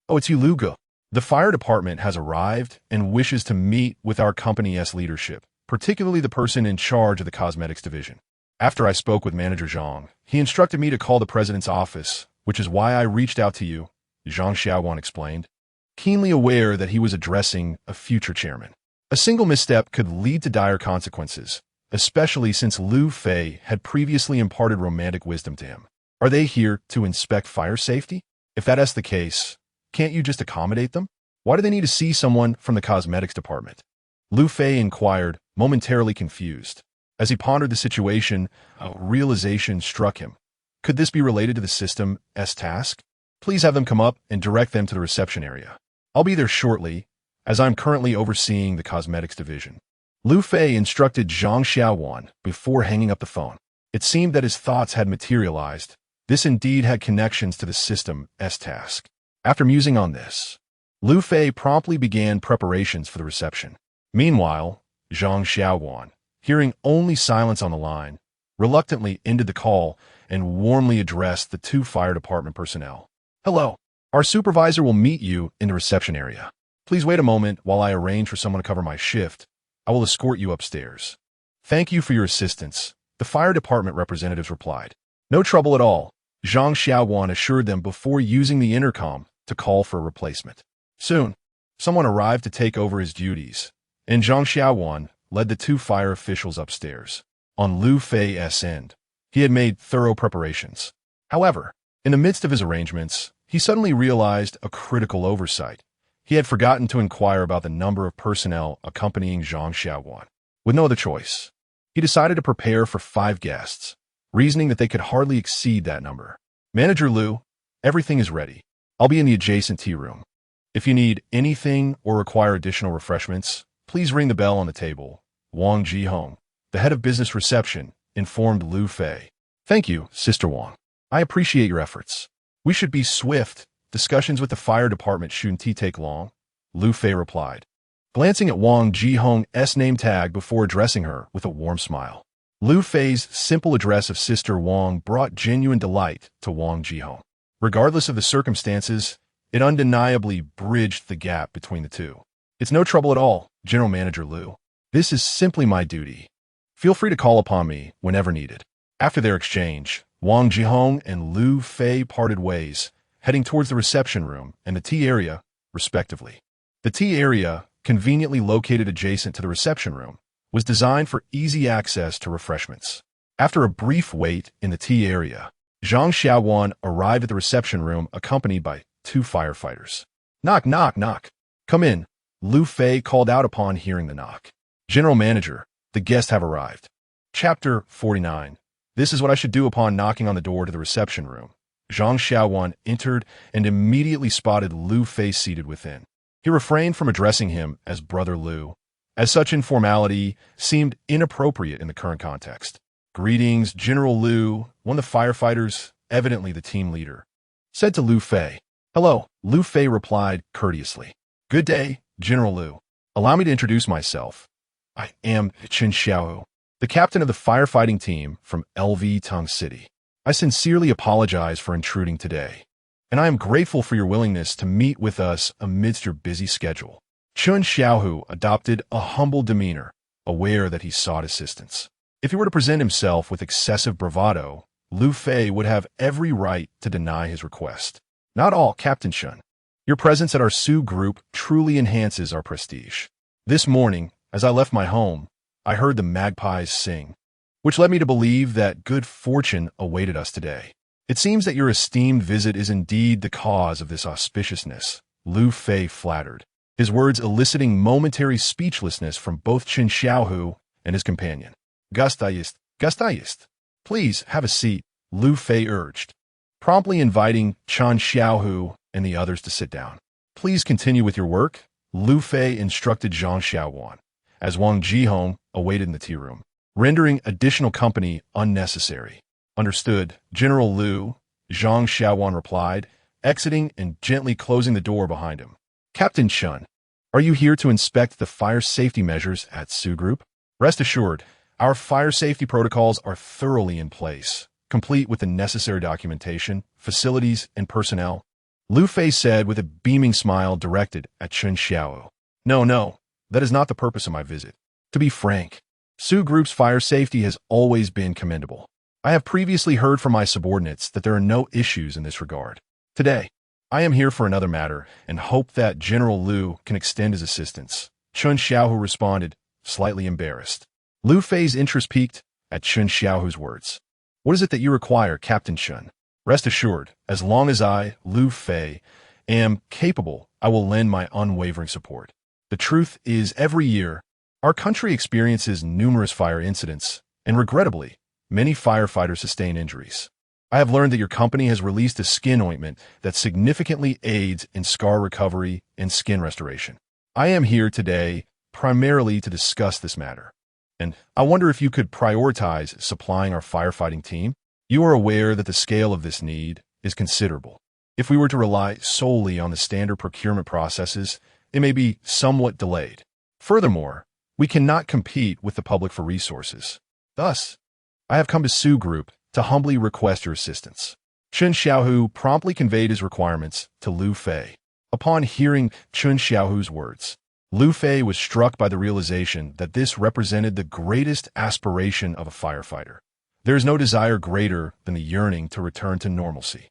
Oh, it's you, Liu Ge. The fire department has arrived and wishes to meet with our company's leadership, particularly the person in charge of the cosmetics division. After I spoke with Manager Zhang, he instructed me to call the president's office, which is why I reached out to you, Zhang Xiaoguan explained, keenly aware that he was addressing a future chairman. A single misstep could lead to dire consequences, especially since Liu Fei had previously imparted romantic wisdom to him. Are they here to inspect fire safety? If that is the case, can't you just accommodate them? Why do they need to see someone from the cosmetics department? Liu Fei inquired, momentarily confused. As he pondered the situation, a realization struck him. Could this be related to the system's task? Please have them come up and direct them to the reception area. I'll be there shortly, as I'm currently overseeing the cosmetics division. Liu Fei instructed Zhang Xiaoguan before hanging up the phone. It seemed that his thoughts had materialized. This indeed had connections to the system's task. After musing on this, Liu Fei promptly began preparations for the reception. Meanwhile, Zhang Xiaoguan, hearing only silence on the line, reluctantly ended the call and warmly addressed the two fire department personnel. Hello. Our supervisor will meet you in the reception area. Please wait a moment while I arrange for someone to cover my shift. I will escort you upstairs. Thank you for your assistance, the fire department representatives replied. No trouble at all, Zhang Xiaoguan assured them before using the intercom to call for a replacement. Soon, someone arrived to take over his duties, and Zhang Xiaoguan led the two fire officials upstairs. On Liu Fei's end, he had made thorough preparations. However, in the midst of his arrangements, he suddenly realized a critical oversight. He had forgotten to inquire about the number of personnel accompanying Zhang Xiaoguan. With no other choice, he decided to prepare for 5 guests, reasoning that they could hardly exceed that number. Manager Liu, everything is ready. I'll be in the adjacent tea room. If you need anything or require additional refreshments, please ring the bell on the table. Wang Jihong, the head of business reception, informed Liu Fei. Thank you, Sister Wang. I appreciate your efforts. We should be swift. Discussions with the fire department shouldn't take long, Liu Fei replied, glancing at Wang Jihong's name tag before addressing her with a warm smile. Liu Fei's simple address of Sister Wang brought genuine delight to Wang Jihong. Regardless of the circumstances, it undeniably bridged the gap between the two. It's no trouble at all, General Manager Liu. This is simply my duty. Feel free to call upon me whenever needed. After their exchange, Wang Jihong and Liu Fei parted ways, heading towards the reception room and the tea area, respectively. The tea area, conveniently located adjacent to the reception room, was designed for easy access to refreshments. After a brief wait in the tea area, Zhang Xiaoguan arrived at the reception room accompanied by 2 firefighters. Knock, knock, knock. Come in, Liu Fei called out upon hearing the knock. General Manager, the guests have arrived. Chapter 49. This is what I should do upon knocking on the door to the reception room. Zhang Xiaoguan entered and immediately spotted Liu Fei seated within. He refrained from addressing him as Brother Liu, as such informality seemed inappropriate in the current context. Greetings, General Liu, one of the firefighters, evidently the team leader, said to Liu Fei. Hello, Liu Fei replied courteously. Good day, General Liu. Allow me to introduce myself. I am Chen Xiaohu, the captain of the firefighting team from LV Tung City. I sincerely apologize for intruding today, and I am grateful for your willingness to meet with us amidst your busy schedule. Chen Xiaohu adopted a humble demeanor, aware that he sought assistance. If he were to present himself with excessive bravado, Liu Fei would have every right to deny his request. Not all, Captain Chen. Your presence at our Sue group truly enhances our prestige. This morning, as I left my home, I heard the magpies sing, which led me to believe that good fortune awaited us today. It seems that your esteemed visit is indeed the cause of this auspiciousness, Liu Fei flattered, his words eliciting momentary speechlessness from both Chen Xiaohu and his companion. Gastayist. Please have a seat, Liu Fei urged, promptly inviting Chen Xiaohu and the others to sit down. Please continue with your work, Liu Fei instructed Zhang Xiaoguan, as Wang Jihong awaited in the tea room, rendering additional company unnecessary. Understood, General Liu, Zhang Xiaoguan replied, exiting and gently closing the door behind him. Captain Chen, are you here to inspect the fire safety measures at Sue Group? Rest assured, our fire safety protocols are thoroughly in place, complete with the necessary documentation, facilities, and personnel, Liu Fei said with a beaming smile directed at Chen Xiaohu. No, that is not the purpose of my visit. To be frank, Sue Group's fire safety has always been commendable. I have previously heard from my subordinates that there are no issues in this regard. Today, I am here for another matter and hope that General Liu can extend his assistance. Chen Xiaohu responded, slightly embarrassed. Liu Fei's interest piqued at Chen Xiaohu's words. What is it that you require, Captain Chen? Rest assured, as long as I, Liu Fei, am capable, I will lend my unwavering support. The truth is, every year, our country experiences numerous fire incidents, and regrettably, many firefighters sustain injuries. I have learned that your company has released a skin ointment that significantly aids in scar recovery and skin restoration. I am here today primarily to discuss this matter, and I wonder if you could prioritize supplying our firefighting team. You are aware that the scale of this need is considerable. If we were to rely solely on the standard procurement processes, it may be somewhat delayed. Furthermore, we cannot compete with the public for resources. Thus, I have come to Sue Group to humbly request your assistance. Chen Xiaohu promptly conveyed his requirements to Liu Fei. Upon hearing Chun Xiaohu's words, Liu Fei was struck by the realization that this represented the greatest aspiration of a firefighter. There is no desire greater than the yearning to return to normalcy.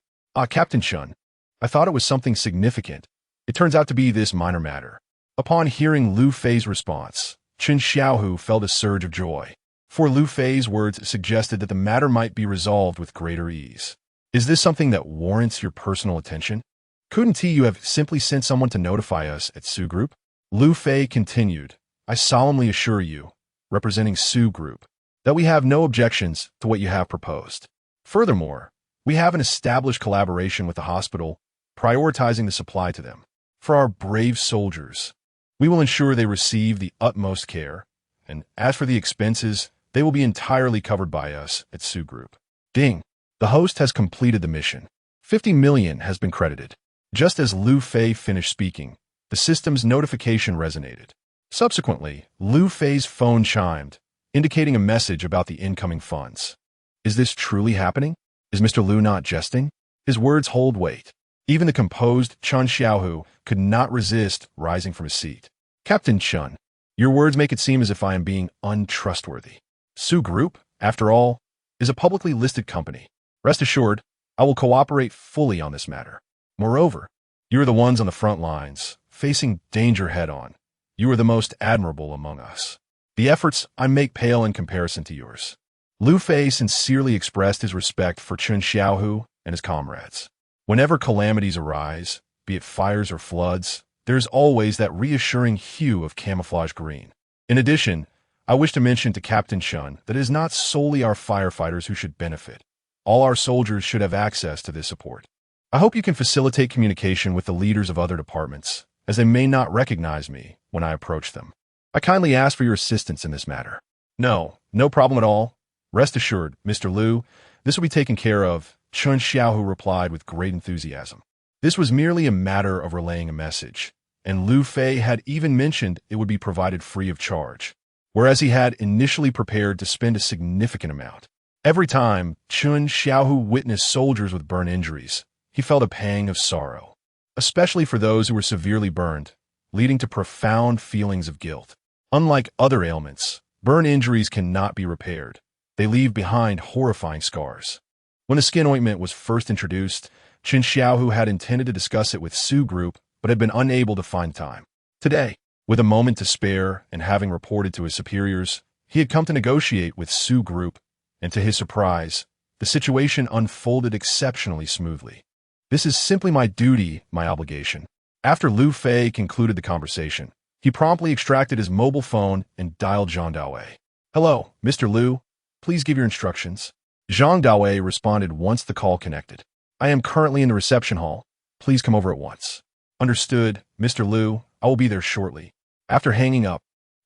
Captain Chun, I thought it was something significant. It turns out to be this minor matter. Upon hearing Liu Fei's response, Chun Xiaohu felt a surge of joy, for Liu Fei's words suggested that the matter might be resolved with greater ease. Is this something that warrants your personal attention? Couldn't you have simply sent someone to notify us at Sue Group? Liu Fei continued, I solemnly assure you, representing Sue Group, that we have no objections to what you have proposed. Furthermore, we have an established collaboration with the hospital, prioritizing the supply to them. For our brave soldiers, we will ensure they receive the utmost care, and as for the expenses, they will be entirely covered by us at Sue Group. Ding! The host has completed the mission. 50 million has been credited. Just as Liu Fei finished speaking, the system's notification resonated. Subsequently, Liu Fei's phone chimed, indicating a message about the incoming funds. Is this truly happening? Is Mr. Liu not jesting? His words hold weight. Even the composed Chun Xiaohu could not resist rising from his seat. Captain Chun, your words make it seem as if I am being untrustworthy. Sue Group, after all, is a publicly listed company. Rest assured, I will cooperate fully on this matter. Moreover, you are the ones on the front lines, facing danger head-on. You are the most admirable among us. The efforts I make pale in comparison to yours. Liu Fei sincerely expressed his respect for Chun Xiaohu and his comrades. Whenever calamities arise, be it fires or floods, there is always that reassuring hue of camouflage green. In addition, I wish to mention to Captain Chun that it is not solely our firefighters who should benefit. All our soldiers should have access to this support. I hope you can facilitate communication with the leaders of other departments, as they may not recognize me when I approach them. I kindly ask for your assistance in this matter. No problem at all. Rest assured, Mr. Liu, this will be taken care of, Chun Xiaohu replied with great enthusiasm. This was merely a matter of relaying a message, and Liu Fei had even mentioned it would be provided free of charge, whereas he had initially prepared to spend a significant amount. Every time Chun Xiaohu witnessed soldiers with burn injuries, he felt a pang of sorrow, especially for those who were severely burned, leading to profound feelings of guilt. Unlike other ailments, burn injuries cannot be repaired. They leave behind horrifying scars. When the skin ointment was first introduced, Chun Xiaohu had intended to discuss it with Sue Group, but had been unable to find time. Today, with a moment to spare and having reported to his superiors, he had come to negotiate with Sue Group, and to his surprise, the situation unfolded exceptionally smoothly. This is simply my duty, my obligation. After Liu Fei concluded the conversation, he promptly extracted his mobile phone and dialed Zhang Daowei. Hello, Mr. Liu. Please give your instructions. Zhang Daowei responded once the call connected. I am currently in the reception hall. Please come over at once. Understood, Mr. Liu. I will be there shortly. After hanging up,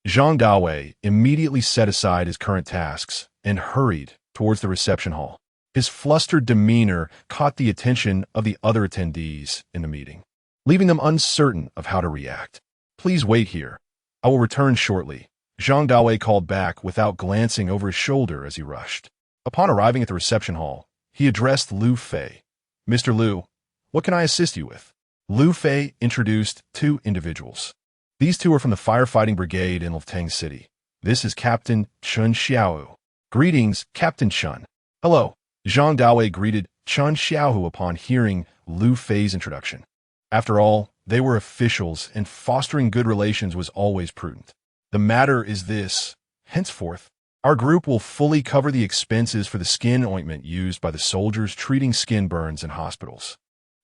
Zhang Daowei immediately set aside his current tasks and hurried towards the reception hall. His flustered demeanor caught the attention of the other attendees in the meeting, leaving them uncertain of how to react. Please wait here. I will return shortly. Zhang Daowei called back without glancing over his shoulder as he rushed. Upon arriving at the reception hall, he addressed Liu Fei. Mr. Liu, what can I assist you with? Liu Fei introduced two individuals. These two are from the firefighting brigade in Liftang City. This is Captain Chun Xiaohu. Greetings, Captain Chun. Hello. Zhang Daowei greeted Chun Xiaohu upon hearing Liu Fei's introduction. After all, they were officials, and fostering good relations was always prudent. The matter is this. Henceforth, our group will fully cover the expenses for the skin ointment used by the soldiers treating skin burns in hospitals.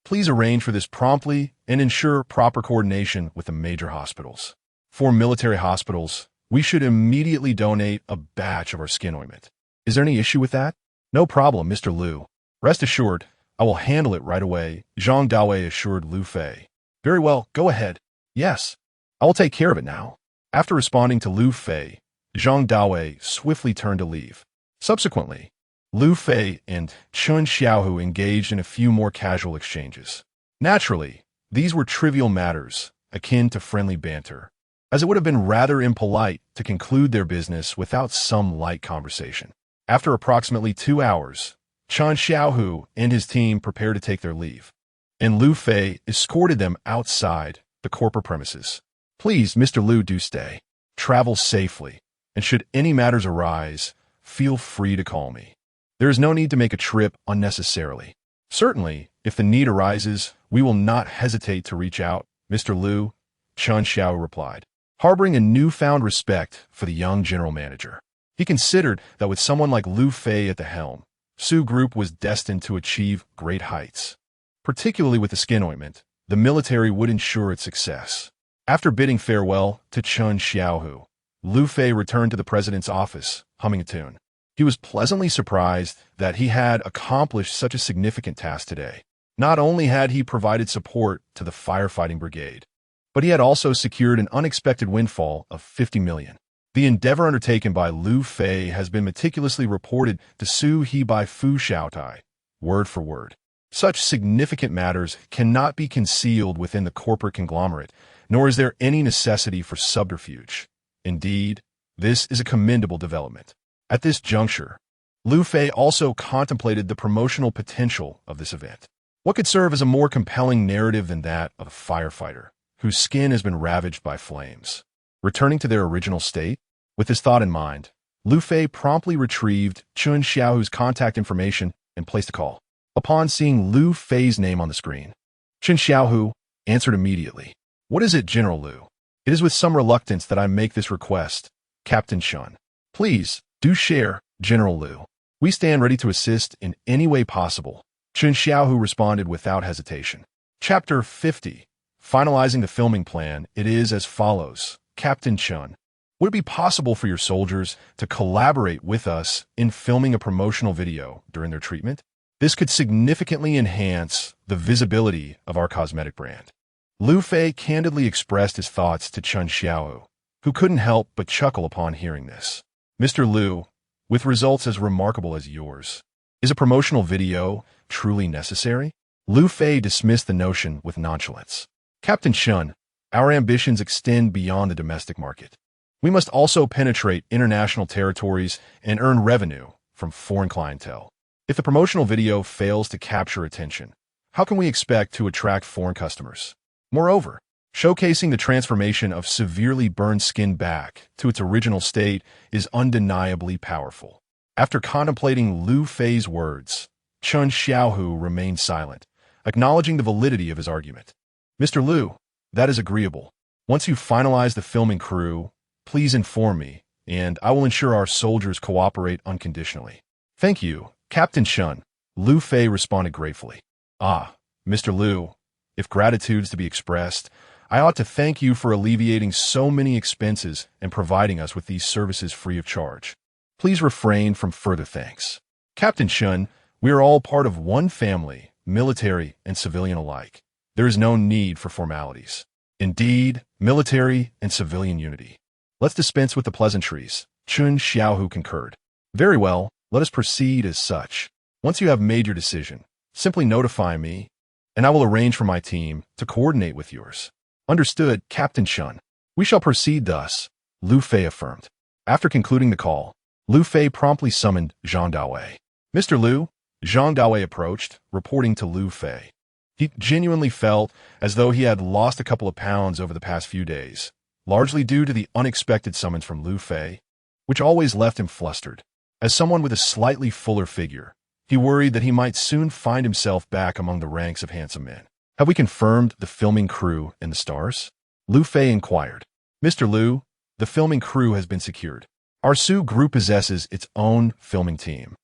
Please arrange for this promptly and ensure proper coordination with the major hospitals. For military hospitals, we should immediately donate a batch of our skin ointment. Is there any issue with that? No problem, Mr. Liu. Rest assured, I will handle it right away, Zhang Daowei assured Liu Fei. Very well, go ahead. Yes, I will take care of it now. After responding to Liu Fei, Zhang Daowei swiftly turned to leave. Subsequently, Liu Fei and Chun Xiaohu engaged in a few more casual exchanges. Naturally, these were trivial matters, akin to friendly banter, as it would have been rather impolite to conclude their business without some light conversation. After approximately 2 hours, Chun Xiaohu and his team prepared to take their leave. and Liu Fei escorted them outside the corporate premises. Please, Mr. Liu, do stay. Travel safely, and should any matters arise, feel free to call me. There is no need to make a trip unnecessarily. Certainly, if the need arises, we will not hesitate to reach out, Mr. Liu, Chen Xiao replied, harboring a newfound respect for the young general manager. He considered that with someone like Liu Fei at the helm, Sue Group was destined to achieve great heights. Particularly with the skin ointment, the military would ensure its success. After bidding farewell to Chen Xiaohu, Liu Fei returned to the president's office, humming a tune. He was pleasantly surprised that he had accomplished such a significant task today. Not only had he provided support to the firefighting brigade, but he had also secured an unexpected windfall of 50 million. The endeavor undertaken by Liu Fei has been meticulously reported to Su He by Fu Xiaotai, word for word. Such significant matters cannot be concealed within the corporate conglomerate, nor is there any necessity for subterfuge. Indeed, this is a commendable development. At this juncture, Liu Fei also contemplated the promotional potential of this event. What could serve as a more compelling narrative than that of a firefighter, whose skin has been ravaged by flames? Returning to their original state, with this thought in mind, Liu Fei promptly retrieved Chen Xiaohu's contact information and placed a call. Upon seeing Liu Fei's name on the screen, Chen Xiaohu answered immediately. What is it, General Liu? It is with some reluctance that I make this request, Captain Chen. Please, do share, General Liu. We stand ready to assist in any way possible. Chen Xiaohu responded without hesitation. Chapter 50. Finalizing the filming plan, it is as follows. Captain Chen, would it be possible for your soldiers to collaborate with us in filming a promotional video during their treatment? This could significantly enhance the visibility of our cosmetic brand. Liu Fei candidly expressed his thoughts to Chen Xiaohu, who couldn't help but chuckle upon hearing this. Mr. Liu, with results as remarkable as yours, is a promotional video truly necessary? Liu Fei dismissed the notion with nonchalance. Captain Chen, our ambitions extend beyond the domestic market. We must also penetrate international territories and earn revenue from foreign clientele. If the promotional video fails to capture attention, how can we expect to attract foreign customers? Moreover, showcasing the transformation of severely burned skin back to its original state is undeniably powerful. After contemplating Liu Fei's words, Chen Xiaohu remained silent, acknowledging the validity of his argument. Mr. Liu, that is agreeable. Once you finalize the filming crew, please inform me, and I will ensure our soldiers cooperate unconditionally. Thank you, Captain Chen. Liu Fei responded gratefully. Ah, Mr. Liu, if gratitude's to be expressed, I ought to thank you for alleviating so many expenses and providing us with these services free of charge. Please refrain from further thanks. Captain Chen, we are all part of one family, military and civilian alike. There is no need for formalities. Indeed, military and civilian unity. Let's dispense with the pleasantries, Chen Xiaohu concurred. Very well, let us proceed as such. Once you have made your decision, simply notify me, and I will arrange for my team to coordinate with yours. Understood, Captain Chen. We shall proceed thus, Liu Fei affirmed. After concluding the call, Liu Fei promptly summoned Zhang Dawei. Mr. Liu, Zhang Dawei approached, reporting to Liu Fei. He genuinely felt as though he had lost a couple of pounds over the past few days, largely due to the unexpected summons from Liu Fei, which always left him flustered. As someone with a slightly fuller figure, he worried that he might soon find himself back among the ranks of handsome men. Have we confirmed the filming crew and the stars? Liu Fei inquired. Mr. Liu, the filming crew has been secured. Our Sue Group possesses its own filming team,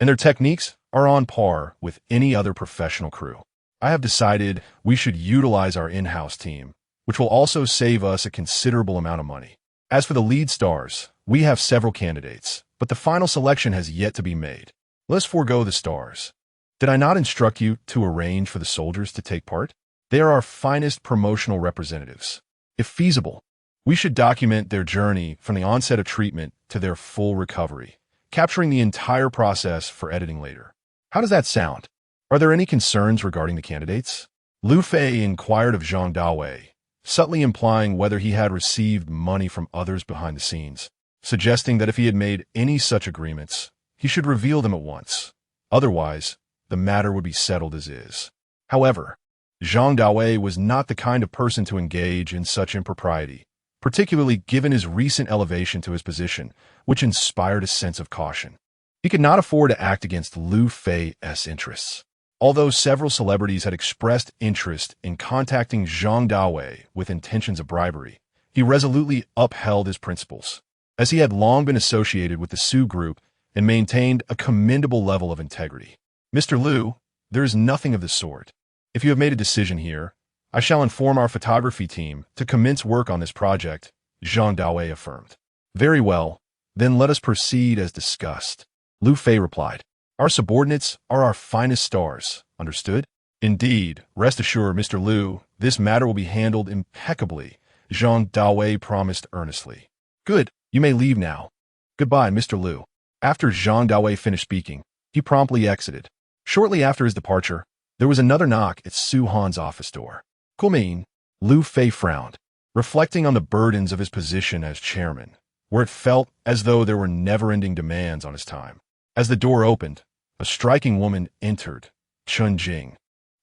and their techniques are on par with any other professional crew. I have decided we should utilize our in-house team, which will also save us a considerable amount of money. As for the lead stars, we have several candidates, but the final selection has yet to be made. Let's forego the stars. Did I not instruct you to arrange for the soldiers to take part? They are our finest promotional representatives. If feasible, we should document their journey from the onset of treatment to their full recovery, capturing the entire process for editing later. How does that sound? Are there any concerns regarding the candidates? Liu Fei inquired of Zhang Dawei, subtly implying whether he had received money from others behind the scenes, suggesting that if he had made any such agreements, he should reveal them at once. Otherwise, the matter would be settled as is. However, Zhang Dawei was not the kind of person to engage in such impropriety, particularly given his recent elevation to his position, which inspired a sense of caution. He could not afford to act against Liu Fei's interests. Although several celebrities had expressed interest in contacting Zhang Dawei with intentions of bribery, he resolutely upheld his principles, as he had long been associated with the Sue Group and maintained a commendable level of integrity. Mr. Liu, there is nothing of the sort. If you have made a decision here, I shall inform our photography team to commence work on this project, Zhang Dawei affirmed. Very well, then let us proceed as discussed. Liu Fei replied. Our subordinates are our finest stars, understood? Indeed, rest assured, Mr. Liu, this matter will be handled impeccably, Zhang Dawei promised earnestly. Good, you may leave now. Goodbye, Mr. Liu. After Zhang Dawei finished speaking, he promptly exited. Shortly after his departure, there was another knock at Su Han's office door. Kumin, Liu Fei frowned, reflecting on the burdens of his position as chairman, where it felt as though there were never-ending demands on his time. As the door opened, a striking woman entered, Chun Jing,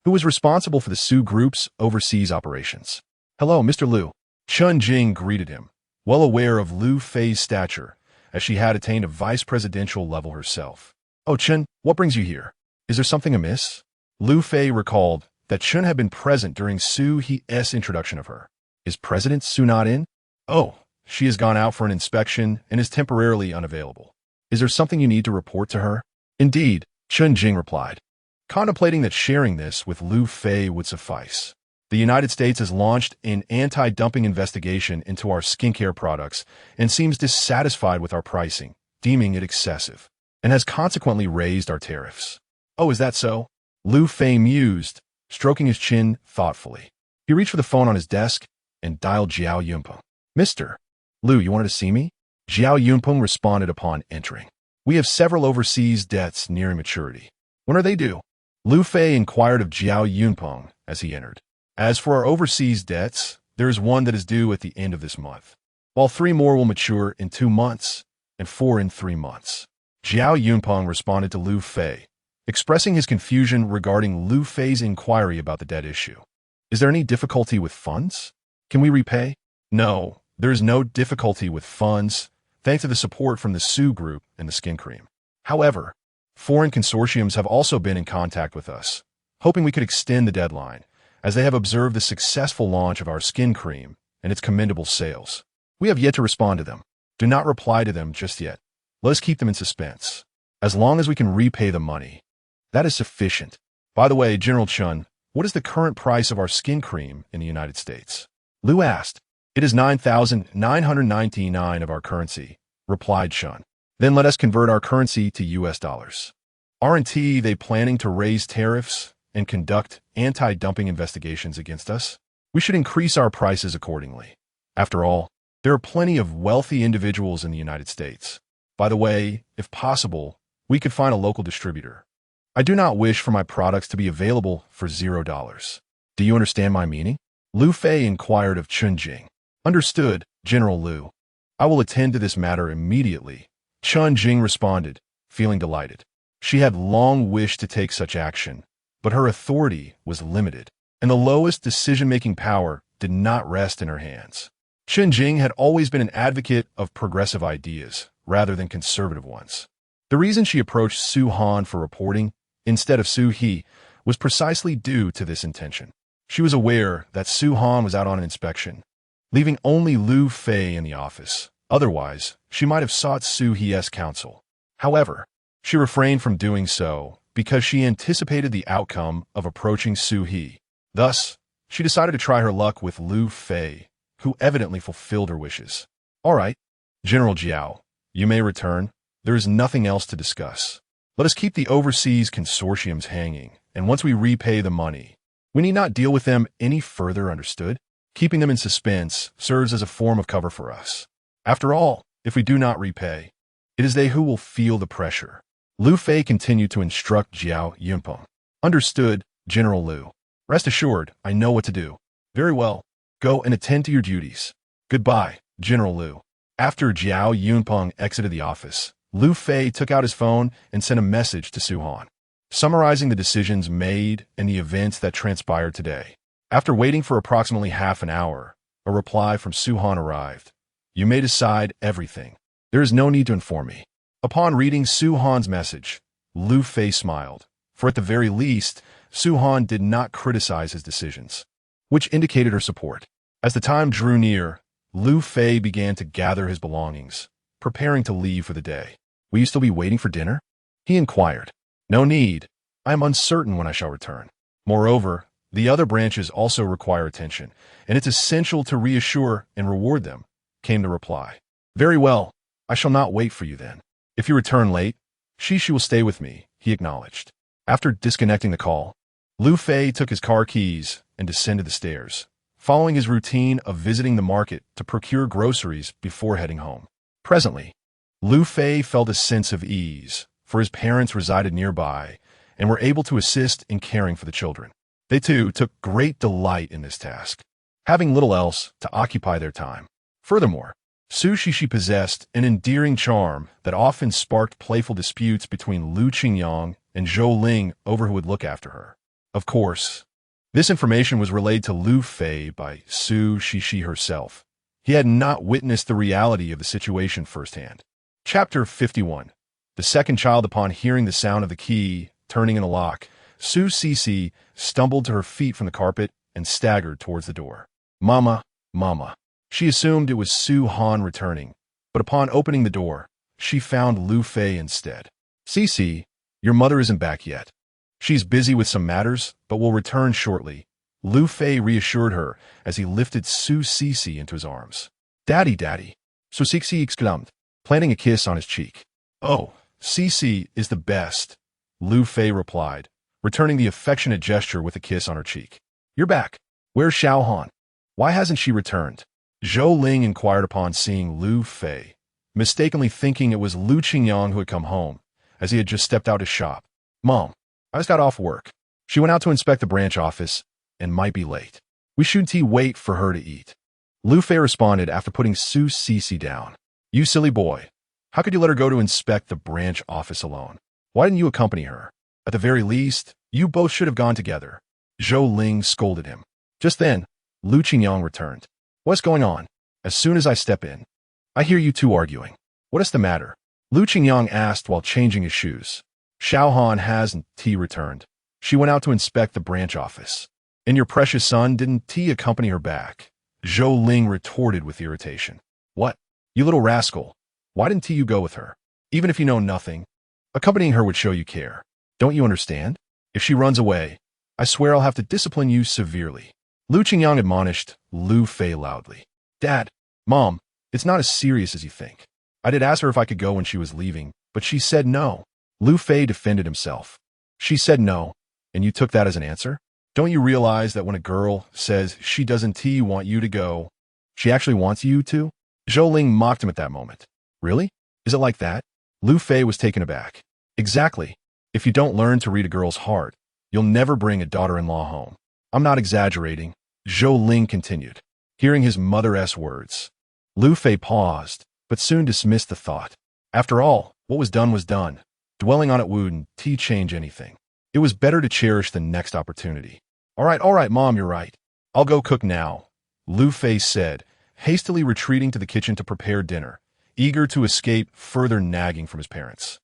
who was responsible for the Sue Group's overseas operations. Hello, Mr. Liu. Chun Jing greeted him, well aware of Liu Fei's stature, as she had attained a vice-presidential level herself. Oh, Chun, what brings you here? Is there something amiss? Liu Fei recalled that Chun had been present during Su He's introduction of her. Is President Su not in? Oh, she has gone out for an inspection and is temporarily unavailable. Is there something you need to report to her? Indeed, Chun Jing replied, contemplating that sharing this with Liu Fei would suffice. The United States has launched an anti-dumping investigation into our skincare products and seems dissatisfied with our pricing, deeming it excessive, and has consequently raised our tariffs. Oh, is that so? Liu Fei mused, stroking his chin thoughtfully. He reached for the phone on his desk and dialed Jiao Yunpeng. Mr. Liu, you wanted to see me? Jiao Yunpeng responded upon entering. We have several overseas debts nearing maturity. When are they due? Liu Fei inquired of Jiao Yunpeng as he entered. As for our overseas debts, there is one that is due at the end of this month, while 3 more will mature in 2 months and 4 in 3 months. Jiao Yunpeng responded to Liu Fei, expressing his confusion regarding Liu Fei's inquiry about the debt issue. Is there any difficulty with funds? Can we repay? No, there is no difficulty with funds, thanks to the support from the Sue Group and the skin cream. However, foreign consortiums have also been in contact with us, hoping we could extend the deadline, as they have observed the successful launch of our skin cream and its commendable sales. We have yet to respond to them. Do not reply to them just yet. Let us keep them in suspense. As long as we can repay the money, that is sufficient. By the way, General Chun, what is the current price of our skin cream in the United States? Liu asked. It is 9,999 of our currency, replied Chun. Then let us convert our currency to US dollars. Aren't they planning to raise tariffs and conduct anti-dumping investigations against us? We should increase our prices accordingly. After all, there are plenty of wealthy individuals in the United States. By the way, if possible, we could find a local distributor. I do not wish for my products to be available for $0. Do you understand my meaning? Liu Fei inquired of Chun Jing. Understood, General Liu. I will attend to this matter immediately. Chun Jing responded, feeling delighted. She had long wished to take such action, but her authority was limited, and the lowest decision-making power did not rest in her hands. Chun Jing had always been an advocate of progressive ideas rather than conservative ones. The reason she approached Su Han for reporting instead of Su He was precisely due to this intention. She was aware that Su Han was out on an inspection, leaving only Liu Fei in the office. Otherwise, she might have sought Su He's counsel. However, she refrained from doing so because she anticipated the outcome of approaching Su He. Thus, she decided to try her luck with Liu Fei, who evidently fulfilled her wishes. All right, General Jiao, you may return. There is nothing else to discuss. Let us keep the overseas consortiums hanging, and once we repay the money, we need not deal with them any further, understood? Keeping them in suspense serves as a form of cover for us. After all, if we do not repay, it is they who will feel the pressure. Liu Fei continued to instruct Jiao Yunpeng. Understood, General Liu. Rest assured, I know what to do. Very well. Go and attend to your duties. Goodbye, General Liu. After Jiao Yunpeng exited the office, Liu Fei took out his phone and sent a message to Su Han. summarizing the decisions made and the events that transpired today. After waiting for approximately half an hour, a reply from Su-han arrived. You may decide everything. There is no need to inform me. Upon reading Su-han's message, Liu Fei smiled, for at the very least, Su-han did not criticize his decisions, which indicated her support. As the time drew near, Liu Fei began to gather his belongings, preparing to leave for the day. Will you still be waiting for dinner? He inquired. No need. I am uncertain when I shall return. Moreover, the other branches also require attention, and it's essential to reassure and reward them, came the reply. Very well. I shall not wait for you then. If you return late, Shishi will stay with me, he acknowledged. After disconnecting the call, Liu Fei took his car keys and descended the stairs, following his routine of visiting the market to procure groceries before heading home. Presently, Liu Fei felt a sense of ease, for his parents resided nearby and were able to assist in caring for the children. They too took great delight in this task, having little else to occupy their time. Furthermore, Su Shishi possessed an endearing charm that often sparked playful disputes between Lu Qingyang and Zhou Ling over who would look after her. Of course, this information was relayed to Liu Fei by Su Shishi herself. He had not witnessed the reality of the situation firsthand. Chapter 51. The second child. Upon hearing the sound of the key turning in the lock, Su Shishi stumbled to her feet from the carpet and staggered towards the door. Mama, Mama. She assumed it was Su-han returning, but upon opening the door, she found Liu Fei instead. Shishi, your mother isn't back yet. She's busy with some matters, but will return shortly, Liu Fei reassured her as he lifted Su Shishi into his arms. Daddy, Daddy. Su Shishi exclaimed, planting a kiss on his cheek. Oh, Shishi is the best, Liu Fei replied, returning the affectionate gesture with a kiss on her cheek. You're back. Where's Xiao-han? Why hasn't she returned? Zhou Ling inquired upon seeing Liu Fei, mistakenly thinking it was Lu Qingyang who had come home, as he had just stepped out to shop. Mom, I just got off work. She went out to inspect the branch office and might be late. We shouldn't wait for her to eat. Liu Fei responded after putting Su Shishi down. You silly boy. How could you let her go to inspect the branch office alone? Why didn't you accompany her? At the very least, you both should have gone together. Zhou Ling scolded him. Just then, Lu Qingyang returned. What's going on? As soon as I step in, I hear you two arguing. What is the matter? Lu Qingyang asked while changing his shoes. Xiao-han hasn't returned. She went out to inspect the branch office. And your precious son didn't accompany her back? Zhou Ling retorted with irritation. What? You little rascal. Why didn't you go with her? Even if you know nothing, accompanying her would show you care. Don't you understand? If she runs away, I swear I'll have to discipline you severely. Lu Qingyang admonished Liu Fei loudly. Dad, Mom, it's not as serious as you think. I did ask her if I could go when she was leaving, but she said no. Liu Fei defended himself. She said no, and you took that as an answer? Don't you realize that when a girl says she doesn't want you to go, she actually wants you to? Zhou Ling mocked him at that moment. Really? Is it like that? Liu Fei was taken aback. Exactly. If you don't learn to read a girl's heart, you'll never bring a daughter-in-law home. I'm not exaggerating, Zhou Ling continued. Hearing his mother-esque words, Liu Fei paused, but soon dismissed the thought. After all, what was done. Dwelling on it wouldn't change anything. It was better to cherish the next opportunity. All right, Mom, you're right. I'll go cook now, Liu Fei said, hastily retreating to the kitchen to prepare dinner, eager to escape further nagging from his parents.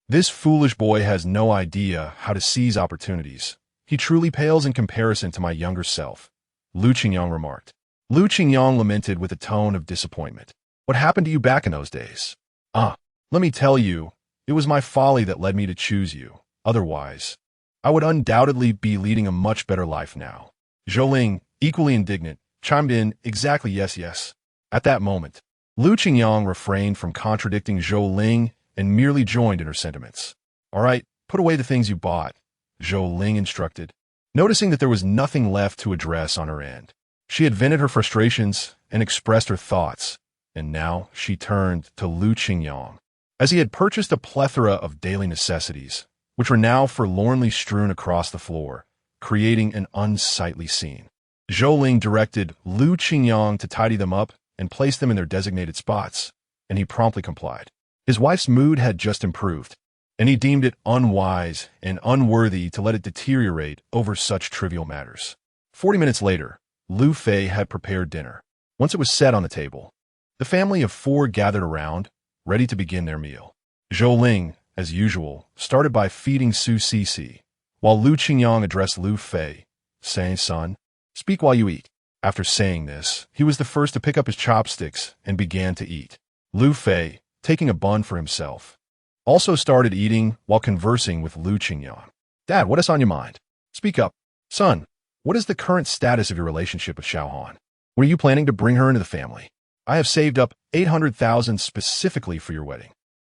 This foolish boy has no idea how to seize opportunities. He truly pales in comparison to my younger self, Lu Qingyang remarked. Lu Qingyang lamented with a tone of disappointment. What happened to you back in those days? Let me tell you, it was my folly that led me to choose you. Otherwise, I would undoubtedly be leading a much better life now. Zhou Ling, equally indignant, chimed in, exactly, yes. At that moment, Lu Qingyang refrained from contradicting Zhou Ling and merely joined in her sentiments. All right, put away the things you bought, Zhou Ling instructed, noticing that there was nothing left to address on her end. She had vented her frustrations and expressed her thoughts, and now she turned to Lu Qingyang. As he had purchased a plethora of daily necessities, which were now forlornly strewn across the floor, creating an unsightly scene. Zhou Ling directed Lu Qingyang to tidy them up and place them in their designated spots, and he promptly complied. His wife's mood had just improved, and he deemed it unwise and unworthy to let it deteriorate over such trivial matters. 40 minutes later, Liu Fei had prepared dinner. Once it was set on the table, the family of four gathered around, ready to begin their meal. Zhou Ling, as usual, started by feeding Su Cici, while Lu Qingyang addressed Liu Fei, saying, "Son, speak while you eat." After saying this, he was the first to pick up his chopsticks and began to eat. Liu Fei, taking a bun for himself, also started eating while conversing with Lu Qingyang. "Dad, what is on your mind? Speak up. Son, what is the current status of your relationship with Xiaohan? When are you planning to bring her into the family? I have saved up 800,000 specifically for your wedding.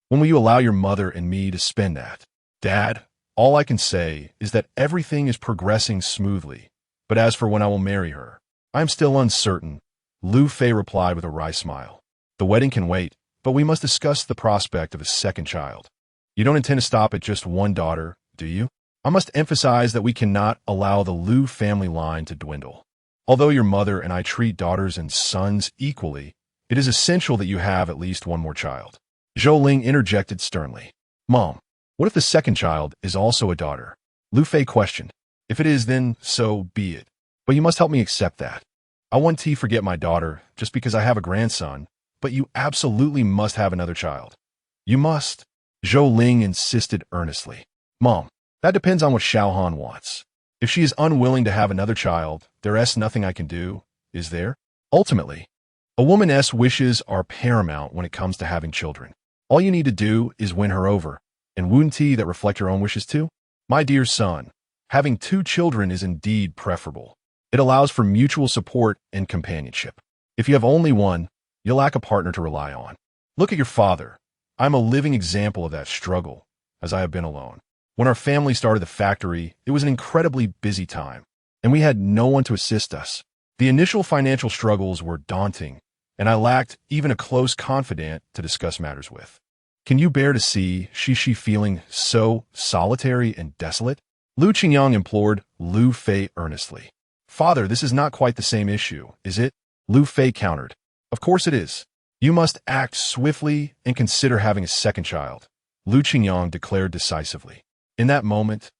When will you allow your mother and me to spend that?" "Dad, all I can say is that everything is progressing smoothly, but as for when I will marry her, I am still uncertain," Liu Fei replied with a wry smile. "The wedding can wait, but we must discuss the prospect of a second child. You don't intend to stop at just one daughter, do you? I must emphasize that we cannot allow the Liu family line to dwindle. Although your mother and I treat daughters and sons equally, it is essential that you have at least one more child." Zhou Ling interjected sternly. "Mom, what if the second child is also a daughter?" Liu Fei questioned. "If it is, then so be it. But you must help me accept that. I won't forget my daughter just because I have a grandson, but you absolutely must have another child. You must." Zhou Ling insisted earnestly. "Mom, that depends on what Xiaohan wants. If she is unwilling to have another child, there's nothing I can do, is there? Ultimately, a woman's wishes are paramount when it comes to having children. All you need to do is win her over, and wouldn't that reflect your own wishes too? My dear son, having two children is indeed preferable. It allows for mutual support and companionship. If you have only one, you'll lack a partner to rely on. Look at your father. I'm a living example of that struggle, as I have been alone. When our family started the factory, it was an incredibly busy time, and we had no one to assist us. The initial financial struggles were daunting, and I lacked even a close confidant to discuss matters with. Can you bear to see she feeling so solitary and desolate?" Lu Qingyang implored Liu Fei earnestly. "Father, this is not quite the same issue, is it?" Liu Fei countered. "Of course it is. You must act swiftly and consider having a second child," Lu Qingyang declared decisively. In that moment,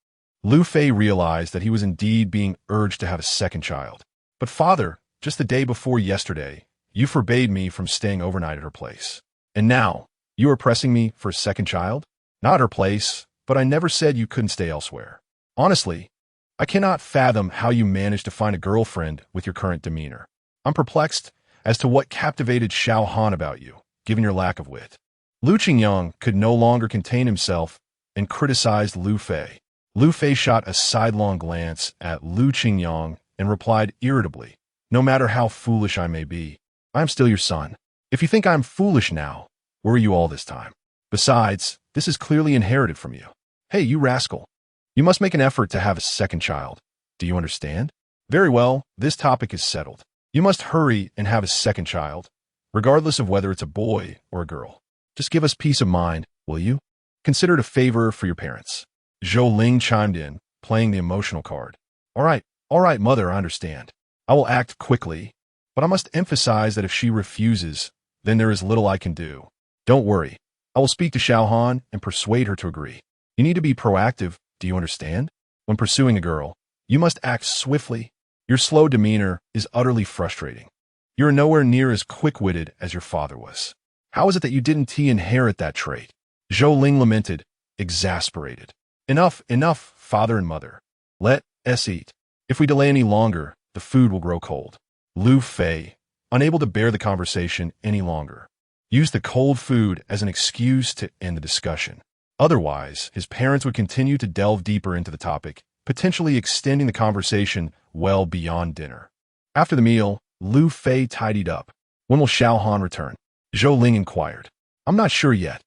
Liu Fei realized that he was indeed being urged to have a second child. "But father, just the day before yesterday, you forbade me from staying overnight at her place. And now, you are pressing me for a second child? Not her place, but I never said you couldn't stay elsewhere. Honestly, I cannot fathom how you managed to find a girlfriend with your current demeanor. I'm perplexed as to what captivated Xiaohan about you, given your lack of wit." Lu Qingyang could no longer contain himself and criticized Liu Fei. Liu Fei shot a sidelong glance at Lu Qingyang and replied irritably, "No matter how foolish I may be, I am still your son. If you think I'm foolish now, where were you all this time? Besides, this is clearly inherited from you. Hey, you rascal. You must make an effort to have a second child. Do you understand? Very well, this topic is settled. You must hurry and have a second child, regardless of whether it's a boy or a girl. Just give us peace of mind, will you? Consider it a favor for your parents." Zhou Ling chimed in, playing the emotional card. All right, mother, I understand. I will act quickly, but I must emphasize that if she refuses, then there is little I can do. Don't worry. I will speak to Xiaohan and persuade her to agree. You need to be proactive, do you understand? When pursuing a girl, you must act swiftly. Your slow demeanor is utterly frustrating. You are nowhere near as quick-witted as your father was. How is it that you didn't inherit that trait? Zhou Ling lamented, exasperated. Enough, father and mother. Let us eat. If we delay any longer, the food will grow cold. Liu Fei, unable to bear the conversation any longer, used the cold food as an excuse to end the discussion. Otherwise, his parents would continue to delve deeper into the topic, potentially extending the conversation well beyond dinner. After the meal, Liu Fei tidied up. When will Xiaohan return? Zhou Ling inquired. I'm not sure yet,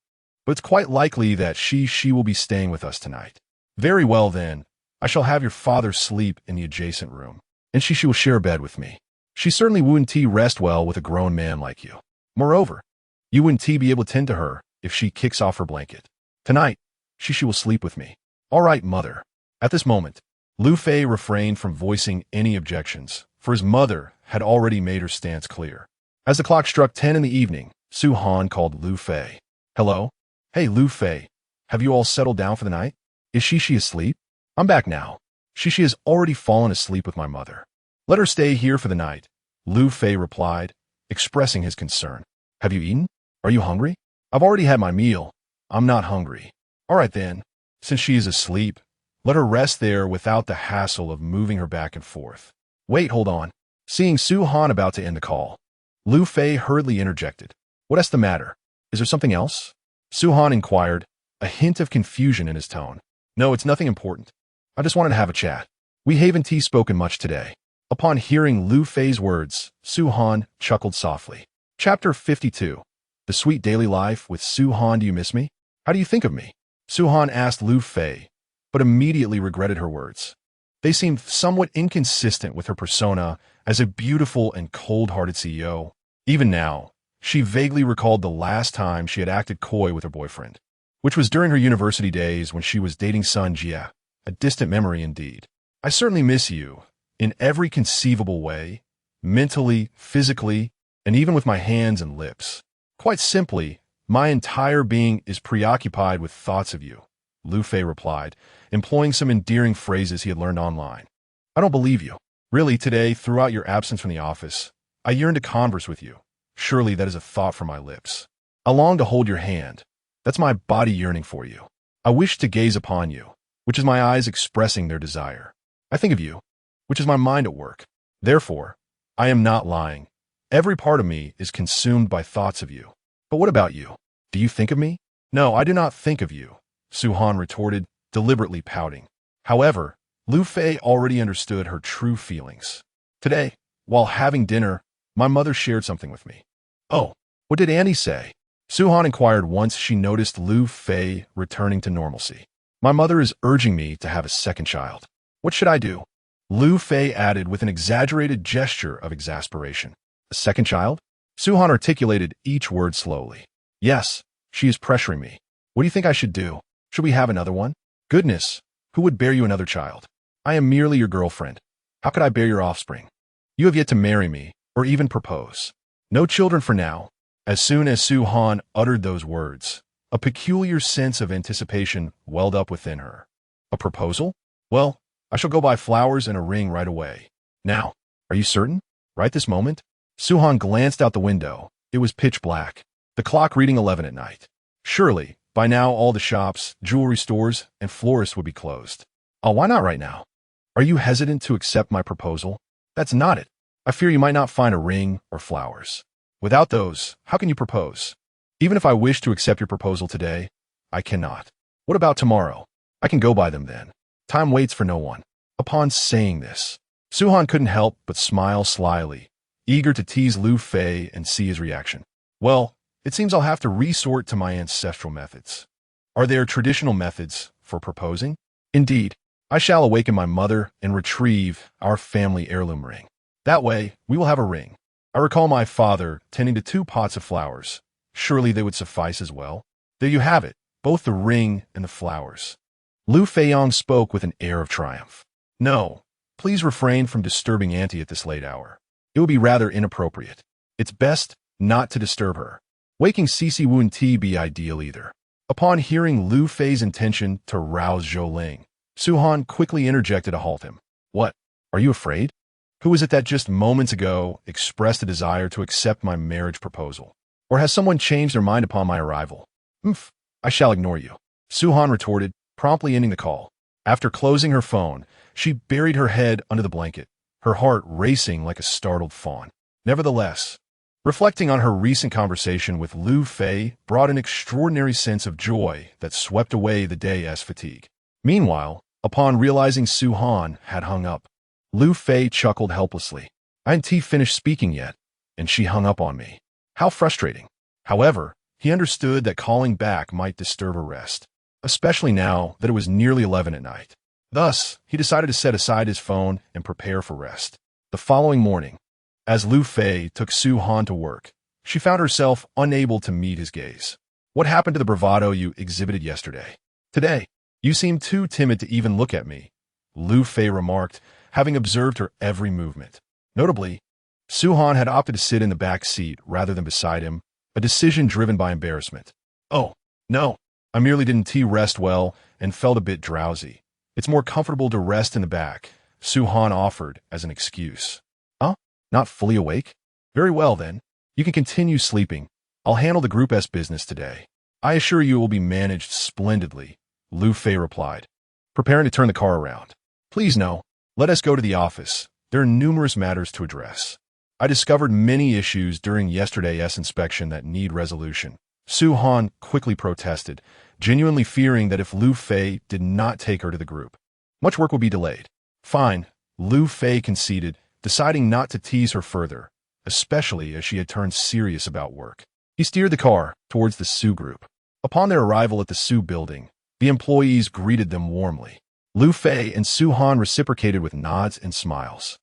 but it's quite likely that she will be staying with us tonight. Very well then, I shall have your father sleep in the adjacent room, and she will share a bed with me. She certainly wouldn't rest well with a grown man like you. Moreover, you wouldn't be able to tend to her if she kicks off her blanket. Tonight, she will sleep with me. All right, mother. At this moment, Liu Fei refrained from voicing any objections, for his mother had already made her stance clear. As the clock struck 10 in the evening, Su Han called Liu Fei. Hello? Hey, Liu Fei. Have you all settled down for the night? Is Shishi asleep? I'm back now. Shishi has already fallen asleep with my mother. Let her stay here for the night, Liu Fei replied, expressing his concern. Have you eaten? Are you hungry? I've already had my meal. I'm not hungry. All right then. Since she is asleep, let her rest there without the hassle of moving her back and forth. Wait, hold on. Seeing Su Han about to end the call, Liu Fei hurriedly interjected. What's the matter? Is there something else? Su Han inquired, a hint of confusion in his tone. No, it's nothing important. I just wanted to have a chat. We haven't spoken much today. Upon hearing Liu Fei's words, Su Han chuckled softly. Chapter 52. The Sweet Daily Life with Su Han. Do you miss me? How do you think of me? Su Han asked Liu Fei, but immediately regretted her words. They seemed somewhat inconsistent with her persona as a beautiful and cold-hearted CEO. Even now, she vaguely recalled the last time she had acted coy with her boyfriend, which was during her university days when she was dating Sun Jie, a distant memory indeed. I certainly miss you, in every conceivable way, mentally, physically, and even with my hands and lips. Quite simply, my entire being is preoccupied with thoughts of you, Liu Fei replied, employing some endearing phrases he had learned online. I don't believe you. Really, today, throughout your absence from the office, I yearn to converse with you. Surely that is a thought from my lips. I long to hold your hand. That's my body yearning for you. I wish to gaze upon you, which is my eyes expressing their desire. I think of you, which is my mind at work. Therefore, I am not lying. Every part of me is consumed by thoughts of you. But what about you? Do you think of me? No, I do not think of you, Su Han retorted, deliberately pouting. However, Liu Fei already understood her true feelings. Today, while having dinner, my mother shared something with me. Oh, what did Annie say? Su Han inquired once she noticed Liu Fei returning to normalcy. My mother is urging me to have a second child. What should I do? Liu Fei added with an exaggerated gesture of exasperation. A second child? Su Han articulated each word slowly. Yes, she is pressuring me. What do you think I should do? Should we have another one? Goodness, who would bear you another child? I am merely your girlfriend. How could I bear your offspring? You have yet to marry me, or even propose. No children for now. As soon as Su Han uttered those words, a peculiar sense of anticipation welled up within her. A proposal? Well, I shall go buy flowers and a ring right away. Now, are you certain? Right this moment? Su Han glanced out the window. It was pitch black, the clock reading 11 at night. Surely, by now all the shops, jewelry stores, and florists would be closed. Oh, why not right now? Are you hesitant to accept my proposal? That's not it. I fear you might not find a ring or flowers. Without those, how can you propose? Even if I wish to accept your proposal today, I cannot. What about tomorrow? I can go buy them then. Time waits for no one. Upon saying this, Su Han couldn't help but smile slyly, eager to tease Liu Fei and see his reaction. Well, it seems I'll have to resort to my ancestral methods. Are there traditional methods for proposing? Indeed, I shall awaken my mother and retrieve our family heirloom ring. That way, we will have a ring. I recall my father tending to 2 pots of flowers. Surely they would suffice as well. There you have it, both the ring and the flowers. Liu Feiyong spoke with an air of triumph. No, please refrain from disturbing Auntie at this late hour. It would be rather inappropriate. It's best not to disturb her. Waking Cece wouldn't be ideal either. Upon hearing Liu Fei's intention to rouse Zhou Ling, Su Han quickly interjected to halt him. What? Are you afraid? Who is it that just moments ago expressed a desire to accept my marriage proposal? Or has someone changed their mind upon my arrival? I shall ignore you, Su Han retorted, promptly ending the call. After closing her phone, she buried her head under the blanket, her heart racing like a startled fawn. Nevertheless, reflecting on her recent conversation with Liu Fei brought an extraordinary sense of joy that swept away the day's fatigue. Meanwhile, upon realizing Su Han had hung up, Liu Fei chuckled helplessly. I hadn't finished speaking yet, and she hung up on me. How frustrating. However, he understood that calling back might disturb her rest, especially now that it was nearly 11 at night. Thus, he decided to set aside his phone and prepare for rest. The following morning, as Liu Fei took Su Han to work, she found herself unable to meet his gaze. What happened to the bravado you exhibited yesterday? Today, you seem too timid to even look at me, Liu Fei remarked, having observed her every movement. Notably, Su Han had opted to sit in the back seat rather than beside him, a decision driven by embarrassment. Oh, no, I merely didn't rest well and felt a bit drowsy. It's more comfortable to rest in the back, Su-Han offered as an excuse. Huh? Not fully awake? Very well then. You can continue sleeping. I'll handle the Group S business today. I assure you it will be managed splendidly, Liu Fei replied, preparing to turn the car around. Please no. Let us go to the office. There are numerous matters to address. I discovered many issues during yesterday's inspection that need resolution. Su-Han quickly protested, genuinely fearing that if Liu Fei did not take her to the group, much work would be delayed. Fine, Liu Fei conceded, deciding not to tease her further, especially as she had turned serious about work. He steered the car towards the Sue group. Upon their arrival at the Sue building, the employees greeted them warmly. Liu Fei and Su-Han reciprocated with nods and smiles.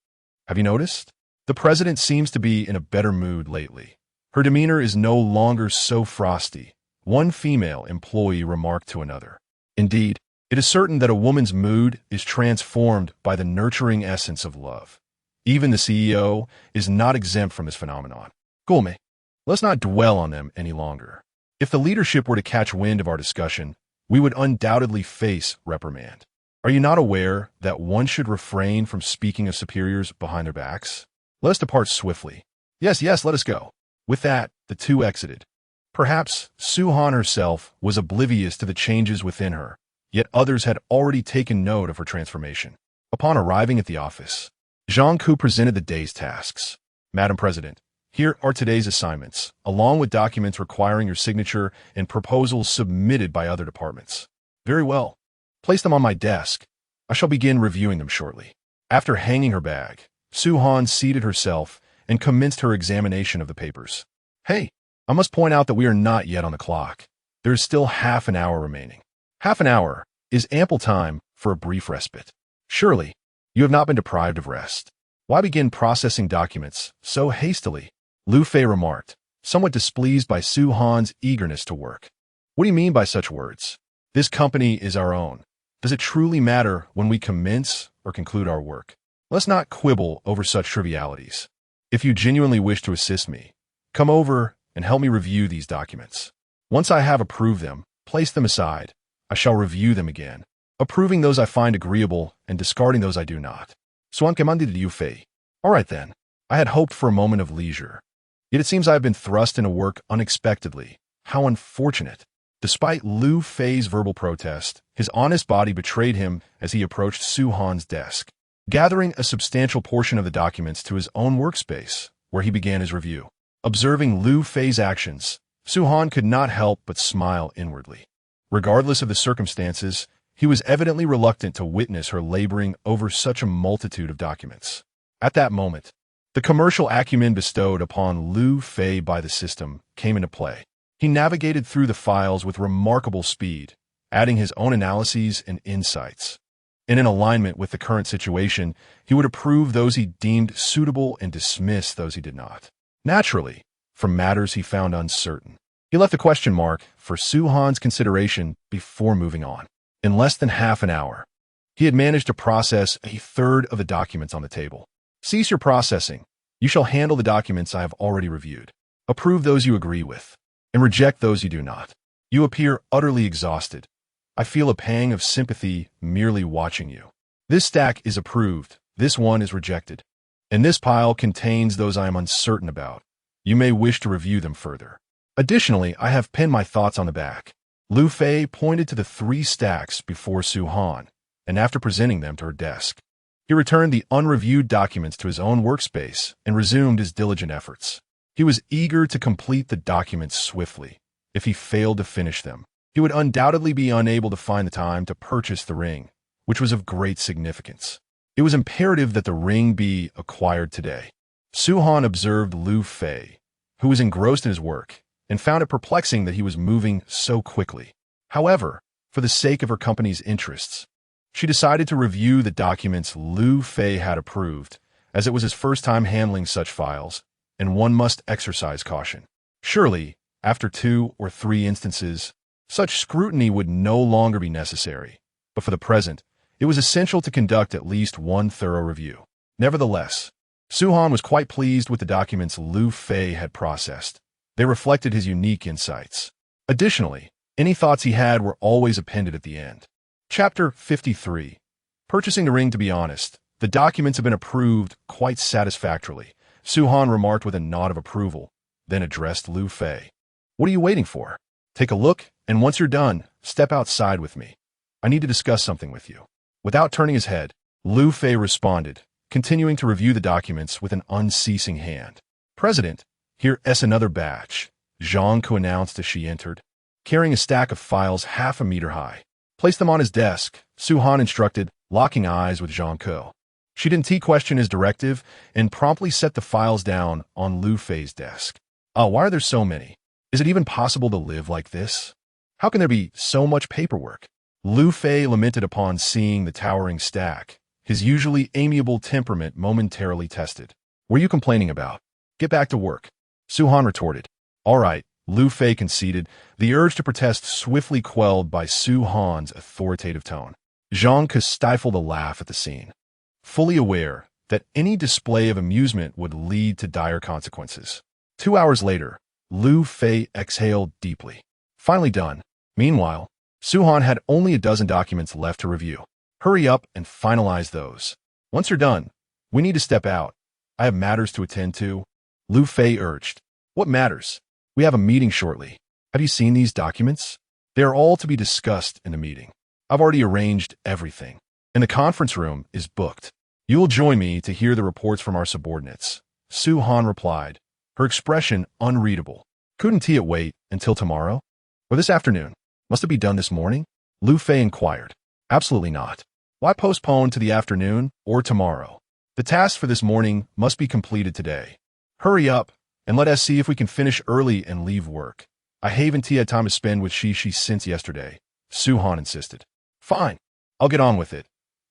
Have you noticed? The president seems to be in a better mood lately. Her demeanor is no longer so frosty, one female employee remarked to another. Indeed, it is certain that a woman's mood is transformed by the nurturing essence of love. Even the CEO is not exempt from this phenomenon. Gulme, let's not dwell on them any longer. If the leadership were to catch wind of our discussion, we would undoubtedly face reprimand. Are you not aware that one should refrain from speaking of superiors behind their backs? Let us depart swiftly. Yes, let us go. With that, the two exited. Perhaps Su-Han herself was oblivious to the changes within her, yet others had already taken note of her transformation. Upon arriving at the office, Zhang Ku presented the day's tasks. Madam President, here are today's assignments, along with documents requiring your signature and proposals submitted by other departments. Very well. Place them on my desk. I shall begin reviewing them shortly. After hanging her bag, Su-Han seated herself and commenced her examination of the papers. Hey, I must point out that we are not yet on the clock. There is still half an hour remaining. Half an hour is ample time for a brief respite. Surely, you have not been deprived of rest. Why begin processing documents so hastily? Liu Fei remarked, somewhat displeased by Su-Han's eagerness to work. What do you mean by such words? This company is our own. Does it truly matter when we commence or conclude our work? Let's not quibble over such trivialities. If you genuinely wish to assist me, come over and help me review these documents. Once I have approved them, place them aside. I shall review them again, approving those I find agreeable and discarding those I do not. Suan commanded Liu Fei. All right then. I had hoped for a moment of leisure. Yet it seems I have been thrust into work unexpectedly. How unfortunate. Despite Liu Fei's verbal protest, his honest body betrayed him as he approached Su-Han's desk, gathering a substantial portion of the documents to his own workspace, where he began his review. Observing Liu Fei's actions, Su-Han could not help but smile inwardly. Regardless of the circumstances, he was evidently reluctant to witness her laboring over such a multitude of documents. At that moment, the commercial acumen bestowed upon Liu Fei by the system came into play. He navigated through the files with remarkable speed, adding his own analyses and insights. And in alignment with the current situation, he would approve those he deemed suitable and dismiss those he did not. Naturally, from matters he found uncertain, he left a question mark for Su-Han's consideration before moving on. In less than half an hour, he had managed to process a third of the documents on the table. Cease your processing. You shall handle the documents I have already reviewed. Approve those you agree with, and reject those you do not. You appear utterly exhausted. I feel a pang of sympathy merely watching you. This stack is approved, this one is rejected, and this pile contains those I am uncertain about. You may wish to review them further. Additionally, I have pinned my thoughts on the back. Liu Fei pointed to the 3 stacks before Su-Han, and after presenting them to her desk, he returned the unreviewed documents to his own workspace and resumed his diligent efforts. He was eager to complete the documents swiftly. If he failed to finish them, he would undoubtedly be unable to find the time to purchase the ring, which was of great significance. It was imperative that the ring be acquired today. Su-Han observed Liu Fei, who was engrossed in his work, and found it perplexing that he was moving so quickly. However, for the sake of her company's interests, she decided to review the documents Liu Fei had approved, as it was his first time handling such files, and one must exercise caution. Surely, after 2 or 3 instances, such scrutiny would no longer be necessary, but for the present, it was essential to conduct at least one thorough review. Nevertheless, Su-Han was quite pleased with the documents Liu Fei had processed. They reflected his unique insights. Additionally, Any thoughts he had were always appended at the end. Chapter 53. Purchasing the ring. To be honest, the documents have been approved quite satisfactorily, Su Han remarked with a nod of approval, then addressed Liu Fei. What are you waiting for? Take a look, and once you're done, step outside with me. I need to discuss something with you. Without turning his head, Liu Fei responded, continuing to review the documents with an unceasing hand. President, here's another batch, Zhang Ku announced as she entered, carrying a stack of files half a meter high. Place them on his desk, Su Han instructed, locking eyes with Zhang Ku. She didn't question his directive and promptly set the files down on Liu Fei's desk. Why are there so many? Is it even possible to live like this? How can there be so much paperwork? Liu Fei lamented upon seeing the towering stack, his usually amiable temperament momentarily tested. What are you complaining about? Get back to work, Su Han retorted. All right, Liu Fei conceded, the urge to protest swiftly quelled by Su Han's authoritative tone. Zhang Ke stifled a laugh at the scene, fully aware that any display of amusement would lead to dire consequences. 2 hours later, Liu Fei exhaled deeply. Finally done. Meanwhile, Su Han had only a dozen documents left to review. Hurry up and finalize those. Once you're done, we need to step out. I have matters to attend to, Liu Fei urged. What matters? We have a meeting shortly. Have you seen these documents? They are all to be discussed in the meeting. I've already arranged everything, and the conference room is booked. You will join me to hear the reports from our subordinates, Su Han replied, her expression unreadable. Couldn't it wait until tomorrow? Or this afternoon? Must it be done this morning? Liu Fei inquired. Absolutely not. Why postpone to the afternoon or tomorrow? The tasks for this morning must be completed today. Hurry up, and let us see if we can finish early and leave work. I haven't had time to spend with she since yesterday, Su Han insisted. Fine, I'll get on with it.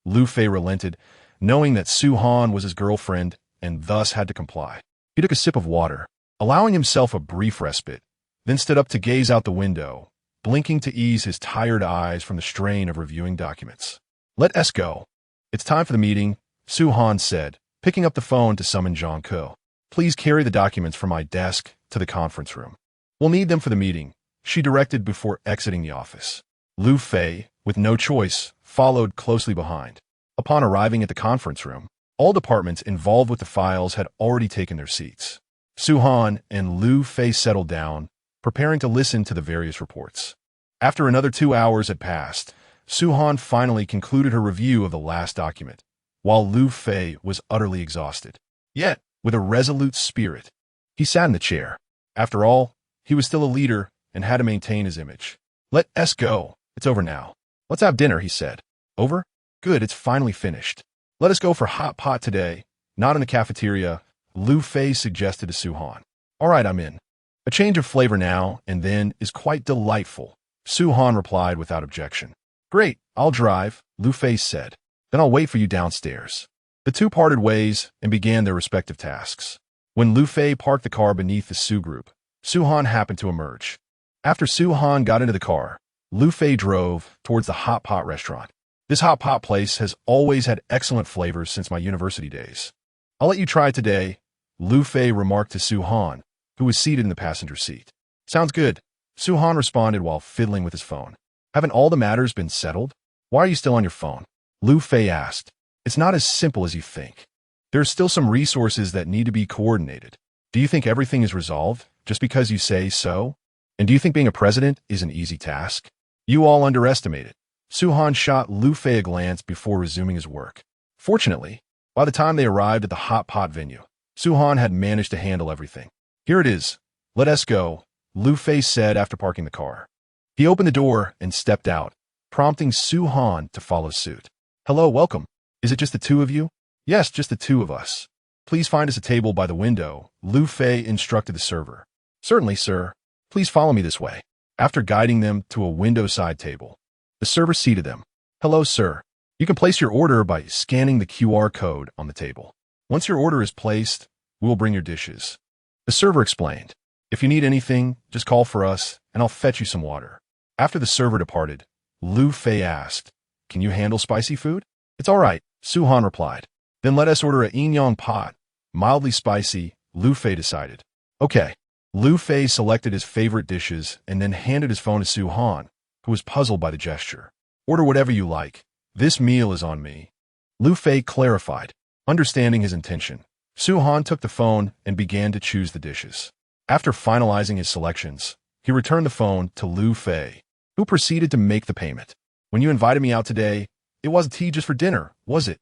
Liu Fei relented, knowing that Su Han was his girlfriend and thus had to comply. He took a sip of water, allowing himself a brief respite, then stood up to gaze out the window, blinking to ease his tired eyes from the strain of reviewing documents. Let us go. It's time for the meeting, Su Han said, picking up the phone to summon Zhang Ku. Please carry the documents from my desk to the conference room. We'll need them for the meeting, she directed before exiting the office. Liu Fei, with no choice, followed closely behind. Upon arriving at the conference room, all departments involved with the files had already taken their seats. Su Han and Liu Fei settled down, preparing to listen to the various reports. After another 2 hours had passed, Su Han finally concluded her review of the last document, while Liu Fei was utterly exhausted. Yet, with a resolute spirit, he sat in the chair. After all, he was still a leader and had to maintain his image. Let us go. It's over now. Let's have dinner, he said. Over? Good, it's finally finished. Let us go for hot pot today, not in the cafeteria, Liu Fei suggested to Su Han. All right, I'm in. A change of flavor now and then is quite delightful, Su Han replied without objection. Great, I'll drive, Liu Fei said. Then I'll wait for you downstairs. The two parted ways and began their respective tasks. When Liu Fei parked the car beneath the Su group, Su Han happened to emerge. After Su Han got into the car, Liu Fei drove towards the hot pot restaurant. This hot pot place has always had excellent flavors since my university days. I'll let you try it today, Liu Fei remarked to Su Han, who was seated in the passenger seat. Sounds good, Su Han responded while fiddling with his phone. Haven't all the matters been settled? Why are you still on your phone? Liu Fei asked. It's not as simple as you think. There are still some resources that need to be coordinated. Do you think everything is resolved just because you say so? And do you think being a president is an easy task? You all underestimate it. Su Han shot Liu Fei a glance before resuming his work. Fortunately, by the time they arrived at the hot pot venue, Su Han had managed to handle everything. Here it is. Let us go, Liu Fei said after parking the car. He opened the door and stepped out, prompting Su Han to follow suit. Hello, welcome. Is it just the two of you? Yes, just the two of us. Please find us a table by the window, Liu Fei instructed the server. Certainly, sir. Please follow me this way. After guiding them to a window-side table, the server seated them. Hello, sir. You can place your order by scanning the QR code on the table. Once your order is placed, we will bring your dishes. The server explained. If you need anything, just call for us, and I'll fetch you some water. After the server departed, Liu Fei asked, Can you handle spicy food? It's all right, Su Han replied. Then let us order a yin yang pot. Mildly spicy, Liu Fei decided. Okay. Liu Fei selected his favorite dishes and then handed his phone to Su Han, who was puzzled by the gesture. Order whatever you like. This meal is on me. Liu Fei clarified. Understanding his intention, Su Han took the phone and began to choose the dishes. After finalizing his selections, he returned the phone to Liu Fei, who proceeded to make the payment. When you invited me out today, it wasn't tea just for dinner, was it?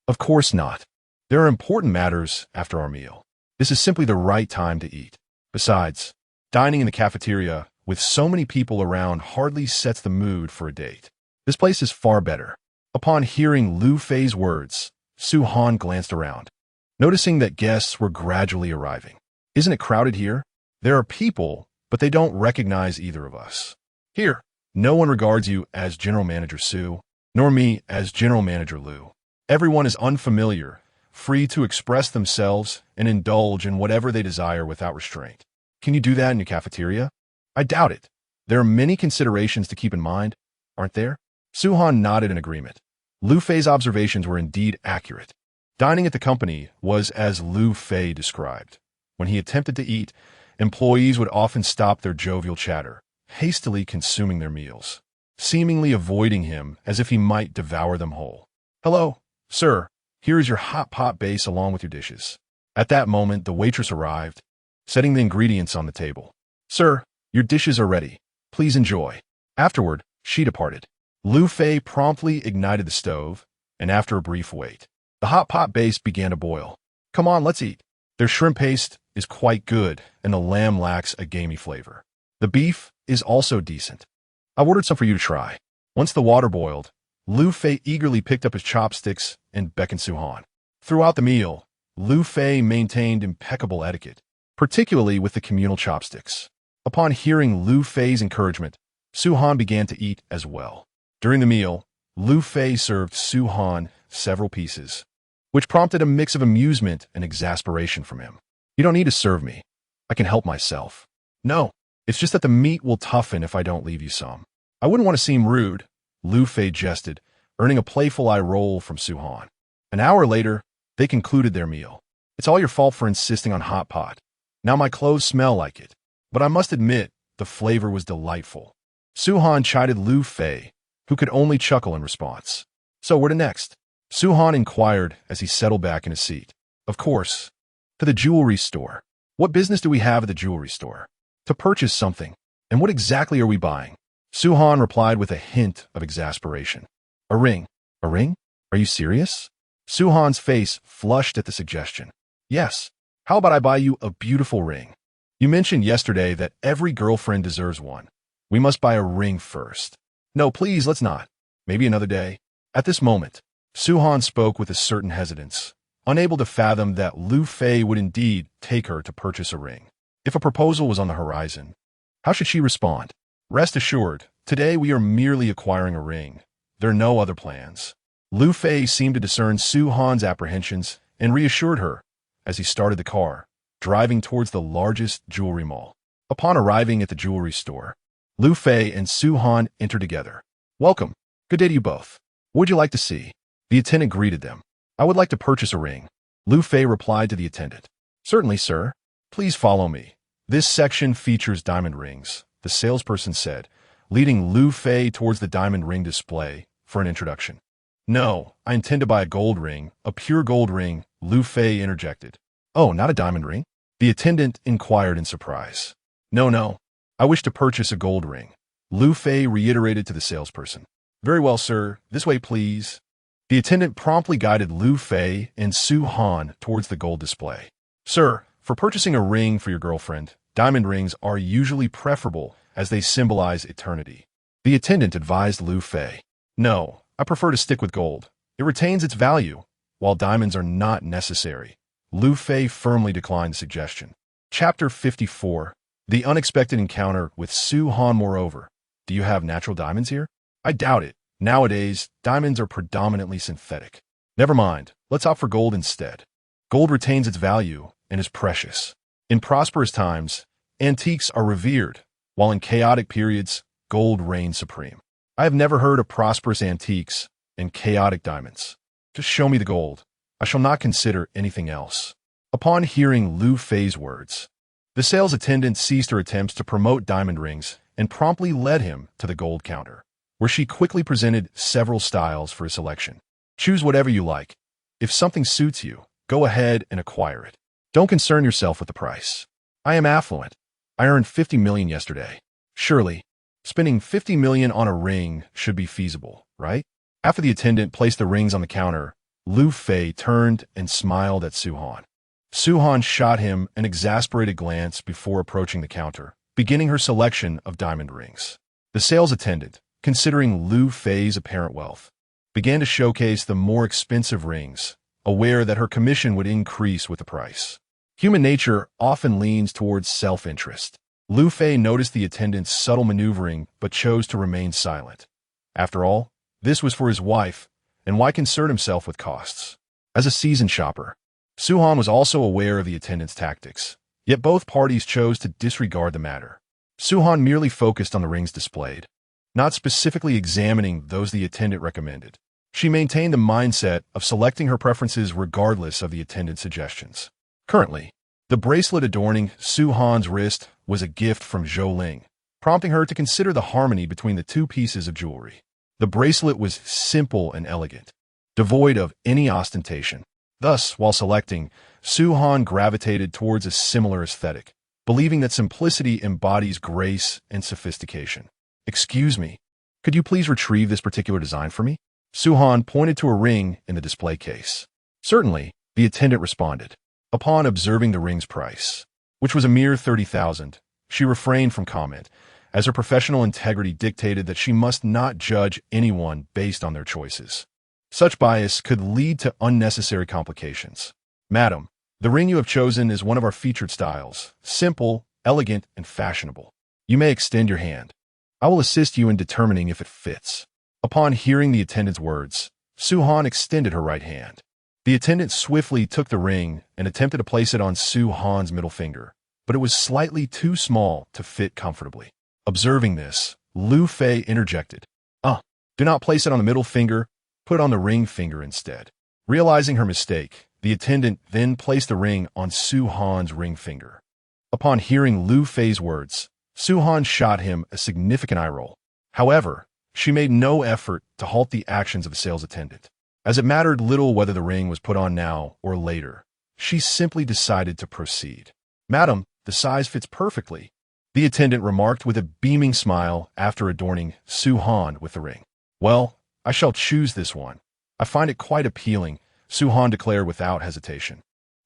Of course not. There are important matters after our meal. This is simply the right time to eat. Besides, dining in the cafeteria with so many people around hardly sets the mood for a date. This place is far better. Upon hearing Liu Fei's words, Su Han glanced around, noticing that guests were gradually arriving. Isn't it crowded here? There are people, but they don't recognize either of us. Here, no one regards you as General Manager Su, nor me as General Manager Liu. Everyone is unfamiliar, free to express themselves and indulge in whatever they desire without restraint. Can you do that in your cafeteria? I doubt it. There are many considerations to keep in mind, aren't there? Su Han nodded in agreement. Liu Fei's observations were indeed accurate. Dining at the company was as Liu Fei described. When he attempted to eat, employees would often stop their jovial chatter, hastily consuming their meals, seemingly avoiding him as if he might devour them whole. Hello, sir. Here is your hot pot base along with your dishes. At that moment, the waitress arrived, setting the ingredients on the table. Sir, your dishes are ready. Please enjoy. Afterward, she departed. Liu Fei promptly ignited the stove, and after a brief wait, the hot pot base began to boil. Come on, let's eat. Their shrimp paste is quite good, and the lamb lacks a gamey flavor. The beef is also decent. I ordered some for you to try. Once the water boiled, Liu Fei eagerly picked up his chopsticks and beckoned Su Han. Throughout the meal, Liu Fei maintained impeccable etiquette, particularly with the communal chopsticks. Upon hearing Liu Fei's encouragement, Su Han began to eat as well. During the meal, Liu Fei served Su Han several pieces, which prompted a mix of amusement and exasperation from him. You don't need to serve me. I can help myself. No, it's just that the meat will toughen if I don't leave you some. I wouldn't want to seem rude, Liu Fei jested, earning a playful eye roll from Su Han. An hour later, they concluded their meal. It's all your fault for insisting on hot pot. Now my clothes smell like it. But I must admit, the flavor was delightful. Su Han chided Liu Fei, who could only chuckle in response. So where to next? Su Han inquired as he settled back in his seat. Of course, to the jewelry store. What business do we have at the jewelry store? To purchase something. And what exactly are we buying? Su Han replied with a hint of exasperation. A ring. A ring? Are you serious? Su Han's face flushed at the suggestion. Yes. How about I buy you a beautiful ring? You mentioned yesterday that every girlfriend deserves one. We must buy a ring first. No, please, let's not. Maybe another day. At this moment, Su Han spoke with a certain hesitance, unable to fathom that Liu Fei would indeed take her to purchase a ring. If a proposal was on the horizon, how should she respond? Rest assured, today we are merely acquiring a ring. There are no other plans. Liu Fei seemed to discern Su Han's apprehensions and reassured her as he started the car, driving towards the largest jewelry mall. Upon arriving at the jewelry store, Liu Fei and Su Han entered together. Welcome. Good day to you both. What would you like to see? The attendant greeted them. I would like to purchase a ring. Liu Fei replied to the attendant. Certainly, sir. Please follow me. This section features diamond rings, the salesperson said, leading Liu Fei towards the diamond ring display for an introduction. No, I intend to buy a gold ring, a pure gold ring, Liu Fei interjected. Oh, not a diamond ring? The attendant inquired in surprise. No. I wish to purchase a gold ring. Liu Fei reiterated to the salesperson. Very well, sir. This way, please. The attendant promptly guided Liu Fei and Su Han towards the gold display. Sir, for purchasing a ring for your girlfriend, diamond rings are usually preferable as they symbolize eternity. The attendant advised Liu Fei. No, I prefer to stick with gold. It retains its value, while diamonds are not necessary. Liu Fei firmly declined the suggestion. Chapter 54. The unexpected encounter with Su Han. Moreover, do you have natural diamonds here? I doubt it. Nowadays, diamonds are predominantly synthetic. Never mind, let's opt for gold instead. Gold retains its value and is precious. In prosperous times, antiques are revered, while in chaotic periods, gold reigns supreme. I have never heard of prosperous antiques and chaotic diamonds. Just show me the gold. I shall not consider anything else. Upon hearing Liu Fei's words, The sales attendant ceased her attempts to promote diamond rings and promptly led him to the gold counter, where she quickly presented several styles for his selection. Choose whatever you like. If something suits you, go ahead and acquire it. Don't concern yourself with the price. I am affluent. I earned 50 million yesterday. Surely, spending 50 million on a ring should be feasible, right? After the attendant placed the rings on the counter, Liu Fei turned and smiled at Su Han. Su Han shot him an exasperated glance before approaching the counter, beginning her selection of diamond rings. The sales attendant, considering Liu Fei's apparent wealth, began to showcase the more expensive rings, aware that her commission would increase with the price. Human nature often leans towards self-interest. Liu Fei noticed the attendant's subtle maneuvering but chose to remain silent. After all, this was for his wife, and why concern himself with costs? As a seasoned shopper, Su Han was also aware of the attendant's tactics, yet both parties chose to disregard the matter. Su Han merely focused on the rings displayed, not specifically examining those the attendant recommended. She maintained the mindset of selecting her preferences regardless of the attendant's suggestions. Currently, the bracelet adorning Su Han's wrist was a gift from Zhou Ling, prompting her to consider the harmony between the two pieces of jewelry. The bracelet was simple and elegant, devoid of any ostentation. Thus, while selecting, Su Han gravitated towards a similar aesthetic, believing that simplicity embodies grace and sophistication. Excuse me, could you please retrieve this particular design for me? Su Han pointed to a ring in the display case. Certainly, the attendant responded. Upon observing the ring's price, which was a mere 30,000, she refrained from comment, as her professional integrity dictated that she must not judge anyone based on their choices. Such bias could lead to unnecessary complications. Madam, the ring you have chosen is one of our featured styles, simple, elegant, and fashionable. You may extend your hand. I will assist you in determining if it fits. Upon hearing the attendant's words, Su Han extended her right hand. The attendant swiftly took the ring and attempted to place it on Su Han's middle finger, but it was slightly too small to fit comfortably. Observing this, Liu Fei interjected. Do not place it on the middle finger, put it on the ring finger instead. Realizing her mistake, the attendant then placed the ring on Su Han's ring finger. Upon hearing Liu Fei's words, Su Han shot him a significant eye roll. However, she made no effort to halt the actions of the sales attendant. As it mattered little whether the ring was put on now or later, she simply decided to proceed. Madam, the size fits perfectly, the attendant remarked with a beaming smile after adorning Su Han with the ring. Well, I shall choose this one. I find it quite appealing, Su Han declared without hesitation.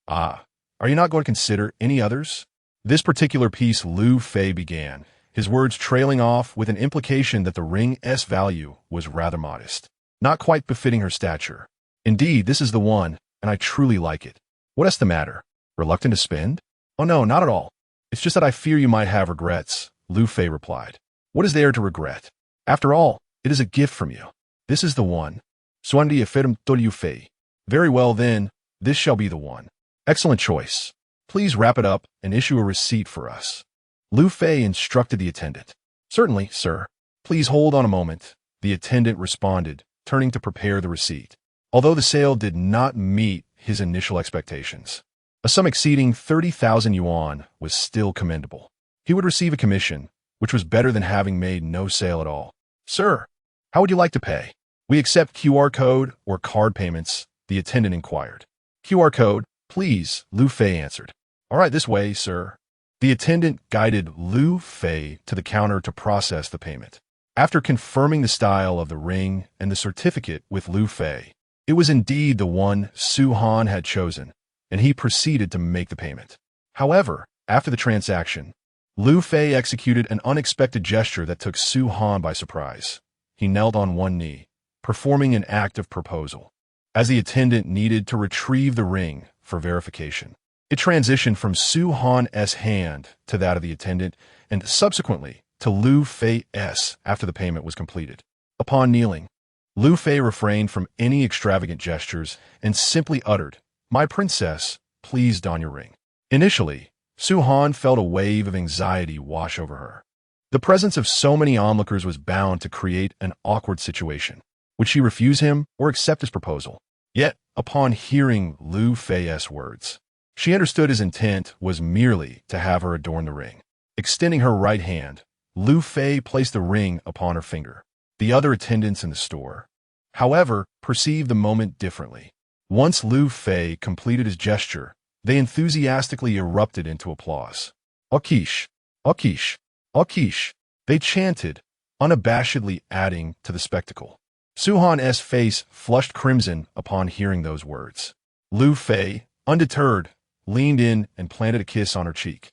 Are you not going to consider any others? This particular piece Liu Fei began, his words trailing off with an implication that the ring's value was rather modest, not quite befitting her stature. Indeed, this is the one, and I truly like it. What's the matter? Reluctant to spend? Oh no, not at all. It's just that I fear you might have regrets, Liu Fei replied. What is there to regret? After all, it is a gift from you. This is the one. Suandi affirm to Liu Fei. Very well then, this shall be the one. Excellent choice. Please wrap it up and issue a receipt for us. Liu Fei instructed the attendant. Certainly, sir. Please hold on a moment, the attendant responded, turning to prepare the receipt. Although the sale did not meet his initial expectations, a sum exceeding 30,000 yuan was still commendable. He would receive a commission, which was better than having made no sale at all. Sir, how would you like to pay? We accept QR code or card payments, the attendant inquired. QR code, please, Liu Fei answered. All right, this way, sir. The attendant guided Liu Fei to the counter to process the payment. After confirming the style of the ring and the certificate with Liu Fei, it was indeed the one Su Han had chosen, and he proceeded to make the payment. However, after the transaction, Liu Fei executed an unexpected gesture that took Su Han by surprise. He knelt on one knee, performing an act of proposal. As the attendant needed to retrieve the ring for verification, it transitioned from Su Han's hand to that of the attendant and subsequently to Liu Fei's after the payment was completed. Upon kneeling, Liu Fei refrained from any extravagant gestures and simply uttered, "My princess, please don your ring." Initially, Su Han felt a wave of anxiety wash over her. The presence of so many onlookers was bound to create an awkward situation. Would she refuse him or accept his proposal? Yet, upon hearing Liu Fei's words, She understood his intent was merely to have her adorn the ring. Extending her right hand, Liu Fei placed the ring upon her finger. The other attendants in the store, however, perceived the moment differently. Once Liu Fei completed his gesture, they enthusiastically erupted into applause. Akish, Akish, Akish, they chanted, unabashedly adding to the spectacle. Su-han's face flushed crimson upon hearing those words. Liu Fei, undeterred, leaned in and planted a kiss on her cheek,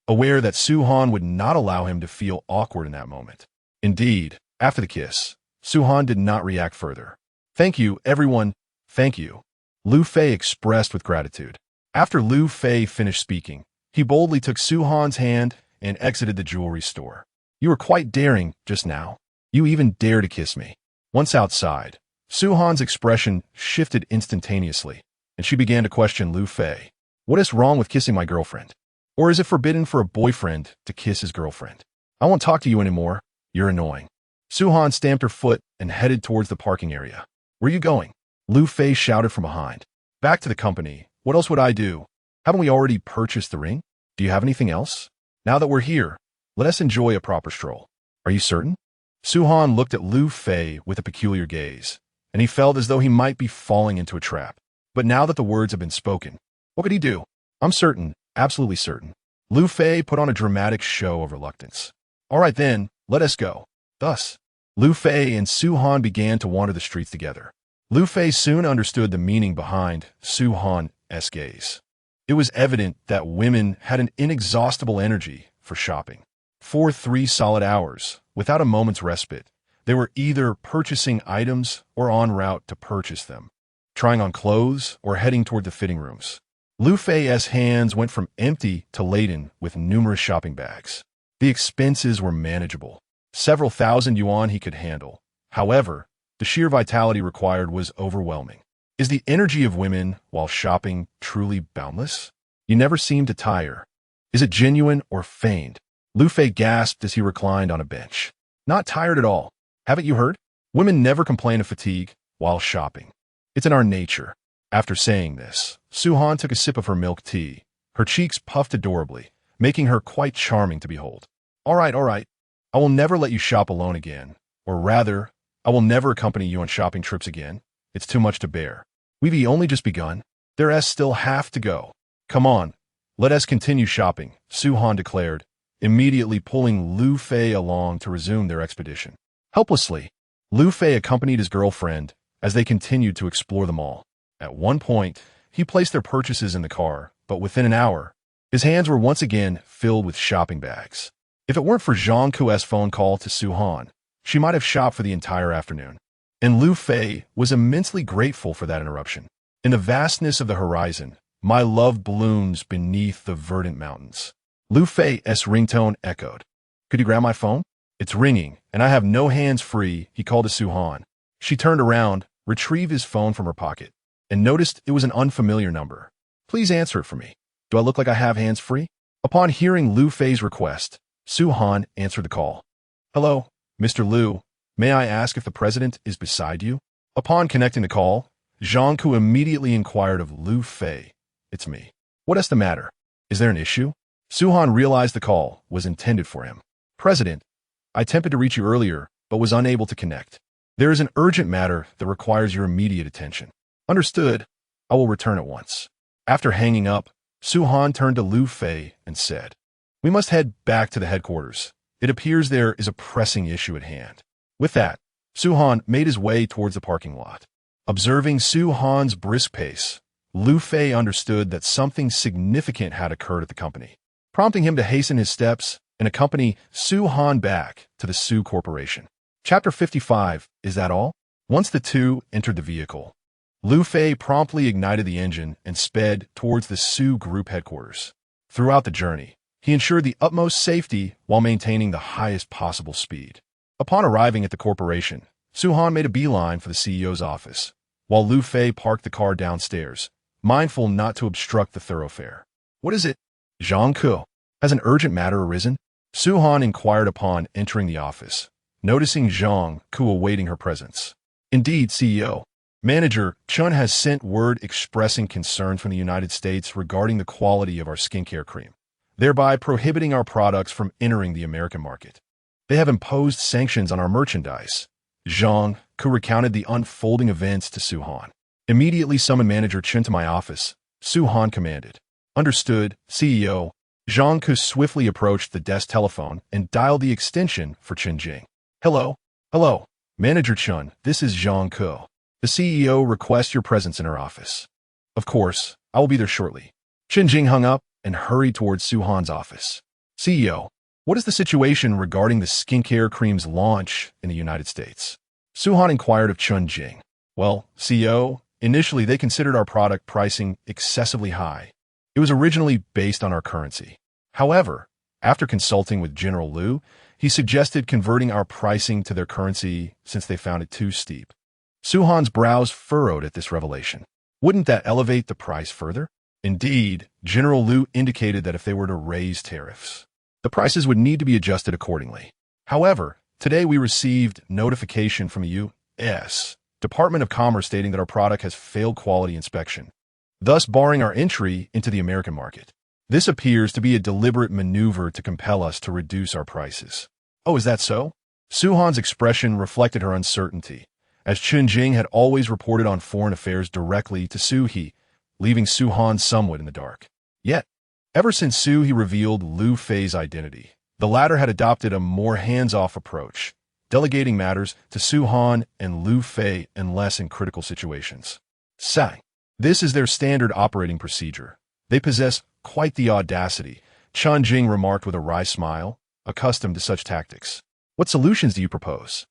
aware that Su-han would not allow him to feel awkward in that moment. Indeed, after the kiss, Su-han did not react further. Thank you, everyone, thank you, Liu Fei expressed with gratitude. After Liu Fei finished speaking, he boldly took Su-han's hand and exited the jewelry store. You were quite daring just now. You even dare to kiss me. Once outside, Su-han's expression shifted instantaneously, and she began to question Liu Fei. What is wrong with kissing my girlfriend? Or is it forbidden for a boyfriend to kiss his girlfriend? I won't talk to you anymore. You're annoying. Su-han stamped her foot and headed towards the parking area. Where are you going? Liu Fei shouted from behind. Back to the company. What else would I do? Haven't we already purchased the ring? Do you have anything else? Now that we're here, let us enjoy a proper stroll. Are you certain? Su-han looked at Liu Fei with a peculiar gaze, and he felt as though he might be falling into a trap. But now that the words had been spoken, what could he do? I'm certain, absolutely certain. Liu Fei put on a dramatic show of reluctance. All right then, let us go. Thus, Liu Fei and Su-han began to wander the streets together. Liu Fei soon understood the meaning behind Su-han's gaze. It was evident that women had an inexhaustible energy for shopping. For 3 solid hours, without a moment's respite, they were either purchasing items or en route to purchase them, trying on clothes or heading toward the fitting rooms. Liu Fei's hands went from empty to laden with numerous shopping bags. The expenses were manageable. Several thousand yuan he could handle. However, the sheer vitality required was overwhelming. Is the energy of women while shopping truly boundless? You never seem to tire. Is it genuine or feigned? Liu Fei gasped as he reclined on a bench. Not tired at all. Haven't you heard? Women never complain of fatigue while shopping. It's in our nature. After saying this, Su-han took a sip of her milk tea. Her cheeks puffed adorably, making her quite charming to behold. All right. I will never let you shop alone again. Or rather, I will never accompany you on shopping trips again. It's too much to bear. We've only just begun. There's still half to go. Come on, let us continue shopping, Su-han declared, immediately pulling Liu Fei along to resume their expedition. Helplessly, Liu Fei accompanied his girlfriend as they continued to explore the mall. At one point, he placed their purchases in the car, but within an hour, his hands were once again filled with shopping bags. If it weren't for Zhang Ku's phone call to Su-han, she might have shopped for the entire afternoon. And Liu Fei was immensely grateful for that interruption. In the vastness of the horizon, my love blooms beneath the verdant mountains. Liu Fei's ringtone echoed. Could you grab my phone? It's ringing, and I have no hands free, he called to Su-han. She turned around, retrieved his phone from her pocket, and noticed it was an unfamiliar number. Please answer it for me. Do I look like I have hands free? Upon hearing Liu Fei's request, Su-han answered the call. Hello, Mr. Liu. May I ask if the president is beside you? Upon connecting the call, Zhang Ku immediately inquired of Liu Fei. It's me. What is the matter? Is there an issue? Su-han realized the call was intended for him. President, I attempted to reach you earlier, but was unable to connect. There is an urgent matter that requires your immediate attention. Understood. I will return at once. After hanging up, Su-han turned to Liu Fei and said, We must head back to the headquarters. It appears there is a pressing issue at hand. With that, Su-han made his way towards the parking lot. Observing Su-han's brisk pace, Liu Fei understood that something significant had occurred at the company, prompting him to hasten his steps and accompany Su-han back to the Sue Corporation. Chapter 55, is that all? Once the two entered the vehicle, Liu Fei promptly ignited the engine and sped towards the Sue Group headquarters. Throughout the journey, he ensured the utmost safety while maintaining the highest possible speed. Upon arriving at the corporation, Su-han made a beeline for the CEO's office, while Liu Fei parked the car downstairs, mindful not to obstruct the thoroughfare. What is it? Zhang Ku, has an urgent matter arisen? Su-han inquired upon entering the office, noticing Zhang Ku awaiting her presence. Indeed, CEO. Manager Chun has sent word expressing concern from the United States regarding the quality of our skincare cream, thereby prohibiting our products from entering the American market. They have imposed sanctions on our merchandise. Zhang, who recounted the unfolding events to Su Han. Immediately summoned Manager Chun to my office. Su Han commanded. Understood, CEO. Zhang Ku swiftly approached the desk telephone and dialed the extension for Chen Jing. Hello? Hello. Manager Chun, this is Zhang Ku. The CEO requests your presence in her office. Of course, I will be there shortly. Chen Jing hung up and hurried towards Su Han's office. CEO, what is the situation regarding the skincare cream's launch in the United States? Su Han inquired of Chen Jing. Well, CEO, initially they considered our product pricing excessively high. It was originally based on our currency. However, after consulting with General Liu, he suggested converting our pricing to their currency since they found it too steep. Su Han's brows furrowed at this revelation. Wouldn't that elevate the price further? Indeed, General Liu indicated that if they were to raise tariffs, the prices would need to be adjusted accordingly. However, today we received notification from the U.S. Department of Commerce stating that our product has failed quality inspection, thus barring our entry into the American market. This appears to be a deliberate maneuver to compel us to reduce our prices. Oh, is that so? Su Han's expression reflected her uncertainty, as Chen Jing had always reported on foreign affairs directly to Su He, leaving Su Han somewhat in the dark. Yet, ever since Su He revealed Liu Fei's identity, the latter had adopted a more hands-off approach, delegating matters to Su Han and Liu Fei unless in critical situations. Sai. This is their standard operating procedure. They possess quite the audacity, Chen Jing remarked with a wry smile, accustomed to such tactics. What solutions do you propose?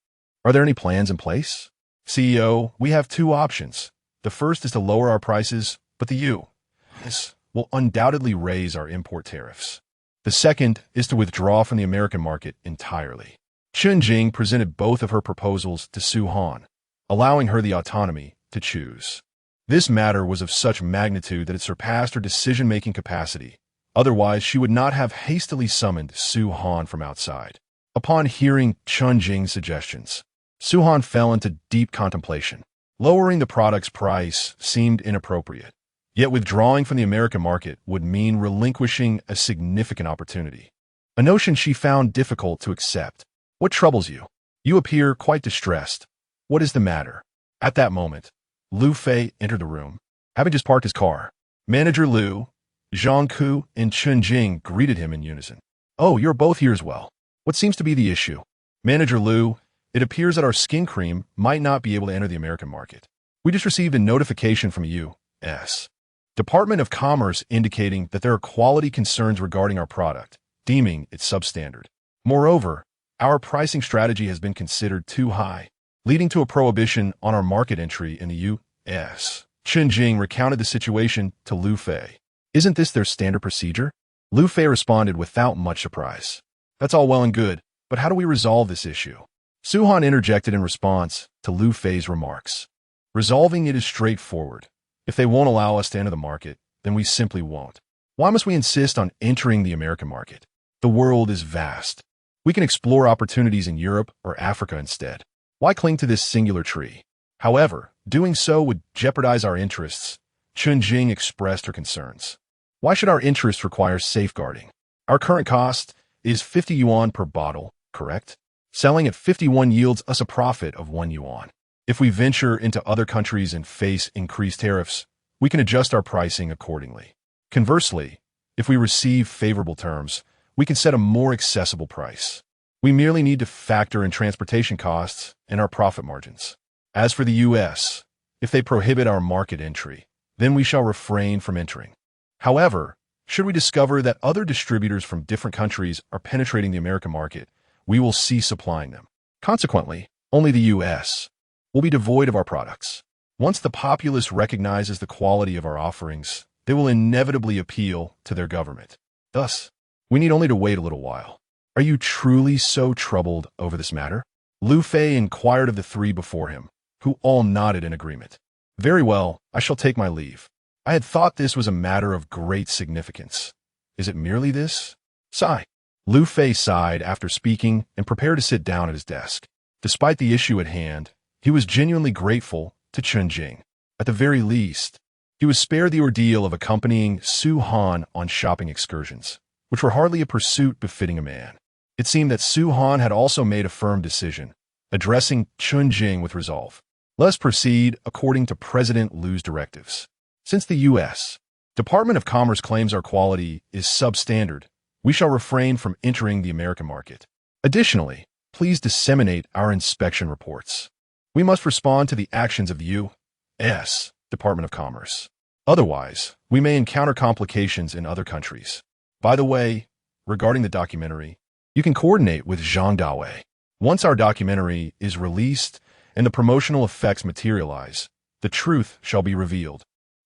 Are there any plans in place? CEO, we have two options. The first is to lower our prices, but the U.S. will undoubtedly raise our import tariffs. The second is to withdraw from the American market entirely. Chen Jing presented both of her proposals to Su Han, allowing her the autonomy to choose. This matter was of such magnitude that it surpassed her decision-making capacity. Otherwise, she would not have hastily summoned Su Han from outside. Upon hearing Chen Jing's suggestions, Su Han fell into deep contemplation. Lowering the product's price seemed inappropriate, yet withdrawing from the American market would mean relinquishing a significant opportunity, a notion she found difficult to accept. What troubles you? You appear quite distressed. What is the matter? At that moment, Liu Fei entered the room, having just parked his car. Manager Liu, Zhang Ku, and Chen Jing greeted him in unison. Oh, you're both here as well. What seems to be the issue? Manager Liu, it appears that our skin cream might not be able to enter the American market. We just received a notification from U.S. Department of Commerce indicating that there are quality concerns regarding our product, deeming it substandard. Moreover, our pricing strategy has been considered too high, leading to a prohibition on our market entry in the U.S. Chen Jing recounted the situation to Liu Fei. Isn't this their standard procedure? Liu Fei responded without much surprise. That's all well and good, but how do we resolve this issue? Su Han interjected in response to Liu Fei's remarks. Resolving it is straightforward. If they won't allow us to enter the market, then we simply won't. Why must we insist on entering the American market? The world is vast. We can explore opportunities in Europe or Africa instead. Why cling to this singular tree? However, doing so would jeopardize our interests. Chen Jing expressed her concerns. Why should our interests require safeguarding? Our current cost is 50 yuan per bottle, correct? Selling at 51 yields us a profit of 1 yuan. If we venture into other countries and face increased tariffs, we can adjust our pricing accordingly. Conversely, if we receive favorable terms, we can set a more accessible price. We merely need to factor in transportation costs and our profit margins. As for the U.S., if they prohibit our market entry, then we shall refrain from entering. However, should we discover that other distributors from different countries are penetrating the American market, we will cease supplying them. Consequently, only the U.S. will be devoid of our products. Once the populace recognizes the quality of our offerings, they will inevitably appeal to their government. Thus, we need only to wait a little while. Are you truly so troubled over this matter? Liu Fei inquired of the three before him, who all nodded in agreement. Very well, I shall take my leave. I had thought this was a matter of great significance. Is it merely this? Sigh. Liu Fei sighed after speaking and prepared to sit down at his desk. Despite the issue at hand, he was genuinely grateful to Chunjing. At the very least, he was spared the ordeal of accompanying Su Han on shopping excursions, which were hardly a pursuit befitting a man. It seemed that Su Han had also made a firm decision, addressing Chunjing with resolve. Let us proceed according to President Liu's directives. Since the U.S. Department of Commerce claims our quality is substandard, we shall refrain from entering the American market. Additionally, please disseminate our inspection reports. We must respond to the actions of the U.S. Department of Commerce. Otherwise, we may encounter complications in other countries. By the way, regarding the documentary, you can coordinate with Zhang Dawei. Once our documentary is released and the promotional effects materialize, the truth shall be revealed,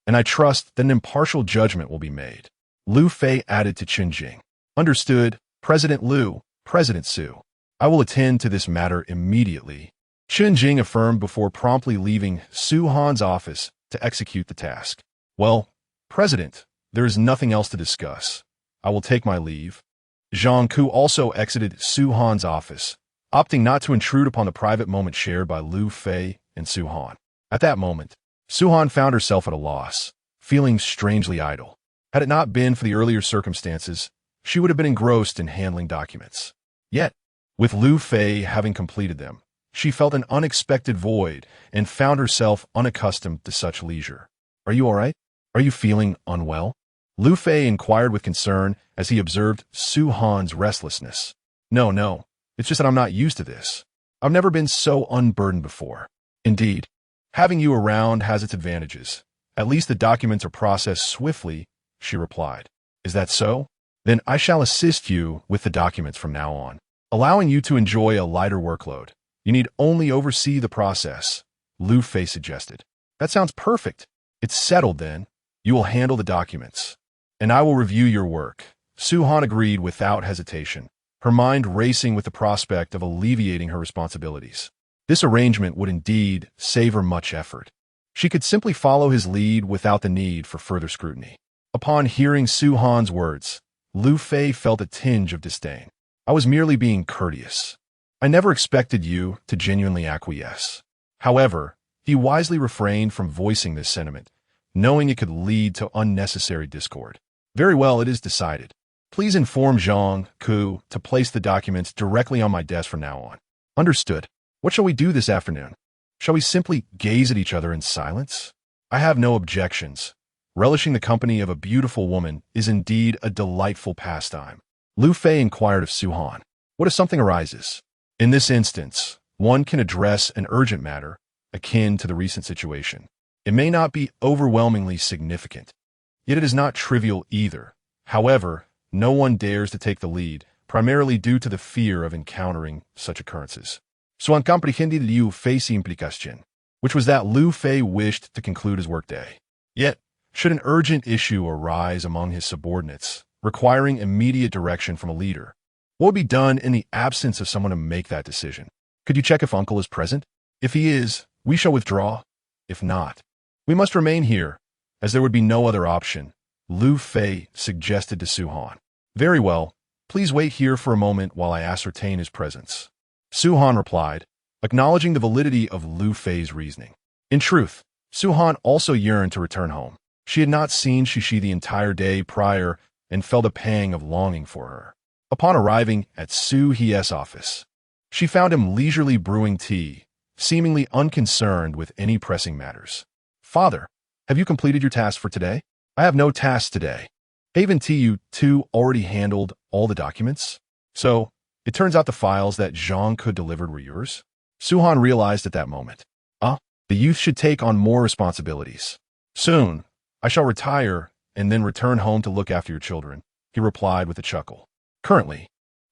and I trust that an impartial judgment will be made. Liu Fei added to Chunjing. Understood, President Liu, President Su. I will attend to this matter immediately. Chunjing affirmed before promptly leaving Su Han's office to execute the task. Well, President, there is nothing else to discuss. I will take my leave. Zhang Ku also exited Su Han's office, opting not to intrude upon the private moment shared by Liu Fei and Su Han. At that moment, Su Han found herself at a loss, feeling strangely idle. Had it not been for the earlier circumstances, she would have been engrossed in handling documents. Yet, with Liu Fei having completed them, she felt an unexpected void and found herself unaccustomed to such leisure. Are you all right? Are you feeling unwell? Liu Fei inquired with concern as he observed Su Han's restlessness. No, it's just that I'm not used to this. I've never been so unburdened before. Indeed, having you around has its advantages. At least the documents are processed swiftly, she replied. Is that so? Then I shall assist you with the documents from now on, allowing you to enjoy a lighter workload. You need only oversee the process, Liu Fei suggested. That sounds perfect. It's settled then. You will handle the documents, and I will review your work. Su Han agreed without hesitation, her mind racing with the prospect of alleviating her responsibilities. This arrangement would indeed save her much effort. She could simply follow his lead without the need for further scrutiny. Upon hearing Su Han's words, Liu Fei felt a tinge of disdain. I was merely being courteous. I never expected you to genuinely acquiesce. However, he wisely refrained from voicing this sentiment, knowing it could lead to unnecessary discord. Very well, it is decided. Please inform Zhang Ku to place the documents directly on my desk from now on. Understood. What shall we do this afternoon? Shall we simply gaze at each other in silence? I have no objections. Relishing the company of a beautiful woman is indeed a delightful pastime. Liu Fei inquired of Su Han. What if something arises? In this instance, one can address an urgent matter akin to the recent situation. It may not be overwhelmingly significant, yet it is not trivial either. However, no one dares to take the lead, primarily due to the fear of encountering such occurrences. So han comprehended Liu Fei's implicación, which was that Liu Fei wished to conclude his workday. Yet, should an urgent issue arise among his subordinates, requiring immediate direction from a leader, what would be done in the absence of someone to make that decision? Could you check if Uncle is present? If he is, we shall withdraw. If not, we must remain here, as there would be no other option, Liu Fei suggested to Su Han. Very well, please wait here for a moment while I ascertain his presence. Su Han replied, acknowledging the validity of Liu Fei's reasoning. In truth, Su Han also yearned to return home. She had not seen Shishi the entire day prior and felt a pang of longing for her. Upon arriving at Su He's office, she found him leisurely brewing tea, seemingly unconcerned with any pressing matters. Father, have you completed your task for today? I have no tasks today. Haven't you two already handled all the documents? So, it turns out the files that Zhang could delivered were yours? Su Han realized at that moment. The youth should take on more responsibilities. Soon, I shall retire and then return home to look after your children, he replied with a chuckle. Currently,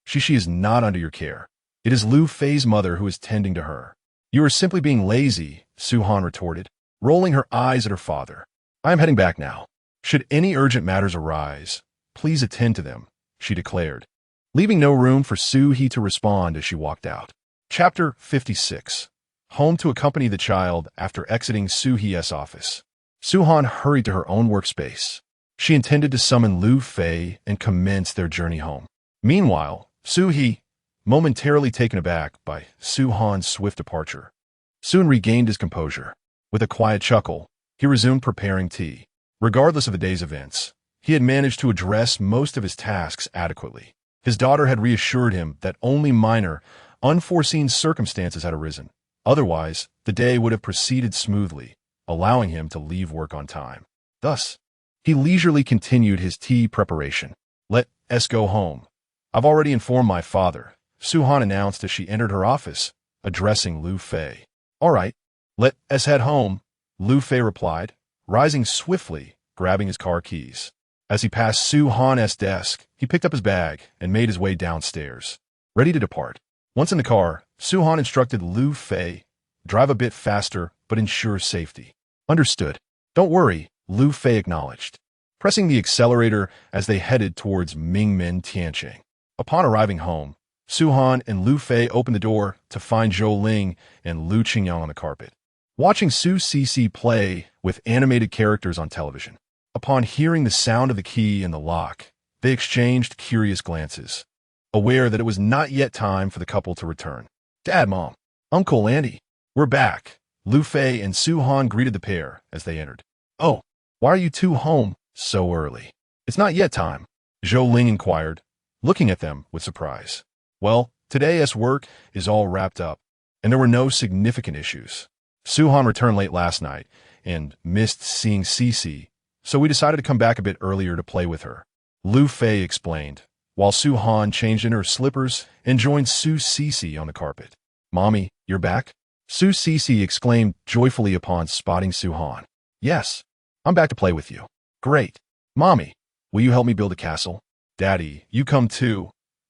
Shishi is not under your care. It is Liu Fei's mother who is tending to her. You are simply being lazy, Su Han retorted, rolling her eyes at her father. I am heading back now. Should any urgent matters arise, please attend to them, she declared, leaving no room for Su He to respond as she walked out. Chapter 56. Home to accompany the child after exiting Su He's office. Su Han hurried to her own workspace. She intended to summon Liu Fei and commence their journey home. Meanwhile, Su He, momentarily taken aback by Su Han's swift departure, soon regained his composure. With a quiet chuckle, he resumed preparing tea. Regardless of the day's events, he had managed to address most of his tasks adequately. His daughter had reassured him that only minor, unforeseen circumstances had arisen. Otherwise, the day would have proceeded smoothly, allowing him to leave work on time. Thus, he leisurely continued his tea preparation. Let us go home. I've already informed my father, Su-han announced as she entered her office, addressing Liu Fei. All right, let us head home, Liu Fei replied, rising swiftly, grabbing his car keys. As he passed Su-han's desk, he picked up his bag and made his way downstairs, ready to depart. Once in the car, Su-han instructed Liu Fei, drive a bit faster but ensure safety. Understood. Don't worry, Liu Fei acknowledged, pressing the accelerator as they headed towards Mingmen Tianqing. Upon arriving home, Su-han and Liu Fei opened the door to find Zhou Ling and Lu Qingyang on the carpet, watching Su Cece play with animated characters on television. Upon hearing the sound of the key in the lock, they exchanged curious glances, aware that it was not yet time for the couple to return. Dad, Mom, Uncle Andy, we're back. Liu Fei and Su-han greeted the pair as they entered. Oh, why are you two home so early? It's not yet time, Zhou Ling inquired, looking at them with surprise. Well, today's work is all wrapped up, and there were no significant issues. Su-han returned late last night and missed seeing Cece, so we decided to come back a bit earlier to play with her, Liu Fei explained, while Su-han changed into her slippers and joined Su Cece on the carpet. Mommy, you're back? Su Cece exclaimed joyfully upon spotting Su-han. Yes, I'm back to play with you. Great. Mommy, will you help me build a castle? Daddy, you come too.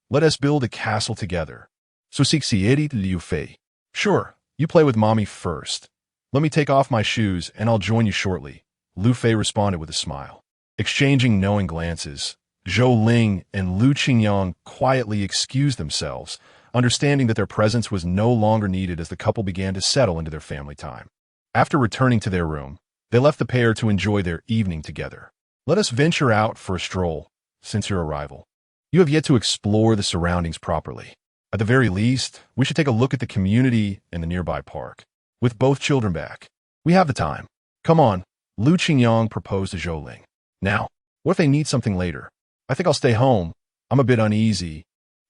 Let us build a castle together. So Cece Liu Fei. Sure, you play with Mommy first. Let me take off my shoes and I'll join you shortly, Liu Fei responded with a smile. Exchanging knowing glances, Zhou Ling and Lu Qingyang quietly excused themselves, understanding that their presence was no longer needed as the couple began to settle into their family time. After returning to their room, they left the pair to enjoy their evening together. Let us venture out for a stroll, since your arrival. You have yet to explore the surroundings properly. At the very least, we should take a look at the community and the nearby park. With both children back, we have the time. Come on, Lu Qingyang proposed to Zhou Ling. Now, what if they need something later? I think I'll stay home. I'm a bit uneasy.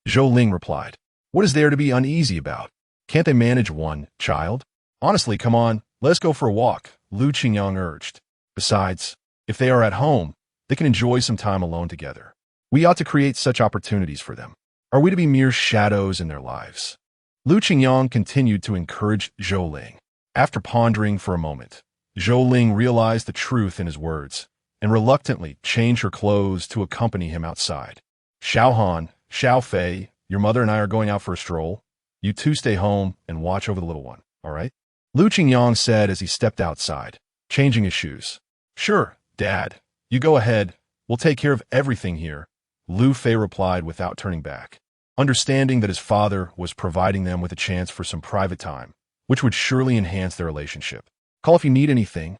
Zhou Ling replied. What is there to be uneasy about? Can't they manage one child? Honestly, come on, let's go for a walk, Lu Qingyang urged. Besides, if they are at home, they can enjoy some time alone together. We ought to create such opportunities for them. Are we to be mere shadows in their lives? Lu Qingyang continued to encourage Zhou Ling. After pondering for a moment, Zhou Ling realized the truth in his words and reluctantly changed her clothes to accompany him outside. Xiao Fei, your mother and I are going out for a stroll. You two stay home and watch over the little one, all right? Lu Qingyang said as he stepped outside, changing his shoes. Sure, Dad. You go ahead. We'll take care of everything here, Liu Fei replied without turning back, understanding that his father was providing them with a chance for some private time, which would surely enhance their relationship. Call if you need anything,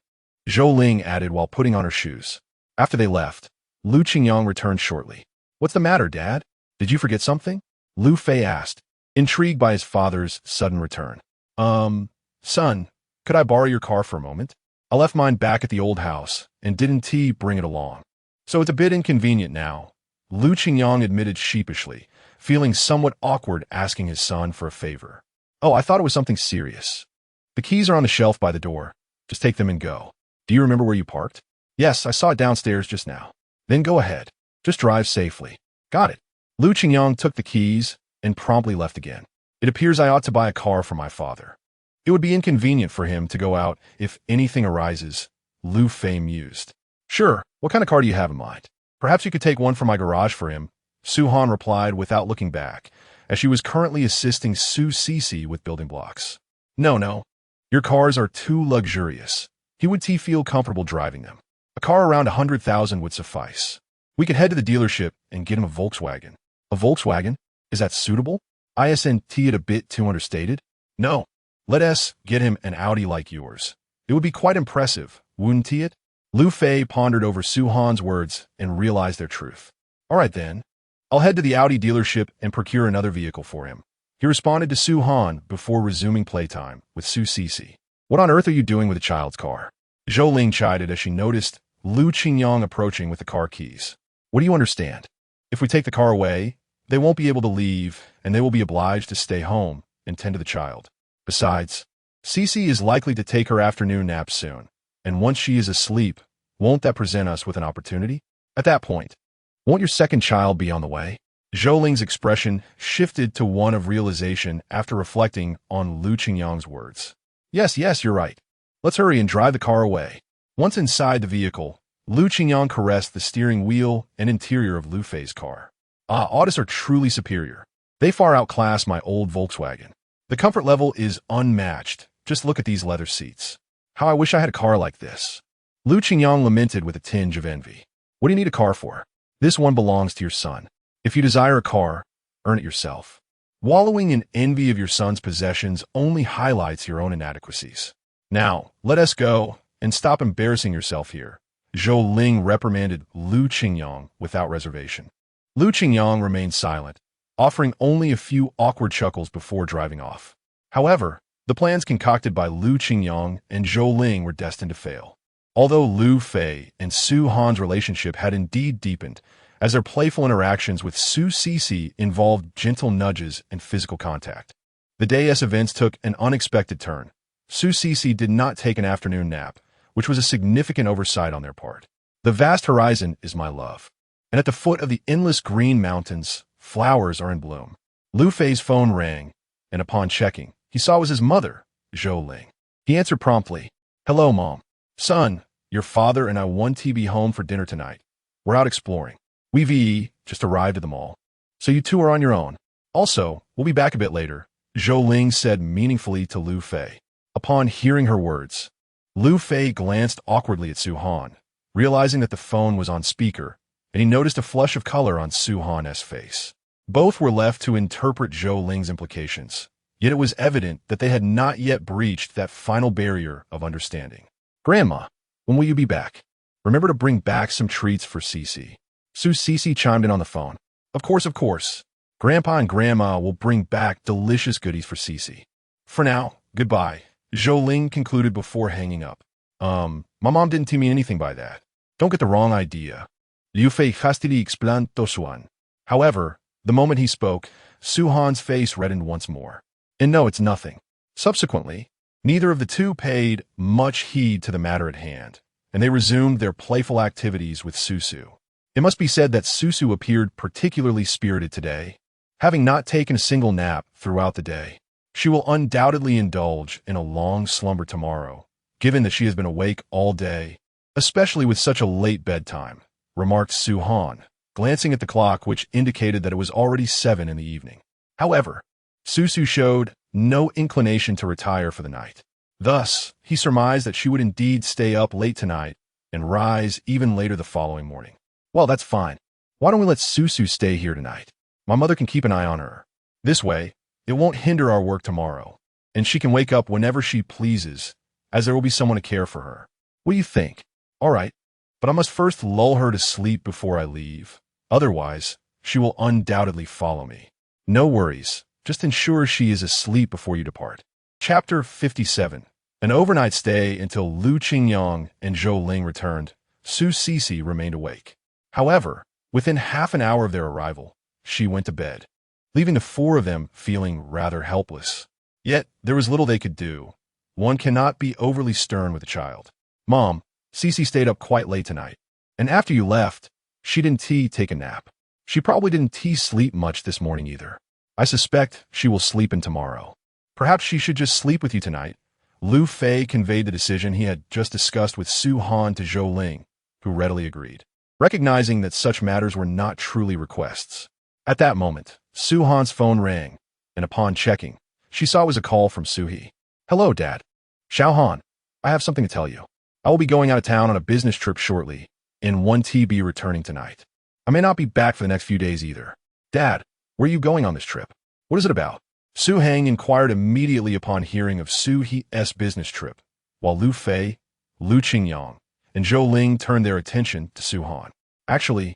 Zhou Ling added while putting on her shoes. After they left, Lu Qingyang returned shortly. What's the matter, Dad? Did you forget something? Liu Fei asked, intrigued by his father's sudden return. Son, could I borrow your car for a moment? I left mine back at the old house and didn't bring it along. So it's a bit inconvenient now, Lu Qingyang admitted sheepishly, feeling somewhat awkward asking his son for a favor. Oh, I thought it was something serious. The keys are on the shelf by the door. Just take them and go. Do you remember where you parked? Yes, I saw it downstairs just now. Then go ahead. Just drive safely. Got it. Lu Qingyang took the keys and promptly left again. It appears I ought to buy a car for my father. It would be inconvenient for him to go out if anything arises, Liu Fei mused. Sure, what kind of car do you have in mind? Perhaps you could take one from my garage for him, Su-han replied without looking back, as she was currently assisting Su Cece with building blocks. No. Your cars are too luxurious. He would feel comfortable driving them. A car around 100,000 would suffice. We could head to the dealership and get him a Volkswagen. A Volkswagen? Is that suitable? Isn't it a bit too understated? No. Let us get him an Audi like yours. It would be quite impressive, wouldn't it? Liu Fei pondered over Su-han's words and realized their truth. All right then. I'll head to the Audi dealership and procure another vehicle for him. He responded to Su-han before resuming playtime with Su Cece. What on earth are you doing with a child's car? Zhou Ling chided as she noticed Lu Qingyang approaching with the car keys. What do you understand? If we take the car away, they won't be able to leave, and they will be obliged to stay home and tend to the child. Besides, Cece is likely to take her afternoon nap soon, and once she is asleep, won't that present us with an opportunity? At that point, won't your second child be on the way? Zhou Ling's expression shifted to one of realization after reflecting on Lu Qingyang's words. Yes, you're right. Let's hurry and drive the car away. Once inside the vehicle, Lu Qingyang caressed the steering wheel and interior of Liu Fei's car. Autos are truly superior. They far outclass my old Volkswagen. The comfort level is unmatched. Just look at these leather seats. How I wish I had a car like this. Lu Qingyang lamented with a tinge of envy. What do you need a car for? This one belongs to your son. If you desire a car, earn it yourself. Wallowing in envy of your son's possessions only highlights your own inadequacies. Now, let us go and stop embarrassing yourself here. Zhou Ling reprimanded Lu Qingyang without reservation. Lu Qingyang remained silent, offering only a few awkward chuckles before driving off. However, the plans concocted by Lu Qingyang and Zhou Ling were destined to fail. Although Liu Fei and Su Han's relationship had indeed deepened, as their playful interactions with Su Cece involved gentle nudges and physical contact. The day's events took an unexpected turn. Su Cece did not take an afternoon nap, which was a significant oversight on their part. The vast horizon is my love, and at the foot of the endless green mountains, flowers are in bloom. Liu Fei's phone rang, and upon checking, he saw it was his mother, Zhou Ling. He answered promptly. Hello, Mom. Son, your father and I want to be home for dinner tonight. We're out exploring. We've just arrived at the mall, so you two are on your own. Also, we'll be back a bit later, Zhou Ling said meaningfully to Liu Fei. Upon hearing her words, Liu Fei glanced awkwardly at Su Han, realizing that the phone was on speaker, and he noticed a flush of color on Su Han's face. Both were left to interpret Zhou Ling's implications, yet it was evident that they had not yet breached that final barrier of understanding. Grandma, when will you be back? Remember to bring back some treats for Cece. Su Cece chimed in on the phone. Of course. Grandpa and Grandma will bring back delicious goodies for Cece. For now, goodbye, Zhou Ling concluded before hanging up. My mom didn't mean anything by that. Don't get the wrong idea. Liu Fei hastily explained to Su Han. However, the moment he spoke, Su Han's face reddened once more. And no, it's nothing. Subsequently, neither of the two paid much heed to the matter at hand, and they resumed their playful activities with Susu. It must be said that Susu appeared particularly spirited today. Having not taken a single nap throughout the day, she will undoubtedly indulge in a long slumber tomorrow, given that she has been awake all day, especially with such a late bedtime, remarked Su Han, glancing at the clock which indicated that it was already 7 in the evening. However, Susu showed no inclination to retire for the night. Thus, he surmised that she would indeed stay up late tonight and rise even later the following morning. Well, that's fine. Why don't we let Susu stay here tonight? My mother can keep an eye on her. This way, it won't hinder our work tomorrow, and she can wake up whenever she pleases, as there will be someone to care for her. What do you think? All right, but I must first lull her to sleep before I leave. Otherwise, she will undoubtedly follow me. No worries. Just ensure she is asleep before you depart. Chapter 57. An overnight stay until Lu Qingyang and Zhou Ling returned. Su Cece remained awake. However, within half an hour of their arrival, she went to bed, leaving the four of them feeling rather helpless. Yet, there was little they could do. One cannot be overly stern with a child. Mom, Cece stayed up quite late tonight, and after you left, she didn't take a nap. She probably didn't sleep much this morning either. I suspect she will sleep in tomorrow. Perhaps she should just sleep with you tonight. Liu Fei conveyed the decision he had just discussed with Su Han to Zhou Ling, who readily agreed, recognizing that such matters were not truly requests. At that moment, Su Han's phone rang, and upon checking, she saw it was a call from Su He. Hello, Dad. Xiao Han, I have something to tell you. I will be going out of town on a business trip shortly, and won't be returning tonight. I may not be back for the next few days either. Dad, where are you going on this trip? What is it about? Su Hang inquired immediately upon hearing of Su He's business trip, while Liu Fei, Lu Qingyang, and Zhou Ling turned their attention to Su Han. Actually,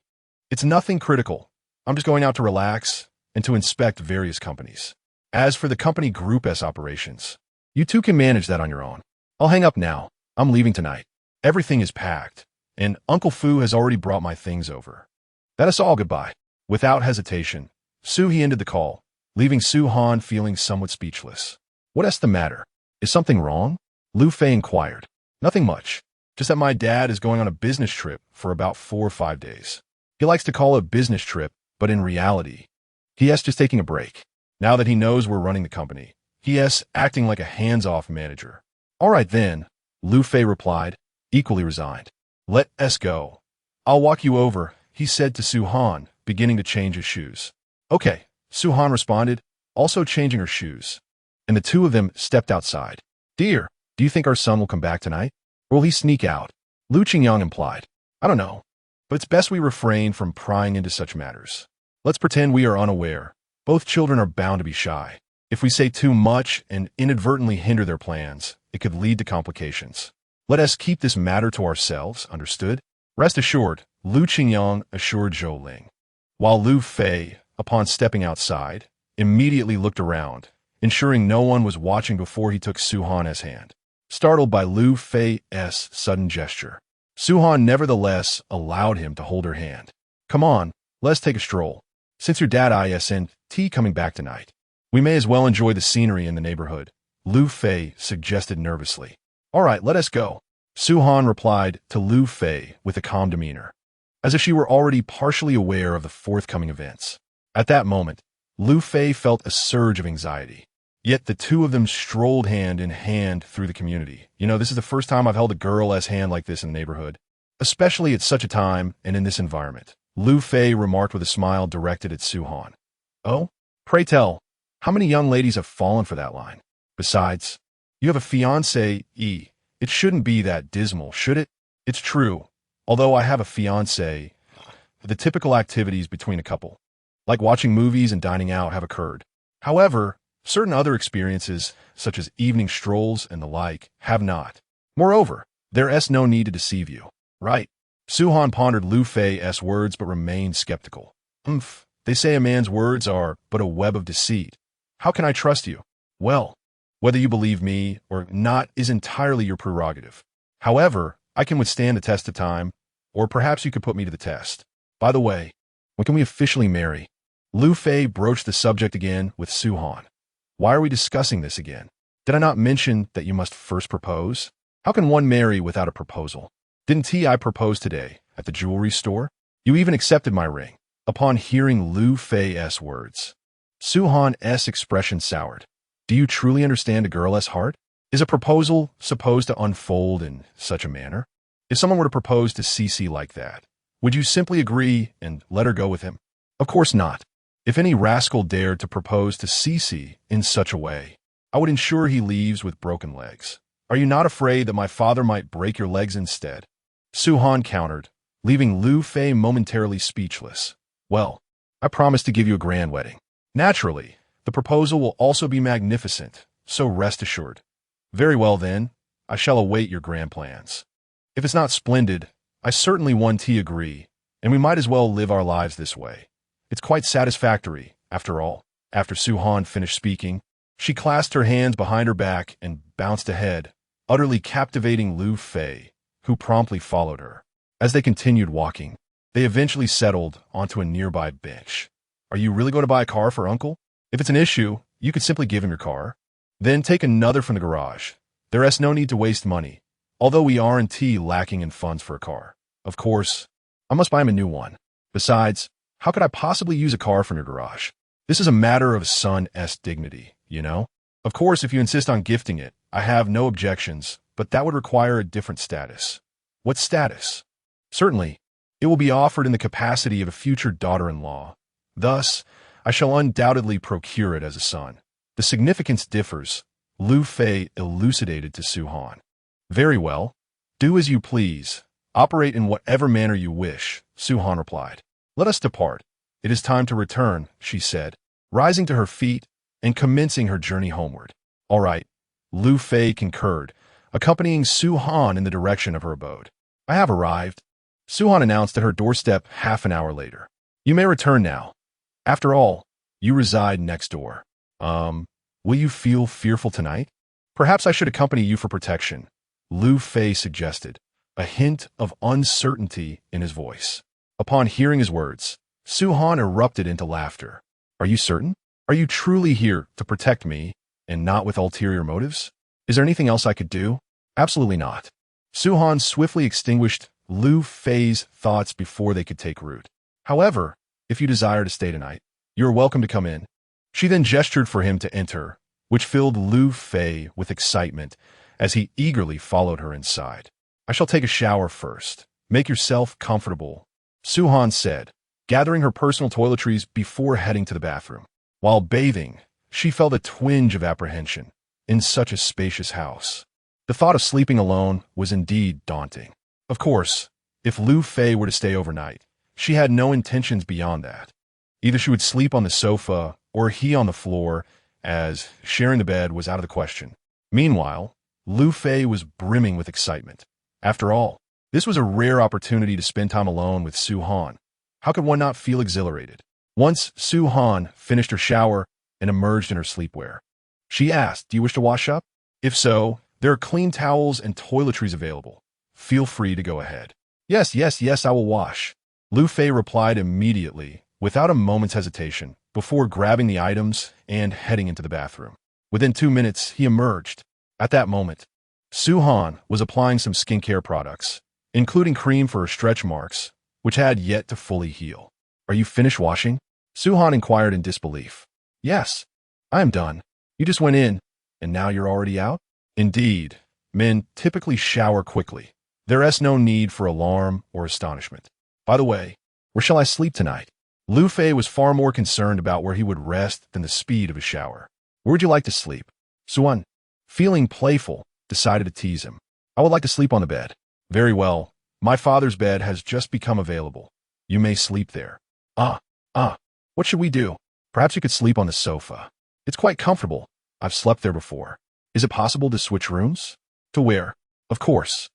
it's nothing critical. I'm just going out to relax and to inspect various companies. As for the company Group S operations, you two can manage that on your own. I'll hang up now. I'm leaving tonight. Everything is packed, and Uncle Fu has already brought my things over. That is all goodbye. Without hesitation, He ended the call, leaving Su Han feeling somewhat speechless. What's the matter? Is something wrong? Liu Fei inquired. Nothing much. Just that my dad is going on a business trip for about 4 or 5 days. He likes to call it a business trip, but in reality, he is just taking a break. Now that he knows we're running the company, he is acting like a hands-off manager. All right then, Liu Fei replied, equally resigned. Let us go. I'll walk you over, he said to Su Han, beginning to change his shoes. Okay, Su Han responded, also changing her shoes. And the two of them stepped outside. Dear, do you think our son will come back tonight? Or will he sneak out? Lu Qingyang implied. I don't know. But it's best we refrain from prying into such matters. Let's pretend we are unaware. Both children are bound to be shy. If we say too much and inadvertently hinder their plans, it could lead to complications. Let us keep this matter to ourselves, understood? Rest assured, Lu Qingyang assured Zhou Ling. While Liu Fei, upon stepping outside, immediately looked around, ensuring no one was watching before he took Su Han's hand. Startled by Liu Fei's sudden gesture, Su Han nevertheless allowed him to hold her hand. Come on, let's take a stroll. Since your dad isn't coming back tonight, we may as well enjoy the scenery in the neighborhood, Liu Fei suggested nervously. All right, let us go, Su Han replied to Liu Fei with a calm demeanor, as if she were already partially aware of the forthcoming events. At that moment, Liu Fei felt a surge of anxiety. Yet the two of them strolled hand in hand through the community. This is the first time I've held a girl's hand like this in the neighborhood, especially at such a time and in this environment, Liu Fei remarked with a smile directed at Su Han. Oh? Pray tell, how many young ladies have fallen for that line? Besides, you have a fiancé, It shouldn't be that dismal, should it? It's true. Although I have a fiancé, the typical activities between a couple, like watching movies and dining out, have occurred. However, certain other experiences, such as evening strolls and the like, have not. Moreover, there is no need to deceive you. Right? Su Han pondered Liu Fei's words but remained skeptical. They say a man's words are but a web of deceit. How can I trust you? Well, whether you believe me or not is entirely your prerogative. However, I can withstand the test of time, or perhaps you could put me to the test. By the way, when can we officially marry? Liu Fei broached the subject again with Su Han. Why are we discussing this again? Did I not mention that you must first propose? How can one marry without a proposal? Didn't I propose today at the jewelry store? You even accepted my ring. Upon hearing Liu Fei's words, Su Han's expression soured. Do you truly understand a girl's heart? Is a proposal supposed to unfold in such a manner? If someone were to propose to Cici like that, would you simply agree and let her go with him? Of course not. If any rascal dared to propose to Cici in such a way, I would ensure he leaves with broken legs. Are you not afraid that my father might break your legs instead? Su Han countered, leaving Liu Fei momentarily speechless. Well, I promise to give you a grand wedding. Naturally, the proposal will also be magnificent, so rest assured. Very well then, I shall await your grand plans. If it's not splendid, I certainly agree, and we might as well live our lives this way. It's quite satisfactory, after all. After Su Han finished speaking, she clasped her hands behind her back and bounced ahead, utterly captivating Liu Fei, who promptly followed her. As they continued walking, they eventually settled onto a nearby bench. Are you really going to buy a car for Uncle? If it's an issue, you could simply give him your car. Then take another from the garage. There is no need to waste money, although we aren't lacking in funds for a car. Of course, I must buy him a new one. Besides, how could I possibly use a car from your garage? This is a matter of son's dignity, Of course, if you insist on gifting it, I have no objections, but that would require a different status. What status? Certainly, it will be offered in the capacity of a future daughter-in-law. Thus, I shall undoubtedly procure it as a son. The significance differs, Liu Fei elucidated to Su Han. Very well. Do as you please. Operate in whatever manner you wish, Su Han replied. Let us depart. It is time to return, she said, rising to her feet and commencing her journey homeward. All right, Liu Fei concurred, accompanying Su Han in the direction of her abode. I have arrived, Su Han announced at her doorstep half an hour later. You may return now. After all, you reside next door. Will you feel fearful tonight? Perhaps I should accompany you for protection, Liu Fei suggested, a hint of uncertainty in his voice. Upon hearing his words, Su Han erupted into laughter. Are you certain? Are you truly here to protect me, and not with ulterior motives? Is there anything else I could do? Absolutely not. Su Han swiftly extinguished Liu Fei's thoughts before they could take root. However, if you desire to stay tonight, you are welcome to come in. She then gestured for him to enter, which filled Liu Fei with excitement as he eagerly followed her inside. I shall take a shower first. Make yourself comfortable, Su Han said, gathering her personal toiletries before heading to the bathroom. While bathing, she felt a twinge of apprehension in such a spacious house. The thought of sleeping alone was indeed daunting. Of course, if Liu Fei were to stay overnight, she had no intentions beyond that. Either she would sleep on the sofa or he on the floor, as sharing the bed was out of the question. Meanwhile, Liu Fei was brimming with excitement. After all, this was a rare opportunity to spend time alone with Su Han. How could one not feel exhilarated? Once Su Han finished her shower and emerged in her sleepwear, she asked, "Do you wish to wash up? If so, there are clean towels and toiletries available. Feel free to go ahead." Yes, I will wash," Liu Fei replied immediately, without a moment's hesitation, before grabbing the items and heading into the bathroom. Within 2 minutes, he emerged. At that moment, Su Han was applying some skincare products, including cream for her stretch marks, which had yet to fully heal. "Are you finished washing?" Su Han inquired in disbelief. "Yes, I am done. You just went in, and now you're already out?" Indeed, men typically shower quickly. There is no need for alarm or astonishment. By the way, where shall I sleep tonight? Liu Fei was far more concerned about where he would rest than the speed of his shower. "Where would you like to sleep?" Su Han, feeling playful, decided to tease him. "I would like to sleep on the bed." "Very well. My father's bed has just become available. You may sleep there." What should we do? Perhaps you could sleep on the sofa. It's quite comfortable. I've slept there before. Is it possible to switch rooms? To where? Of course.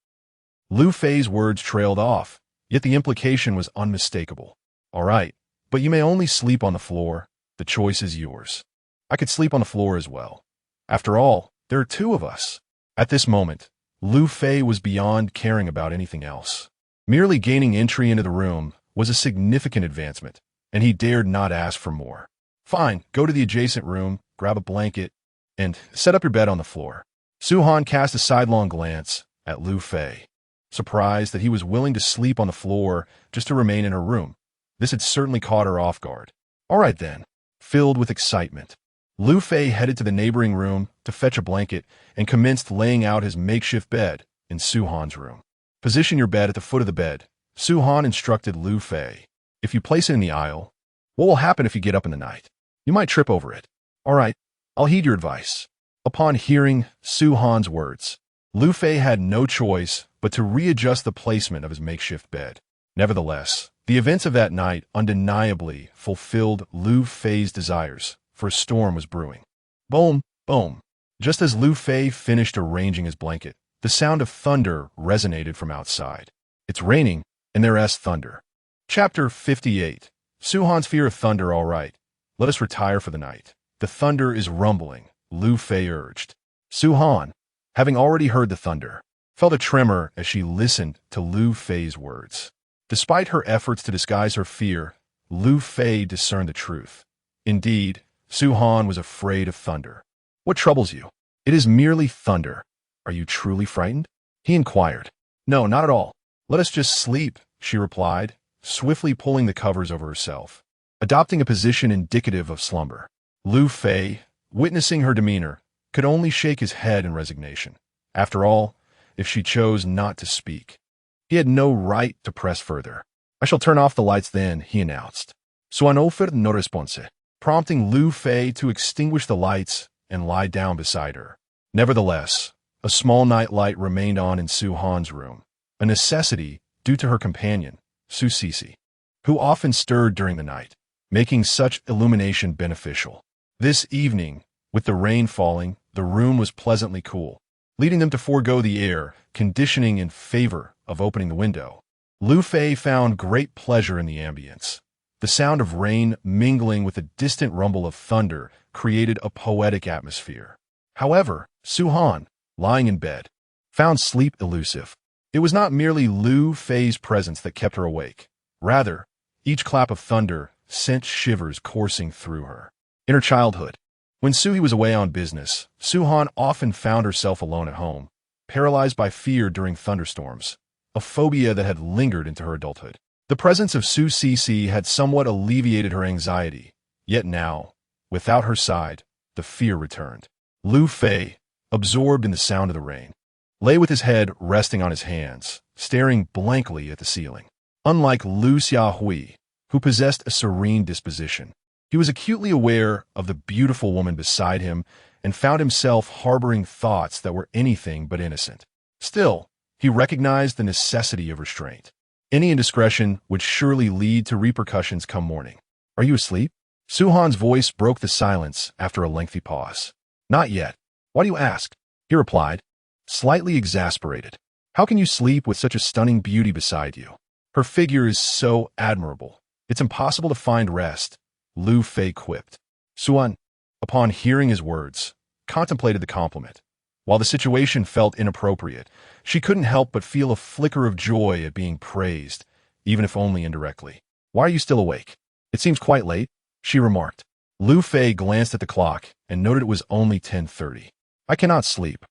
Liu Fei's words trailed off, yet the implication was unmistakable. All right, but you may only sleep on the floor. The choice is yours. I could sleep on the floor as well. After all, there are 2 of us. At this moment, Liu Fei was beyond caring about anything else. Merely gaining entry into the room was a significant advancement, and he dared not ask for more. Fine, go to the adjacent room, grab a blanket, and set up your bed on the floor. Su Han cast a sidelong glance at Liu Fei, surprised that he was willing to sleep on the floor just to remain in her room. This had certainly caught her off guard. All right then. Filled with excitement, Liu Fei headed to the neighboring room to fetch a blanket and commenced laying out his makeshift bed in Su Han's room. Position your bed at the foot of the bed, Su Han instructed Liu Fei. If you place it in the aisle, what will happen if you get up in the night? You might trip over it. All right, I'll heed your advice. Upon hearing Su Han's words, Liu Fei had no choice but to readjust the placement of his makeshift bed. Nevertheless, the events of that night undeniably fulfilled Liu Fei's desires, for a storm was brewing. Boom, boom. Just as Liu Fei finished arranging his blanket, the sound of thunder resonated from outside. It's raining, and there is thunder. Chapter 58. Su Han's fear of thunder. All right, let us retire for the night. The thunder is rumbling, Liu Fei urged. Su Han, having already heard the thunder, felt a tremor as she listened to Liu Fei's words. Despite her efforts to disguise her fear, Liu Fei discerned the truth. Indeed, Su Han was afraid of thunder. "What troubles you?" "It is merely thunder." "Are you truly frightened?" he inquired. "No, not at all. Let us just sleep," she replied, swiftly pulling the covers over herself, adopting a position indicative of slumber. Liu Fei, witnessing her demeanor, could only shake his head in resignation. After all, if she chose not to speak, he had no right to press further. "I shall turn off the lights then," he announced. "Suan offer no response," prompting Liu Fei to extinguish the lights and lie down beside her. Nevertheless, a small night light remained on in Su Han's room, a necessity due to her companion, Su Sisi, who often stirred during the night, making such illumination beneficial. This evening, with the rain falling, the room was pleasantly cool, leading them to forego the air conditioning in favor of opening the window. Liu Fei found great pleasure in the ambience. The sound of rain mingling with the distant rumble of thunder created a poetic atmosphere. However, Su Han, lying in bed, found sleep elusive. It was not merely Liu Fei's presence that kept her awake. Rather, each clap of thunder sent shivers coursing through her. In her childhood, when Sui was away on business, Su Han often found herself alone at home, paralyzed by fear during thunderstorms, a phobia that had lingered into her adulthood. The presence of Su Cc had somewhat alleviated her anxiety, yet now, without her side, the fear returned. Liu Fei, absorbed in the sound of the rain, lay with his head resting on his hands, staring blankly at the ceiling. Unlike Liu Xiaohui, who possessed a serene disposition, he was acutely aware of the beautiful woman beside him and found himself harboring thoughts that were anything but innocent. Still, he recognized the necessity of restraint. Any indiscretion would surely lead to repercussions come morning. "Are you asleep?" Su Han's voice broke the silence after a lengthy pause. "Not yet. Why do you ask?" he replied, slightly exasperated. "How can you sleep with such a stunning beauty beside you? Her figure is so admirable. It's impossible to find rest," Liu Fei quipped. Suan, upon hearing his words, contemplated the compliment. While the situation felt inappropriate, she couldn't help but feel a flicker of joy at being praised, even if only indirectly. "Why are you still awake? It seems quite late," she remarked. Liu Fei glanced at the clock and noted it was only 10:30. "I cannot sleep.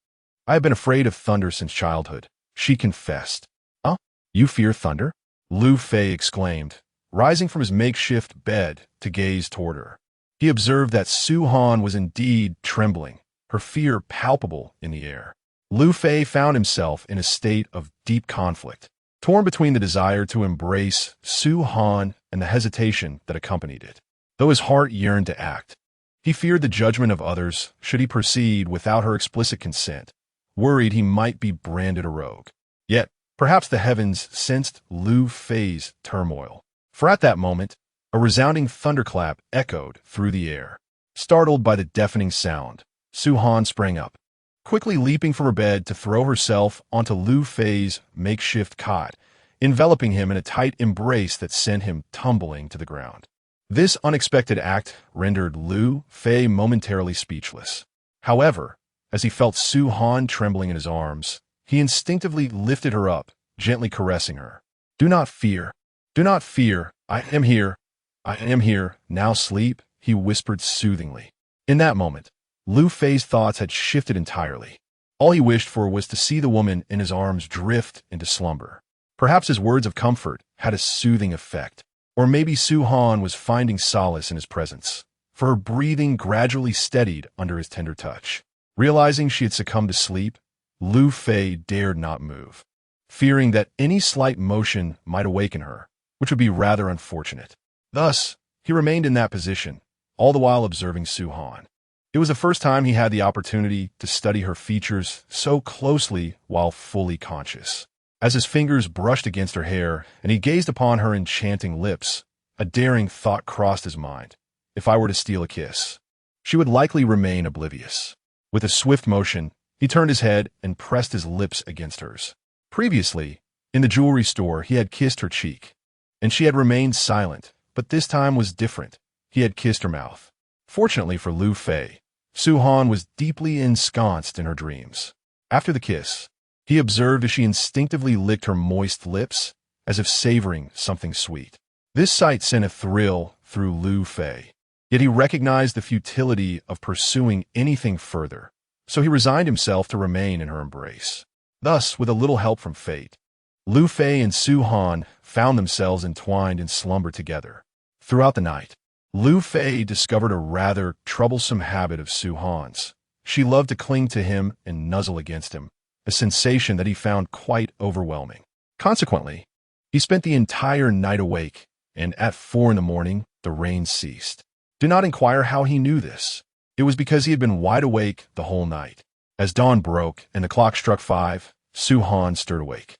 I have been afraid of thunder since childhood," she confessed. "Huh? You fear thunder?" Liu Fei exclaimed, rising from his makeshift bed to gaze toward her. He observed that Su Han was indeed trembling, her fear palpable in the air. Liu Fei found himself in a state of deep conflict, torn between the desire to embrace Su Han and the hesitation that accompanied it. Though his heart yearned to act, he feared the judgment of others should he proceed without her explicit consent, worried he might be branded a rogue. Yet, perhaps the heavens sensed Liu Fei's turmoil, for at that moment, a resounding thunderclap echoed through the air. Startled by the deafening sound, Su Han sprang up, quickly leaping from her bed to throw herself onto Liu Fei's makeshift cot, enveloping him in a tight embrace that sent him tumbling to the ground. This unexpected act rendered Liu Fei momentarily speechless. However, as he felt Su Han trembling in his arms, he instinctively lifted her up, gently caressing her. "Do not fear. Do not fear. I am here. I am here. Now sleep," he whispered soothingly. In that moment, Liu Fei's thoughts had shifted entirely. All he wished for was to see the woman in his arms drift into slumber. Perhaps his words of comfort had a soothing effect. Or maybe Su Han was finding solace in his presence, for her breathing gradually steadied under his tender touch. Realizing she had succumbed to sleep, Liu Fei dared not move, fearing that any slight motion might awaken her, which would be rather unfortunate. Thus, he remained in that position, all the while observing Su Han. It was the first time he had the opportunity to study her features so closely while fully conscious. As his fingers brushed against her hair and he gazed upon her enchanting lips, a daring thought crossed his mind. If I were to steal a kiss, she would likely remain oblivious. With a swift motion, he turned his head and pressed his lips against hers. Previously, in the jewelry store, he had kissed her cheek, and she had remained silent, but this time was different. He had kissed her mouth. Fortunately for Liu Fei, Su Han was deeply ensconced in her dreams. After the kiss, he observed as she instinctively licked her moist lips, as if savoring something sweet. This sight sent a thrill through Liu Fei, yet he recognized the futility of pursuing anything further, so he resigned himself to remain in her embrace. Thus, with a little help from fate, Liu Fei and Su Han found themselves entwined in slumber together. Throughout the night, Liu Fei discovered a rather troublesome habit of Su Han's. She loved to cling to him and nuzzle against him, a sensation that he found quite overwhelming. Consequently, he spent the entire night awake, and at 4 a.m, the rain ceased. Do not inquire how he knew this. It was because he had been wide awake the whole night. As dawn broke and the clock struck 5, Su Han stirred awake.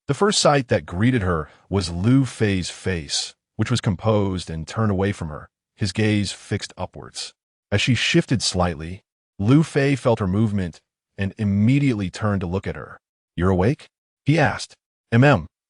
The first sight that greeted her was Liu Fei's face, which was composed and turned away from her, his gaze fixed upwards. As she shifted slightly, Liu Fei felt her movement and immediately turned to look at her. "You're awake?" he asked.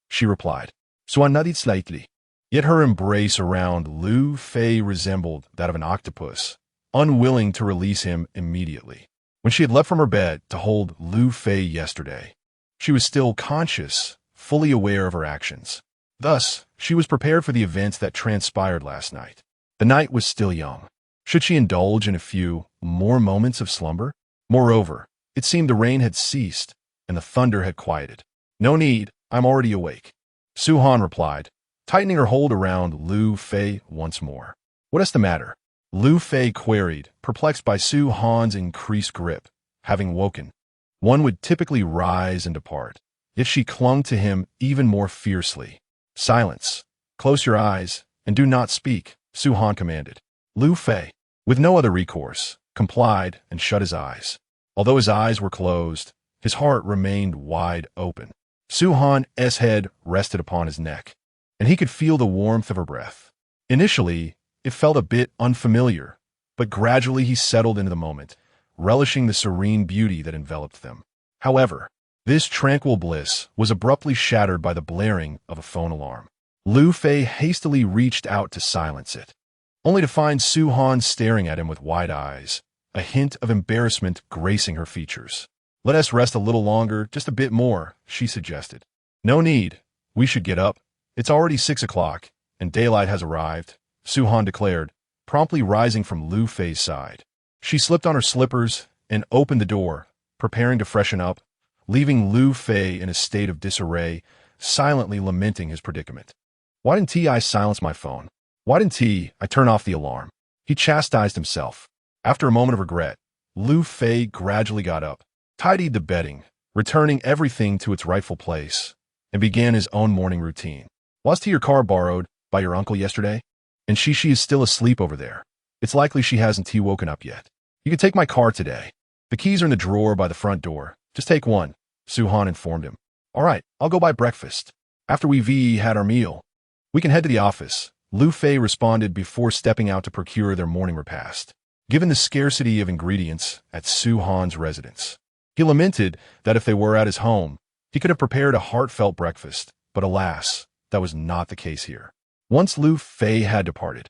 She replied. "So I nodded slightly." Yet her embrace around Liu Fei resembled that of an octopus, unwilling to release him immediately. When she had left from her bed to hold Liu Fei yesterday, she was still conscious, fully aware of her actions. Thus, she was prepared for the events that transpired last night. The night was still young. Should she indulge in a few more moments of slumber? Moreover, it seemed the rain had ceased and the thunder had quieted. No need, I'm already awake, Su Han replied, tightening her hold around Liu Fei once more. What is the matter? Liu Fei queried, perplexed by Su Han's increased grip. Having woken, one would typically rise and depart, yet she clung to him even more fiercely. Silence. Close your eyes and do not speak, Su Han commanded. Liu Fei, with no other recourse, complied and shut his eyes. Although his eyes were closed, his heart remained wide open. Su Han's head rested upon his neck, and he could feel the warmth of her breath. Initially, it felt a bit unfamiliar, but gradually he settled into the moment, relishing the serene beauty that enveloped them. However, this tranquil bliss was abruptly shattered by the blaring of a phone alarm. Liu Fei hastily reached out to silence it, only to find Su Han staring at him with wide eyes, a hint of embarrassment gracing her features. Let us rest a little longer, just a bit more, she suggested. No need. We should get up. It's already 6 o'clock, and daylight has arrived, Su Han declared, promptly rising from Liu Fei's side. She slipped on her slippers and opened the door, preparing to freshen up, leaving Liu Fei in a state of disarray, silently lamenting his predicament. Why didn't I silence my phone? Why didn't I turn off the alarm? He chastised himself. After a moment of regret, Liu Fei gradually got up, tidied the bedding, returning everything to its rightful place, and began his own morning routine. Was your car borrowed by your uncle yesterday? And she is still asleep over there. It's likely she hasn't woken up yet. You can take my car today. The keys are in the drawer by the front door. Just take one, Su Han informed him. All right, I'll go buy breakfast. After we've had our meal, we can head to the office, Liu Fei responded before stepping out to procure their morning repast. Given the scarcity of ingredients at Su Han's residence, he lamented that if they were at his home, he could have prepared a heartfelt breakfast, but alas, that was not the case here. Once Liu Fei had departed,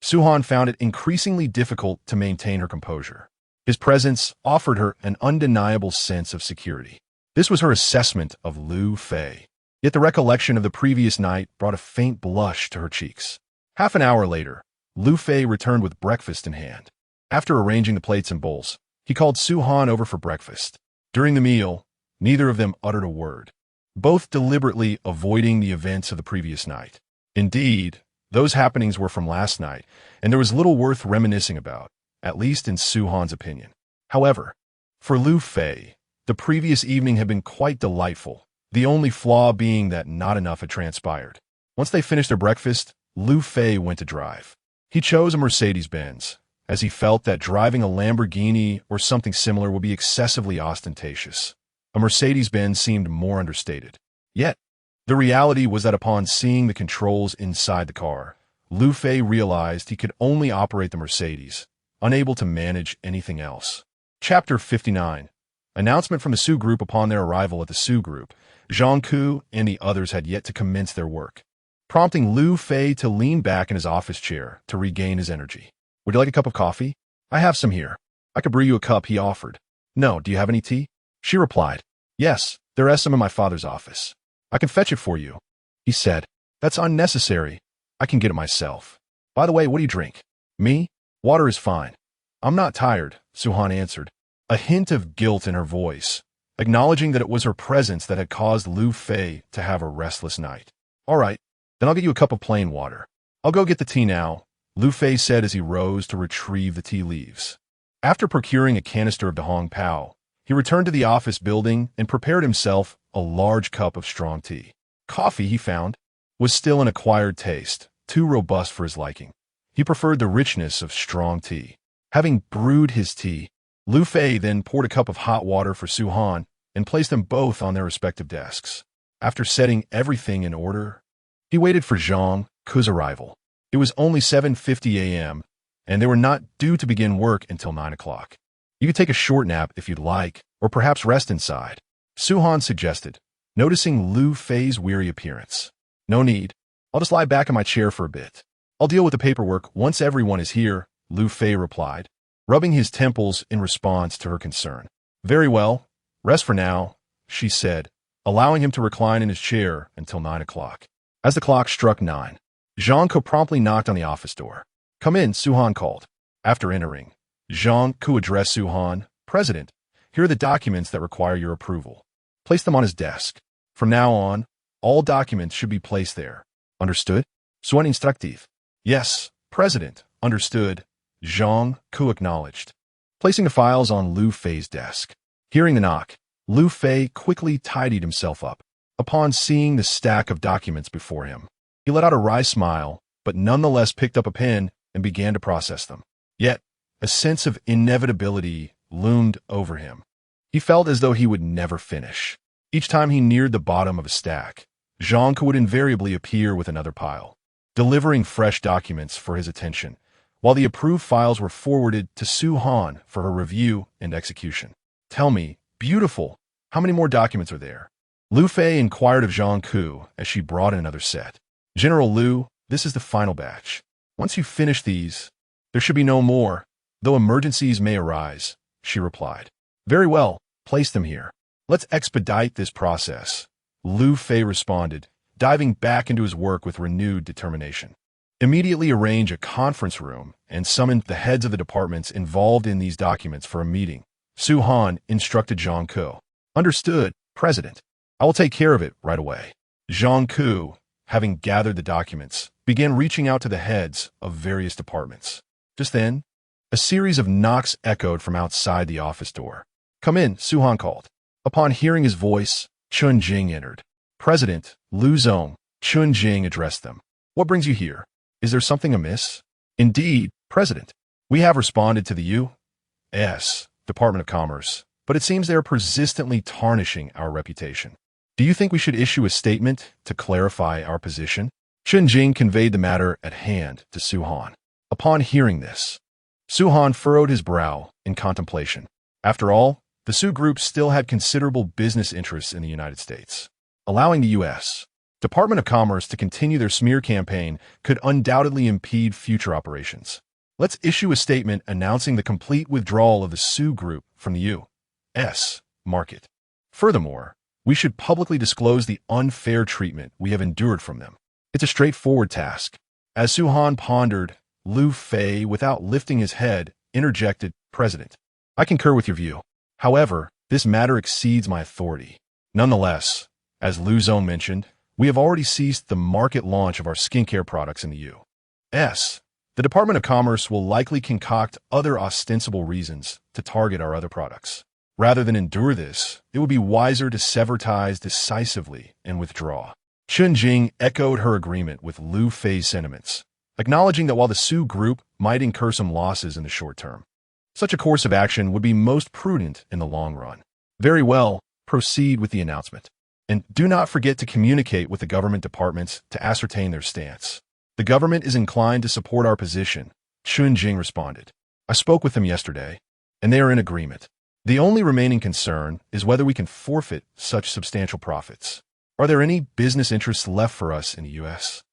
Su Han found it increasingly difficult to maintain her composure. His presence offered her an undeniable sense of security. This was her assessment of Liu Fei. Yet the recollection of the previous night brought a faint blush to her cheeks. Half an hour later, Liu Fei returned with breakfast in hand. After arranging the plates and bowls, he called Su Han over for breakfast. During the meal, neither of them uttered a word, both deliberately avoiding the events of the previous night. Indeed, those happenings were from last night, and there was little worth reminiscing about, at least in Su Han's opinion. However, for Liu Fei, the previous evening had been quite delightful, the only flaw being that not enough had transpired. Once they finished their breakfast, Liu Fei went to drive. He chose a Mercedes-Benz, as he felt that driving a Lamborghini or something similar would be excessively ostentatious. A Mercedes-Benz seemed more understated. Yet, the reality was that upon seeing the controls inside the car, Liu Fei realized he could only operate the Mercedes, unable to manage anything else. Chapter 59. Announcement from the Su Group. Upon their arrival at the Su Group, Zhang Ku and the others had yet to commence their work, prompting Liu Fei to lean back in his office chair to regain his energy. Would you like a cup of coffee? I have some here. I could brew you a cup, he offered. No, do you have any tea? She replied. Yes, there is some in my father's office. I can fetch it for you, he said. That's unnecessary. I can get it myself. By the way, what do you drink? Me? Water is fine. I'm not tired, Su Han answered, a hint of guilt in her voice, acknowledging that it was her presence that had caused Liu Fei to have a restless night. All right, then I'll get you a cup of plain water. I'll go get the tea now, Liu Fei said as he rose to retrieve the tea leaves. After procuring a canister of Dahong Pao, he returned to the office building and prepared himself a large cup of strong tea. Coffee, he found, was still an acquired taste, too robust for his liking. He preferred the richness of strong tea. Having brewed his tea, Liu Fei then poured a cup of hot water for Su Han and placed them both on their respective desks. After setting everything in order, he waited for Zhang Ku's arrival. It was only 7:50 a.m., and they were not due to begin work until 9 o'clock. You could take a short nap if you'd like, or perhaps rest inside, Su Han suggested, noticing Liu Fei's weary appearance. No need. I'll just lie back in my chair for a bit. I'll deal with the paperwork once everyone is here, Liu Fei replied. rubbing his temples in response to her concern. Very well, rest for now, she said, allowing him to recline in his chair until 9 o'clock. As the clock struck 9, Zhang Ke promptly knocked on the office door. Come in, Su Han called. After entering, Zhang Ke addressed Su Han. President, here are the documents that require your approval. Place them on his desk. From now on, all documents should be placed there. Understood? Soin instructive. Yes, President. Understood. Zhang Ke acknowledged, placing the files on Liu Fei's desk. Hearing the knock, Liu Fei quickly tidied himself up. Upon seeing the stack of documents before him, he let out a wry smile, but nonetheless picked up a pen and began to process them. Yet, a sense of inevitability loomed over him. He felt as though he would never finish. Each time he neared the bottom of a stack, Zhang Ke would invariably appear with another pile, delivering fresh documents for his attention, while the approved files were forwarded to Su Han for her review and execution. Tell me, beautiful, how many more documents are there? Liu Fei inquired of Zhang Ke as she brought in another set. General Liu, this is the final batch. Once you finish these, there should be no more, though emergencies may arise, she replied. Very well, place them here. Let's expedite this process, Liu Fei responded, diving back into his work with renewed determination. Immediately arrange a conference room and summon the heads of the departments involved in these documents for a meeting, Su Han instructed Zhang Ke. Understood, President. I will take care of it right away. Zhang Ke, having gathered the documents, began reaching out to the heads of various departments. Just then, a series of knocks echoed from outside the office door. Come in, Su Han called. Upon hearing his voice, Chun Jing entered. President, Liu Zong, Chun Jing addressed them. What brings you here? Is there something amiss? Indeed, President. We have responded to the U.S. Department of Commerce, but it seems they are persistently tarnishing our reputation. Do you think we should issue a statement to clarify our position? Chun Jing conveyed the matter at hand to Su Han. Upon hearing this, Su Han furrowed his brow in contemplation. After all, the Su Group still had considerable business interests in the United States. Allowing the U.S. Department of Commerce to continue their smear campaign could undoubtedly impede future operations. Let's issue a statement announcing the complete withdrawal of the Su Group from the U.S. market. Furthermore, we should publicly disclose the unfair treatment we have endured from them. It's a straightforward task. As Su Han pondered, Liu Fei, without lifting his head, interjected, President, I concur with your view. However, this matter exceeds my authority. Nonetheless, as Liu Zong mentioned, we have already ceased the market launch of our skincare products in the U.S. The Department of Commerce will likely concoct other ostensible reasons to target our other products. Rather than endure this, it would be wiser to sever ties decisively and withdraw. Chun Jing echoed her agreement with Liu Fei's sentiments, acknowledging that while the Su Group might incur some losses in the short term, such a course of action would be most prudent in the long run. Very well, proceed with the announcement. And do not forget to communicate with the government departments to ascertain their stance. The government is inclined to support our position, Chun Jing responded. I spoke with them yesterday, and they are in agreement. The only remaining concern is whether we can forfeit such substantial profits. Are there any business interests left for us in the U.S.?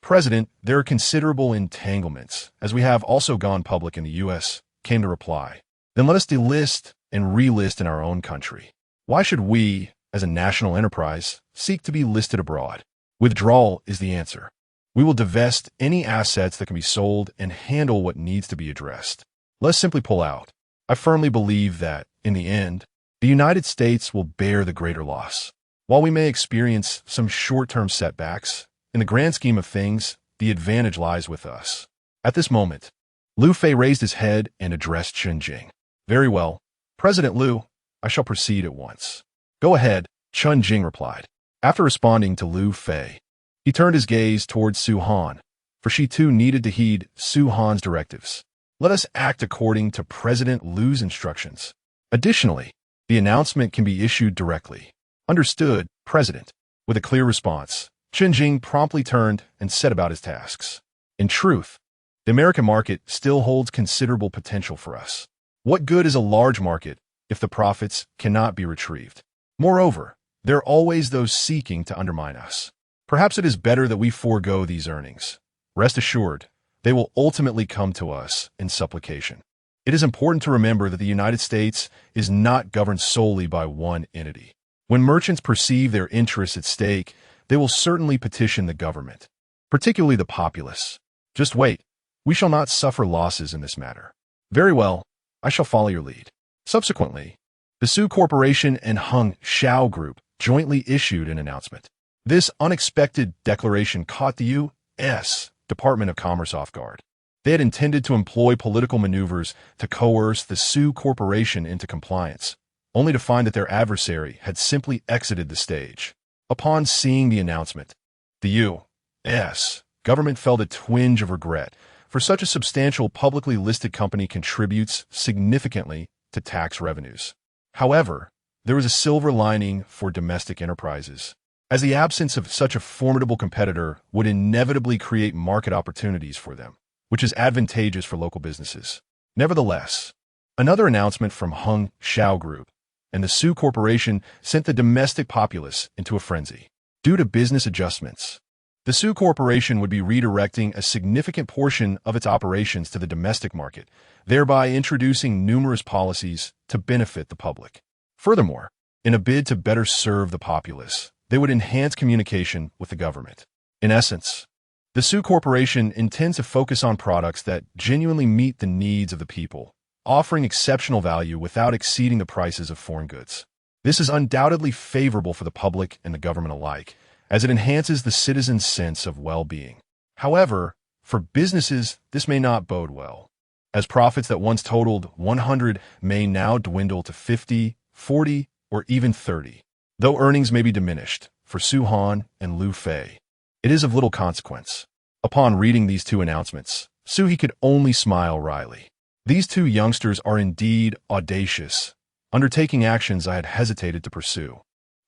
President, there are considerable entanglements, as we have also gone public in the U.S., came the reply. Then let us delist and relist in our own country. Why should we, as a national enterprise, seek to be listed abroad? Withdrawal is the answer. We will divest any assets that can be sold and handle what needs to be addressed. Let's simply pull out. I firmly believe that, in the end, the United States will bear the greater loss. While we may experience some short-term setbacks, in the grand scheme of things, the advantage lies with us. At this moment, Liu Fei raised his head and addressed Chun Jing. Very well, President Liu, I shall proceed at once. Go ahead, Chun Jing replied. After responding to Liu Fei, he turned his gaze towards Su Han, for she too needed to heed Su Han's directives. Let us act according to President Liu's instructions. Additionally, the announcement can be issued directly. Understood, President. With a clear response, Chun Jing promptly turned and set about his tasks. In truth, the American market still holds considerable potential for us. What good is a large market if the profits cannot be retrieved? Moreover, there are always those seeking to undermine us. Perhaps it is better that we forego these earnings. Rest assured, they will ultimately come to us in supplication. It is important to remember that the United States is not governed solely by one entity. When merchants perceive their interests at stake, they will certainly petition the government, particularly the populace. Just wait. We shall not suffer losses in this matter. Very well, I shall follow your lead. Subsequently, the Sue Corporation and Hung Xiao Group jointly issued an announcement. This unexpected declaration caught the U.S. Department of Commerce off guard. They had intended to employ political maneuvers to coerce the Sue Corporation into compliance, only to find that their adversary had simply exited the stage. Upon seeing the announcement, the U.S. government felt a twinge of regret, for such a substantial publicly listed company contributes significantly to tax revenues. However, there was a silver lining for domestic enterprises, as the absence of such a formidable competitor would inevitably create market opportunities for them, which is advantageous for local businesses. Nevertheless, another announcement from Hung Xiao Group and the Sue Corporation sent the domestic populace into a frenzy. Due to business adjustments, the Sue Corporation would be redirecting a significant portion of its operations to the domestic market, thereby introducing numerous policies to benefit the public. Furthermore, in a bid to better serve the populace, they would enhance communication with the government. In essence, the Sue Corporation intends to focus on products that genuinely meet the needs of the people, offering exceptional value without exceeding the prices of foreign goods. This is undoubtedly favorable for the public and the government alike, as it enhances the citizens' sense of well-being. However, for businesses, this may not bode well, as profits that once totaled 100 may now dwindle to 50, 40, or even 30. Though earnings may be diminished, for Su Han and Liu Fei, it is of little consequence. Upon reading these two announcements, Suhi could only smile wryly. These two youngsters are indeed audacious, undertaking actions I had hesitated to pursue.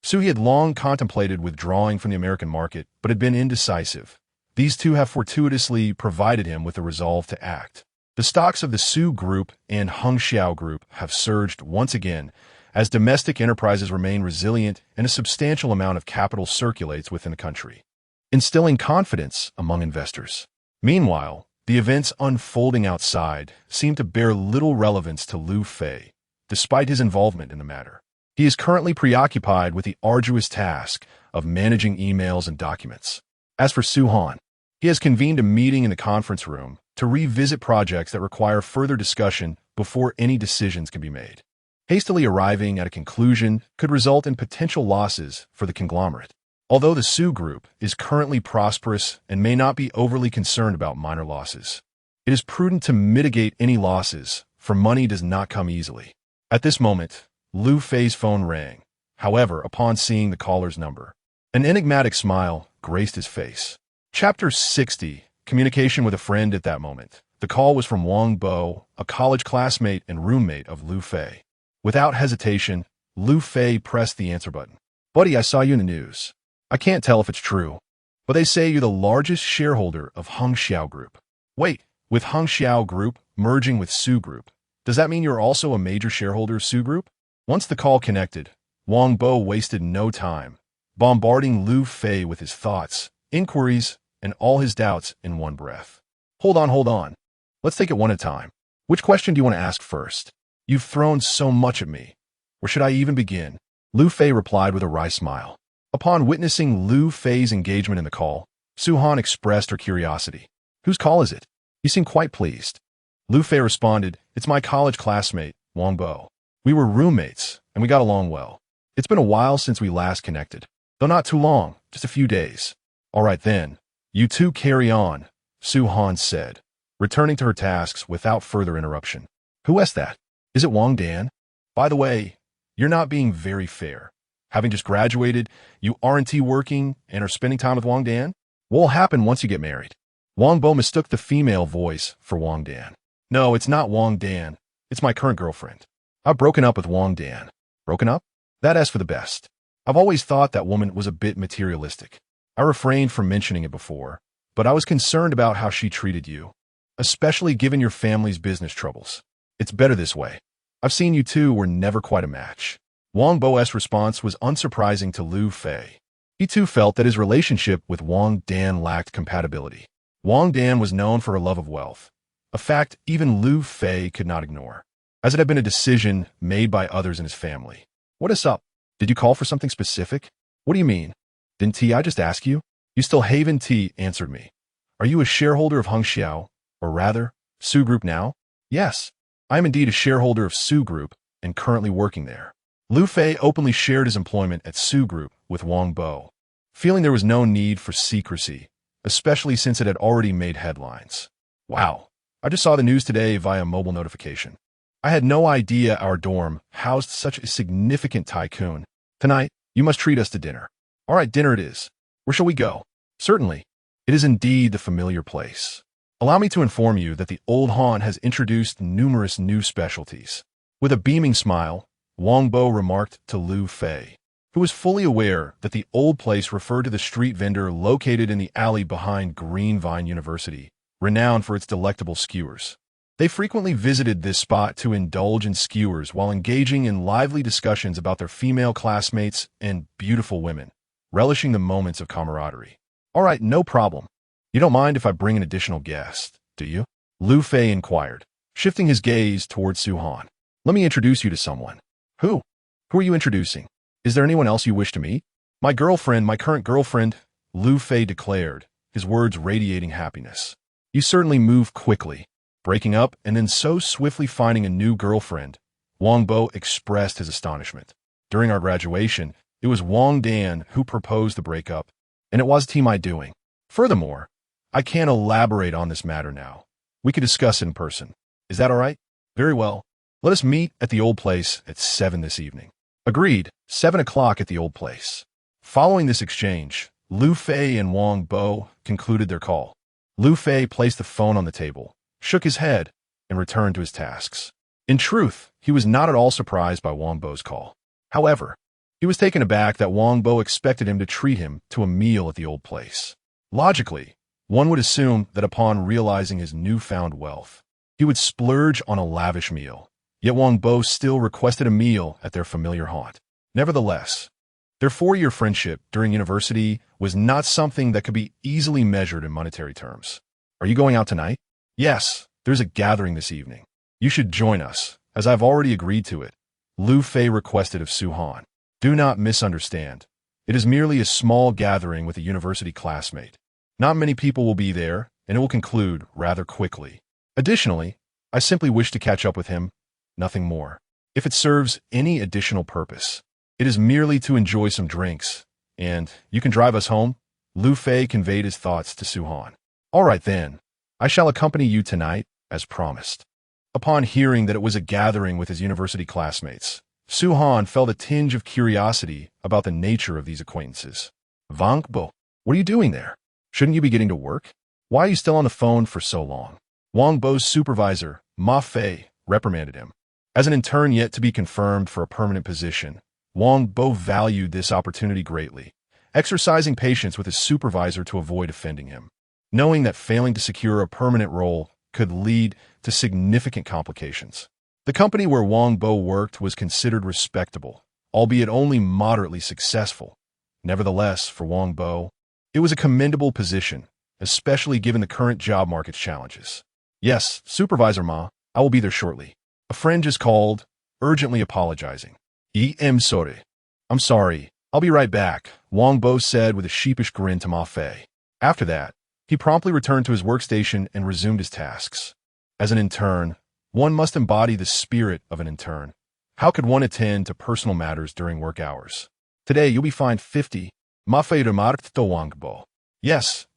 Suhi had long contemplated withdrawing from the American market, but had been indecisive. These two have fortuitously provided him with the resolve to act. The stocks of the Sue Group and Hung Xiao Group have surged once again, as domestic enterprises remain resilient and a substantial amount of capital circulates within the country, instilling confidence among investors. Meanwhile, the events unfolding outside seem to bear little relevance to Liu Fei, despite his involvement in the matter. He is currently preoccupied with the arduous task of managing emails and documents. As for Su Han, he has convened a meeting in the conference room to revisit projects that require further discussion before any decisions can be made. Hastily arriving at a conclusion could result in potential losses for the conglomerate. Although the Sue Group is currently prosperous and may not be overly concerned about minor losses, it is prudent to mitigate any losses, for money does not come easily. At this moment, Liu Fei's phone rang. However, upon seeing the caller's number, an enigmatic smile graced his face. Chapter 60, Communication with a Friend. At that moment, the call was from Wong Bo, a college classmate and roommate of Liu Fei. Without hesitation, Liu Fei pressed the answer button. "Buddy, I saw you in the news. I can't tell if it's true, but they say you're the largest shareholder of Hung Xiao Group." "Wait, with Hung Xiao Group merging with Sue Group, does that mean you're also a major shareholder of Sue Group?" Once the call connected, Wong Bo wasted no time, bombarding Liu Fei with his thoughts, inquiries, and all his doubts in one breath. Hold on. Let's take it one at a time. Which question do you want to ask first? You've thrown so much at me. Where should I even begin?" Liu Fei replied with a wry smile. Upon witnessing Liu Fei's engagement in the call, Su Han expressed her curiosity. "Whose call is it?" He seemed quite pleased. Liu Fei responded, "It's my college classmate, Wong Bo. We were roommates, and we got along well. It's been a while since we last connected, though not too long, just a few days." "All right then, you two carry on," Su Han said, returning to her tasks without further interruption. "Who asked that? Is it Wang Dan? By the way, you're not being very fair. Having just graduated, you aren't working and are spending time with Wang Dan? What'll happen once you get married?" Wong Bo mistook the female voice for Wang Dan. "No, it's not Wang Dan. It's my current girlfriend. I've broken up with Wang Dan." "Broken up? That's for the best. I've always thought that woman was a bit materialistic. I refrained from mentioning it before, but I was concerned about how she treated you, especially given your family's business troubles. It's better this way. I've seen you two were never quite a match." Wong Bo's response was unsurprising to Liu Fei. He too felt that his relationship with Wang Dan lacked compatibility. Wang Dan was known for her love of wealth, a fact even Liu Fei could not ignore, as it had been a decision made by others in his family. What is up? Did you call for something specific? What do you mean? Didn't I just ask you? You still Haven T answered me. Are you a shareholder of Hongxiao, or rather, Sue Group now? Yes, I am indeed a shareholder of Sue Group and currently working there. Liu Fei openly shared his employment at Sue Group with Wong Bo, feeling there was no need for secrecy, especially since it had already made headlines. Wow, I just saw the news today via mobile notification. I had no idea our dorm housed such a significant tycoon. Tonight, you must treat us to dinner. All right, dinner it is. Where shall we go? Certainly. It is indeed the familiar place. Allow me to inform you that the old haunt has introduced numerous new specialties. With a beaming smile, Wong Bo remarked to Liu Fei, who was fully aware that the old place referred to the street vendor located in the alley behind Greenvine University, renowned for its delectable skewers. They frequently visited this spot to indulge in skewers while engaging in lively discussions about their female classmates and beautiful women, relishing the moments of camaraderie. All right, no problem. You don't mind if I bring an additional guest, do you? Liu Fei inquired, shifting his gaze towards Su Han. Let me introduce you to someone. Who? Who are you introducing? Is there anyone else you wish to meet? My current girlfriend, Liu Fei declared, his words radiating happiness. You certainly move quickly. Breaking up and then so swiftly finding a new girlfriend, Wong Bo expressed his astonishment. During our graduation, it was Wang Dan who proposed the breakup, and it was my doing. Furthermore, I can't elaborate on this matter now. We could discuss it in person. Is that all right? Very well. Let us meet at the old place at 7 this evening. Agreed, 7 o'clock at the old place. Following this exchange, Liu Fei and Wong Bo concluded their call. Liu Fei placed the phone on the table, shook his head, and returned to his tasks. In truth, he was not at all surprised by Wong Bo's call. However, he was taken aback that Wong Bo expected him to treat him to a meal at the old place. Logically, one would assume that upon realizing his newfound wealth, he would splurge on a lavish meal. Yet Wong Bo still requested a meal at their familiar haunt. Nevertheless, their 4-year friendship during university was not something that could be easily measured in monetary terms. Are you going out tonight? Yes, there's a gathering this evening. You should join us, as I've already agreed to it, Liu Fei requested of Su Han. Do not misunderstand. It is merely a small gathering with a university classmate. Not many people will be there, and it will conclude rather quickly. Additionally, I simply wish to catch up with him, nothing more. If it serves any additional purpose, it is merely to enjoy some drinks, and you can drive us home. Liu Fei conveyed his thoughts to Su Han. All right then, I shall accompany you tonight, as promised. Upon hearing that it was a gathering with his university classmates, Su Han felt a tinge of curiosity about the nature of these acquaintances. Wong Bo, what are you doing there? Shouldn't you be getting to work? Why are you still on the phone for so long? Wong Bo's supervisor, Ma Fei, reprimanded him. As an intern yet to be confirmed for a permanent position, Wong Bo valued this opportunity greatly, exercising patience with his supervisor to avoid offending him, knowing that failing to secure a permanent role could lead to significant complications. The company where Wong Bo worked was considered respectable, albeit only moderately successful. Nevertheless, for Wong Bo, it was a commendable position, especially given the current job market's challenges. Yes, Supervisor Ma, I will be there shortly. A friend just called, urgently apologizing. Sorry. I'm sorry. I'll be right back, Wong Bo said with a sheepish grin to Ma Fei. After that, he promptly returned to his workstation and resumed his tasks. As an intern, one must embody the spirit of an intern. How could one attend to personal matters during work hours? Today, you'll be fined 50. Ma Fei remarked to Wong Bo. Yes,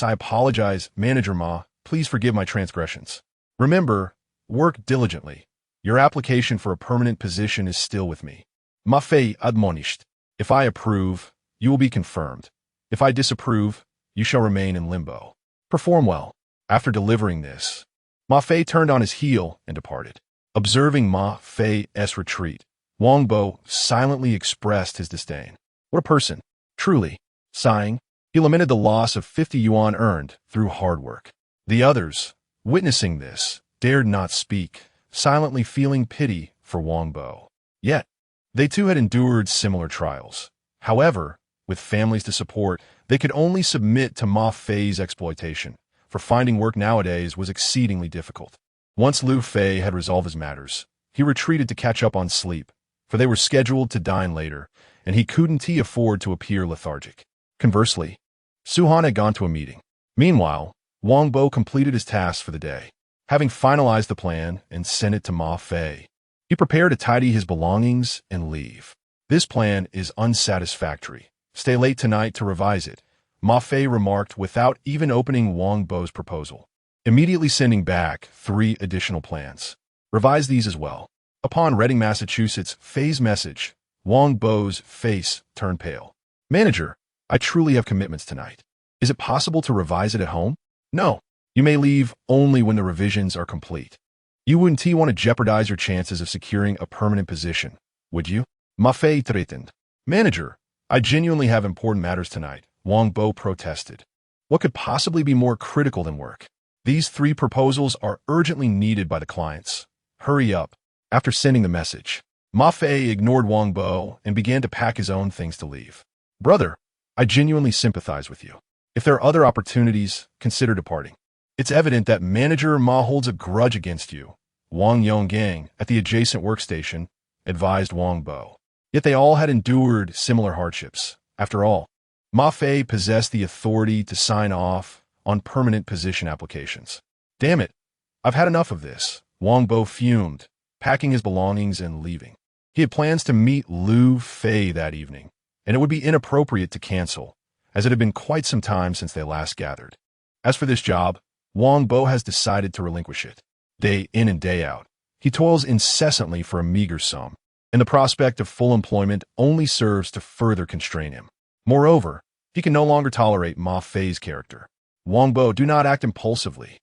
I apologize, Manager Ma. Please forgive my transgressions. Remember, work diligently. Your application for a permanent position is still with me. Ma Fei admonished. If I approve, you will be confirmed. If I disapprove, you shall remain in limbo. Perform well. After delivering this, Ma Fei turned on his heel and departed. Observing Ma Fei's retreat, Wong Bo silently expressed his disdain. What a person, truly. Sighing, he lamented the loss of 50 yuan earned through hard work. The others, witnessing this, dared not speak, silently feeling pity for Wong Bo. Yet, they too had endured similar trials. However, with families to support, they could only submit to Ma Fei's exploitation, for finding work nowadays was exceedingly difficult. Once Liu Fei had resolved his matters, he retreated to catch up on sleep, for they were scheduled to dine later, and he couldn't afford to appear lethargic. Conversely, Su Han had gone to a meeting. Meanwhile, Wong Bo completed his tasks for the day. Having finalized the plan and sent it to Ma Fei, he prepared to tidy his belongings and leave. This plan is unsatisfactory. Stay late tonight to revise it, Ma Fei remarked without even opening Wong Bo's proposal, immediately sending back 3 additional plans. Revise these as well. Upon reading Massachusetts' Fei's message, Wong Bo's face turned pale. Manager, I truly have commitments tonight. Is it possible to revise it at home? No. You may leave only when the revisions are complete. You wouldn't want to jeopardize your chances of securing a permanent position, would you? Ma Fei threatened. Manager, I genuinely have important matters tonight, Wong Bo protested. What could possibly be more critical than work? These 3 proposals are urgently needed by the clients. Hurry up. After sending the message, Ma Fei ignored Wong Bo and began to pack his own things to leave. Brother, I genuinely sympathize with you. If there are other opportunities, consider departing. It's evident that Manager Ma holds a grudge against you, Wang Yonggang, at the adjacent workstation, advised Wong Bo. Yet they all had endured similar hardships. After all, Ma Fei possessed the authority to sign off on permanent position applications. Damn it, I've had enough of this, Wong Bo fumed, packing his belongings and leaving. He had plans to meet Liu Fei that evening, and it would be inappropriate to cancel, as it had been quite some time since they last gathered. As for this job, Wong Bo has decided to relinquish it. Day in and day out, he toils incessantly for a meager sum, and the prospect of full employment only serves to further constrain him. Moreover, he can no longer tolerate Ma Fei's character. Wong Bo, do not act impulsively.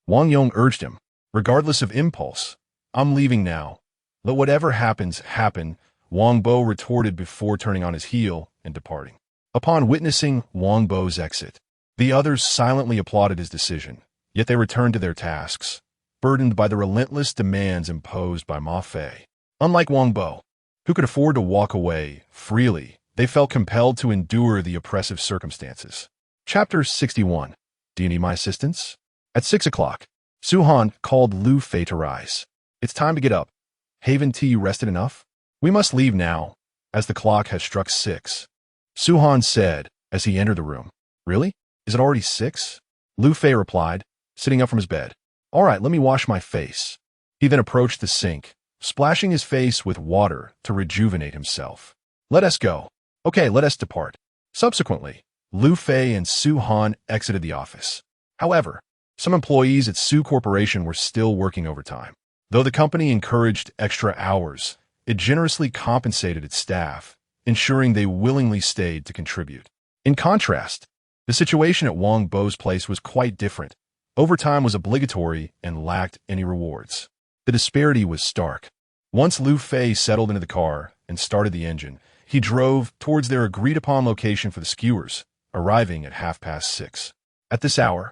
Wang Yong urged him. Regardless of impulse, I'm leaving now. Let whatever happens, happen, Wong Bo retorted before turning on his heel and departing. Upon witnessing Wong Bo's exit, the others silently applauded his decision, yet they returned to their tasks, burdened by the relentless demands imposed by Ma Fei. Unlike Wong Bo, who could afford to walk away freely, they felt compelled to endure the oppressive circumstances. Chapter 61. Do you need my assistance? At 6 o'clock, Su Han called Liu Fei to rise. It's time to get up. Haven't you rested enough? We must leave now, as the clock has struck 6. Su Han said as he entered the room. Really? Is it already 6? Liu Fei replied, sitting up from his bed. All right, let me wash my face. He then approached the sink, splashing his face with water to rejuvenate himself. Let us go. Okay, let us depart. Subsequently, Liu Fei and Su Han exited the office. However, some employees at Su Corporation were still working overtime. Though the company encouraged extra hours, it generously compensated its staff, ensuring they willingly stayed to contribute. In contrast, the situation at Wong Bo's place was quite different. Overtime was obligatory and lacked any rewards. The disparity was stark. Once Liu Fei settled into the car and started the engine, he drove towards their agreed-upon location for the skewers, arriving at 6:30. At this hour,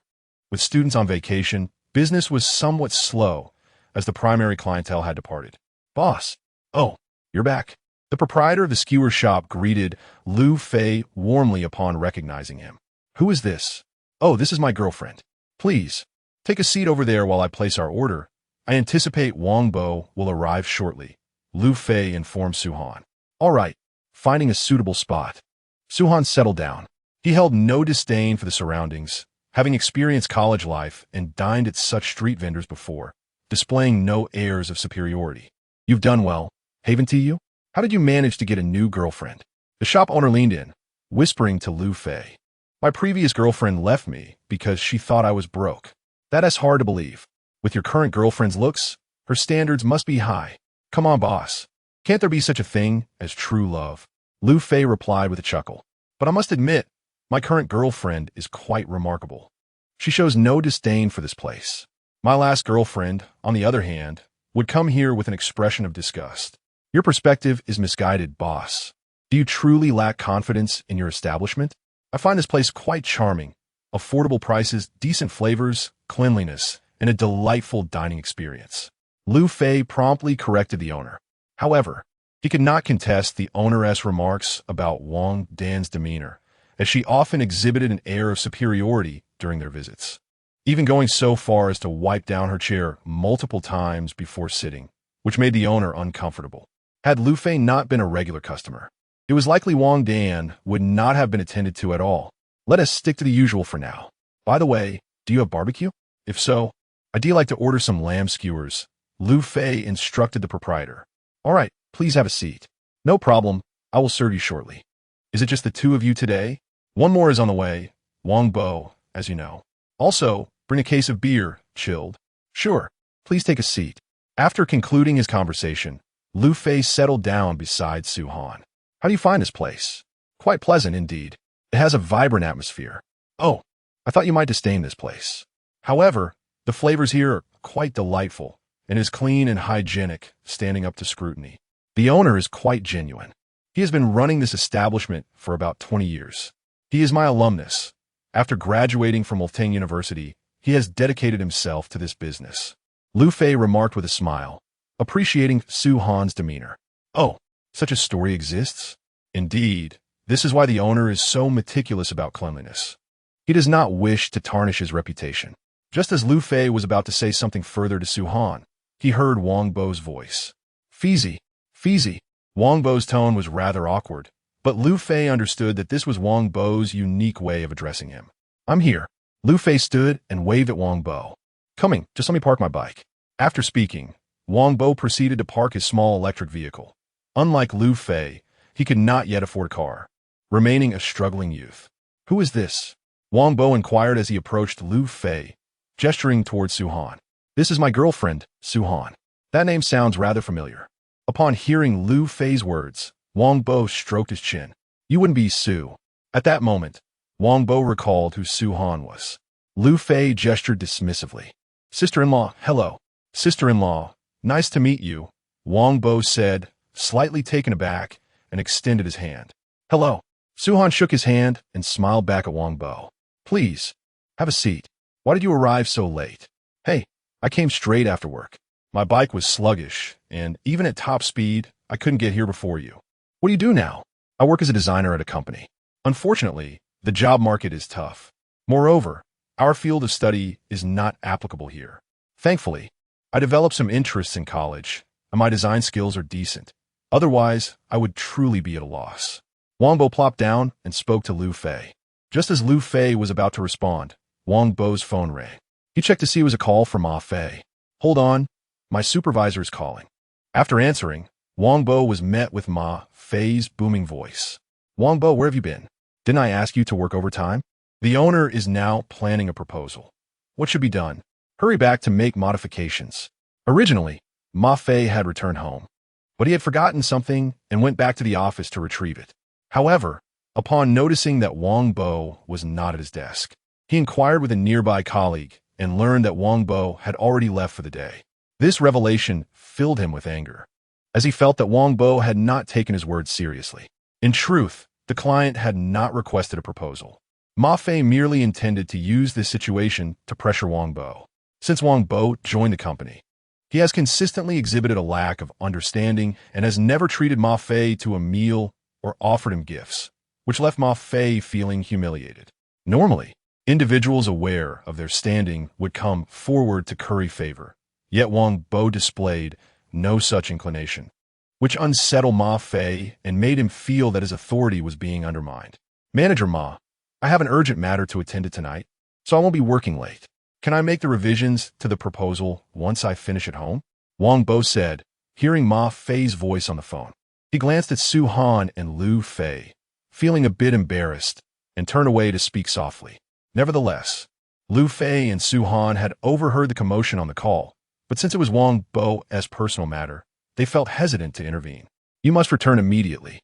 with students on vacation, business was somewhat slow as the primary clientele had departed. Boss, oh, you're back. The proprietor of the skewer shop greeted Liu Fei warmly upon recognizing him. Who is this? Oh, this is my girlfriend. Please, take a seat over there while I place our order. I anticipate Wong Bo will arrive shortly, Liu Fei informed Su Han. All right, finding a suitable spot. Su Han settled down. He held no disdain for the surroundings, having experienced college life and dined at such street vendors before, displaying no airs of superiority. You've done well, haven't you? How did you manage to get a new girlfriend? The shop owner leaned in, whispering to Liu Fei. My previous girlfriend left me because she thought I was broke. That is hard to believe. With your current girlfriend's looks, her standards must be high. Come on, boss. Can't there be such a thing as true love? Liu Fei replied with a chuckle. But I must admit, my current girlfriend is quite remarkable. She shows no disdain for this place. My last girlfriend, on the other hand, would come here with an expression of disgust. Your perspective is misguided, boss. Do you truly lack confidence in your establishment? I find this place quite charming. Affordable prices, decent flavors, cleanliness, and a delightful dining experience. Liu Fei promptly corrected the owner. However, he could not contest the owneress remarks about Wang Dan's demeanor, as she often exhibited an air of superiority during their visits. even going so far as to wipe down her chair multiple times before sitting, which made the owner uncomfortable. Had Liu Fei not been a regular customer, it was likely Wang Dan would not have been attended to at all. Let us stick to the usual for now. By the way, do you have barbecue? If so, I'd like to order some lamb skewers. Liu Fei instructed the proprietor. All right, please have a seat. No problem, I will serve you shortly. Is it just the two of you today? One more is on the way, Wong Bo, as you know. Also, bring a case of beer, chilled. Sure, please take a seat. After concluding his conversation, Liu Fei settled down beside Su Han. How do you find this place? Quite pleasant indeed. It has a vibrant atmosphere. Oh, I thought you might disdain this place. However, the flavors here are quite delightful and is clean and hygienic, standing up to scrutiny. The owner is quite genuine. He has been running this establishment for about 20 years. He is my alumnus. After graduating from Wolfgang University, he has dedicated himself to this business. Liu Fei remarked with a smile, appreciating Su Han's demeanor. Oh, such a story exists? Indeed, this is why the owner is so meticulous about cleanliness. He does not wish to tarnish his reputation. Just as Liu Fei was about to say something further to Su Han, he heard Wong Bo's voice. Feezy, Feezy. Wong Bo's tone was rather awkward, but Liu Fei understood that this was Wong Bo's unique way of addressing him. I'm here. Liu Fei stood and waved at Wong Bo. Coming, just let me park my bike. After speaking, Wong Bo proceeded to park his small electric vehicle. Unlike Liu Fei, he could not yet afford a car, remaining a struggling youth. Who is this? Wong Bo inquired as he approached Liu Fei, gesturing towards Su Han. This is my girlfriend, Su Han. That name sounds rather familiar. Upon hearing Liu Fei's words, Wong Bo stroked his chin. You wouldn't be Su. At that moment, Wong Bo recalled who Su Han was. Liu Fei gestured dismissively. Sister-in-law, hello. Sister-in-law, nice to meet you, Wong Bo said, slightly taken aback, and extended his hand. Hello. Su Han shook his hand and smiled back at Wong Bo. Please, have a seat. Why did you arrive so late? Hey, I came straight after work. My bike was sluggish, and even at top speed, I couldn't get here before you. What do you do now? I work as a designer at a company. Unfortunately, the job market is tough. Moreover, our field of study is not applicable here. Thankfully, I developed some interests in college, and my design skills are decent. Otherwise, I would truly be at a loss. Wong Bo plopped down and spoke to Liu Fei. Just as Liu Fei was about to respond, Wong Bo's phone rang. He checked to see it was a call from Hanfei. Hold on, my supervisor is calling. After answering, Wong Bo was met with Ma Fei's booming voice. Wong Bo, where have you been? Didn't I ask you to work overtime? The owner is now planning a proposal. What should be done? Hurry back to make modifications. Originally, Ma Fei had returned home, but he had forgotten something and went back to the office to retrieve it. However, upon noticing that Wong Bo was not at his desk, he inquired with a nearby colleague and learned that Wong Bo had already left for the day. This revelation filled him with anger, as he felt that Wong Bo had not taken his words seriously. In truth, the client had not requested a proposal. Ma Fei merely intended to use this situation to pressure Wong Bo. Since Wong Bo joined the company, he has consistently exhibited a lack of understanding and has never treated Ma Fei to a meal or offered him gifts, which left Ma Fei feeling humiliated. Normally, individuals aware of their standing would come forward to curry favor, yet Wong Bo displayed no such inclination, which unsettled Ma Fei and made him feel that his authority was being undermined. Manager Ma, I have an urgent matter to attend to tonight, so I won't be working late. Can I make the revisions to the proposal once I finish at home? Wong Bo said, hearing Ma Fei's voice on the phone. He glanced at Su Han and Liu Fei, feeling a bit embarrassed, and turned away to speak softly. Nevertheless, Liu Fei and Su Han had overheard the commotion on the call, but since it was Wong Bo's personal matter, they felt hesitant to intervene. You must return immediately.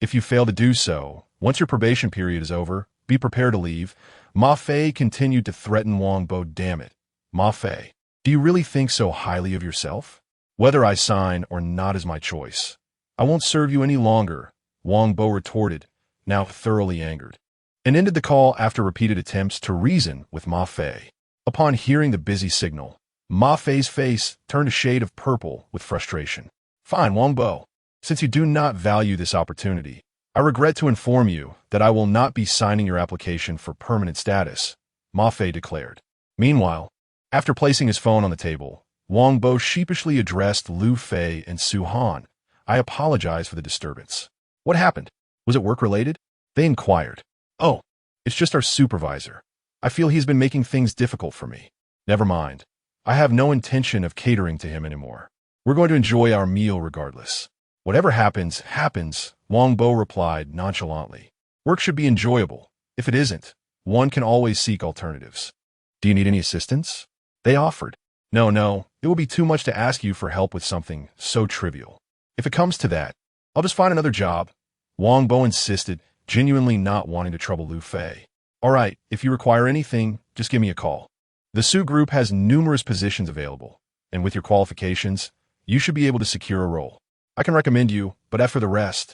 If you fail to do so, once your probation period is over, be prepared to leave. Ma Fei continued to threaten Wong Bo. Damn it. Ma Fei, do you really think so highly of yourself? Whether I sign or not is my choice. I won't serve you any longer, Wong Bo retorted, now thoroughly angered, and ended the call after repeated attempts to reason with Ma Fei. Upon hearing the busy signal, Ma Fei's face turned a shade of purple with frustration. Fine, Wong Bo. Since you do not value this opportunity, I regret to inform you that I will not be signing your application for permanent status, Ma Fei declared. Meanwhile, after placing his phone on the table, Wong Bo sheepishly addressed Liu Fei and Su Han. I apologize for the disturbance. What happened? Was it work-related? They inquired. Oh, it's just our supervisor. I feel he's been making things difficult for me. Never mind. I have no intention of catering to him anymore. We're going to enjoy our meal regardless. Whatever happens, happens, Wong Bo replied nonchalantly. Work should be enjoyable. If it isn't, one can always seek alternatives. Do you need any assistance? They offered. No, it will be too much to ask you for help with something so trivial. If it comes to that, I'll just find another job. Wong Bo insisted, genuinely not wanting to trouble Liu Fei. All right, if you require anything, just give me a call. The Sue Group has numerous positions available, and with your qualifications, you should be able to secure a role. I can recommend you, but as for the rest,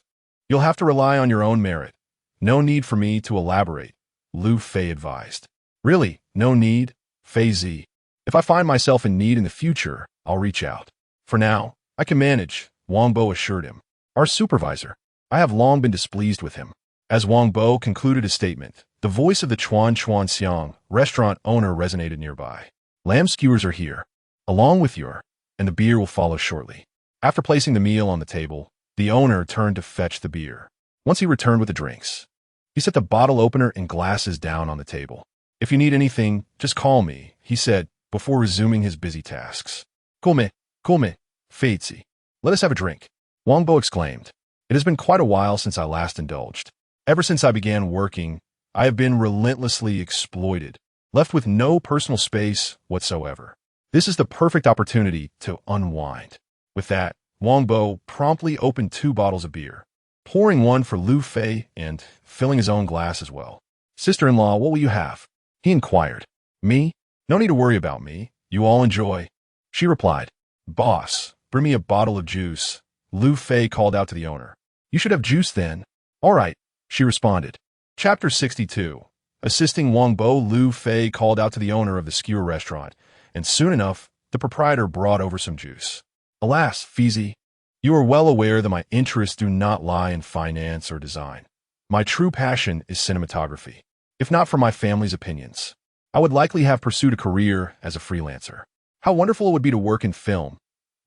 you'll have to rely on your own merit. No need for me to elaborate, Liu Fei advised. Really, no need, Fei Z. If I find myself in need in the future, I'll reach out. For now, I can manage, Wong Bo assured him. Our supervisor. I have long been displeased with him. As Wong Bo concluded his statement, the voice of the Chuan Xiang restaurant owner resonated nearby. Lamb skewers are here, along with your, and the beer will follow shortly. After placing the meal on the table, the owner turned to fetch the beer. Once he returned with the drinks, he set the bottle opener and glasses down on the table. If you need anything, just call me, he said, before resuming his busy tasks. Come, Feizi. Let us have a drink, Wong Bo exclaimed. It has been quite a while since I last indulged. Ever since I began working, I have been relentlessly exploited, left with no personal space whatsoever. This is the perfect opportunity to unwind. With that, Wong Bo promptly opened 2 bottles of beer, pouring one for Liu Fei and filling his own glass as well. Sister-in-law, what will you have? He inquired. Me? No need to worry about me. You all enjoy. She replied. Boss, bring me a bottle of juice. Liu Fei called out to the owner. You should have juice then. All right, she responded. Chapter 62. Assisting Wong Bo, Liu Fei called out to the owner of the skewer restaurant, and soon enough, the proprietor brought over some juice. Alas, Fizi, you are well aware that my interests do not lie in finance or design. My true passion is cinematography. If not for my family's opinions, I would likely have pursued a career as a freelancer. How wonderful it would be to work in film.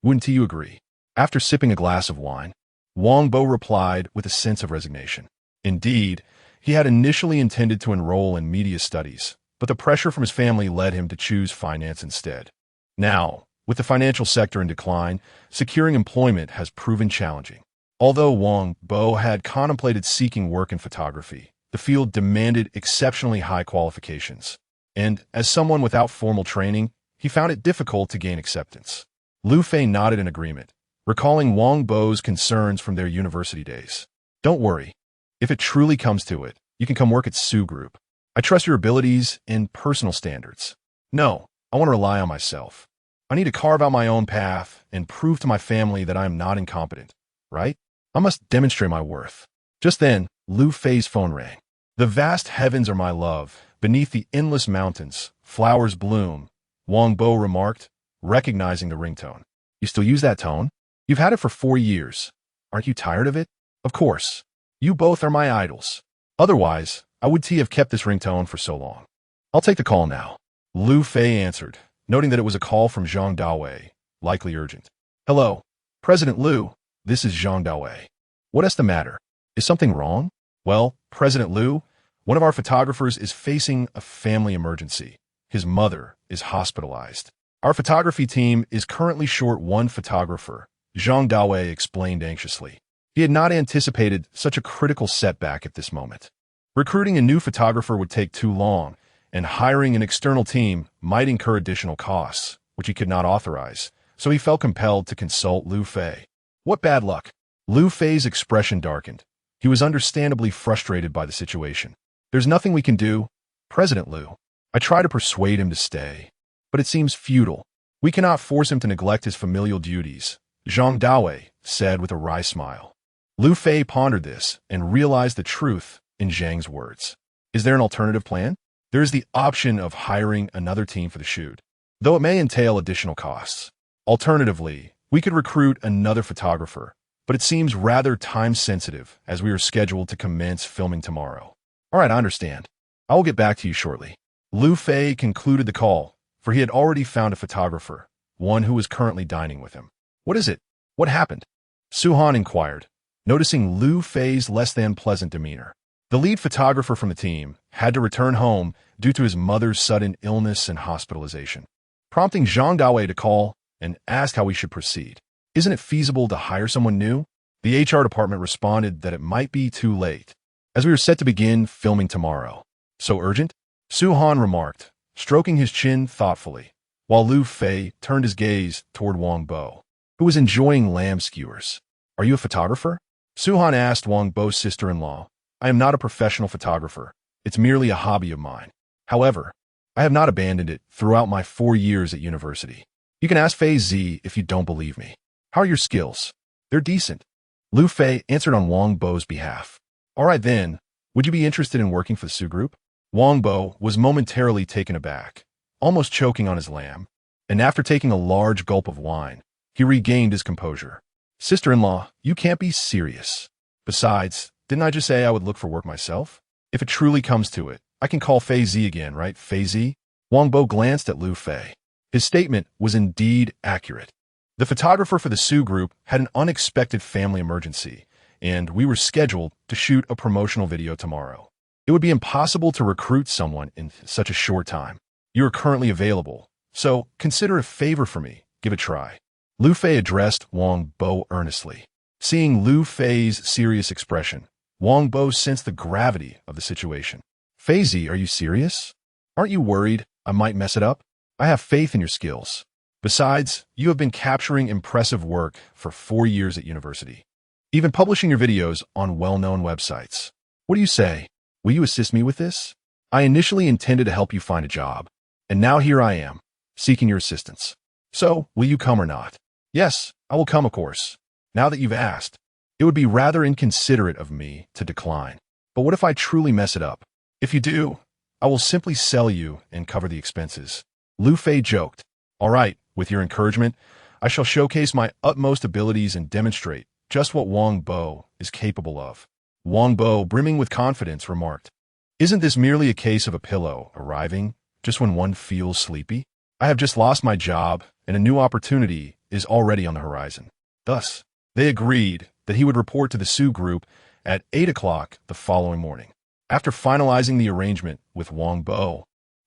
Wouldn't you agree? After sipping a glass of wine, Wong Bo replied with a sense of resignation. Indeed, he had initially intended to enroll in media studies, but the pressure from his family led him to choose finance instead. Now, with the financial sector in decline, securing employment has proven challenging. Although Wong Bo had contemplated seeking work in photography, the field demanded exceptionally high qualifications, and as someone without formal training, he found it difficult to gain acceptance. Liu Fei nodded in agreement, recalling Wong Bo's concerns from their university days. Don't worry. If it truly comes to it, you can come work at Sue Group. I trust your abilities and personal standards. No, I want to rely on myself. I need to carve out my own path and prove to my family that I am not incompetent, right? I must demonstrate my worth. Just then, Liu Fei's phone rang. The vast heavens are my love. Beneath the endless mountains, flowers bloom, Wong Bo remarked, recognizing the ringtone. You still use that tone? You've had it for 4 years. Aren't you tired of it? Of course. You both are my idols. Otherwise, I would have kept this ringtone for so long. I'll take the call now. Liu Fei answered, noting that it was a call from Zhang Dawei, likely urgent. Hello, President Liu. This is Zhang Dawei. What is the matter? Is something wrong? Well, President Liu, one of our photographers is facing a family emergency. His mother is hospitalized. Our photography team is currently short 1 photographer, Zhang Dawei explained anxiously. He had not anticipated such a critical setback at this moment. Recruiting a new photographer would take too long, and hiring an external team might incur additional costs, which he could not authorize, so he felt compelled to consult Liu Fei. What bad luck! Liu Fei's expression darkened. He was understandably frustrated by the situation. There's nothing we can do, President Liu. I try to persuade him to stay, but it seems futile. We cannot force him to neglect his familial duties, Zhang Dawei said with a wry smile. Liu Fei pondered this and realized the truth in Zhang's words. Is there an alternative plan? There is the option of hiring another team for the shoot, though it may entail additional costs. Alternatively, we could recruit another photographer, but it seems rather time-sensitive as we are scheduled to commence filming tomorrow. All right, I understand. I will get back to you shortly. Liu Fei concluded the call, for he had already found a photographer, one who was currently dining with him. What is it? What happened? Su Han inquired, noticing Liu Fei's less-than-pleasant demeanor. The lead photographer from the team had to return home due to his mother's sudden illness and hospitalization, prompting Zhang Dawei to call and ask how we should proceed. Isn't it feasible to hire someone new? The HR department responded that it might be too late, as we were set to begin filming tomorrow. So urgent? Su Han remarked, stroking his chin thoughtfully, while Liu Fei turned his gaze toward Wong Bo, who was enjoying lamb skewers. Are you a photographer? Su Han asked Wong Bo's sister-in-law. I am not a professional photographer. It's merely a hobby of mine. However, I have not abandoned it throughout my 4 years at university. You can ask Fei Zi if you don't believe me. How are your skills? They're decent. Liu Fei answered on Wong Bo's behalf. All right then, would you be interested in working for the Sue Group? Wong Bo was momentarily taken aback, almost choking on his lamb, and after taking a large gulp of wine, he regained his composure. Sister-in-law, you can't be serious. Besides, didn't I just say I would look for work myself? If it truly comes to it, I can call Fei Zi again, right, Fei Zi? Wong Bo glanced at Liu Fei. His statement was indeed accurate. The photographer for the Sue Group had an unexpected family emergency, and we were scheduled to shoot a promotional video tomorrow. It would be impossible to recruit someone in such a short time. You are currently available, so consider a favor for me. Give it a try. Liu Fei addressed Wong Bo earnestly. Seeing Liu Fei's serious expression, Wong Bo sensed the gravity of the situation. Fei Zi, are you serious? Aren't you worried I might mess it up? I have faith in your skills. Besides, you have been capturing impressive work for 4 years at university, even publishing your videos on well-known websites. What do you say? Will you assist me with this? I initially intended to help you find a job, and now here I am, seeking your assistance. So, will you come or not? Yes, I will come, of course. Now that you've asked, it would be rather inconsiderate of me to decline. But what if I truly mess it up? If you do, I will simply sell you and cover the expenses. Liu Fei joked. All right, with your encouragement, I shall showcase my utmost abilities and demonstrate just what Wong Bo is capable of. Wong Bo, brimming with confidence, remarked, Isn't this merely a case of a pillow arriving just when one feels sleepy? I have just lost my job, and a new opportunity is already on the horizon. Thus, they agreed that he would report to the Sue Group at 8 o'clock the following morning. After finalizing the arrangement with Wong Bo,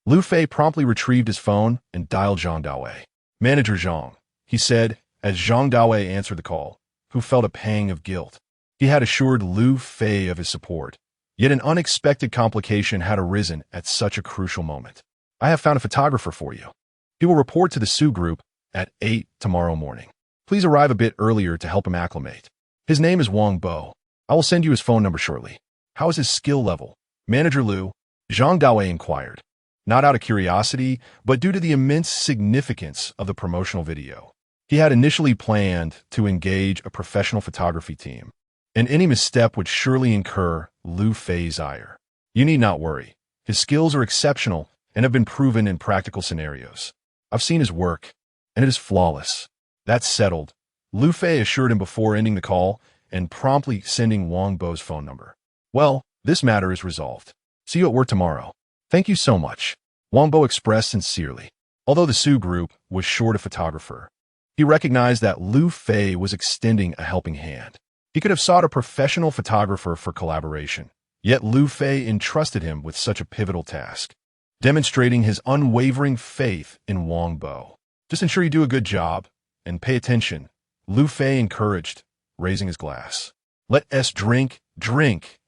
Liu Fei promptly retrieved his phone and dialed Zhang Dawei. Manager Zhang, he said, as Zhang Dawei answered the call, who felt a pang of guilt. He had assured Liu Fei of his support, yet an unexpected complication had arisen at such a crucial moment. I have found a photographer for you. He will report to the Sue Group at 8 tomorrow morning. Please arrive a bit earlier to help him acclimate. His name is Wong Bo. I will send you his phone number shortly. How is his skill level? Manager Liu, Zhang Dawei inquired, not out of curiosity, but due to the immense significance of the promotional video. He had initially planned to engage a professional photography team, and any misstep would surely incur Liu Fei's ire. You need not worry. His skills are exceptional and have been proven in practical scenarios. I've seen his work, and it is flawless. That's settled. Liu Fei assured him before ending the call and promptly sending Wong Bo's phone number. Well, this matter is resolved. See you at work tomorrow. Thank you so much. Wong Bo expressed sincerely. Although the Sue Group was short a photographer, he recognized that Liu Fei was extending a helping hand. He could have sought a professional photographer for collaboration, yet Liu Fei entrusted him with such a pivotal task, demonstrating his unwavering faith in Wong Bo. Just ensure you do a good job, and pay attention, Liu Fei encouraged, raising his glass. Let us drink,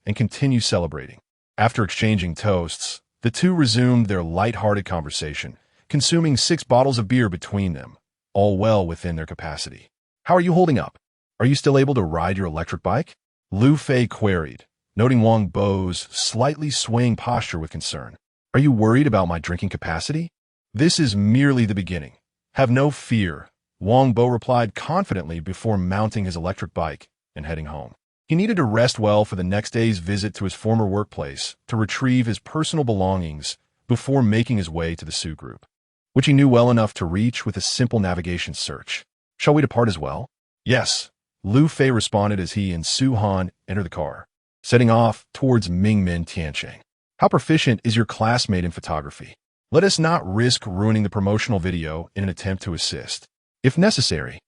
and continue celebrating. After exchanging toasts, the two resumed their light-hearted conversation, consuming 6 bottles of beer between them, all well within their capacity. How are you holding up? Are you still able to ride your electric bike? Liu Fei queried, noting Wong Bo's slightly swaying posture with concern. Are you worried about my drinking capacity? This is merely the beginning. Have no fear, Wong Bo replied confidently before mounting his electric bike and heading home. He needed to rest well for the next day's visit to his former workplace to retrieve his personal belongings before making his way to the Sue Group, which he knew well enough to reach with a simple navigation search. Shall we depart as well? Yes, Liu Fei responded as he and Su Han entered the car, setting off towards Mingmen Tiancheng. How proficient is your classmate in photography? Let us not risk ruining the promotional video in an attempt to assist. If necessary,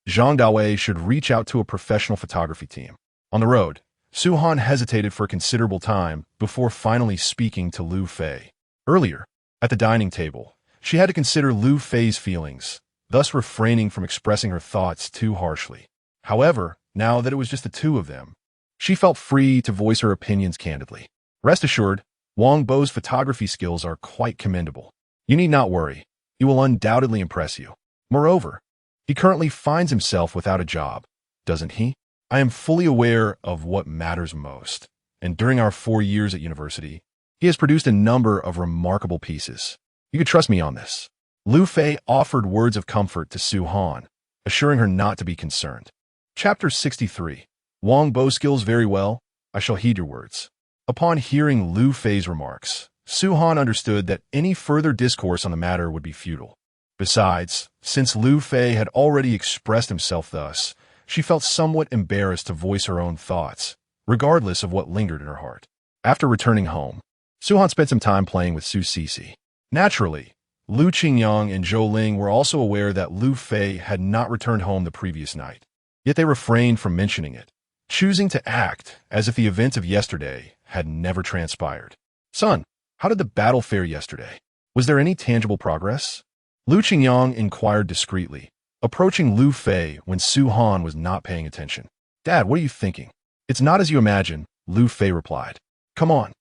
Zhang Dawei should reach out to a professional photography team. On the road, Su Han hesitated for a considerable time before finally speaking to Liu Fei. Earlier, at the dining table, she had to consider Liu Fei's feelings, thus refraining from expressing her thoughts too harshly. However, now that it was just the two of them, she felt free to voice her opinions candidly. Rest assured, Wong Bo's photography skills are quite commendable. You need not worry. He will undoubtedly impress you. Moreover, he currently finds himself without a job, doesn't he? I am fully aware of what matters most, and during our 4 years at university, he has produced a number of remarkable pieces. You can trust me on this. Liu Fei offered words of comfort to Su Han, assuring her not to be concerned. Chapter 63. Wong Bo skills very well. I shall heed your words. Upon hearing Liu Fei's remarks, Su Han understood that any further discourse on the matter would be futile. Besides, since Liu Fei had already expressed himself thus, she felt somewhat embarrassed to voice her own thoughts, regardless of what lingered in her heart. After returning home, Su Han spent some time playing with Su Cece. Naturally, Lu Qingyang and Zhou Ling were also aware that Liu Fei had not returned home the previous night, yet they refrained from mentioning it, choosing to act as if the events of yesterday had never transpired. Son, how did the battle fare yesterday? Was there any tangible progress? Lu Qingyang inquired discreetly, approaching Liu Fei when Su Han was not paying attention. Dad, what are you thinking? It's not as you imagine, Liu Fei replied. Come on.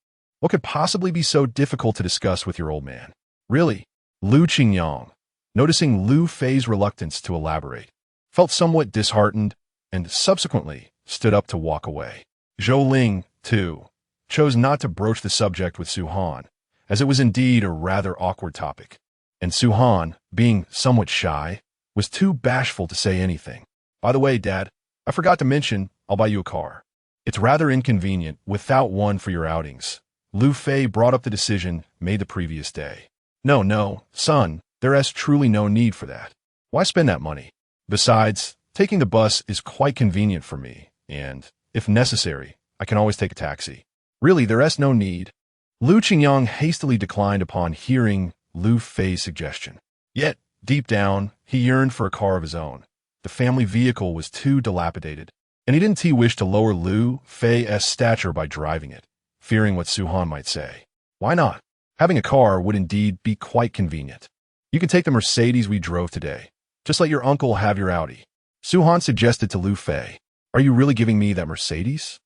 What could possibly be so difficult to discuss with your old man? Really? Lu Qingyang, noticing Liu Fei's reluctance to elaborate, felt somewhat disheartened and subsequently stood up to walk away. Zhou Ling, too, chose not to broach the subject with Su Han, as it was indeed a rather awkward topic, and Su Han, being somewhat shy, was too bashful to say anything. By the way, Dad, I forgot to mention I'll buy you a car. It's rather inconvenient without one for your outings. Liu Fei brought up the decision made the previous day. No, son, there is truly no need for that. Why spend that money? Besides, taking the bus is quite convenient for me, and, if necessary, I can always take a taxi. Really, there is no need. Lu Qingyang hastily declined upon hearing Liu Fei's suggestion. Yet, deep down, he yearned for a car of his own. The family vehicle was too dilapidated, and he didn't wish to lower Liu Fei's stature by driving it, fearing what Su Han might say. Why not? Having a car would indeed be quite convenient. You can take the Mercedes we drove today. Just let your uncle have your Audi. Su Han suggested to Liu Fei. Are you really giving me that Mercedes?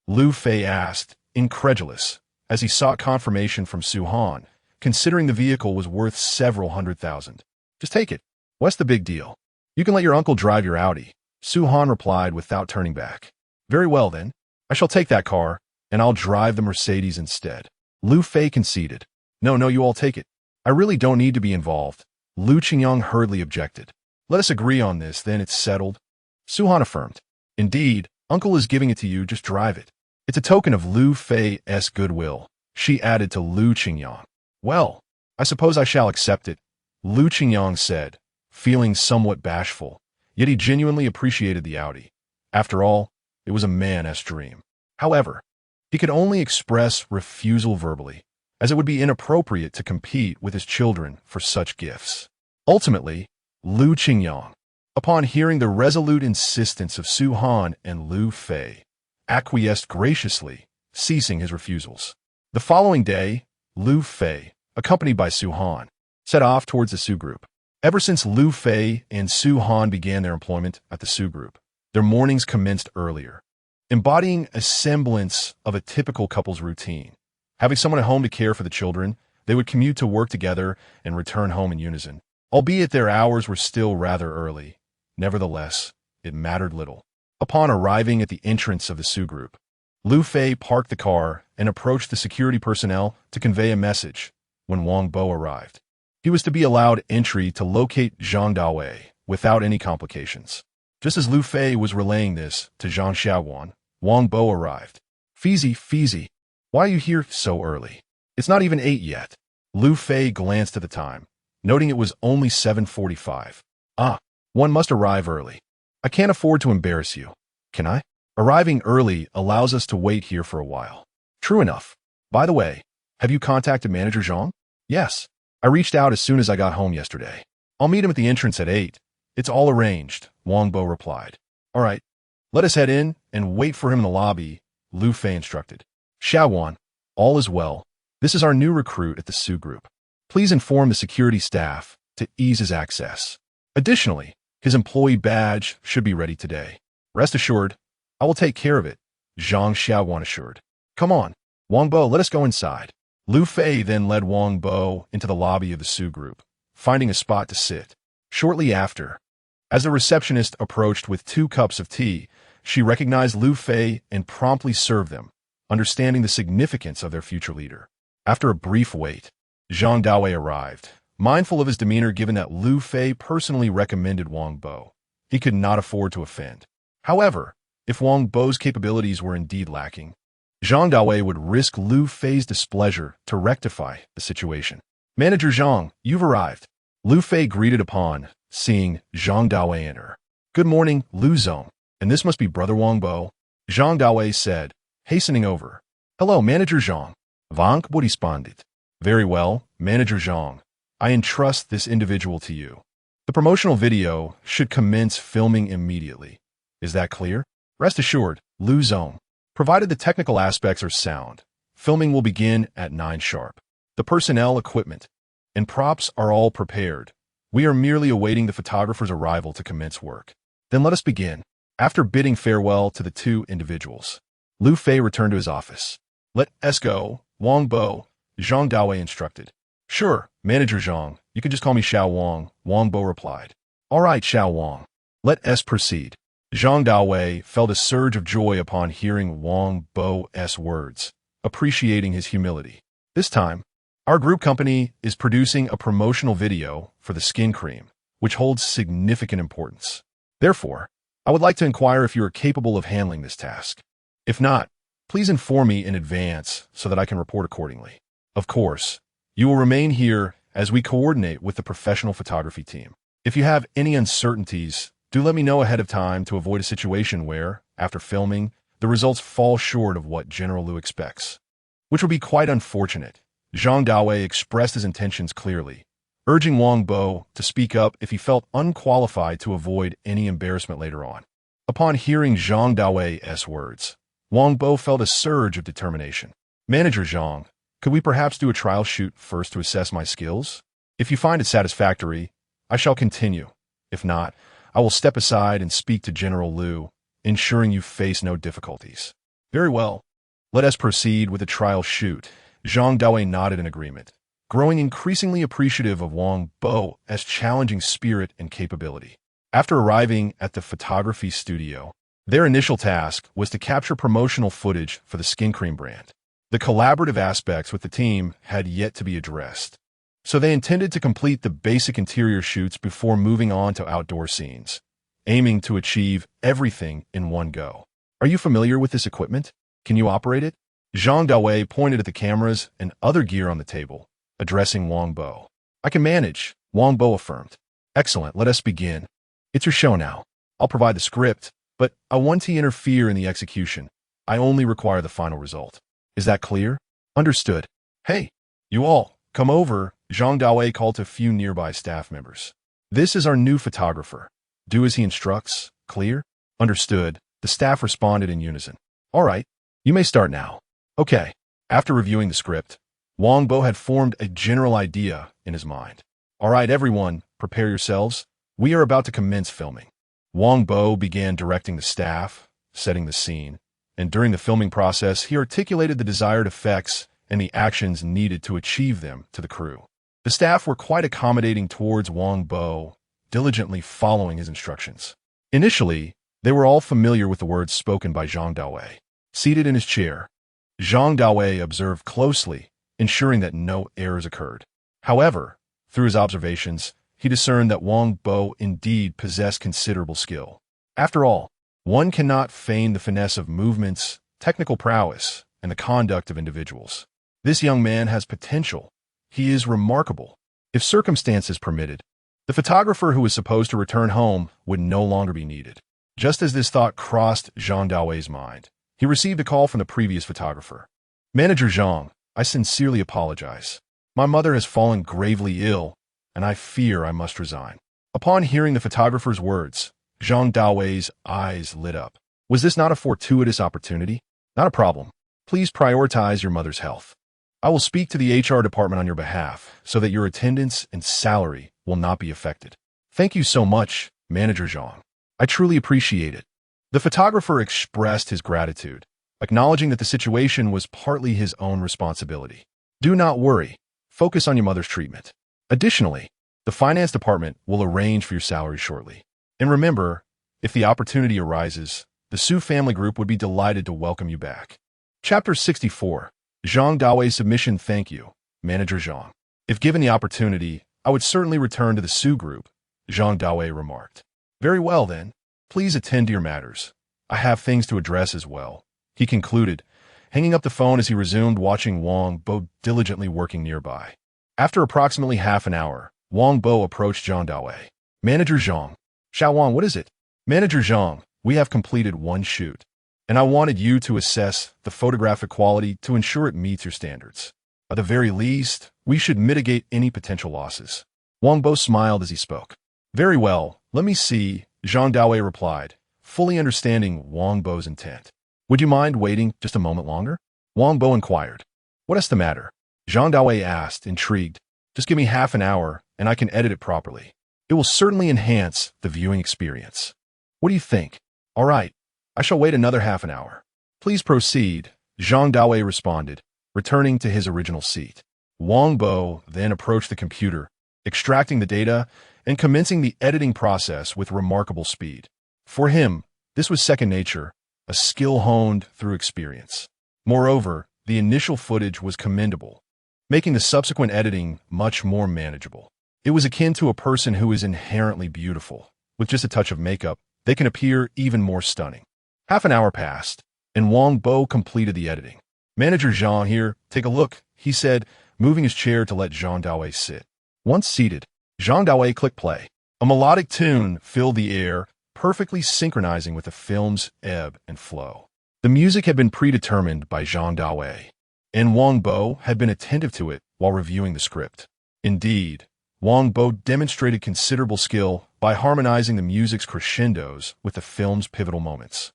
Liu Fei asked, incredulous, as he sought confirmation from Su Han, considering the vehicle was worth several $100,000. Just take it. What's the big deal? You can let your uncle drive your Audi, Su Han replied without turning back. Very well then. I shall take that car, and I'll drive the Mercedes instead. Liu Fei conceded. No, you all take it. I really don't need to be involved. Lu Qingyang hurriedly objected. Let us agree on this, then it's settled. Su Han affirmed. Indeed, uncle is giving it to you, just drive it. It's a token of Liu Fei's goodwill, she added to Lu Qingyang. Well, I suppose I shall accept it, Lu Qingyang said, feeling somewhat bashful, yet he genuinely appreciated the Audi. After all, it was a man's dream. However, he could only express refusal verbally, as it would be inappropriate to compete with his children for such gifts. Ultimately, Lu Qingyang, upon hearing the resolute insistence of Su Han and Liu Fei, acquiesced graciously, ceasing his refusals. The following day, Liu Fei, accompanied by Su Han, set off towards the Su Group. Ever since Liu Fei and Su Han began their employment at the Su Group, their mornings commenced earlier, embodying a semblance of a typical couple's routine. Having someone at home to care for the children, they would commute to work together and return home in unison. Albeit their hours were still rather early, nevertheless, it mattered little. Upon arriving at the entrance of the Su Group, Liu Fei parked the car and approached the security personnel to convey a message when Wong Bo arrived. He was to be allowed entry to locate Zhang Dawei without any complications. Just as Liu Fei was relaying this to Zhang Xiaoguan, Wong Bo arrived. Fizi, why are you here so early? It's not even 8 yet. Liu Fei glanced at the time, noting it was only 7:45. One must arrive early. I can't afford to embarrass you. Can I? Arriving early allows us to wait here for a while. True enough. By the way, have you contacted Manager Zhang? Yes. I reached out as soon as I got home yesterday. I'll meet him at the entrance at 8. It's all arranged, Wong Bo replied. All right, let us head in and wait for him in the lobby, Liu Fei instructed. Xiaowan, all is well. This is our new recruit at the Sue Group. Please inform the security staff to ease his access. Additionally, his employee badge should be ready today. Rest assured, I will take care of it, Zhang Xiaowan assured. Come on, Wong Bo, let us go inside. Liu Fei then led Wong Bo into the lobby of the Sue Group, finding a spot to sit. Shortly after, as the receptionist approached with 2 cups of tea, she recognized Liu Fei and promptly served them, understanding the significance of their future leader. After a brief wait, Zhang Dawei arrived, mindful of his demeanor given that Liu Fei personally recommended Wong Bo. He could not afford to offend. However, if Wong Bo's capabilities were indeed lacking, Zhang Dawei would risk Liu Fei's displeasure to rectify the situation. Manager Zhang, you've arrived. Liu Fei greeted upon seeing Zhang Dawei enter. Good morning, Liu Zong. And this must be Brother Wong Bo, Zhang Dawei said, hastening over. Hello, Manager Zhang. Wang Bo responded. Very well, Manager Zhang. I entrust this individual to you. The promotional video should commence filming immediately. Is that clear? Rest assured, Liu Zong. Provided the technical aspects are sound, filming will begin at 9 sharp. The personnel, equipment, and props are all prepared. We are merely awaiting the photographer's arrival to commence work. Then let us begin. After bidding farewell to the 2 individuals, Liu Fei returned to his office. Let us go, Wong Bo, Zhang Dawei instructed. Sure, Manager Zhang, you can just call me Xiao Wang, Wong Bo replied. All right, Xiao Wang. Let us proceed. Zhang Dawei felt a surge of joy upon hearing Wong Bo's words, appreciating his humility. This time, our group company is producing a promotional video for the skin cream, which holds significant importance. Therefore, I would like to inquire if you are capable of handling this task. If not, please inform me in advance so that I can report accordingly. Of course, you will remain here as we coordinate with the professional photography team. If you have any uncertainties, do let me know ahead of time to avoid a situation where, after filming, the results fall short of what General Liu expects, which would be quite unfortunate. Zhang Dawei expressed his intentions clearly, urging Wong Bo to speak up if he felt unqualified to avoid any embarrassment later on. Upon hearing Zhang Dawei's words, Wong Bo felt a surge of determination. Manager Zhang, could we perhaps do a trial shoot first to assess my skills? If you find it satisfactory, I shall continue. If not, I will step aside and speak to General Liu, ensuring you face no difficulties. Very well. Let us proceed with the trial shoot. Zhang Dawei nodded in agreement, growing increasingly appreciative of Wong Bo's challenging spirit and capability. After arriving at the photography studio, their initial task was to capture promotional footage for the skin cream brand. The collaborative aspects with the team had yet to be addressed, so they intended to complete the basic interior shoots before moving on to outdoor scenes, aiming to achieve everything in one go. Are you familiar with this equipment? Can you operate it? Zhang Dawei pointed at the cameras and other gear on the table, addressing Wong Bo. I can manage, Wong Bo affirmed. Excellent, let us begin. It's your show now. I'll provide the script, but I want to interfere in the execution. I only require the final result. Is that clear? Understood. Hey, you all, come over, Zhang Dawei called to a few nearby staff members. This is our new photographer. Do as he instructs. Clear? Understood. The staff responded in unison. All right, you may start now. Okay. After reviewing the script, Wong Bo had formed a general idea in his mind. All right, everyone, prepare yourselves. We are about to commence filming. Wong Bo began directing the staff, setting the scene, and during the filming process, he articulated the desired effects and the actions needed to achieve them to the crew. The staff were quite accommodating towards Wong Bo, diligently following his instructions. Initially, they were all familiar with the words spoken by Zhang Dawei. Seated in his chair, Zhang Dawei observed closely, ensuring that no errors occurred. However, through his observations, he discerned that Wong Bo indeed possessed considerable skill. After all, one cannot feign the finesse of movements, technical prowess, and the conduct of individuals. This young man has potential. He is remarkable. If circumstances permitted, the photographer who was supposed to return home would no longer be needed. Just as this thought crossed Zhang Dawei's mind, he received a call from the previous photographer. Manager Zhang, I sincerely apologize. My mother has fallen gravely ill, and I fear I must resign. Upon hearing the photographer's words, Zhang Daoi's eyes lit up. Was this not a fortuitous opportunity? Not a problem. Please prioritize your mother's health. I will speak to the HR department on your behalf so that your attendance and salary will not be affected. Thank you so much, Manager Zhang. I truly appreciate it. The photographer expressed his gratitude, acknowledging that the situation was partly his own responsibility. Do not worry. Focus on your mother's treatment. Additionally, the finance department will arrange for your salary shortly. And remember, if the opportunity arises, the Sue family group would be delighted to welcome you back. Chapter 64. Zhang Daoi's submission. Thank you, Manager Zhang. If given the opportunity, I would certainly return to the Sue group, Zhang Daoi remarked. Very well then. Please attend to your matters. I have things to address as well, he concluded, hanging up the phone as he resumed watching Wong Bo diligently working nearby. After approximately half an hour, Wong Bo approached Zhang Daoi. Manager Zhang. Xiao Wang, what is it? Manager Zhang, we have completed one shoot, and I wanted you to assess the photographic quality to ensure it meets your standards. At the very least, we should mitigate any potential losses. Wong Bo smiled as he spoke. Very well, let me see, Zhang Daoi replied, fully understanding Wong Bo's intent. Would you mind waiting just a moment longer? Wong Bo inquired. What is the matter? Zhang Daoi asked, intrigued. Just give me half an hour, and I can edit it properly. It will certainly enhance the viewing experience. What do you think? All right, I shall wait another half an hour. Please proceed, Zhang Daoi responded, returning to his original seat. Wong Bo then approached the computer, extracting the data and commencing the editing process with remarkable speed. For him, this was second nature, a skill honed through experience. Moreover, the initial footage was commendable, making the subsequent editing much more manageable. It was akin to a person who is inherently beautiful. With just a touch of makeup, they can appear even more stunning. Half an hour passed, and Wong Bo completed the editing. Manager Zhang here, take a look, he said, moving his chair to let Zhang Daoi sit. Once seated, Zhang Daoi clicked play. A melodic tune filled the air, perfectly synchronizing with the film's ebb and flow. The music had been predetermined by Zhang Daoi, and Wong Bo had been attentive to it while reviewing the script. Indeed, Wong Bo demonstrated considerable skill by harmonizing the music's crescendos with the film's pivotal moments.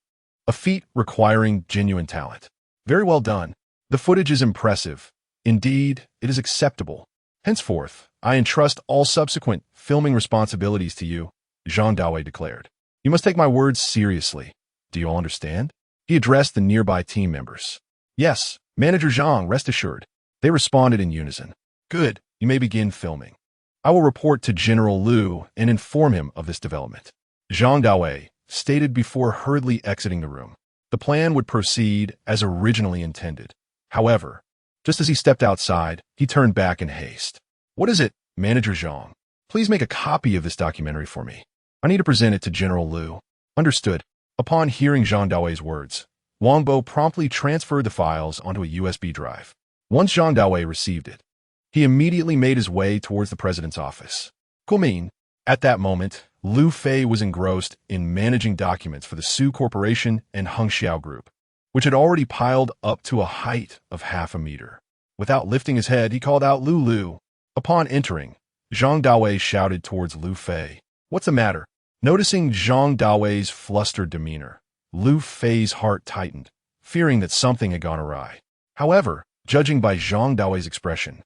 A feat requiring genuine talent. Very well done. The footage is impressive. Indeed, it is acceptable. Henceforth, I entrust all subsequent filming responsibilities to you, Zhang Daoi declared. You must take my words seriously. Do you all understand? He addressed the nearby team members. Yes, Manager Zhang, rest assured. They responded in unison. Good, you may begin filming. I will report to General Liu and inform him of this development. Zhang Daoi stated before hurriedly exiting the room. The plan would proceed as originally intended. However, just as he stepped outside, he turned back in haste. What is it, Manager Zhang? Please make a copy of this documentary for me. I need to present it to General Liu. Understood. Upon hearing Zhang Daoi's words, Wong Bo promptly transferred the files onto a USB drive. Once Zhang Daoi received it, he immediately made his way towards the president's office. Kumin. At that moment, Liu Fei was engrossed in managing documents for the Sue Corporation and Hengxiao Group, which had already piled up to a height of half a meter. Without lifting his head, he called out, Liu. Upon entering, Zhang Daoi shouted towards Liu Fei. What's the matter? Noticing Zhang Daoi's flustered demeanor, Liu Fei's heart tightened, fearing that something had gone awry. However, judging by Zhang Daoi's expression,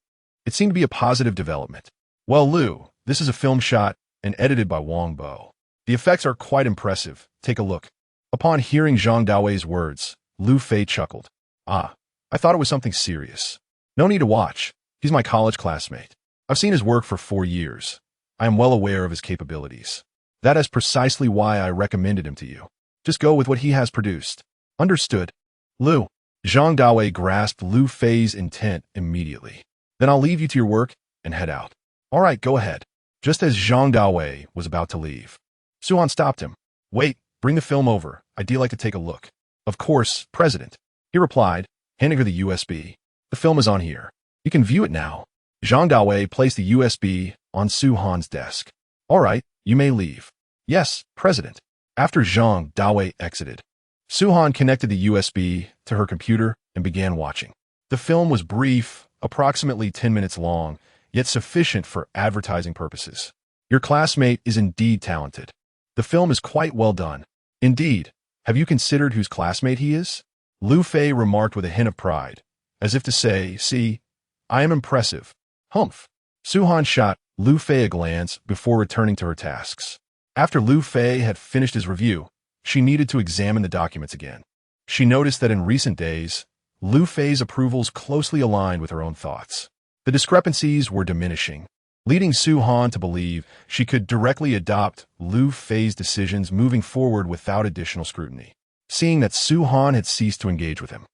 it seemed to be a positive development. Well, Liu, this is a film shot and edited by Wong Bo. The effects are quite impressive. Take a look. Upon hearing Zhang Daoi's words, Liu Fei chuckled. I thought it was something serious. No need to watch. He's my college classmate. I've seen his work for 4 years. I am well aware of his capabilities. That is precisely why I recommended him to you. Just go with what he has produced. Understood. Liu. Zhang Daoi grasped Liu Fei's intent immediately. Then I'll leave you to your work and head out. All right, go ahead. Just as Zhang Daoi was about to leave, Suhan stopped him. Wait, bring the film over. I'd like to take a look. Of course, President. He replied, handing her the USB. The film is on here. You can view it now. Zhang Daoi placed the USB on Suhan's desk. All right, you may leave. Yes, President. After Zhang Daoi exited, Suhan connected the USB to her computer and began watching. The film was brief, approximately 10 minutes long, yet sufficient for advertising purposes. Your classmate is indeed talented. The film is quite well done. Indeed, have you considered whose classmate he is? Liu Fei remarked with a hint of pride, as if to say, see, I am impressive. Humph. Su-Han shot Liu Fei a glance before returning to her tasks. After Liu Fei had finished his review, she needed to examine the documents again. She noticed that in recent days, Liu Fei's approvals closely aligned with her own thoughts. The discrepancies were diminishing, leading Su-Han to believe she could directly adopt Liu Fei's decisions moving forward without additional scrutiny. Seeing that Su-Han had ceased to engage with him,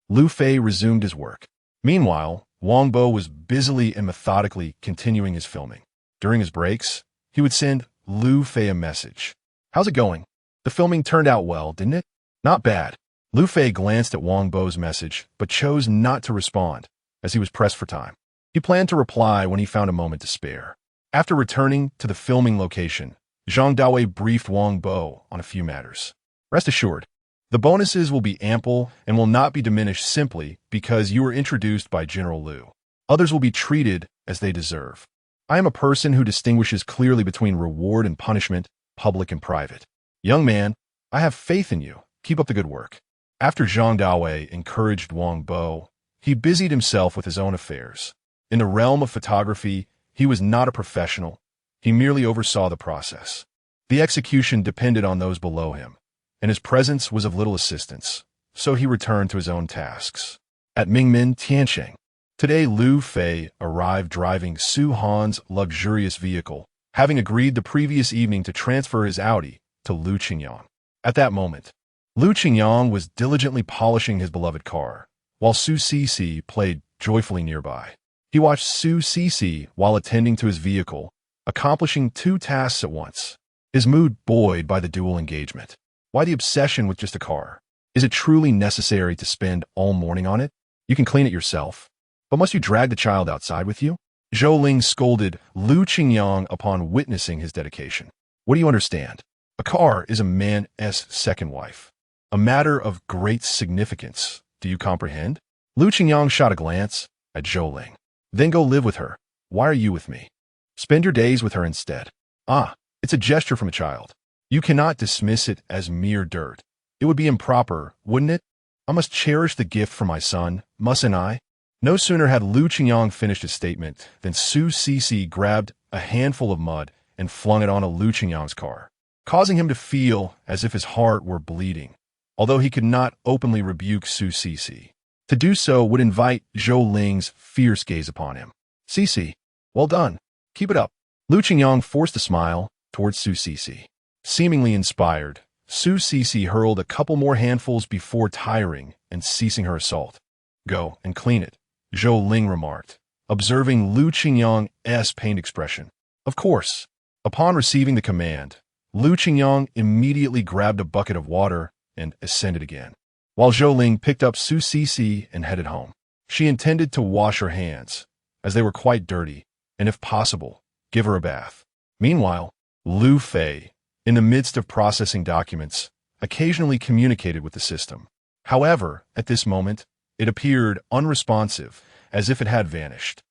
Liu Fei resumed his work. Meanwhile, Wong Bo was busily and methodically continuing his filming. During his breaks, he would send Liu Fei a message. How's it going? The filming turned out well, didn't it? Not bad. Liu Fei glanced at Wong Bo's message, but chose not to respond, as he was pressed for time. He planned to reply when he found a moment to spare. After returning to the filming location, Zhang Dawei briefed Wong Bo on a few matters. Rest assured, the bonuses will be ample and will not be diminished simply because you were introduced by General Liu. Others will be treated as they deserve. I am a person who distinguishes clearly between reward and punishment, public and private. Young man, I have faith in you. Keep up the good work. After Zhang Dawei encouraged Wong Bo, he busied himself with his own affairs. In the realm of photography, he was not a professional. He merely oversaw the process. The execution depended on those below him, and his presence was of little assistance, so he returned to his own tasks. At Mingmen Tiansheng, today Liu Fei arrived driving Su-Han's luxurious vehicle, having agreed the previous evening to transfer his Audi to Liu Qingyang. At that moment, Liu Qingyang was diligently polishing his beloved car, while Su Cici played joyfully nearby. He watched Su Cici while attending to his vehicle, accomplishing two tasks at once. His mood buoyed by the dual engagement. Why the obsession with just a car? Is it truly necessary to spend all morning on it? You can clean it yourself. But must you drag the child outside with you? Zhou Ling scolded Liu Qingyang upon witnessing his dedication. What do you understand? A car is a man's second wife. A matter of great significance. Do you comprehend? Liu Qingyang shot a glance at Zhou Ling. Then go live with her. Why are you with me? Spend your days with her instead. Ah, it's a gesture from a child. You cannot dismiss it as mere dirt. It would be improper, wouldn't it? I must cherish the gift for my son, mustn't I? No sooner had Liu Qingyang finished his statement than Su Cici grabbed a handful of mud and flung it onto Liu Qingyang's car, causing him to feel as if his heart were bleeding, although he could not openly rebuke Su Cici. To do so would invite Zhou Ling's fierce gaze upon him. Cici, well done. Keep it up. Liu Qingyang forced a smile towards Su Cici. Seemingly inspired, Su Cici hurled a couple more handfuls before tiring and ceasing her assault. Go and clean it, Zhou Ling remarked, observing Liu Qingyang's pained expression. Of course. Upon receiving the command, Liu Qingyang immediately grabbed a bucket of water and ascended again, while Zhou Ling picked up Su Cici and headed home. She intended to wash her hands, as they were quite dirty, and if possible, give her a bath. Meanwhile, Liu Fei, in the midst of processing documents, occasionally communicated with the system. However, at this moment, it appeared unresponsive, as if it had vanished.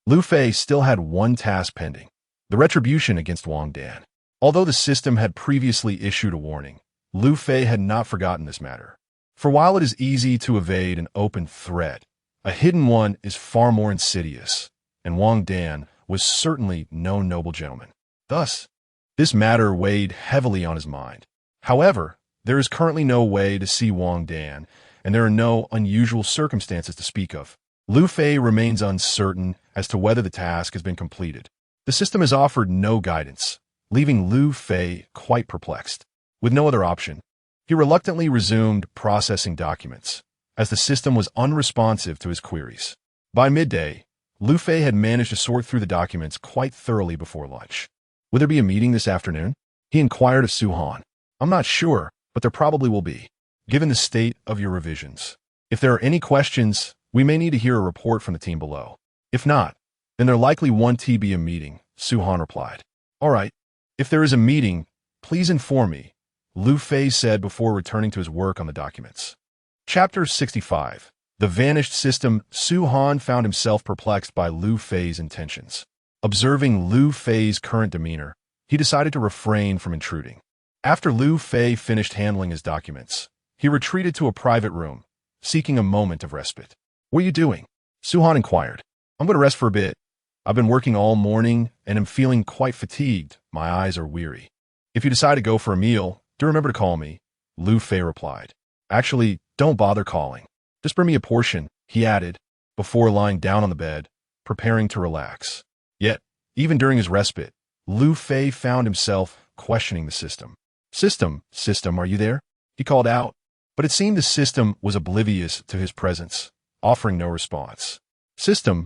Liu Fei still had one task pending, the retribution against Wang Dan. Although the system had previously issued a warning, Liu Fei had not forgotten this matter. For while it is easy to evade an open threat, a hidden one is far more insidious, and Wang Dan was certainly no noble gentleman. Thus, this matter weighed heavily on his mind. However, there is currently no way to see Wang Dan, and there are no unusual circumstances to speak of. Liu Fei remains uncertain as to whether the task has been completed. The system has offered no guidance, leaving Liu Fei quite perplexed. With no other option, he reluctantly resumed processing documents, as the system was unresponsive to his queries. By midday, Liu Fei had managed to sort through the documents quite thoroughly before lunch. Will there be a meeting this afternoon? He inquired of Su-Han. I'm not sure, but there probably will be, given the state of your revisions. If there are any questions, we may need to hear a report from the team below. If not, then there likely won't be a meeting, Su-Han replied. All right, if there is a meeting, please inform me, Liu Fei said before returning to his work on the documents. Chapter 65. The vanished system, Su Han found himself perplexed by Liu Fei's intentions. Observing Liu Fei's current demeanor, he decided to refrain from intruding. After Liu Fei finished handling his documents, he retreated to a private room, seeking a moment of respite. "What are you doing?" Su Han inquired. "I'm going to rest for a bit. I've been working all morning and am feeling quite fatigued. My eyes are weary. If you decide to go for a meal, do remember to call me," Liu Fei replied. "Actually, don't bother calling. Just bring me a portion," he added, before lying down on the bed, preparing to relax. Yet, even during his respite, Liu Fei found himself questioning the system. System, are you there?" he called out. But it seemed the system was oblivious to his presence, offering no response. System,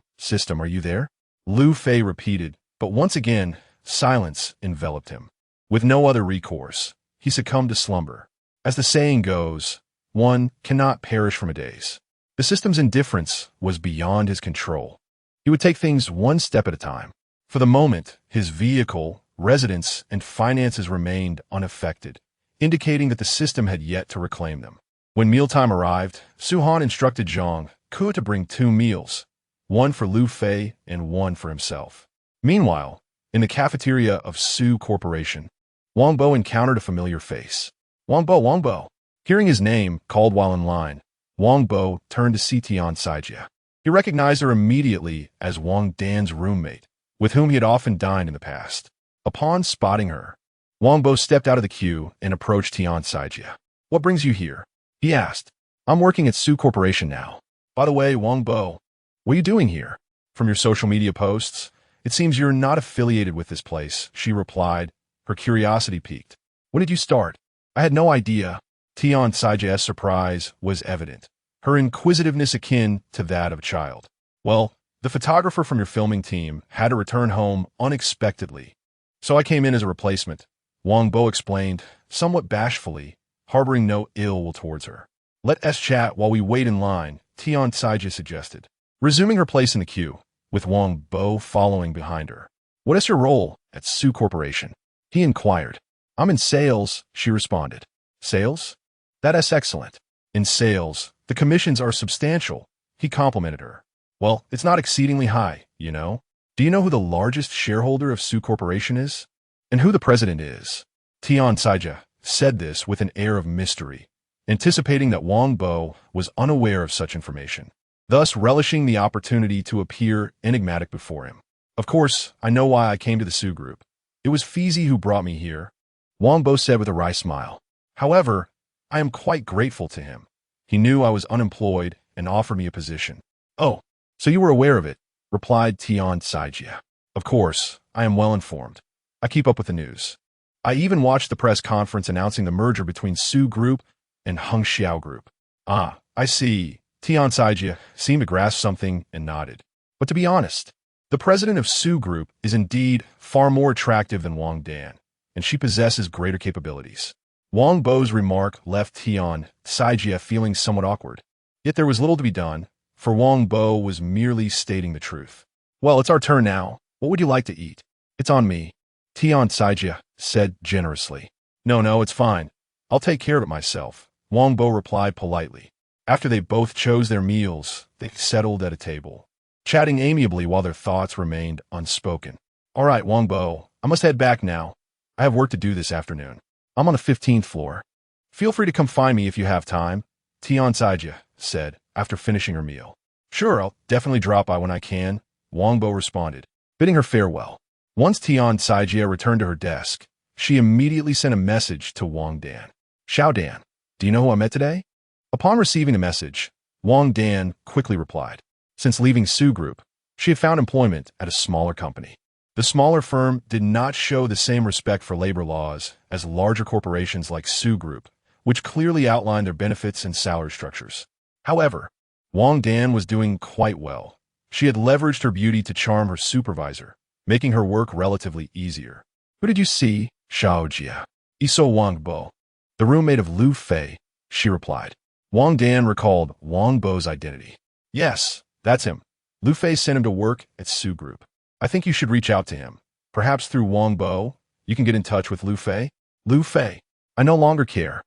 are you there?" Liu Fei repeated, but once again, silence enveloped him. With no other recourse, he succumbed to slumber. As the saying goes, one cannot perish from a daze. The system's indifference was beyond his control. He would take things one step at a time. For the moment, his vehicle, residence, and finances remained unaffected, indicating that the system had yet to reclaim them. When mealtime arrived, Su Han instructed Zhang Ku to bring 2 meals, one for Liu Fei and one for himself. Meanwhile, in the cafeteria of Su Corporation, Wong Bo encountered a familiar face. Wong Bo. Hearing his name called while in line, Wong Bo turned to see Tian Saijia. He recognized her immediately as Wang Dan's roommate, with whom he had often dined in the past. Upon spotting her, Wong Bo stepped out of the queue and approached Tian Saijia. "What brings you here?" he asked. "I'm working at Su Corporation now. By the way, Wong Bo, what are you doing here?" "From your social media posts, it seems you're not affiliated with this place," she replied, her curiosity piqued. "When did you start?" "I had no idea." Tian Saijia's surprise was evident, her inquisitiveness akin to that of a child. "Well, the photographer from your filming team had to return home unexpectedly, so I came in as a replacement," Wong Bo explained, somewhat bashfully, harboring no ill will towards her. "Let us chat while we wait in line," Tian Saijia suggested, resuming her place in the queue, with Wong Bo following behind her. "What is your role at Su Corporation?" he inquired. "I'm in sales," she responded. "Sales? That is excellent. In sales, the commissions are substantial," he complimented her. "Well, it's not exceedingly high, you know. Do you know who the largest shareholder of Su Corporation is? And who the president is?" Tian Saijia said this with an air of mystery, anticipating that Wong Bo was unaware of such information, thus relishing the opportunity to appear enigmatic before him. "Of course, I know why I came to the Su Group. It was Fizi who brought me here," Wong Bo said with a wry smile. "However, I am quite grateful to him. He knew I was unemployed and offered me a position." "Oh, so you were aware of it," replied Tian Saijia. "Of course, I am well informed. I keep up with the news. I even watched the press conference announcing the merger between Su Group and Hengxiao Group." "Ah, I see." Tian Saijia seemed to grasp something and nodded. "But to be honest, the president of Su Group is indeed far more attractive than Wang Dan, and she possesses greater capabilities." Wong Bo's remark left Tian Saijia feeling somewhat awkward. Yet there was little to be done, for Wong Bo was merely stating the truth. "Well, it's our turn now. What would you like to eat?" "It's on me," Tian Saijia said generously. No, it's fine. I'll take care of it myself," Wong Bo replied politely. After they both chose their meals, they settled at a table, chatting amiably while their thoughts remained unspoken. "All right, Wong Bo, I must head back now. I have work to do this afternoon. I'm on the 15th floor. Feel free to come find me if you have time," Tian Saijia said after finishing her meal. "Sure, I'll definitely drop by when I can," Wong Bo responded, bidding her farewell. Once Tian Saijia returned to her desk, she immediately sent a message to Wang Dan. "Xiao Dan, do you know who I met today?" Upon receiving the message, Wang Dan quickly replied. Since leaving Su Group, she had found employment at a smaller company. The smaller firm did not show the same respect for labor laws as larger corporations like Su Group, which clearly outlined their benefits and salary structures. However, Wang Dan was doing quite well. She had leveraged her beauty to charm her supervisor, making her work relatively easier. "Who did you see?" Xiao Jia. "I saw Wong Bo, the roommate of Liu Fei," she replied. Wang Dan recalled Wong Bo's identity. "Yes, that's him. Liu Fei sent him to work at Su Group. I think you should reach out to him. Perhaps through Wong Bo, you can get in touch with Liu Fei." "Liu Fei? I no longer care.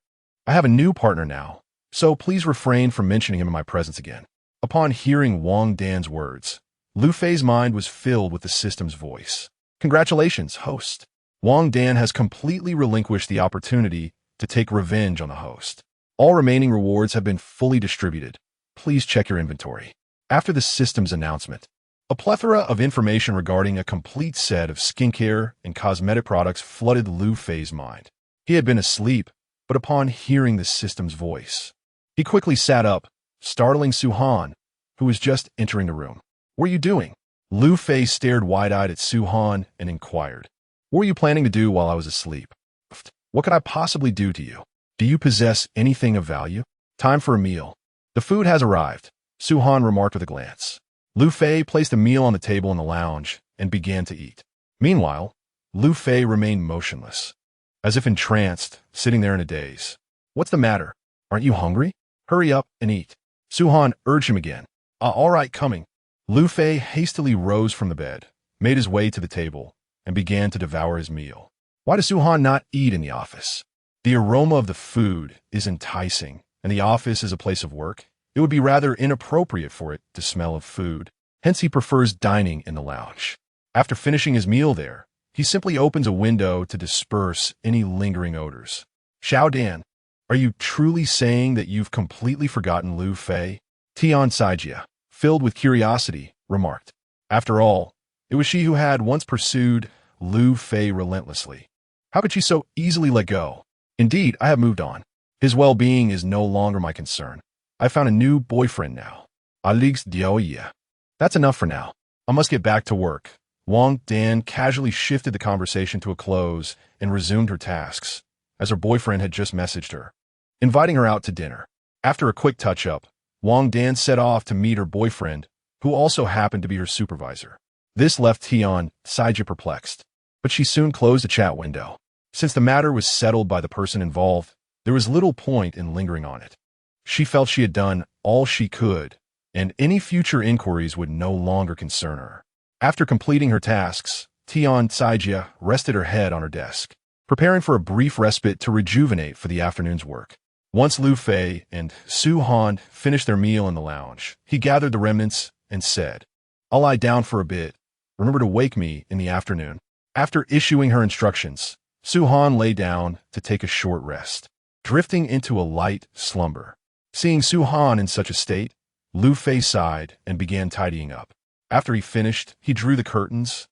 I have a new partner now, so please refrain from mentioning him in my presence again." Upon hearing Wang Dan's words, Liu Fei's mind was filled with the system's voice. Congratulations, host. Wang Dan has completely relinquished the opportunity to take revenge on the host. All remaining rewards have been fully distributed. Please check your inventory. After the system's announcement, a plethora of information regarding a complete set of skincare and cosmetic products flooded Liu Fei's mind. He had been asleep, but upon hearing the system's voice, he quickly sat up, startling Su Han, who was just entering the room. What are you doing? Liu Fei stared wide-eyed at Su Han and inquired, what were you planning to do while I was asleep? What could I possibly do to you? Do you possess anything of value? Time for a meal. The food has arrived, Su Han remarked with a glance. Liu Fei placed a meal on the table in the lounge and began to eat. Meanwhile, Liu Fei remained motionless, as if entranced, sitting there in a daze. What's the matter? Aren't you hungry? Hurry up and eat. Su Han urged him again. All right, coming. Liu Fei hastily rose from the bed, made his way to the table, and began to devour his meal. Why does Su Han not eat in the office? The aroma of the food is enticing, and the office is a place of work. It would be rather inappropriate for it to smell of food. Hence, he prefers dining in the lounge. After finishing his meal there, he simply opens a window to disperse any lingering odors. Xiao Dan, are you truly saying that you've completely forgotten Liu Fei? Tian Saijia, filled with curiosity, remarked. After all, it was she who had once pursued Liu Fei relentlessly. How could she so easily let go? Indeed, I have moved on. His well-being is no longer my concern. I found a new boyfriend now. Alix Dioye. That's enough for now. I must get back to work. Wang Dan casually shifted the conversation to a close and resumed her tasks, as her boyfriend had just messaged her, inviting her out to dinner. After a quick touch-up, Wang Dan set off to meet her boyfriend, who also happened to be her supervisor. This left Tian Saijia perplexed, but she soon closed the chat window. Since the matter was settled by the person involved, there was little point in lingering on it. She felt she had done all she could, and any future inquiries would no longer concern her. After completing her tasks, Tian Saijia rested her head on her desk, preparing for a brief respite to rejuvenate for the afternoon's work. Once Liu Fei and Su Han finished their meal in the lounge, he gathered the remnants and said, I'll lie down for a bit. Remember to wake me in the afternoon. After issuing her instructions, Su Han lay down to take a short rest, drifting into a light slumber. Seeing Su Han in such a state, Liu Fei sighed and began tidying up. After he finished, he drew the curtains,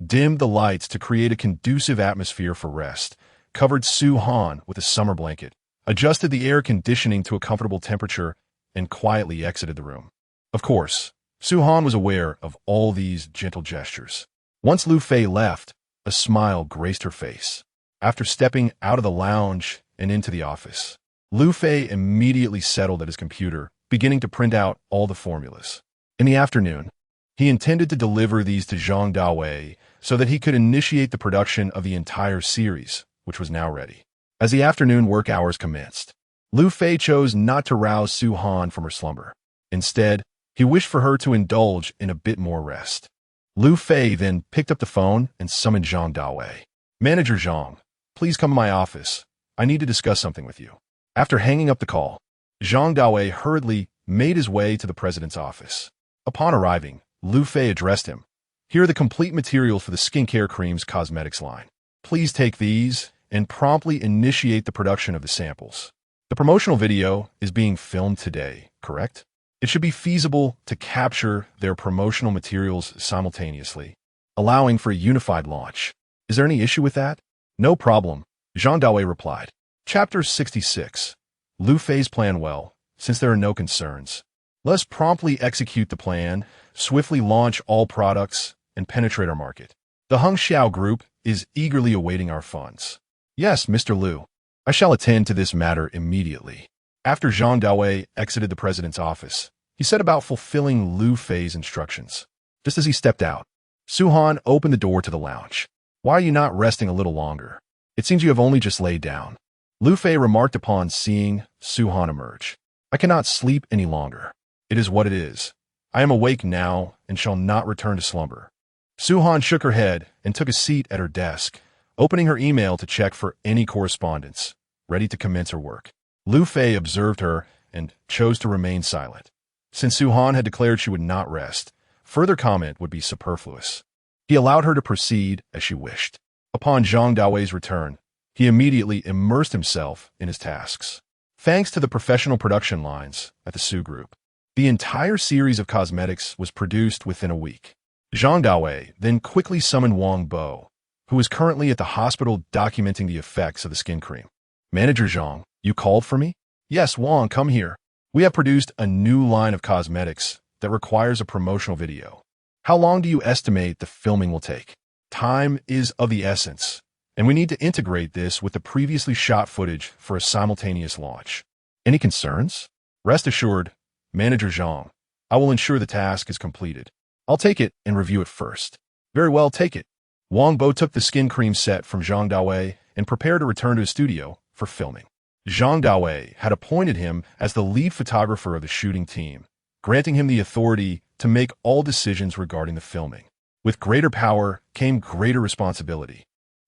dimmed the lights to create a conducive atmosphere for rest, covered Su Han with a summer blanket, adjusted the air conditioning to a comfortable temperature, and quietly exited the room. Of course, Su Han was aware of all these gentle gestures. Once Liu Fei left, a smile graced her face. After stepping out of the lounge and into the office, Liu Fei immediately settled at his computer, beginning to print out all the formulas. In the afternoon, he intended to deliver these to Zhang Dawei so that he could initiate the production of the entire series, which was now ready. As the afternoon work hours commenced, Liu Fei chose not to rouse Su Han from her slumber. Instead, he wished for her to indulge in a bit more rest. Liu Fei then picked up the phone and summoned Zhang Dawei. Manager Zhang, please come to my office. I need to discuss something with you. After hanging up the call, Zhang Dawei hurriedly made his way to the president's office. Upon arriving, Liu Fei addressed him. Here are the complete materials for the skincare creams cosmetics line. Please take these and promptly initiate the production of the samples. The promotional video is being filmed today, correct? It should be feasible to capture their promotional materials simultaneously, allowing for a unified launch. Is there any issue with that? No problem, Zhang Dawei replied. Chapter 66. Liu Fei's plan well, since there are no concerns. Let us promptly execute the plan, swiftly launch all products, and penetrate our market. The Hung Xiao Group is eagerly awaiting our funds. Yes, Mr. Liu. I shall attend to this matter immediately. After Zhang Dawei exited the president's office, he set about fulfilling Liu Fei's instructions. Just as he stepped out, Su Han opened the door to the lounge. Why are you not resting a little longer? It seems you have only just laid down. Liu Fei remarked upon seeing Su Han emerge. I cannot sleep any longer. It is what it is. I am awake now and shall not return to slumber. Su Han shook her head and took a seat at her desk, opening her email to check for any correspondence, ready to commence her work. Liu Fei observed her and chose to remain silent. Since Su-Han had declared she would not rest, further comment would be superfluous. He allowed her to proceed as she wished. Upon Zhang Daowei's return, he immediately immersed himself in his tasks. Thanks to the professional production lines at the Su Group, the entire series of cosmetics was produced within a week. Zhang Daowei then quickly summoned Wong Bo, who is currently at the hospital documenting the effects of the skin cream. Manager Zhang, you called for me? Yes, Wong, come here. We have produced a new line of cosmetics that requires a promotional video. How long do you estimate the filming will take? Time is of the essence, and we need to integrate this with the previously shot footage for a simultaneous launch. Any concerns? Rest assured, Manager Zhang, I will ensure the task is completed. I'll take it and review it first. Very well, take it. Wong Bo took the skin cream set from Zhang Daowei and prepared to return to his studio for filming. Zhang Daowei had appointed him as the lead photographer of the shooting team, granting him the authority to make all decisions regarding the filming. With greater power came greater responsibility.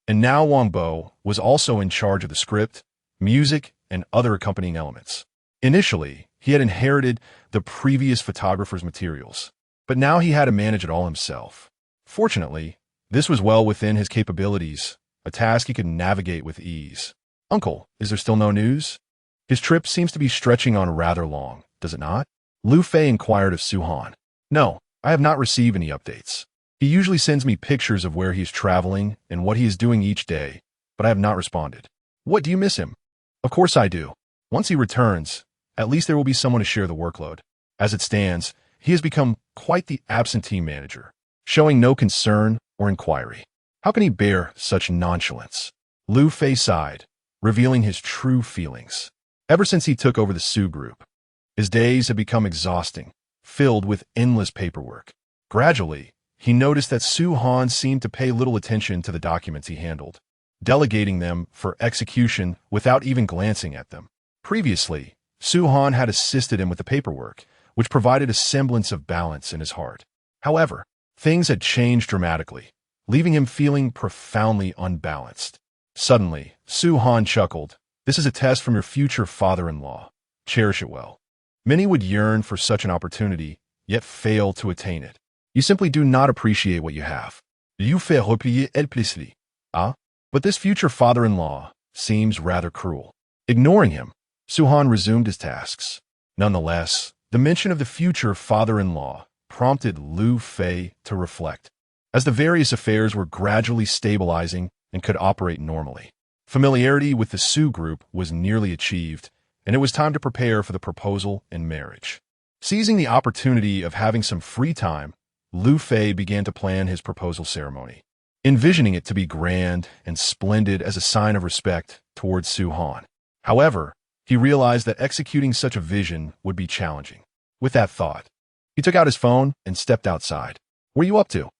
And now Wong Bo was also in charge of the script, music, and other accompanying elements. Initially, he had inherited the previous photographer's materials, but now he had to manage it all himself. Fortunately, this was well within his capabilities, a task he could navigate with ease. Uncle, is there still no news? His trip seems to be stretching on rather long, does it not? Liu Fei inquired of Su-Han. No, I have not received any updates. He usually sends me pictures of where he is traveling and what he is doing each day, but I have not responded. What, do you miss him? Of course I do. Once he returns, at least there will be someone to share the workload. As it stands, he has become quite the absentee manager, showing no concern or inquiry. How can he bear such nonchalance? Liu Fei sighed, revealing his true feelings. Ever since he took over the Su Group, his days had become exhausting, filled with endless paperwork. Gradually, he noticed that Su-Han seemed to pay little attention to the documents he handled, delegating them for execution without even glancing at them. Previously, Su-Han had assisted him with the paperwork, which provided a semblance of balance in his heart. However, things had changed dramatically, leaving him feeling profoundly unbalanced. Suddenly, Su-Han chuckled. This is a test from your future father-in-law. Cherish it well. Many would yearn for such an opportunity, yet fail to attain it. You simply do not appreciate what you have. Liu Fei replied helplessly. But this future father-in-law seems rather cruel. Ignoring him, Su-Han resumed his tasks. Nonetheless, the mention of the future father-in-law prompted Liu Fei to reflect, as the various affairs were gradually stabilizing and could operate normally. Familiarity with the Su Group was nearly achieved, and it was time to prepare for the proposal and marriage. Seizing the opportunity of having some free time, Liu Fei began to plan his proposal ceremony, envisioning it to be grand and splendid as a sign of respect towards Su-Han. However, he realized that executing such a vision would be challenging. With that thought, he took out his phone and stepped outside. Where are you up to?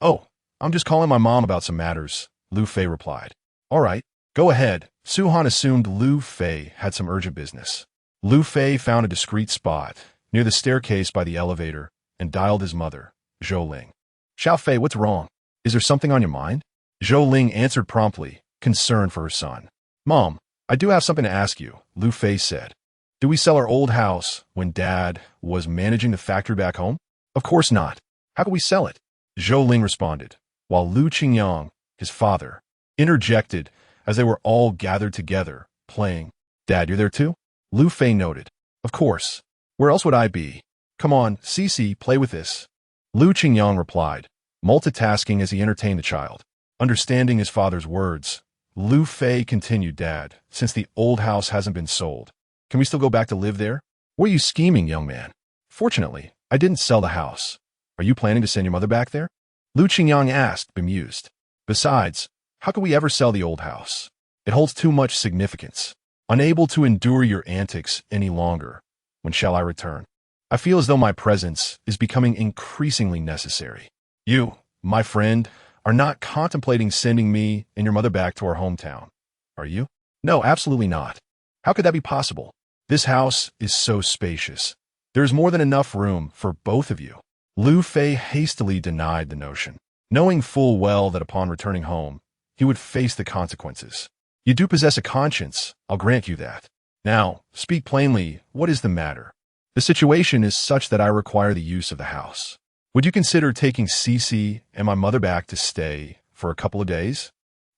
Oh, I'm just calling my mom about some matters, Liu Fei replied. All right, go ahead. Su-Han assumed Liu Fei had some urgent business. Liu Fei found a discreet spot near the staircase by the elevator and dialed his mother, Zhou Ling. Xiao Fei, what's wrong? Is there something on your mind? Zhou Ling answered promptly, concerned for her son. Mom, I do have something to ask you, Liu Fei said. Do we sell our old house when Dad was managing the factory back home? Of course not. How can we sell it? Zhou Ling responded, while Lu Qingyang, his father, interjected as they were all gathered together, playing. Dad, you're there too? Liu Fei noted. Of course. Where else would I be? Come on, Cici, play with this. Lu Qingyang replied, multitasking as he entertained the child. Understanding his father's words, Liu Fei continued, Dad, since the old house hasn't been sold, can we still go back to live there? What are you scheming, young man? Fortunately, I didn't sell the house. Are you planning to send your mother back there? Lu Qingyang asked, bemused. Besides, how could we ever sell the old house? It holds too much significance. Unable to endure your antics any longer, when shall I return? I feel as though my presence is becoming increasingly necessary. You, my friend, are not contemplating sending me and your mother back to our hometown, are you? No, absolutely not. How could that be possible? This house is so spacious. There is more than enough room for both of you. Liu Fei hastily denied the notion, knowing full well that upon returning home, he would face the consequences. You do possess a conscience, I'll grant you that. Now, speak plainly, what is the matter? The situation is such that I require the use of the house. Would you consider taking Cece and my mother back to stay for a couple of days?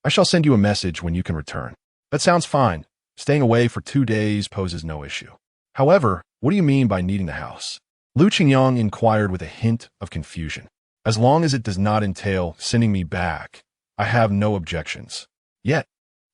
I shall send you a message when you can return. That sounds fine. Staying away for 2 days poses no issue. However, what do you mean by needing the house? Liu Qingyang inquired with a hint of confusion. As long as it does not entail sending me back, I have no objections. Yet,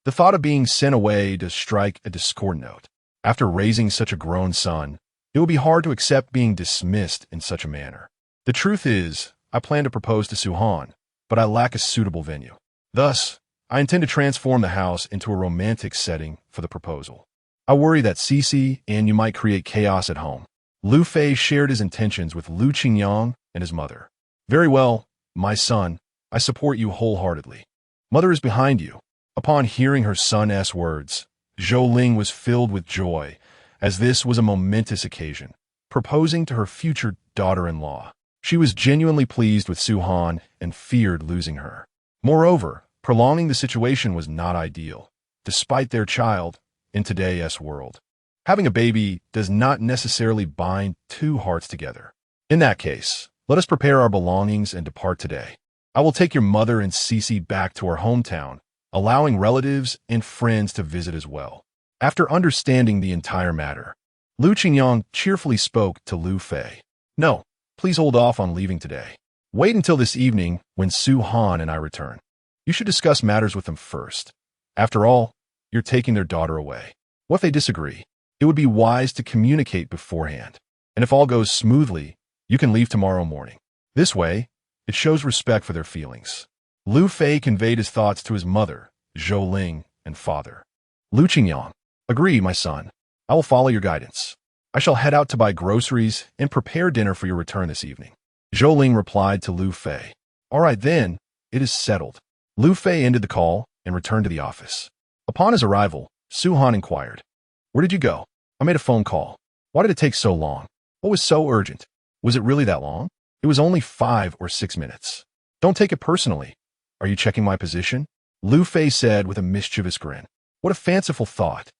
the thought of being sent away does strike a discordant note. After raising such a grown son, it would be hard to accept being dismissed in such a manner. The truth is, I plan to propose to Suhan, but I lack a suitable venue. Thus, I intend to transform the house into a romantic setting for the proposal. I worry that Cece and you might create chaos at home. Liu Fei shared his intentions with Liu Qingyang and his mother. Very well, my son, I support you wholeheartedly. Mother is behind you. Upon hearing her son's words, Zhou Ling was filled with joy, as this was a momentous occasion, proposing to her future daughter-in-law. She was genuinely pleased with Suhan and feared losing her. Moreover, prolonging the situation was not ideal, despite their child, in today's world. Having a baby does not necessarily bind two hearts together. In that case, let us prepare our belongings and depart today. I will take your mother and Cece back to our hometown, allowing relatives and friends to visit as well. After understanding the entire matter, Liu Qingyang cheerfully spoke to Liu Fei. No, please hold off on leaving today. Wait until this evening when Su Han and I return. You should discuss matters with them first. After all, you're taking their daughter away. What if they disagree? It would be wise to communicate beforehand. And if all goes smoothly, you can leave tomorrow morning. This way, it shows respect for their feelings. Liu Fei conveyed his thoughts to his mother, Zhou Ling, and father. Liu Qingyang, agree, my son. I will follow your guidance. I shall head out to buy groceries and prepare dinner for your return this evening. Zhou Ling replied to Liu Fei. All right then, it is settled. Liu Fei ended the call and returned to the office. Upon his arrival, Su Han inquired, where did you go? I made a phone call. Why did it take so long? What was so urgent? Was it really that long? It was only 5 or 6 minutes. Don't take it personally. Are you checking my position? Liu Fei said with a mischievous grin. What a fanciful thought.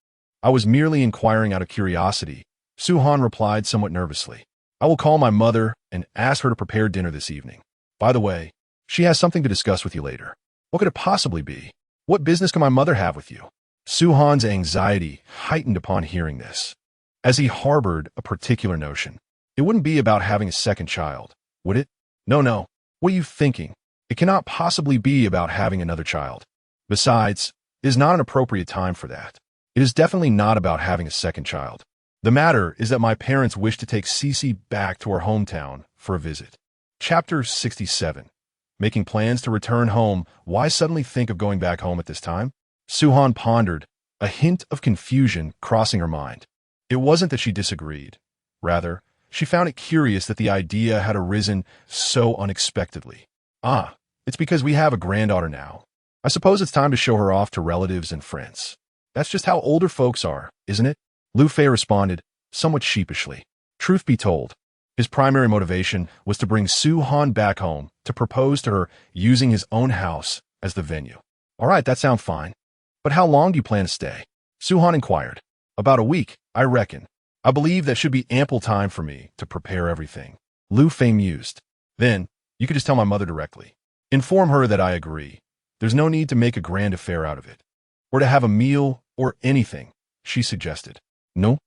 I was merely inquiring out of curiosity. Su Han replied somewhat nervously. I will call my mother and ask her to prepare dinner this evening. By the way, she has something to discuss with you later. What could it possibly be? What business can my mother have with you? Su Han's anxiety heightened upon hearing this, as he harbored a particular notion. It wouldn't be about having a second child, would it? No. What are you thinking? It cannot possibly be about having another child. Besides, it is not an appropriate time for that. It is definitely not about having a second child. The matter is that my parents wish to take Cece back to our hometown for a visit. Chapter 67. Making plans to return home. Why suddenly think of going back home at this time? Suhan pondered, a hint of confusion crossing her mind. It wasn't that she disagreed. Rather, she found it curious that the idea had arisen so unexpectedly. It's because we have a granddaughter now. I suppose it's time to show her off to relatives and friends. That's just how older folks are, isn't it? Liu Fei responded, somewhat sheepishly. Truth be told, his primary motivation was to bring Su Han back home to propose to her using his own house as the venue. All right, that sounds fine. But how long do you plan to stay? Su Han inquired. About a week, I reckon. I believe that should be ample time for me to prepare everything. Liu Fei mused. Then, you could just tell my mother directly. Inform her that I agree. There's no need to make a grand affair out of it. Or to have a meal or anything, she suggested. No.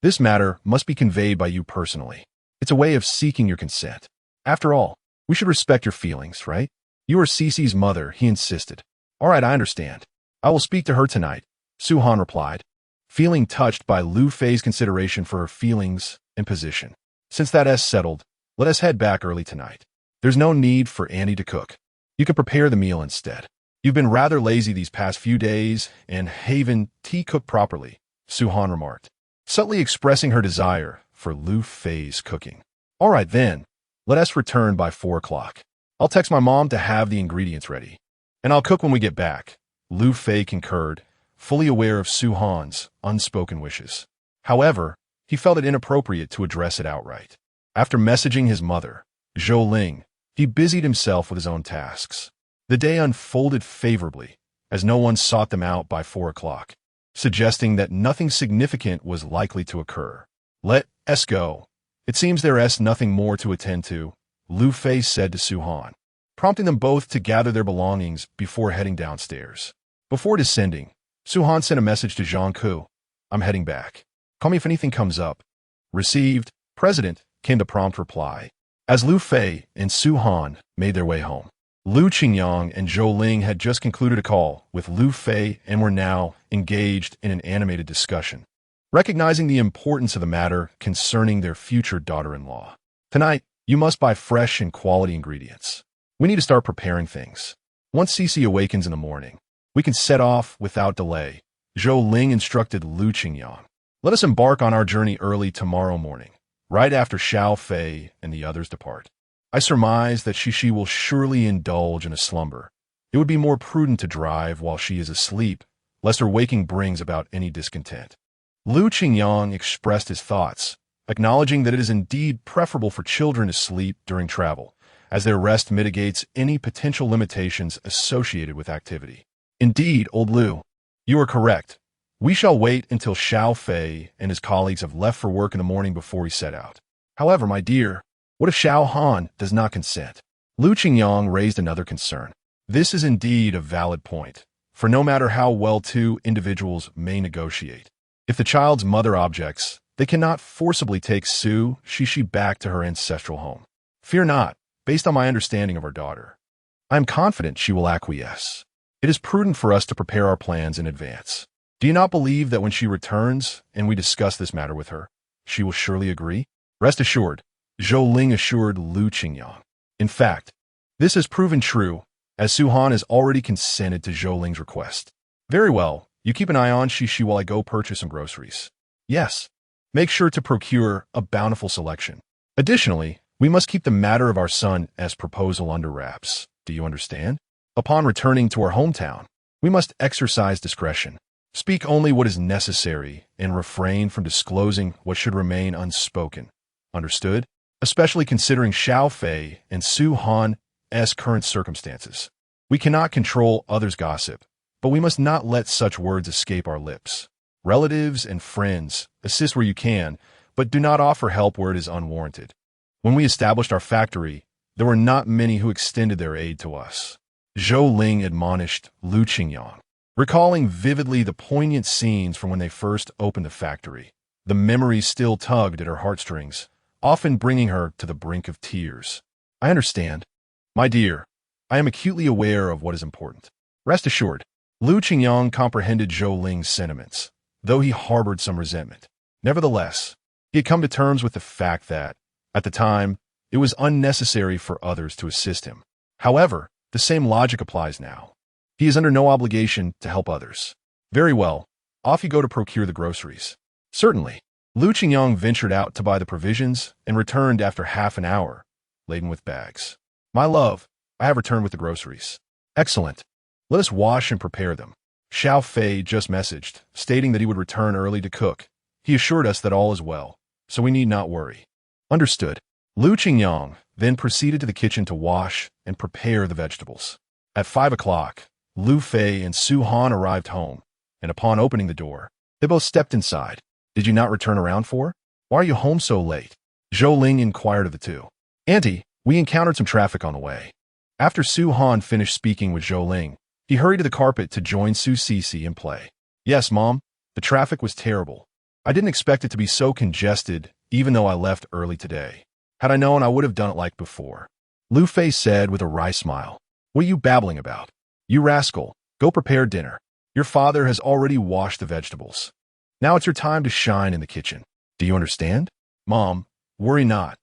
This matter must be conveyed by you personally. It's a way of seeking your consent. After all, we should respect your feelings, right? You are Cece's mother, he insisted. All right, I understand. I will speak to her tonight, Su Han replied, feeling touched by Liu Fei's consideration for her feelings and position. Since that is settled, let us head back early tonight. There's no need for Annie to cook. You can prepare the meal instead. You've been rather lazy these past few days and haven't cooked properly, Su Han remarked, subtly expressing her desire for Liu Fei's cooking. All right then, let us return by 4 o'clock. I'll text my mom to have the ingredients ready. And I'll cook when we get back, Liu Fei concurred, fully aware of Su Han's unspoken wishes. However, he felt it inappropriate to address it outright. After messaging his mother, Zhou Ling, he busied himself with his own tasks. The day unfolded favorably, as no one sought them out by 4 o'clock, suggesting that nothing significant was likely to occur. Let's go. It seems there is nothing more to attend to, Liu Fei said to Su Han, prompting them both to gather their belongings before heading downstairs. Before descending, Su Han sent a message to Zhang Ku. I'm heading back. Call me if anything comes up. Received, President, came the prompt reply. As Liu Fei and Su Han made their way home, Lu Qingyang and Zhou Ling had just concluded a call with Liu Fei and were now engaged in an animated discussion, recognizing the importance of the matter concerning their future daughter-in-law. Tonight, you must buy fresh and quality ingredients. We need to start preparing things. Once Cece awakens in the morning, we can set off without delay, Zhou Ling instructed Lu Qingyang. Let us embark on our journey early tomorrow morning, right after Xiao Fei and the others depart. I surmise that Shishi will surely indulge in a slumber. It would be more prudent to drive while she is asleep, lest her waking brings about any discontent. Lu Qingyang expressed his thoughts, acknowledging that it is indeed preferable for children to sleep during travel, as their rest mitigates any potential limitations associated with activity. Indeed, old Lu, you are correct. We shall wait until Xiao Fei and his colleagues have left for work in the morning before we set out. However, my dear, what if Xiao Han does not consent? Lu Qingyang raised another concern. This is indeed a valid point, for no matter how well two individuals may negotiate, if the child's mother objects, they cannot forcibly take Su Shishi back to her ancestral home. Fear not, based on my understanding of our daughter. I am confident she will acquiesce. It is prudent for us to prepare our plans in advance. Do you not believe that when she returns and we discuss this matter with her, she will surely agree? Rest assured, Zhou Ling assured Lu Qingyang. In fact, this has proven true, as Su Han has already consented to Zhou Ling's request. Very well, you keep an eye on Shishi while I go purchase some groceries. Yes, make sure to procure a bountiful selection. Additionally, we must keep the matter of our son as proposal under wraps. Do you understand? Upon returning to our hometown, we must exercise discretion. Speak only what is necessary and refrain from disclosing what should remain unspoken. Understood? Especially considering Xiao Fei and Su Han's current circumstances. We cannot control others' gossip, but we must not let such words escape our lips. Relatives and friends, assist where you can, but do not offer help where it is unwarranted. When we established our factory, there were not many who extended their aid to us. Zhou Ling admonished Lu Qingyang, recalling vividly the poignant scenes from when they first opened the factory. The memories still tugged at her heartstrings, often bringing her to the brink of tears. I understand. My dear, I am acutely aware of what is important. Rest assured, Lu Qingyang comprehended Zhou Ling's sentiments, though he harbored some resentment. Nevertheless, he had come to terms with the fact that, at the time, it was unnecessary for others to assist him. However, the same logic applies now. He is under no obligation to help others. Very well, off you go to procure the groceries. Certainly. Lu Qingyang ventured out to buy the provisions and returned after half an hour, laden with bags. My love, I have returned with the groceries. Excellent. Let us wash and prepare them. Xiao Fei just messaged, stating that he would return early to cook. He assured us that all is well, so we need not worry. Understood. Lu Qingyang then proceeded to the kitchen to wash and prepare the vegetables. At 5 o'clock, Liu Fei and Su Han arrived home, and upon opening the door, they both stepped inside. Did you not return around for? Why are you home so late? Zhou Ling inquired of the two. Auntie, we encountered some traffic on the way. After Su Han finished speaking with Zhou Ling, he hurried to the carpet to join Su Cece and play. Yes, Mom, the traffic was terrible. I didn't expect it to be so congested, even though I left early today. Had I known, I would have done it like before. Liu Fei said with a wry smile. What are you babbling about? You rascal, go prepare dinner. Your father has already washed the vegetables. Now it's your time to shine in the kitchen. Do you understand? Mom, worry not.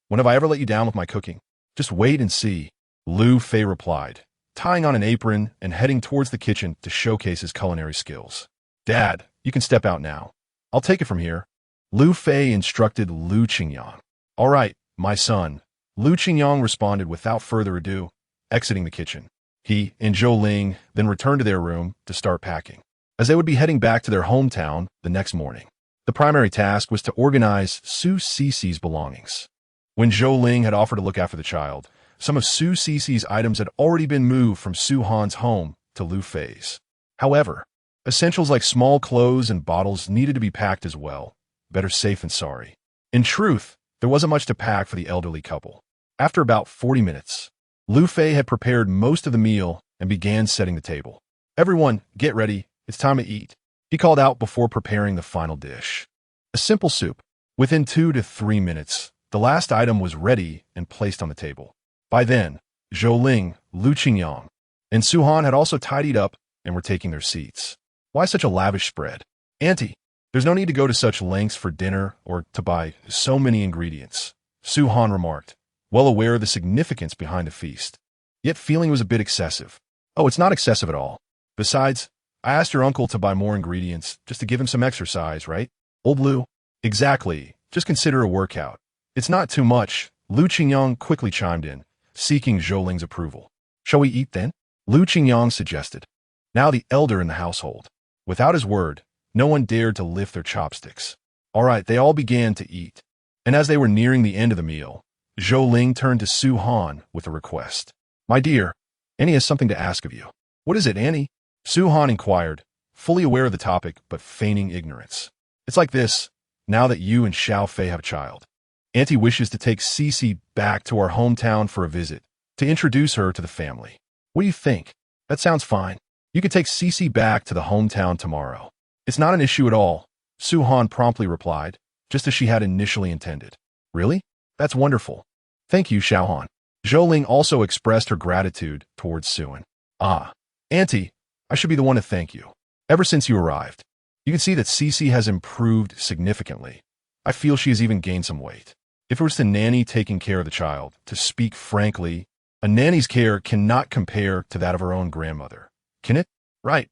When have I ever let you down with my cooking? Just wait and see. Liu Fei replied, tying on an apron and heading towards the kitchen to showcase his culinary skills. Dad, you can step out now. I'll take it from here. Liu Fei instructed Lu Qingyang. All right, my son. Lu Qingyang responded without further ado, exiting the kitchen. He and Zhou Ling then returned to their room to start packing, as they would be heading back to their hometown the next morning. The primary task was to organize Su Cece's belongings. When Zhou Ling had offered to look after the child, some of Su Cece's items had already been moved from Su Han's home to Liu Fei's. However, essentials like small clothes and bottles needed to be packed as well, better safe than sorry. In truth, there wasn't much to pack for the elderly couple. After about 40 minutes, Liu Fei had prepared most of the meal and began setting the table. Everyone, get ready. It's time to eat, he called out before preparing the final dish. A simple soup. Within 2 to 3 minutes, the last item was ready and placed on the table. By then, Zhou Ling, Lu Qingyang, and Su Han had also tidied up and were taking their seats. Why such a lavish spread? Auntie, there's no need to go to such lengths for dinner or to buy so many ingredients, Su Han remarked, well aware of the significance behind the feast, yet feeling it was a bit excessive. Oh, it's not excessive at all. Besides, I asked your uncle to buy more ingredients just to give him some exercise, right? Old Lu? Exactly. Just consider a workout. It's not too much, Lu Qingyang quickly chimed in, seeking Zhou Ling's approval. Shall we eat then? Lu Qingyang suggested, now the elder in the household. Without his word, no one dared to lift their chopsticks. All right, they all began to eat. And as they were nearing the end of the meal, Zhou Ling turned to Su Han with a request. My dear, Annie has something to ask of you. What is it, Annie? Su Han inquired, fully aware of the topic but feigning ignorance. It's like this, now that you and Xiao Fei have a child. Auntie wishes to take Cici back to our hometown for a visit, to introduce her to the family. What do you think? That sounds fine. You could take Cici back to the hometown tomorrow. It's not an issue at all, Su Han promptly replied, just as she had initially intended. Really? That's wonderful. Thank you, Xiao Han. Zhou Ling also expressed her gratitude towards Suan. Ah, Auntie, I should be the one to thank you. Ever since you arrived, you can see that Cici has improved significantly. I feel she has even gained some weight. If it was the nanny taking care of the child, to speak frankly, a nanny's care cannot compare to that of her own grandmother. Can it? Right.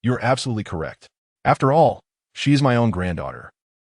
You're absolutely correct. After all, she is my own granddaughter,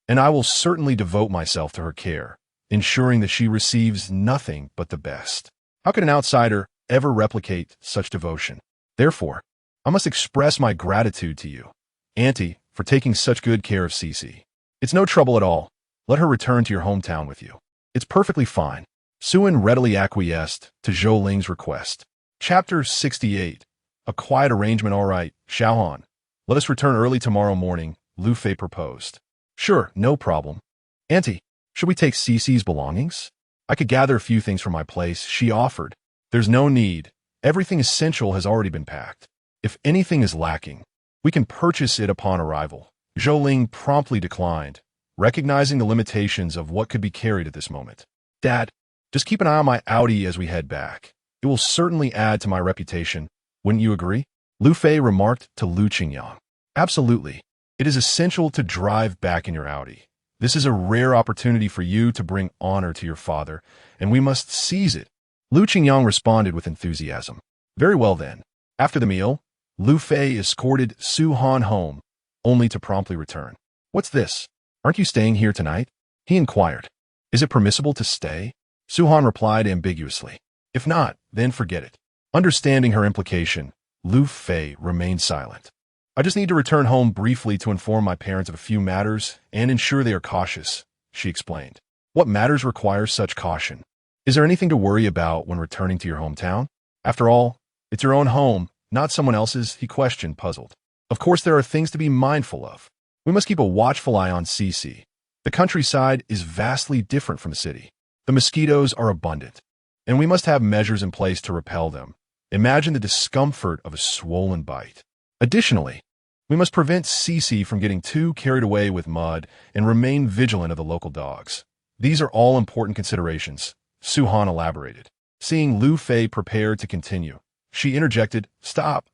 and I will certainly devote myself to her care, ensuring that she receives nothing but the best. How could an outsider ever replicate such devotion? Therefore, I must express my gratitude to you, Auntie, for taking such good care of Cici. It's no trouble at all. Let her return to your hometown with you. It's perfectly fine. Suan readily acquiesced to Zhou Ling's request. Chapter 68. A quiet arrangement. All right, Xiao Han. Let us return early tomorrow morning, Liu Fei proposed. Sure, no problem. Auntie, should we take Cici's belongings? I could gather a few things from my place, she offered. There's no need. Everything essential has already been packed. If anything is lacking, we can purchase it upon arrival. Zhou Ling promptly declined, recognizing the limitations of what could be carried at this moment. Dad, just keep an eye on my Audi as we head back. It will certainly add to my reputation. Wouldn't you agree? Liu Fei remarked to Lu Qingyang. Absolutely. It is essential to drive back in your Audi. This is a rare opportunity for you to bring honor to your father, and we must seize it. Lu Qingyang responded with enthusiasm. Very well then. After the meal, Liu Fei escorted Su Han home, only to promptly return. What's this? Aren't you staying here tonight? He inquired. Is it permissible to stay? Su Han replied ambiguously. If not, then forget it. Understanding her implication, Liu Fei remained silent. I just need to return home briefly to inform my parents of a few matters and ensure they are cautious, she explained. What matters require such caution? Is there anything to worry about when returning to your hometown? After all, it's your own home, not someone else's, he questioned, puzzled. Of course there are things to be mindful of. We must keep a watchful eye on Cici. The countryside is vastly different from the city. The mosquitoes are abundant, and we must have measures in place to repel them. Imagine the discomfort of a swollen bite. Additionally, we must prevent Cici from getting too carried away with mud and remain vigilant of the local dogs. These are all important considerations, Su Han elaborated. Seeing Liu Fei prepare to continue, she interjected, Stop.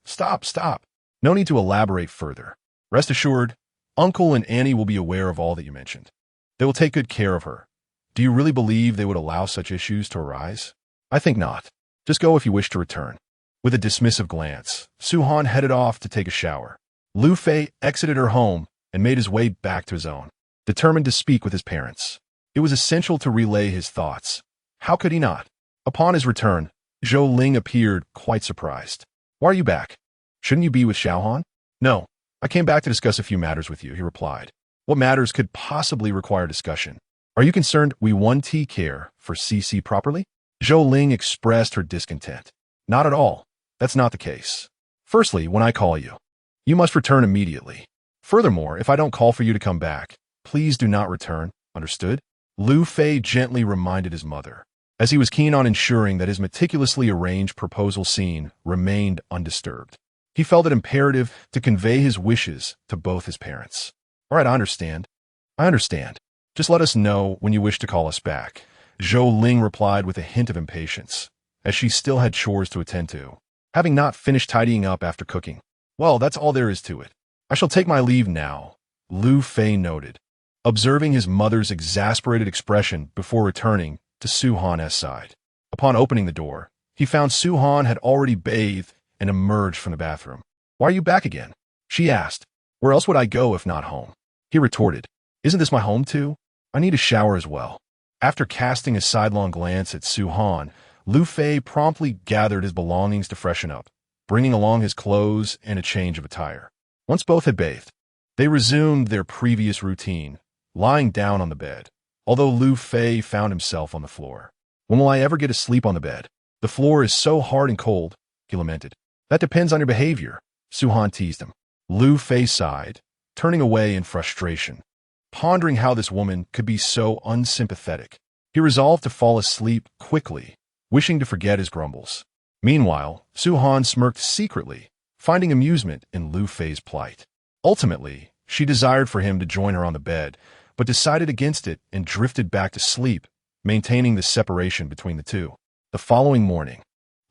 No need to elaborate further. Rest assured, Uncle and Annie will be aware of all that you mentioned. They will take good care of her. Do you really believe they would allow such issues to arise? I think not. Just go if you wish to return. With a dismissive glance, Su Han headed off to take a shower. Liu Fei exited her home and made his way back to his own, determined to speak with his parents. It was essential to relay his thoughts. How could he not? Upon his return, Zhou Ling appeared quite surprised. Why are you back? Shouldn't you be with Xiao Han? No, I came back to discuss a few matters with you, he replied. What matters could possibly require discussion? Are you concerned we won't care for Cici properly? Zhou Ling expressed her discontent. Not at all. That's not the case. Firstly, when I call you, you must return immediately. Furthermore, if I don't call for you to come back, please do not return, understood? Liu Fei gently reminded his mother, as he was keen on ensuring that his meticulously arranged proposal scene remained undisturbed. He felt it imperative to convey his wishes to both his parents. All right, I understand. I understand. Just let us know when you wish to call us back. Zhou Ling replied with a hint of impatience, as she still had chores to attend to, having not finished tidying up after cooking. Well, that's all there is to it. I shall take my leave now, Liu Fei noted, observing his mother's exasperated expression before returning to Su Han's side. Upon opening the door, he found Su Han had already bathed and emerged from the bathroom. Why are you back again? She asked. Where else would I go if not home? He retorted. Isn't this my home too? I need a shower as well. After casting a sidelong glance at Su Han, Liu Fei promptly gathered his belongings to freshen up, bringing along his clothes and a change of attire. Once both had bathed, they resumed their previous routine, lying down on the bed, although Liu Fei found himself on the floor. When will I ever get to sleep on the bed? The floor is so hard and cold, he lamented. That depends on your behavior, Su Han teased him. Liu Fei sighed, turning away in frustration. Pondering how this woman could be so unsympathetic, he resolved to fall asleep quickly, wishing to forget his grumbles. Meanwhile, Su Han smirked secretly, finding amusement in Liu Fei's plight. Ultimately, she desired for him to join her on the bed, but decided against it and drifted back to sleep, maintaining the separation between the two. The following morning,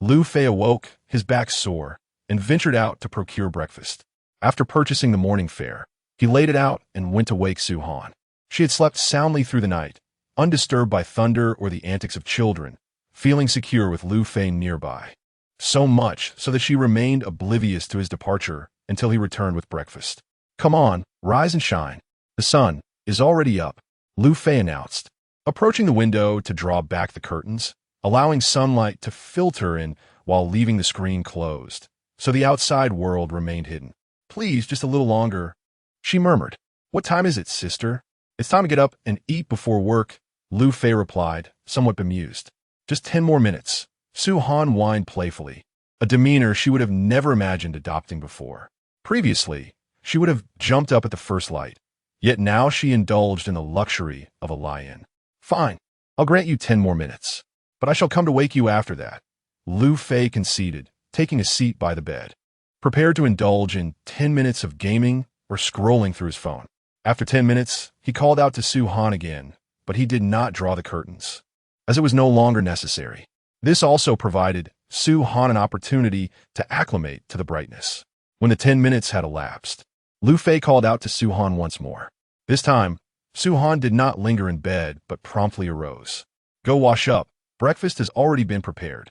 Liu Fei awoke, his back sore, and ventured out to procure breakfast. After purchasing the morning fare, he laid it out and went to wake Su Han. She had slept soundly through the night, undisturbed by thunder or the antics of children, feeling secure with Liu Fei nearby. So much so that she remained oblivious to his departure until he returned with breakfast. Come on, rise and shine. The sun is already up, Liu Fei announced, approaching the window to draw back the curtains, allowing sunlight to filter in while leaving the screen closed, so the outside world remained hidden. Please, just a little longer, she murmured. What time is it, sister? It's time to get up and eat before work, Liu Fei replied, somewhat bemused. Just 10 more minutes, Su Han whined playfully, a demeanor she would have never imagined adopting before. Previously, she would have jumped up at the first light, yet now she indulged in the luxury of a lie-in. Fine, I'll grant you 10 more minutes, but I shall come to wake you after that, Liu Fei conceded, taking a seat by the bed, prepared to indulge in 10 minutes of gaming or scrolling through his phone. After 10 minutes, he called out to Su Han again, but he did not draw the curtains, as it was no longer necessary. This also provided Su Han an opportunity to acclimate to the brightness. When the 10 minutes had elapsed, Liu Fei called out to Su Han once more. This time, Su Han did not linger in bed, but promptly arose. Go wash up. Breakfast has already been prepared.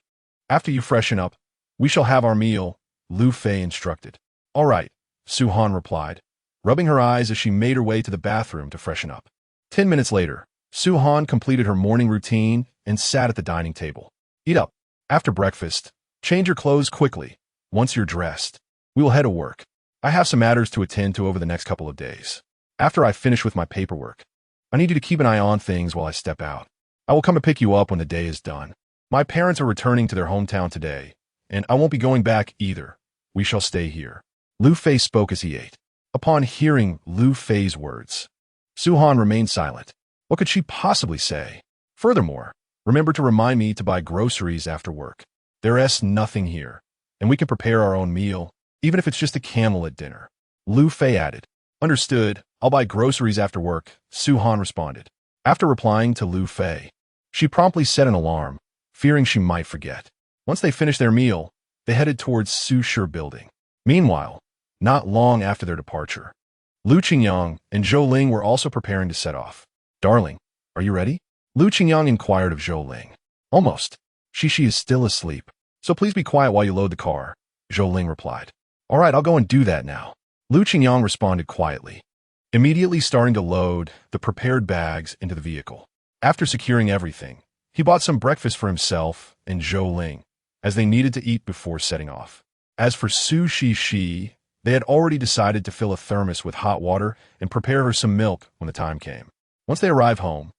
After you freshen up, we shall have our meal, Liu Fei instructed. All right, Su Han replied, rubbing her eyes as she made her way to the bathroom to freshen up. 10 minutes later, Su Han completed her morning routine and sat at the dining table. Eat up. After breakfast, change your clothes quickly. Once you're dressed, we will head to work. I have some matters to attend to over the next couple of days. After I finish with my paperwork, I need you to keep an eye on things while I step out. I will come and pick you up when the day is done. My parents are returning to their hometown today, and I won't be going back either. We shall stay here. Liu Fei spoke as he ate. Upon hearing Liu Fei's words, Su Han remained silent. What could she possibly say? Furthermore, remember to remind me to buy groceries after work. There's nothing here, and we can prepare our own meal, even if it's just a camel at dinner. Liu Fei added. Understood, I'll buy groceries after work, Su Han responded. After replying to Liu Fei, she promptly set an alarm, fearing she might forget. Once they finished their meal, they headed towards Su Shi building. Meanwhile, not long after their departure, Lu Qingyang and Zhou Ling were also preparing to set off. Darling, are you ready? Lu Qingyang inquired of Zhou Ling. Almost. Shishi is still asleep, so please be quiet while you load the car, Zhou Ling replied. All right, I'll go and do that now. Lu Qingyang responded quietly, immediately starting to load the prepared bags into the vehicle. After securing everything, he bought some breakfast for himself and Zhou Ling, as they needed to eat before setting off. As for Su Shi, they had already decided to fill a thermos with hot water and prepare her some milk when the time came. Once they arrived home,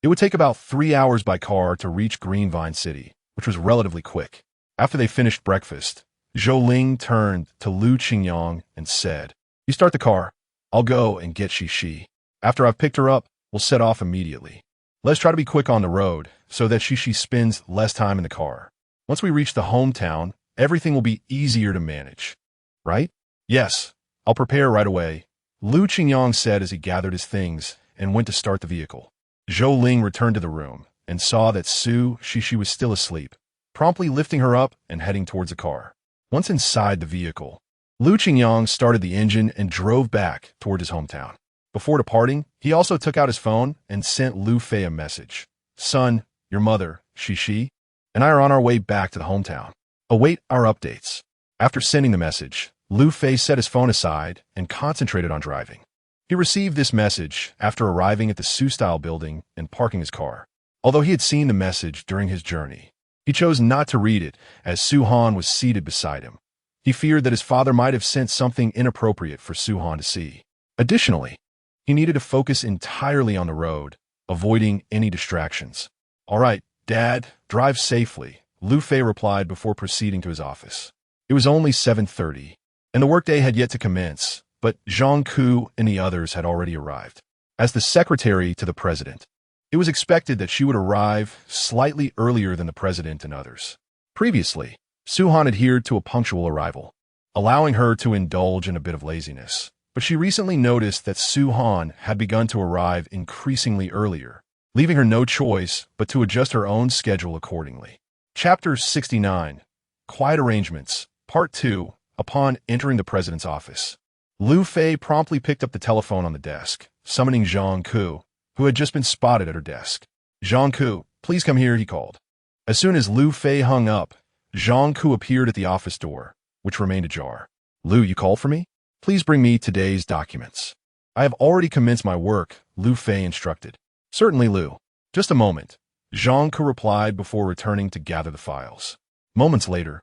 it would take about 3 hours by car to reach Greenvine City, which was relatively quick. After they finished breakfast, Zhou Ling turned to Lu Qingyang and said, You start the car. I'll go and get Shi. After I've picked her up, we'll set off immediately. Let's try to be quick on the road so that she spends less time in the car. Once we reach the hometown, everything will be easier to manage. Right? Yes, I'll prepare right away, Lu Qingyang said as he gathered his things and went to start the vehicle. Zhou Ling returned to the room and saw that Su Shishi was still asleep, promptly lifting her up and heading towards the car. Once inside the vehicle, Lu Qingyang started the engine and drove back toward his hometown. Before departing, he also took out his phone and sent Liu Fei a message. Son, your mother, Shishi, and I are on our way back to the hometown. Await our updates. After sending the message, Liu Fei set his phone aside and concentrated on driving. He received this message after arriving at the Su-style building and parking his car. Although he had seen the message during his journey, he chose not to read it as Su Han was seated beside him. He feared that his father might have sent something inappropriate for Su Han to see. Additionally, he needed to focus entirely on the road, avoiding any distractions. All right, Dad, drive safely, Liu Fei replied before proceeding to his office. It was only 7:30, and the workday had yet to commence, but Zhang Ku and the others had already arrived. As the secretary to the president, it was expected that she would arrive slightly earlier than the president and others. Previously, Su Han adhered to a punctual arrival, allowing her to indulge in a bit of laziness. But she recently noticed that Su Han had begun to arrive increasingly earlier, leaving her no choice but to adjust her own schedule accordingly. Chapter 69, Quiet Arrangements, Part 2. Upon entering the president's office, Liu Fei promptly picked up the telephone on the desk, summoning Zhang Ku, who had just been spotted at her desk. Zhang Ku, please come here, he called. As soon as Liu Fei hung up, Zhang Ku appeared at the office door, which remained ajar. Liu, you called for me? Please bring me today's documents. I have already commenced my work, Liu Fei instructed. Certainly, Liu. Just a moment, Zhang Ku replied before returning to gather the files. Moments later,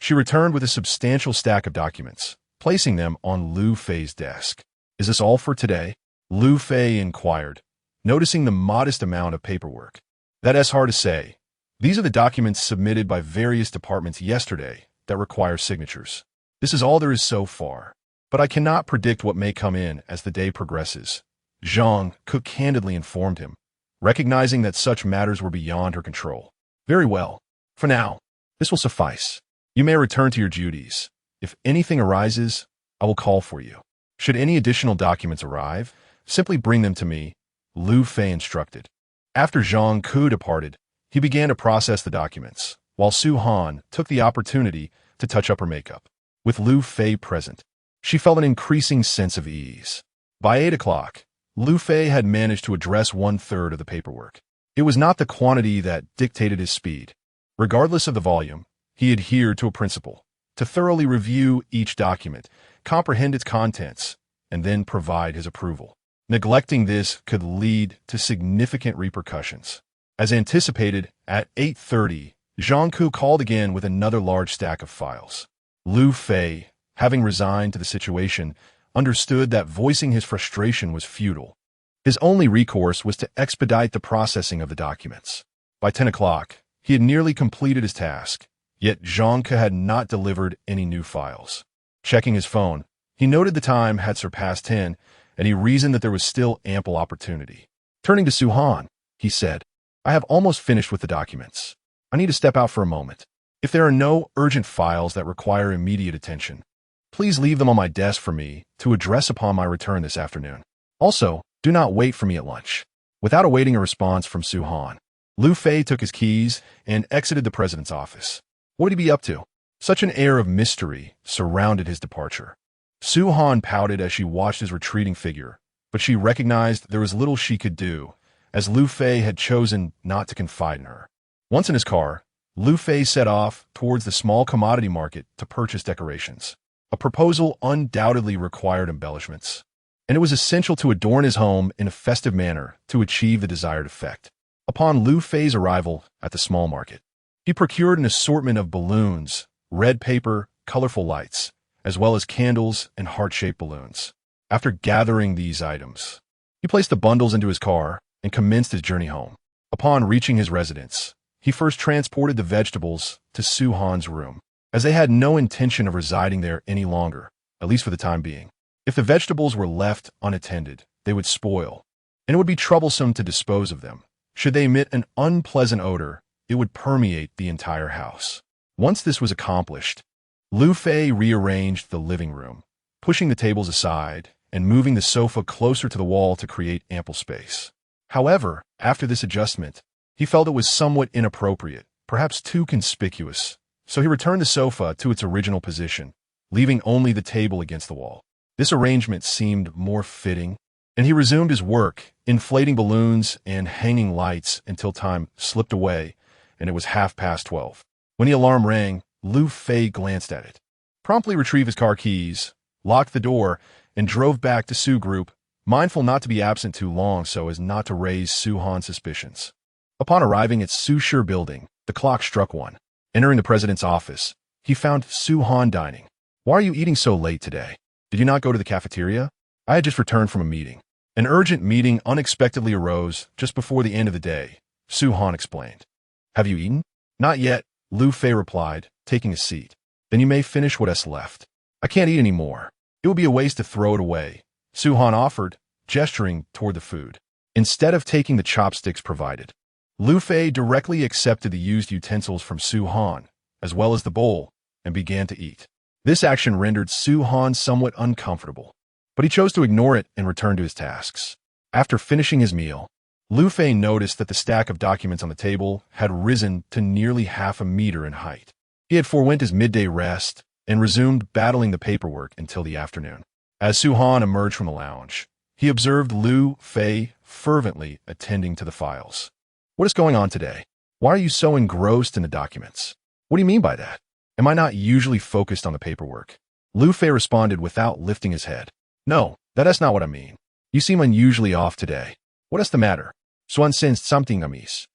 she returned with a substantial stack of documents, placing them on Liu Fei's desk. Is this all for today? Liu Fei inquired, noticing the modest amount of paperwork. That's hard to say. These are the documents submitted by various departments yesterday that require signatures. This is all there is so far. But I cannot predict what may come in as the day progresses, Zhang Ku candidly informed him, recognizing that such matters were beyond her control. Very well. For now, this will suffice. You may return to your duties. If anything arises, I will call for you. Should any additional documents arrive, simply bring them to me, Liu Fei instructed. After Zhang Ku departed, he began to process the documents, while Su Han took the opportunity to touch up her makeup. With Liu Fei present, she felt an increasing sense of ease. By 8 o'clock, Liu Fei had managed to address 1/3 of the paperwork. It was not the quantity that dictated his speed. Regardless of the volume, he adhered to a principle: to thoroughly review each document, comprehend its contents, and then provide his approval. Neglecting this could lead to significant repercussions. As anticipated, at 8:30, Zhang Ku called again with another large stack of files. Liu Fei, having resigned to the situation, understood that voicing his frustration was futile. His only recourse was to expedite the processing of the documents. By 10 o'clock, he had nearly completed his task, yet Zhang Ku had not delivered any new files. Checking his phone, he noted the time had surpassed 10, and he reasoned that there was still ample opportunity. Turning to Su Han, he said, I have almost finished with the documents. I need to step out for a moment. If there are no urgent files that require immediate attention, please leave them on my desk for me to address upon my return this afternoon. Also, do not wait for me at lunch. Without awaiting a response from Su Han, Liu Fei took his keys and exited the president's office. What would he be up to? Such an air of mystery surrounded his departure. Su Han pouted as she watched his retreating figure, but she recognized there was little she could do, as Liu Fei had chosen not to confide in her. Once in his car, Liu Fei set off towards the small commodity market to purchase decorations. A proposal undoubtedly required embellishments, and it was essential to adorn his home in a festive manner to achieve the desired effect. Upon Liu Fei's arrival at the small market, he procured an assortment of balloons, red paper, colorful lights, as well as candles and heart-shaped balloons. After gathering these items, he placed the bundles into his car and commenced his journey home. Upon reaching his residence, he first transported the vegetables to Su Han's room, as they had no intention of residing there any longer, at least for the time being. If the vegetables were left unattended, they would spoil, and it would be troublesome to dispose of them. Should they emit an unpleasant odor, it would permeate the entire house. Once this was accomplished, Liu Fei rearranged the living room, pushing the tables aside and moving the sofa closer to the wall to create ample space. However, after this adjustment, he felt it was somewhat inappropriate, perhaps too conspicuous, so he returned the sofa to its original position, leaving only the table against the wall. This arrangement seemed more fitting, and he resumed his work, inflating balloons and hanging lights until time slipped away, and it was 12:30. When the alarm rang, Liu Fei glanced at it, promptly retrieved his car keys, locked the door, and drove back to Su Group, mindful not to be absent too long so as not to raise Su Han's suspicions. Upon arriving at Su Shi building, the clock struck 1. Entering the president's office, he found Su Han dining. "Why are you eating so late today? Did you not go to the cafeteria?" "I had just returned from a meeting. An urgent meeting unexpectedly arose just before the end of the day," Su Han explained. "Have you eaten?" "Not yet," Liu Fei replied, taking a seat. "Then you may finish what's left." "I can't eat any more. It would be a waste to throw it away," Su Han offered, gesturing toward the food. Instead of taking the chopsticks provided, Liu Fei directly accepted the used utensils from Su Han, as well as the bowl, and began to eat. This action rendered Su Han somewhat uncomfortable, but he chose to ignore it and return to his tasks. After finishing his meal, Liu Fei noticed that the stack of documents on the table had risen to nearly 1/2 meter in height. He had forewent his midday rest and resumed battling the paperwork until the afternoon. As Su Han emerged from the lounge, he observed Liu Fei fervently attending to the files. "What is going on today? Why are you so engrossed in the documents? What do you mean by that? Am I not usually focused on the paperwork?" Liu Fei responded without lifting his head. "No, that's not what I mean. You seem unusually off today. What is the matter?" Swan sensed something amiss.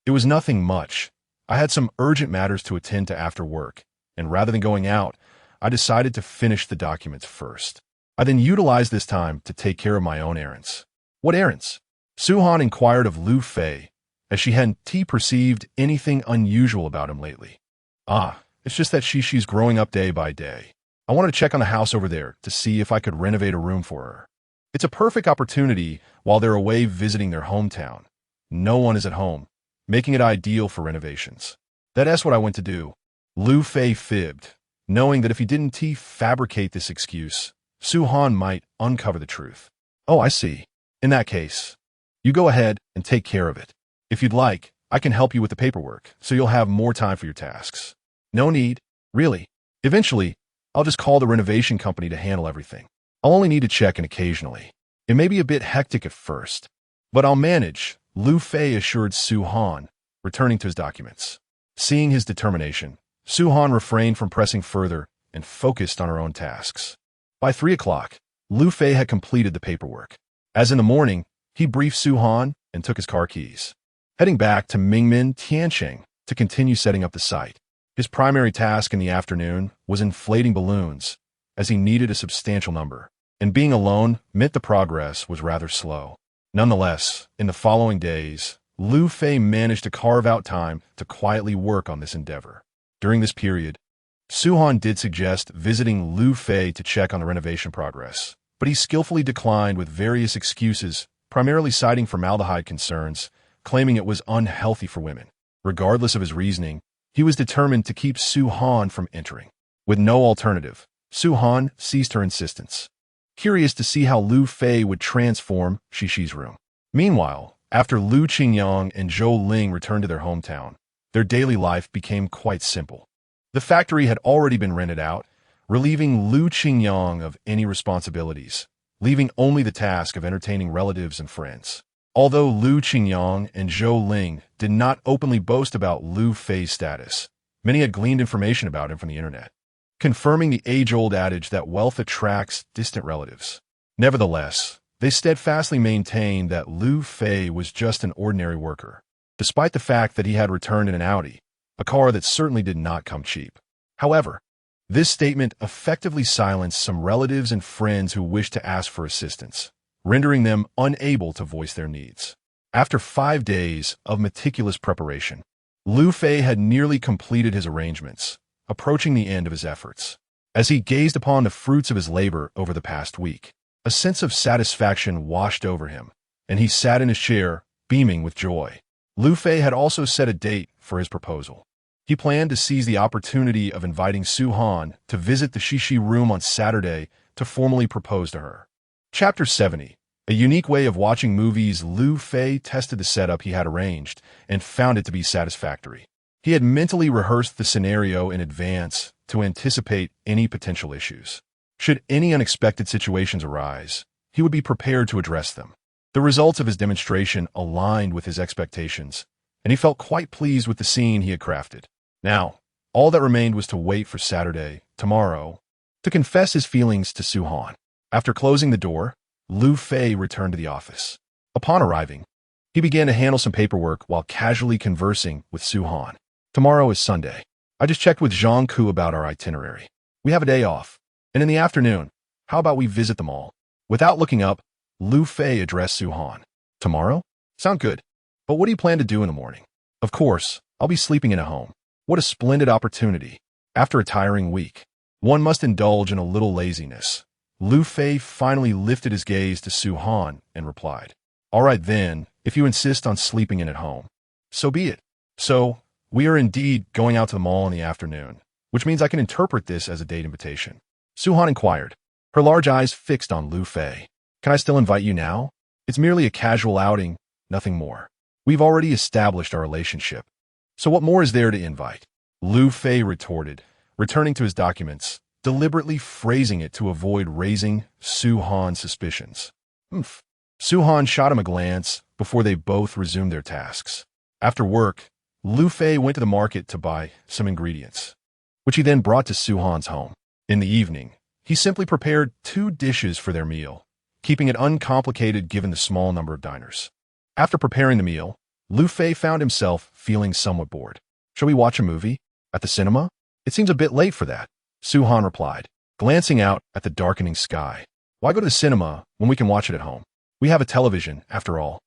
"It was nothing much. I had some urgent matters to attend to after work, and rather than going out, I decided to finish the documents first. I then utilized this time to take care of my own errands." "What errands?" Su Han inquired of Liu Fei, as she hadn't perceived anything unusual about him lately. It's just that she's growing up day by day. I wanted to check on the house over there to see if I could renovate a room for her. It's a perfect opportunity while they're away visiting their hometown. No one is at home, making it ideal for renovations. That's what I went to do." Liu Fei fibbed, knowing that if he didn't fabricate this excuse, Su Han might uncover the truth. "Oh, I see. In that case, you go ahead and take care of it. If you'd like, I can help you with the paperwork, so you'll have more time for your tasks." "No need, really. Eventually, I'll just call the renovation company to handle everything. I'll only need to check in occasionally. It may be a bit hectic at first, but I'll manage," Liu Fei assured Su Han, returning to his documents. Seeing his determination, Su Han refrained from pressing further and focused on her own tasks. By 3 o'clock, Liu Fei had completed the paperwork. As in the morning, he briefed Su Han and took his car keys, heading back to Mingmen Tiancheng to continue setting up the site. His primary task in the afternoon was inflating balloons, as he needed a substantial number, and being alone meant the progress was rather slow. Nonetheless, in the following days, Liu Fei managed to carve out time to quietly work on this endeavor. During this period, Su Han did suggest visiting Liu Fei to check on the renovation progress, but he skillfully declined with various excuses, primarily citing formaldehyde concerns, claiming it was unhealthy for women. Regardless of his reasoning, he was determined to keep Su Han from entering. With no alternative, Su Han ceased her insistence, curious to see how Liu Fei would transform Shishi's room. Meanwhile, after Liu Qingyang and Zhou Ling returned to their hometown, their daily life became quite simple. The factory had already been rented out, relieving Liu Qingyang of any responsibilities, leaving only the task of entertaining relatives and friends. Although Liu Qingyang and Zhou Ling did not openly boast about Liu Fei's status, many had gleaned information about him from the internet, confirming the age-old adage that wealth attracts distant relatives. Nevertheless, they steadfastly maintained that Liu Fei was just an ordinary worker, despite the fact that he had returned in an Audi, a car that certainly did not come cheap. However, this statement effectively silenced some relatives and friends who wished to ask for assistance, rendering them unable to voice their needs. After 5 days of meticulous preparation, Liu Fei had nearly completed his arrangements, approaching the end of his efforts. As he gazed upon the fruits of his labor over the past week, A sense of satisfaction washed over him, and he sat in his chair, beaming with joy. Liu Fei had also set a date for his proposal. He planned to seize the opportunity of inviting Su Han to visit the Shishi room on Saturday to formally propose to her. Chapter 70. A unique way of watching movies. Liu Fei tested the setup he had arranged and found it to be satisfactory. He had mentally rehearsed the scenario in advance to anticipate any potential issues. Should any unexpected situations arise, he would be prepared to address them. The results of his demonstration aligned with his expectations, and he felt quite pleased with the scene he had crafted. Now, all that remained was to wait for Saturday, tomorrow, to confess his feelings to Su Han. After closing the door, Liu Fei returned to the office. Upon arriving, he began to handle some paperwork while casually conversing with Su Han. Tomorrow is Sunday. I just checked with Zhang Ku about our itinerary. We have a day off, and in the afternoon, how about we visit the mall? Without looking up, Liu Fei addressed Su Han. Tomorrow? Sound good. But what do you plan to do in the morning? Of course, I'll be sleeping in at home. What a splendid opportunity. After a tiring week, one must indulge in a little laziness. Liu Fei finally lifted his gaze to Su Han and replied, "All right then, if you insist on sleeping in at home, so be it. So, we are indeed going out to the mall in the afternoon, which means I can interpret this as a date invitation." Su Han inquired, her large eyes fixed on Liu Fei. "Can I still invite you now? It's merely a casual outing, nothing more. We've already established our relationship. So what more is there to invite?" Liu Fei retorted, returning to his documents, deliberately phrasing it to avoid raising Su Han's suspicions. Su Han shot him a glance before they both resumed their tasks. After work, Liu Fei went to the market to buy some ingredients, which he then brought to Su Han's home. In the evening, he simply prepared 2 dishes for their meal, keeping it uncomplicated given the small number of diners. After preparing the meal, Liu Fei found himself feeling somewhat bored. "Shall we watch a movie? At the cinema? It seems a bit late for that," Su Han replied, glancing out at the darkening sky. "Why go to the cinema when we can watch it at home? We have a television, after all.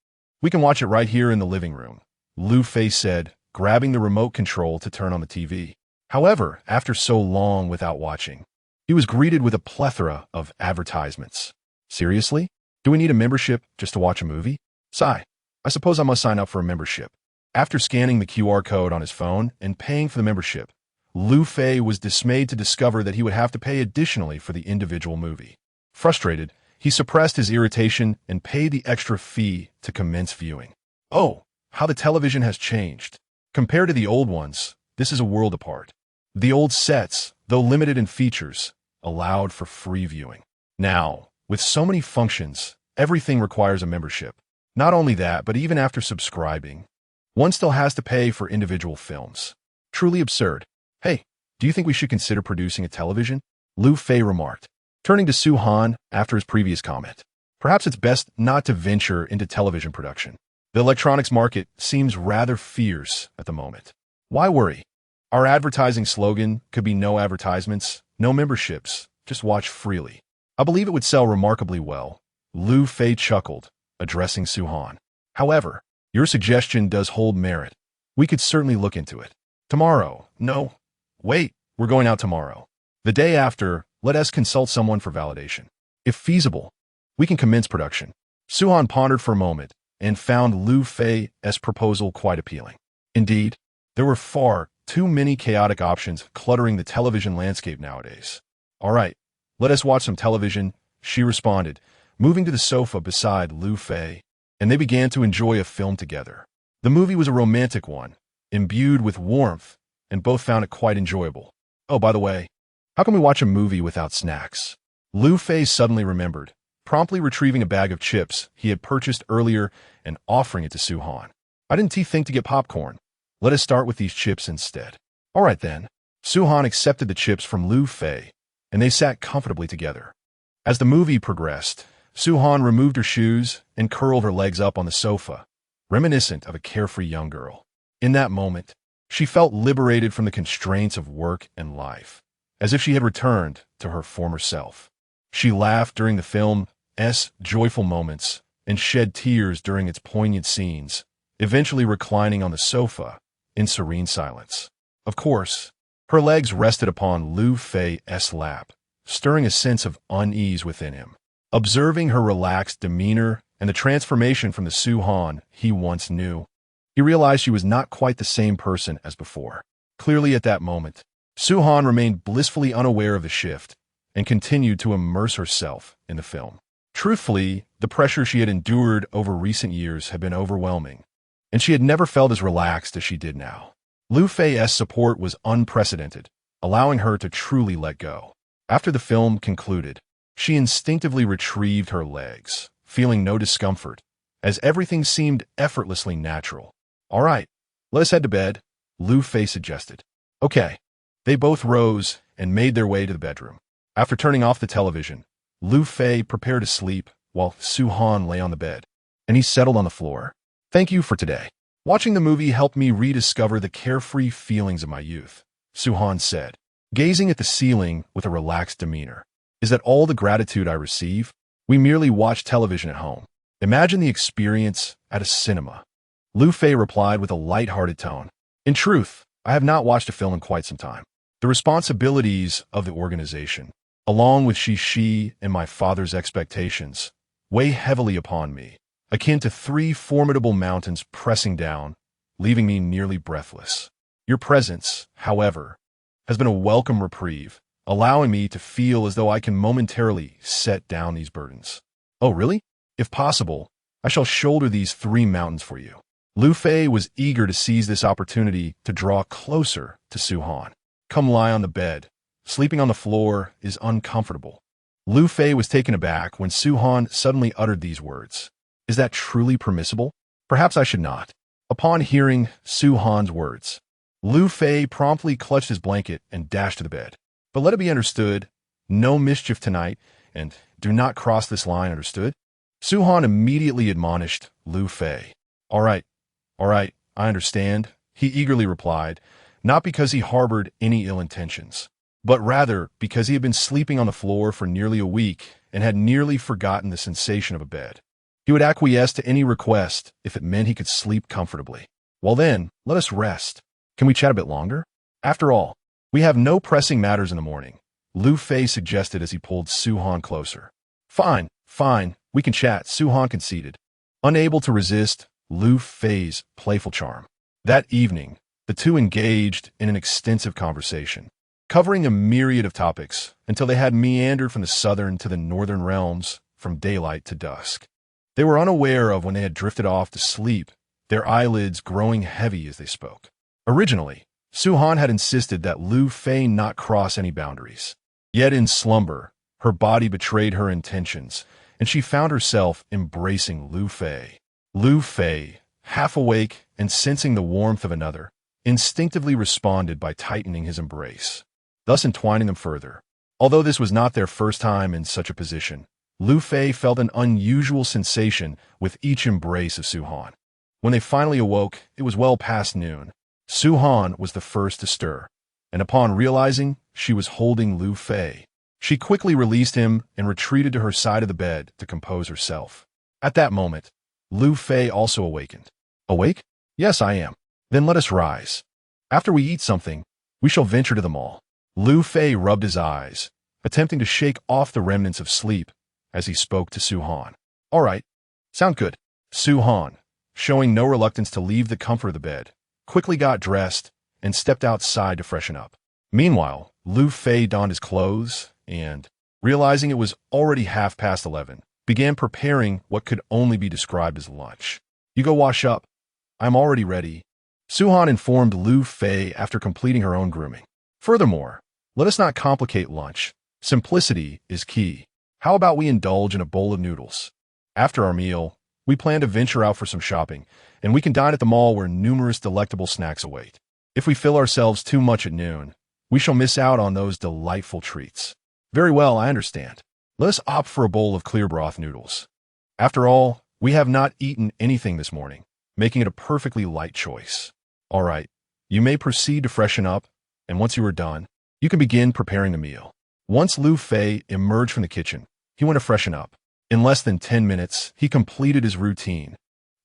We can watch it right here in the living room," Liu Fei said, grabbing the remote control to turn on the TV. However, after so long without watching, he was greeted with a plethora of advertisements. "Seriously? Do we need a membership just to watch a movie? Sigh. I suppose I must sign up for a membership." After scanning the QR code on his phone and paying for the membership, Liu Fei was dismayed to discover that he would have to pay additionally for the individual movie. Frustrated, he suppressed his irritation and paid the extra fee to commence viewing. Oh, how the television has changed. Compared to the old ones, this is a world apart. The old sets, though limited in features, allowed for free viewing. Now, with so many functions, everything requires a membership. Not only that, but even after subscribing, one still has to pay for individual films. Truly absurd. "Hey, do you think we should consider producing a television?" Liu Fei remarked, turning to Su Han after his previous comment. "Perhaps it's best not to venture into television production. The electronics market seems rather fierce at the moment. Why worry? Our advertising slogan could be no advertisements, no memberships, just watch freely. I believe it would sell remarkably well." Liu Fei chuckled, addressing Su Han. "However, your suggestion does hold merit. We could certainly look into it. Tomorrow? No. Wait, we're going out tomorrow. The day after, let us consult someone for validation. If feasible, we can commence production." Su Han pondered for a moment and found Liu Fei's proposal quite appealing. Indeed, there were far too many chaotic options cluttering the television landscape nowadays. "All right, let us watch some television," she responded, moving to the sofa beside Liu Fei, and they began to enjoy a film together. The movie was a romantic one, imbued with warmth, and both found it quite enjoyable. "Oh, by the way, how can we watch a movie without snacks?" Liu Fei suddenly remembered, promptly retrieving a bag of chips he had purchased earlier and offering it to Su Han. "I didn't think to get popcorn. Let us start with these chips instead." "All right then." Su Han accepted the chips from Liu Fei, and they sat comfortably together. As the movie progressed, Su Han removed her shoes and curled her legs up on the sofa, reminiscent of a carefree young girl. In that moment, she felt liberated from the constraints of work and life, as if she had returned to her former self. She laughed during the film's joyful moments and shed tears during its poignant scenes, eventually reclining on the sofa in serene silence. Of course, her legs rested upon Liu Fei's lap, stirring a sense of unease within him. Observing her relaxed demeanor and the transformation from the Su Han he once knew, he realized she was not quite the same person as before. Clearly at that moment, Su Han remained blissfully unaware of the shift and continued to immerse herself in the film. Truthfully, the pressure she had endured over recent years had been overwhelming, and she had never felt as relaxed as she did now. Liu Fei's support was unprecedented, allowing her to truly let go. After the film concluded, she instinctively retrieved her legs, feeling no discomfort, as everything seemed effortlessly natural. "All right, let us head to bed," Liu Fei suggested. "Okay." They both rose and made their way to the bedroom. After turning off the television, Liu Fei prepared to sleep while Su Han lay on the bed, and he settled on the floor. "Thank you for today. Watching the movie helped me rediscover the carefree feelings of my youth," Su Han said, gazing at the ceiling with a relaxed demeanor. "Is that all the gratitude I receive? We merely watch television at home. Imagine the experience at a cinema." Liu Fei replied with a light-hearted tone. "In truth, I have not watched a film in quite some time. The responsibilities of the organization, along with she and my father's expectations, weigh heavily upon me, akin to three formidable mountains pressing down, leaving me nearly breathless. Your presence, however, has been a welcome reprieve, allowing me to feel as though I can momentarily set down these burdens." "Oh, really? If possible, I shall shoulder these three mountains for you." Liu Fei was eager to seize this opportunity to draw closer to Su Han. "Come lie on the bed. Sleeping on the floor is uncomfortable." Liu Fei was taken aback when Su Han suddenly uttered these words. "Is that truly permissible? Perhaps I should not." Upon hearing Su Han's words, Liu Fei promptly clutched his blanket and dashed to the bed. "But let it be understood, no mischief tonight, and do not cross this line, understood?" Su Han immediately admonished Liu Fei. All right, I understand," he eagerly replied, not because he harbored any ill intentions, but rather because he had been sleeping on the floor for nearly a week and had nearly forgotten the sensation of a bed. He would acquiesce to any request if it meant he could sleep comfortably. "Well then, let us rest. Can we chat a bit longer? After all, we have no pressing matters in the morning," Liu Fei suggested as he pulled Su Han closer. Fine, we can chat," Su Han conceded, unable to resist Liu Fei's playful charm. That evening, the two engaged in an extensive conversation, covering a myriad of topics until they had meandered from the southern to the northern realms, from daylight to dusk. They were unaware of when they had drifted off to sleep, their eyelids growing heavy as they spoke. Originally, Su Han had insisted that Liu Fei not cross any boundaries. Yet in slumber, her body betrayed her intentions, and she found herself embracing Liu Fei. Liu Fei, half awake and sensing the warmth of another, instinctively responded by tightening his embrace, thus entwining them further. Although this was not their first time in such a position, Liu Fei felt an unusual sensation with each embrace of Su Han. When they finally awoke, it was well past noon. Su Han was the first to stir, and upon realizing she was holding Liu Fei, she quickly released him and retreated to her side of the bed to compose herself. At that moment, Liu Fei also awakened. "Awake? Yes, I am. Then let us rise. After we eat something, we shall venture to the mall." Liu Fei rubbed his eyes, attempting to shake off the remnants of sleep as he spoke to Su Han. "All right, sound good." Su Han, showing no reluctance to leave the comfort of the bed, quickly got dressed and stepped outside to freshen up. Meanwhile, Liu Fei donned his clothes and, realizing it was already 11:30, began preparing what could only be described as lunch. "You go wash up. I'm already ready," Su Han informed Liu Fei after completing her own grooming. "Furthermore, let us not complicate lunch. Simplicity is key. How about we indulge in a bowl of noodles? After our meal, we plan to venture out for some shopping, and we can dine at the mall where numerous delectable snacks await. If we fill ourselves too much at noon, we shall miss out on those delightful treats." "Very well, I understand. Let us opt for a bowl of clear broth noodles. After all, we have not eaten anything this morning, making it a perfectly light choice." "All right, you may proceed to freshen up, and once you are done, you can begin preparing the meal." Once Liu Fei emerged from the kitchen, he went to freshen up. In less than 10 minutes, he completed his routine.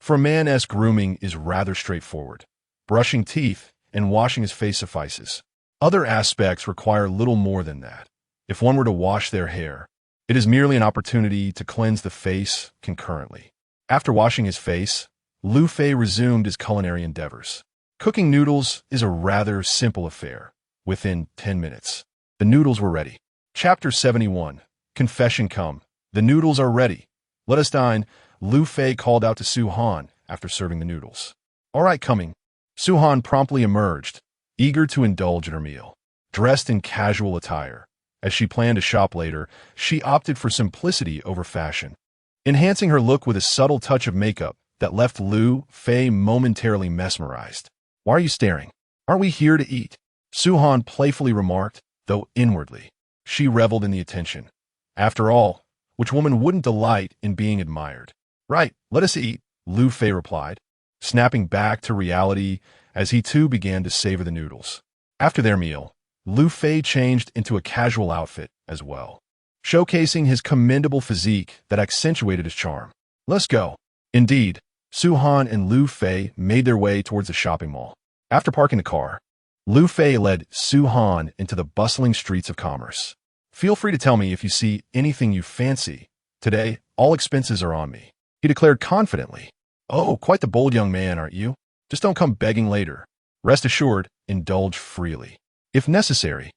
For a man's grooming is rather straightforward. Brushing teeth and washing his face suffices. Other aspects require little more than that. If one were to wash their hair, It is merely an opportunity to cleanse the face concurrently. After washing his face, Liu Fei resumed his culinary endeavors. Cooking noodles is a rather simple affair. Within 10 minutes, the noodles were ready. Chapter 71. Confession come. The noodles are ready. Let us dine, Liu Fei called out to Su Han after serving the noodles. All right, coming. Su Han promptly emerged, eager to indulge in her meal. Dressed in casual attire, as she planned to shop later, she opted for simplicity over fashion, enhancing her look with a subtle touch of makeup that left Liu Fei momentarily mesmerized. Why are you staring? Aren't we here to eat? Su Han playfully remarked, though inwardly, she reveled in the attention. After all, which woman wouldn't delight in being admired? Right, let us eat, Liu Fei replied, snapping back to reality as he too began to savor the noodles. After their meal, Liu Fei changed into a casual outfit as well, showcasing his commendable physique that accentuated his charm. Let's go. Indeed, Su Han and Liu Fei made their way towards the shopping mall. After parking the car, Liu Fei led Su Han into the bustling streets of commerce. Feel free to tell me if you see anything you fancy. Today, all expenses are on me, he declared confidently. Oh, quite the bold young man, aren't you? Just don't come begging later. Rest assured, indulge freely. If necessary,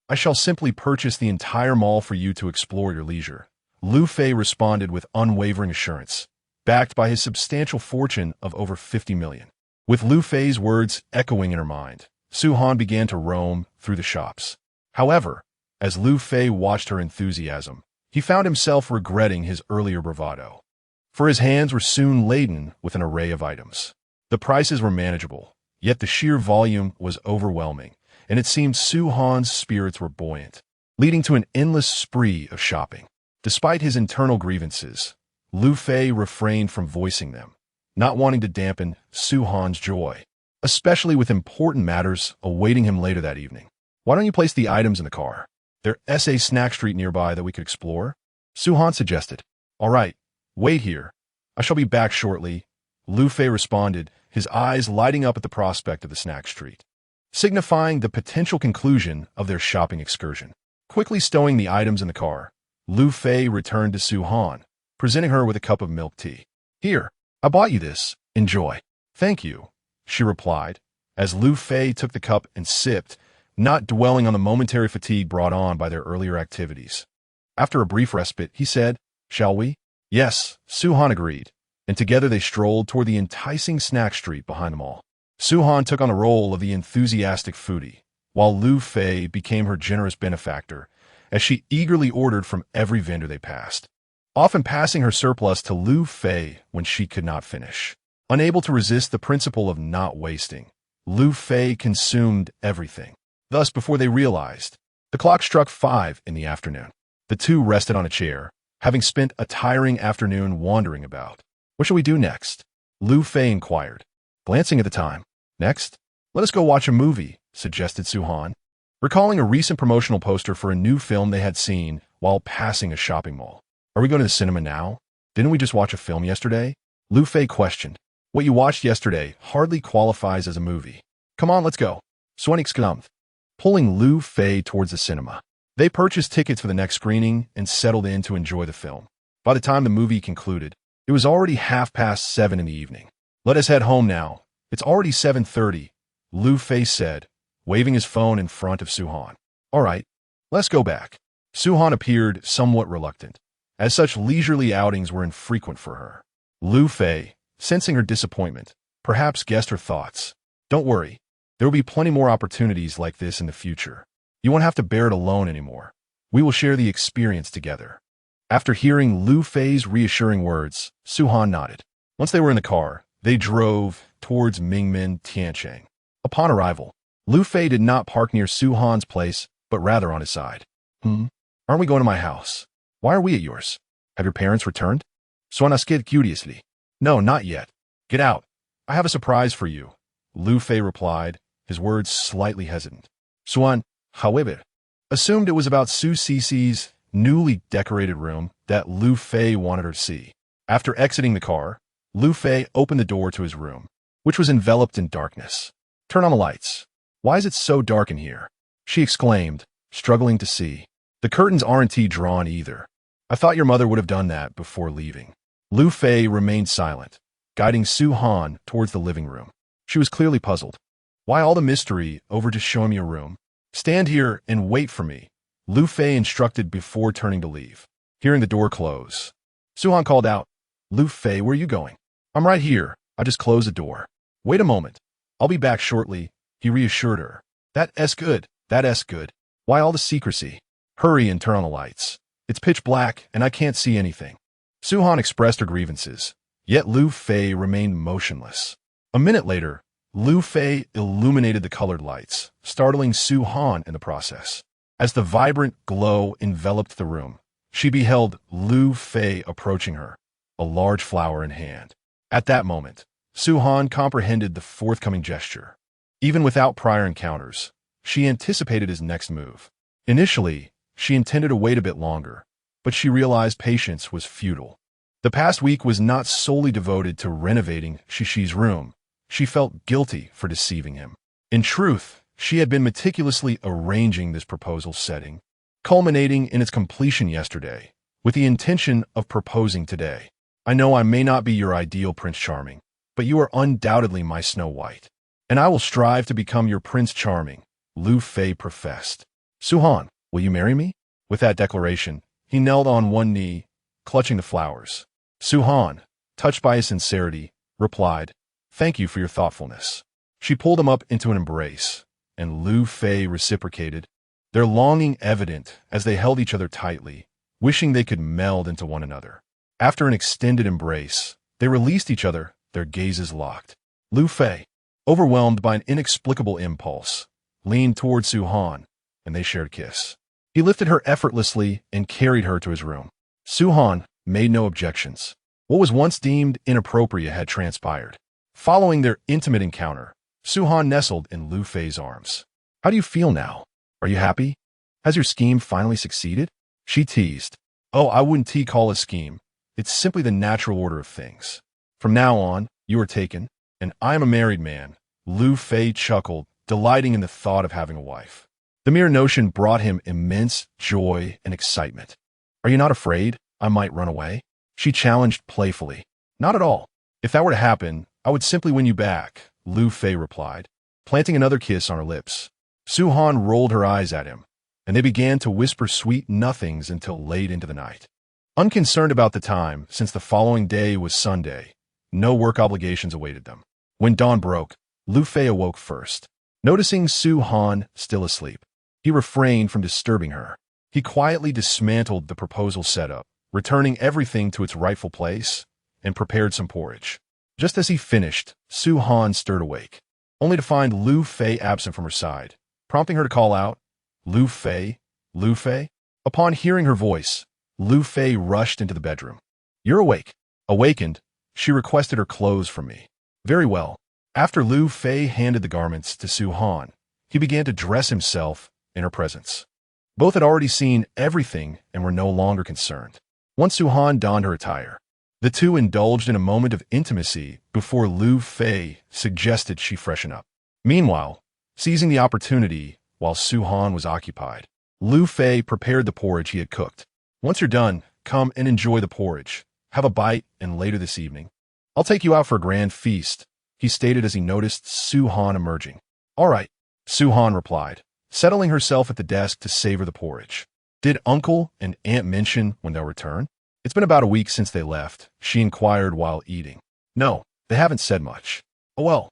I shall simply purchase the entire mall for you to explore your leisure. Liu Fei responded with unwavering assurance, backed by his substantial fortune of over 50 million. With Liu Fei's words echoing in her mind, Su Han began to roam through the shops. However, as Liu Fei watched her enthusiasm, he found himself regretting his earlier bravado, for his hands were soon laden with an array of items. The prices were manageable, yet the sheer volume was overwhelming, and it seemed Su Han's spirits were buoyant, leading to an endless spree of shopping. Despite his internal grievances, Liu Fei refrained from voicing them, not wanting to dampen Su Han's joy, especially with important matters awaiting him later that evening. Why don't you place the items in the car? There's a snack street nearby that we could explore, Su Han suggested. All right, wait here. I shall be back shortly, Liu Fei responded, his eyes lighting up at the prospect of the snack street, signifying the potential conclusion of their shopping excursion. Quickly stowing the items in the car, Liu Fei returned to Su Han, presenting her with a cup of milk tea. Here, I bought you this. Enjoy. Thank you, she replied, as Liu Fei took the cup and sipped, not dwelling on the momentary fatigue brought on by their earlier activities. After a brief respite, he said, Shall we? Yes, Su Han agreed, and together they strolled toward the enticing snack street behind them all. Su Han took on the role of the enthusiastic foodie, while Liu Fei became her generous benefactor, as she eagerly ordered from every vendor they passed, often passing her surplus to Liu Fei when she could not finish. Unable to resist the principle of not wasting, Liu Fei consumed everything. Thus, before they realized, the clock struck 5 in the afternoon. The two rested on a chair, having spent a tiring afternoon wandering about. What shall we do next? Liu Fei inquired, glancing at the time. Next, let us go watch a movie, suggested Su Han, recalling a recent promotional poster for a new film they had seen while passing a shopping mall. Are we going to the cinema now? Didn't we just watch a film yesterday? Liu Fei questioned. What you watched yesterday hardly qualifies as a movie. Come on, let's go. Su Han exclaimed, pulling Liu Fei towards the cinema. They purchased tickets for the next screening and settled in to enjoy the film. By the time the movie concluded, it was already 7:30 in the evening. Let us head home now. It's already 7:30, Liu Fei said, waving his phone in front of Su Han. All right, let's go back. Su Han appeared somewhat reluctant, as such leisurely outings were infrequent for her. Liu Fei, sensing her disappointment, perhaps guessed her thoughts. Don't worry, there will be plenty more opportunities like this in the future. You won't have to bear it alone anymore. We will share the experience together. After hearing Liu Fei's reassuring words, Su Han nodded. Once they were in the car, they drove towards Mingmen Tiancheng. Upon arrival, Liu Fei did not park near Su Han's place, but rather on his side. Aren't we going to my house? Why are we at yours? Have your parents returned? Su Han asked curiously. No, not yet. Get out. I have a surprise for you, Liu Fei replied, his words slightly hesitant. Su Han, however, assumed it was about Su Cici's newly decorated room that Liu Fei wanted her to see. After exiting the car, Liu Fei opened the door to his room, which was enveloped in darkness. Turn on the lights. Why is it so dark in here? She exclaimed, struggling to see. The curtains aren't drawn either. I thought your mother would have done that before leaving. Liu Fei remained silent, guiding Su Han towards the living room. She was clearly puzzled. Why all the mystery over just showing me a room? Stand here and wait for me, Liu Fei instructed before turning to leave. Hearing the door close, Su Han called out, Liu Fei, where are you going? I'm right here. I just closed the door. Wait a moment. I'll be back shortly, he reassured her. That's good. That's good. Why all the secrecy? Hurry and turn on the lights. It's pitch black and I can't see anything. Su Han expressed her grievances, yet Liu Fei remained motionless. A minute later, Liu Fei illuminated the colored lights, startling Su Han in the process. As the vibrant glow enveloped the room, she beheld Liu Fei approaching her, a large flower in hand. At that moment, Su Han comprehended the forthcoming gesture. Even without prior encounters, she anticipated his next move. Initially, she intended to wait a bit longer, but she realized patience was futile. The past week was not solely devoted to renovating Shishi's room. She felt guilty for deceiving him. In truth, she had been meticulously arranging this proposal setting, culminating in its completion yesterday, with the intention of proposing today. I know I may not be your ideal Prince Charming, but you are undoubtedly my Snow White, and I will strive to become your Prince Charming, Liu Fei professed. Su Han, will you marry me? With that declaration, he knelt on one knee, clutching the flowers. Su Han, touched by his sincerity, replied, Thank you for your thoughtfulness. She pulled him up into an embrace, and Liu Fei reciprocated, their longing evident as they held each other tightly, wishing they could meld into one another. After an extended embrace, they released each other, their gazes locked. Liu Fei, overwhelmed by an inexplicable impulse, leaned toward Su Han, and they shared a kiss. He lifted her effortlessly and carried her to his room. Su Han made no objections. What was once deemed inappropriate had transpired. Following their intimate encounter, Su Han nestled in Liu Fei's arms. How do you feel now? Are you happy? Has your scheme finally succeeded? She teased. Oh, I wouldn't call it a scheme. It's simply the natural order of things. From now on, you are taken, and I am a married man. Liu Fei chuckled, delighting in the thought of having a wife. The mere notion brought him immense joy and excitement. Are you not afraid I might run away? She challenged playfully. Not at all. If that were to happen, I would simply win you back, Liu Fei replied, planting another kiss on her lips. Su Han rolled her eyes at him, and they began to whisper sweet nothings until late into the night. Unconcerned about the time, since the following day was Sunday, no work obligations awaited them. When dawn broke, Liu Fei awoke first. Noticing Su Han still asleep, he refrained from disturbing her. He quietly dismantled the proposal setup, returning everything to its rightful place, and prepared some porridge. Just as he finished, Su Han stirred awake, only to find Liu Fei absent from her side, prompting her to call out, Liu Fei, Liu Fei? Upon hearing her voice, Liu Fei rushed into the bedroom. You're awake. Awakened, she requested her clothes from me. Very well. After Liu Fei handed the garments to Su Han, he began to dress himself in her presence. Both had already seen everything and were no longer concerned. Once Su Han donned her attire, the two indulged in a moment of intimacy before Liu Fei suggested she freshen up. Meanwhile, seizing the opportunity while Su Han was occupied, Liu Fei prepared the porridge he had cooked. Once you're done, come and enjoy the porridge. Have a bite, and later this evening, I'll take you out for a grand feast, he stated as he noticed Su Han emerging. All right, Su Han replied, settling herself at the desk to savor the porridge. Did Uncle and Aunt mention when they'll return? It's been about a week since they left, she inquired while eating. No, they haven't said much. Oh well,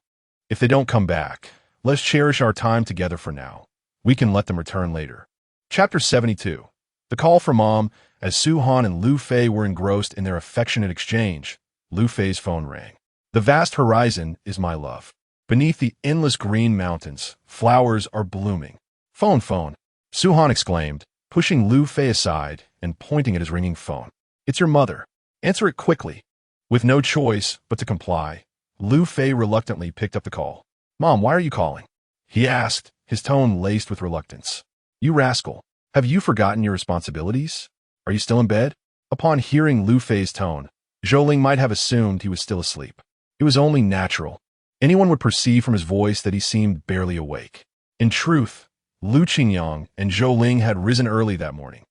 if they don't come back, let's cherish our time together for now. We can let them return later. Chapter 72. The call from Mom. As Su Han and Liu Fei were engrossed in their affectionate exchange, Liu Fei's phone rang. The vast horizon is my love. Beneath the endless green mountains, flowers are blooming. Phone. Su Han exclaimed, pushing Liu Fei aside and pointing at his ringing phone. It's your mother. Answer it quickly. With no choice but to comply, Liu Fei reluctantly picked up the call. Mom, why are you calling? He asked, his tone laced with reluctance. You rascal. Have you forgotten your responsibilities? Are you still in bed? Upon hearing Liu Fei's tone, Zhouling might have assumed he was still asleep. It was only natural. Anyone would perceive from his voice that he seemed barely awake. In truth, Lu Qingyang and Zhouling had risen early that morning,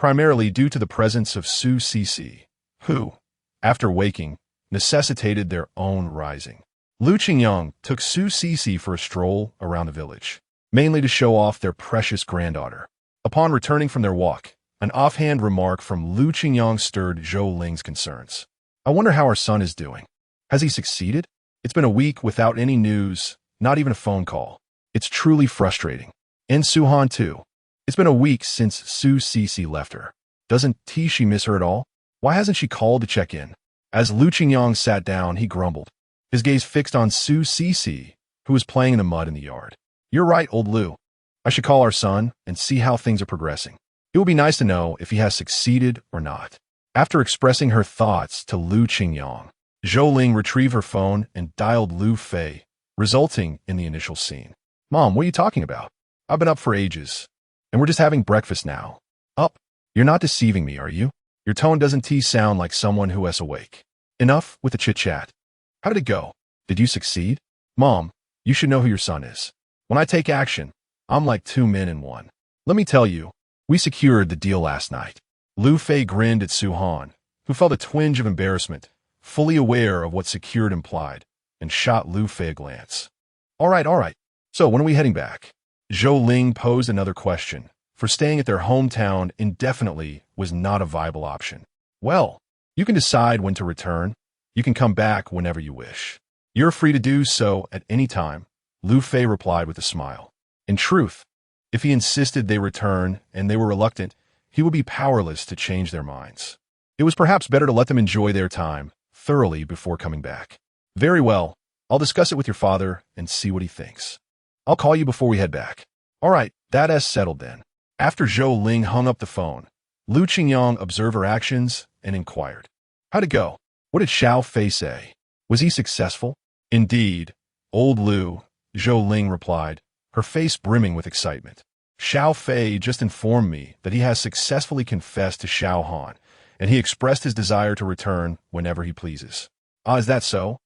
primarily due to the presence of Su Cece, who, after waking, necessitated their own rising. Lu Qingyang took Su Cece for a stroll around the village, mainly to show off their precious granddaughter. Upon returning from their walk, an offhand remark from Lu Qingyang stirred Zhou Ling's concerns. I wonder how our son is doing. Has he succeeded? It's been a week without any news, not even a phone call. It's truly frustrating. And Suhan too. It's been a week since Su Cece left her. Doesn't she miss her at all? Why hasn't she called to check in? As Lu Qingyang sat down, he grumbled, his gaze fixed on Su Cece, who was playing in the mud in the yard. You're right, old Lu. I should call our son and see how things are progressing. It would be nice to know if he has succeeded or not. After expressing her thoughts to Lu Qingyang, Zhou Ling retrieved her phone and dialed Liu Fei, resulting in the initial scene. Mom, what are you talking about? I've been up for ages, and we're just having breakfast now. Up? You're not deceiving me, are you? Your tone doesn't sound like someone who is awake. Enough with the chit-chat. How did it go? Did you succeed? Mom, you should know who your son is. When I take action, I'm like 2 men in one. Let me tell you, we secured the deal last night. Liu Fei grinned at Suhan, who felt a twinge of embarrassment, fully aware of what secured implied, and shot Liu Fei a glance. All right. So when are we heading back? Zhou Ling posed another question, for staying at their hometown indefinitely was not a viable option. Well, you can decide when to return. You can come back whenever you wish. You're free to do so at any time, Liu Fei replied with a smile. In truth, if he insisted they return and they were reluctant, he would be powerless to change their minds. It was perhaps better to let them enjoy their time thoroughly before coming back. Very well, I'll discuss it with your father and see what he thinks. I'll call you before we head back. All right, that's settled then. After Zhou Ling hung up the phone, Lu Qingyang observed her actions and inquired. How'd it go? What did Xiao Fei say? Was he successful? Indeed, old Lu, Zhou Ling replied, her face brimming with excitement. Xiao Fei just informed me that he has successfully confessed to Xiao Han, and he expressed his desire to return whenever he pleases. Ah, is that so?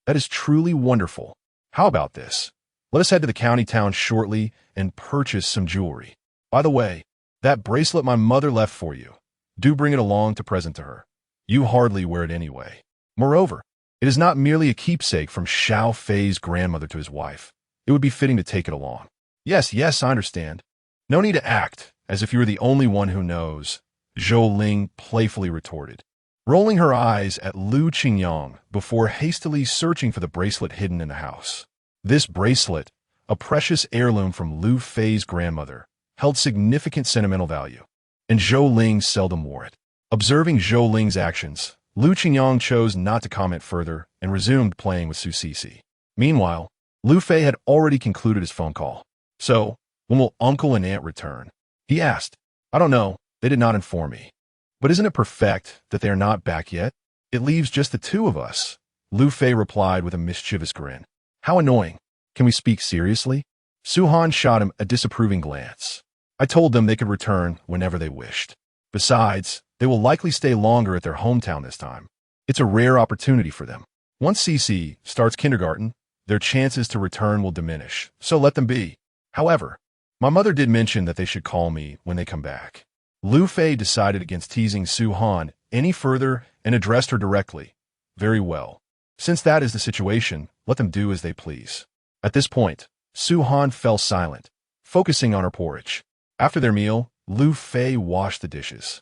That is truly wonderful. How about this? Let us head to the county town shortly and purchase some jewelry. By the way, that bracelet my mother left for you. Do bring it along to present to her. You hardly wear it anyway. Moreover, it is not merely a keepsake from Xiao Fei's grandmother to his wife. It would be fitting to take it along. Yes, I understand. No need to act as if you were the only one who knows, Zhou Ling playfully retorted, rolling her eyes at Lu Qingyang before hastily searching for the bracelet hidden in the house. This bracelet, a precious heirloom from Liu Fei's grandmother, held significant sentimental value, and Zhou Ling seldom wore it. Observing Zhou Ling's actions, Lu Qingyang chose not to comment further and resumed playing with Su Cece. Meanwhile, Liu Fei had already concluded his phone call. So, when will uncle and aunt return? He asked. I don't know, they did not inform me. But isn't it perfect that they are not back yet? It leaves just the two of us, Liu Fei replied with a mischievous grin. How annoying. Can we speak seriously? Suhan shot him a disapproving glance. I told them they could return whenever they wished. Besides, they will likely stay longer at their hometown this time. It's a rare opportunity for them. Once Cece starts kindergarten, their chances to return will diminish, so let them be. However, my mother did mention that they should call me when they come back. Liu Fei decided against teasing Suhan any further and addressed her directly. Very well. Since that is the situation, let them do as they please. At this point, Suhan fell silent, focusing on her porridge. After their meal, Liu Fei washed the dishes.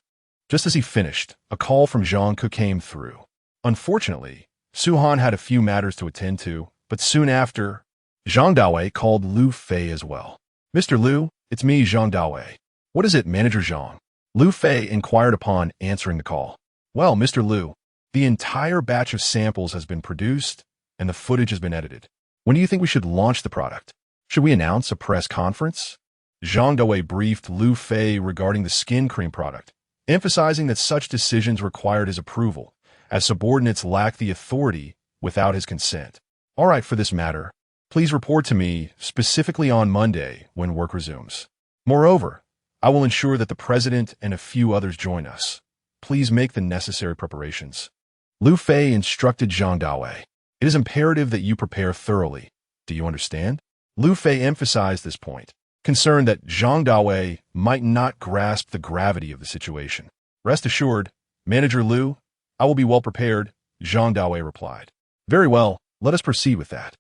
Just as he finished, a call from Zhang Ke came through. Unfortunately, Suhan had a few matters to attend to, but soon after, Zhang Dawei called Liu Fei as well. Mr. Liu, it's me, Zhang Dawei. What is it, Manager Zhang? Liu Fei inquired upon answering the call. Well, Mr. Liu, the entire batch of samples has been produced, and the footage has been edited. When do you think we should launch the product? Should we announce a press conference? Zhang Dawei briefed Liu Fei regarding the skin cream product, emphasizing that such decisions required his approval, as subordinates lack the authority without his consent. All right, for this matter, please report to me specifically on Monday when work resumes. Moreover, I will ensure that the president and a few others join us. Please make the necessary preparations. Liu Fei instructed Zhang Dawei. It is imperative that you prepare thoroughly. Do you understand? Liu Fei emphasized this point. concerned that Zhang Dawei might not grasp the gravity of the situation. Rest assured, Manager Liu, I will be well prepared, Zhang Dawei replied. Very well, let us proceed with that.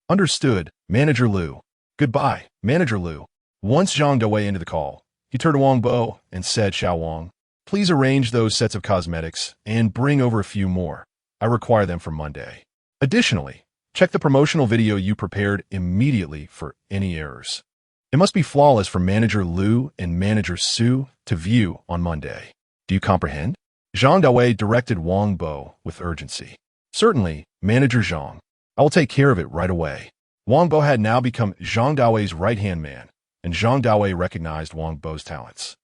Understood, Manager Liu. Goodbye, Manager Liu. Once Zhang Dawei ended the call, he turned to Wong Bo and said, Xiao Wang, please arrange those sets of cosmetics and bring over a few more. I require them for Monday. Additionally, check the promotional video you prepared immediately for any errors. It must be flawless for Manager Liu and Manager Sue to view on Monday. Do you comprehend? Zhang Dawei directed Wong Bo with urgency. Certainly, Manager Zhang. I will take care of it right away. Wong Bo had now become Zhang Dawei's right-hand man, and Zhang Dawei recognized Wong Bo's talents,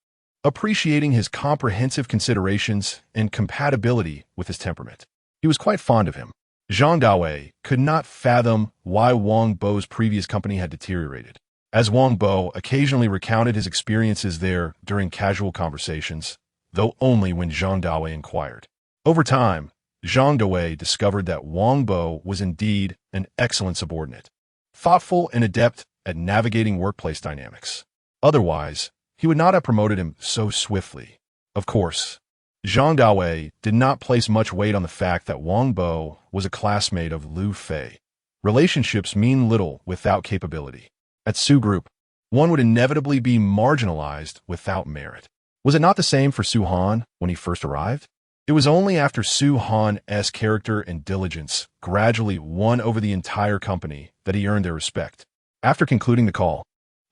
appreciating his comprehensive considerations and compatibility with his temperament. He was quite fond of him. Zhang Dawei could not fathom why Wong Bo's previous company had deteriorated. As Wong Bo occasionally recounted his experiences there during casual conversations, though only when Zhang Dawei inquired. Over time, Zhang Dawei discovered that Wong Bo was indeed an excellent subordinate, thoughtful and adept at navigating workplace dynamics. Otherwise, he would not have promoted him so swiftly. Of course, Zhang Dawei did not place much weight on the fact that Wong Bo was a classmate of Liu Fei. Relationships mean little without capability. At Sue Group, one would inevitably be marginalized without merit. Was it not the same for Su Han when he first arrived? It was only after Su Han's character and diligence gradually won over the entire company that he earned their respect. After concluding the call,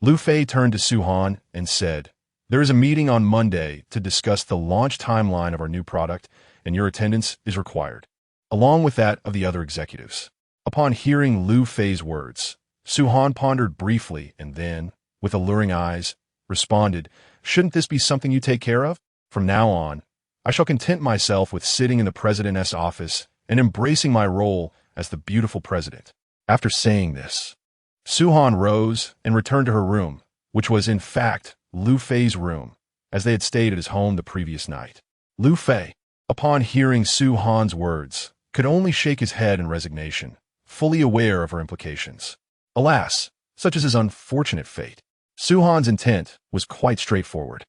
Liu Fei turned to Su Han and said, there is a meeting on Monday to discuss the launch timeline of our new product, and your attendance is required, along with that of the other executives. Upon hearing Liu Fei's words, Su Han pondered briefly and then, with alluring eyes, responded, shouldn't this be something you take care of? From now on, I shall content myself with sitting in the president's office and embracing my role as the beautiful president. After saying this, Su Han rose and returned to her room, which was in fact Liu Fei's room, as they had stayed at his home the previous night. Liu Fei, upon hearing Su Han's words, could only shake his head in resignation, fully aware of her implications. Alas, such is his unfortunate fate. Su Han's intent was quite straightforward.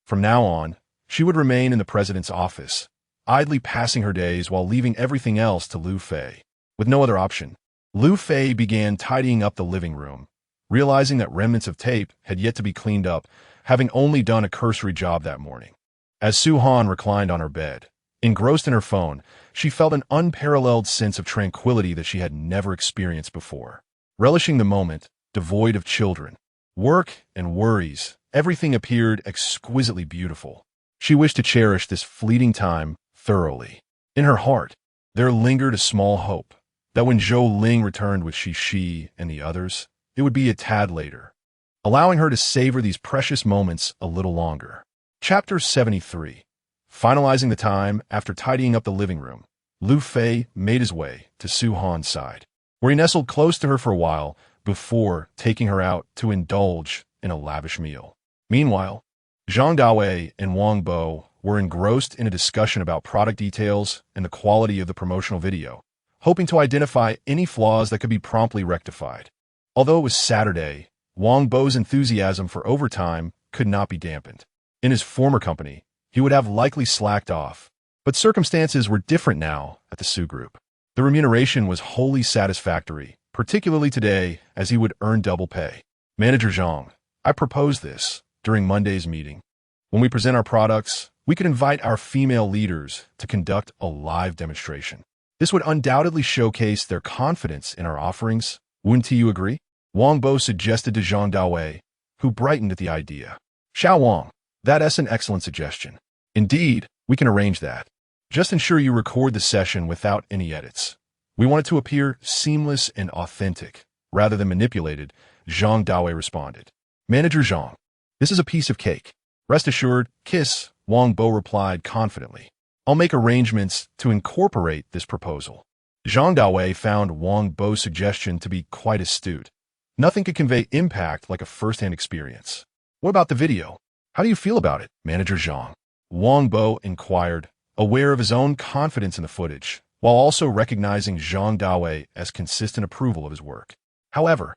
From now on, she would remain in the president's office, idly passing her days while leaving everything else to Liu Fei. With no other option, Liu Fei began tidying up the living room, realizing that remnants of tape had yet to be cleaned up, having only done a cursory job that morning. As Su Han reclined on her bed, engrossed in her phone, she felt an unparalleled sense of tranquility that she had never experienced before. Relishing the moment, devoid of children, work, and worries, everything appeared exquisitely beautiful. She wished to cherish this fleeting time thoroughly. In her heart, there lingered a small hope that when Zhou Ling returned with Shi and the others, it would be a tad later, allowing her to savor these precious moments a little longer. Chapter 73. Finalizing the time after tidying up the living room, Liu Fei made his way to Su Han's side, where he nestled close to her for a while before taking her out to indulge in a lavish meal. Meanwhile, Zhang Dawei and Wong Bo were engrossed in a discussion about product details and the quality of the promotional video, hoping to identify any flaws that could be promptly rectified. Although it was Saturday, Wong Bo's enthusiasm for overtime could not be dampened. In his former company, he would have likely slacked off, but circumstances were different now at the Sue Group. The remuneration was wholly satisfactory, particularly today, as he would earn double pay. Manager Zhang, I proposed this during Monday's meeting. When we present our products, we could invite our female leaders to conduct a live demonstration. This would undoubtedly showcase their confidence in our offerings. Wouldn't you agree? Wong Bo suggested to Zhang Dawei, who brightened at the idea. Xiao Wang, that's an excellent suggestion. Indeed, we can arrange that. Just ensure you record the session without any edits. We want it to appear seamless and authentic, rather than manipulated, Zhang Dawei responded. Manager Zhang, this is a piece of cake. Rest assured, kiss, Wong Bo replied confidently. I'll make arrangements to incorporate this proposal. Zhang Dawei found Wong Bo's suggestion to be quite astute. Nothing could convey impact like a first-hand experience. What about the video? How do you feel about it, Manager Zhang? Wong Bo inquired, aware of his own confidence in the footage, while also recognizing Zhang Dawei as consistent approval of his work. However,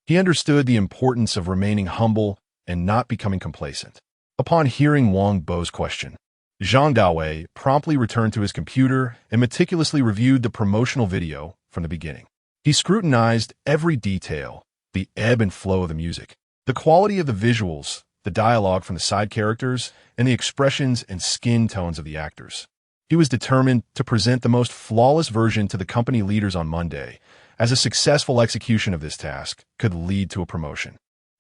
He understood the importance of remaining humble and not becoming complacent. Upon hearing Wong Bo's question, Zhang Daowei promptly returned to his computer and meticulously reviewed the promotional video from the beginning. He scrutinized every detail, the ebb and flow of the music, the quality of the visuals, the dialogue from the side characters, and the expressions and skin tones of the actors. He was determined to present the most flawless version to the company leaders on Monday, as a successful execution of this task could lead to a promotion.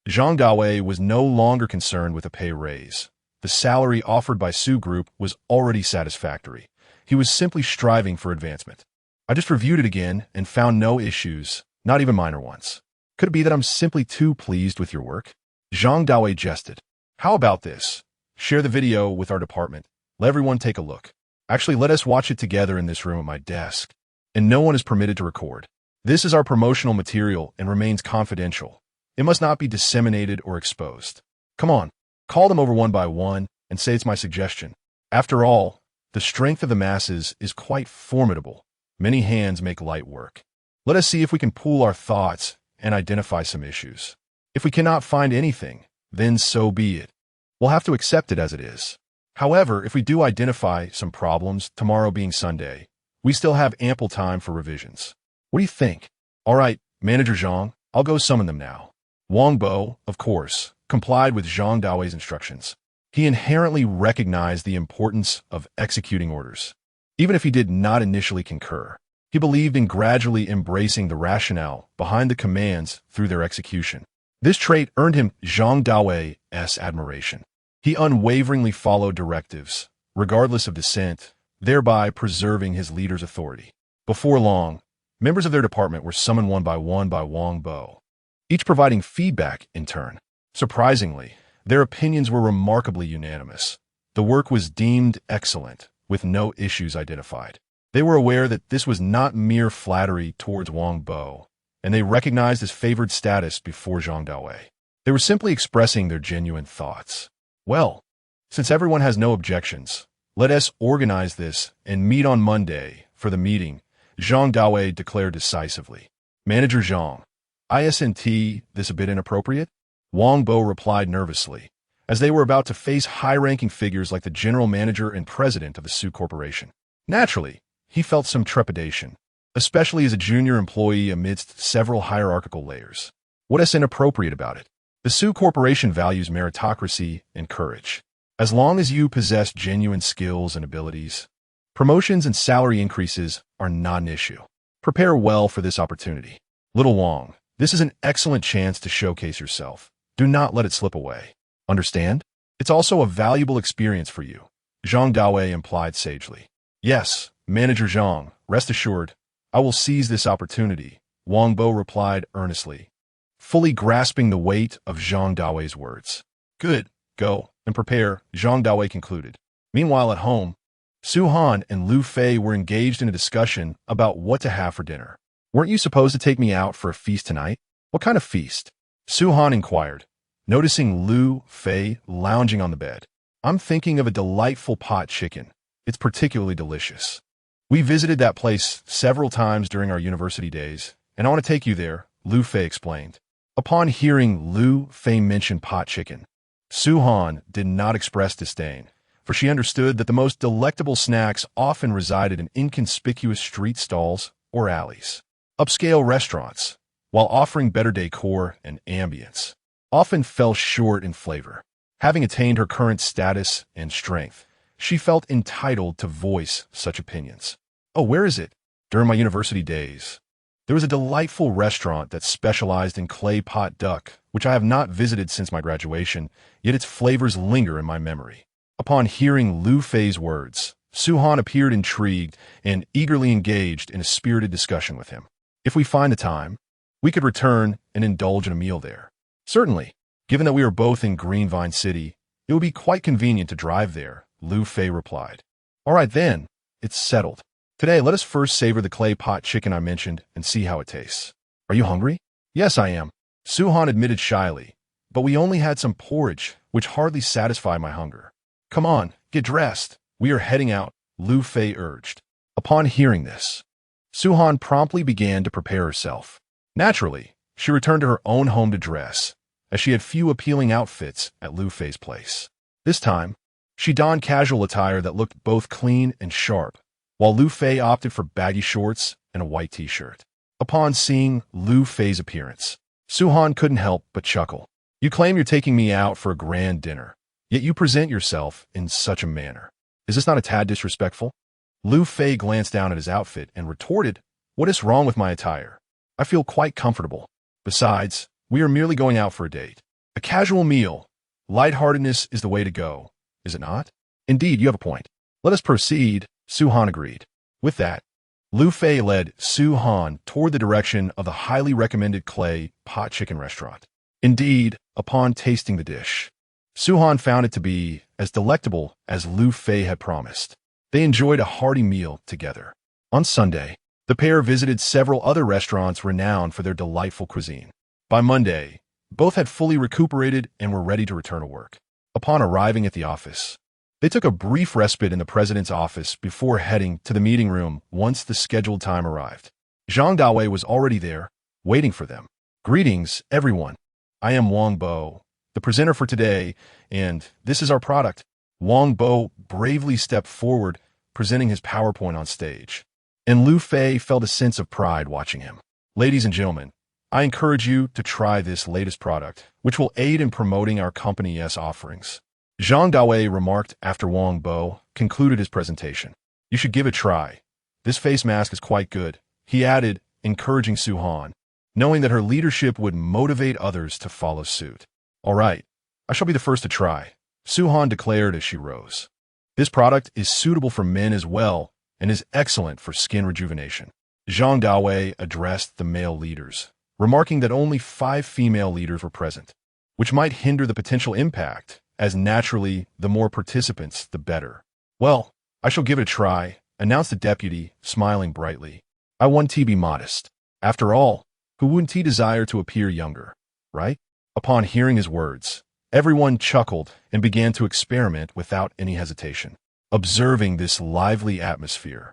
Zhang Daowei was no longer concerned with a pay raise. The salary offered by Sue Group was already satisfactory. He was simply striving for advancement. I just reviewed it again and found no issues, not even minor ones. Could it be that I'm simply too pleased with your work? Zhang Daowei jested. How about this? Share the video with our department. Let everyone take a look. Actually, let us watch it together in this room at my desk. And no one is permitted to record. This is our promotional material and remains confidential. It must not be disseminated or exposed. Come on, call them over one by one and say it's my suggestion. After all, the strength of the masses is quite formidable. Many hands make light work. Let us see if we can pool our thoughts and identify some issues. If we cannot find anything, then so be it. We'll have to accept it as it is. However, if we do identify some problems, tomorrow being Sunday, we still have ample time for revisions. What do you think? All right, Manager Zhang, I'll go summon them now. Wong Bo, of course, complied with Zhang Daowei's instructions. He inherently recognized the importance of executing orders. Even if he did not initially concur, he believed in gradually embracing the rationale behind the commands through their execution. This trait earned him Zhang Daowei's admiration. He unwaveringly followed directives, regardless of dissent, thereby preserving his leader's authority. Before long, members of their department were summoned one by Wong Bo, each providing feedback in turn. Surprisingly, their opinions were remarkably unanimous. The work was deemed excellent, with no issues identified. They were aware that this was not mere flattery towards Wong Bo, and they recognized his favored status before Zhang Daowei. They were simply expressing their genuine thoughts. Well, since everyone has no objections, let us organize this and meet on Monday for the meeting, Zhang Daowei declared decisively. Manager Zhang, isn't this a bit inappropriate? Wong Bo replied nervously, as they were about to face high-ranking figures like the general manager and president of the Sue Corporation. Naturally, he felt some trepidation, especially as a junior employee amidst several hierarchical layers. What is inappropriate about it? The Sue Corporation values meritocracy and courage. As long as you possess genuine skills and abilities, promotions and salary increases are not an issue. Prepare well for this opportunity. Little Wong, this is an excellent chance to showcase yourself. Do not let it slip away. Understand? It's also a valuable experience for you, Zhang Daowei implied sagely. Yes, Manager Zhang, rest assured, I will seize this opportunity, Wong Bo replied earnestly, fully grasping the weight of Zhang Daowei's words. Good, go and prepare, Zhang Daowei concluded. Meanwhile at home, Su Han and Liu Fei were engaged in a discussion about what to have for dinner. Weren't you supposed to take me out for a feast tonight? What kind of feast? Su Han inquired, noticing Liu Fei lounging on the bed. I'm thinking of a delightful pot chicken. It's particularly delicious. We visited that place several times during our university days, and I want to take you there, Liu Fei explained. Upon hearing Liu Fei mention pot chicken, Su Han did not express disdain, for she understood that the most delectable snacks often resided in inconspicuous street stalls or alleys. Upscale restaurants, while offering better decor and ambience, often fell short in flavor. Having attained her current status and strength, she felt entitled to voice such opinions. Oh, where is it? During my university days, there was a delightful restaurant that specialized in clay pot duck, which I have not visited since my graduation, yet its flavors linger in my memory. Upon hearing Liu Fei's words, Su Han appeared intrigued and eagerly engaged in a spirited discussion with him. If we find the time, we could return and indulge in a meal there. Certainly, given that we are both in Greenvine City, it would be quite convenient to drive there, Liu Fei replied. All right then, it's settled. Today, let us first savor the clay pot chicken I mentioned and see how it tastes. Are you hungry? Yes, I am, Su Han admitted shyly, but we only had some porridge, which hardly satisfied my hunger. Come on, get dressed. We are heading out, Liu Fei urged. Upon hearing this, Su Han promptly began to prepare herself. Naturally, she returned to her own home to dress, as she had few appealing outfits at Liu Fei's place. This time, she donned casual attire that looked both clean and sharp, while Liu Fei opted for baggy shorts and a white t-shirt. Upon seeing Liu Fei's appearance, Su-han couldn't help but chuckle. You claim you're taking me out for a grand dinner, yet you present yourself in such a manner. Is this not a tad disrespectful? Liu Fei glanced down at his outfit and retorted, What is wrong with my attire? I feel quite comfortable. Besides, we are merely going out for a date. A casual meal. Lightheartedness is the way to go, is it not? Indeed, you have a point. Let us proceed, Su-han agreed. With that, Liu Fei led Su-han toward the direction of the highly recommended clay pot chicken restaurant. Indeed, upon tasting the dish, Su-han found it to be as delectable as Liu Fei had promised. They enjoyed a hearty meal together. On Sunday, the pair visited several other restaurants renowned for their delightful cuisine. By Monday, both had fully recuperated and were ready to return to work. Upon arriving at the office, they took a brief respite in the president's office before heading to the meeting room once the scheduled time arrived. Zhang Dawei was already there, waiting for them. Greetings, everyone. I am Wong Bo, the presenter for today, and this is our product. Wong Bo bravely stepped forward, presenting his PowerPoint on stage. And Liu Fei felt a sense of pride watching him. Ladies and gentlemen, I encourage you to try this latest product, which will aid in promoting our company's offerings. Zhang Dawei remarked after Wong Bo concluded his presentation. You should give it a try. This face mask is quite good, he added, encouraging Su-han, knowing that her leadership would motivate others to follow suit. All right, I shall be the first to try, Su-han declared as she rose. This product is suitable for men as well and is excellent for skin rejuvenation. Zhang Dawei addressed the male leaders, remarking that only 5 female leaders were present, which might hinder the potential impact, as naturally, the more participants, the better. Well, I shall give it a try, announced the deputy, smiling brightly. I want to be modest. After all, who wouldn't he desire to appear younger, right? Upon hearing his words, everyone chuckled and began to experiment without any hesitation. Observing this lively atmosphere,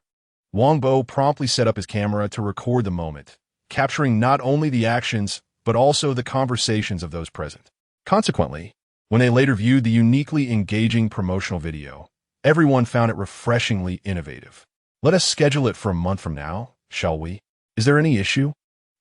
Wong Bo promptly set up his camera to record the moment, capturing not only the actions, but also the conversations of those present. Consequently, when they later viewed the uniquely engaging promotional video, everyone found it refreshingly innovative. Let us schedule it for a month from now, shall we? Is there any issue?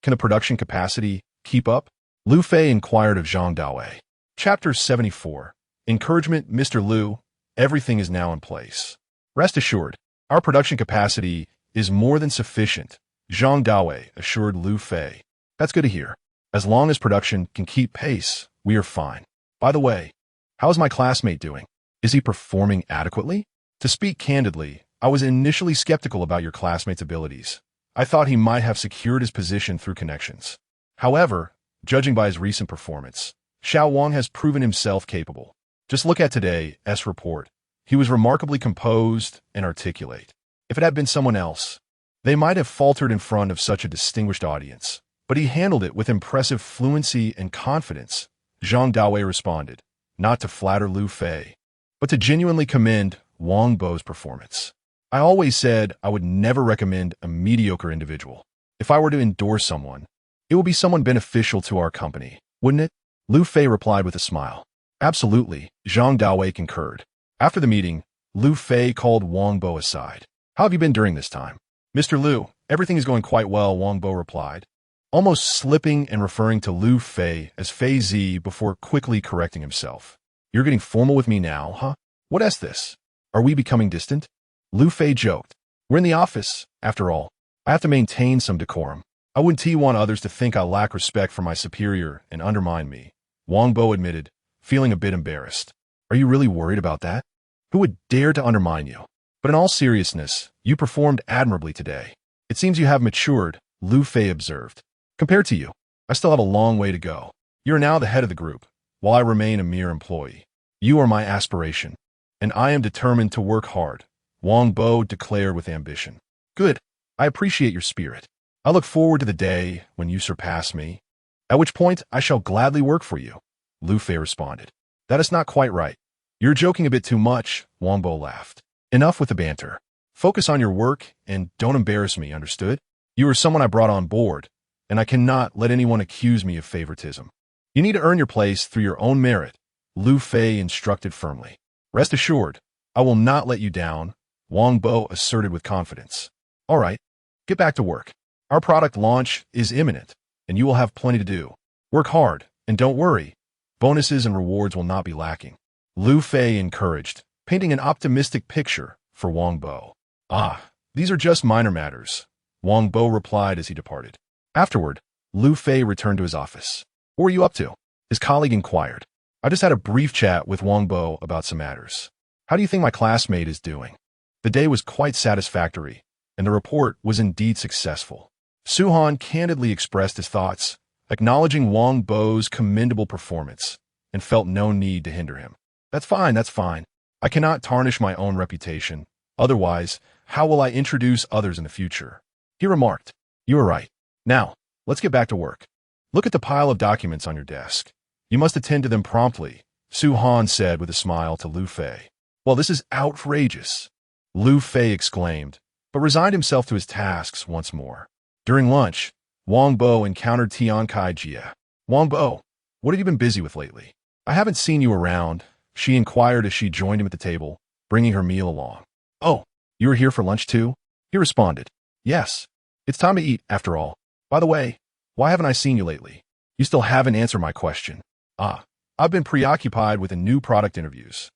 Can the production capacity keep up? Liu Fei inquired of Zhang Dawei. Chapter 74. Encouragement. Mr. Liu, everything is now in place. Rest assured, our production capacity is more than sufficient, Zhang Dawei assured Liu Fei. That's good to hear. As long as production can keep pace, we are fine. By the way, how is my classmate doing? Is he performing adequately? To speak candidly, I was initially skeptical about your classmate's abilities. I thought he might have secured his position through connections. However, judging by his recent performance, Xiao Wang has proven himself capable. Just look at today's report. He was remarkably composed and articulate. If it had been someone else, they might have faltered in front of such a distinguished audience, but he handled it with impressive fluency and confidence. Zhang Dawei responded, not to flatter Liu Fei, but to genuinely commend Wong Bo's performance. I always said I would never recommend a mediocre individual. If I were to endorse someone, it would be someone beneficial to our company, wouldn't it? Liu Fei replied with a smile. Absolutely, Zhang Dawei concurred. After the meeting, Liu Fei called Wong Bo aside. How have you been during this time? Mr. Liu, everything is going quite well, Wong Bo replied, almost slipping and referring to Liu Fei as Fei Zi before quickly correcting himself. You're getting formal with me now, huh? What is this? Are we becoming distant? Liu Fei joked. We're in the office, after all. I have to maintain some decorum. I wouldn't want others to think I lack respect for my superior and undermine me, Wong Bo admitted, feeling a bit embarrassed. Are you really worried about that? Who would dare to undermine you? But in all seriousness, you performed admirably today. It seems you have matured, Liu Fei observed. Compared to you, I still have a long way to go. You are now the head of the group, while I remain a mere employee. You are my aspiration, and I am determined to work hard, Wong Bo declared with ambition. Good. I appreciate your spirit. I look forward to the day when you surpass me, at which point I shall gladly work for you, Liu Fei responded. That is not quite right. You're joking a bit too much, Wong Bo laughed. Enough with the banter. Focus on your work and don't embarrass me, understood? You are someone I brought on board, and I cannot let anyone accuse me of favoritism. You need to earn your place through your own merit, Liu Fei instructed firmly. Rest assured, I will not let you down, Wong Bo asserted with confidence. All right, get back to work. Our product launch is imminent, and you will have plenty to do. Work hard, and don't worry. Bonuses and rewards will not be lacking. Liu Fei encouraged, painting an optimistic picture for Wong Bo. Ah, these are just minor matters, Wong Bo replied as he departed. Afterward, Liu Fei returned to his office. What were you up to? His colleague inquired. I just had a brief chat with Wong Bo about some matters. How do you think my classmate is doing? The day was quite satisfactory, and the report was indeed successful. Su-han candidly expressed his thoughts, acknowledging Wong Bo's commendable performance, and felt no need to hinder him. That's fine. I cannot tarnish my own reputation. Otherwise, how will I introduce others in the future? He remarked. You are right. Now, let's get back to work. Look at the pile of documents on your desk. You must attend to them promptly, Su-han said with a smile to Liu Fei. Well, this is outrageous, Liu Fei exclaimed, but resigned himself to his tasks once more. During lunch, Wong Bo encountered Tian Kai-jie. Wong Bo, what have you been busy with lately? I haven't seen you around, she inquired as she joined him at the table, bringing her meal along. Oh, you are here for lunch too? He responded. Yes, it's time to eat, after all. By the way, why haven't I seen you lately? You still haven't answered my question. I've been preoccupied with the new product interviews.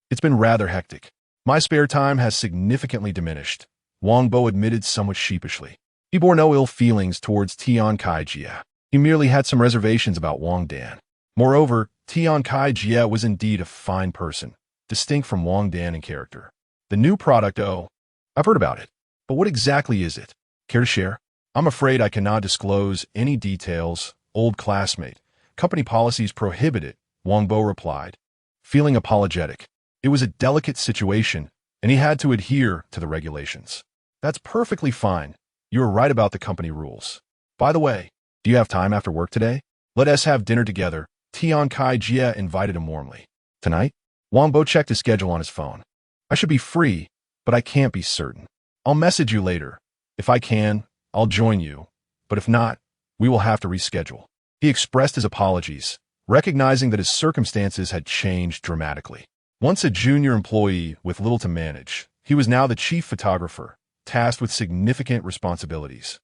It's been rather hectic. My spare time has significantly diminished, Wong Bo admitted somewhat sheepishly. He bore no ill feelings towards Tian Kai-jie. He merely had some reservations about Wang Dan. Moreover, Tian Kai-jie was indeed a fine person, distinct from Wang Dan in character. The new product, I've heard about it. But what exactly is it? Care to share? I'm afraid I cannot disclose any details, old classmate. Company policies prohibit it, Wong Bo replied, feeling apologetic. It was a delicate situation, and he had to adhere to the regulations. That's perfectly fine. You are right about the company rules. By the way, do you have time after work today? Let us have dinner together, Tian Kai-jie invited him warmly. Tonight? Wong Bo checked his schedule on his phone. I should be free, but I can't be certain. I'll message you later. If I can, I'll join you, but if not, we will have to reschedule. He expressed his apologies, recognizing that his circumstances had changed dramatically. Once a junior employee with little to manage, he was now the chief photographer, tasked with significant responsibilities.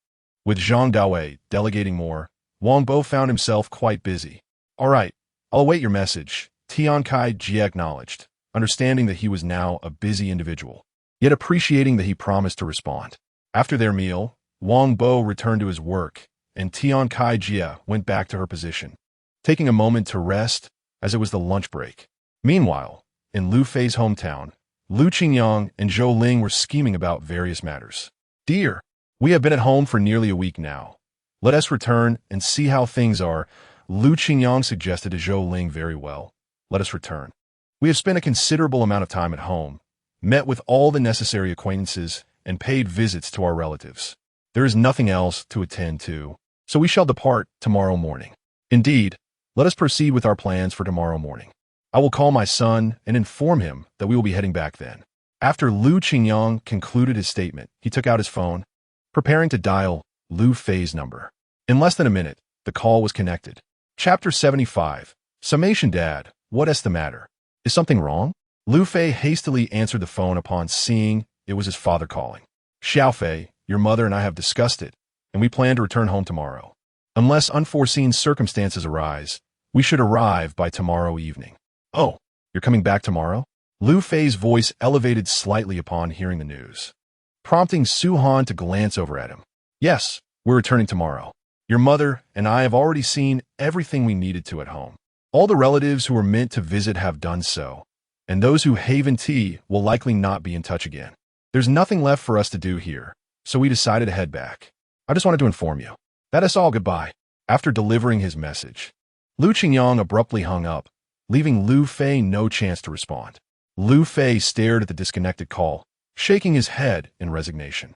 With Zhang Daowei delegating more, Wong Bo found himself quite busy. All right, I'll await your message, Tian Kai-jie acknowledged, understanding that he was now a busy individual, yet appreciating that he promised to respond. After their meal, Wong Bo returned to his work, and Tian Kai-jie went back to her position, taking a moment to rest as it was the lunch break. Meanwhile, in Liu Fei's hometown, Lu Qingyang and Zhou Ling were scheming about various matters. Dear, we have been at home for nearly a week now. Let us return and see how things are, Lu Qingyang suggested to Zhou Ling. Very well. Let us return. We have spent a considerable amount of time at home, met with all the necessary acquaintances, and paid visits to our relatives. There is nothing else to attend to, so we shall depart tomorrow morning. Indeed, let us proceed with our plans for tomorrow morning. I will call my son and inform him that we will be heading back then. After Lu Qingyang concluded his statement, he took out his phone, preparing to dial Liu Fei's number. In less than a minute, the call was connected. Chapter 75. Summation. Dad, what is the matter? Is something wrong? Liu Fei hastily answered the phone upon seeing it was his father calling. Xiaofei, your mother and I have discussed it, and we plan to return home tomorrow. Unless unforeseen circumstances arise, we should arrive by tomorrow evening. Oh, you're coming back tomorrow? Liu Fei's voice elevated slightly upon hearing the news, prompting Su-han to glance over at him. Yes, we're returning tomorrow. Your mother and I have already seen everything we needed to at home. All the relatives who were meant to visit have done so, and those who haven't will likely not be in touch again. There's nothing left for us to do here, so we decided to head back. I just wanted to inform you. That is all. Goodbye. After delivering his message, Lu Qingyang abruptly hung up, leaving Liu Fei no chance to respond. Liu Fei stared at the disconnected call, shaking his head in resignation.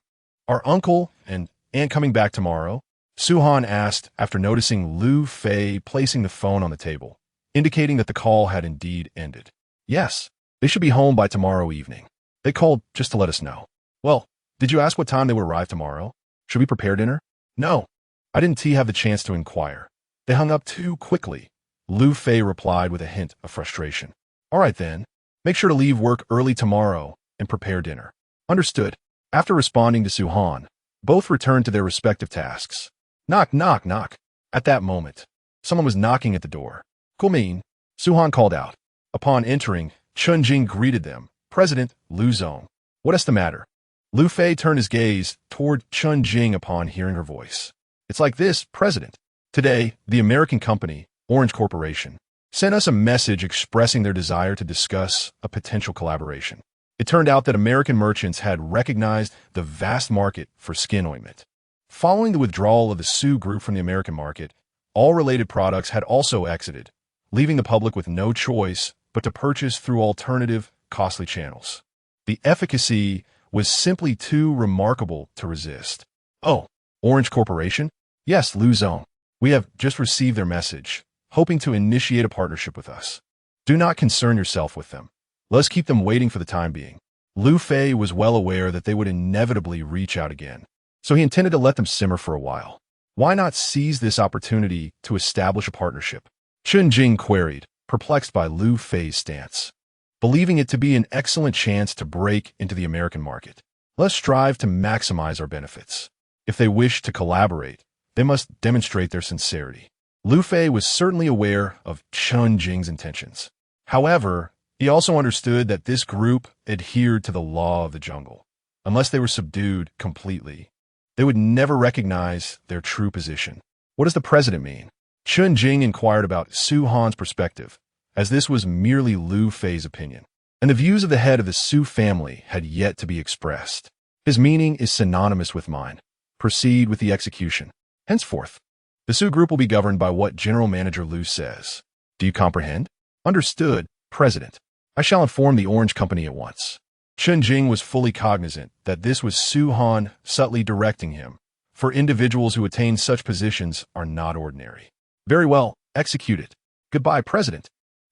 Are uncle and aunt coming back tomorrow? Su-han asked after noticing Liu Fei placing the phone on the table, indicating that the call had indeed ended. Yes, they should be home by tomorrow evening. They called just to let us know. Well, did you ask what time they would arrive tomorrow? Should we prepare dinner? No, I didn't have the chance to inquire. They hung up too quickly. Liu Fei replied with a hint of frustration. All right then. Make sure to leave work early tomorrow and prepare dinner. Understood. After responding to Su-han, both returned to their respective tasks. Knock, knock, knock. At that moment, someone was knocking at the door. Kumin, Su-han called out. Upon entering, Chun-jing greeted them. President Liu Zong. What is the matter? Liu Fei turned his gaze toward Chun-jing upon hearing her voice. It's like this, President. Today, the American company, Orange Corporation, sent us a message expressing their desire to discuss a potential collaboration. It turned out that American merchants had recognized the vast market for skin ointment. Following the withdrawal of the Sue Group from the American market, all related products had also exited, leaving the public with no choice but to purchase through alternative, costly channels. The efficacy was simply too remarkable to resist. Oh, Orange Corporation? Yes, Liu Zong. We have just received their message, hoping to initiate a partnership with us. Do not concern yourself with them. Let's keep them waiting for the time being. Liu Fei was well aware that they would inevitably reach out again, so he intended to let them simmer for a while. Why not seize this opportunity to establish a partnership? Chun-jing queried, perplexed by Liu Fei's stance, believing it to be an excellent chance to break into the American market. Let's strive to maximize our benefits. If they wish to collaborate, they must demonstrate their sincerity. Liu Fei was certainly aware of Chun-jing's intentions. However, he also understood that this group adhered to the law of the jungle. Unless they were subdued completely, they would never recognize their true position. What does the president mean? Chun-jing inquired about Su-han's perspective, as this was merely Liu Fei's opinion, and the views of the head of the Su family had yet to be expressed. His meaning is synonymous with mine. Proceed with the execution. Henceforth, the Su Group will be governed by what General Manager Liu says. Do you comprehend? Understood, President. I shall inform the Orange Company at once. Chun-jing was fully cognizant that this was Su-han subtly directing him, for individuals who attain such positions are not ordinary. Very well, execute it. Goodbye, President.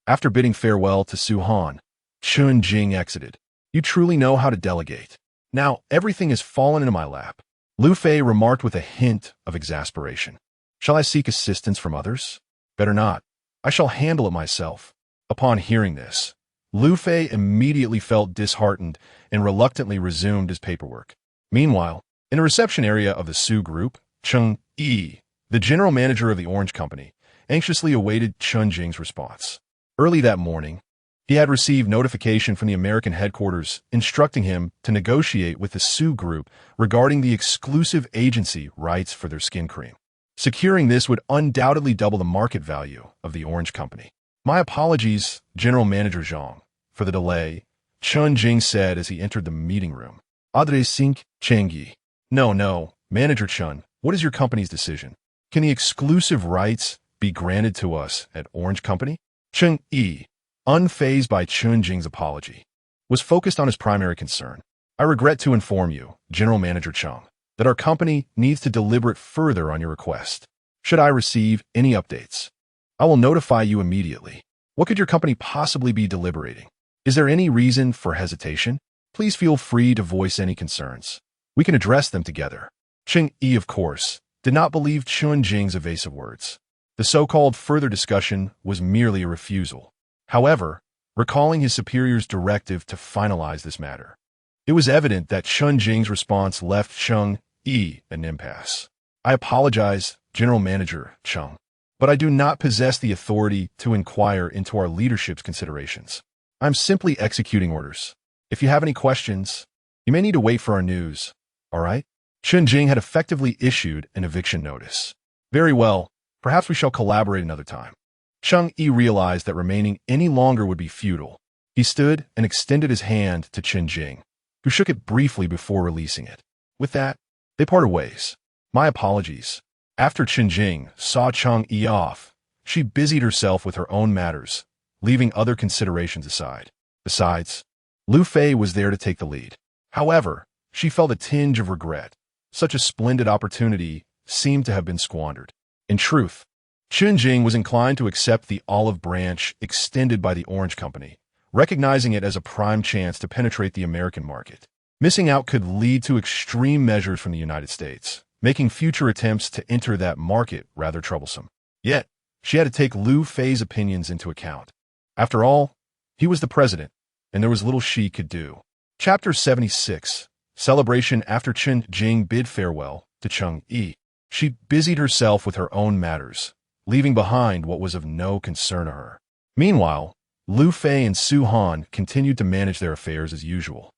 After bidding farewell to Su-han, Chun-jing exited. You truly know how to delegate. Now, everything has fallen into my lap. Liu Fei remarked with a hint of exasperation. Shall I seek assistance from others? Better not. I shall handle it myself. Upon hearing this, Liu Fei immediately felt disheartened and reluctantly resumed his paperwork. Meanwhile, in the reception area of the Su Group, Cheng Yi, the general manager of the Orange Company, anxiously awaited Chun-jing's response. Early that morning, he had received notification from the American headquarters instructing him to negotiate with the Su Group regarding the exclusive agency rights for their skin cream. Securing this would undoubtedly double the market value of the Orange Company. My apologies, General Manager Zhang, for the delay, Chun-jing said as he entered the meeting room. Adressing Cheng Yi. No, Manager Chun, what is your company's decision? Can the exclusive rights be granted to us at Orange Company? Cheng Yi, unfazed by Chun-jing's apology, was focused on his primary concern. I regret to inform you, General Manager Cheng, that our company needs to deliberate further on your request. Should I receive any updates, I will notify you immediately. What could your company possibly be deliberating? Is there any reason for hesitation? Please feel free to voice any concerns. We can address them together. Cheng Yi, of course, did not believe Chun-jing's evasive words. The so-called further discussion was merely a refusal. However, recalling his superior's directive to finalize this matter, it was evident that Chun-jing's response left Cheng Yi an impasse. I apologize, General Manager Cheng, but I do not possess the authority to inquire into our leadership's considerations. I'm simply executing orders. If you have any questions, you may need to wait for our news. All right? Chun-jing had effectively issued an eviction notice. Very well. Perhaps we shall collaborate another time. Cheng Yi realized that remaining any longer would be futile. He stood and extended his hand to Chun-jing, who shook it briefly before releasing it. With that, they parted ways. My apologies. After Chun-jing saw Cheng Yi off, she busied herself with her own matters, leaving other considerations aside. Besides, Liu Fei was there to take the lead. However, she felt a tinge of regret. Such a splendid opportunity seemed to have been squandered. In truth, Chun-jing was inclined to accept the olive branch extended by the Orange Company, recognizing it as a prime chance to penetrate the American market. Missing out could lead to extreme measures from the United States, making future attempts to enter that market rather troublesome. Yet, she had to take Liu Fei's opinions into account. After all, he was the president, and there was little she could do. Chapter 76. Celebration after Chen Jing bid farewell to Cheng Yi. She busied herself with her own matters, leaving behind what was of no concern to her. Meanwhile, Liu Fei and Su Han continued to manage their affairs as usual.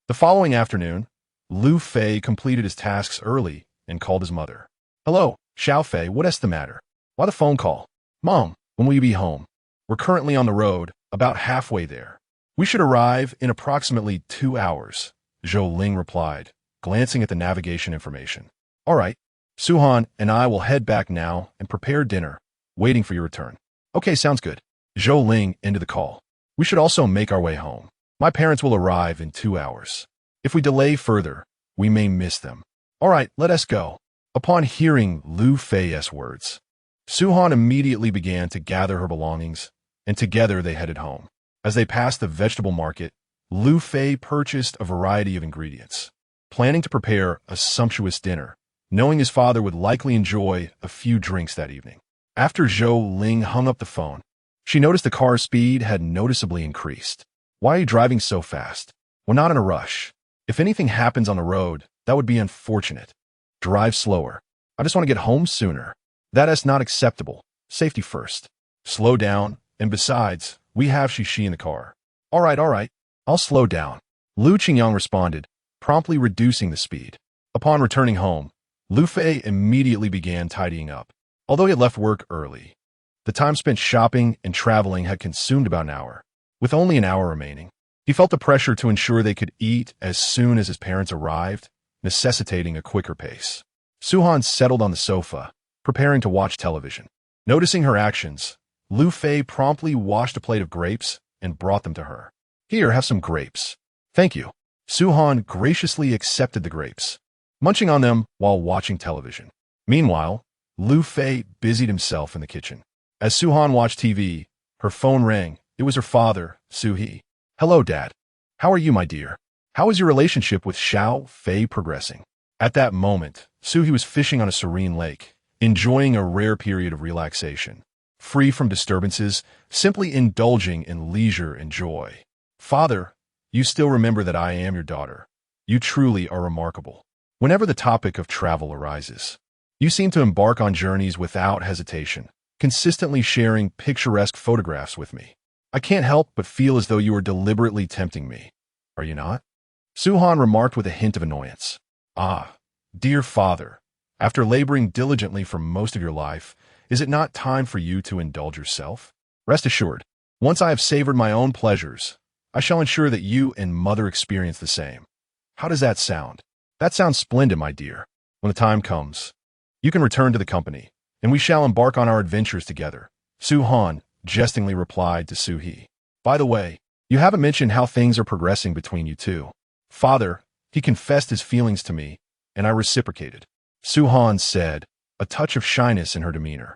The following afternoon, Liu Fei completed his tasks early and called his mother. "Hello, Xiao Fei, what's the matter? Why the phone call? Mom, when will you be home? We're currently on the road, about halfway there. We should arrive in approximately 2 hours, Zhou Ling replied, glancing at the navigation information. All right, Su-Han and I will head back now and prepare dinner, waiting for your return. Okay, sounds good. Zhou Ling ended the call. We should also make our way home. My parents will arrive in 2 hours. If we delay further, we may miss them. All right, let us go. Upon hearing Liu Fei's words, Su-Han immediately began to gather her belongings, and together they headed home. As they passed the vegetable market, Liu Fei purchased a variety of ingredients, planning to prepare a sumptuous dinner, knowing his father would likely enjoy a few drinks that evening. After Zhou Ling hung up the phone, she noticed the car's speed had noticeably increased. Why are you driving so fast? We're not in a rush. If anything happens on the road, that would be unfortunate. Drive slower. I just want to get home sooner. That is not acceptable. Safety first. Slow down, and besides, we have Shishi in the car. All right, I'll slow down. Liu Qingyang responded, promptly reducing the speed. Upon returning home, Liu Fei immediately began tidying up. Although he had left work early, the time spent shopping and traveling had consumed about an hour. With only an hour remaining, he felt the pressure to ensure they could eat as soon as his parents arrived, necessitating a quicker pace. Su-Han settled on the sofa, preparing to watch television. Noticing her actions, Liu Fei promptly washed a plate of grapes and brought them to her. Here, have some grapes. Thank you. Su-Han graciously accepted the grapes, munching on them while watching television. Meanwhile, Liu Fei busied himself in the kitchen. As Su-Han watched TV, her phone rang. It was her father, Su-He. Hello, Dad. How are you, my dear? How is your relationship with Xiao Fei progressing? At that moment, Su-He was fishing on a serene lake, enjoying a rare period of relaxation, free from disturbances, simply indulging in leisure and joy. Father, you still remember that I am your daughter. You truly are remarkable. Whenever the topic of travel arises, you seem to embark on journeys without hesitation, consistently sharing picturesque photographs with me. I can't help but feel as though you are deliberately tempting me. Are you not? Su-Han remarked with a hint of annoyance. Ah, dear father, after laboring diligently for most of your life, is it not time for you to indulge yourself? Rest assured, once I have savored my own pleasures, I shall ensure that you and mother experience the same. How does that sound? That sounds splendid, my dear. When the time comes, you can return to the company, and we shall embark on our adventures together. Su-Han jestingly replied to Su-He. By the way, you haven't mentioned how things are progressing between you two. Father, he confessed his feelings to me, and I reciprocated. Su-Han said, a touch of shyness in her demeanor.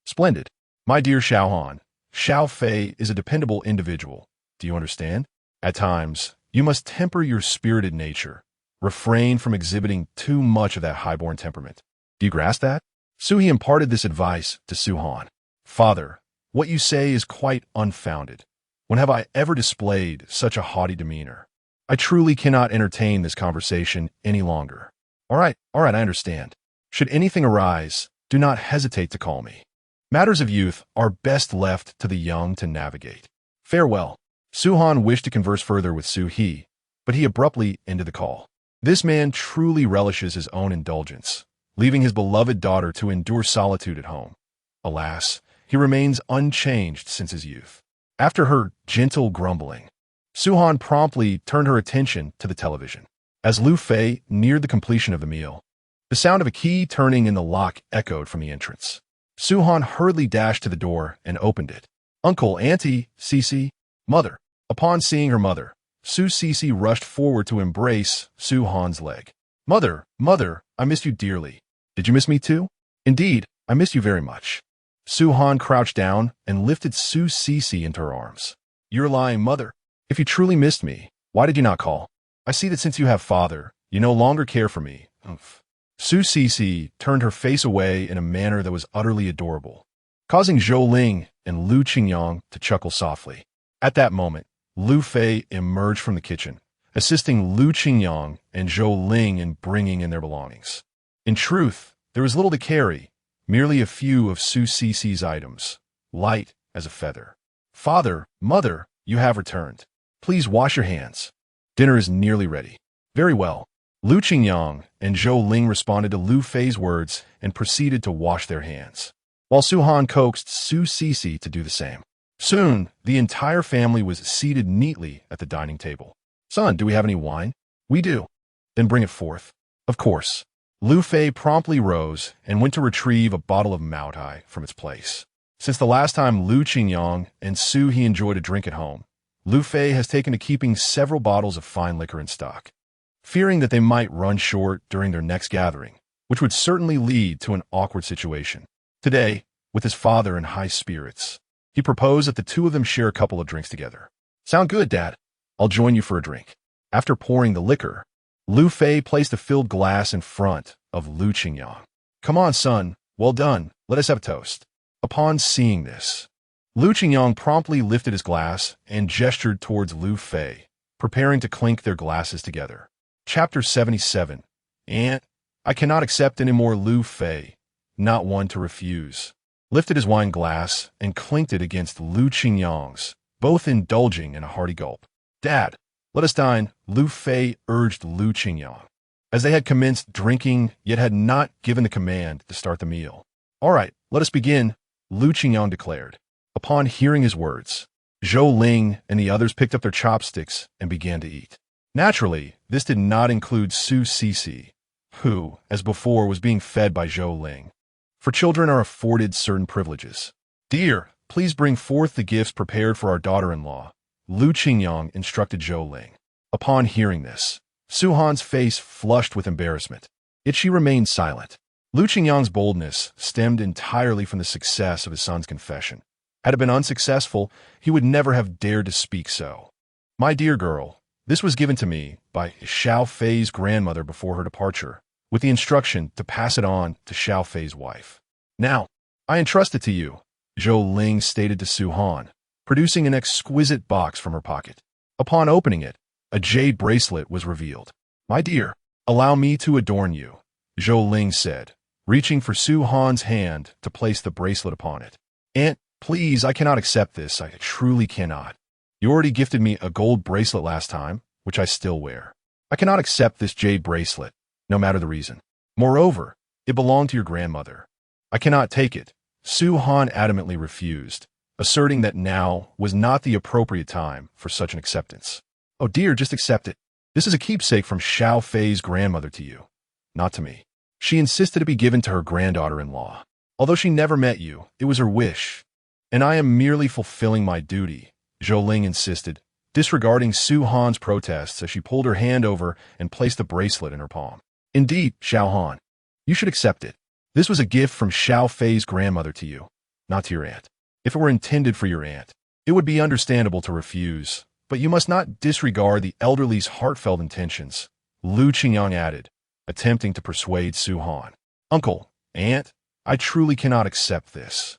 Splendid. My dear Xiao-Han, Xiao Fei is a dependable individual. Do you understand? At times, you must temper your spirited nature. Refrain from exhibiting too much of that highborn temperament. Do you grasp that? Su-He imparted this advice to Su-Han. Father, what you say is quite unfounded. When have I ever displayed such a haughty demeanor? I truly cannot entertain this conversation any longer. All right, I understand. Should anything arise, do not hesitate to call me. Matters of youth are best left to the young to navigate. Farewell. Su-Han wished to converse further with Su-He, but he abruptly ended the call. This man truly relishes his own indulgence, leaving his beloved daughter to endure solitude at home. Alas, he remains unchanged since his youth. After her gentle grumbling, Su-Han promptly turned her attention to the television. As Liu Fei neared the completion of the meal, the sound of a key turning in the lock echoed from the entrance. Su-Han hurriedly dashed to the door and opened it. Uncle, Auntie, Cece, Mother. Upon seeing her mother, Cece rushed forward to embrace Su-Han's leg. Mother, I miss you dearly. Did you miss me too? Indeed, I miss you very much. Su-Han crouched down and lifted Cece into her arms. You're lying, Mother. If you truly missed me, why did you not call? I see that since you have father, you no longer care for me. Oomph. Su Cece turned her face away in a manner that was utterly adorable, causing Zhou Ling and Lu Qingyang to chuckle softly. At that moment, Liu Fei emerged from the kitchen, assisting Lu Qingyang and Zhou Ling in bringing in their belongings. In truth, there was little to carry, merely a few of Su Cece's items, light as a feather. "Father, mother, you have returned. Please wash your hands. Dinner is nearly ready." "Very well." Lu Qingyang and Zhou Ling responded to Liu Fei's words and proceeded to wash their hands, while Su Han coaxed Su Cece to do the same. Soon, the entire family was seated neatly at the dining table. "Son, do we have any wine?" "We do." "Then bring it forth." "Of course." Liu Fei promptly rose and went to retrieve a bottle of Maotai from its place. Since the last time Lu Qingyang and Su He enjoyed a drink at home, Liu Fei has taken to keeping several bottles of fine liquor in stock, fearing that they might run short during their next gathering, which would certainly lead to an awkward situation. Today, with his father in high spirits, he proposed that the two of them share a couple of drinks together. "Sound good, Dad. I'll join you for a drink." After pouring the liquor, Liu Fei placed a filled glass in front of Lu Qingyang. "Come on, son. Well done. Let us have a toast." Upon seeing this, Lu Qingyang promptly lifted his glass and gestured towards Liu Fei, preparing to clink their glasses together. Chapter 77. "Aunt, I cannot accept any more." Liu Fei, not one to refuse, lifted his wine glass and clinked it against Lu Qingyang's, both indulging in a hearty gulp. "Dad, let us dine," Liu Fei urged Lu Qingyang, as they had commenced drinking yet had not given the command to start the meal. "All right, let us begin," Lu Qingyang declared. Upon hearing his words, Zhou Ling and the others picked up their chopsticks and began to eat. Naturally, this did not include Su Cece, who, as before, was being fed by Zhou Ling, for children are afforded certain privileges. "Dear, please bring forth the gifts prepared for our daughter-in-law," Lu Qingyang instructed Zhou Ling. Upon hearing this, Su Han's face flushed with embarrassment, yet she remained silent. Lu Qingyang's boldness stemmed entirely from the success of his son's confession. Had it been unsuccessful, he would never have dared to speak so. "My dear girl, this was given to me by Xiao Fei's grandmother before her departure, with the instruction to pass it on to Xiao Fei's wife. Now, I entrust it to you," Zhou Ling stated to Su Han, producing an exquisite box from her pocket. Upon opening it, a jade bracelet was revealed. "My dear, allow me to adorn you," Zhou Ling said, reaching for Su Han's hand to place the bracelet upon it. "Aunt, please, I cannot accept this. I truly cannot. You already gifted me a gold bracelet last time, which I still wear. I cannot accept this jade bracelet, no matter the reason. Moreover, it belonged to your grandmother. I cannot take it." Su Han adamantly refused, asserting that now was not the appropriate time for such an acceptance. "Oh dear, just accept it. This is a keepsake from Xiao Fei's grandmother to you, not to me. She insisted it be given to her granddaughter-in-law. Although she never met you, it was her wish, and I am merely fulfilling my duty," Zhou Ling insisted, disregarding Su Han's protests as she pulled her hand over and placed the bracelet in her palm. "Indeed, Xiao Han, you should accept it. This was a gift from Xiao Fei's grandmother to you, not to your aunt. If it were intended for your aunt, it would be understandable to refuse, but you must not disregard the elderly's heartfelt intentions," Lu Qingyang added, attempting to persuade Su Han. "Uncle, aunt, I truly cannot accept this."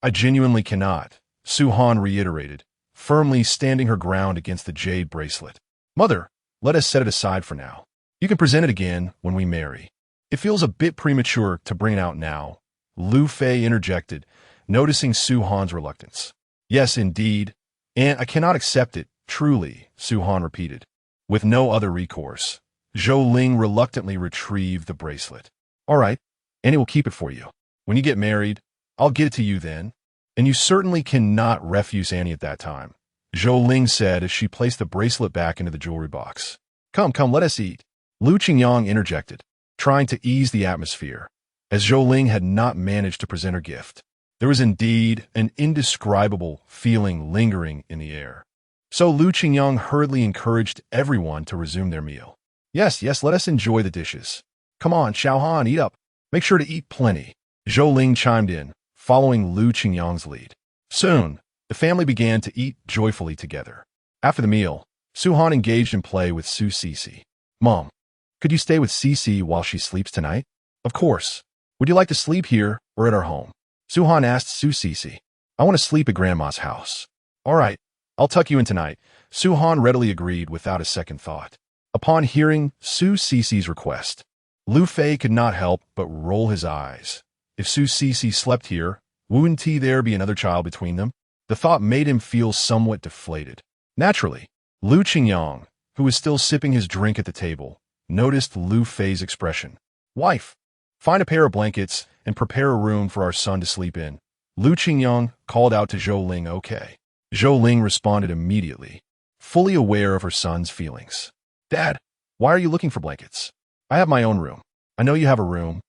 "I genuinely cannot," Su Han reiterated, firmly standing her ground against the jade bracelet. "Mother, let us set it aside for now. You can present it again when we marry. It feels a bit premature to bring it out now," Liu Fei interjected, noticing Su Han's reluctance. "Yes, indeed. Aunt, I cannot accept it, truly," Su Han repeated. With no other recourse, Zhou Ling reluctantly retrieved the bracelet. "All right, Annie will keep it for you. When you get married, I'll get it to you then. And you certainly cannot refuse Annie at that time," Zhou Ling said as she placed the bracelet back into the jewelry box. Come, let us eat," Lu Qingyang interjected, trying to ease the atmosphere, as Zhou Ling had not managed to present her gift. There was indeed an indescribable feeling lingering in the air. So Lu Qingyang hurriedly encouraged everyone to resume their meal. Yes, let us enjoy the dishes. Come on, Xiao Han, eat up. Make sure to eat plenty," Zhou Ling chimed in, following Lu Qingyang's lead. Soon, the family began to eat joyfully together. After the meal, Su Han engaged in play with Su Cece. "Mom, could you stay with Cece while she sleeps tonight?" Of course. Would you like to sleep here or at our home? Su-Han asked Su Cece. I want to sleep at Grandma's house. All right, I'll tuck you in tonight. Su-Han readily agreed without a second thought. Upon hearing Su Cece's request, Liu Fei could not help but roll his eyes. If Su Cece slept here, wouldn't there be another child between them? The thought made him feel somewhat deflated. Naturally, Liu Qingyang, who was still sipping his drink at the table, noticed Liu Fei's expression. Wife, find a pair of blankets and prepare a room for our son to sleep in. Liu Qingyang called out to Zhou Ling, okay. Zhou Ling responded immediately, fully aware of her son's feelings. Dad, why are you looking for blankets? I have my own room. I know you have a room,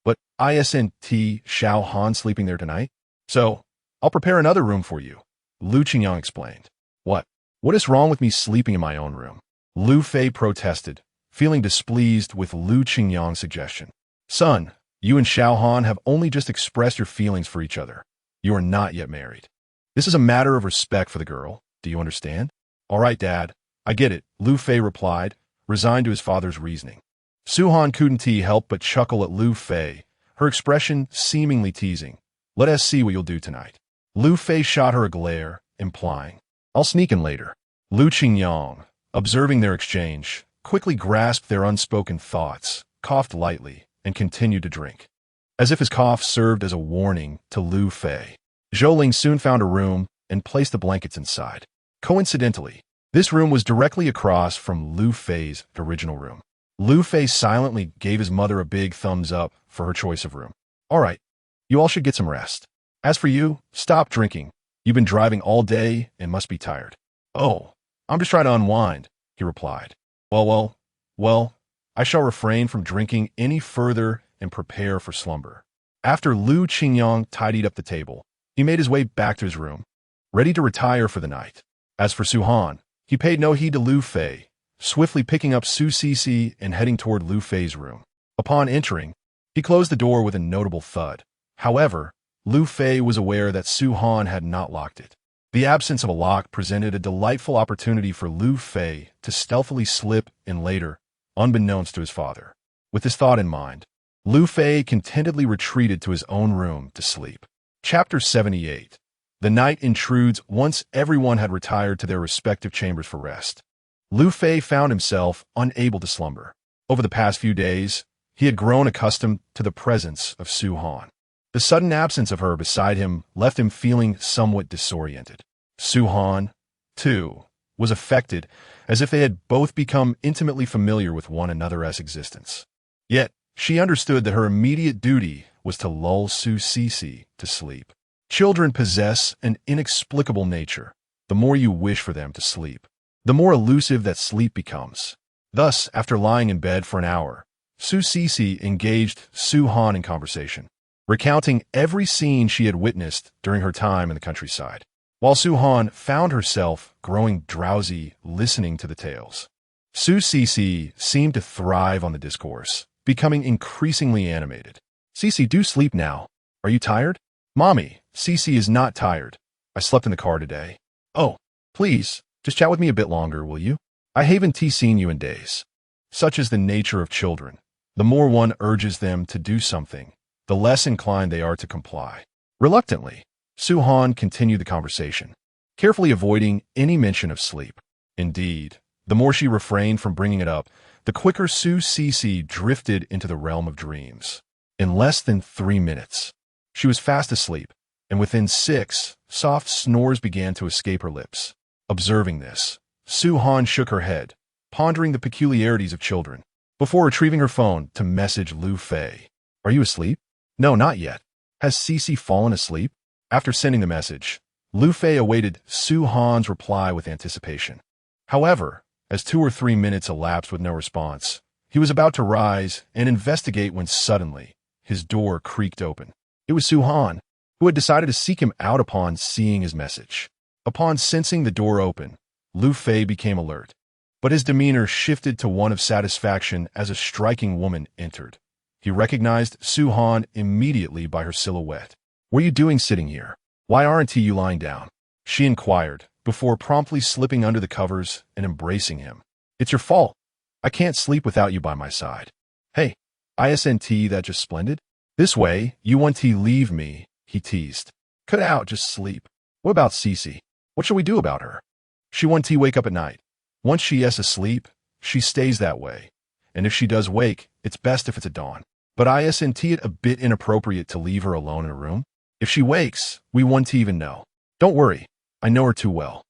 but isn't Xiao Han sleeping there tonight? So, I'll prepare another room for you, Liu Qingyang explained. What? What is wrong with me sleeping in my own room? Liu Fei protested, feeling displeased with Liu Qingyang's suggestion. Son, you and Xiao Han have only just expressed your feelings for each other. You are not yet married. This is a matter of respect for the girl. Do you understand? All right, Dad. I get it, Liu Fei replied, resigned to his father's reasoning. Su-Han couldn't help but chuckle at Liu Fei, her expression seemingly teasing. Let us see what you'll do tonight. Liu Fei shot her a glare, implying, I'll sneak in later. Liu Qingyang, observing their exchange, quickly grasped their unspoken thoughts, coughed lightly, and continued to drink. As if his cough served as a warning to Liu Fei, Zhou Ling soon found a room and placed the blankets inside. Coincidentally, this room was directly across from Liu Fei's original room. Liu Fei silently gave his mother a big thumbs up for her choice of room. All right, you all should get some rest. As for you, stop drinking. You've been driving all day and must be tired. Oh, I'm just trying to unwind, he replied. Well, I shall refrain from drinking any further and prepare for slumber. After Liu Qingyang tidied up the table, he made his way back to his room, ready to retire for the night. As for Su-Han, he paid no heed to Liu Fei, swiftly picking up Su Cece and heading toward Liu Fei's room. Upon entering, he closed the door with a notable thud. However, Liu Fei was aware that Su-Han had not locked it. The absence of a lock presented a delightful opportunity for Liu Fei to stealthily slip in later, unbeknownst to his father. With this thought in mind, Liu Fei contentedly retreated to his own room to sleep. Chapter 78. The night intrudes once everyone had retired to their respective chambers for rest. Liu Fei found himself unable to slumber. Over the past few days, he had grown accustomed to the presence of Su-Han. The sudden absence of her beside him left him feeling somewhat disoriented. Su-Han, too, was affected, as if they had both become intimately familiar with one another's existence. Yet, she understood that her immediate duty was to lull Su Cece to sleep. Children possess an inexplicable nature. The more you wish for them to sleep, the more elusive that sleep becomes. Thus, after lying in bed for an hour, Su Cece engaged Su-Han in conversation, recounting every scene she had witnessed during her time in the countryside, while Su-Han found herself growing drowsy listening to the tales. Su Cece seemed to thrive on the discourse, becoming increasingly animated. Cece, do sleep now. Are you tired? Mommy, Cece is not tired. I slept in the car today. Oh, please, just chat with me a bit longer, will you? I haven't seen you in days. Such is the nature of children. The more one urges them to do something, the less inclined they are to comply. Reluctantly, Su-Han continued the conversation, carefully avoiding any mention of sleep. Indeed, the more she refrained from bringing it up, the quicker Su Cece drifted into the realm of dreams. In less than 3 minutes, she was fast asleep, and within 6, soft snores began to escape her lips. Observing this, Su-Han shook her head, pondering the peculiarities of children, before retrieving her phone to message Liu Fei. Are you asleep? No, not yet. Has Cece fallen asleep? After sending the message, Liu Fei awaited Su-Han's reply with anticipation. However, as 2 or 3 minutes elapsed with no response, he was about to rise and investigate when suddenly, his door creaked open. It was Su-Han, who had decided to seek him out upon seeing his message. Upon sensing the door open, Liu Fei became alert, but his demeanor shifted to one of satisfaction as a striking woman entered. He recognized Su-Han immediately by her silhouette. What are you doing sitting here? Why aren't you lying down? She inquired, before promptly slipping under the covers and embracing him. It's your fault. I can't sleep without you by my side. Hey, Isn't that just splendid? This way, you want to leave me, he teased. Cut out, just sleep. What about Cece? What shall we do about her? She wants to wake up at night. Once she is asleep, she stays that way. And if she does wake, it's best if it's at dawn. But isn't it a bit inappropriate to leave her alone in a room? If she wakes, we want to even know. Don't worry, I know her too well.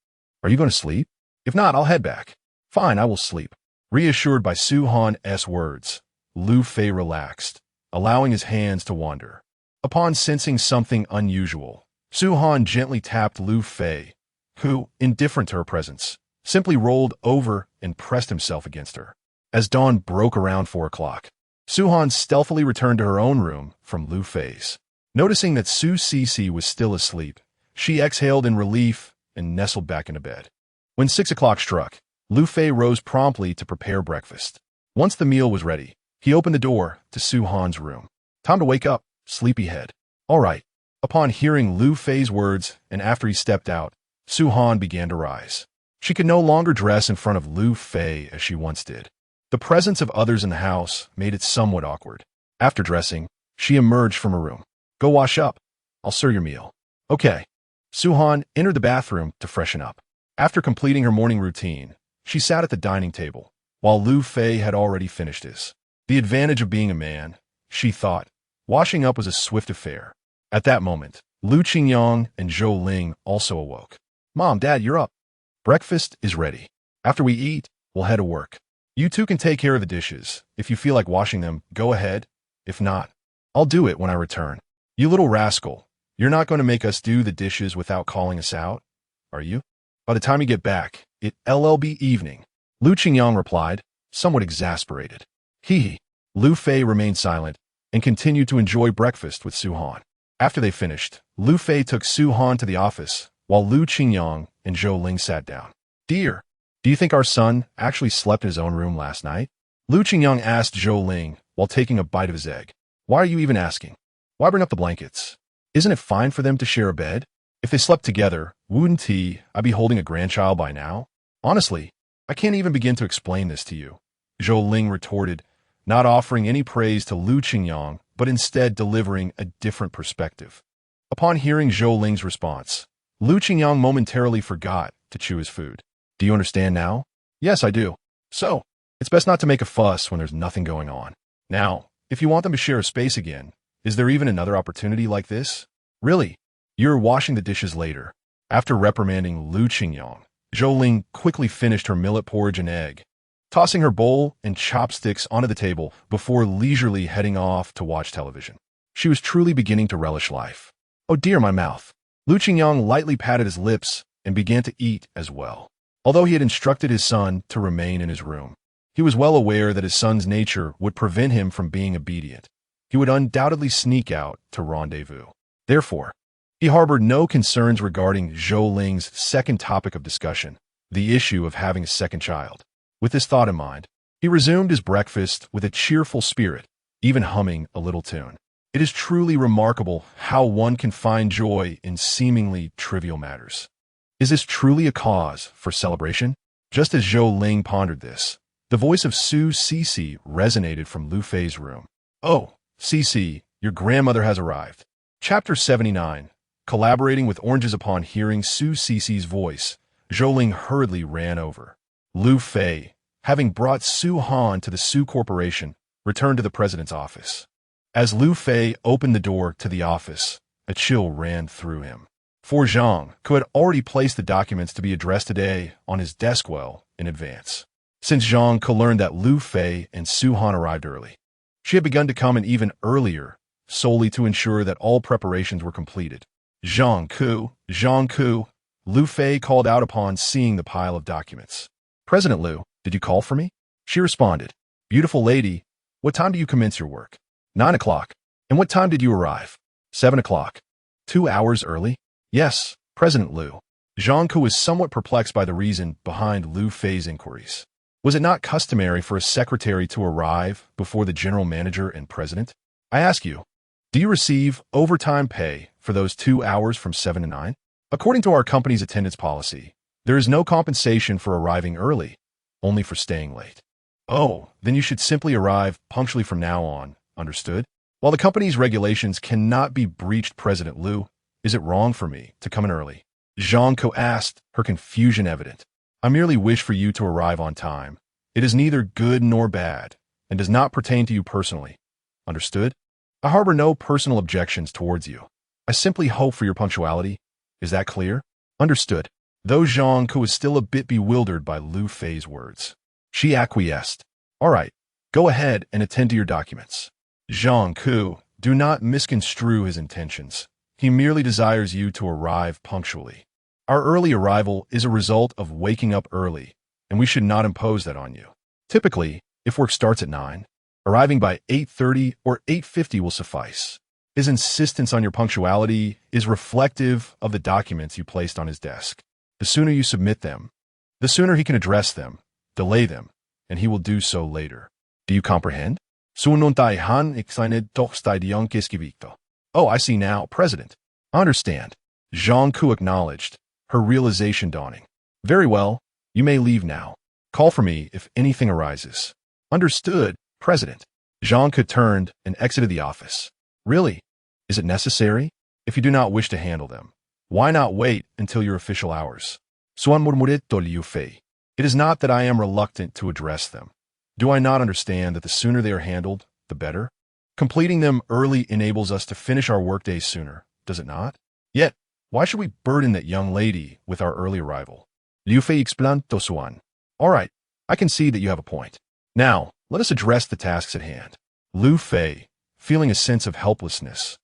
Are you going to sleep? If not, I'll head back. Fine, I will sleep. Reassured by Su Han's words, Liu Fei relaxed, allowing his hands to wander. Upon sensing something unusual, Su Han gently tapped Liu Fei, who, indifferent to her presence, simply rolled over and pressed himself against her. As dawn broke around 4 o'clock, Su Han stealthily returned to her own room from Liu Fei's. Noticing that Su Cece was still asleep, she exhaled in relief and nestled back into bed. When 6 o'clock struck, Liu Fei rose promptly to prepare breakfast. Once the meal was ready, he opened the door to Su Han's room. Time to wake up, sleepyhead. All right. Upon hearing Liu Fei's words and after he stepped out, Su Han began to rise. She could no longer dress in front of Liu Fei as she once did. The presence of others in the house made it somewhat awkward. After dressing, she emerged from her room. Go wash up. I'll serve your meal. Okay. Su Han entered the bathroom to freshen up. After completing her morning routine, she sat at the dining table, while Liu Fei had already finished his. The advantage of being a man, she thought, washing up was a swift affair. At that moment, Lu Qingyang and Zhou Ling also awoke. Mom, Dad, you're up. Breakfast is ready. After we eat, we'll head to work. You two can take care of the dishes. If you feel like washing them, go ahead. If not, I'll do it when I return. You little rascal, you're not going to make us do the dishes without calling us out, are you? By the time you get back, it'll be evening. Lu Qingyang replied, somewhat exasperated. Hee. Liu Fei remained silent and continued to enjoy breakfast with Su Han. After they finished, Liu Fei took Su Han to the office, while Lu Qingyang and Zhou Ling sat down. Dear, do you think our son actually slept in his own room last night? Lu Qingyang asked Zhou Ling while taking a bite of his egg. Why are you even asking? Why bring up the blankets? Isn't it fine for them to share a bed? If they slept together, wouldn't I be holding a grandchild by now? Honestly, I can't even begin to explain this to you, Zhou Ling retorted, not offering any praise to Lu Qingyang, but instead delivering a different perspective. Upon hearing Zhou Ling's response, Lu Qingyang momentarily forgot to chew his food. Do you understand now? Yes, I do. So, it's best not to make a fuss when there's nothing going on. Now, if you want them to share a space again, is there even another opportunity like this? Really? You're washing the dishes later. After reprimanding Lu Qingyang, Zhou Ling quickly finished her millet porridge and egg, tossing her bowl and chopsticks onto the table before leisurely heading off to watch television. She was truly beginning to relish life. Oh dear, my mouth. Lu Qingyang lightly patted his lips and began to eat as well. Although he had instructed his son to remain in his room, he was well aware that his son's nature would prevent him from being obedient. He would undoubtedly sneak out to rendezvous. Therefore, he harbored no concerns regarding Zhou Ling's second topic of discussion, the issue of having a second child. With this thought in mind, he resumed his breakfast with a cheerful spirit, even humming a little tune. It is truly remarkable how one can find joy in seemingly trivial matters. Is this truly a cause for celebration? Just as Zhou Ling pondered this, the voice of Su Cece resonated from Liu Fei's room. Oh, Cece, your grandmother has arrived. Chapter 79. Collaborating with oranges. Upon hearing Su Cece's voice, Zhou Ling hurriedly ran over. Liu Fei, having brought Su Han to the Su Corporation, returned to the president's office. As Liu Fei opened the door to the office, a chill ran through him. For Zhang, who had already placed the documents to be addressed today on his desk well in advance. Since Zhang learned that Liu Fei and Su Han arrived early, she had begun to come in even earlier, solely to ensure that all preparations were completed. Zhang Ku, Liu Fei called out upon seeing the pile of documents. President Liu, did you call for me? She responded, beautiful lady, what time do you commence your work? 9 o'clock. And what time did you arrive? 7 o'clock. 2 hours early? Yes, President Liu. Zhang Ku was somewhat perplexed by the reason behind Liu Fei's inquiries. Was it not customary for a secretary to arrive before the general manager and president? I ask you, do you receive overtime pay for those 2 hours from 7 to 9? According to our company's attendance policy, there is no compensation for arriving early, only for staying late. Oh, then you should simply arrive punctually from now on, Understood? While the company's regulations cannot be breached, President Liu, is it wrong for me to come in early? Zhang Ke asked, her confusion evident. I merely wish for you to arrive on time. It is neither good nor bad, and does not pertain to you personally. Understood? I harbor no personal objections towards you. I simply hope for your punctuality. Is that clear? Understood. Though Zhang Ke was still a bit bewildered by Liu Fei's words, she acquiesced. All right, go ahead and attend to your documents. Zhang Ke, do not misconstrue his intentions. He merely desires you to arrive punctually. Our early arrival is a result of waking up early, and we should not impose that on you. Typically, if work starts at 9, arriving by 8:30 or 8:50 will suffice. His insistence on your punctuality is reflective of the documents you placed on his desk. The sooner you submit them, the sooner he can address them, delay them, and he will do so later. Do you comprehend? Oh, I see now, President. I understand. Zhang Ke acknowledged, her realization dawning. Very well, you may leave now. Call for me if anything arises. Understood, President. Zhang Ke turned and exited the office. Really? Is it necessary? If you do not wish to handle them, why not wait until your official hours? Suan murmuretto Liu Fei. It is not that I am reluctant to address them. Do I not understand that the sooner they are handled, the better? Completing them early enables us to finish our workdays sooner, does it not? Yet, why should we burden that young lady with our early arrival? Liu Fei explained to Suan. All right, I can see that you have a point. Now, let us address the tasks at hand. Liu Fei, feeling a sense of helplessness,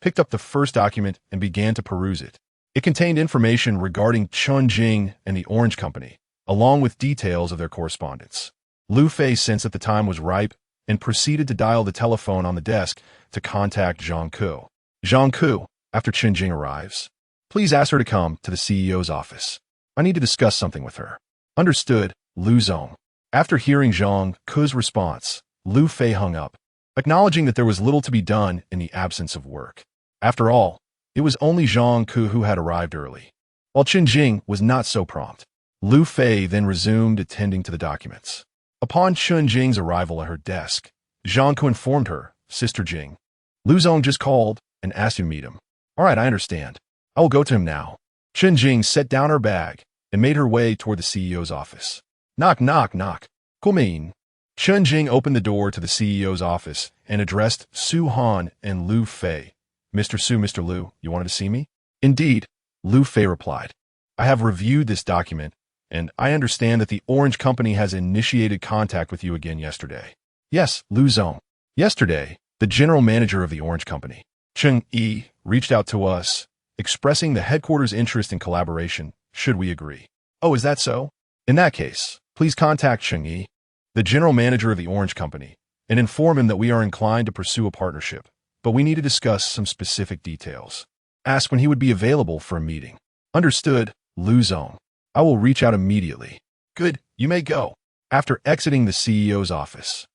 picked up the first document and began to peruse it. It contained information regarding Chunjing and the Orange Company, along with details of their correspondence. Liu Fei sensed that the time was ripe and proceeded to dial the telephone on the desk to contact Zhang Ke. Zhang Ke, after Chunjing arrives, please ask her to come to the CEO's office. I need to discuss something with her. Understood, Liu Zong. After hearing Zhang Ke's response, Liu Fei hung up, acknowledging that there was little to be done in the absence of work. After all, it was only Zhang Ke who had arrived early, while Chunjing was not so prompt. Liu Fei then resumed attending to the documents. Upon Chunjing's arrival at her desk, Zhang Ke informed her, Sister Jing. Liu Zong just called and asked you to meet him. All right, I understand. I will go to him now. Chunjing set down her bag and made her way toward the CEO's office. Knock, knock, knock. Come in. Chunjing opened the door to the CEO's office and addressed Su Han and Liu Fei. Mr. Su, Mr. Liu, you wanted to see me? Indeed, Liu Fei replied. I have reviewed this document, and I understand that the Orange Company has initiated contact with you again yesterday. Yes, Liu Zong. Yesterday, the general manager of the Orange Company, Cheng Yi, reached out to us, expressing the headquarters' interest in collaboration, should we agree. Oh, is that so? In that case, please contact Cheng Yi, the general manager of the Orange Company, and inform him that we are inclined to pursue a partnership, but we need to discuss some specific details. Ask when he would be available for a meeting. Understood, Liu Zong. I will reach out immediately. Good, you may go. After exiting the CEO's office,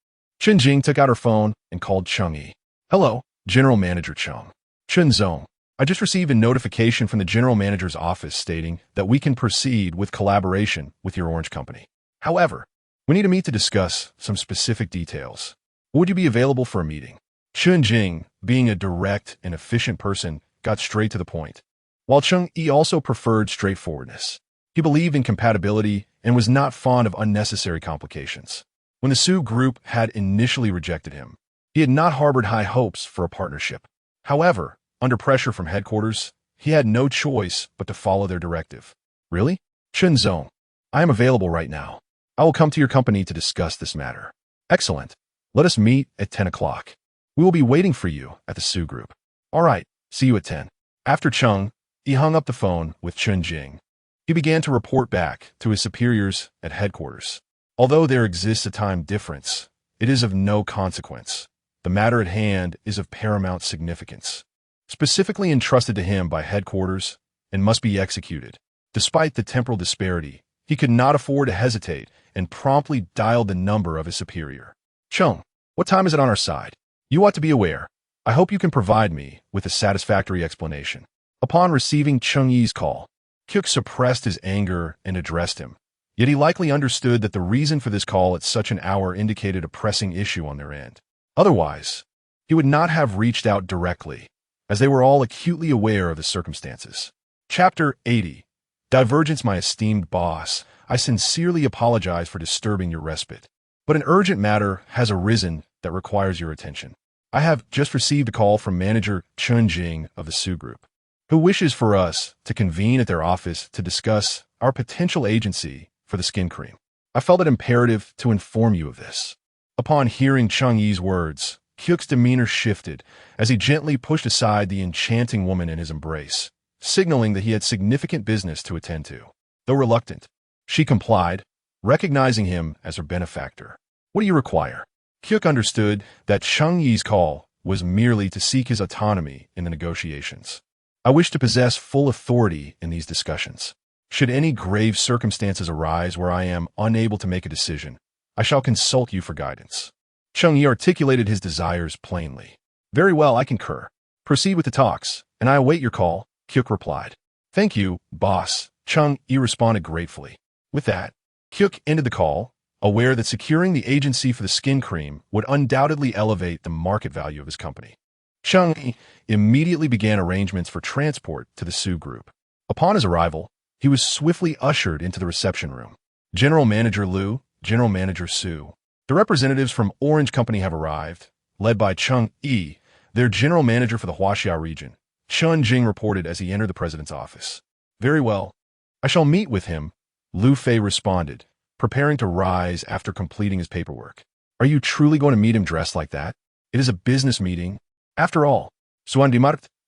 Chunjing took out her phone and called Cheng Yi. Hello, General Manager Cheng. Chun Zong. I just received a notification from the General Manager's office stating that we can proceed with collaboration with your Orange Company. However, we need to meet to discuss some specific details. Would you be available for a meeting? Chunjing, being a direct and efficient person, got straight to the point, while Cheng Yi also preferred straightforwardness. He believed in compatibility and was not fond of unnecessary complications. When the Su group had initially rejected him, he had not harbored high hopes for a partnership. However, under pressure from headquarters, he had no choice but to follow their directive. Really? Chun Zong, I am available right now. I will come to your company to discuss this matter. Excellent. Let us meet at 10 o'clock. We will be waiting for you at the Su group. All right, see you at 10. After Cheng, he hung up the phone with Chunjing. He began to report back to his superiors at headquarters. Although there exists a time difference, it is of no consequence. The matter at hand is of paramount significance, specifically entrusted to him by headquarters, and must be executed. Despite the temporal disparity, he could not afford to hesitate and promptly dialed the number of his superior. Cheng, what time is it on our side? You ought to be aware. I hope you can provide me with a satisfactory explanation. Upon receiving Cheng Yi's call, Kyuk suppressed his anger and addressed him. Yet he likely understood that the reason for this call at such an hour indicated a pressing issue on their end. Otherwise, he would not have reached out directly, as they were all acutely aware of the circumstances. Chapter 80. Divergence. My esteemed boss, I sincerely apologize for disturbing your respite, but an urgent matter has arisen that requires your attention. I have just received a call from manager Chun Jing of the Sue Group, who wishes for us to convene at their office to discuss our potential agency for the skin cream. I felt it imperative to inform you of this. Upon hearing Chung Yi's words, Kyuk's demeanor shifted as he gently pushed aside the enchanting woman in his embrace, signaling that he had significant business to attend to. Though reluctant, she complied, recognizing him as her benefactor. What do you require? Kyuk understood that Chung Yi's call was merely to seek his autonomy in the negotiations. I wish to possess full authority in these discussions. Should any grave circumstances arise where I am unable to make a decision, I shall consult you for guidance. Chung Yi articulated his desires plainly. Very well, I concur. Proceed with the talks, and I await your call, Kyuk replied. Thank you, boss, Chung Yi responded gratefully. With that, Kyuk ended the call, aware that securing the agency for the skin cream would undoubtedly elevate the market value of his company. Chung Yi immediately began arrangements for transport to the Sue Group. Upon his arrival, he was swiftly ushered into the reception room. General Manager Liu, General Manager Sue. The representatives from Orange Company have arrived, led by Chung Yi, their general manager for the Huaxia region. Chun Jing reported as he entered the president's office. Very well. I shall meet with him, Liu Fei responded, preparing to rise after completing his paperwork. Are you truly going to meet him dressed like that? It is a business meeting. After all,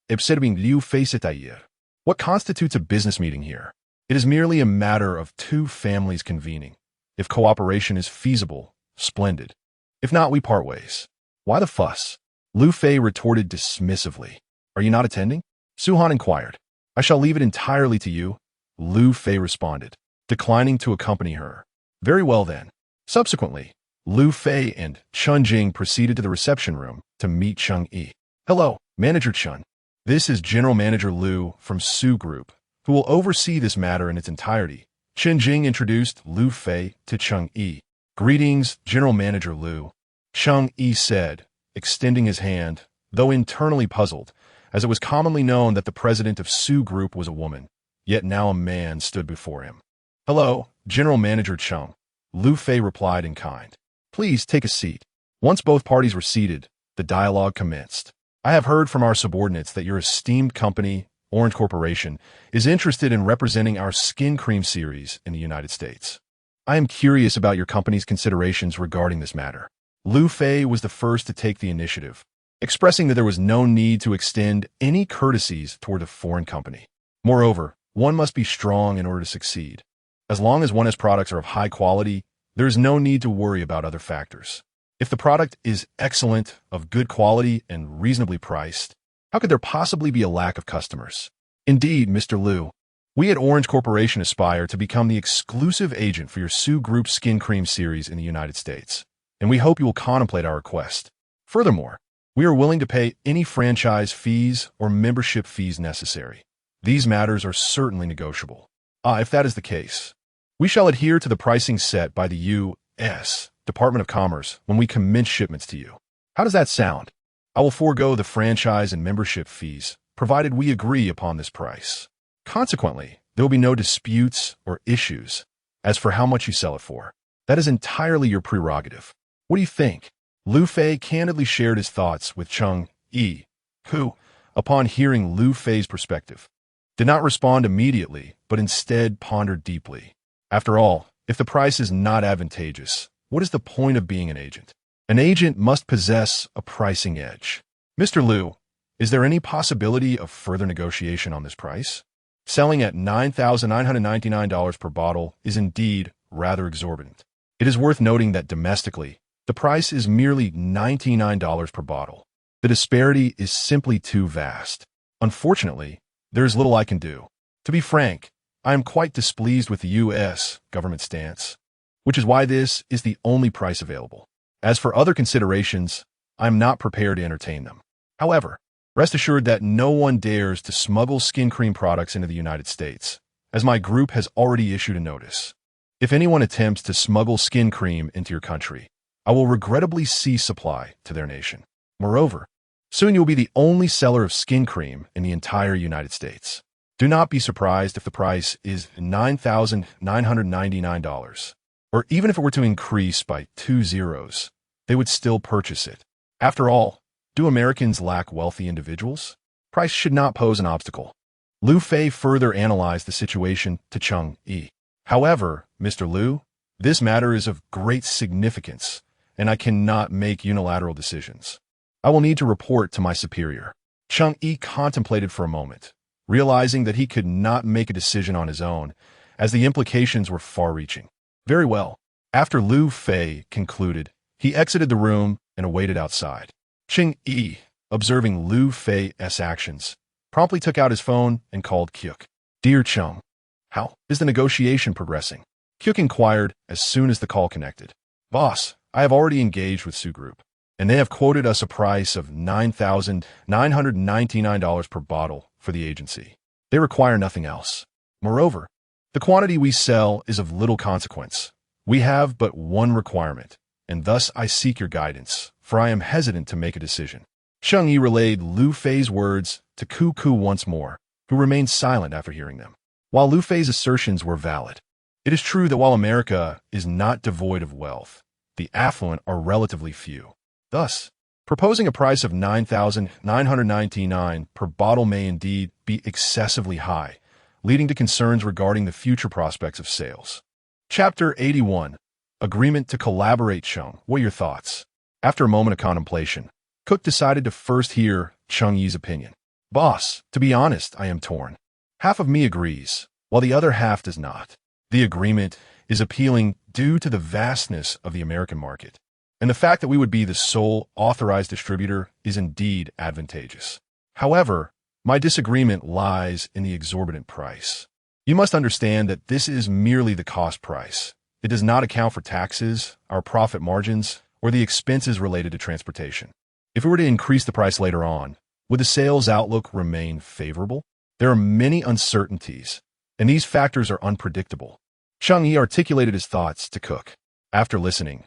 observing Liu Fei c'est-à-dire. What constitutes a business meeting here? It is merely a matter of two families convening. If cooperation is feasible, splendid. If not, we part ways. Why the fuss? Liu Fei retorted dismissively. Are you not attending? Su-han inquired. I shall leave it entirely to you, Liu Fei responded, declining to accompany her. Very well then. Subsequently, Liu Fei and Chun Jing proceeded to the reception room to meet Chung Yi. Hello, Manager Chun. This is General Manager Liu from Sue Group, who will oversee this matter in its entirety. Chun Jing introduced Liu Fei to Chung Yi. Greetings, General Manager Liu, Chung Yi said, extending his hand, though internally puzzled, as it was commonly known that the president of Sue Group was a woman, yet now a man stood before him. Hello, General Manager Chung, Liu Fei replied in kind. Please take a seat. Once both parties were seated, the dialogue commenced. I have heard from our subordinates that your esteemed company, Orange Corporation, is interested in representing our skin cream series in the United States. I am curious about your company's considerations regarding this matter. Liu Fei was the first to take the initiative, expressing that there was no need to extend any courtesies toward a foreign company. Moreover, one must be strong in order to succeed. As long as one has products are of high quality, there is no need to worry about other factors. If the product is excellent, of good quality, and reasonably priced, how could there possibly be a lack of customers? Indeed, Mr. Liu, we at Orange Corporation aspire to become the exclusive agent for your Sue Group skin cream series in the United States, and we hope you will contemplate our request. Furthermore, we are willing to pay any franchise fees or membership fees necessary. These matters are certainly negotiable. If that is the case, we shall adhere to the pricing set by the U.S. Department of Commerce when we commence shipments to you. How does that sound? I will forego the franchise and membership fees, provided we agree upon this price. Consequently, there will be no disputes or issues. As for how much you sell it for, that is entirely your prerogative. What do you think? Liu Fei candidly shared his thoughts with Chung Yi, who, upon hearing Liu Fei's perspective, did not respond immediately, but instead pondered deeply. After all, if the price is not advantageous, what is the point of being an agent? An agent must possess a pricing edge. Mr. Liu, is there any possibility of further negotiation on this price? Selling at $9,999 per bottle is indeed rather exorbitant. It is worth noting that domestically, the price is merely $99 per bottle. The disparity is simply too vast. Unfortunately, there is little I can do. To be frank, I am quite displeased with the U.S. government stance, which is why this is the only price available. As for other considerations, I am not prepared to entertain them. However, rest assured that no one dares to smuggle skin cream products into the United States, as my group has already issued a notice. If anyone attempts to smuggle skin cream into your country, I will regrettably cease supply to their nation. Moreover, soon you will be the only seller of skin cream in the entire United States. Do not be surprised if the price is $9,999. Or even if it were to increase by 2 zeros, they would still purchase it. After all, do Americans lack wealthy individuals? Price should not pose an obstacle. Liu Fei further analyzed the situation to Cheng Yi. However, Mr. Liu, this matter is of great significance, and I cannot make unilateral decisions. I will need to report to my superior. Cheng Yi contemplated for a moment, realizing that he could not make a decision on his own, as the implications were far-reaching. Very well. After Liu Fei concluded, he exited the room and awaited outside. Cheng Yi, observing Liu Fei's actions, promptly took out his phone and called Kyuk. Dear Cheng, how is the negotiation progressing? Kyuk inquired as soon as the call connected. Boss, I have already engaged with Sue Group, and they have quoted us a price of $9,999 per bottle for the agency. They require nothing else. Moreover, the quantity we sell is of little consequence. We have but one requirement, and thus I seek your guidance, for I am hesitant to make a decision. Cheng Yi relayed Liu Fei's words to Ku once more, who remained silent after hearing them. While Liu Fei's assertions were valid, it is true that while America is not devoid of wealth, the affluent are relatively few. Thus, proposing a price of $9,999 per bottle may indeed be excessively high, leading to concerns regarding the future prospects of sales. Chapter 81. Agreement to collaborate. Cheng, what are your thoughts? After a moment of contemplation, Cook decided to first hear Cheng Yi's opinion. Boss, to be honest, I am torn. Half of me agrees, while the other half does not. The agreement is appealing due to the vastness of the American market, and the fact that we would be the sole authorized distributor is indeed advantageous. However, my disagreement lies in the exorbitant price. You must understand that this is merely the cost price. It does not account for taxes, our profit margins, or the expenses related to transportation. If we were to increase the price later on, would the sales outlook remain favorable? There are many uncertainties, and these factors are unpredictable. Cheng Yi articulated his thoughts to Cook. After listening,